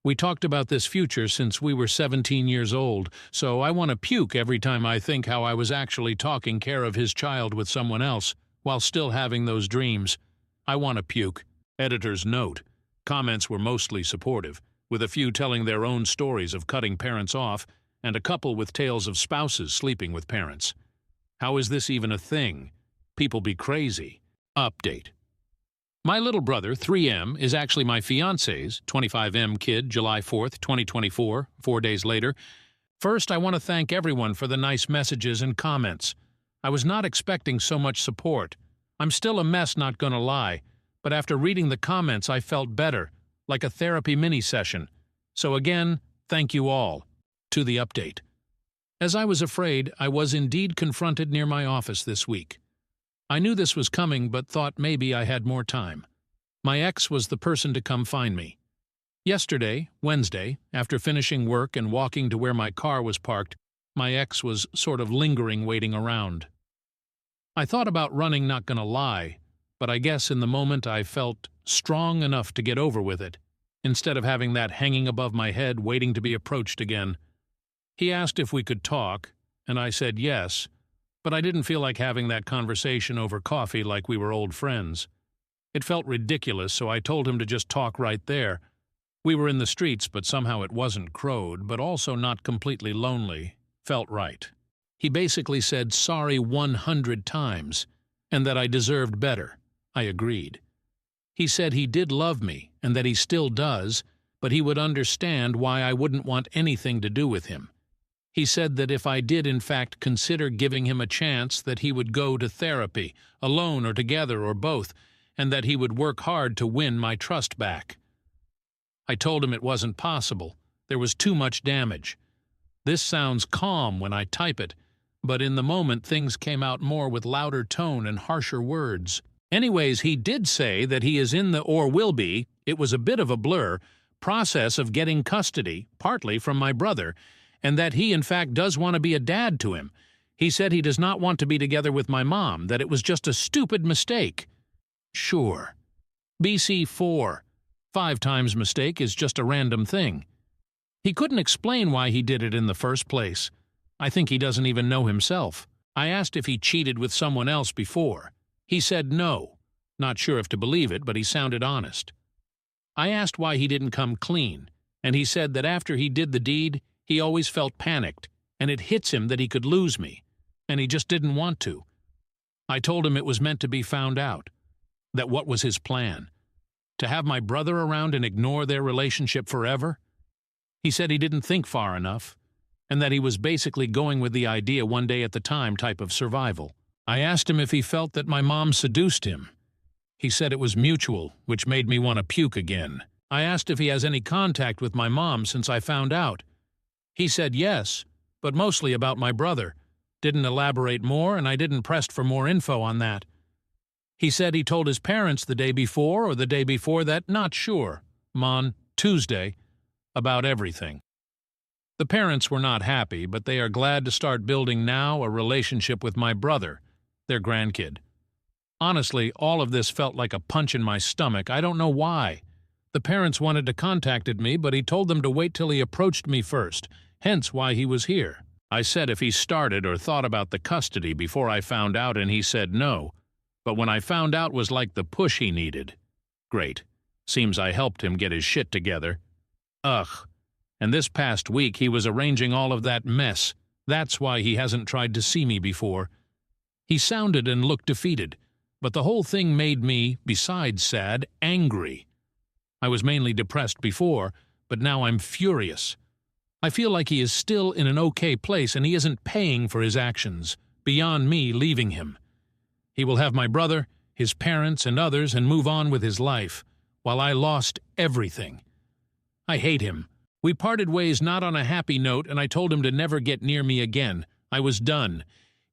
We talked about this future since we were 17 years old, so I want to puke every time I think how I was actually taking care of his child with someone else, while still having those dreams. I want to puke. Editor's note. Comments were mostly supportive, with a few telling their own stories of cutting parents off, and a couple with tales of spouses sleeping with parents. How is this even a thing? People be crazy. Update. My little brother, 3M, is actually my fiancé's 25M kid, July 4th, 2024, 4 days later. First, I want to thank everyone for the nice messages and comments. I was not expecting so much support. I'm still a mess, not gonna lie, but after reading the comments I felt better, like a therapy mini-session. So again, thank you all. To the update. As I was afraid, I was indeed confronted near my office this week. I knew this was coming, but thought maybe I had more time. My ex was the person to come find me. Yesterday, Wednesday, after finishing work and walking to where my car was parked, my ex was sort of lingering, waiting around. I thought about running, not gonna lie, but I guess in the moment I felt strong enough to get over with it, instead of having that hanging above my head waiting to be approached again. He asked if we could talk, and I said yes, but I didn't feel like having that conversation over coffee like we were old friends. It felt ridiculous, so I told him to just talk right there. We were in the streets, but somehow it wasn't crowded, but also not completely lonely. Felt right. He basically said sorry 100 times, and that I deserved better. I agreed. He said he did love me, and that he still does, but he would understand why I wouldn't want anything to do with him. He said that if I did in fact consider giving him a chance, that he would go to therapy, alone or together or both, and that he would work hard to win my trust back. I told him it wasn't possible. There was too much damage. This sounds calm when I type it, but in the moment things came out more with louder tone and harsher words. Anyways, he did say that he is in the, or will be, it was a bit of a blur, process of getting custody, partly from my brother, and that he in fact does want to be a dad to him. He said he does not want to be together with my mom, that it was just a stupid mistake. Sure. BC 4. 5 times mistake is just a random thing. He couldn't explain why he did it in the first place. I think he doesn't even know himself. I asked if he cheated with someone else before. He said no. Not sure if to believe it, but he sounded honest. I asked why he didn't come clean, and he said that after he did the deed, he always felt panicked, and it hits him that he could lose me, and he just didn't want to. I told him it was meant to be found out, that what was his plan? To have my brother around and ignore their relationship forever? He said he didn't think far enough, and that he was basically going with the idea one day at the time type of survival. I asked him if he felt that my mom seduced him. He said it was mutual, which made me want to puke again. I asked if he has any contact with my mom since I found out. He said yes, but mostly about my brother. Didn't elaborate more, and I didn't press for more info on that. He said he told his parents the day before or the day before that, not sure, on Tuesday, about everything. The parents were not happy, but they are glad to start building now a relationship with my brother, their grandkid. Honestly, all of this felt like a punch in my stomach. I don't know why. The parents wanted to contact me, but he told them to wait till he approached me first, hence why he was here. I said if he started or thought about the custody before I found out, and he said no. But when I found out was like the push he needed. Great. Seems I helped him get his shit together. Ugh. And this past week he was arranging all of that mess. That's why he hasn't tried to see me before. He sounded and looked defeated, but the whole thing made me, besides sad, angry. I was mainly depressed before, but now I'm furious. I feel like he is still in an okay place and he isn't paying for his actions, beyond me leaving him. He will have my brother, his parents, and others and move on with his life, while I lost everything. I hate him. We parted ways not on a happy note, and I told him to never get near me again. I was done.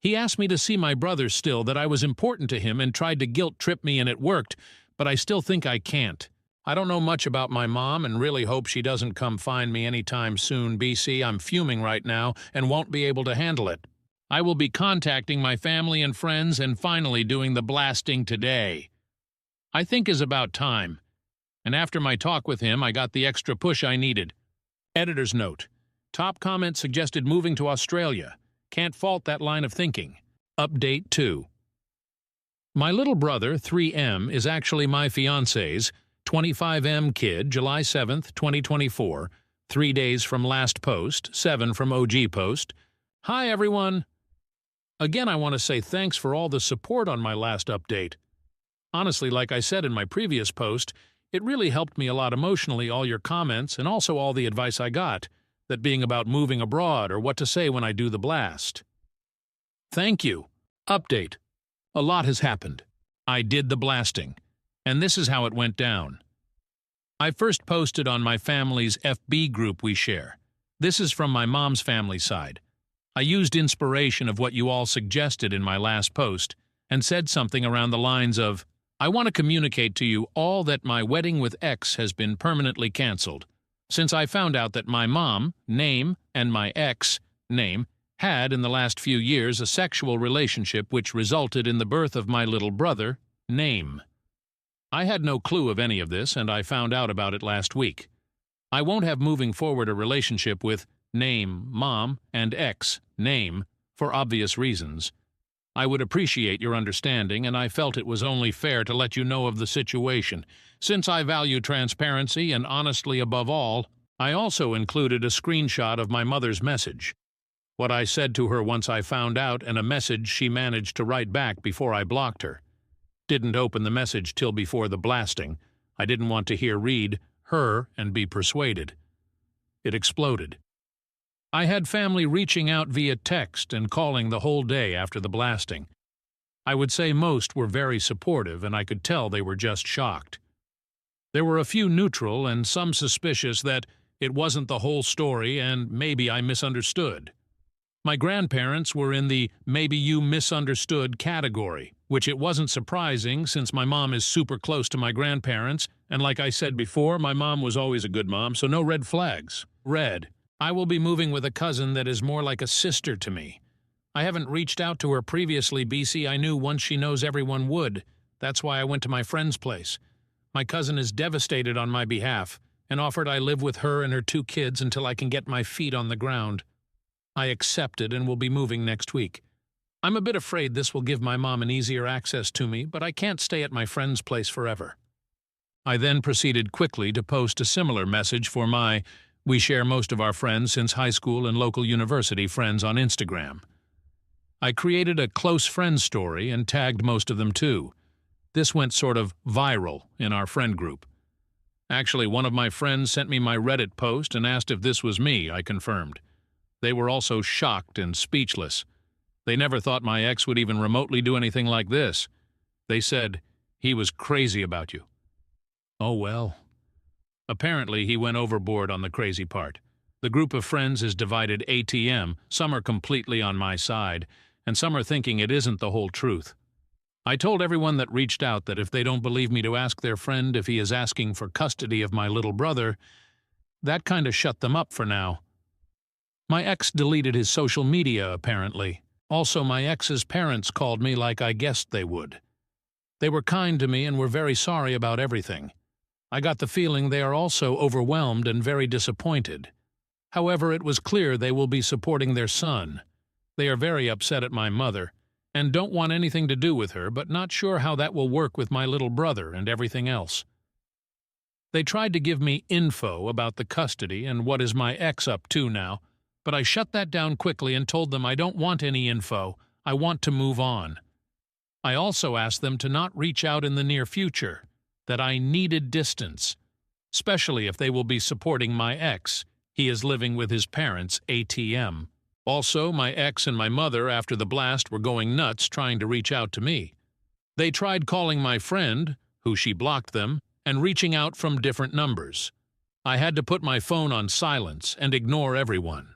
He asked me to see my brother still, that I was important to him, and tried to guilt-trip me, and it worked, but I still think I can't. I don't know much about my mom and really hope she doesn't come find me anytime soon, BC. I'm fuming right now and won't be able to handle it. I will be contacting my family and friends and finally doing the blasting today. I think is about time. And after my talk with him, I got the extra push I needed. Editor's note. Top comment suggested moving to Australia. Can't fault that line of thinking. Update 2. My little brother, 3M, is actually my fiancé's 25M kid, July 7th, 2024, 3 days from last post, 7 from OG post. Hi, everyone. Again, I want to say thanks for all the support on my last update. Honestly, like I said in my previous post, it really helped me a lot emotionally, all your comments, and also all the advice I got, that being about moving abroad or what to say when I do the blast. Thank you. Update. A lot has happened. I did the blasting, and this is how it went down. I first posted on my family's FB group we share. This is from my mom's family side. I used inspiration of what you all suggested in my last post and said something around the lines of, I want to communicate to you all that my wedding with X has been permanently cancelled, since I found out that my mom, name, and my ex, name, had in the last few years a sexual relationship which resulted in the birth of my little brother, name. I had no clue of any of this, and I found out about it last week. I won't have moving forward a relationship with name, mom, and ex, name, for obvious reasons. I would appreciate your understanding, and I felt it was only fair to let you know of the situation. Since I value transparency and honestly above all, I also included a screenshot of my mother's message. What I said to her once I found out, and a message she managed to write back before I blocked her. Didn't open the message till before the blasting. I didn't want to hear read her and be persuaded. It exploded. I had family reaching out via text and calling the whole day after the blasting. I would say most were very supportive, and I could tell they were just shocked. There were a few neutral and some suspicious that it wasn't the whole story and maybe I misunderstood. My grandparents were in the maybe you misunderstood category, which it wasn't surprising since my mom is super close to my grandparents, and like I said before, my mom was always a good mom, so no red flags. Red. I will be moving with a cousin that is more like a sister to me. I haven't reached out to her previously, BC. I knew once she knows everyone would. That's why I went to my friend's place. My cousin is devastated on my behalf and offered I live with her and her 2 kids until I can get my feet on the ground. I accepted and will be moving next week. I'm a bit afraid this will give my mom an easier access to me, but I can't stay at my friend's place forever. I then proceeded quickly to post a similar message for my we share most of our friends since high school and local university friends on Instagram. I created a close friends story and tagged most of them too. This went sort of viral in our friend group. Actually, one of my friends sent me my Reddit post and asked if this was me. I confirmed. They were also shocked and speechless. They never thought my ex would even remotely do anything like this. They said, he was crazy about you. Oh well. Apparently, he went overboard on the crazy part. The group of friends is divided ATM. Some are completely on my side, and some are thinking it isn't the whole truth. I told everyone that reached out that if they don't believe me to ask their friend if he is asking for custody of my little brother, that kind of shut them up for now. My ex deleted his social media, apparently. Also, my ex's parents called me like I guessed they would. They were kind to me and were very sorry about everything. I got the feeling they are also overwhelmed and very disappointed. However, it was clear they will be supporting their son. They are very upset at my mother, and don't want anything to do with her, but not sure how that will work with my little brother and everything else. They tried to give me info about the custody and what is my ex up to now, but I shut that down quickly and told them I don't want any info. I want to move on. I also asked them to not reach out in the near future, that I needed distance, especially if they will be supporting my ex. He is living with his parents, ATM. Also, my ex and my mother, after the blast, were going nuts trying to reach out to me. They tried calling my friend, who she blocked them, and reaching out from different numbers. I had to put my phone on silence and ignore everyone.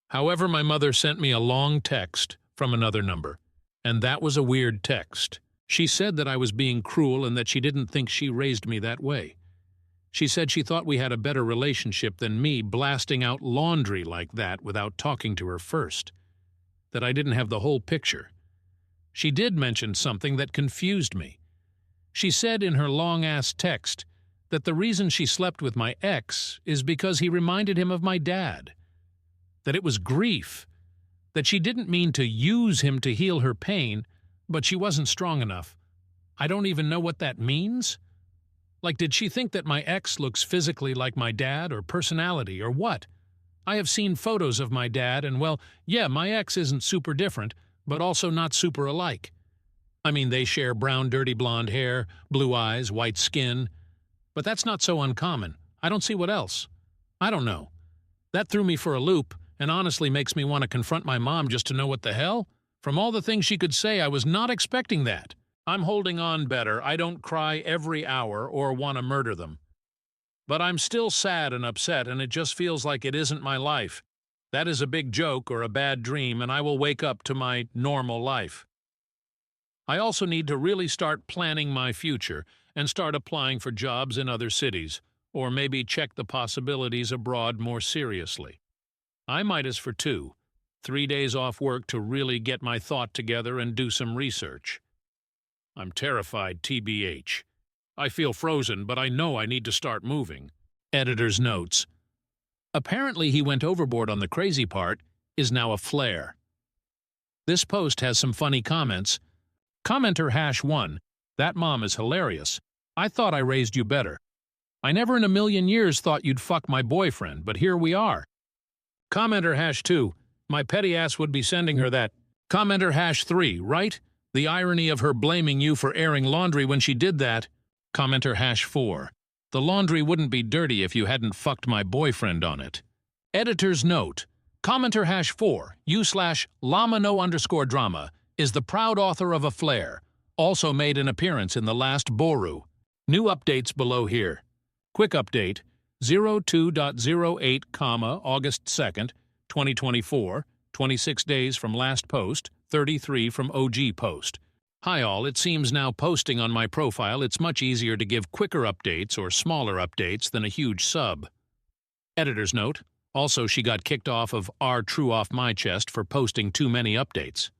However, my mother sent me a long text from another number, and that was a weird text. She said that I was being cruel and that she didn't think she raised me that way. She said she thought we had a better relationship than me blasting out laundry like that without talking to her first, that I didn't have the whole picture. She did mention something that confused me. She said in her long-ass text that the reason she slept with my ex is because he reminded him of my dad, that it was grief, that she didn't mean to use him to heal her pain, but she wasn't strong enough. I don't even know what that means. Like, did she think that my ex looks physically like my dad or personality or what? I have seen photos of my dad and, well, yeah, my ex isn't super different, but also not super alike. I mean, they share brown, dirty blonde hair, blue eyes, white skin. But that's not so uncommon. I don't see what else. I don't know. That threw me for a loop and honestly makes me want to confront my mom just to know what the hell. From all the things she could say, I was not expecting that. I'm holding on better. I don't cry every hour or want to murder them. But I'm still sad and upset, and it just feels like it isn't my life. That is a big joke or a bad dream, and I will wake up to my normal life. I also need to really start planning my future and start applying for jobs in other cities, or maybe check the possibilities abroad more seriously. I might as for 3 days off work to really get my thought together and do some research. I'm terrified, TBH. I feel frozen, but I know I need to start moving. Editor's notes. Apparently he went overboard on the crazy part is now a flare. This post has some funny comments. Commenter #1, that mom is hilarious. I thought I raised you better. I never in a million years thought you'd fuck my boyfriend, but here we are. Commenter #2, my petty ass would be sending her that. Commenter #3, right? The irony of her blaming you for airing laundry when she did that. Commenter #4, the laundry wouldn't be dirty if you hadn't fucked my boyfriend on it. Editor's note, commenter #4, u/lamano_drama, is the proud author of a flare, also made an appearance in the last Boru. New updates below here. Quick update, 02.08, August 2nd, 2024, 26 days from last post, 33 from OG post. Hi all, it seems now posting on my profile it's much easier to give quicker updates or smaller updates than a huge sub. Editor's note, also she got kicked off of R True Off My Chest for posting too many updates.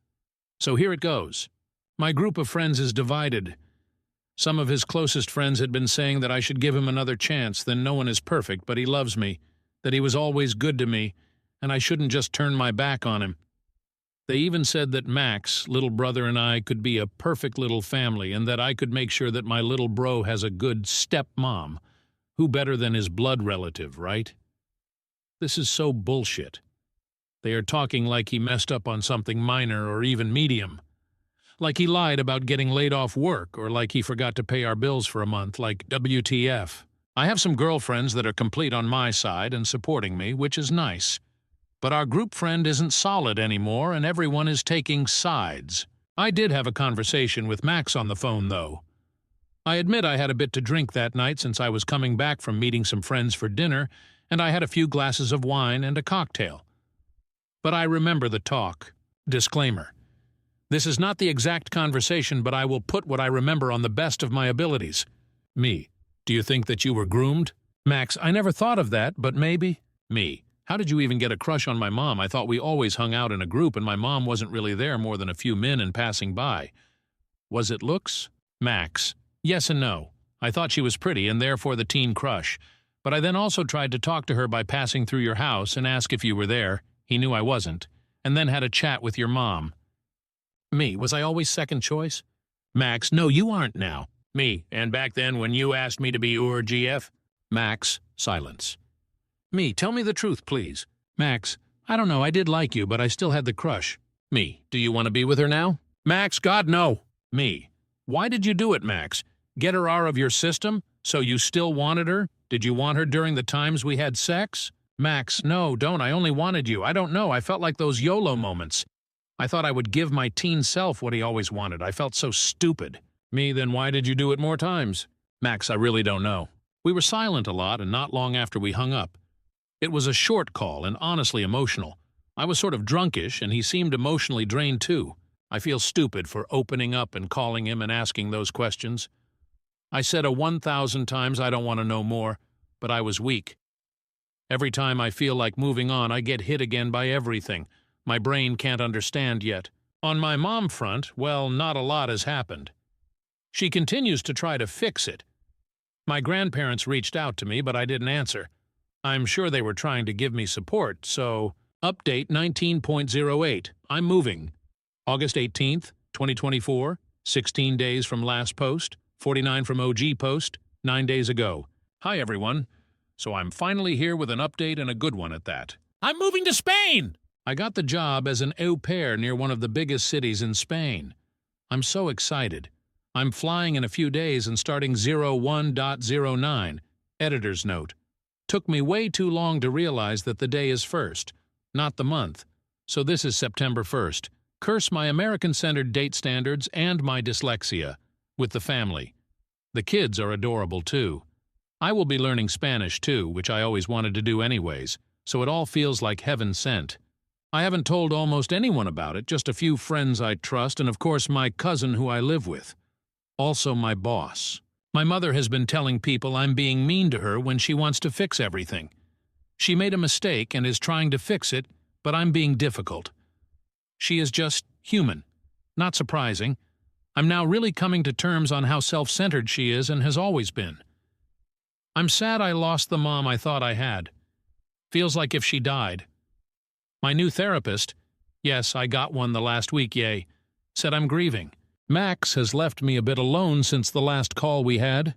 So here it goes. My group of friends is divided. Some of his closest friends had been saying that I should give him another chance, that no one is perfect, but he loves me, that he was always good to me, and I shouldn't just turn my back on him. They even said that Max, little brother, and I could be a perfect little family, and that I could make sure that my little bro has a good stepmom. Who better than his blood relative, right? This is so bullshit. They are talking like he messed up on something minor or even medium. Like he lied about getting laid off work, or like he forgot to pay our bills for a month, like WTF. I have some girlfriends that are complete on my side and supporting me, which is nice. But our group friend isn't solid anymore, and everyone is taking sides. I did have a conversation with Max on the phone, though. I admit I had a bit to drink that night since I was coming back from meeting some friends for dinner, and I had a few glasses of wine and a cocktail. But I remember the talk. Disclaimer. This is not the exact conversation, but I will put what I remember on the best of my abilities. Me. Do you think that you were groomed? Max, I never thought of that, but maybe. Me. How did you even get a crush on my mom? I thought we always hung out in a group and my mom wasn't really there more than a few men and passing by. Was it looks? Max. Yes and no. I thought she was pretty and therefore the teen crush. But I then also tried to talk to her by passing through your house and ask if you were there. He knew I wasn't. And then had a chat with your mom. Me. Was I always second choice? Max. No, you aren't now. Me. And back then when you asked me to be your GF? Max. Silence. Me. Tell me the truth, please. Max. I don't know. I did like you, but I still had the crush. Me. Do you want to be with her now? Max. God, no. Me. Why did you do it, Max? Get her out of your system? So you still wanted her? Did you want her during the times we had sex? Max. No, don't. I only wanted you. I don't know. I felt like those YOLO moments. I thought I would give my teen self what he always wanted. I felt so stupid. Me. Then why did you do it more times? Max. I really don't know. We were silent a lot and not long after we hung up. It was a short call and honestly emotional. I was sort of drunkish and he seemed emotionally drained too. I feel stupid for opening up and calling him and asking those questions. I said 1,000 times I don't want to know more, but I was weak. Every time I feel like moving on, I get hit again by everything. My brain can't understand yet. On my mom front, well, not a lot has happened. She continues to try to fix it. My grandparents reached out to me, but I didn't answer. I'm sure they were trying to give me support, so... Update 19.08. I'm moving. August 18th, 2024, 16 days from last post, 49 from OG post, 9 days ago. Hi everyone. So I'm finally here with an update and a good one at that. I'm moving to Spain! I got the job as an au pair near one of the biggest cities in Spain. I'm so excited. I'm flying in a few days and starting 01.09. Editor's note. Took me way too long to realize that the day is first, not the month. So this is September 1st. Curse my American-centered date standards and my dyslexia. With the family. The kids are adorable too. I will be learning Spanish too, which I always wanted to do anyways, so it all feels like heaven sent. I haven't told almost anyone about it, just a few friends I trust and of course my cousin who I live with. Also my boss. My mother has been telling people I'm being mean to her when she wants to fix everything. She made a mistake and is trying to fix it, but I'm being difficult. She is just human. Not surprising. I'm now really coming to terms on how self-centered she is and has always been. I'm sad I lost the mom I thought I had. Feels like if she died. My new therapist, yes, I got one the last week, yay, said I'm grieving. Max has left me a bit alone since the last call we had.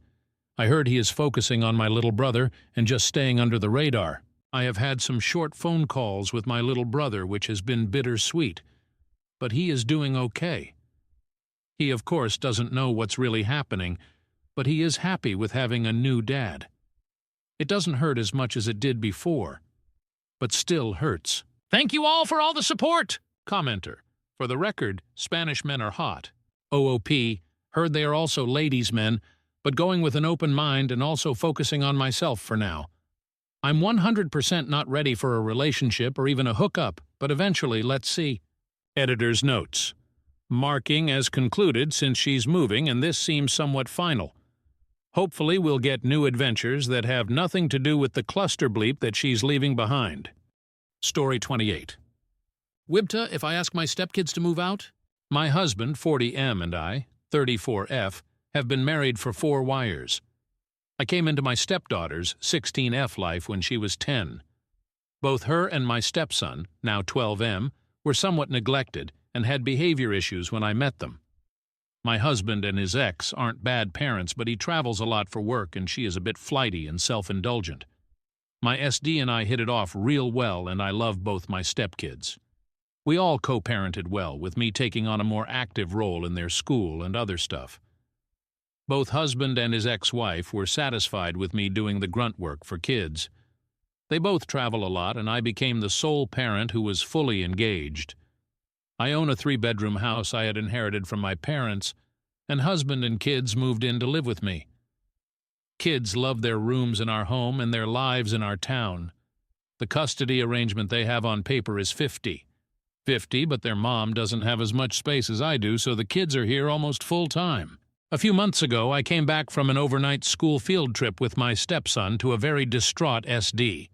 I heard he is focusing on my little brother and just staying under the radar. I have had some short phone calls with my little brother, which has been bittersweet. But he is doing okay. He, of course, doesn't know what's really happening, but he is happy with having a new dad. It doesn't hurt as much as it did before, but still hurts. Thank you all for all the support! Commenter. For the record, Spanish men are hot. OOP. Heard they are also ladies' men, but going with an open mind and also focusing on myself for now. I'm 100% not ready for a relationship or even a hookup. but eventually, let's see. Editor's notes. Marking as concluded since she's moving, and this seems somewhat final. Hopefully we'll get new adventures that have nothing to do with the cluster bleep that she's leaving behind. Story 28. Wibta, if I ask my stepkids to move out? My husband, 40M, and I, 34F, have been married for 4 years. I came into my stepdaughter's, 16F, life when she was 10. Both her and my stepson, now 12M, were somewhat neglected and had behavior issues when I met them. My husband and his ex aren't bad parents, but he travels a lot for work and she is a bit flighty and self-indulgent. My SD and I hit it off real well, and I love both my stepkids. We all co-parented well, with me taking on a more active role in their school and other stuff. Both husband and his ex-wife were satisfied with me doing the grunt work for kids. They both travel a lot, and I became the sole parent who was fully engaged. I own a 3-bedroom house I had inherited from my parents, and husband and kids moved in to live with me. Kids love their rooms in our home and their lives in our town. The custody arrangement they have on paper is 50-50, but their mom doesn't have as much space as I do, so the kids are here almost full-time. A few months ago, I came back from an overnight school field trip with my stepson to a very distraught SD.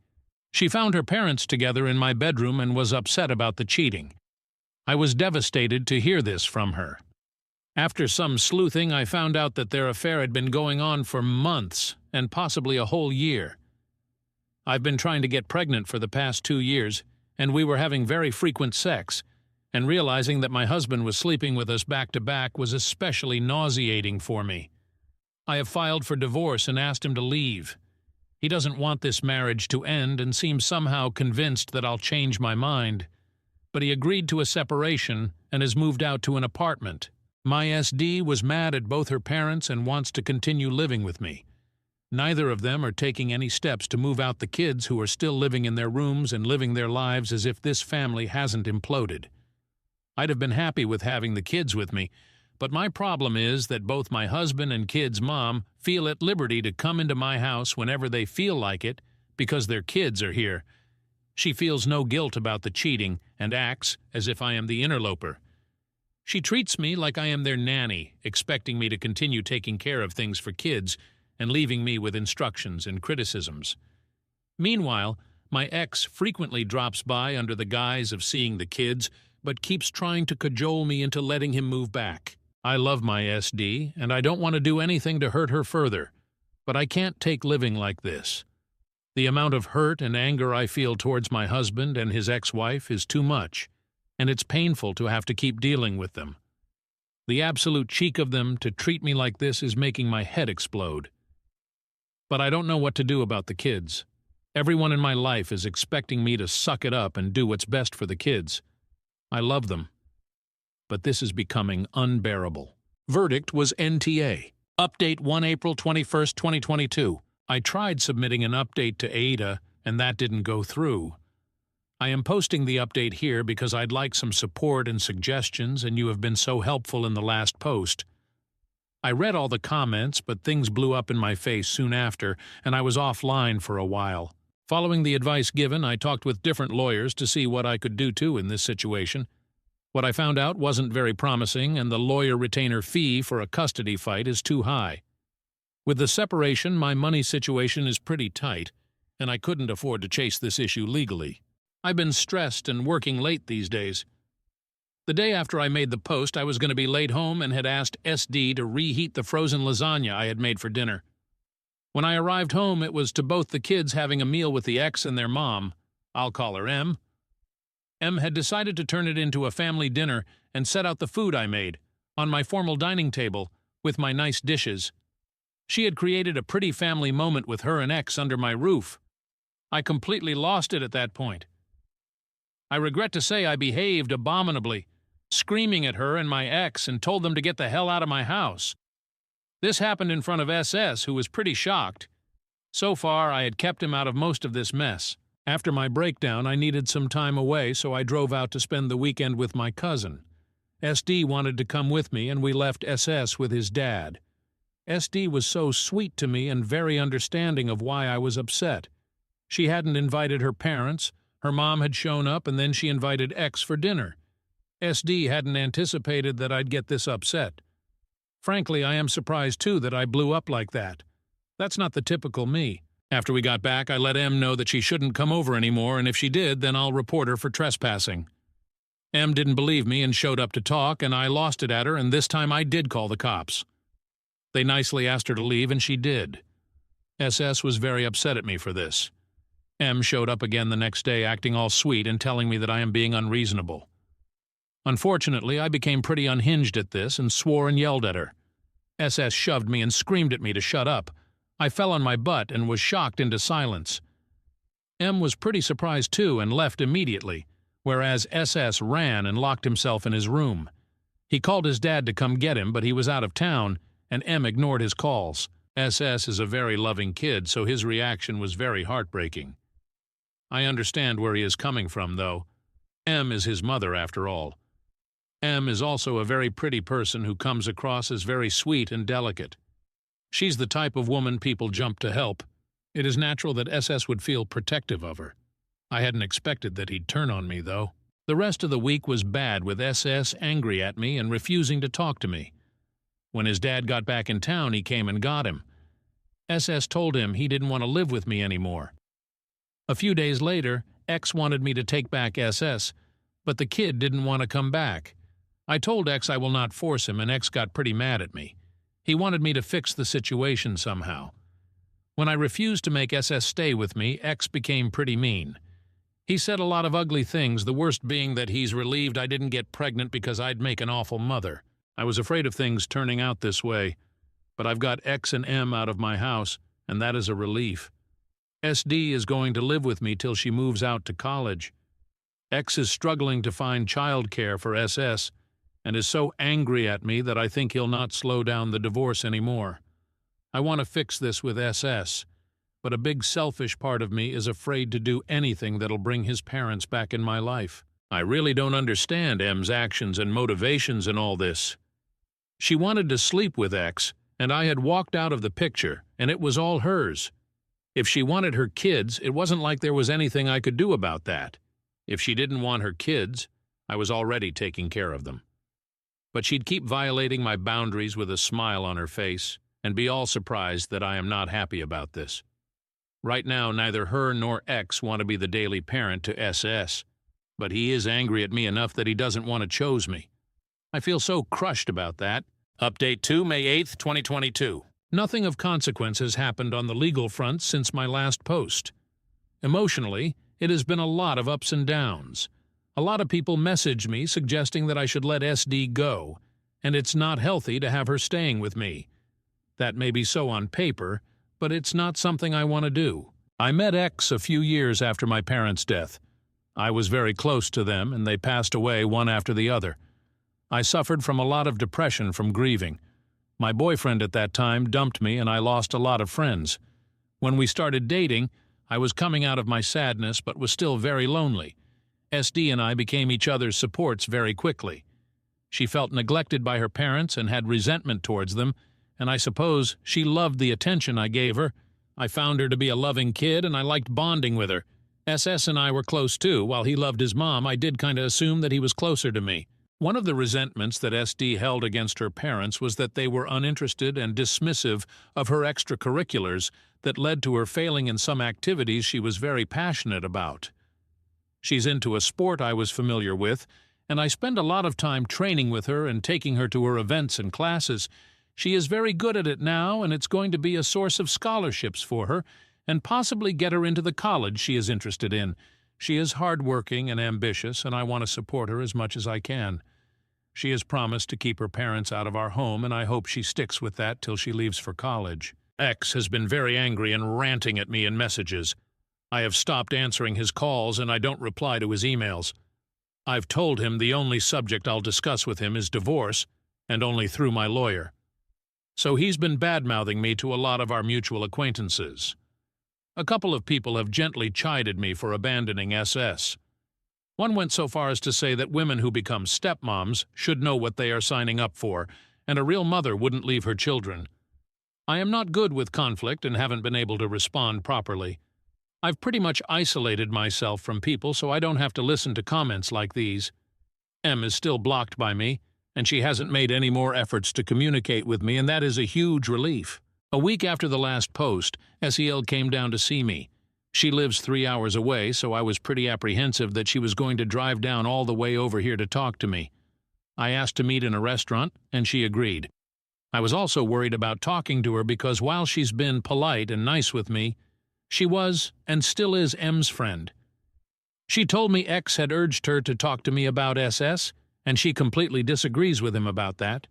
She found her parents together in my bedroom and was upset about the cheating. I was devastated to hear this from her. After some sleuthing, I found out that their affair had been going on for months and possibly a whole year. I've been trying to get pregnant for the past 2 years, and we were having very frequent sex, and realizing that my husband was sleeping with us back-to-back was especially nauseating for me. I have filed for divorce and asked him to leave. He doesn't want this marriage to end and seems somehow convinced that I'll change my mind. But he agreed to a separation and has moved out to an apartment. My SD was mad at both her parents and wants to continue living with me. Neither of them are taking any steps to move out the kids, who are still living in their rooms and living their lives as if this family hasn't imploded. I'd have been happy with having the kids with me, but my problem is that both my husband and kids' mom feel at liberty to come into my house whenever they feel like it because their kids are here. She feels no guilt about the cheating and acts as if I am the interloper. She treats me like I am their nanny, expecting me to continue taking care of things for kids and leaving me with instructions and criticisms. Meanwhile, my ex frequently drops by under the guise of seeing the kids, but keeps trying to cajole me into letting him move back. I love my SD, and I don't want to do anything to hurt her further, but I can't take living like this. The amount of hurt and anger I feel towards my husband and his ex-wife is too much, and it's painful to have to keep dealing with them. The absolute cheek of them to treat me like this is making my head explode. But I don't know what to do about the kids. Everyone in my life is expecting me to suck it up and do what's best for the kids. I love them, but this is becoming unbearable. Verdict was NTA. Update 1 April 21, 2022. I tried submitting an update to Ada, and that didn't go through. I am posting the update here because I'd like some support and suggestions, and you have been so helpful in the last post. I read all the comments, but things blew up in my face soon after, and I was offline for a while. Following the advice given, I talked with different lawyers to see what I could do too in this situation. What I found out wasn't very promising, and the lawyer retainer fee for a custody fight is too high. With the separation, my money situation is pretty tight, and I couldn't afford to chase this issue legally. I've been stressed and working late these days. The day after I made the post, I was going to be late home and had asked SD to reheat the frozen lasagna I had made for dinner. When I arrived home, it was to both the kids having a meal with the ex and their mom. I'll call her M. M had decided to turn it into a family dinner and set out the food I made, on my formal dining table, with my nice dishes. She had created a pretty family moment with her and ex under my roof. I completely lost it at that point. I regret to say I behaved abominably, screaming at her and my ex and told them to get the hell out of my house. This happened in front of SS, who was pretty shocked. So far, I had kept him out of most of this mess. After my breakdown, I needed some time away, so I drove out to spend the weekend with my cousin. SD wanted to come with me, and we left SS with his dad. SD was so sweet to me and very understanding of why I was upset. She hadn't invited her parents, Her mom had shown up, and then she invited X for dinner. SD hadn't anticipated that I'd get this upset. Frankly, I am surprised, too, that I blew up like that. That's not the typical me. After we got back, I let M know that she shouldn't come over anymore, and if she did, then I'll report her for trespassing. M didn't believe me and showed up to talk, and I lost it at her, and this time I did call the cops. They nicely asked her to leave, and she did. SS was very upset at me for this. M showed up again the next day acting all sweet and telling me that I am being unreasonable. Unfortunately, I became pretty unhinged at this and swore and yelled at her. SS shoved me and screamed at me to shut up. I fell on my butt and was shocked into silence. M was pretty surprised too and left immediately, whereas SS ran and locked himself in his room. He called his dad to come get him, but he was out of town, and M ignored his calls. SS is a very loving kid, so his reaction was very heartbreaking. I understand where he is coming from, though. M is his mother, after all. M is also a very pretty person who comes across as very sweet and delicate. She's the type of woman people jump to help. It is natural that SS would feel protective of her. I hadn't expected that he'd turn on me, though. The rest of the week was bad, with SS angry at me and refusing to talk to me. When his dad got back in town, he came and got him. SS told him he didn't want to live with me anymore. A few days later, X wanted me to take back SS, but the kid didn't want to come back. I told X I will not force him, and X got pretty mad at me. He wanted me to fix the situation somehow. When I refused to make SS stay with me, X became pretty mean. He said a lot of ugly things, the worst being that he's relieved I didn't get pregnant because I'd make an awful mother. I was afraid of things turning out this way, but I've got X and M out of my house, and that is a relief. SD is going to live with me till she moves out to college. X is struggling to find childcare for SS, and is so angry at me that I think he'll not slow down the divorce anymore. I want to fix this with SS, but a big selfish part of me is afraid to do anything that'll bring his parents back in my life. I really don't understand M's actions and motivations in all this. She wanted to sleep with X, and I had walked out of the picture, and it was all hers. If she wanted her kids, it wasn't like there was anything I could do about that. If she didn't want her kids, I was already taking care of them. But she'd keep violating my boundaries with a smile on her face, and be all surprised that I am not happy about this. Right now, neither her nor X want to be the daily parent to SS, but he is angry at me enough that he doesn't want to choose me. I feel so crushed about that. Update 2, May 8th, 2022. Nothing of consequence has happened on the legal front since my last post. Emotionally, it has been a lot of ups and downs. A lot of people messaged me suggesting that I should let SD go, and it's not healthy to have her staying with me. That may be so on paper, but it's not something I want to do. I met X a few years after my parents' death. I was very close to them, and they passed away one after the other. I suffered from a lot of depression from grieving. My boyfriend at that time dumped me, and I lost a lot of friends. When we started dating, I was coming out of my sadness but was still very lonely. SD and I became each other's supports very quickly. She felt neglected by her parents and had resentment towards them, and I suppose she loved the attention I gave her. I found her to be a loving kid, and I liked bonding with her. SS and I were close too. While he loved his mom, I did kind of assume that he was closer to me. One of the resentments that SD held against her parents was that they were uninterested and dismissive of her extracurriculars that led to her failing in some activities she was very passionate about. She's into a sport I was familiar with, and I spend a lot of time training with her and taking her to her events and classes. She is very good at it now, and it's going to be a source of scholarships for her and possibly get her into the college she is interested in. She is hardworking and ambitious, and I want to support her as much as I can. She has promised to keep her parents out of our home, and I hope she sticks with that till she leaves for college. X has been very angry and ranting at me in messages. I have stopped answering his calls, and I don't reply to his emails. I've told him the only subject I'll discuss with him is divorce, and only through my lawyer. So he's been bad-mouthing me to a lot of our mutual acquaintances. A couple of people have gently chided me for abandoning SS. One went so far as to say that women who become stepmoms should know what they are signing up for, and a real mother wouldn't leave her children. I am not good with conflict and haven't been able to respond properly. I've pretty much isolated myself from people so I don't have to listen to comments like these. M is still blocked by me, and she hasn't made any more efforts to communicate with me, and that is a huge relief. A week after the last post, SEL came down to see me. She lives 3 hours away, so I was pretty apprehensive that she was going to drive down all the way over here to talk to me. I asked to meet in a restaurant, and she agreed. I was also worried about talking to her because while she's been polite and nice with me, she was, and still is, M's friend. She told me X had urged her to talk to me about SS, and she completely disagrees with him about that.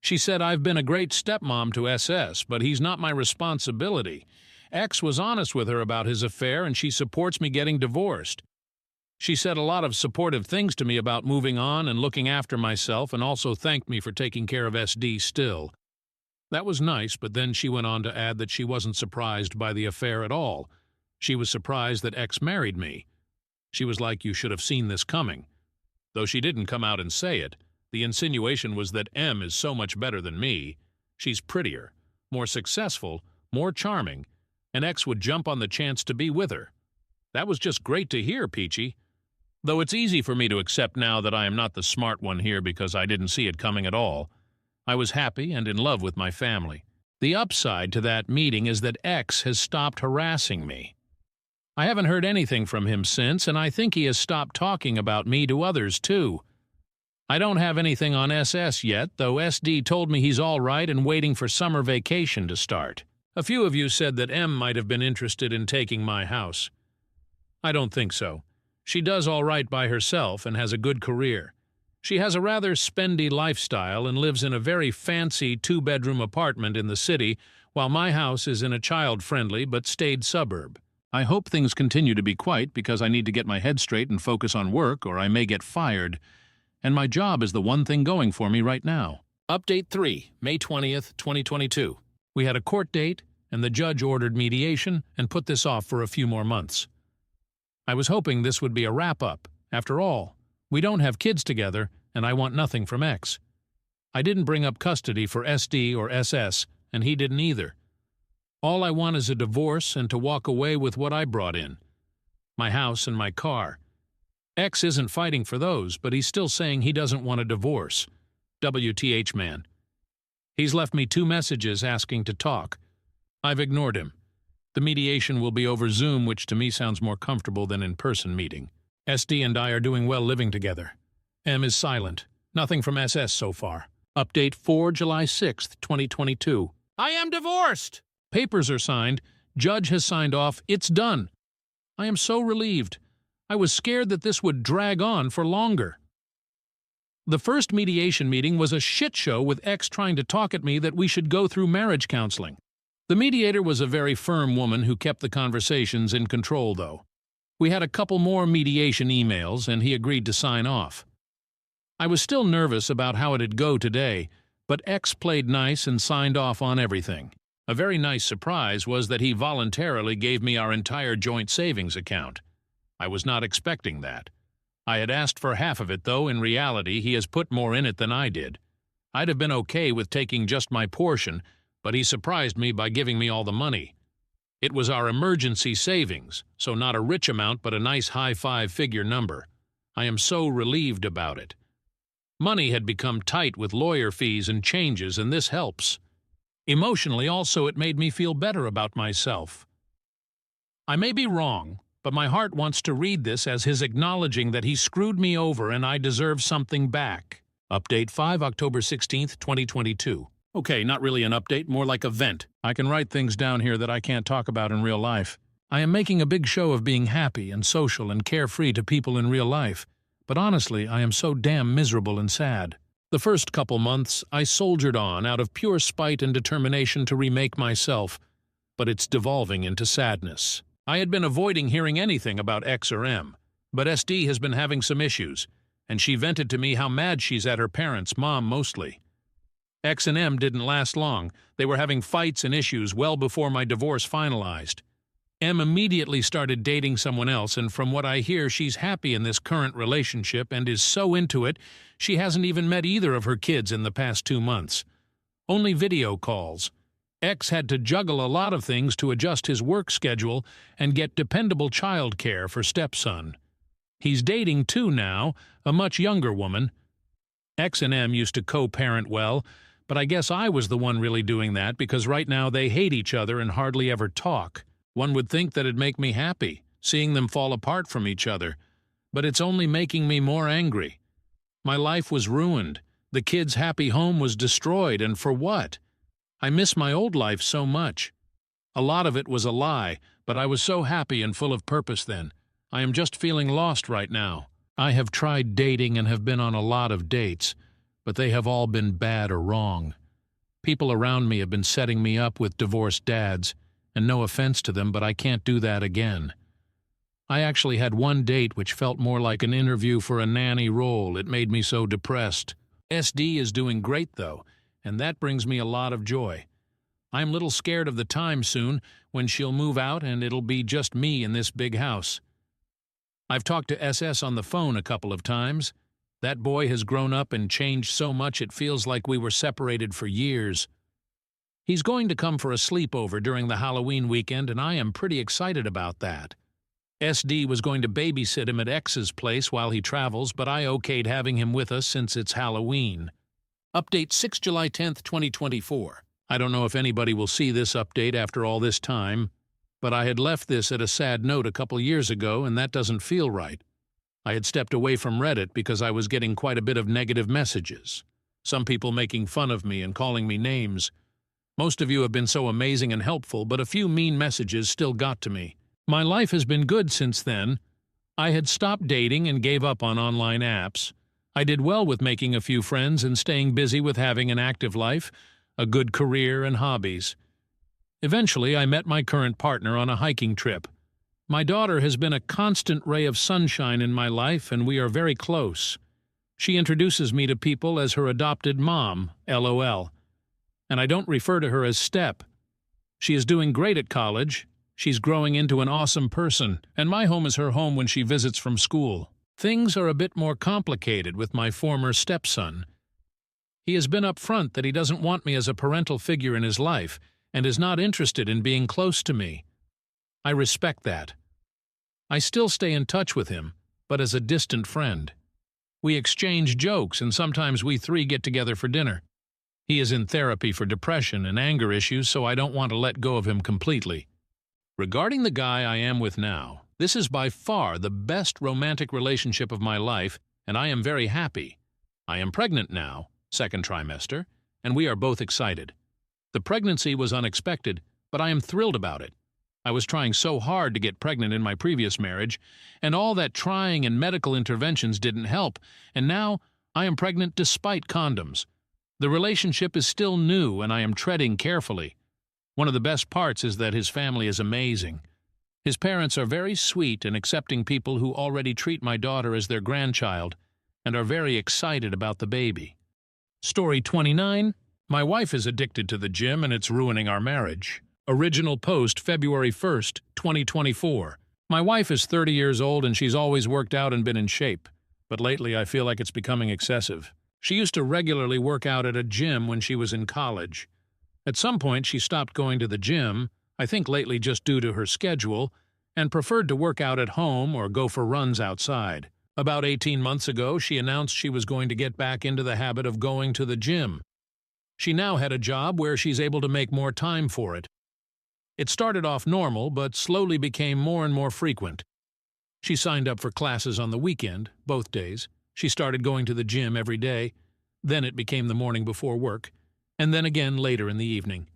She said I've been a great stepmom to SS, but he's not my responsibility. X was honest with her about his affair, and she supports me getting divorced. She said a lot of supportive things to me about moving on and looking after myself, and also thanked me for taking care of SD still. That was nice, but then she went on to add that she wasn't surprised by the affair at all. She was surprised that X married me. She was like, "You should have seen this coming." Though she didn't come out and say it, the insinuation was that M is so much better than me. She's prettier, more successful, more charming, and X would jump on the chance to be with her. That was just great to hear, Peachy. Though it's easy for me to accept now that I am not the smart one here because I didn't see it coming at all. I was happy and in love with my family. The upside to that meeting is that X has stopped harassing me. I haven't heard anything from him since, and I think he has stopped talking about me to others, too. I don't have anything on SS yet, though SD told me he's all right and waiting for summer vacation to start. A few of you said that M might have been interested in taking my house. I don't think so. She does all right by herself and has a good career. She has a rather spendy lifestyle and lives in a very fancy 2-bedroom apartment in the city, while my house is in a child-friendly but staid suburb. I hope things continue to be quiet because I need to get my head straight and focus on work, or I may get fired. And my job is the one thing going for me right now. Update 3, May 20th, 2022. We had a court date, and the judge ordered mediation and put this off for a few more months. I was hoping this would be a wrap-up. After all, we don't have kids together, and I want nothing from X. I didn't bring up custody for SD or SS, and he didn't either. All I want is a divorce and to walk away with what I brought in. My house and my car. X isn't fighting for those, but he's still saying he doesn't want a divorce. WTH, man. He's left me 2 messages asking to talk. I've ignored him. The mediation will be over Zoom, which to me sounds more comfortable than in-person meeting. SD and I are doing well living together. M is silent. Nothing from SS so far. Update 4, July 6th, 2022. I am divorced! Papers are signed. Judge has signed off. It's done. I am so relieved. I was scared that this would drag on for longer. The first mediation meeting was a shit show with X trying to talk at me that we should go through marriage counseling. The mediator was a very firm woman who kept the conversations in control, though. We had a couple more mediation emails, and he agreed to sign off. I was still nervous about how it'd go today, but X played nice and signed off on everything. A very nice surprise was that he voluntarily gave me our entire joint savings account. I was not expecting that. I had asked for half of it, though in reality he has put more in it than I did. I'd have been okay with taking just my portion, but he surprised me by giving me all the money. It was our emergency savings, so not a rich amount but a nice high 5-figure number. I am so relieved about it. Money had become tight with lawyer fees and changes, and this helps. Emotionally also it made me feel better about myself. I may be wrong, but my heart wants to read this as his acknowledging that he screwed me over and I deserve something back. Update 5, October 16th, 2022. Okay, not really an update, more like a vent. I can write things down here that I can't talk about in real life. I am making a big show of being happy and social and carefree to people in real life, but honestly, I am so damn miserable and sad. The first couple months, I soldiered on out of pure spite and determination to remake myself, but it's devolving into sadness. I had been avoiding hearing anything about X or M, but SD has been having some issues, and she vented to me how mad she's at her parents, Mom mostly. X and M didn't last long. They were having fights and issues well before my divorce finalized. M immediately started dating someone else, and from what I hear, she's happy in this current relationship and is so into it, she hasn't even met either of her kids in the past 2 months. Only video calls. X had to juggle a lot of things to adjust his work schedule and get dependable childcare for stepson. He's dating two now, a much younger woman. X and M used to co-parent well, but I guess I was the one really doing that because right now they hate each other and hardly ever talk. One would think that it'd make me happy, seeing them fall apart from each other, but it's only making me more angry. My life was ruined. The kids' happy home was destroyed, and for what? I miss my old life so much. A lot of it was a lie, but I was so happy and full of purpose then. I am just feeling lost right now. I have tried dating and have been on a lot of dates, but they have all been bad or wrong. People around me have been setting me up with divorced dads, and no offense to them, but I can't do that again. I actually had one date which felt more like an interview for a nanny role. It made me so depressed. SD is doing great, though, and that brings me a lot of joy. I'm a little scared of the time soon when she'll move out and it'll be just me in this big house. I've talked to SS on the phone a couple of times. That boy has grown up and changed so much it feels like we were separated for years. He's going to come for a sleepover during the Halloween weekend, and I am pretty excited about that. SD was going to babysit him at X's place while he travels, but I okayed having him with us since it's Halloween. Update 6 July 10th, 2024. I don't know if anybody will see this update after all this time, but I had left this at a sad note a couple years ago, and that doesn't feel right. I had stepped away from Reddit because I was getting quite a bit of negative messages. Some people making fun of me and calling me names. Most of you have been so amazing and helpful, but a few mean messages still got to me. My life has been good since then. I had stopped dating and gave up on online apps. I did well with making a few friends and staying busy with having an active life, a good career, and hobbies. Eventually, I met my current partner on a hiking trip. My daughter has been a constant ray of sunshine in my life, and we are very close. She introduces me to people as her adopted mom, LOL. And I don't refer to her as Step. She is doing great at college. She's growing into an awesome person, and my home is her home when she visits from school. Things are a bit more complicated with my former stepson. He has been upfront that he doesn't want me as a parental figure in his life and is not interested in being close to me. I respect that. I still stay in touch with him, but as a distant friend. We exchange jokes, and sometimes we three get together for dinner. He is in therapy for depression and anger issues, so I don't want to let go of him completely. Regarding the guy I am with now, this is by far the best romantic relationship of my life, and I am very happy. I am pregnant now, second trimester, and we are both excited. The pregnancy was unexpected, but I am thrilled about it. I was trying so hard to get pregnant in my previous marriage, and all that trying and medical interventions didn't help, and now I am pregnant despite condoms. The relationship is still new, and I am treading carefully. One of the best parts is that his family is amazing. His parents are very sweet and accepting people who already treat my daughter as their grandchild and are very excited about the baby. Story 29. My wife is addicted to the gym and it's ruining our marriage. Original post February 1st, 2024. My wife is 30 years old and she's always worked out and been in shape, but lately I feel like it's becoming excessive. She used to regularly work out at a gym when she was in college. At some point, she stopped going to the gym, I think lately just due to her schedule, and preferred to work out at home or go for runs outside. About 18 months ago, she announced she was going to get back into the habit of going to the gym. She now had a job where she's able to make more time for it. It started off normal, but slowly became more and more frequent. She signed up for classes on the weekend, both days. She started going to the gym every day. Then it became the morning before work, and then again later in the evening.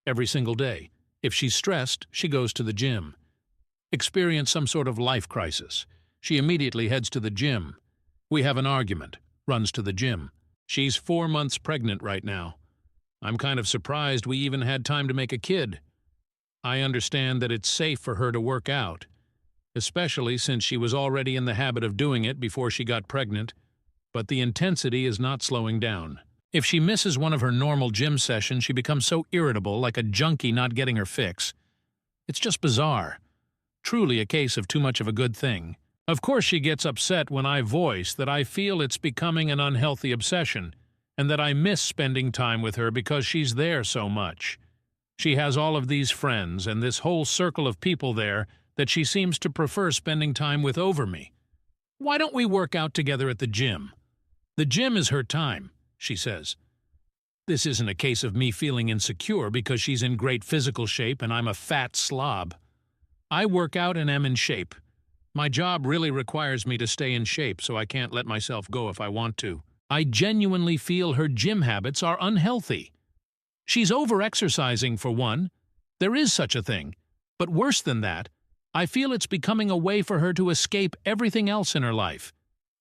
Every single day. If she's stressed, she goes to the gym. Experience some sort of life crisis. She immediately heads to the gym. We have an argument. Runs to the gym. She's 4 months pregnant right now. I'm kind of surprised we even had time to make a kid. I understand that it's safe for her to work out, especially since she was already in the habit of doing it before she got pregnant, but the intensity is not slowing down. If she misses one of her normal gym sessions, she becomes so irritable, like a junkie not getting her fix. It's just bizarre. Truly a case of too much of a good thing. Of course she gets upset when I voice that I feel it's becoming an unhealthy obsession, and that I miss spending time with her because she's there so much. She has all of these friends and this whole circle of people there that she seems to prefer spending time with over me. Why don't we work out together at the gym? The gym is her time, she says. This isn't a case of me feeling insecure because she's in great physical shape and I'm a fat slob. I work out and am in shape. My job really requires me to stay in shape, so I can't let myself go if I want to. I genuinely feel her gym habits are unhealthy. She's over-exercising, for one. There is such a thing. But worse than that, I feel it's becoming a way for her to escape everything else in her life.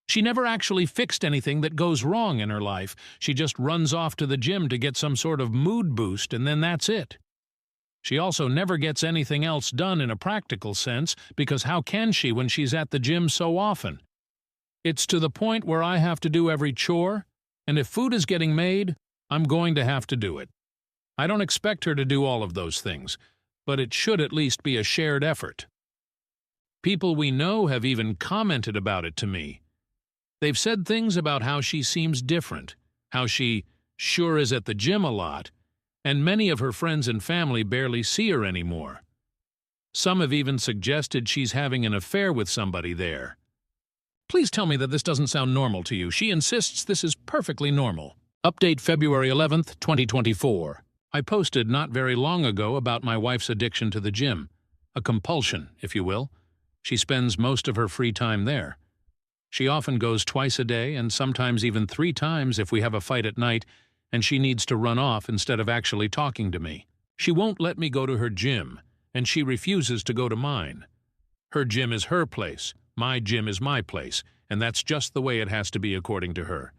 She never actually fixed anything that goes wrong in her life. She just runs off to the gym to get some sort of mood boost, and then that's it. She also never gets anything else done in a practical sense, because how can she when she's at the gym so often? It's to the point where I have to do every chore, and if food is getting made, I'm going to have to do it. I don't expect her to do all of those things, but it should at least be a shared effort. People we know have even commented about it to me. They've said things about how she seems different, how she sure is at the gym a lot, and many of her friends and family barely see her anymore. Some have even suggested she's having an affair with somebody there. Please tell me that this doesn't sound normal to you. She insists this is perfectly normal. Update February 11th, 2024. I posted not very long ago about my wife's addiction to the gym. A compulsion, if you will. She spends most of her free time there. She often goes twice a day and sometimes even 3 times if we have a fight at night and she needs to run off instead of actually talking to me. She won't let me go to her gym, and she refuses to go to mine. Her gym is her place, my gym is my place, and that's just the way it has to be according to her.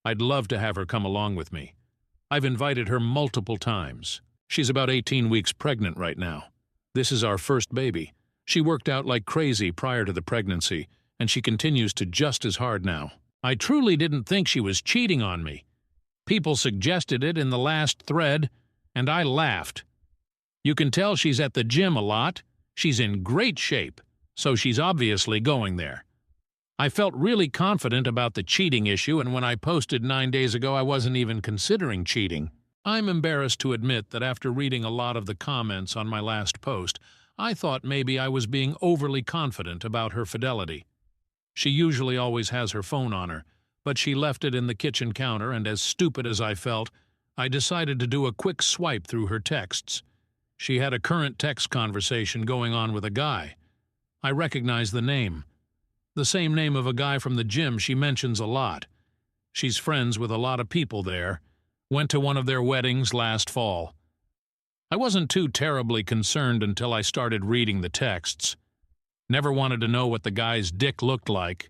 I'd love to have her come along with me. I've invited her multiple times. She's about 18 weeks pregnant right now. This is our first baby. She worked out like crazy prior to the pregnancy, and she continues to just as hard now. I truly didn't think she was cheating on me. People suggested it in the last thread, and I laughed. You can tell she's at the gym a lot. She's in great shape, so she's obviously going there. I felt really confident about the cheating issue, and when I posted 9 days ago, I wasn't even considering cheating. I'm embarrassed to admit that after reading a lot of the comments on my last post, I thought maybe I was being overly confident about her fidelity. She usually always has her phone on her, but she left it in the kitchen counter, and as stupid as I felt, I decided to do a quick swipe through her texts. She had a current text conversation going on with a guy. I recognized the name. The same name of a guy from the gym she mentions a lot. She's friends with a lot of people there. Went to one of their weddings last fall. I wasn't too terribly concerned until I started reading the texts. Never wanted to know what the guy's dick looked like,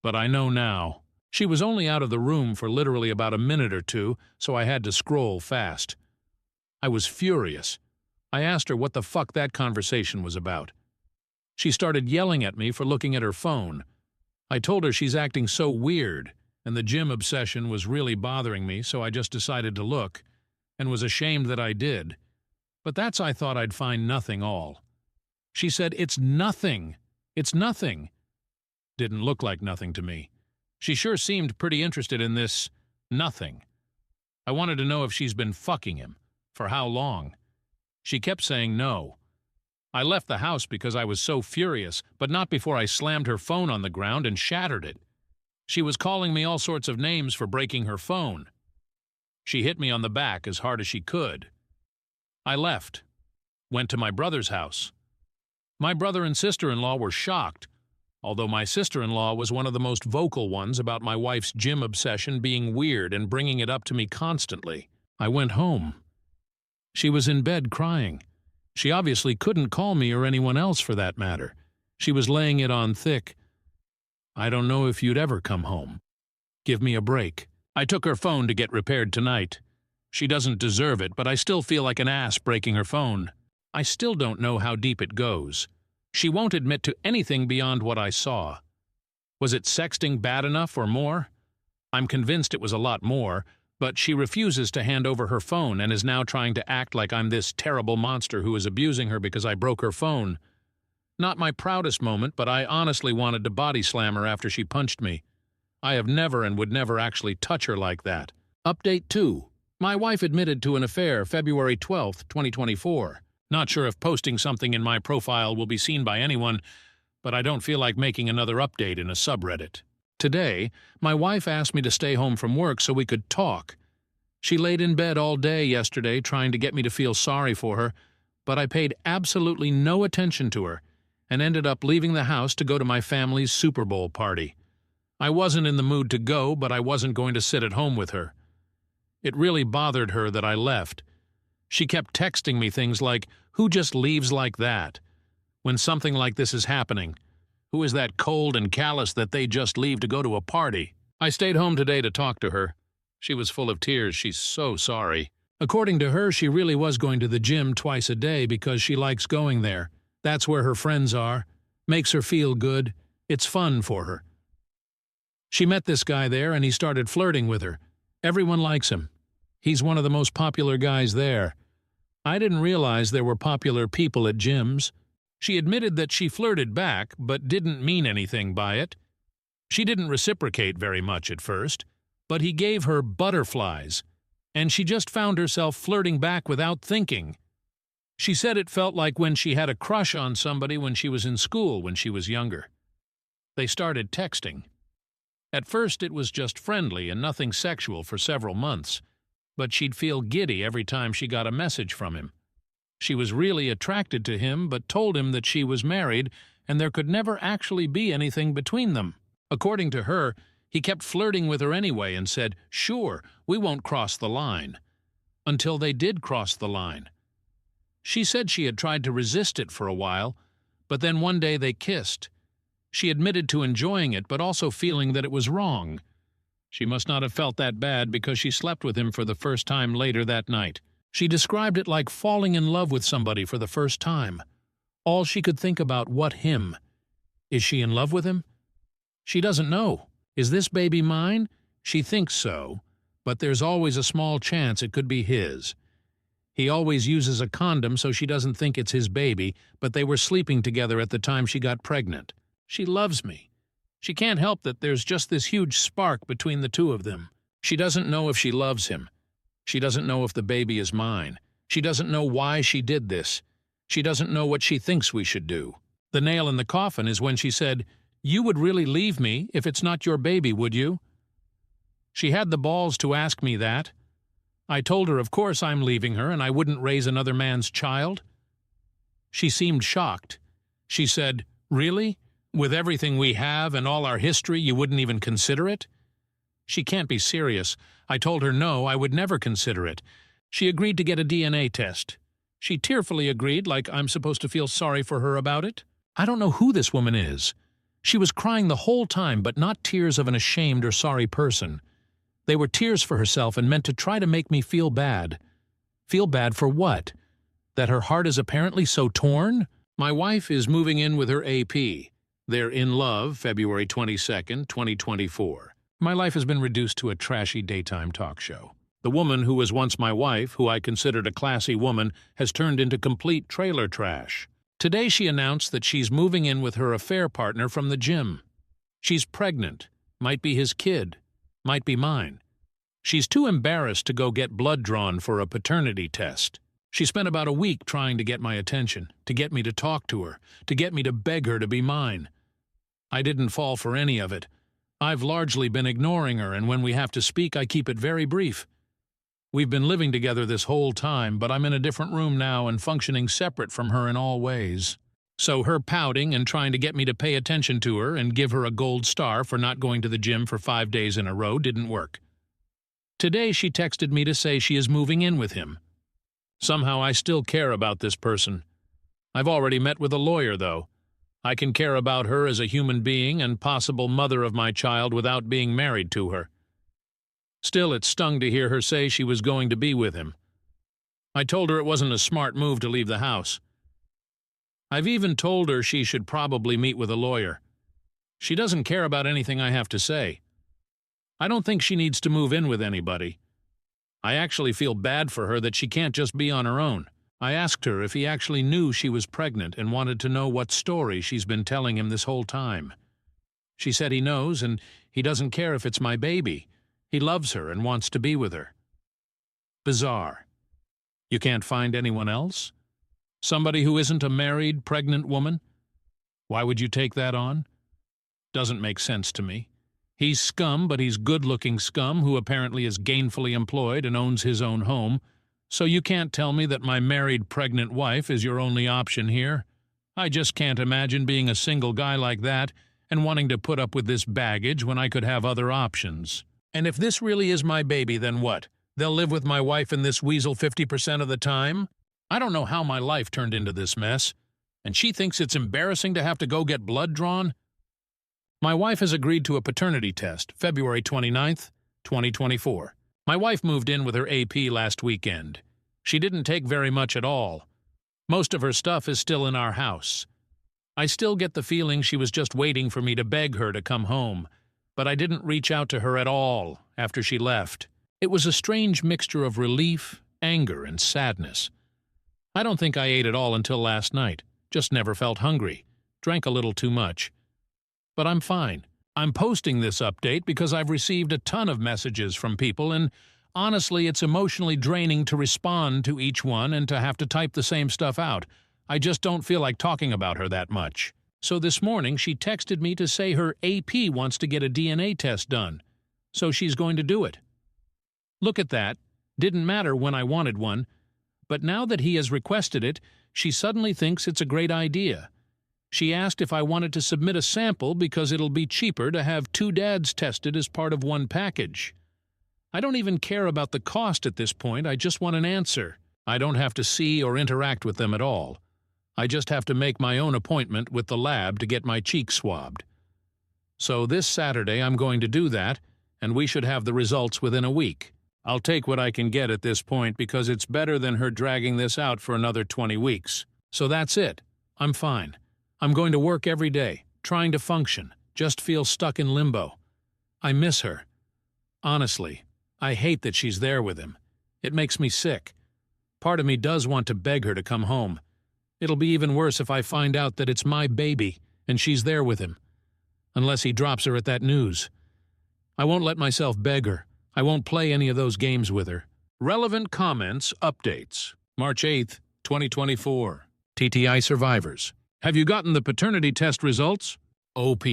but I know now. She was only out of the room for literally about a minute or two, so I had to scroll fast. I was furious. I asked her what the fuck that conversation was about. She started yelling at me for looking at her phone. I told her she's acting so weird, and the gym obsession was really bothering me, so I just decided to look, and was ashamed that I did. But that's I thought I'd find nothing all. She said, "It's nothing. It's nothing." Didn't look like nothing to me. She sure seemed pretty interested in this nothing. I wanted to know if she's been fucking him. For how long? She kept saying no. I left the house because I was so furious, but not before I slammed her phone on the ground and shattered it. She was calling me all sorts of names for breaking her phone. She hit me on the back as hard as she could. I left. Went to my brother's house. My brother and sister-in-law were shocked, although my sister-in-law was one of the most vocal ones about my wife's gym obsession being weird and bringing it up to me constantly. I went home. She was in bed crying. She obviously couldn't call me or anyone else for that matter. She was laying it on thick. I don't know if you'd ever come home. Give me a break. I took her phone to get repaired tonight. She doesn't deserve it, but I still feel like an ass breaking her phone. I still don't know how deep it goes. She won't admit to anything beyond what I saw. Was it sexting bad enough or more? I'm convinced it was a lot more, but she refuses to hand over her phone and is now trying to act like I'm this terrible monster who is abusing her because I broke her phone. Not my proudest moment, but I honestly wanted to body slam her after she punched me. I have never and would never actually touch her like that. Update 2. My wife admitted to an affair February 12, 2024. Not sure if posting something in my profile will be seen by anyone, but I don't feel like making another update in a subreddit. Today, my wife asked me to stay home from work so we could talk. She laid in bed all day yesterday trying to get me to feel sorry for her, but I paid absolutely no attention to her and ended up leaving the house to go to my family's Super Bowl party. I wasn't in the mood to go, but I wasn't going to sit at home with her. It really bothered her that I left. She kept texting me things like, "Who just leaves like that?" When something like this is happening. Who is that cold and callous that they just leave to go to a party? I stayed home today to talk to her. She was full of tears. She's so sorry. According to her, she really was going to the gym twice a day because she likes going there. That's where her friends are. Makes her feel good. It's fun for her. She met this guy there and he started flirting with her. Everyone likes him. He's one of the most popular guys there. I didn't realize there were popular people at gyms. She admitted that she flirted back, but didn't mean anything by it. She didn't reciprocate very much at first, but he gave her butterflies, and she just found herself flirting back without thinking. She said it felt like when she had a crush on somebody when she was in school when she was younger. They started texting. At first it was just friendly and nothing sexual for several months, but she'd feel giddy every time she got a message from him. She was really attracted to him but told him that she was married and there could never actually be anything between them. According to her, he kept flirting with her anyway and said, "Sure, we won't cross the line." Until they did cross the line. She said she had tried to resist it for a while, but then one day they kissed. She admitted to enjoying it, but also feeling that it was wrong. She must not have felt that bad because she slept with him for the first time later that night. She described it like falling in love with somebody for the first time. All she could think about, what him? Is she in love with him? She doesn't know. Is this baby mine? She thinks so, but there's always a small chance it could be his. He always uses a condom so she doesn't think it's his baby, but they were sleeping together at the time she got pregnant. She loves me. She can't help that there's just this huge spark between the two of them. She doesn't know if she loves him. She doesn't know if the baby is mine. She doesn't know why she did this. She doesn't know what she thinks we should do. The nail in the coffin is when she said, "You would really leave me if it's not your baby, would you?" She had the balls to ask me that. I told her, of course I'm leaving her and I wouldn't raise another man's child. She seemed shocked. She said, "Really? With everything we have and all our history, you wouldn't even consider it?" She can't be serious. I told her no, I would never consider it. She agreed to get a DNA test. She tearfully agreed, like I'm supposed to feel sorry for her about it. I don't know who this woman is. She was crying the whole time, but not tears of an ashamed or sorry person. They were tears for herself and meant to try to make me feel bad. Feel bad for what? That her heart is apparently so torn? My wife is moving in with her AP. They're in love, February 22nd, 2024. My life has been reduced to a trashy daytime talk show. The woman who was once my wife, who I considered a classy woman, has turned into complete trailer trash. Today she announced that she's moving in with her affair partner from the gym. She's pregnant. Might be his kid. Might be mine. She's too embarrassed to go get blood drawn for a paternity test. She spent about a week trying to get my attention, to get me to talk to her, to get me to beg her to be mine. I didn't fall for any of it. I've largely been ignoring her, and when we have to speak, I keep it very brief. We've been living together this whole time, but I'm in a different room now and functioning separate from her in all ways. So her pouting and trying to get me to pay attention to her and give her a gold star for not going to the gym for 5 days in a row didn't work. Today she texted me to say she is moving in with him. Somehow I still care about this person. I've already met with a lawyer, though. I can care about her as a human being and possible mother of my child without being married to her. Still, it stung to hear her say she was going to be with him. I told her it wasn't a smart move to leave the house. I've even told her she should probably meet with a lawyer. She doesn't care about anything I have to say. I don't think she needs to move in with anybody. I actually feel bad for her that she can't just be on her own. I asked her if he actually knew she was pregnant and wanted to know what story she's been telling him this whole time. She said he knows and he doesn't care if it's my baby. He loves her and wants to be with her. Bizarre. You can't find anyone else? Somebody who isn't a married, pregnant woman? Why would you take that on? Doesn't make sense to me. He's scum, but he's good-looking scum who apparently is gainfully employed and owns his own home. So you can't tell me that my married, pregnant wife is your only option here? I just can't imagine being a single guy like that and wanting to put up with this baggage when I could have other options. And if this really is my baby, then what? They'll live with my wife and this weasel 50% of the time? I don't know how my life turned into this mess. And she thinks it's embarrassing to have to go get blood drawn? My wife has agreed to a paternity test, February 29th, 2024. My wife moved in with her AP last weekend. She didn't take very much at all. Most of her stuff is still in our house. I still get the feeling she was just waiting for me to beg her to come home, but I didn't reach out to her at all after she left. It was a strange mixture of relief, anger, and sadness. I don't think I ate at all until last night. Just never felt hungry. Drank a little too much. But I'm fine. I'm posting this update because I've received a ton of messages from people, and honestly, it's emotionally draining to respond to each one and to have to type the same stuff out. I just don't feel like talking about her that much. So this morning, she texted me to say her AP wants to get a DNA test done. So she's going to do it. Look at that. Didn't matter when I wanted one. But now that he has requested it, she suddenly thinks it's a great idea. She asked if I wanted to submit a sample because it'll be cheaper to have two dads tested as part of one package. I don't even care about the cost at this point, I just want an answer. I don't have to see or interact with them at all. I just have to make my own appointment with the lab to get my cheeks swabbed. So this Saturday I'm going to do that, and we should have the results within a week. I'll take what I can get at this point because it's better than her dragging this out for another 20 weeks. So that's it. I'm fine. I'm going to work every day, trying to function, just feel stuck in limbo. I miss her. Honestly, I hate that she's there with him. It makes me sick. Part of me does want to beg her to come home. It'll be even worse if I find out that it's my baby and she's there with him. Unless he drops her at that news. I won't let myself beg her. I won't play any of those games with her. Relevant comments, updates. March 8th, 2024. TTI survivors. Have you gotten the paternity test results? OP.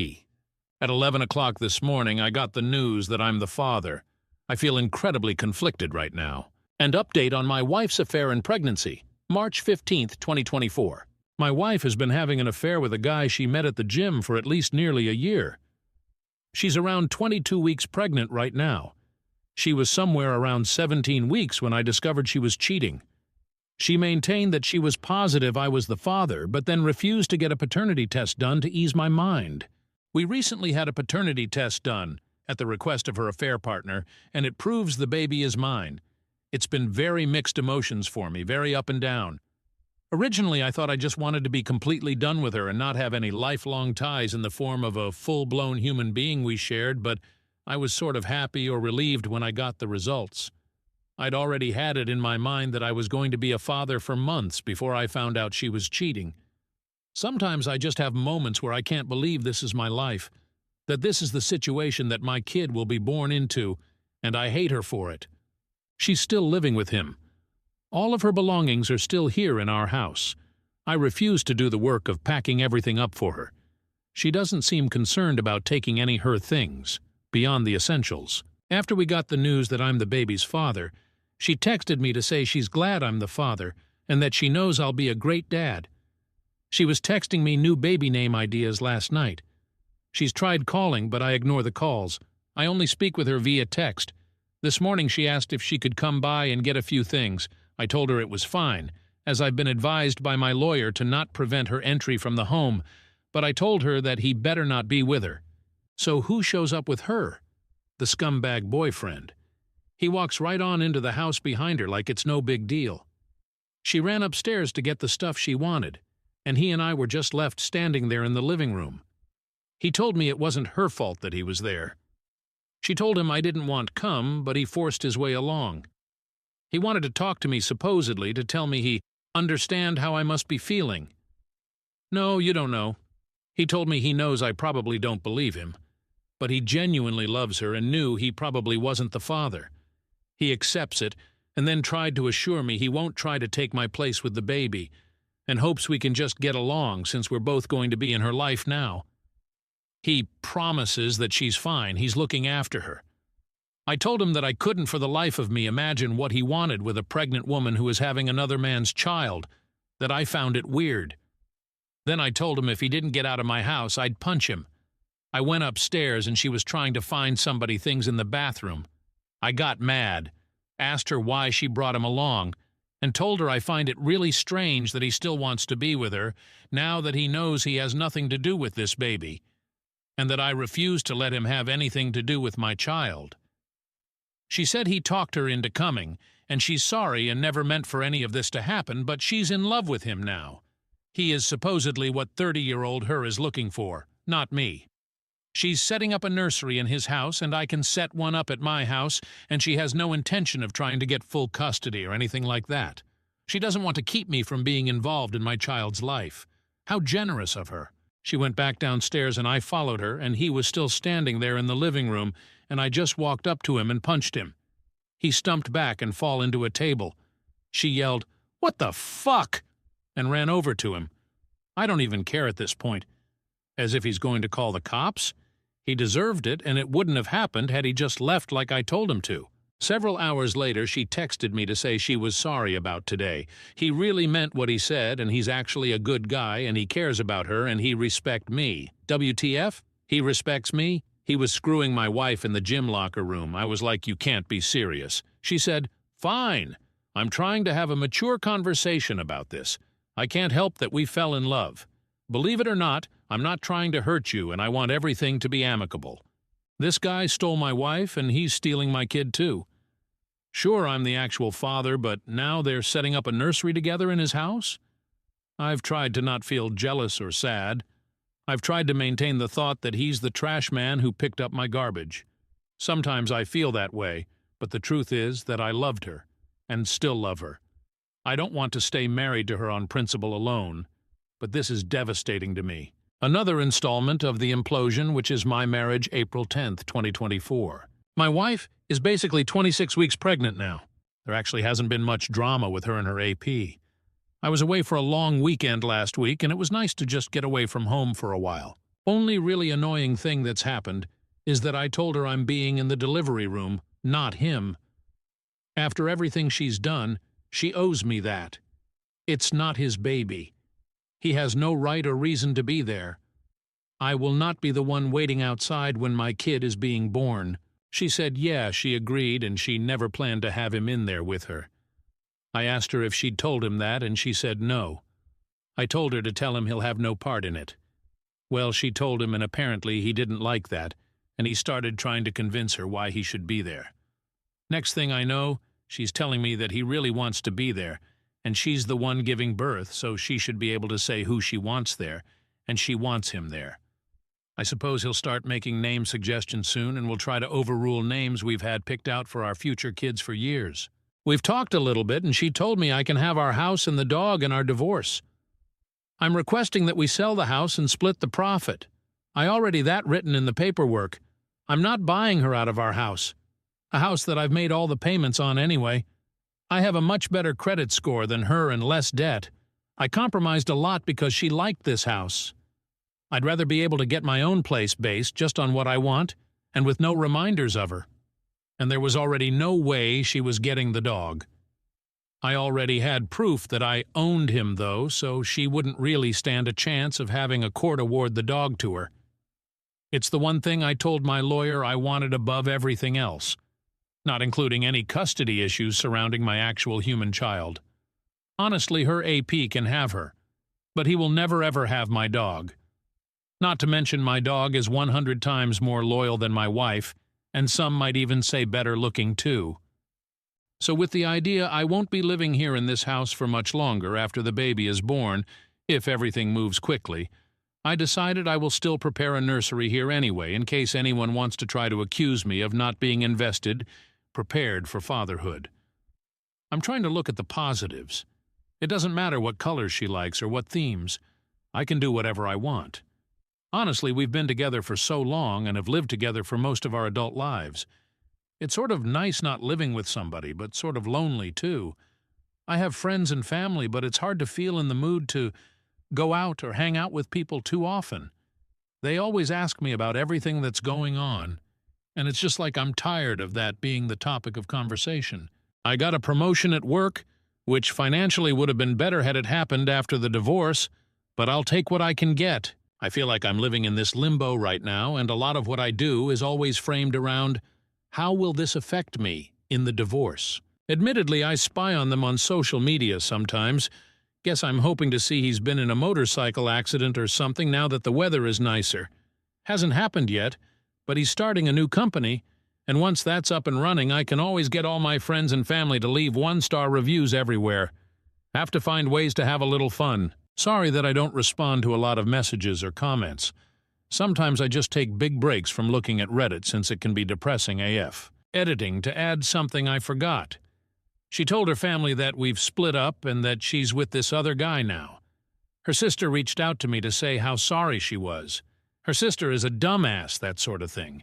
At 11 o'clock this morning, I got the news that I'm the father. I feel incredibly conflicted right now. And update on my wife's affair and pregnancy. March 15th, 2024. My wife has been having an affair with a guy she met at the gym for at least nearly a year. She's around 22 weeks pregnant right now. She was somewhere around 17 weeks when I discovered she was cheating. She maintained that she was positive I was the father, but then refused to get a paternity test done to ease my mind. We recently had a paternity test done, at the request of her affair partner, and it proves the baby is mine. It's been very mixed emotions for me, very up and down. Originally, I thought I just wanted to be completely done with her and not have any lifelong ties in the form of a full-blown human being we shared, but I was sort of happy or relieved when I got the results. I'd already had it in my mind that I was going to be a father for months before I found out she was cheating. Sometimes I just have moments where I can't believe this is my life, that this is the situation that my kid will be born into, and I hate her for it. She's still living with him. All of her belongings are still here in our house. I refuse to do the work of packing everything up for her. She doesn't seem concerned about taking any her things, beyond the essentials. After we got the news that I'm the baby's father, she texted me to say she's glad I'm the father and that she knows I'll be a great dad. She was texting me new baby name ideas last night. She's tried calling, but I ignore the calls. I only speak with her via text. This morning she asked if she could come by and get a few things. I told her it was fine, as I've been advised by my lawyer to not prevent her entry from the home, but I told her that he better not be with her. So who shows up with her? The scumbag boyfriend. He walks right on into the house behind her like it's no big deal. She ran upstairs to get the stuff she wanted, and he and I were just left standing there in the living room. He told me it wasn't her fault that he was there. She told him I didn't want come, but he forced his way along. He wanted to talk to me supposedly to tell me he understand how I must be feeling. No, you don't know. He told me he knows I probably don't believe him, but he genuinely loves her and knew he probably wasn't the father. He accepts it, and then tried to assure me he won't try to take my place with the baby, and hopes we can just get along since we're both going to be in her life now. He promises that she's fine, he's looking after her. I told him that I couldn't for the life of me imagine what he wanted with a pregnant woman who was having another man's child, that I found it weird. Then I told him if he didn't get out of my house, I'd punch him. I went upstairs and she was trying to find somebody things in the bathroom. I got mad, asked her why she brought him along, and told her I find it really strange that he still wants to be with her now that he knows he has nothing to do with this baby, and that I refuse to let him have anything to do with my child. She said he talked her into coming, and she's sorry and never meant for any of this to happen, but she's in love with him now. He is supposedly what 30-year-old her is looking for, not me. She's setting up a nursery in his house, and I can set one up at my house, and she has no intention of trying to get full custody or anything like that. She doesn't want to keep me from being involved in my child's life. How generous of her. She went back downstairs and I followed her, and he was still standing there in the living room, and I just walked up to him and punched him. He stumped back and fell into a table. She yelled, "What the fuck?" and ran over to him. I don't even care at this point. As if he's going to call the cops? He deserved it, and it wouldn't have happened had he just left like I told him to. Several hours later, she texted me to say she was sorry about today. He really meant what he said, and he's actually a good guy, and he cares about her, and he respects me. WTF? He respects me? He was screwing my wife in the gym locker room. I was like, you can't be serious. She said, fine. I'm trying to have a mature conversation about this. I can't help that we fell in love. Believe it or not, I'm not trying to hurt you, and I want everything to be amicable. This guy stole my wife, and he's stealing my kid too. Sure, I'm the actual father, but now they're setting up a nursery together in his house? I've tried to not feel jealous or sad. I've tried to maintain the thought that he's the trash man who picked up my garbage. Sometimes I feel that way, but the truth is that I loved her, and still love her. I don't want to stay married to her on principle alone, but this is devastating to me. Another installment of the implosion, which is my marriage, April 10th, 2024. My wife is basically 26 weeks pregnant now. There actually hasn't been much drama with her and her AP. I was away for a long weekend last week, and it was nice to just get away from home for a while. Only really annoying thing that's happened is that I told her I'm being in the delivery room, not him. After everything she's done, she owes me that. It's not his baby. He has no right or reason to be there. I will not be the one waiting outside when my kid is being born. She said yeah, she agreed, and she never planned to have him in there with her. I asked her if she'd told him that, and she said no. I told her to tell him he'll have no part in it. Well, she told him, and apparently he didn't like that, and he started trying to convince her why he should be there. Next thing I know, she's telling me that he really wants to be there, and she's the one giving birth, so she should be able to say who she wants there, and she wants him there. I suppose he'll start making name suggestions soon, and we'll try to overrule names we've had picked out for our future kids for years. We've talked a little bit, and she told me I can have our house and the dog in our divorce. I'm requesting that we sell the house and split the profit. I already that written in the paperwork. I'm not buying her out of our house, a house that I've made all the payments on anyway. I have a much better credit score than her and less debt. I compromised a lot because she liked this house. I'd rather be able to get my own place based just on what I want and with no reminders of her. And there was already no way she was getting the dog. I already had proof that I owned him, though, so she wouldn't really stand a chance of having a court award the dog to her. It's the one thing I told my lawyer I wanted above everything else, not including any custody issues surrounding my actual human child. Honestly, her AP can have her, but he will never ever have my dog. Not to mention my dog is 100 times more loyal than my wife, and some might even say better looking too. So with the idea I won't be living here in this house for much longer after the baby is born, if everything moves quickly, I decided I will still prepare a nursery here anyway in case anyone wants to try to accuse me of not being prepared for fatherhood. I'm trying to look at the positives. It doesn't matter what colors she likes or what themes. I can do whatever I want. Honestly, we've been together for so long and have lived together for most of our adult lives. It's sort of nice not living with somebody, but sort of lonely too. I have friends and family, but it's hard to feel in the mood to go out or hang out with people too often. They always ask me about everything that's going on, and it's just like I'm tired of that being the topic of conversation. I got a promotion at work, which financially would have been better had it happened after the divorce, but I'll take what I can get. I feel like I'm living in this limbo right now, and a lot of what I do is always framed around, how will this affect me in the divorce? Admittedly, I spy on them on social media sometimes. Guess I'm hoping to see he's been in a motorcycle accident or something now that the weather is nicer. Hasn't happened yet, but he's starting a new company, and once that's up and running, I can always get all my friends and family to leave one-star reviews everywhere. Have to find ways to have a little fun. Sorry that I don't respond to a lot of messages or comments. Sometimes I just take big breaks from looking at Reddit since it can be depressing AF. Editing to add something I forgot. She told her family that we've split up and that she's with this other guy now. Her sister reached out to me to say how sorry she was. Her sister is a dumbass, that sort of thing.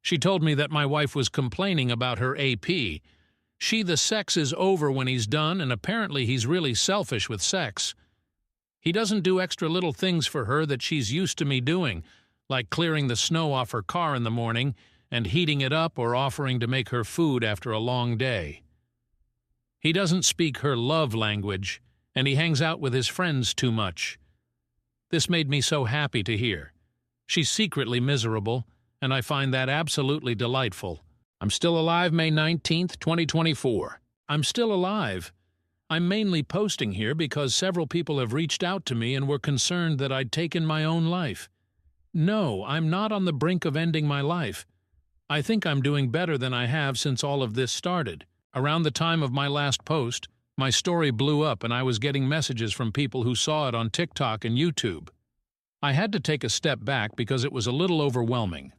She told me that my wife was complaining about her AP. The sex is over when he's done, and apparently he's really selfish with sex. He doesn't do extra little things for her that she's used to me doing, like clearing the snow off her car in the morning and heating it up or offering to make her food after a long day. He doesn't speak her love language, and he hangs out with his friends too much. This made me so happy to hear. She's secretly miserable, and I find that absolutely delightful. I'm still alive May 19th, 2024. I'm still alive. I'm mainly posting here because several people have reached out to me and were concerned that I'd taken my own life. No, I'm not on the brink of ending my life. I think I'm doing better than I have since all of this started. Around the time of my last post, my story blew up and I was getting messages from people who saw it on TikTok and YouTube. I had to take a step back because it was a little overwhelming.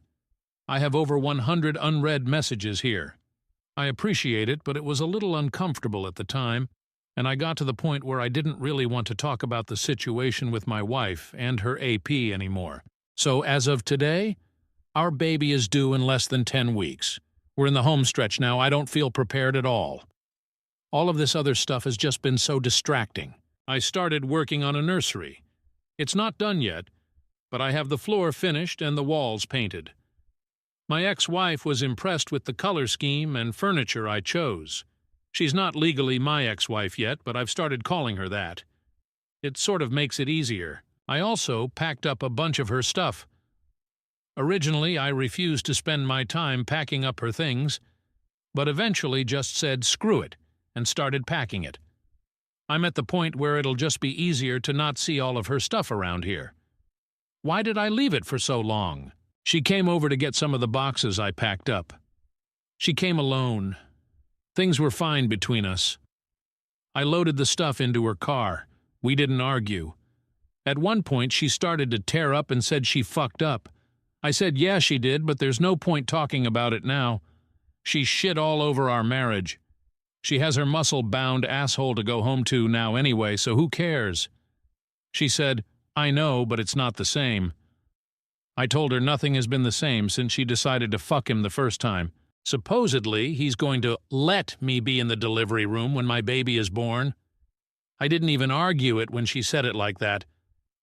I have over 100 unread messages here. I appreciate it, but it was a little uncomfortable at the time, and I got to the point where I didn't really want to talk about the situation with my wife and her AP anymore. So as of today, our baby is due in less than 10 weeks. We're in the home stretch now. I don't feel prepared at all. All of this other stuff has just been so distracting. I started working on a nursery. It's not done yet, but I have the floor finished and the walls painted. My ex-wife was impressed with the color scheme and furniture I chose. She's not legally my ex-wife yet, but I've started calling her that. It sort of makes it easier. I also packed up a bunch of her stuff. Originally, I refused to spend my time packing up her things, but eventually just said screw it and started packing it. I'm at the point where it'll just be easier to not see all of her stuff around here. Why did I leave it for so long? She came over to get some of the boxes I packed up. She came alone. Things were fine between us. I loaded the stuff into her car. We didn't argue. At one point, she started to tear up and said she fucked up. I said, yeah, she did, but there's no point talking about it now. She shit all over our marriage. She has her muscle-bound asshole to go home to now anyway, so who cares? She said, I know, but it's not the same. I told her nothing has been the same since she decided to fuck him the first time. Supposedly, he's going to let me be in the delivery room when my baby is born. I didn't even argue it when she said it like that.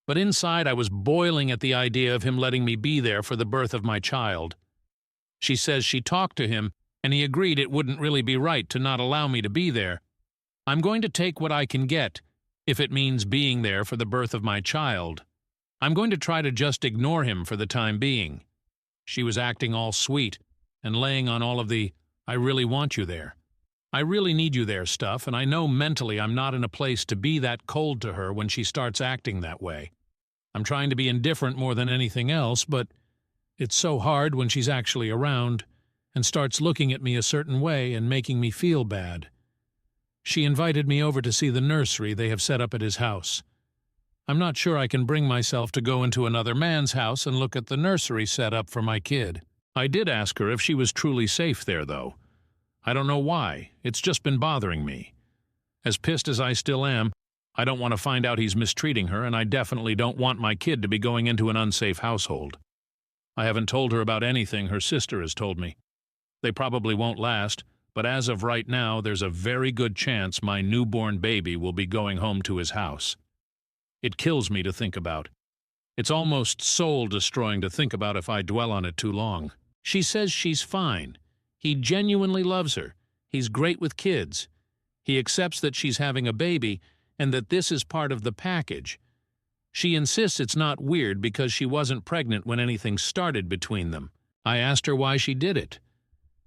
But inside I was boiling at the idea of him letting me be there for the birth of my child. She says she talked to him, and he agreed it wouldn't really be right to not allow me to be there. I'm going to take what I can get, if it means being there for the birth of my child. I'm going to try to just ignore him for the time being. She was acting all sweet, and laying on all of the, I really want you there. I really need you there stuff, and I know mentally I'm not in a place to be that cold to her when she starts acting that way. I'm trying to be indifferent more than anything else, but it's so hard when she's actually around and starts looking at me a certain way and making me feel bad. She invited me over to see the nursery they have set up at his house. I'm not sure I can bring myself to go into another man's house and look at the nursery set up for my kid. I did ask her if she was truly safe there, though. I don't know why. It's just been bothering me. As pissed as I still am, I don't want to find out he's mistreating her, and I definitely don't want my kid to be going into an unsafe household. I haven't told her about anything her sister has told me. They probably won't last, but as of right now, there's a very good chance my newborn baby will be going home to his house. It kills me to think about. It's almost soul-destroying to think about if I dwell on it too long. She says she's fine. He genuinely loves her. He's great with kids. He accepts that she's having a baby and that this is part of the package. She insists it's not weird because she wasn't pregnant when anything started between them. I asked her why she did it.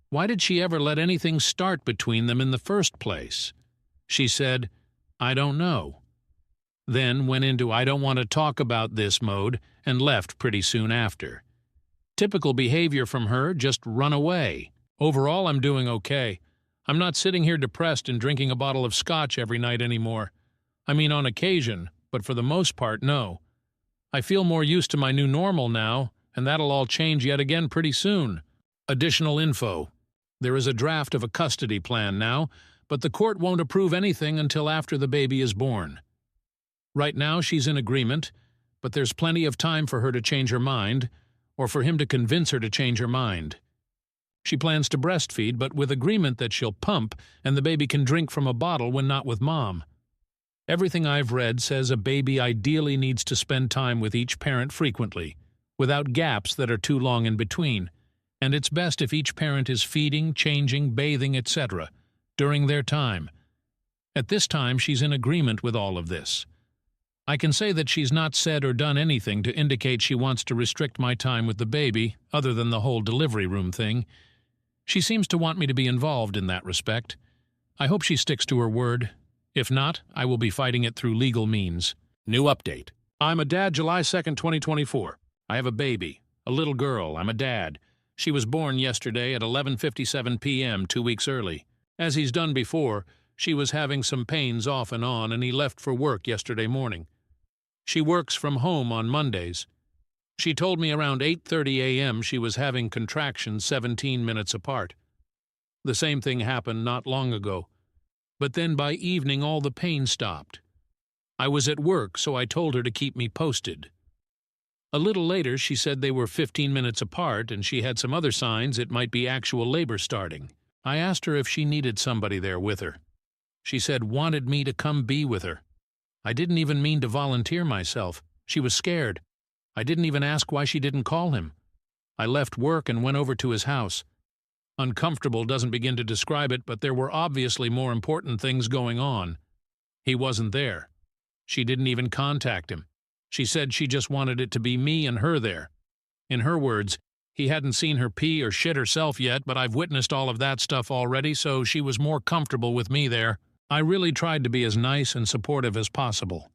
Why did she ever let anything start between them in the first place? She said, "I don't know." Then went into "I don't want to talk about this" mode and left pretty soon after. Typical behavior from her, just run away. Overall, I'm doing okay. I'm not sitting here depressed and drinking a bottle of scotch every night anymore. I mean, on occasion, but for the most part, no. I feel more used to my new normal now, and that'll all change yet again pretty soon. Additional info. There is a draft of a custody plan now, but the court won't approve anything until after the baby is born. Right now she's in agreement, but there's plenty of time for her to change her mind, or for him to convince her to change her mind. She plans to breastfeed, but with agreement that she'll pump and the baby can drink from a bottle when not with mom. Everything I've read says a baby ideally needs to spend time with each parent frequently, without gaps that are too long in between, and it's best if each parent is feeding, changing, bathing, etc. during their time. At this time, she's in agreement with all of this. I can say that she's not said or done anything to indicate she wants to restrict my time with the baby, other than the whole delivery room thing. She seems to want me to be involved in that respect. I hope she sticks to her word. If not, I will be fighting it through legal means. New update. I'm a dad July 2nd, 2024. I have a baby, a little girl. I'm a dad. She was born yesterday at 11:57 p.m., 2 weeks early. As he's done before, she was having some pains off and on, and he left for work yesterday morning. She works from home on Mondays. She told me around 8:30 a.m. she was having contractions 17 minutes apart. The same thing happened not long ago. But then by evening all the pain stopped. I was at work, so I told her to keep me posted. A little later she said they were 15 minutes apart and she had some other signs it might be actual labor starting. I asked her if she needed somebody there with her. She said wanted me to come be with her. I didn't even mean to volunteer myself. She was scared. I didn't even ask why she didn't call him. I left work and went over to his house. Uncomfortable doesn't begin to describe it, but there were obviously more important things going on. He wasn't there. She didn't even contact him. She said she just wanted it to be me and her there. In her words, he hadn't seen her pee or shit herself yet, but I've witnessed all of that stuff already, so she was more comfortable with me there. I really tried to be as nice and supportive as possible.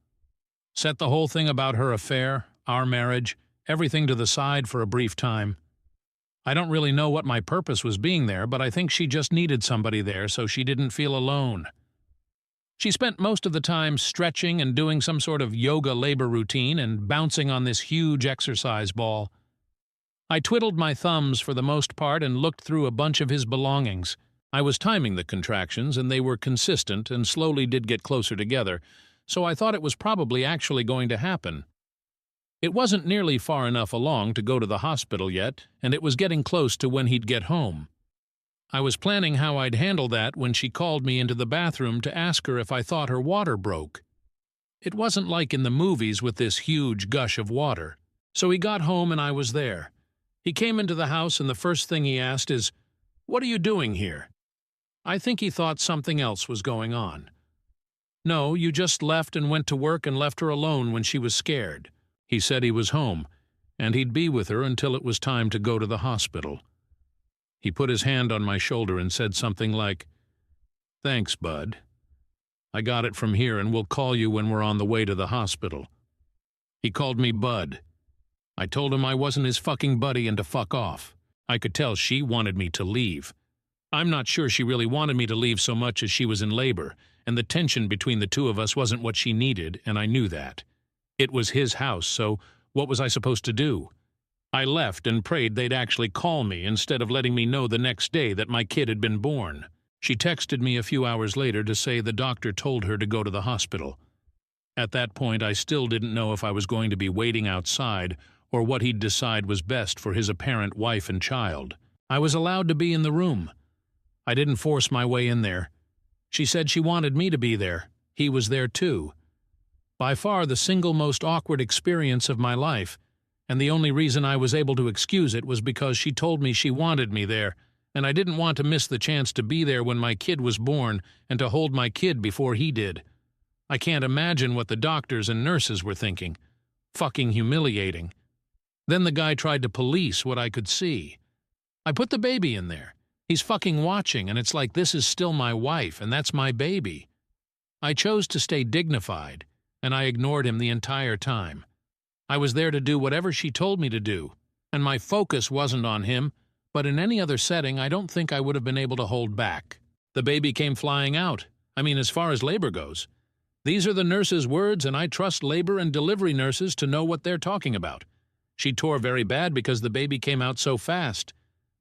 Set the whole thing about her affair, our marriage, everything to the side for a brief time. I don't really know what my purpose was being there, but I think she just needed somebody there so she didn't feel alone. She spent most of the time stretching and doing some sort of yoga labor routine and bouncing on this huge exercise ball. I twiddled my thumbs for the most part and looked through a bunch of his belongings. I was timing the contractions, and they were consistent and slowly did get closer together, so I thought it was probably actually going to happen. It wasn't nearly far enough along to go to the hospital yet, and it was getting close to when he'd get home. I was planning how I'd handle that when she called me into the bathroom to ask her if I thought her water broke. It wasn't like in the movies with this huge gush of water. So he got home and I was there. He came into the house and the first thing he asked is, "What are you doing here?" I think he thought something else was going on. "No, you just left and went to work and left her alone when she was scared." He said he was home, and he'd be with her until it was time to go to the hospital. He put his hand on my shoulder and said something like, "Thanks, bud. I got it from here and we'll call you when we're on the way to the hospital." He called me bud. I told him I wasn't his fucking buddy and to fuck off. I could tell she wanted me to leave. I'm not sure she really wanted me to leave so much as she was in labor, and the tension between the two of us wasn't what she needed, and I knew that. It was his house, so what was I supposed to do? I left and prayed they'd actually call me instead of letting me know the next day that my kid had been born. She texted me a few hours later to say the doctor told her to go to the hospital. At that point, I still didn't know if I was going to be waiting outside or what he'd decide was best for his apparent wife and child. I was allowed to be in the room. I didn't force my way in there. She said she wanted me to be there. He was there too. By far the single most awkward experience of my life, and the only reason I was able to excuse it was because she told me she wanted me there, and I didn't want to miss the chance to be there when my kid was born and to hold my kid before he did. I can't imagine what the doctors and nurses were thinking. Fucking humiliating. Then the guy tried to police what I could see. I put the baby in there. He's fucking watching, and it's like this is still my wife, and that's my baby. I chose to stay dignified, and I ignored him the entire time. I was there to do whatever she told me to do, and my focus wasn't on him, but in any other setting I don't think I would have been able to hold back. The baby came flying out. I mean, as far as labor goes. These are the nurse's words, and I trust labor and delivery nurses to know what they're talking about. She tore very bad because the baby came out so fast.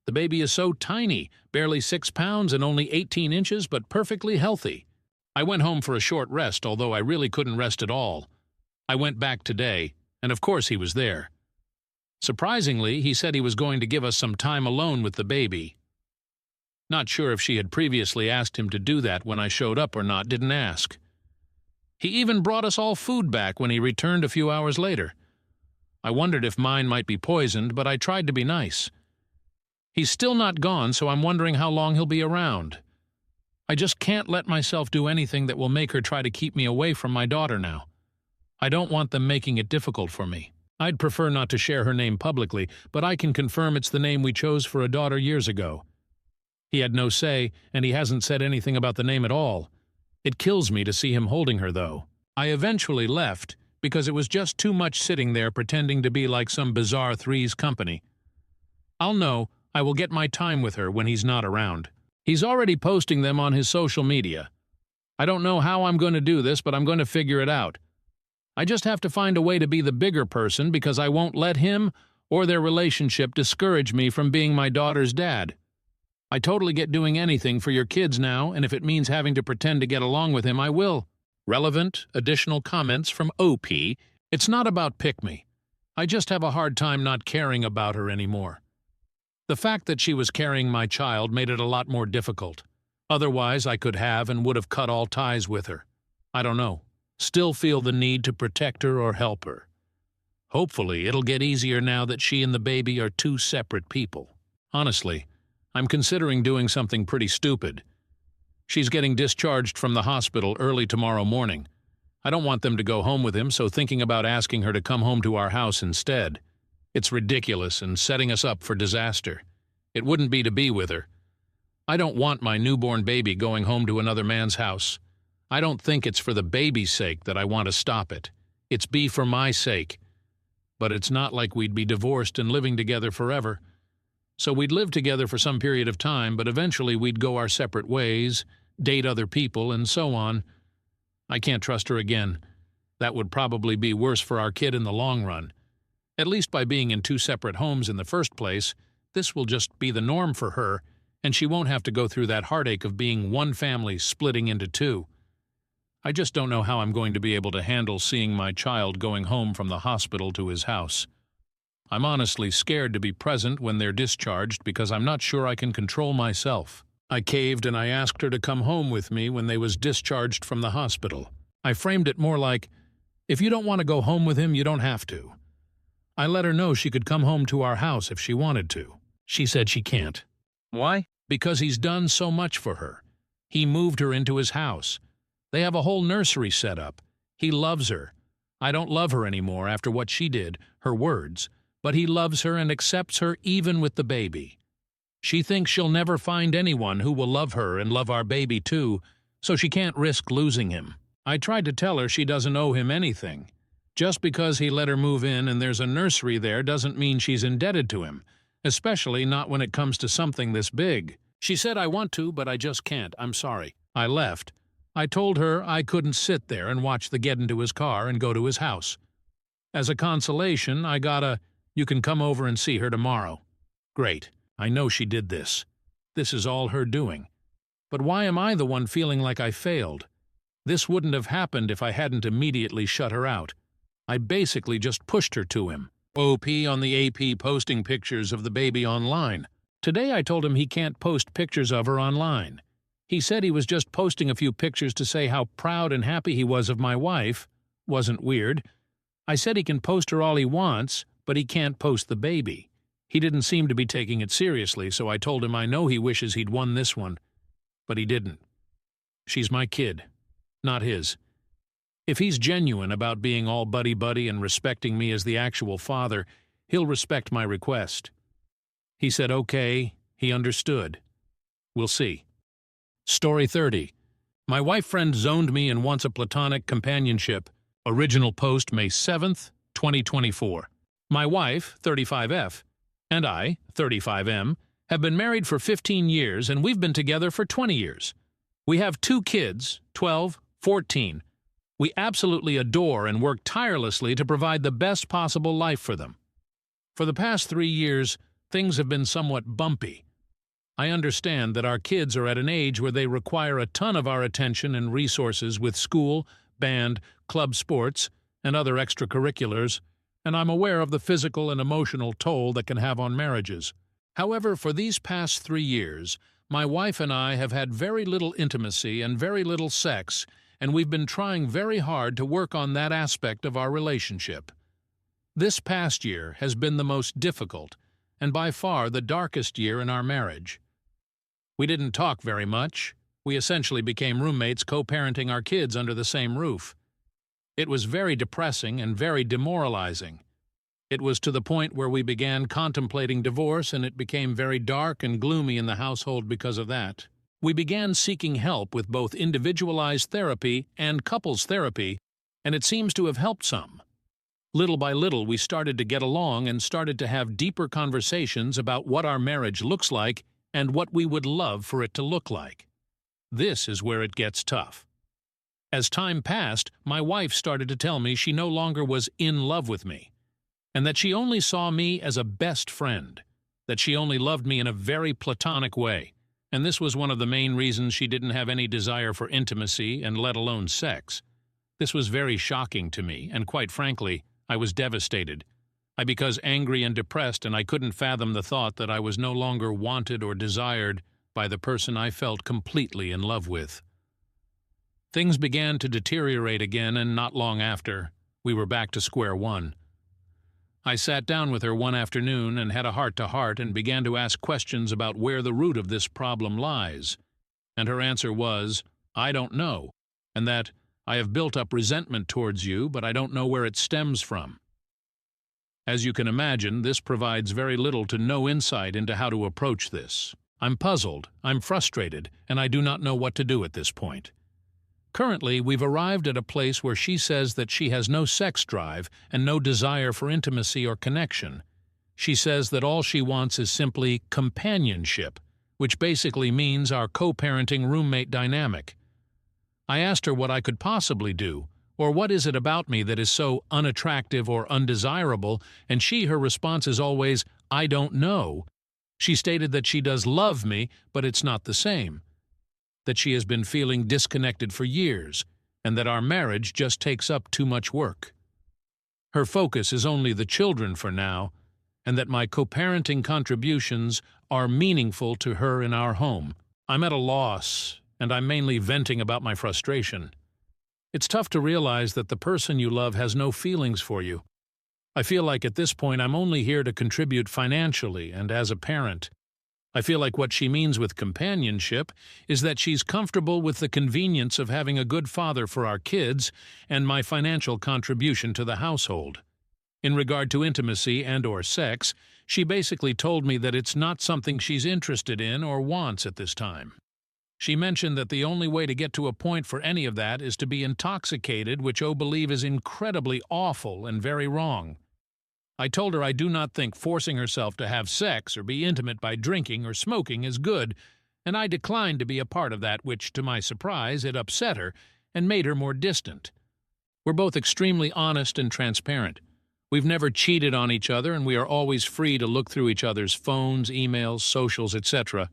The baby is so tiny, barely 6 pounds and only 18 inches, but perfectly healthy. I went home for a short rest, although I really couldn't rest at all. I went back today, and of course he was there. Surprisingly, he said he was going to give us some time alone with the baby. Not sure if she had previously asked him to do that when I showed up or not, didn't ask. He even brought us all food back when he returned a few hours later. I wondered if mine might be poisoned, but I tried to be nice. He's still not gone, so I'm wondering how long he'll be around. I just can't let myself do anything that will make her try to keep me away from my daughter now. I don't want them making it difficult for me. I'd prefer not to share her name publicly, but I can confirm it's the name we chose for a daughter years ago. He had no say, and he hasn't said anything about the name at all. It kills me to see him holding her, though. I eventually left, because it was just too much sitting there pretending to be like some bizarre Three's Company. I'll know. I will get my time with her when he's not around. He's already posting them on his social media. I don't know how I'm going to do this, but I'm going to figure it out. I just have to find a way to be the bigger person because I won't let him or their relationship discourage me from being my daughter's dad. I totally get doing anything for your kids now, and if it means having to pretend to get along with him, I will. Relevant, additional comments from OP. It's not about pick me. I just have a hard time not caring about her anymore. The fact that she was carrying my child made it a lot more difficult. Otherwise, I could have and would have cut all ties with her. I don't know. Still feel the need to protect her or help her. Hopefully, it'll get easier now that she and the baby are two separate people. Honestly, I'm considering doing something pretty stupid. She's getting discharged from the hospital early tomorrow morning. I don't want them to go home with him, so thinking about asking her to come home to our house instead. It's ridiculous and setting us up for disaster. It wouldn't be to be with her. I don't want my newborn baby going home to another man's house. I don't think it's for the baby's sake that I want to stop it. It's be for my sake. But it's not like we'd be divorced and living together forever. So we'd live together for some period of time, but eventually we'd go our separate ways, date other people, and so on. I can't trust her again. That would probably be worse for our kid in the long run. At least by being in two separate homes in the first place, this will just be the norm for her, and she won't have to go through that heartache of being one family splitting into two. I just don't know how I'm going to be able to handle seeing my child going home from the hospital to his house. I'm honestly scared to be present when they're discharged because I'm not sure I can control myself. I caved and I asked her to come home with me when they was discharged from the hospital. I framed it more like, if you don't want to go home with him, you don't have to. I let her know she could come home to our house if she wanted to. She said she can't. Why? Because he's done so much for her. He moved her into his house. They have a whole nursery set up. He loves her. I don't love her anymore after what she did, her words, but he loves her and accepts her even with the baby. She thinks she'll never find anyone who will love her and love our baby too, so she can't risk losing him. I tried to tell her she doesn't owe him anything. Just because he let her move in and there's a nursery there doesn't mean she's indebted to him, especially not when it comes to something this big. She said, I want to, but I just can't. I'm sorry. I left. I told her I couldn't sit there and watch the get into his car and go to his house. As a consolation, I got a, you can come over and see her tomorrow. Great. I know she did this. This is all her doing. But why am I the one feeling like I failed? This wouldn't have happened if I hadn't immediately shut her out. I basically just pushed her to him. OP on the AP posting pictures of the baby online. Today I told him he can't post pictures of her online. He said he was just posting a few pictures to say how proud and happy he was of my wife. Wasn't weird. I said he can post her all he wants, but he can't post the baby. He didn't seem to be taking it seriously, so I told him I know he wishes he'd won this one, but he didn't. She's my kid, not his. If he's genuine about being all buddy-buddy and respecting me as the actual father, he'll respect my request. He said okay, he understood. We'll see. Story 30. My wife friend zoned me and wants a platonic companionship. Original post May 7th, 2024. My wife, 35F, and I, 35M, have been married for 15 years and we've been together for 20 years. We have 2 kids, 12, 14. We absolutely adore and work tirelessly to provide the best possible life for them. For the past 3 years, things have been somewhat bumpy. I understand that our kids are at an age where they require a ton of our attention and resources with school, band, club sports, and other extracurriculars, and I'm aware of the physical and emotional toll that can have on marriages. However, for these past 3 years, my wife and I have had very little intimacy and very little sex, and we've been trying very hard to work on that aspect of our relationship. This past year has been the most difficult, and by far the darkest year in our marriage. We didn't talk very much. We essentially became roommates co-parenting our kids under the same roof. It was very depressing and very demoralizing. It was to the point where we began contemplating divorce, and it became very dark and gloomy in the household because of that. We began seeking help with both individualized therapy and couples therapy, and it seems to have helped some. Little by little, we started to get along and started to have deeper conversations about what our marriage looks like and what we would love for it to look like. This is where it gets tough. As time passed, my wife started to tell me she no longer was in love with me, and that she only saw me as a best friend, that she only loved me in a very platonic way, and this was one of the main reasons she didn't have any desire for intimacy and let alone sex. This was very shocking to me, and quite frankly, I was devastated. I became angry and depressed, and I couldn't fathom the thought that I was no longer wanted or desired by the person I felt completely in love with. Things began to deteriorate again, and not long after, we were back to square one. I sat down with her one afternoon and had a heart-to-heart and began to ask questions about where the root of this problem lies. And her answer was, I don't know, and that I have built up resentment towards you, but I don't know where it stems from. As you can imagine, this provides very little to no insight into how to approach this. I'm puzzled, I'm frustrated, and I do not know what to do at this point. Currently, we've arrived at a place where she says that she has no sex drive and no desire for intimacy or connection. She says that all she wants is simply companionship, which basically means our co-parenting roommate dynamic. I asked her what I could possibly do, or what is it about me that is so unattractive or undesirable, and her response is always, I don't know. She stated that she does love me, but it's not the same. That she has been feeling disconnected for years, and that our marriage just takes up too much work. Her focus is only the children for now, and that my co-parenting contributions are meaningful to her in our home. I'm at a loss, and I'm mainly venting about my frustration. It's tough to realize that the person you love has no feelings for you. I feel like at this point I'm only here to contribute financially and as a parent. I feel like what she means with companionship is that she's comfortable with the convenience of having a good father for our kids and my financial contribution to the household. In regard to intimacy and/or sex, she basically told me that it's not something she's interested in or wants at this time. She mentioned that the only way to get to a point for any of that is to be intoxicated, which I believe is incredibly awful and very wrong. I told her I do not think forcing herself to have sex or be intimate by drinking or smoking is good, and I declined to be a part of that, which, to my surprise, it upset her and made her more distant. We're both extremely honest and transparent. We've never cheated on each other, and we are always free to look through each other's phones, emails, socials, etc.,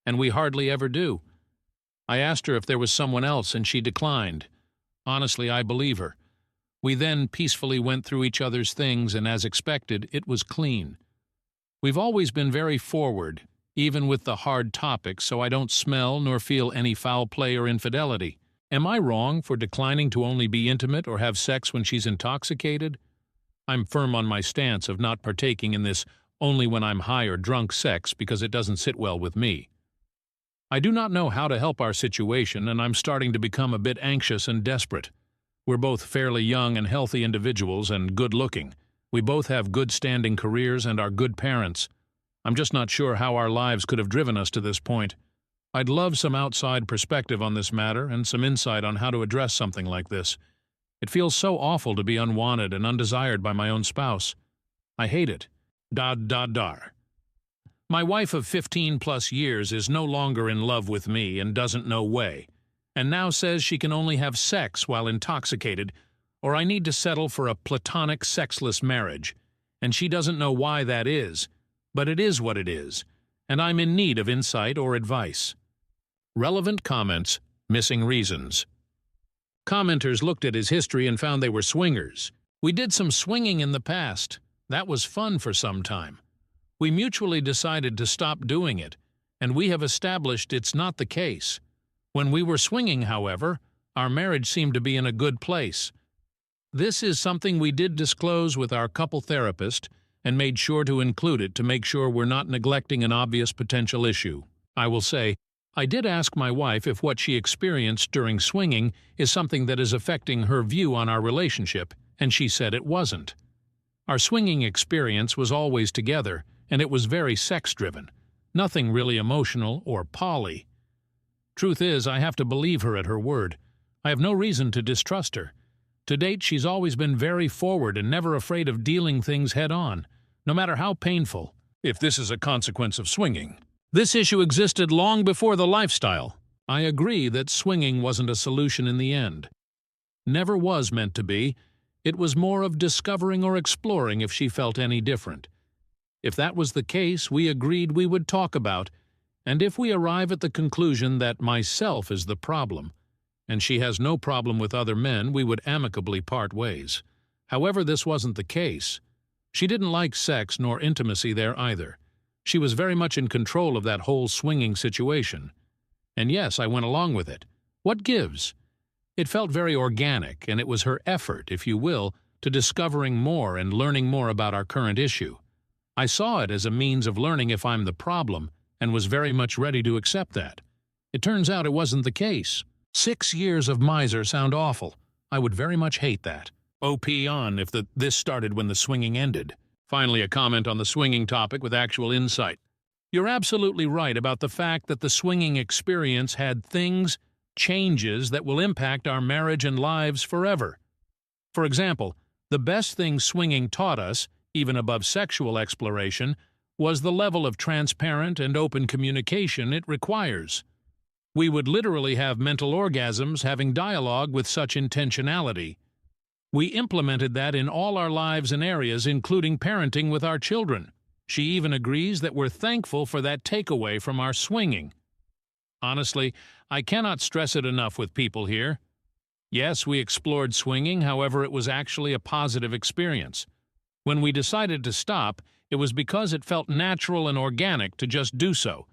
and we hardly ever do. I asked her if there was someone else, and she declined. Honestly, I believe her. We then peacefully went through each other's things, and as expected, it was clean. We've always been very forward, even with the hard topics, so I don't smell nor feel any foul play or infidelity. Am I wrong for declining to only be intimate or have sex when she's intoxicated? I'm firm on my stance of not partaking in this only when I'm high or drunk sex because it doesn't sit well with me. I do not know how to help our situation, and I'm starting to become a bit anxious and desperate. We're both fairly young and healthy individuals and good-looking. We both have good-standing careers and are good parents. I'm just not sure how our lives could have driven us to this point. I'd love some outside perspective on this matter and some insight on how to address something like this. It feels so awful to be unwanted and undesired by my own spouse. I hate it. Dar. My wife of 15-plus years is no longer in love with me and doesn't know way, and now says she can only have sex while intoxicated, or I need to settle for a platonic sexless marriage, and she doesn't know why that is, but it is what it is, and I'm in need of insight or advice. Relevant comments, missing reasons. Commenters looked at his history and found they were swingers. We did some swinging in the past. That was fun for some time. We mutually decided to stop doing it, and we have established it's not the case. When we were swinging, however, our marriage seemed to be in a good place. This is something we did disclose with our couple therapist and made sure to include it to make sure we're not neglecting an obvious potential issue. I will say, I did ask my wife if what she experienced during swinging is something that is affecting her view on our relationship, and she said it wasn't. Our swinging experience was always together, and it was very sex-driven, nothing really emotional or poly. Truth is, I have to believe her at her word. I have no reason to distrust her. To date, she's always been very forward and never afraid of dealing things head-on, no matter how painful, if this is a consequence of swinging. This issue existed long before the lifestyle. I agree that swinging wasn't a solution in the end. Never was meant to be. It was more of discovering or exploring if she felt any different. If that was the case, we agreed we would talk about, and if we arrive at the conclusion that myself is the problem, and she has no problem with other men, we would amicably part ways. However, this wasn't the case. She didn't like sex nor intimacy there either. She was very much in control of that whole swinging situation. And yes, I went along with it. What gives? It felt very organic, and it was her effort, if you will, to discovering more and learning more about our current issue. I saw it as a means of learning if I'm the problem, and was very much ready to accept that. It turns out it wasn't the case. 6 years of miser sound awful. I would very much hate that. OP on if this started when the swinging ended. Finally, a comment on the swinging topic with actual insight. You're absolutely right about the fact that the swinging experience had changes that will impact our marriage and lives forever. For example, the best thing swinging taught us, even above sexual exploration, was the level of transparent and open communication it requires. We would literally have mental orgasms having dialogue with such intentionality. We implemented that in all our lives and areas, including parenting with our children. She even agrees that we're thankful for that takeaway from our swinging. Honestly, I cannot stress it enough with people here. Yes, we explored swinging, however, it was actually a positive experience. When we decided to stop, it was because it felt natural and organic to just do so.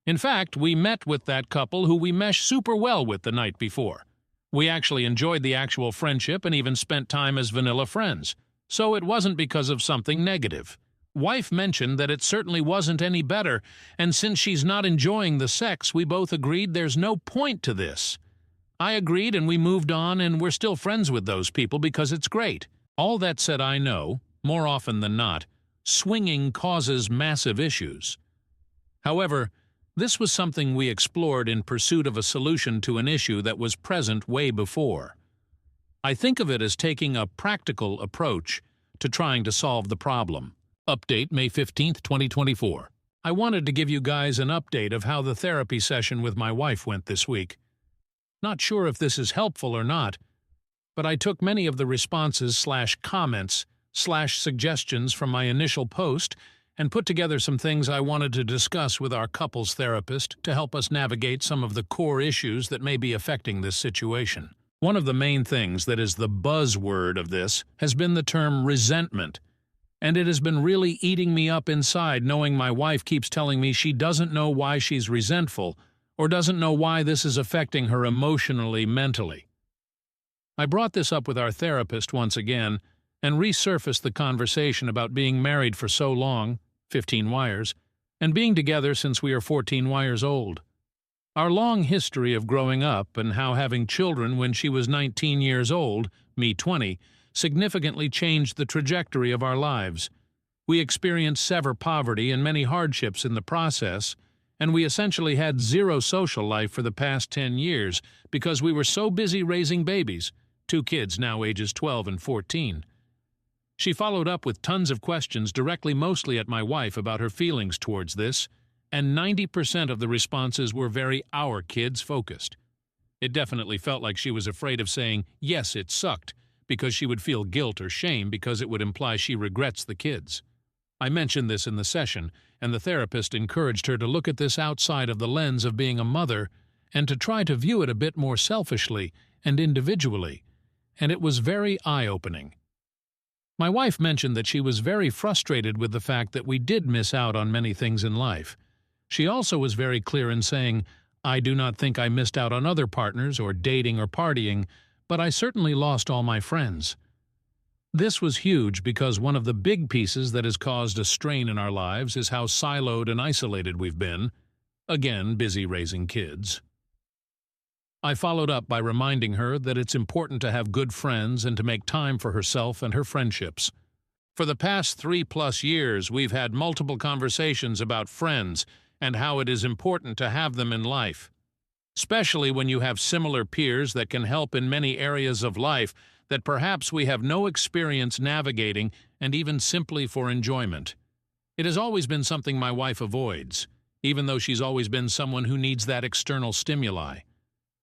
In fact, we met with that couple who we meshed super well with the night before. We actually enjoyed the actual friendship and even spent time as vanilla friends. So it wasn't because of something negative. Wife mentioned that it certainly wasn't any better, and since she's not enjoying the sex, we both agreed there's no point to this. I agreed and we moved on, and we're still friends with those people because it's great. All that said, I know, more often than not, swinging causes massive issues. However, this was something we explored in pursuit of a solution to an issue that was present way before. I think of it as taking a practical approach to trying to solve the problem. Update May 15, 2024. I wanted to give you guys an update of how the therapy session with my wife went this week. Not sure if this is helpful or not, but I took many of the responses/comments/suggestions from my initial post and put together some things I wanted to discuss with our couples therapist to help us navigate some of the core issues that may be affecting this situation. One of the main things that is the buzzword of this has been the term resentment. And it has been really eating me up inside knowing my wife keeps telling me she doesn't know why she's resentful or doesn't know why this is affecting her emotionally, mentally. I brought this up with our therapist once again and resurfaced the conversation about being married for so long, 15 wires, and being together since we are 14 wires old. Our long history of growing up and how having children when she was 19 years old, me 20, significantly changed the trajectory of our lives. We experienced severe poverty and many hardships in the process, and we essentially had zero social life for the past 10 years because we were so busy raising babies, 2 kids now ages 12 and 14. She followed up with tons of questions directly mostly at my wife about her feelings towards this, and 90% of the responses were very our kids focused. It definitely felt like she was afraid of saying, yes, it sucked, because she would feel guilt or shame because it would imply she regrets the kids. I mentioned this in the session, and the therapist encouraged her to look at this outside of the lens of being a mother and to try to view it a bit more selfishly and individually, and it was very eye-opening. My wife mentioned that she was very frustrated with the fact that we did miss out on many things in life. She also was very clear in saying, I do not think I missed out on other partners or dating or partying, but I certainly lost all my friends. This was huge because one of the big pieces that has caused a strain in our lives is how siloed and isolated we've been, again busy raising kids. I followed up by reminding her that it's important to have good friends and to make time for herself and her friendships. For the past 3+ years, we've had multiple conversations about friends and how it is important to have them in life, especially when you have similar peers that can help in many areas of life that perhaps we have no experience navigating and even simply for enjoyment. It has always been something my wife avoids, even though she's always been someone who needs that external stimuli.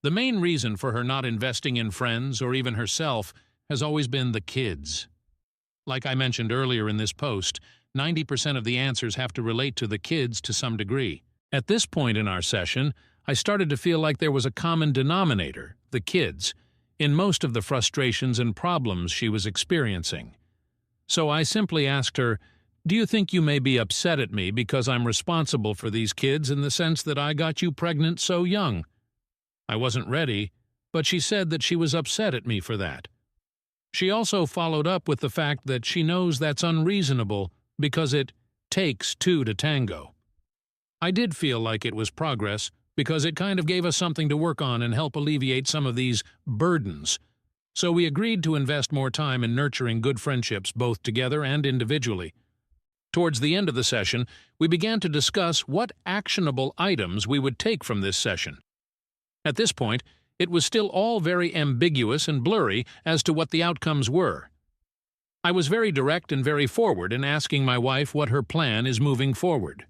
The main reason for her not investing in friends or even herself has always been the kids. Like I mentioned earlier in this post, 90% of the answers have to relate to the kids to some degree. At this point in our session, I started to feel like there was a common denominator, the kids, in most of the frustrations and problems she was experiencing. So I simply asked her, do you think you may be upset at me because I'm responsible for these kids in the sense that I got you pregnant so young? I wasn't ready, but she said that she was upset at me for that. She also followed up with the fact that she knows that's unreasonable because it takes 2 to tango. I did feel like it was progress because it kind of gave us something to work on and help alleviate some of these burdens. So we agreed to invest more time in nurturing good friendships both together and individually. Towards the end of the session, we began to discuss what actionable items we would take from this session. At this point, it was still all very ambiguous and blurry as to what the outcomes were. I was very direct and very forward in asking my wife what her plan is moving forward.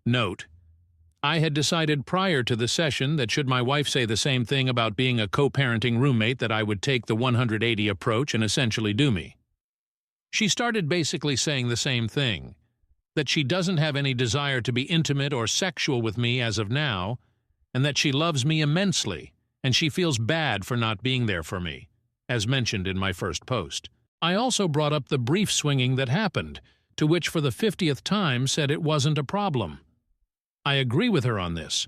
Note: I had decided prior to the session that should my wife say the same thing about being a co-parenting roommate that I would take the 180 approach and essentially do me. She started basically saying the same thing, that she doesn't have any desire to be intimate or sexual with me as of now, and that she loves me immensely, and she feels bad for not being there for me, as mentioned in my first post. I also brought up the brief swinging that happened, to which for the 50th time said it wasn't a problem. I agree with her on this.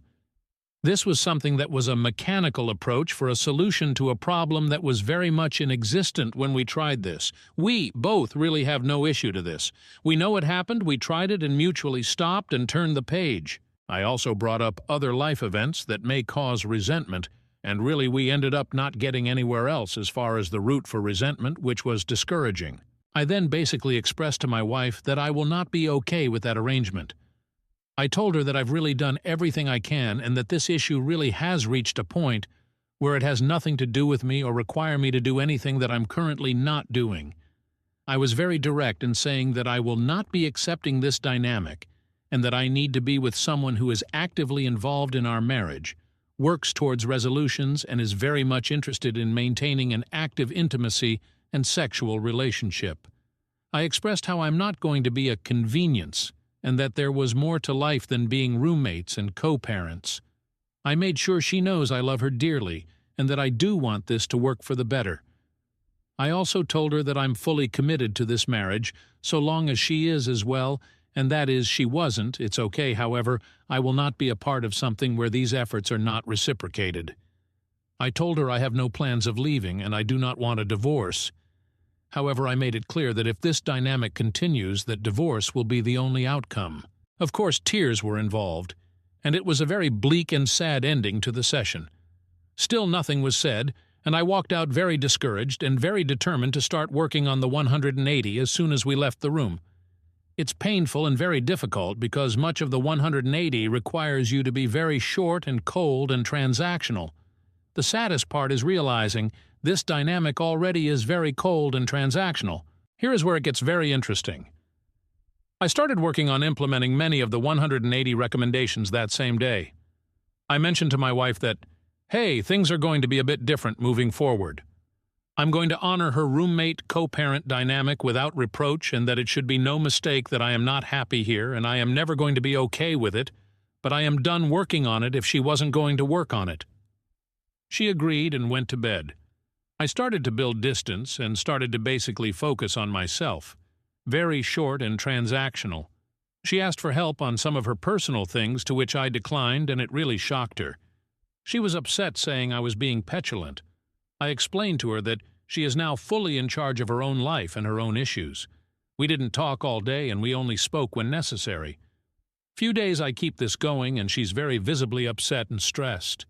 This was something that was a mechanical approach for a solution to a problem that was very much inexistent when we tried this. We both really have no issue to this. We know it happened, we tried it and mutually stopped and turned the page. I also brought up other life events that may cause resentment, and really we ended up not getting anywhere else as far as the root for resentment, which was discouraging. I then basically expressed to my wife that I will not be okay with that arrangement. I told her that I've really done everything I can and that this issue really has reached a point where it has nothing to do with me or require me to do anything that I'm currently not doing. I was very direct in saying that I will not be accepting this dynamic and that I need to be with someone who is actively involved in our marriage, works towards resolutions, and is very much interested in maintaining an active intimacy and sexual relationship. I expressed how I'm not going to be a convenience and that there was more to life than being roommates and co-parents. I made sure she knows I love her dearly and that I do want this to work for the better. I also told her that I'm fully committed to this marriage, so long as she is as well, and that is she wasn't, it's okay, however, I will not be a part of something where these efforts are not reciprocated. I told her I have no plans of leaving and I do not want a divorce. However, I made it clear that if this dynamic continues, that divorce will be the only outcome. Of course, tears were involved, and it was a very bleak and sad ending to the session. Still nothing was said, and I walked out very discouraged and very determined to start working on the 180 as soon as we left the room. It's painful and very difficult because much of the 180 requires you to be very short and cold and transactional. The saddest part is realizing this dynamic already is very cold and transactional. Here is where it gets very interesting. I started working on implementing many of the 180 recommendations that same day. I mentioned to my wife that, hey, things are going to be a bit different moving forward. I'm going to honor her roommate co-parent dynamic without reproach, and that it should be no mistake that I am not happy here and I am never going to be okay with it, but I am done working on it if she wasn't going to work on it. She agreed and went to bed. I started to build distance and started to basically focus on myself. Very short and transactional. She asked for help on some of her personal things, to which I declined, and it really shocked her. She was upset, saying I was being petulant. I explained to her that she is now fully in charge of her own life and her own issues. We didn't talk all day and we only spoke when necessary. Few days I keep this going and she's very visibly upset and stressed.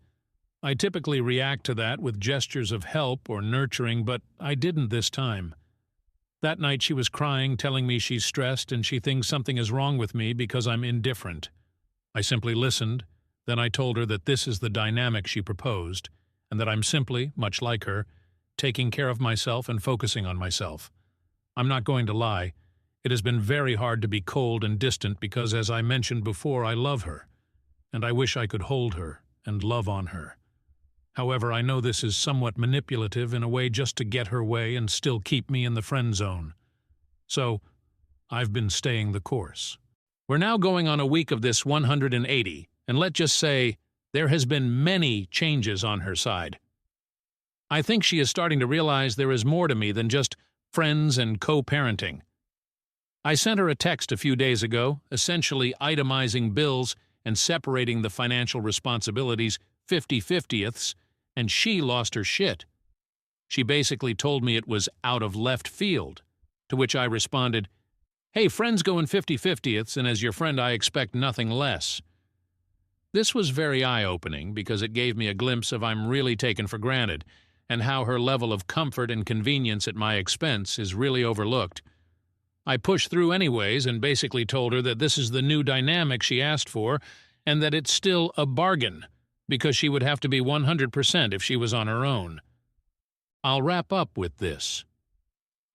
I typically react to that with gestures of help or nurturing, but I didn't this time. That night she was crying, telling me she's stressed and she thinks something is wrong with me because I'm indifferent. I simply listened, then I told her that this is the dynamic she proposed, and that I'm simply, much like her, taking care of myself and focusing on myself. I'm not going to lie, it has been very hard to be cold and distant because, as I mentioned before, I love her, and I wish I could hold her and love on her. However, I know this is somewhat manipulative in a way just to get her way and still keep me in the friend zone. So, I've been staying the course. We're now going on a week of this 180, and let's just say there has been many changes on her side. I think she is starting to realize there is more to me than just friends and co-parenting. I sent her a text a few days ago, essentially itemizing bills and separating the financial responsibilities 50/50ths, and she lost her shit. She basically told me it was out of left field, to which I responded, "Hey, friends go in 50/50ths, and as your friend I expect nothing less." This was very eye-opening because it gave me a glimpse of I'm really taken for granted, and how her level of comfort and convenience at my expense is really overlooked. I pushed through anyways and basically told her that this is the new dynamic she asked for, and that it's still a bargain, because she would have to be 100% if she was on her own. I'll wrap up with this.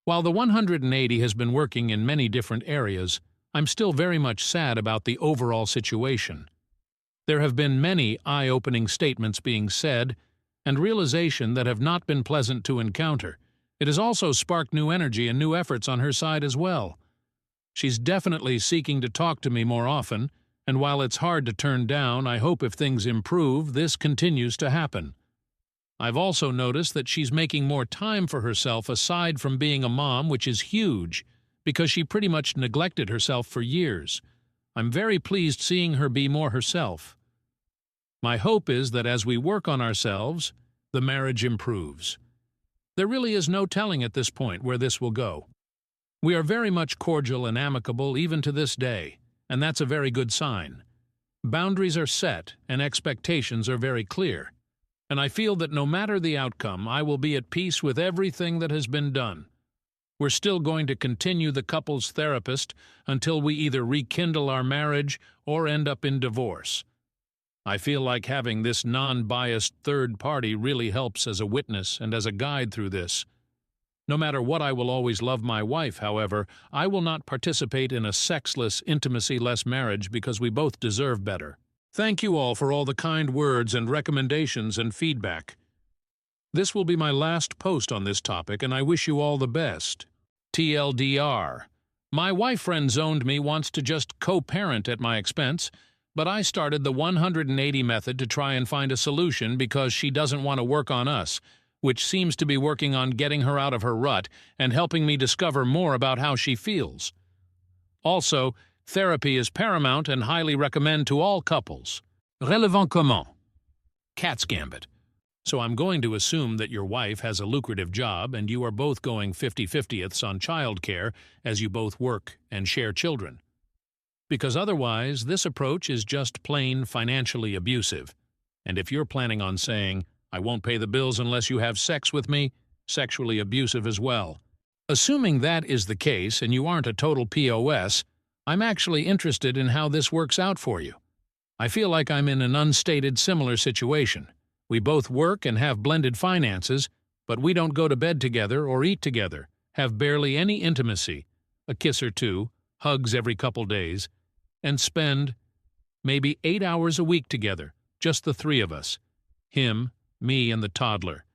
While the 180 has been working in many different areas, I'm still very much sad about the overall situation. There have been many eye-opening statements being said, and realization that have not been pleasant to encounter. It has also sparked new energy and new efforts on her side as well. She's definitely seeking to talk to me more often, and while it's hard to turn down, I hope if things improve, this continues to happen. I've also noticed that she's making more time for herself aside from being a mom, which is huge, because she pretty much neglected herself for years. I'm very pleased seeing her be more herself. My hope is that as we work on ourselves, the marriage improves. There really is no telling at this point where this will go. We are very much cordial and amicable even to this day, and that's a very good sign. Boundaries are set and expectations are very clear, and I feel that no matter the outcome, I will be at peace with everything that has been done. We're still going to continue the couples therapist until we either rekindle our marriage or end up in divorce. I feel like having this non-biased third party really helps as a witness and as a guide through this. No matter what, I will always love my wife, however, I will not participate in a sexless, intimacy-less marriage because we both deserve better. Thank you all for all the kind words and recommendations and feedback. This will be my last post on this topic, and I wish you all the best. TLDR. My wife friend-zoned me, wants to just co-parent at my expense, but I started the 180 method to try and find a solution because she doesn't want to work on us, which seems to be working on getting her out of her rut and helping me discover more about how she feels. Also, therapy is paramount and highly recommend to all couples. Relevant comment? Cat's gambit. So I'm going to assume that your wife has a lucrative job and you are both going 50-50ths on childcare as you both work and share children. Because otherwise, this approach is just plain financially abusive. And if you're planning on saying, "I won't pay the bills unless you have sex with me," sexually abusive as well. Assuming that is the case and you aren't a total POS, I'm actually interested in how this works out for you. I feel like I'm in an unstated similar situation. We both work and have blended finances, but we don't go to bed together or eat together, have barely any intimacy, a kiss or two, hugs every couple days, and spend maybe 8 hours a week together, just the three of us. Him, me, and the toddler.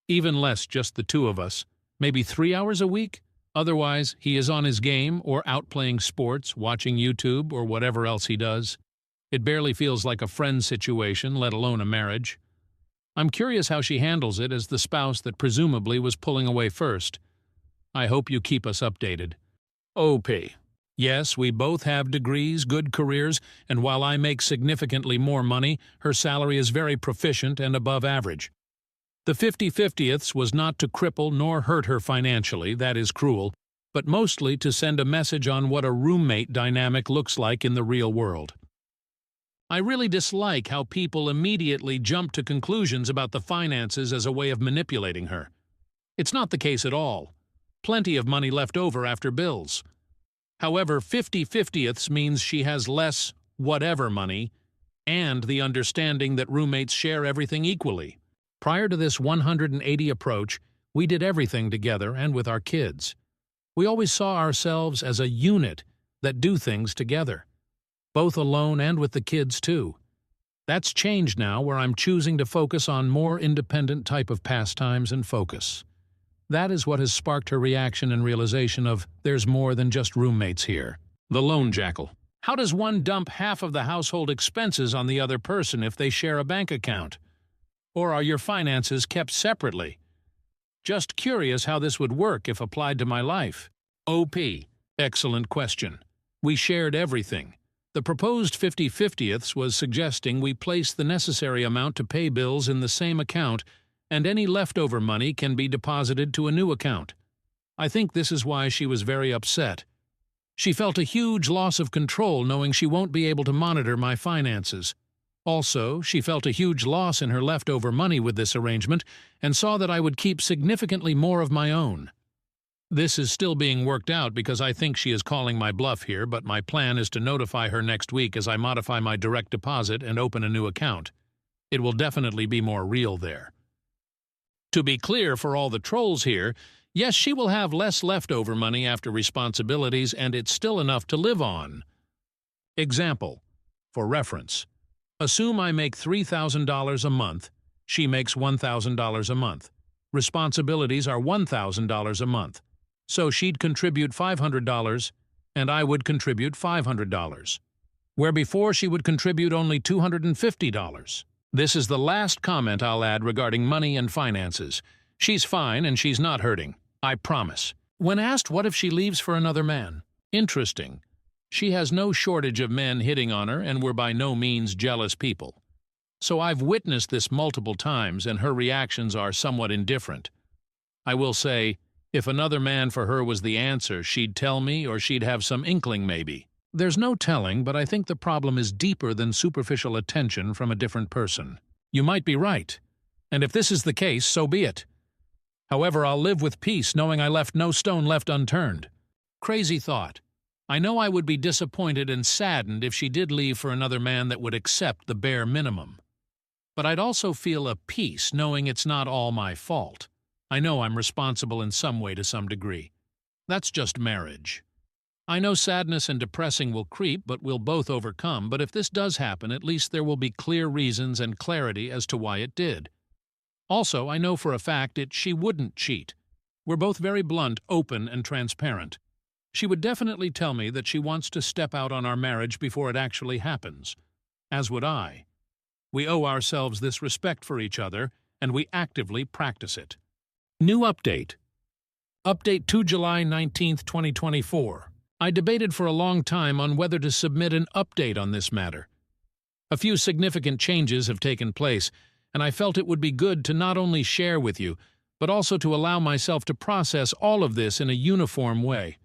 Even less, just the two of us. Maybe 3 hours a week? Otherwise, he is on his game or out playing sports, watching YouTube, or whatever else he does. It barely feels like a friend situation, let alone a marriage. I'm curious how she handles it as the spouse that presumably was pulling away first. I hope you keep us updated. OP. Yes, we both have degrees, good careers, and while I make significantly more money, her salary is very proficient and above average. The 50-50ths was not to cripple nor hurt her financially, that is cruel, but mostly to send a message on what a roommate dynamic looks like in the real world. I really dislike how people immediately jump to conclusions about the finances as a way of manipulating her. It's not the case at all. Plenty of money left over after bills. However, 50-50ths means she has less whatever money and the understanding that roommates share everything equally. Prior to this 180 approach, we did everything together and with our kids. We always saw ourselves as a unit that do things together, both alone and with the kids too. That's changed now, where I'm choosing to focus on more independent type of pastimes and focus. That is what has sparked her reaction and realization of there's more than just roommates here. The lone jackal. How does one dump half of the household expenses on the other person if they share a bank account? Or are your finances kept separately? Just curious how this would work if applied to my life. OP. Excellent question. We shared everything. The proposed 50-50ths was suggesting we place the necessary amount to pay bills in the same account, and any leftover money can be deposited to a new account. I think this is why she was very upset. She felt a huge loss of control knowing she won't be able to monitor my finances. Also, she felt a huge loss in her leftover money with this arrangement and saw that I would keep significantly more of my own. This is still being worked out because I think she is calling my bluff here, but my plan is to notify her next week as I modify my direct deposit and open a new account. It will definitely be more real there. To be clear for all the trolls here, yes, she will have less leftover money after responsibilities, and it's still enough to live on. Example, for reference. Assume I make $3,000 a month, she makes $1,000 a month. Responsibilities are $1,000 a month. So she'd contribute $500, and I would contribute $500, where before she would contribute only $250. This is the last comment I'll add regarding money and finances. She's fine and she's not hurting, I promise. When asked what if she leaves for another man, interesting. She has no shortage of men hitting on her, and we're by no means jealous people. So I've witnessed this multiple times, and her reactions are somewhat indifferent. I will say, if another man for her was the answer, she'd tell me, or she'd have some inkling maybe. There's no telling, but I think the problem is deeper than superficial attention from a different person. You might be right, and if this is the case, so be it. However, I'll live with peace knowing I left no stone left unturned. Crazy thought. I know I would be disappointed and saddened if she did leave for another man that would accept the bare minimum. But I'd also feel a peace knowing it's not all my fault. I know I'm responsible in some way to some degree. That's just marriage. I know sadness and depressing will creep, but we'll both overcome. But if this does happen, at least there will be clear reasons and clarity as to why it did. Also, I know for a fact she wouldn't cheat. We're both very blunt, open, and transparent. She would definitely tell me that she wants to step out on our marriage before it actually happens. As would I. We owe ourselves this respect for each other, and we actively practice it. New update. Update to July 19, 2024. I debated for a long time on whether to submit an update on this matter. A few significant changes have taken place, and I felt it would be good to not only share with you, but also to allow myself to process all of this in a uniform way.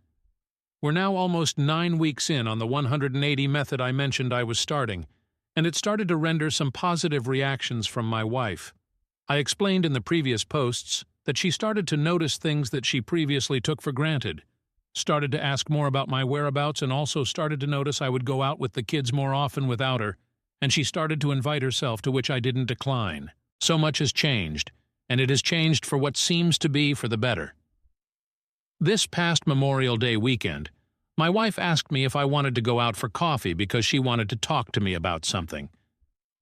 We're now almost 9 weeks in on the 180 method I mentioned I was starting, and it started to render some positive reactions from my wife. I explained in the previous posts that she started to notice things that she previously took for granted, started to ask more about my whereabouts, and also started to notice I would go out with the kids more often without her, and she started to invite herself, to which I didn't decline. So much has changed, and it has changed for what seems to be for the better. This past Memorial Day weekend, my wife asked me if I wanted to go out for coffee because she wanted to talk to me about something.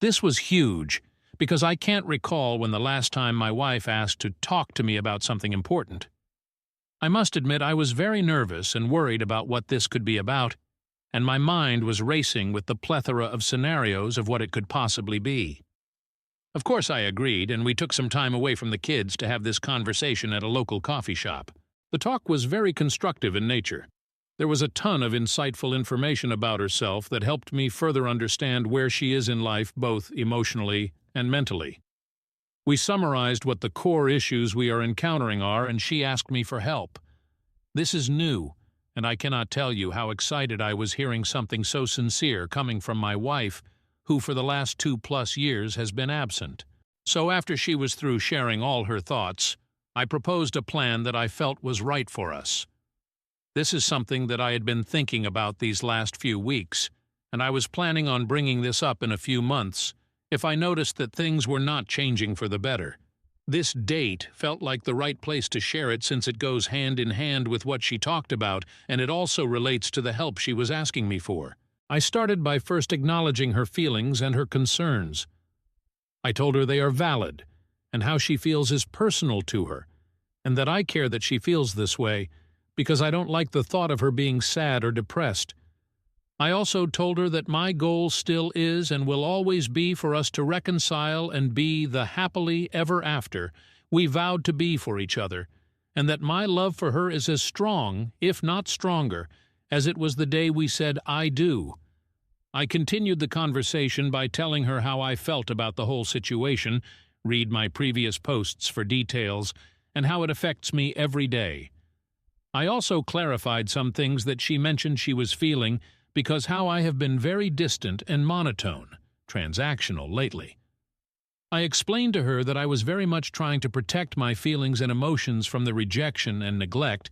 This was huge, because I can't recall when the last time my wife asked to talk to me about something important. I must admit I was very nervous and worried about what this could be about, and my mind was racing with the plethora of scenarios of what it could possibly be. Of course I agreed, and we took some time away from the kids to have this conversation at a local coffee shop. The talk was very constructive in nature. There was a ton of insightful information about herself that helped me further understand where she is in life, both emotionally and mentally. We summarized what the core issues we are encountering are, and she asked me for help. This is new, and I cannot tell you how excited I was hearing something so sincere coming from my wife, who for the last 2+ years has been absent. So after she was through sharing all her thoughts, I proposed a plan that I felt was right for us. This is something that I had been thinking about these last few weeks, and I was planning on bringing this up in a few months if I noticed that things were not changing for the better. This date felt like the right place to share it, since it goes hand in hand with what she talked about, and it also relates to the help she was asking me for. I started by first acknowledging her feelings and her concerns. I told her they are valid, and how she feels is personal to her, and that I care that she feels this way, because I don't like the thought of her being sad or depressed. I also told her that my goal still is and will always be for us to reconcile and be the happily ever after we vowed to be for each other, and that my love for her is as strong, if not stronger, as it was the day we said "I do." I continued the conversation by telling her how I felt about the whole situation, read my previous posts for details, and how it affects me every day. I also clarified some things that she mentioned she was feeling, because how I have been very distant and monotone, transactional lately. I explained to her that I was very much trying to protect my feelings and emotions from the rejection and neglect,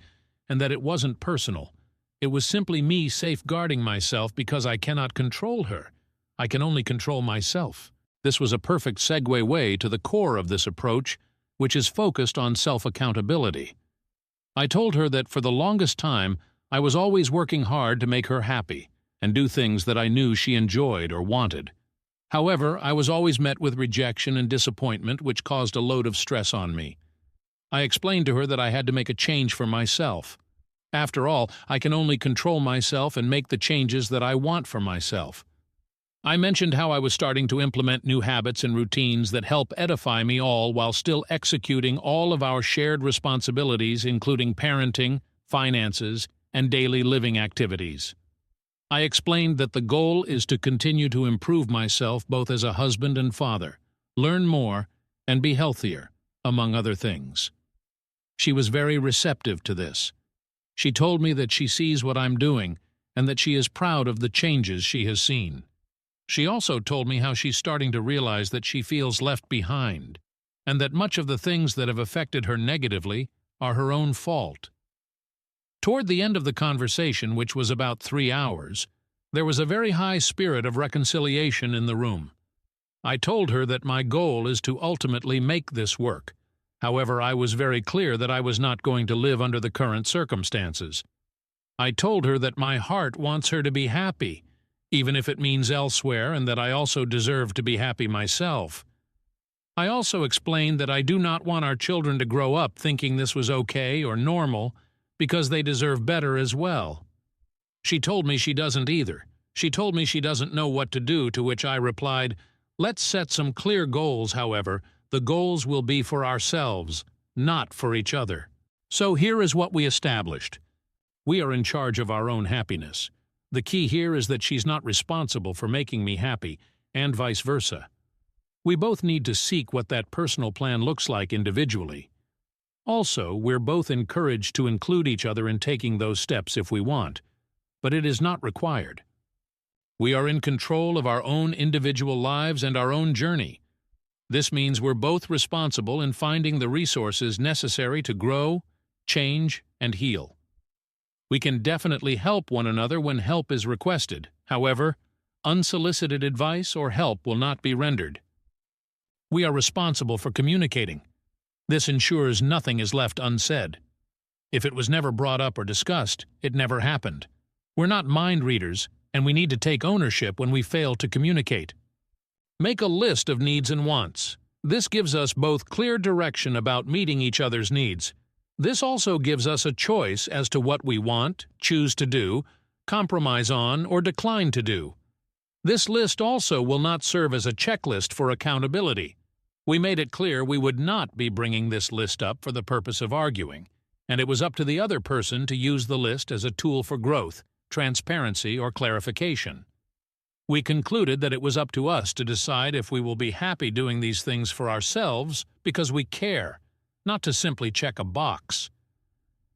and that it wasn't personal. It was simply me safeguarding myself because I cannot control her. I can only control myself. This was a perfect segue way to the core of this approach, which is focused on self-accountability. I told her that for the longest time, I was always working hard to make her happy and do things that I knew she enjoyed or wanted. However, I was always met with rejection and disappointment, which caused a load of stress on me. I explained to her that I had to make a change for myself. After all, I can only control myself and make the changes that I want for myself. I mentioned how I was starting to implement new habits and routines that help edify me all while still executing all of our shared responsibilities, including parenting, finances, and daily living activities. I explained that the goal is to continue to improve myself both as a husband and father, learn more, and be healthier, among other things. She was very receptive to this. She told me that she sees what I'm doing and that she is proud of the changes she has seen. She also told me how she's starting to realize that she feels left behind, and that much of the things that have affected her negatively are her own fault. Toward the end of the conversation, which was about 3 hours, there was a very high spirit of reconciliation in the room. I told her that my goal is to ultimately make this work. However, I was very clear that I was not going to live under the current circumstances. I told her that my heart wants her to be happy, even if it means elsewhere, and that I also deserve to be happy myself. I also explained that I do not want our children to grow up thinking this was okay or normal, because they deserve better as well. She told me she doesn't either. She told me she doesn't know what to do, to which I replied, "Let's set some clear goals, however, The goals will be for ourselves, not for each other. So here is what we established. We are in charge of our own happiness. The key here is that she's not responsible for making me happy, and vice versa. We both need to seek what that personal plan looks like individually. Also, we're both encouraged to include each other in taking those steps if we want, but it is not required. We are in control of our own individual lives and our own journey. This means we're both responsible in finding the resources necessary to grow, change, and heal. We can definitely help one another when help is requested. However, unsolicited advice or help will not be rendered. We are responsible for communicating. This ensures nothing is left unsaid. If it was never brought up or discussed, it never happened. We're not mind readers, and we need to take ownership when we fail to communicate. Make a list of needs and wants. This gives us both clear direction about meeting each other's needs. This also gives us a choice as to what we want, choose to do, compromise on, or decline to do. This list also will not serve as a checklist for accountability. We made it clear we would not be bringing this list up for the purpose of arguing, and it was up to the other person to use the list as a tool for growth, transparency, or clarification. We concluded that it was up to us to decide if we will be happy doing these things for ourselves because we care, not to simply check a box.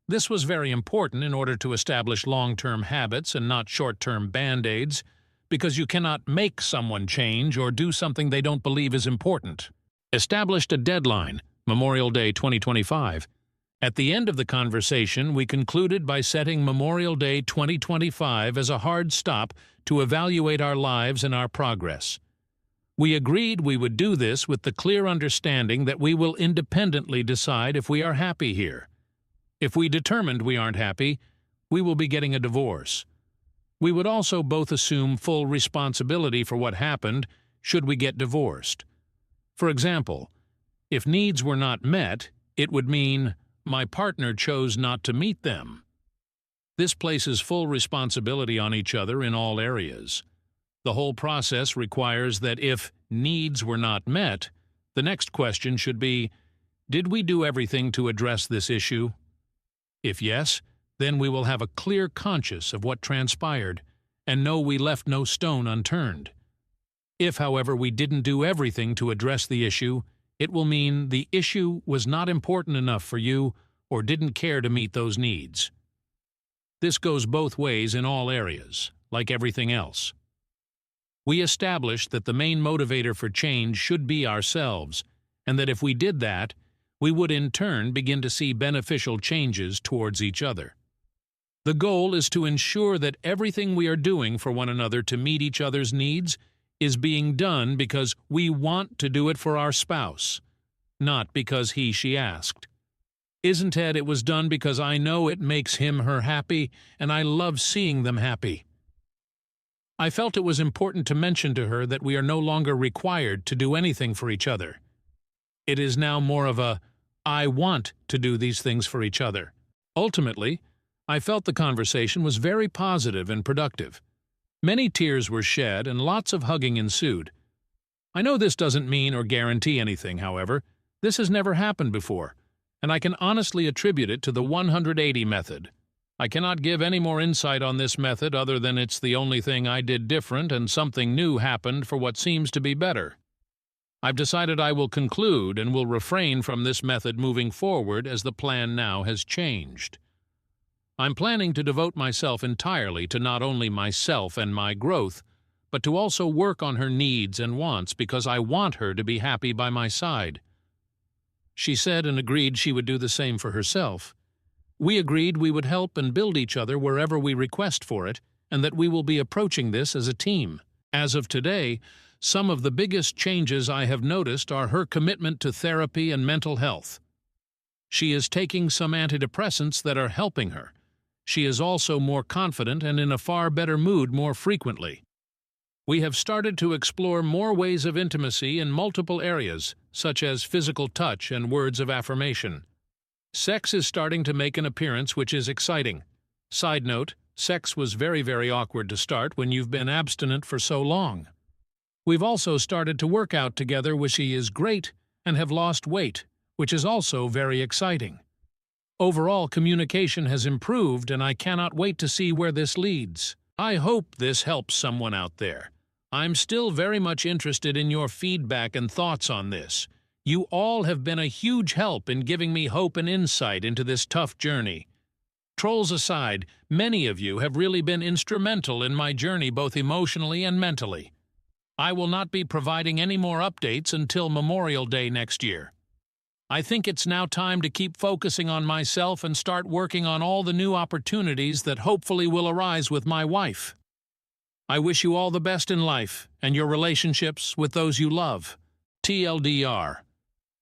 This was very important in order to establish long-term habits and not short-term band-aids, because you cannot make someone change or do something they don't believe is important. Established a deadline, Memorial Day 2025. At the end of the conversation, we concluded by setting Memorial Day 2025 as a hard stop to evaluate our lives and our progress. We agreed we would do this with the clear understanding that we will independently decide if we are happy here. If we determined we aren't happy, we will be getting a divorce. We would also both assume full responsibility for what happened should we get divorced. For example, if needs were not met, it would mean my partner chose not to meet them. This places full responsibility on each other in all areas. The whole process requires that if needs were not met, the next question should be, did we do everything to address this issue? If yes, then we will have a clear conscience of what transpired and know we left no stone unturned. If, however, we didn't do everything to address the issue, it will mean the issue was not important enough for you or didn't care to meet those needs. This goes both ways in all areas, like everything else. We established that the main motivator for change should be ourselves, and that if we did that, we would in turn begin to see beneficial changes towards each other. The goal is to ensure that everything we are doing for one another to meet each other's needs is being done because we want to do it for our spouse, not because she asked. Isn't it was done because I know it makes him/her happy, and I love seeing them happy. I felt it was important to mention to her that we are no longer required to do anything for each other. It is now more of a, I want to do these things for each other. Ultimately, I felt the conversation was very positive and productive. Many tears were shed and lots of hugging ensued. I know this doesn't mean or guarantee anything, however. This has never happened before, and I can honestly attribute it to the 180 method. I cannot give any more insight on this method other than it's the only thing I did different and something new happened for what seems to be better. I've decided I will conclude and will refrain from this method moving forward as the plan now has changed. I'm planning to devote myself entirely to not only myself and my growth, but to also work on her needs and wants because I want her to be happy by my side. She said and agreed she would do the same for herself. We agreed we would help and build each other wherever we request for it, and that we will be approaching this as a team. As of today, some of the biggest changes I have noticed are her commitment to therapy and mental health. She is taking some antidepressants that are helping her. She is also more confident and in a far better mood more frequently. We have started to explore more ways of intimacy in multiple areas, such as physical touch and words of affirmation. Sex is starting to make an appearance, which is exciting. Side note, sex was very awkward to start when you've been abstinent for so long. We've also started to work out together, which is great, and have lost weight, which is also very exciting. Overall communication has improved, and I cannot wait to see where this leads. I hope this helps someone out there. I'm still very much interested in your feedback and thoughts on this. You all have been a huge help in giving me hope and insight into this tough journey. Trolls aside, many of you have really been instrumental in my journey both emotionally and mentally. I will not be providing any more updates until Memorial Day next year. I think it's now time to keep focusing on myself and start working on all the new opportunities that hopefully will arise with my wife. I wish you all the best in life and your relationships with those you love. TLDR.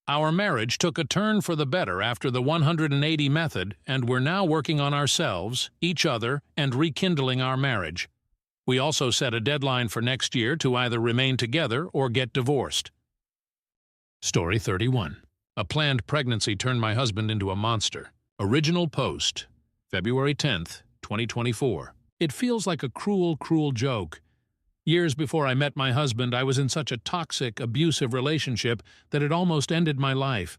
Our marriage took a turn for the better after the 180 method, and we're now working on ourselves, each other, and rekindling our marriage. We also set a deadline for next year to either remain together or get divorced. Story 31. A planned pregnancy turned my husband into a monster. Original post, February 10th, 2024. It feels like a cruel, cruel joke. Years before I met my husband, I was in such a toxic, abusive relationship that it almost ended my life.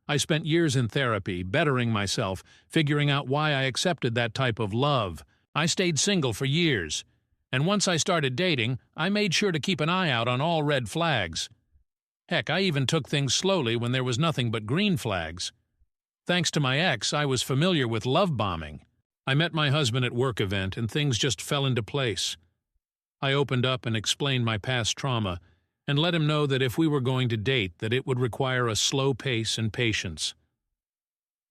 I spent years in therapy, bettering myself, figuring out why I accepted that type of love. I stayed single for years, and once I started dating, I made sure to keep an eye out on all red flags. Heck, I even took things slowly when there was nothing but green flags. Thanks to my ex, I was familiar with love bombing. I met my husband at work event, and things just fell into place. I opened up and explained my past trauma, and let him know that if we were going to date, that it would require a slow pace and patience.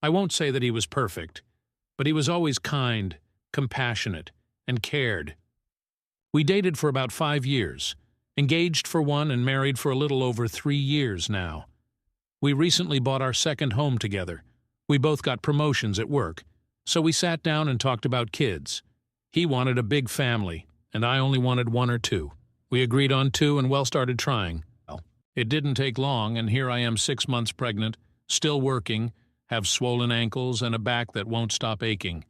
I won't say that he was perfect, but he was always kind, compassionate, and cared. We dated for about 5 years, engaged for 1 and married for a little over 3 years now. We recently bought our second home together. We both got promotions at work, so we sat down and talked about kids. He wanted a big family, and I only wanted 1 or 2. We agreed on 2 and started trying. It didn't take long, and here I am 6 months pregnant, still working, have swollen ankles and a back that won't stop aching.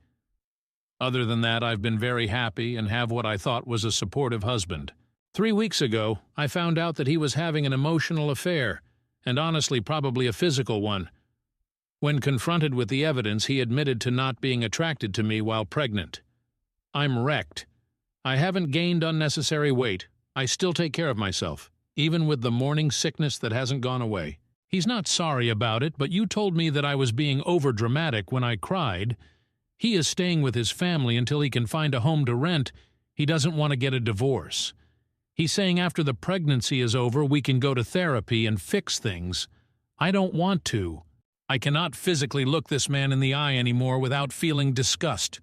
Other than that, I've been very happy and have what I thought was a supportive husband. 3 weeks ago, I found out that he was having an emotional affair, and honestly probably a physical one. When confronted with the evidence, he admitted to not being attracted to me while pregnant. I'm wrecked. I haven't gained unnecessary weight. I still take care of myself, even with the morning sickness that hasn't gone away. He's not sorry about it, but you told me that I was being overdramatic when I cried. He is staying with his family until he can find a home to rent. He doesn't want to get a divorce. He's saying after the pregnancy is over, we can go to therapy and fix things. I don't want to. I cannot physically look this man in the eye anymore without feeling disgust.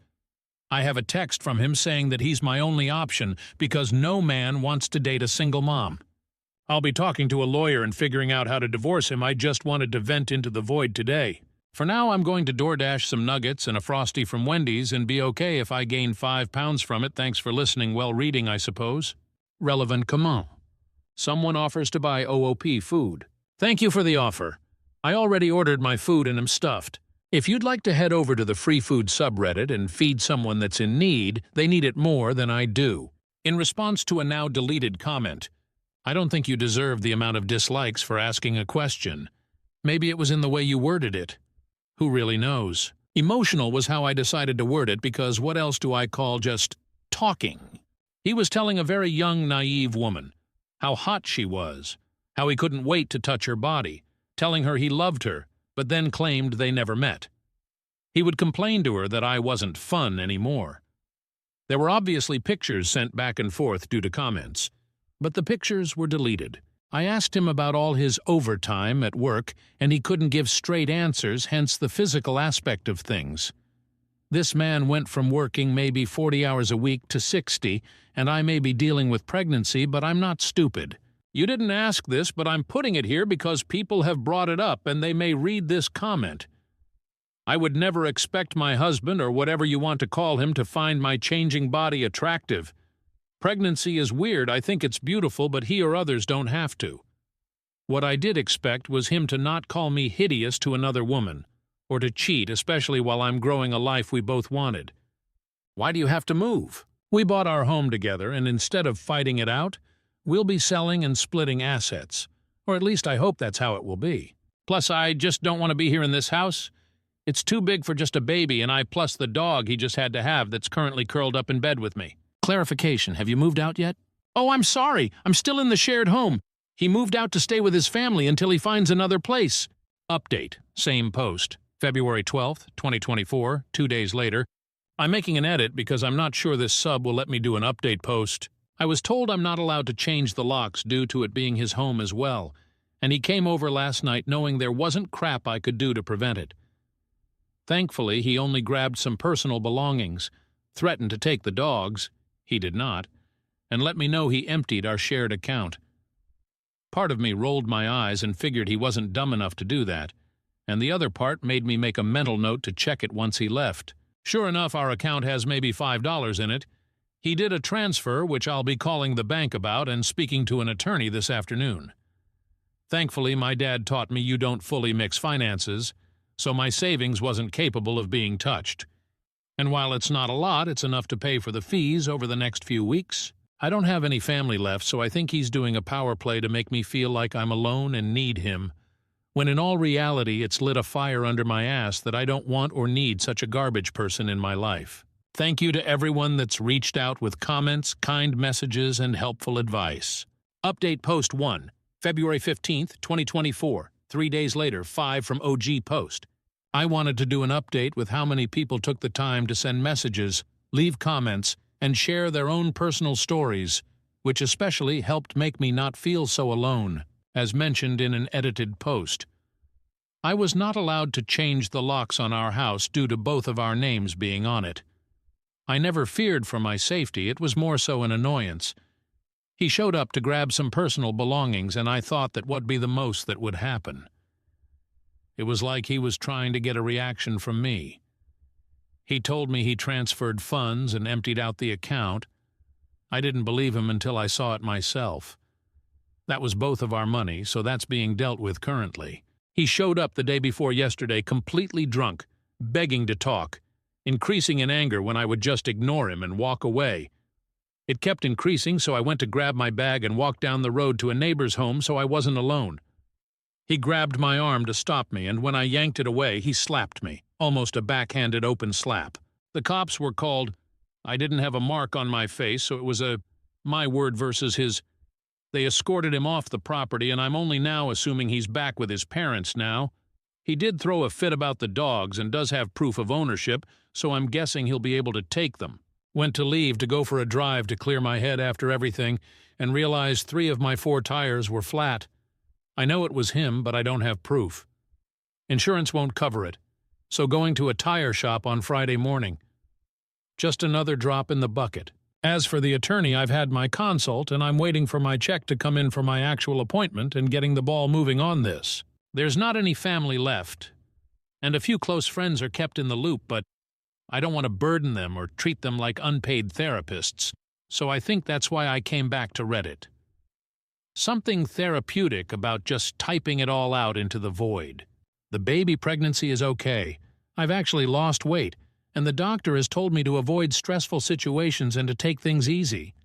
I have a text from him saying that he's my only option because no man wants to date a single mom. I'll be talking to a lawyer and figuring out how to divorce him. I just wanted to vent into the void today. For now, I'm going to DoorDash some nuggets and a Frosty from Wendy's and be okay if I gain 5 pounds from it. Thanks for listening. Well, reading, I suppose. Relevant comment. Someone offers to buy OOP food. Thank you for the offer. I already ordered my food and am stuffed. If you'd like to head over to the free food subreddit and feed someone that's in need, they need it more than I do. In response to a now deleted comment, I don't think you deserve the amount of dislikes for asking a question. Maybe it was in the way you worded it. Who really knows? Emotional was how I decided to word it because what else do I call just talking? He was telling a very young, naive woman how hot she was, how he couldn't wait to touch her body, telling her he loved her, but then claimed they never met. He would complain to her that I wasn't fun anymore. There were obviously pictures sent back and forth due to comments, but the pictures were deleted. I asked him about all his overtime at work, and he couldn't give straight answers, hence the physical aspect of things. This man went from working maybe 40 hours a week to 60, and I may be dealing with pregnancy, but I'm not stupid. You didn't ask this, but I'm putting it here because people have brought it up and they may read this comment. I would never expect my husband, or whatever you want to call him, to find my changing body attractive. Pregnancy is weird. I think it's beautiful, but he or others don't have to. What I did expect was him to not call me hideous to another woman, or to cheat, especially while I'm growing a life we both wanted. Why do you have to move? We bought our home together, and instead of fighting it out, we'll be selling and splitting assets. Or at least I hope that's how it will be. Plus, I just don't want to be here in this house. It's too big for just a baby, and I plus the dog he just had to have that's currently curled up in bed with me. Clarification, have you moved out yet? Oh, I'm sorry. I'm still in the shared home. He moved out to stay with his family until he finds another place. Update, same post. February 12th, 2024, 2 days later. I'm making an edit because I'm not sure this sub will let me do an update post. I was told I'm not allowed to change the locks due to it being his home as well, and he came over last night knowing there wasn't crap I could do to prevent it. Thankfully, he only grabbed some personal belongings, threatened to take the dogs, he did not, and let me know he emptied our shared account. Part of me rolled my eyes and figured he wasn't dumb enough to do that, and the other part made me make a mental note to check it once he left. Sure enough, our account has maybe $5 in it. He did a transfer, which I'll be calling the bank about and speaking to an attorney this afternoon. Thankfully, my dad taught me you don't fully mix finances, so my savings wasn't capable of being touched. And while it's not a lot, it's enough to pay for the fees over the next few weeks. I don't have any family left, so I think he's doing a power play to make me feel like I'm alone and need him, when in all reality it's lit a fire under my ass that I don't want or need such a garbage person in my life. Thank you to everyone that's reached out with comments, kind messages, and helpful advice. Update Post 1, February 15th, 2024. 3 days later, 5 from OG Post. I wanted to do an update with how many people took the time to send messages, leave comments, and share their own personal stories, which especially helped make me not feel so alone, as mentioned in an edited post. I was not allowed to change the locks on our house due to both of our names being on it. I never feared for my safety, it was more so an annoyance. He showed up to grab some personal belongings, and I thought that would be the most that would happen. It was like he was trying to get a reaction from me. He told me he transferred funds and emptied out the account. I didn't believe him until I saw it myself. That was both of our money, so that's being dealt with currently. He showed up the day before yesterday completely drunk, begging to talk, increasing in anger when I would just ignore him and walk away. It kept increasing, so I went to grab my bag and walk down the road to a neighbor's home so I wasn't alone. He grabbed my arm to stop me, and when I yanked it away, he slapped me, almost a backhanded open slap. The cops were called. I didn't have a mark on my face, so it was my word versus his. They escorted him off the property, and I'm only now assuming he's back with his parents now. He did throw a fit about the dogs and does have proof of ownership, so I'm guessing he'll be able to take them. Went to leave to go for a drive to clear my head after everything, and realized 3 of my 4 tires were flat. I know it was him, but I don't have proof. Insurance won't cover it, so going to a tire shop on Friday morning. Just another drop in the bucket. As for the attorney, I've had my consult, and I'm waiting for my check to come in for my actual appointment and getting the ball moving on this. There's not any family left, and a few close friends are kept in the loop, but I don't want to burden them or treat them like unpaid therapists, so I think that's why I came back to Reddit. Something therapeutic about just typing it all out into the void. The baby pregnancy is okay. I've actually lost weight, and the doctor has told me to avoid stressful situations and to take things easy.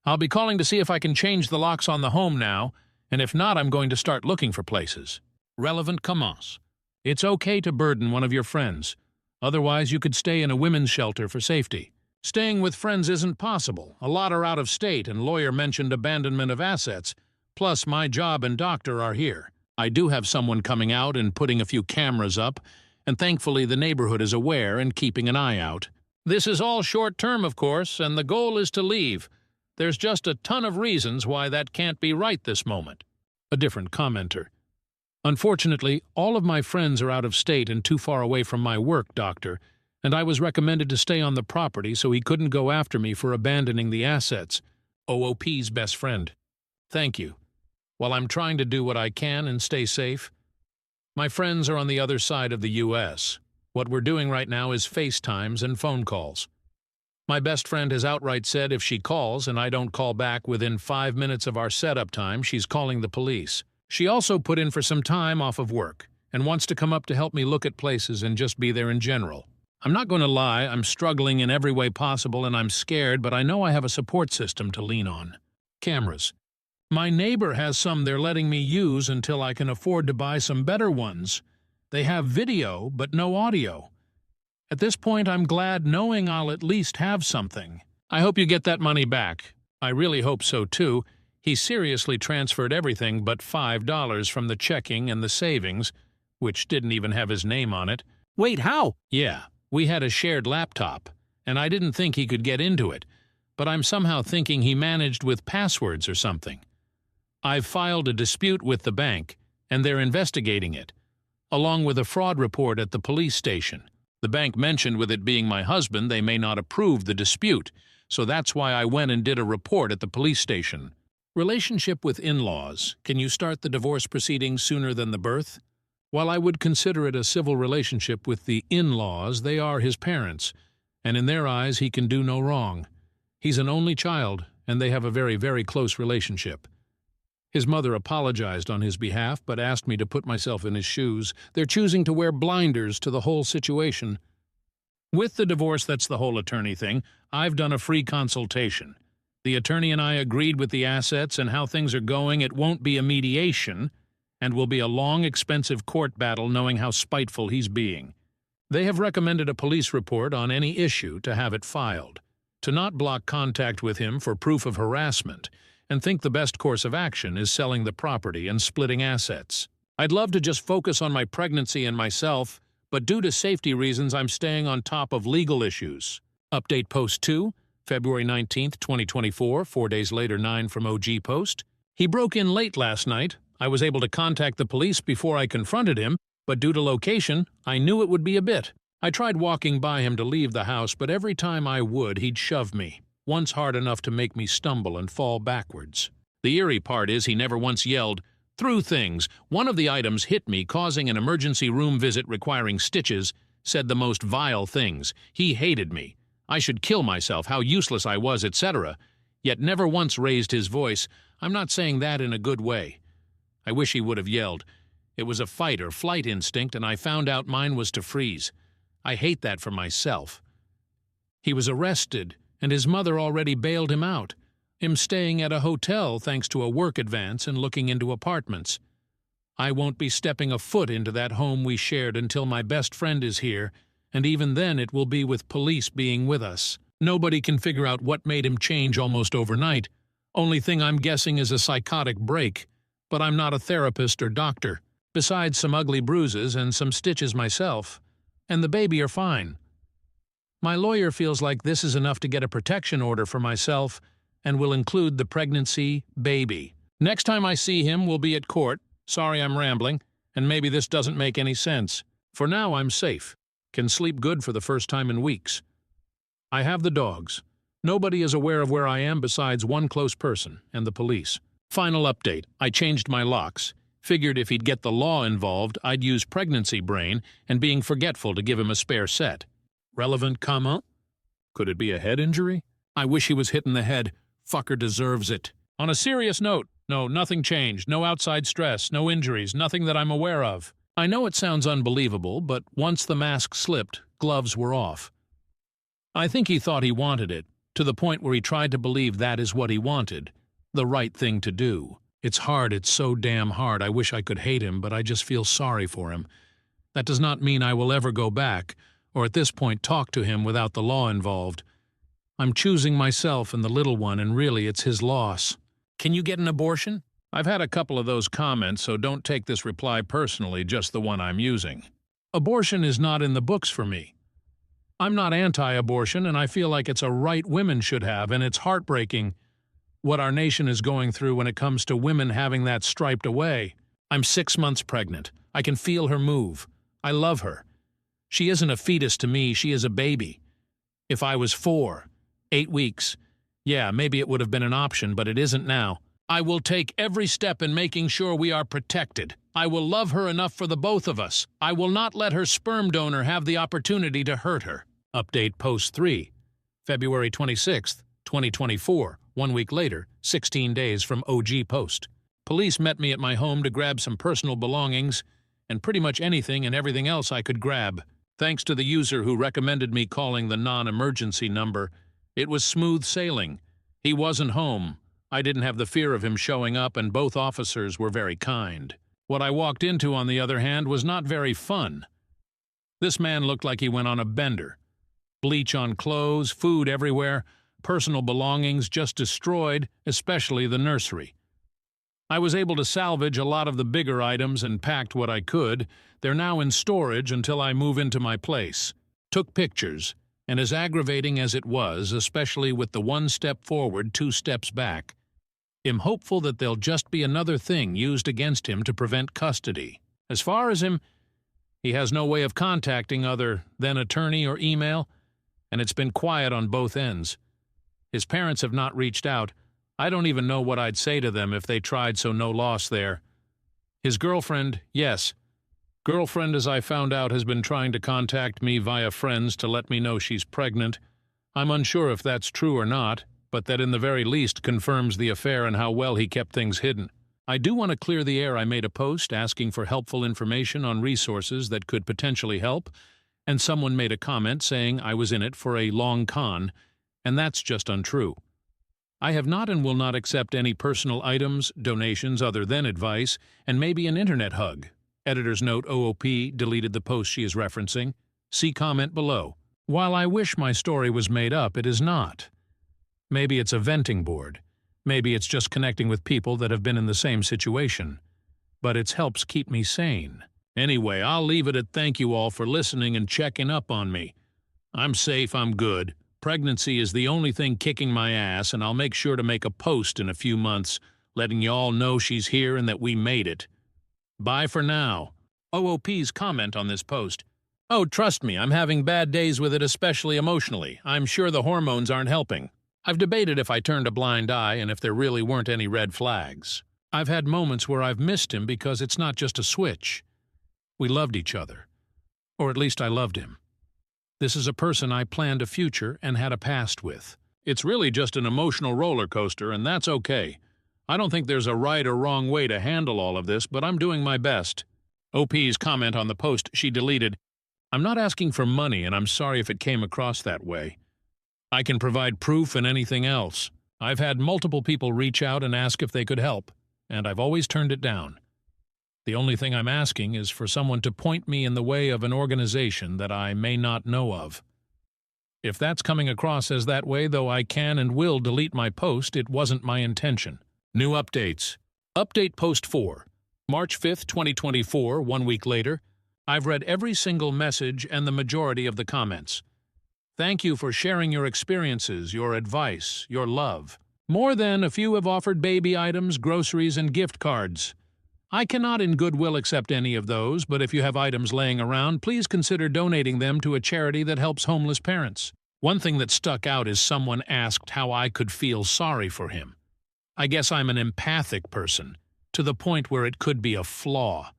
I'll be calling to see if I can change the locks on the home now, and if not, I'm going to start looking for places. Relevant comments. It's okay to burden one of your friends. Otherwise, you could stay in a women's shelter for safety. Staying with friends isn't possible. A lot are out of state, and lawyer mentioned abandonment of assets. Plus, my job and doctor are here. I do have someone coming out and putting a few cameras up, and thankfully the neighborhood is aware and keeping an eye out. This is all short-term, of course, and the goal is to leave. There's just a ton of reasons why that can't be right this moment. A different commenter. Unfortunately, all of my friends are out of state and too far away from my work, doctor, and I was recommended to stay on the property so he couldn't go after me for abandoning the assets. OOP's best friend. Thank you. While I'm trying to do what I can and stay safe, my friends are on the other side of the U.S. What we're doing right now is FaceTimes and phone calls. My best friend has outright said if she calls and I don't call back within 5 minutes of our setup time, she's calling the police. She also put in for some time off of work and wants to come up to help me look at places and just be there in general. I'm not going to lie, I'm struggling in every way possible and I'm scared, but I know I have a support system to lean on. Cameras. My neighbor has some they're letting me use until I can afford to buy some better ones. They have video, but no audio. At this point, I'm glad knowing I'll at least have something. I hope you get that money back. I really hope so, too. He seriously transferred everything but $5 from the checking and the savings, which didn't even have his name on it. Wait, how? Yeah, we had a shared laptop, and I didn't think he could get into it, but I'm somehow thinking he managed with passwords or something. I've filed a dispute with the bank, and they're investigating it, along with a fraud report at the police station. The bank mentioned with it being my husband, they may not approve the dispute, so that's why I went and did a report at the police station. Relationship with in-laws. Can you start the divorce proceedings sooner than the birth? While I would consider it a civil relationship with the in-laws, they are his parents, and in their eyes he can do no wrong. He's an only child, and they have a very, very close relationship. His mother apologized on his behalf, but asked me to put myself in his shoes. They're choosing to wear blinders to the whole situation. With the divorce, that's the whole attorney thing. I've done a free consultation. The attorney and I agreed with the assets and how things are going. It won't be a mediation, and will be a long, expensive court battle knowing how spiteful he's being. They have recommended a police report on any issue to have it filed, to not block contact with him for proof of harassment, and think the best course of action is selling the property and splitting assets. I'd love to just focus on my pregnancy and myself, but due to safety reasons I'm staying on top of legal issues. Update Post 2, February 19, 2024, 4 days later, 9 from OG Post. He broke in late last night. I was able to contact the police before I confronted him, but due to location, I knew it would be a bit. I tried walking by him to leave the house, but every time I would, he'd shove me, once hard enough to make me stumble and fall backwards. The eerie part is he never once yelled, "Through things." One of the items hit me, causing an emergency room visit requiring stitches, said the most vile things. He hated me. I should kill myself, how useless I was, etc., yet never once raised his voice. I'm not saying that in a good way. I wish he would have yelled. It was a fight or flight instinct, and I found out mine was to freeze. I hate that for myself. He was arrested, and his mother already bailed him out. Him staying at a hotel thanks to a work advance and looking into apartments. I won't be stepping a foot into that home we shared until my best friend is here, and even then it will be with police being with us. Nobody can figure out what made him change almost overnight. Only thing I'm guessing is a psychotic break, but I'm not a therapist or doctor. Besides some ugly bruises and some stitches myself, and the baby are fine. My lawyer feels like this is enough to get a protection order for myself and will include the pregnancy, baby. Next time I see him, we'll be at court. Sorry I'm rambling, and maybe this doesn't make any sense. For now, I'm safe. Can sleep good for the first time in weeks. I have the dogs. Nobody is aware of where I am besides one close person and the police. Final update. I changed my locks. Figured if he'd get the law involved, I'd use pregnancy brain and being forgetful to give him a spare set. Relevant comment? Could it be a head injury? I wish he was hit in the head. Fucker deserves it. On a serious note, no, nothing changed. No outside stress, no injuries, nothing that I'm aware of. I know it sounds unbelievable, but once the mask slipped, gloves were off. I think he thought he wanted it, to the point where he tried to believe that is what he wanted. The right thing to do. It's hard, it's so damn hard. I wish I could hate him, but I just feel sorry for him. That does not mean I will ever go back, or at this point talk to him without the law involved. I'm choosing myself and the little one, and really it's his loss. Can you get an abortion? I've had a couple of those comments, so don't take this reply personally, just the one I'm using. Abortion is not in the books for me. I'm not anti-abortion, and I feel like it's a right women should have, and it's heartbreaking what our nation is going through when it comes to women having that striped away. I'm 6 months pregnant. I can feel her move. I love her. She isn't a fetus to me, she is a baby. If I was 4, 8 weeks, yeah, maybe it would have been an option, but it isn't now. I will take every step in making sure we are protected. I will love her enough for the both of us. I will not let her sperm donor have the opportunity to hurt her. Update Post 3, February 26, 2024, 1 week later, 16 days from OG Post. Police met me at my home to grab some personal belongings and pretty much anything and everything else I could grab. Thanks to the user who recommended me calling the non-emergency number, it was smooth sailing. He wasn't home. I didn't have the fear of him showing up, and both officers were very kind. What I walked into, on the other hand, was not very fun. This man looked like he went on a bender. Bleach on clothes, food everywhere, personal belongings just destroyed, especially the nursery. I was able to salvage a lot of the bigger items and packed what I could. They're now in storage until I move into my place. Took pictures, and as aggravating as it was, especially with the 1 step forward, 2 steps back, am hopeful that there'll just be another thing used against him to prevent custody. As far as him, he has no way of contacting other than attorney or email, and it's been quiet on both ends. His parents have not reached out. I don't even know what I'd say to them if they tried, so no loss there. His girlfriend, yes. Girlfriend, as I found out, has been trying to contact me via friends to let me know she's pregnant. I'm unsure if that's true or not, but that in the very least confirms the affair and how well he kept things hidden. I do want to clear the air. I made a post asking for helpful information on resources that could potentially help, and someone made a comment saying I was in it for a long con, and that's just untrue. I have not and will not accept any personal items, donations other than advice, and maybe an internet hug. Editor's note: OOP deleted the post she is referencing. See comment below. While I wish my story was made up, it is not. Maybe it's a venting board. Maybe it's just connecting with people that have been in the same situation. But it helps keep me sane. Anyway, I'll leave it at thank you all for listening and checking up on me. I'm safe, I'm good. Pregnancy is the only thing kicking my ass, and I'll make sure to make a post in a few months, letting you all know she's here and that we made it. Bye for now. OOP's comment on this post: Oh, trust me, I'm having bad days with it, especially emotionally. I'm sure the hormones aren't helping. I've debated if I turned a blind eye and if there really weren't any red flags. I've had moments where I've missed him because it's not just a switch. We loved each other. Or at least I loved him. This is a person I planned a future and had a past with. It's really just an emotional roller coaster, and that's okay. I don't think there's a right or wrong way to handle all of this, but I'm doing my best. OP's comment on the post she deleted: I'm not asking for money, and I'm sorry if it came across that way. I can provide proof and anything else. I've had multiple people reach out and ask if they could help, and I've always turned it down. The only thing I'm asking is for someone to point me in the way of an organization that I may not know of. If that's coming across as that way, though I can and will delete my post, it wasn't my intention. New updates. Update post 4. March 5th, 2024, 1 week later. I've read every single message and the majority of the comments. Thank you for sharing your experiences, your advice, your love. More than a few have offered baby items, groceries, and gift cards. I cannot in goodwill accept any of those, but if you have items laying around, please consider donating them to a charity that helps homeless parents. One thing that stuck out is someone asked how I could feel sorry for him. I guess I'm an empathic person, to the point where it could be a flaw.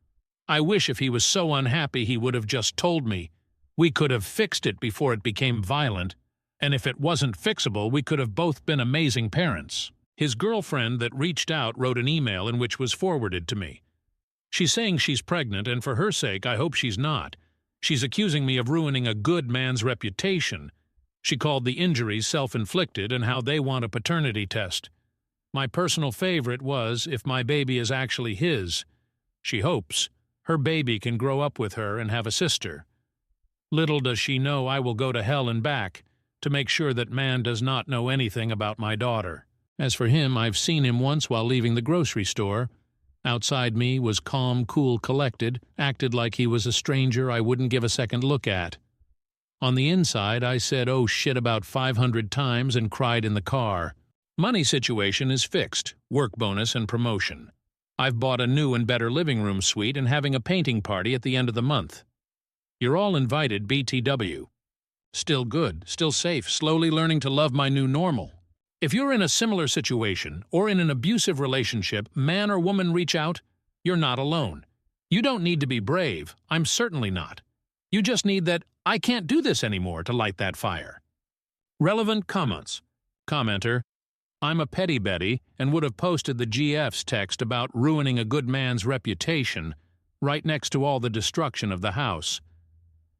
I wish if he was so unhappy he would have just told me. We could have fixed it before it became violent, and if it wasn't fixable, we could have both been amazing parents. His girlfriend that reached out wrote an email in which was forwarded to me. She's saying she's pregnant, and for her sake, I hope she's not. She's accusing me of ruining a good man's reputation. She called the injuries self-inflicted and how they want a paternity test. My personal favorite was if my baby is actually his. She hopes her baby can grow up with her and have a sister. Little does she know I will go to hell and back to make sure that man does not know anything about my daughter. As for him, I've seen him once while leaving the grocery store. Outside me was calm, cool, collected, acted like he was a stranger I wouldn't give a second look at. On the inside, I said oh shit about 500 times and cried in the car. Money situation is fixed, work bonus and promotion. I've bought a new and better living room suite and having a painting party at the end of the month. You're all invited, BTW. Still good, still safe, slowly learning to love my new normal. If you're in a similar situation or in an abusive relationship, man or woman reach out, you're not alone. You don't need to be brave, I'm certainly not. You just need that I can't do this anymore to light that fire. Relevant comments. Commenter: I'm a petty Betty and would have posted the GF's text about ruining a good man's reputation right next to all the destruction of the house.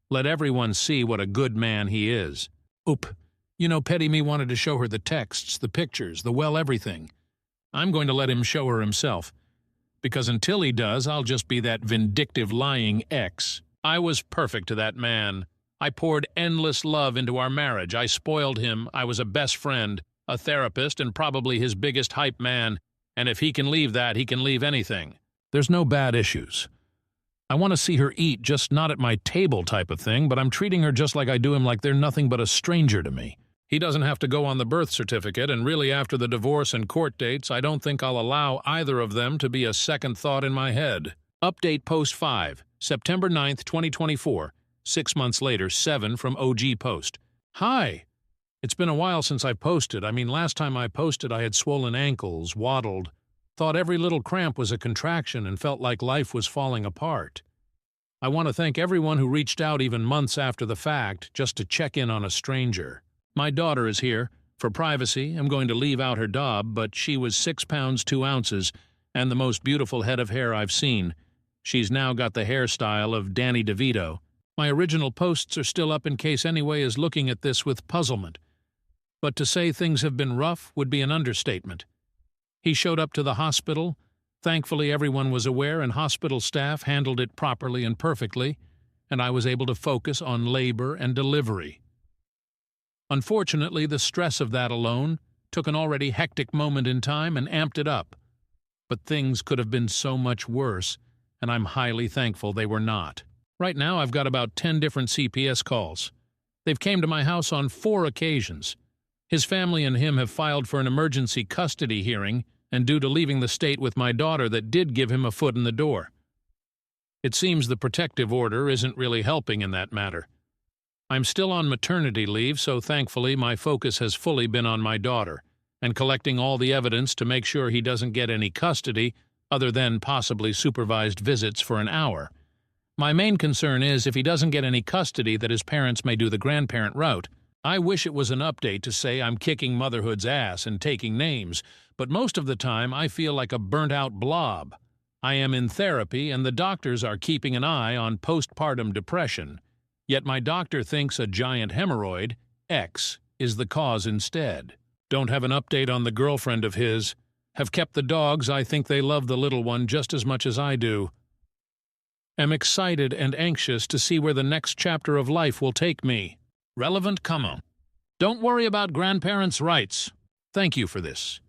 Let everyone see what a good man he is. Oop. You know, petty me wanted to show her the texts, the pictures, everything. I'm going to let him show her himself, because until he does, I'll just be that vindictive lying ex. I was perfect to that man. I poured endless love into our marriage. I spoiled him. I was a best friend, a therapist, and probably his biggest hype man. And if he can leave that, he can leave anything. There's no bad issues. I want to see her eat, just not at my table type of thing, but I'm treating her just like I do him, like they're nothing but a stranger to me. He doesn't have to go on the birth certificate, and really after the divorce and court dates, I don't think I'll allow either of them to be a second thought in my head. Update Post 5, September 9th, 2024. 6 months later, 7 from OG Post. Hi! It's been a while since I posted. Last time I posted I had swollen ankles, waddled, thought every little cramp was a contraction and felt like life was falling apart. I want to thank everyone who reached out even months after the fact just to check in on a stranger. My daughter is here. For privacy, I'm going to leave out her daub, but she was 6 pounds 2 ounces and the most beautiful head of hair I've seen. She's now got the hairstyle of Danny DeVito. My original posts are still up in case anyone is looking at this with puzzlement. But to say things have been rough would be an understatement. He showed up to the hospital. Thankfully, everyone was aware and hospital staff handled it properly and perfectly, and I was able to focus on labor and delivery. Unfortunately, the stress of that alone took an already hectic moment in time and amped it up. But things could have been so much worse, and I'm highly thankful they were not. Right now, I've got about 10 different CPS calls. They've came to my house on 4 occasions. His family and him have filed for an emergency custody hearing, and due to leaving the state with my daughter, that did give him a foot in the door. It seems the protective order isn't really helping in that matter. I'm still on maternity leave, so thankfully my focus has fully been on my daughter, and collecting all the evidence to make sure he doesn't get any custody other than possibly supervised visits for an hour. My main concern is if he doesn't get any custody that his parents may do the grandparent route. I wish it was an update to say I'm kicking motherhood's ass and taking names, but most of the time I feel like a burnt-out blob. I am in therapy and the doctors are keeping an eye on postpartum depression, yet my doctor thinks a giant hemorrhoid, X, is the cause instead. Don't have an update on the girlfriend of his. Have kept the dogs. I think they love the little one just as much as I do. Am excited and anxious to see where the next chapter of life will take me. Relevant, come on. Don't worry about grandparents' rights. Thank you for this.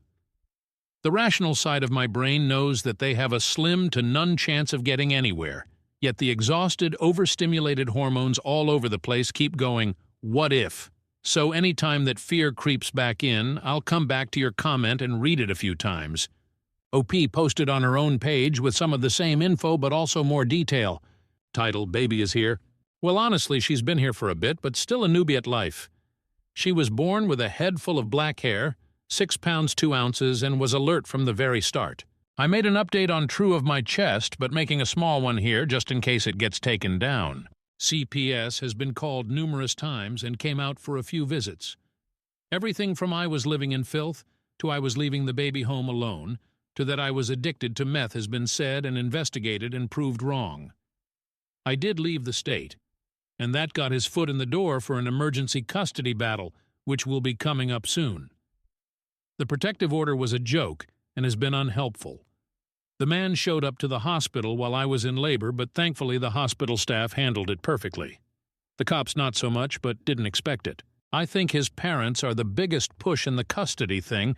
The rational side of my brain knows that they have a slim to none chance of getting anywhere, yet the exhausted, overstimulated hormones all over the place keep going, what if? So anytime that fear creeps back in, I'll come back to your comment and read it a few times. OP posted on her own page with some of the same info but also more detail. Title, Baby is Here. Well, honestly, she's been here for a bit, but still a newbie at life. She was born with a head full of black hair, 6 pounds 2 ounces, and was alert from the very start. I made an update on True of my chest, but making a small one here just in case it gets taken down. CPS has been called numerous times and came out for a few visits. Everything from I was living in filth, to I was leaving the baby home alone, to that I was addicted to meth has been said and investigated and proved wrong. I did leave the state, and that got his foot in the door for an emergency custody battle, which will be coming up soon. The protective order was a joke and has been unhelpful. The man showed up to the hospital while I was in labor, but thankfully the hospital staff handled it perfectly. The cops not so much, but didn't expect it. I think his parents are the biggest push in the custody thing,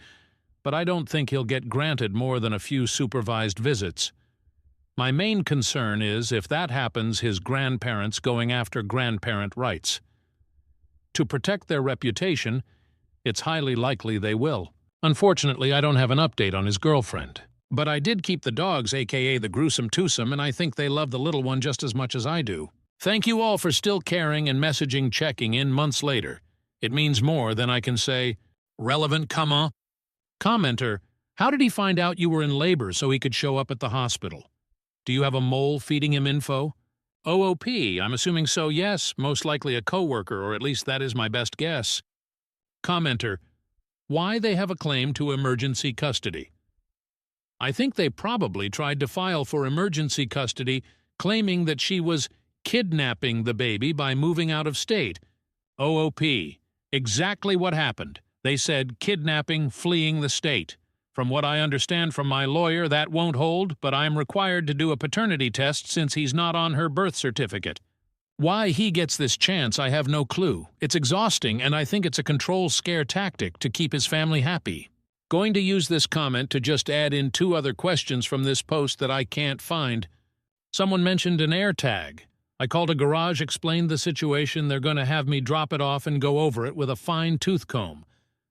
but I don't think he'll get granted more than a few supervised visits. My main concern is, if that happens, his grandparents going after grandparent rights. To protect their reputation, it's highly likely they will. Unfortunately, I don't have an update on his girlfriend. But I did keep the dogs, aka the gruesome twosome, and I think they love the little one just as much as I do. Thank you all for still caring and messaging checking in months later. It means more than I can say, relevant, come on. Commenter, how did he find out you were in labor so he could show up at the hospital? Do you have a mole feeding him info? OOP, I'm assuming so, yes, most likely a coworker, or at least that is my best guess. Commenter, why they have a claim to emergency custody? I think they probably tried to file for emergency custody, claiming that she was kidnapping the baby by moving out of state. OOP, exactly what happened. They said kidnapping, fleeing the state. From what I understand from my lawyer, that won't hold, but I'm required to do a paternity test since he's not on her birth certificate. Why he gets this chance, I have no clue. It's exhausting, and I think it's a control scare tactic to keep his family happy. Going to use this comment to just add in 2 other questions from this post that I can't find. Someone mentioned an air tag. I called a garage, explained the situation. They're going to have me drop it off and go over it with a fine tooth comb.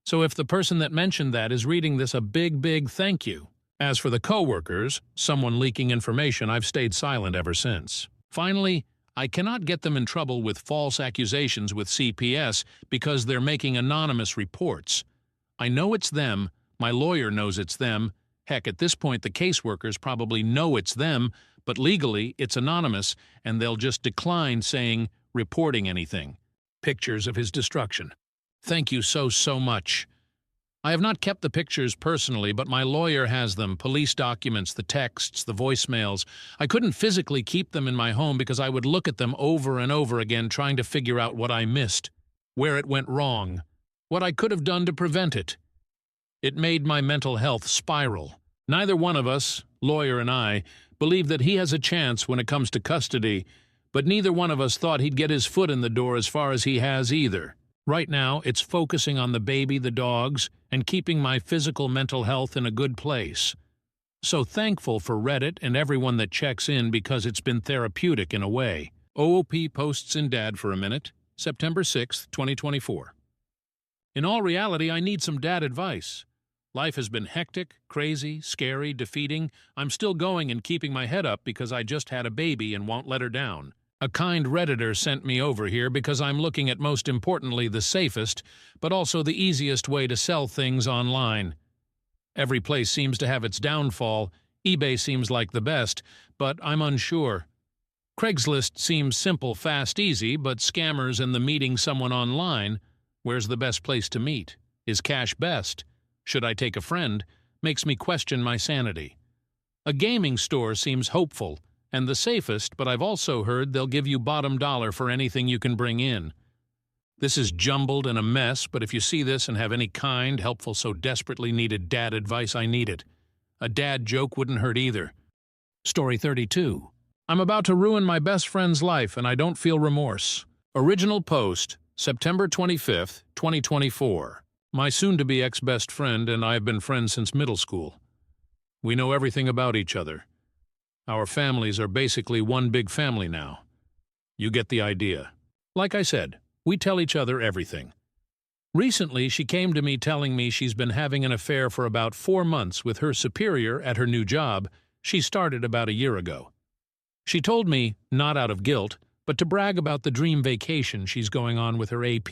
So if the person that mentioned that is reading this, a big thank you. As for the co-workers, someone leaking information, I've stayed silent ever since. Finally, I cannot get them in trouble with false accusations with CPS because they're making anonymous reports. I know it's them, my lawyer knows it's them, heck, at this point the caseworkers probably know it's them, but legally it's anonymous and they'll just decline saying, reporting anything. Pictures of his destruction. Thank you so much. I have not kept the pictures personally, but my lawyer has them, police documents, the texts, the voicemails. I couldn't physically keep them in my home because I would look at them over and over again trying to figure out what I missed, where it went wrong, what I could have done to prevent it. It made my mental health spiral. Neither one of us, lawyer and I, believe that he has a chance when it comes to custody, but neither one of us thought he'd get his foot in the door as far as he has either. Right now, it's focusing on the baby, the dogs, and keeping my physical mental health in a good place. So thankful for Reddit and everyone that checks in because it's been therapeutic in a way. OOP posts in Dad for a minute, September 6, 2024. In all reality, I need some dad advice. Life has been hectic, crazy, scary, defeating. I'm still going and keeping my head up because I just had a baby and won't let her down. A kind Redditor sent me over here because I'm looking at most importantly the safest, but also the easiest way to sell things online. Every place seems to have its downfall. eBay seems like the best, but I'm unsure. Craigslist seems simple, fast, easy, but scammers and the meeting someone online, where's the best place to meet? Is cash best? Should I take a friend? Makes me question my sanity. A gaming store seems hopeful and the safest, but I've also heard they'll give you bottom dollar for anything you can bring in. This is jumbled and a mess, but if you see this and have any kind, helpful, so desperately needed dad advice, I need it. A dad joke wouldn't hurt either. Story 32. I'm about to ruin my best friend's life and I don't feel remorse. Original post, September 25th, 2024. My soon-to-be ex-best friend and I have been friends since middle school. We know everything about each other. Our families are basically one big family now. You get the idea. Like I said, we tell each other everything. Recently, she came to me telling me she's been having an affair for about 4 months with her superior at her new job she started about a year ago. She told me, not out of guilt, but to brag about the dream vacation she's going on with her AP,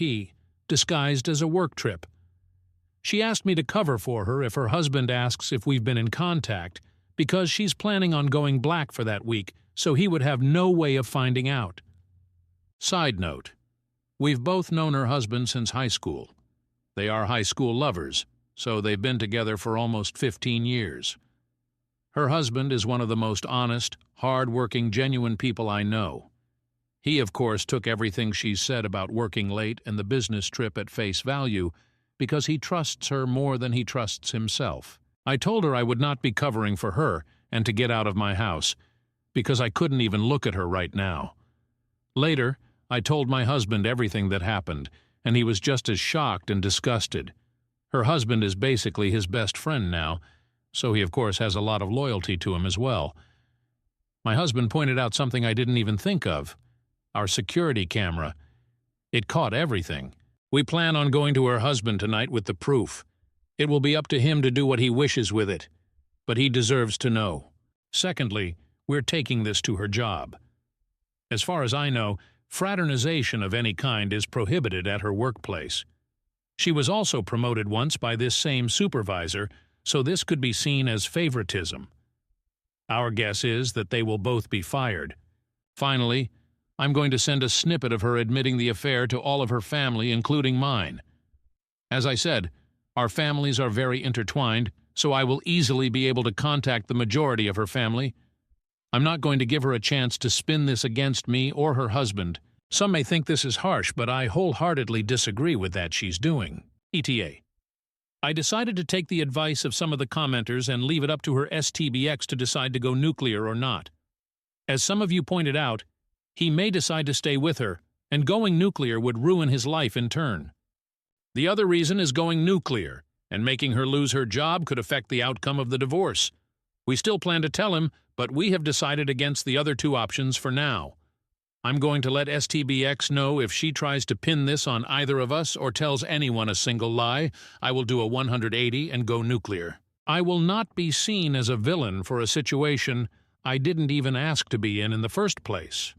disguised as a work trip. She asked me to cover for her if her husband asks if we've been in contact, because she's planning on going black for that week, so he would have no way of finding out. Side note, we've both known her husband since high school. They are high school lovers, so they've been together for almost 15 years. Her husband is one of the most honest, hard-working, genuine people I know. He, of course, took everything she's said about working late and the business trip at face value because he trusts her more than he trusts himself. I told her I would not be covering for her and to get out of my house, because I couldn't even look at her right now. Later, I told my husband everything that happened, and he was just as shocked and disgusted. Her husband is basically his best friend now, so he of course has a lot of loyalty to him as well. My husband pointed out something I didn't even think of. Our security camera. It caught everything. We plan on going to her husband tonight with the proof. It will be up to him to do what he wishes with it, but he deserves to know. Secondly, we're taking this to her job. As far as I know, fraternization of any kind is prohibited at her workplace. She was also promoted once by this same supervisor, so this could be seen as favoritism. Our guess is that they will both be fired. Finally, I'm going to send a snippet of her admitting the affair to all of her family, including mine. As I said, our families are very intertwined, so I will easily be able to contact the majority of her family. I'm not going to give her a chance to spin this against me or her husband. Some may think this is harsh, but I wholeheartedly disagree with that she's doing. ETA. I decided to take the advice of some of the commenters and leave it up to her STBX to decide to go nuclear or not. As some of you pointed out, he may decide to stay with her, and going nuclear would ruin his life in turn. The other reason is going nuclear, and making her lose her job could affect the outcome of the divorce. We still plan to tell him, but we have decided against the other two options for now. I'm going to let STBX know if she tries to pin this on either of us or tells anyone a single lie, I will do a 180 and go nuclear. I will not be seen as a villain for a situation I didn't even ask to be in the first place.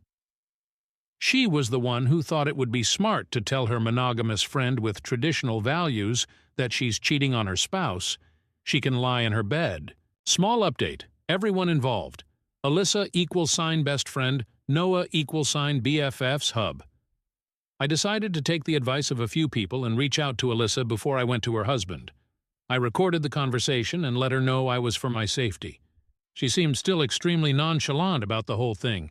She was the one who thought it would be smart to tell her monogamous friend with traditional values that she's cheating on her spouse. She can lie in her bed. Small update. Everyone involved. Alyssa = best friend, Noah = BFF's hub. I decided to take the advice of a few people and reach out to Alyssa before I went to her husband. I recorded the conversation and let her know I was for my safety. She seemed still extremely nonchalant about the whole thing.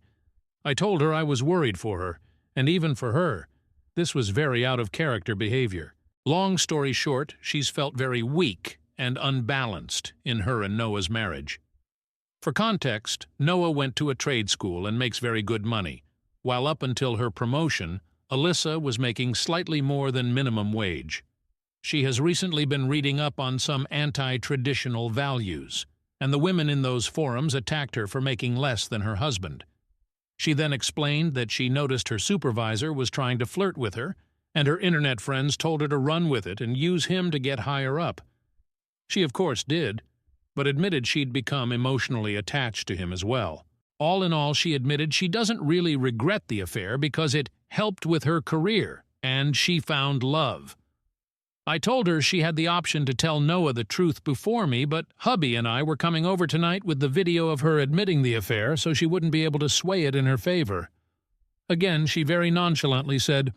I told her I was worried for her, and even for her. This was very out-of-character behavior. Long story short, she's felt very weak and unbalanced in her and Noah's marriage. For context, Noah went to a trade school and makes very good money, while up until her promotion, Alyssa was making slightly more than minimum wage. She has recently been reading up on some anti-traditional values, and the women in those forums attacked her for making less than her husband. She then explained that she noticed her supervisor was trying to flirt with her, and her internet friends told her to run with it and use him to get higher up. She of course did, but admitted she'd become emotionally attached to him as well. All in all, she admitted she doesn't really regret the affair because it helped with her career, and she found love. I told her she had the option to tell Noah the truth before me, but hubby and I were coming over tonight with the video of her admitting the affair so she wouldn't be able to sway it in her favor. Again, she very nonchalantly said,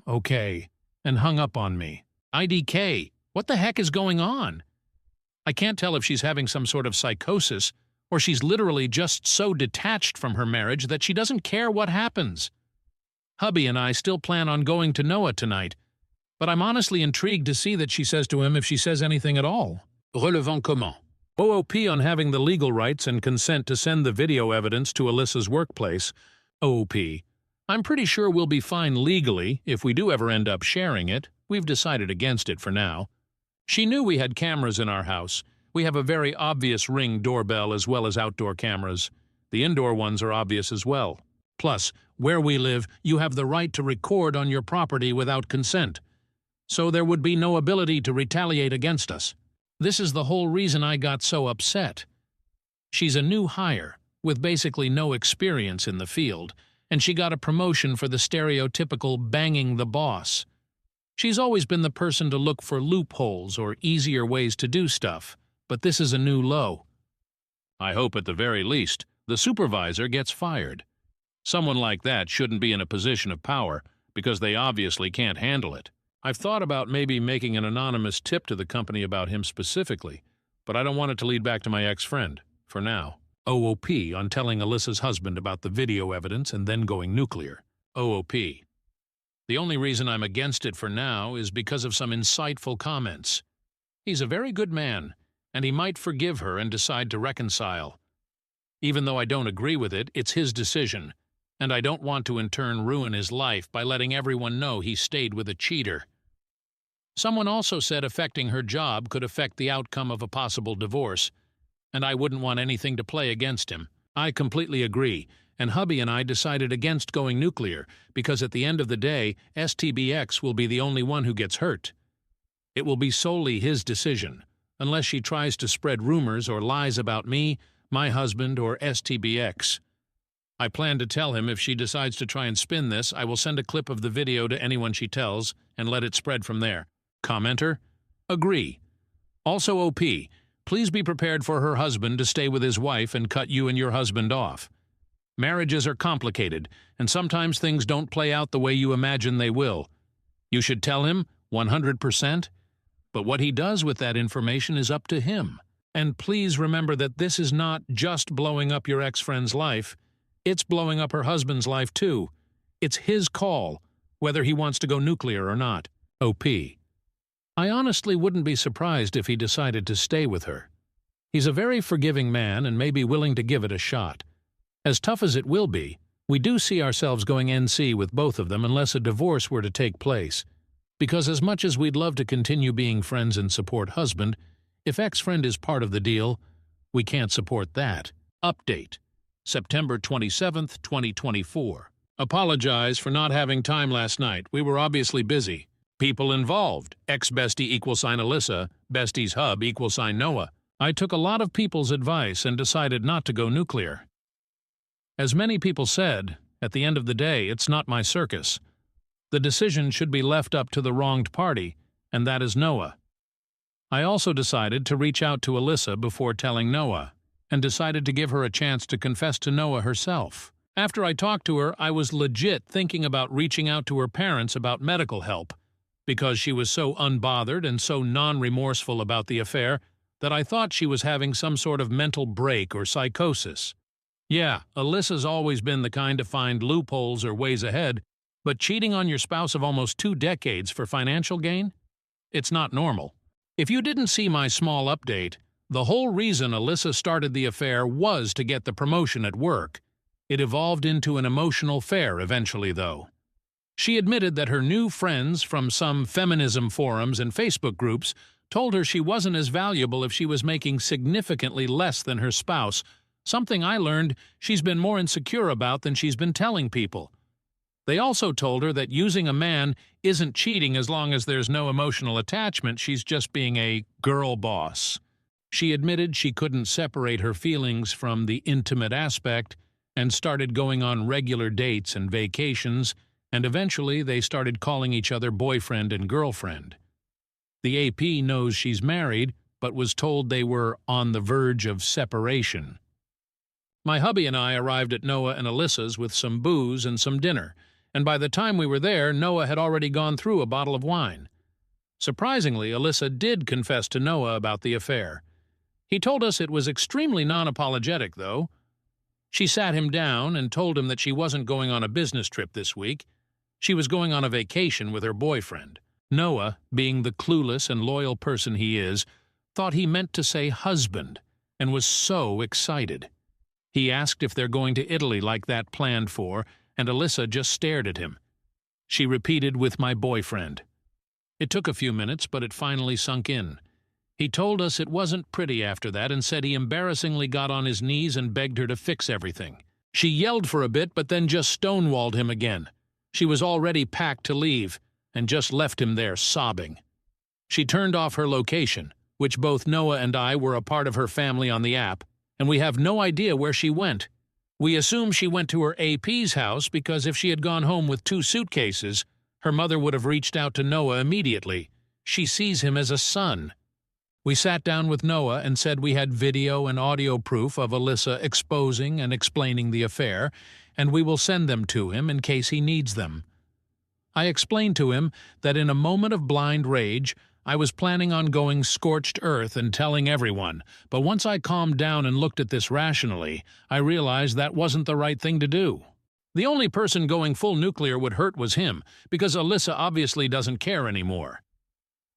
okay, and hung up on me. IDK, what the heck is going on? I can't tell if she's having some sort of psychosis, or she's literally just so detached from her marriage that she doesn't care what happens. Hubby and I still plan on going to Noah tonight, but I'm honestly intrigued to see that she says to him if she says anything at all. Relevant comment. OOP on having the legal rights and consent to send the video evidence to Alyssa's workplace. OOP. I'm pretty sure we'll be fine legally if we do ever end up sharing it. We've decided against it for now. She knew we had cameras in our house. We have a very obvious Ring doorbell as well as outdoor cameras. The indoor ones are obvious as well. Plus, where we live, you have the right to record on your property without consent. So there would be no ability to retaliate against us. This is the whole reason I got so upset. She's a new hire, with basically no experience in the field, and she got a promotion for the stereotypical banging the boss. She's always been the person to look for loopholes or easier ways to do stuff, but this is a new low. I hope at the very least the supervisor gets fired. Someone like that shouldn't be in a position of power because they obviously can't handle it. I've thought about maybe making an anonymous tip to the company about him specifically, but I don't want it to lead back to my ex-friend, for now. OOP on telling Alyssa's husband about the video evidence and then going nuclear. OOP. The only reason I'm against it for now is because of some insightful comments. He's a very good man, and he might forgive her and decide to reconcile. Even though I don't agree with it, it's his decision, and I don't want to in turn ruin his life by letting everyone know he stayed with a cheater. Someone also said affecting her job could affect the outcome of a possible divorce, and I wouldn't want anything to play against him. I completely agree, and hubby and I decided against going nuclear because at the end of the day, STBX will be the only one who gets hurt. It will be solely his decision, unless she tries to spread rumors or lies about me, my husband, or STBX. I plan to tell him if she decides to try and spin this, I will send a clip of the video to anyone she tells and let it spread from there. Commenter? Agree. Also OP, please be prepared for her husband to stay with his wife and cut you and your husband off. Marriages are complicated, and sometimes things don't play out the way you imagine they will. You should tell him, 100%, but what he does with that information is up to him. And please remember that this is not just blowing up your ex-friend's life, it's blowing up her husband's life too. It's his call, whether he wants to go nuclear or not. OP. I honestly wouldn't be surprised if he decided to stay with her. He's a very forgiving man and may be willing to give it a shot. As tough as it will be, we do see ourselves going NC with both of them unless a divorce were to take place. Because as much as we'd love to continue being friends and support husband, if ex-friend is part of the deal, we can't support that. Update. September 27th, 2024. Apologize for not having time last night. We were obviously busy. People involved. Ex-bestie =Alyssa, bestie's hub =Noah. I took a lot of people's advice and decided not to go nuclear. As many people said, at the end of the day, it's not my circus. The decision should be left up to the wronged party, and that is Noah. I also decided to reach out to Alyssa before telling Noah, and decided to give her a chance to confess to Noah herself. After I talked to her, I was legit thinking about reaching out to her parents about medical help, because she was so unbothered and so non-remorseful about the affair that I thought she was having some sort of mental break or psychosis. Yeah, Alyssa's always been the kind to find loopholes or ways ahead, but cheating on your spouse of almost 2 decades for financial gain? It's not normal. If you didn't see my small update, the whole reason Alyssa started the affair was to get the promotion at work. It evolved into an emotional affair eventually, though. She admitted that her new friends from some feminism forums and Facebook groups told her she wasn't as valuable if she was making significantly less than her spouse, something I learned she's been more insecure about than she's been telling people. They also told her that using a man isn't cheating as long as there's no emotional attachment, she's just being a girl boss. She admitted she couldn't separate her feelings from the intimate aspect and started going on regular dates and vacations, and eventually they started calling each other boyfriend and girlfriend. The AP knows she's married, but was told they were on the verge of separation. My hubby and I arrived at Noah and Alyssa's with some booze and some dinner, and by the time we were there, Noah had already gone through a bottle of wine. Surprisingly, Alyssa did confess to Noah about the affair. He told us it was extremely non-apologetic, though. She sat him down and told him that she wasn't going on a business trip this week. She was going on a vacation with her boyfriend. Noah, being the clueless and loyal person he is, thought he meant to say husband, and was so excited. He asked if they're going to Italy like that planned for, and Alyssa just stared at him. She repeated, with my boyfriend. It took a few minutes, but it finally sunk in. He told us it wasn't pretty after that and said he embarrassingly got on his knees and begged her to fix everything. She yelled for a bit, but then just stonewalled him again. She was already packed to leave, and just left him there sobbing. She turned off her location, which both Noah and I were a part of her family on the app, and we have no idea where she went. We assume she went to her AP's house because if she had gone home with 2 suitcases, her mother would have reached out to Noah immediately. She sees him as a son. We sat down with Noah and said we had video and audio proof of Alyssa exposing and explaining the affair, and we will send them to him in case he needs them. I explained to him that in a moment of blind rage, I was planning on going scorched earth and telling everyone, but once I calmed down and looked at this rationally, I realized that wasn't the right thing to do. The only person going full nuclear would hurt was him, because Alyssa obviously doesn't care anymore.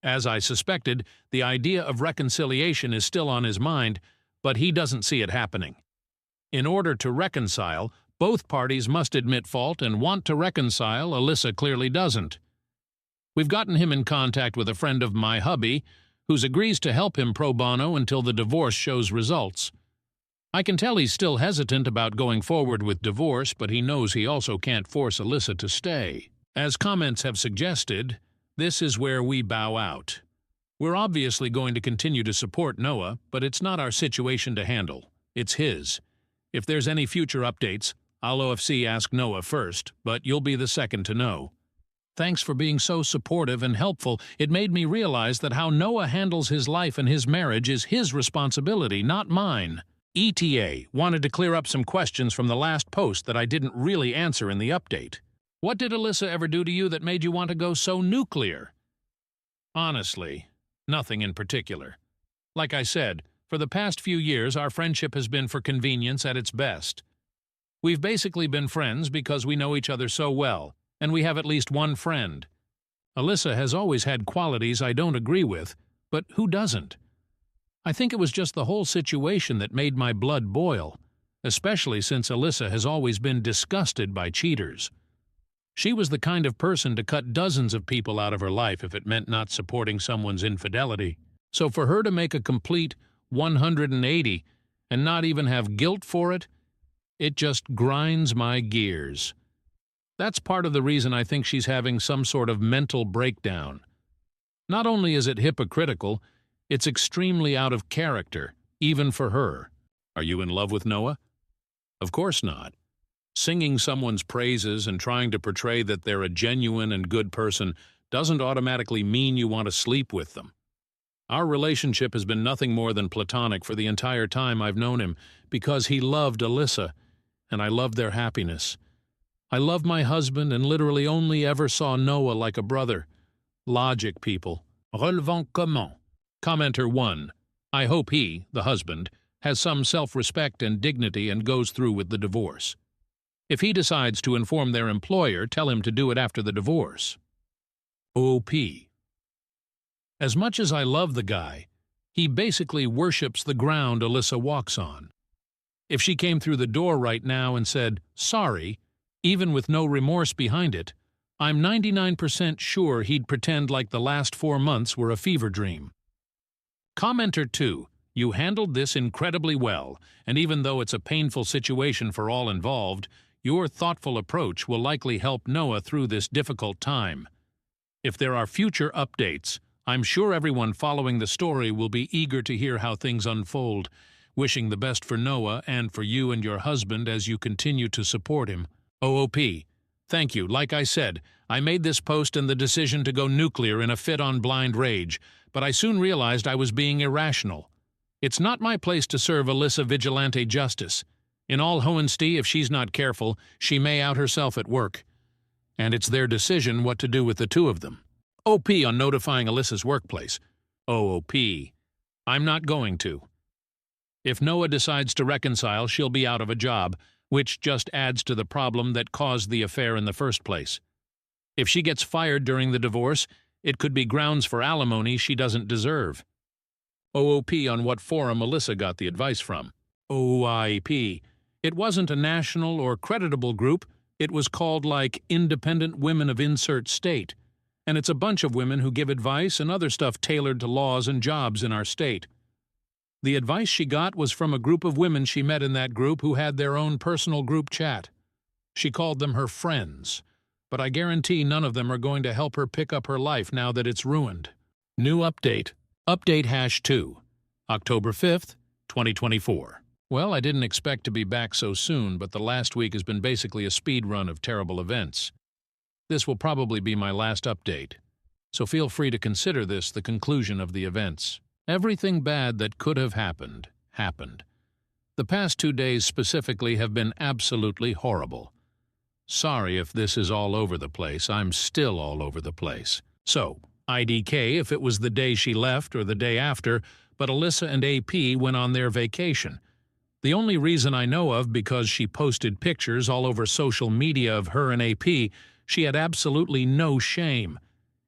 As I suspected, the idea of reconciliation is still on his mind, but he doesn't see it happening. In order to reconcile, both parties must admit fault and want to reconcile. Alyssa clearly doesn't. We've gotten him in contact with a friend of my hubby, who agrees to help him pro bono until the divorce shows results. I can tell he's still hesitant about going forward with divorce, but he knows he also can't force Alyssa to stay. As comments have suggested, this is where we bow out. We're obviously going to continue to support Noah, but it's not our situation to handle. It's his. If there's any future updates, I'll OFC ask Noah first, but you'll be the second to know. Thanks for being so supportive and helpful. It made me realize that how Noah handles his life and his marriage is his responsibility, not mine. ETA wanted to clear up some questions from the last post that I didn't really answer in the update. What did Alyssa ever do to you that made you want to go so nuclear? Honestly, nothing in particular. Like I said, for the past few years our friendship has been for convenience at its best. We've basically been friends because we know each other so well, and we have at least one friend. Alyssa has always had qualities I don't agree with, but who doesn't? I think it was just the whole situation that made my blood boil, especially since Alyssa has always been disgusted by cheaters. She was the kind of person to cut dozens of people out of her life if it meant not supporting someone's infidelity. So for her to make a complete 180 and not even have guilt for it, it just grinds my gears. That's part of the reason I think she's having some sort of mental breakdown. Not only is it hypocritical, it's extremely out of character, even for her. Are you in love with Noah? Of course not. Singing someone's praises and trying to portray that they're a genuine and good person doesn't automatically mean you want to sleep with them. Our relationship has been nothing more than platonic for the entire time I've known him, because he loved Alyssa, and I loved their happiness. I love my husband and literally only ever saw Noah like a brother. Logic, people. Relevant comment. Commenter 1. I hope he, the husband, has some self-respect and dignity and goes through with the divorce. If he decides to inform their employer, tell him to do it after the divorce. OP. As much as I love the guy, he basically worships the ground Alyssa walks on. If she came through the door right now and said, sorry, even with no remorse behind it, I'm 99% sure he'd pretend like the last 4 months were a fever dream. Commenter 2. You handled this incredibly well, and even though it's a painful situation for all involved, your thoughtful approach will likely help Noah through this difficult time. If there are future updates, I'm sure everyone following the story will be eager to hear how things unfold. Wishing the best for Noah and for you and your husband as you continue to support him. OOP. Thank you. Like I said, I made this post and the decision to go nuclear in a fit on blind rage, but I soon realized I was being irrational. It's not my place to serve Alyssa vigilante justice. In all honesty, if she's not careful, she may out herself at work. And it's their decision what to do with the two of them. OP on notifying Alyssa's workplace. OOP. I'm not going to. If Noah decides to reconcile, she'll be out of a job, which just adds to the problem that caused the affair in the first place. If she gets fired during the divorce, it could be grounds for alimony she doesn't deserve. OOP on what forum Alyssa got the advice from. OIP. It wasn't a national or creditable group, it was called like Independent Women of Insert State. And it's a bunch of women who give advice and other stuff tailored to laws and jobs in our state. The advice she got was from a group of women she met in that group who had their own personal group chat. She called them her friends, but I guarantee none of them are going to help her pick up her life now that it's ruined. New update. Update #2. October 5th, 2024. Well, I didn't expect to be back so soon, but the last week has been basically a speed run of terrible events. This will probably be my last update, so feel free to consider this the conclusion of the events. Everything bad that could have happened, happened. The past 2 days specifically have been absolutely horrible. Sorry if this is all over the place, I'm still all over the place. So, IDK if it was the day she left or the day after, but Alyssa and AP went on their vacation. The only reason I know of because she posted pictures all over social media of her and AP, she had absolutely no shame.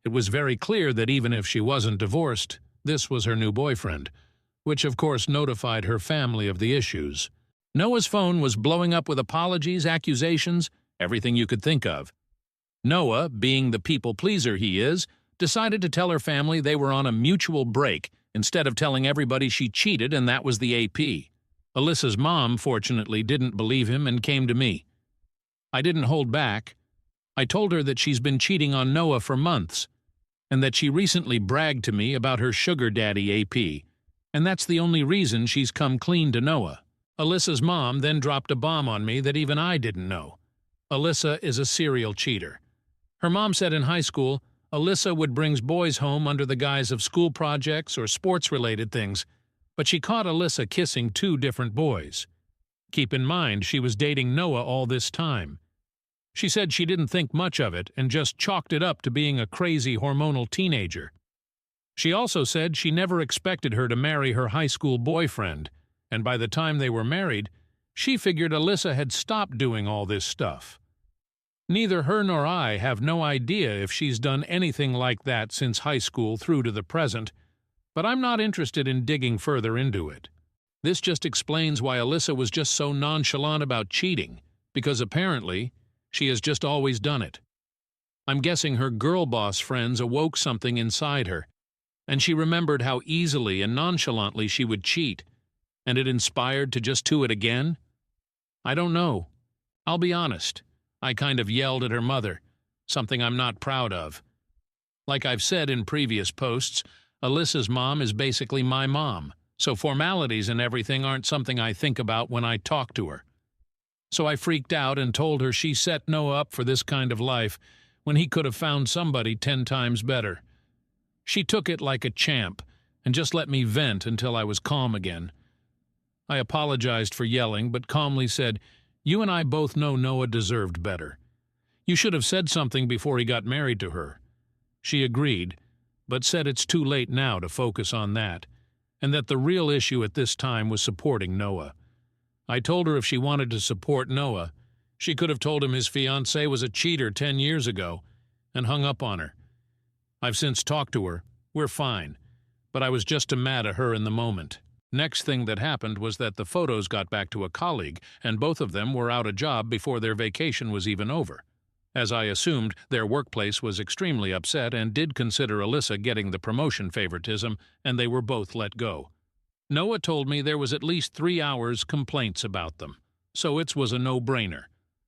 It was very clear that even if she wasn't divorced, this was her new boyfriend, which of course notified her family of the issues. Noah's phone was blowing up with apologies, accusations, everything you could think of. Noah, being the people-pleaser he is, decided to tell her family they were on a mutual break instead of telling everybody she cheated and that was the AP. Alyssa's mom, fortunately, didn't believe him and came to me. I didn't hold back. I told her that she's been cheating on Noah for months, and that she recently bragged to me about her sugar daddy AP, and that's the only reason she's come clean to Noah. Alyssa's mom then dropped a bomb on me that even I didn't know. Alyssa is a serial cheater. Her mom said in high school, Alyssa would bring boys home under the guise of school projects or sports-related things, but she caught Alyssa kissing 2 different boys. Keep in mind, she was dating Noah all this time. She said she didn't think much of it and just chalked it up to being a crazy hormonal teenager. She also said she never expected her to marry her high school boyfriend, and by the time they were married, she figured Alyssa had stopped doing all this stuff. Neither her nor I have no idea if she's done anything like that since high school through to the present, but I'm not interested in digging further into it. This just explains why Alyssa was just so nonchalant about cheating, because apparently she has just always done it. I'm guessing her girl boss friends awoke something inside her, and she remembered how easily and nonchalantly she would cheat, and it inspired to just do it again? I don't know. I'll be honest. I kind of yelled at her mother, something I'm not proud of. Like I've said in previous posts, Alyssa's mom is basically my mom, so formalities and everything aren't something I think about when I talk to her. So I freaked out and told her she set Noah up for this kind of life when he could have found somebody 10 times better. She took it like a champ and just let me vent until I was calm again. I apologized for yelling, but calmly said, "You and I both know Noah deserved better. You should have said something before he got married to her." She agreed, but said it's too late now to focus on that, and that the real issue at this time was supporting Noah. I told her if she wanted to support Noah, she could have told him his fiancée was a cheater 10 years ago, and hung up on her. I've since talked to her. We're fine, but I was just mad at her in the moment. Next thing that happened was that the photos got back to a colleague, and both of them were out a job before their vacation was even over. As I assumed, their workplace was extremely upset and did consider Alyssa getting the promotion favoritism, and they were both let go. Noah told me there was at least 3 hours complaints about them, so it was a no-brainer.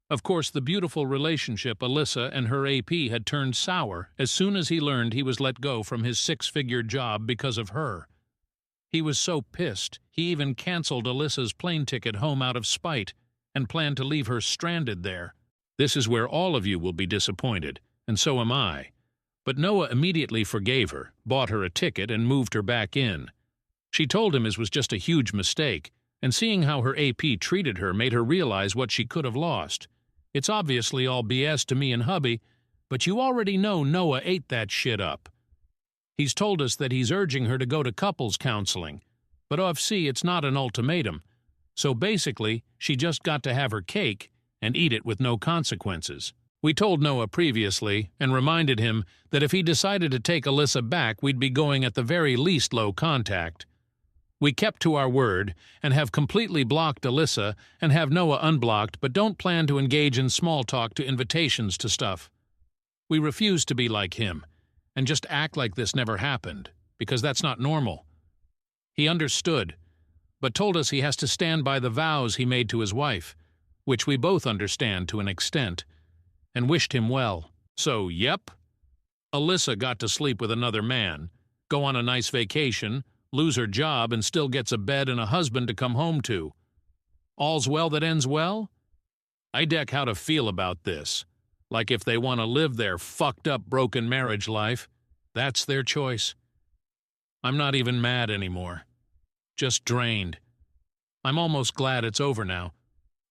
Of course, the beautiful relationship Alyssa and her AP had turned sour as soon as he learned he was let go from his 6-figure job because of her. He was so pissed, he even canceled Alyssa's plane ticket home out of spite and planned to leave her stranded there. This is where all of you will be disappointed, and so am I. But Noah immediately forgave her, bought her a ticket, and moved her back in. She told him it was just a huge mistake, and seeing how her AP treated her made her realize what she could have lost. It's obviously all BS to me and hubby, but you already know Noah ate that shit up. He's told us that he's urging her to go to couples counseling, but OFC, it's not an ultimatum. So basically, she just got to have her cake and eat it with no consequences. We told Noah previously and reminded him that if he decided to take Alyssa back, we'd be going at the very least low contact. We kept to our word and have completely blocked Alyssa and have Noah unblocked, but don't plan to engage in small talk to invitations to stuff. We refuse to be like him and just act like this never happened, because that's not normal. He understood, but told us he has to stand by the vows he made to his wife, which we both understand to an extent, and wished him well. So, yep, Alyssa got to sleep with another man, go on a nice vacation, lose her job, and still gets a bed and a husband to come home to. All's well that ends well? I deck how to feel about this. Like if they want to live their fucked up broken marriage life, that's their choice. I'm not even mad anymore. Just drained. I'm almost glad it's over now,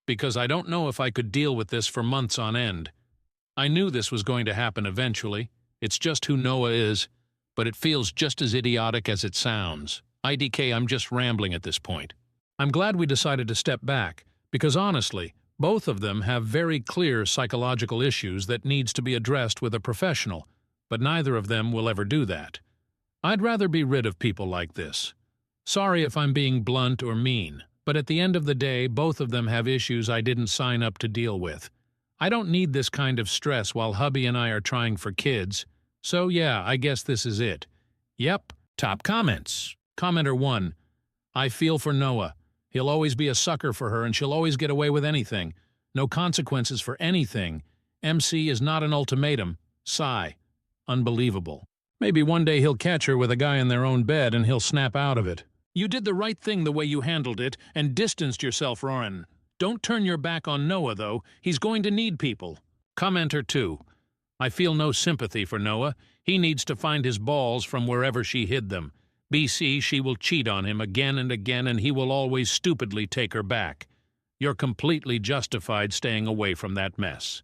because I don't know if I could deal with this for months on end. I knew this was going to happen eventually. It's just who Noah is, but it feels just as idiotic as it sounds. IDK, I'm just rambling at this point. I'm glad we decided to step back, because honestly, both of them have very clear psychological issues that needs to be addressed with a professional, but neither of them will ever do that. I'd rather be rid of people like this. Sorry if I'm being blunt or mean, but at the end of the day, both of them have issues I didn't sign up to deal with. I don't need this kind of stress while hubby and I are trying for kids. So yeah, I guess this is it. Yep, top comments. Commenter 1. I feel for Noah. He'll always be a sucker for her and she'll always get away with anything. No consequences for anything. MC is not an ultimatum. Sigh. Unbelievable. Maybe one day he'll catch her with a guy in their own bed and he'll snap out of it. You did the right thing the way you handled it and distanced yourself, Roran. Don't turn your back on Noah, though. He's going to need people. Commenter 2. I feel no sympathy for Noah. He needs to find his balls from wherever she hid them. BC, she will cheat on him again and again, and he will always stupidly take her back. You're completely justified staying away from that mess.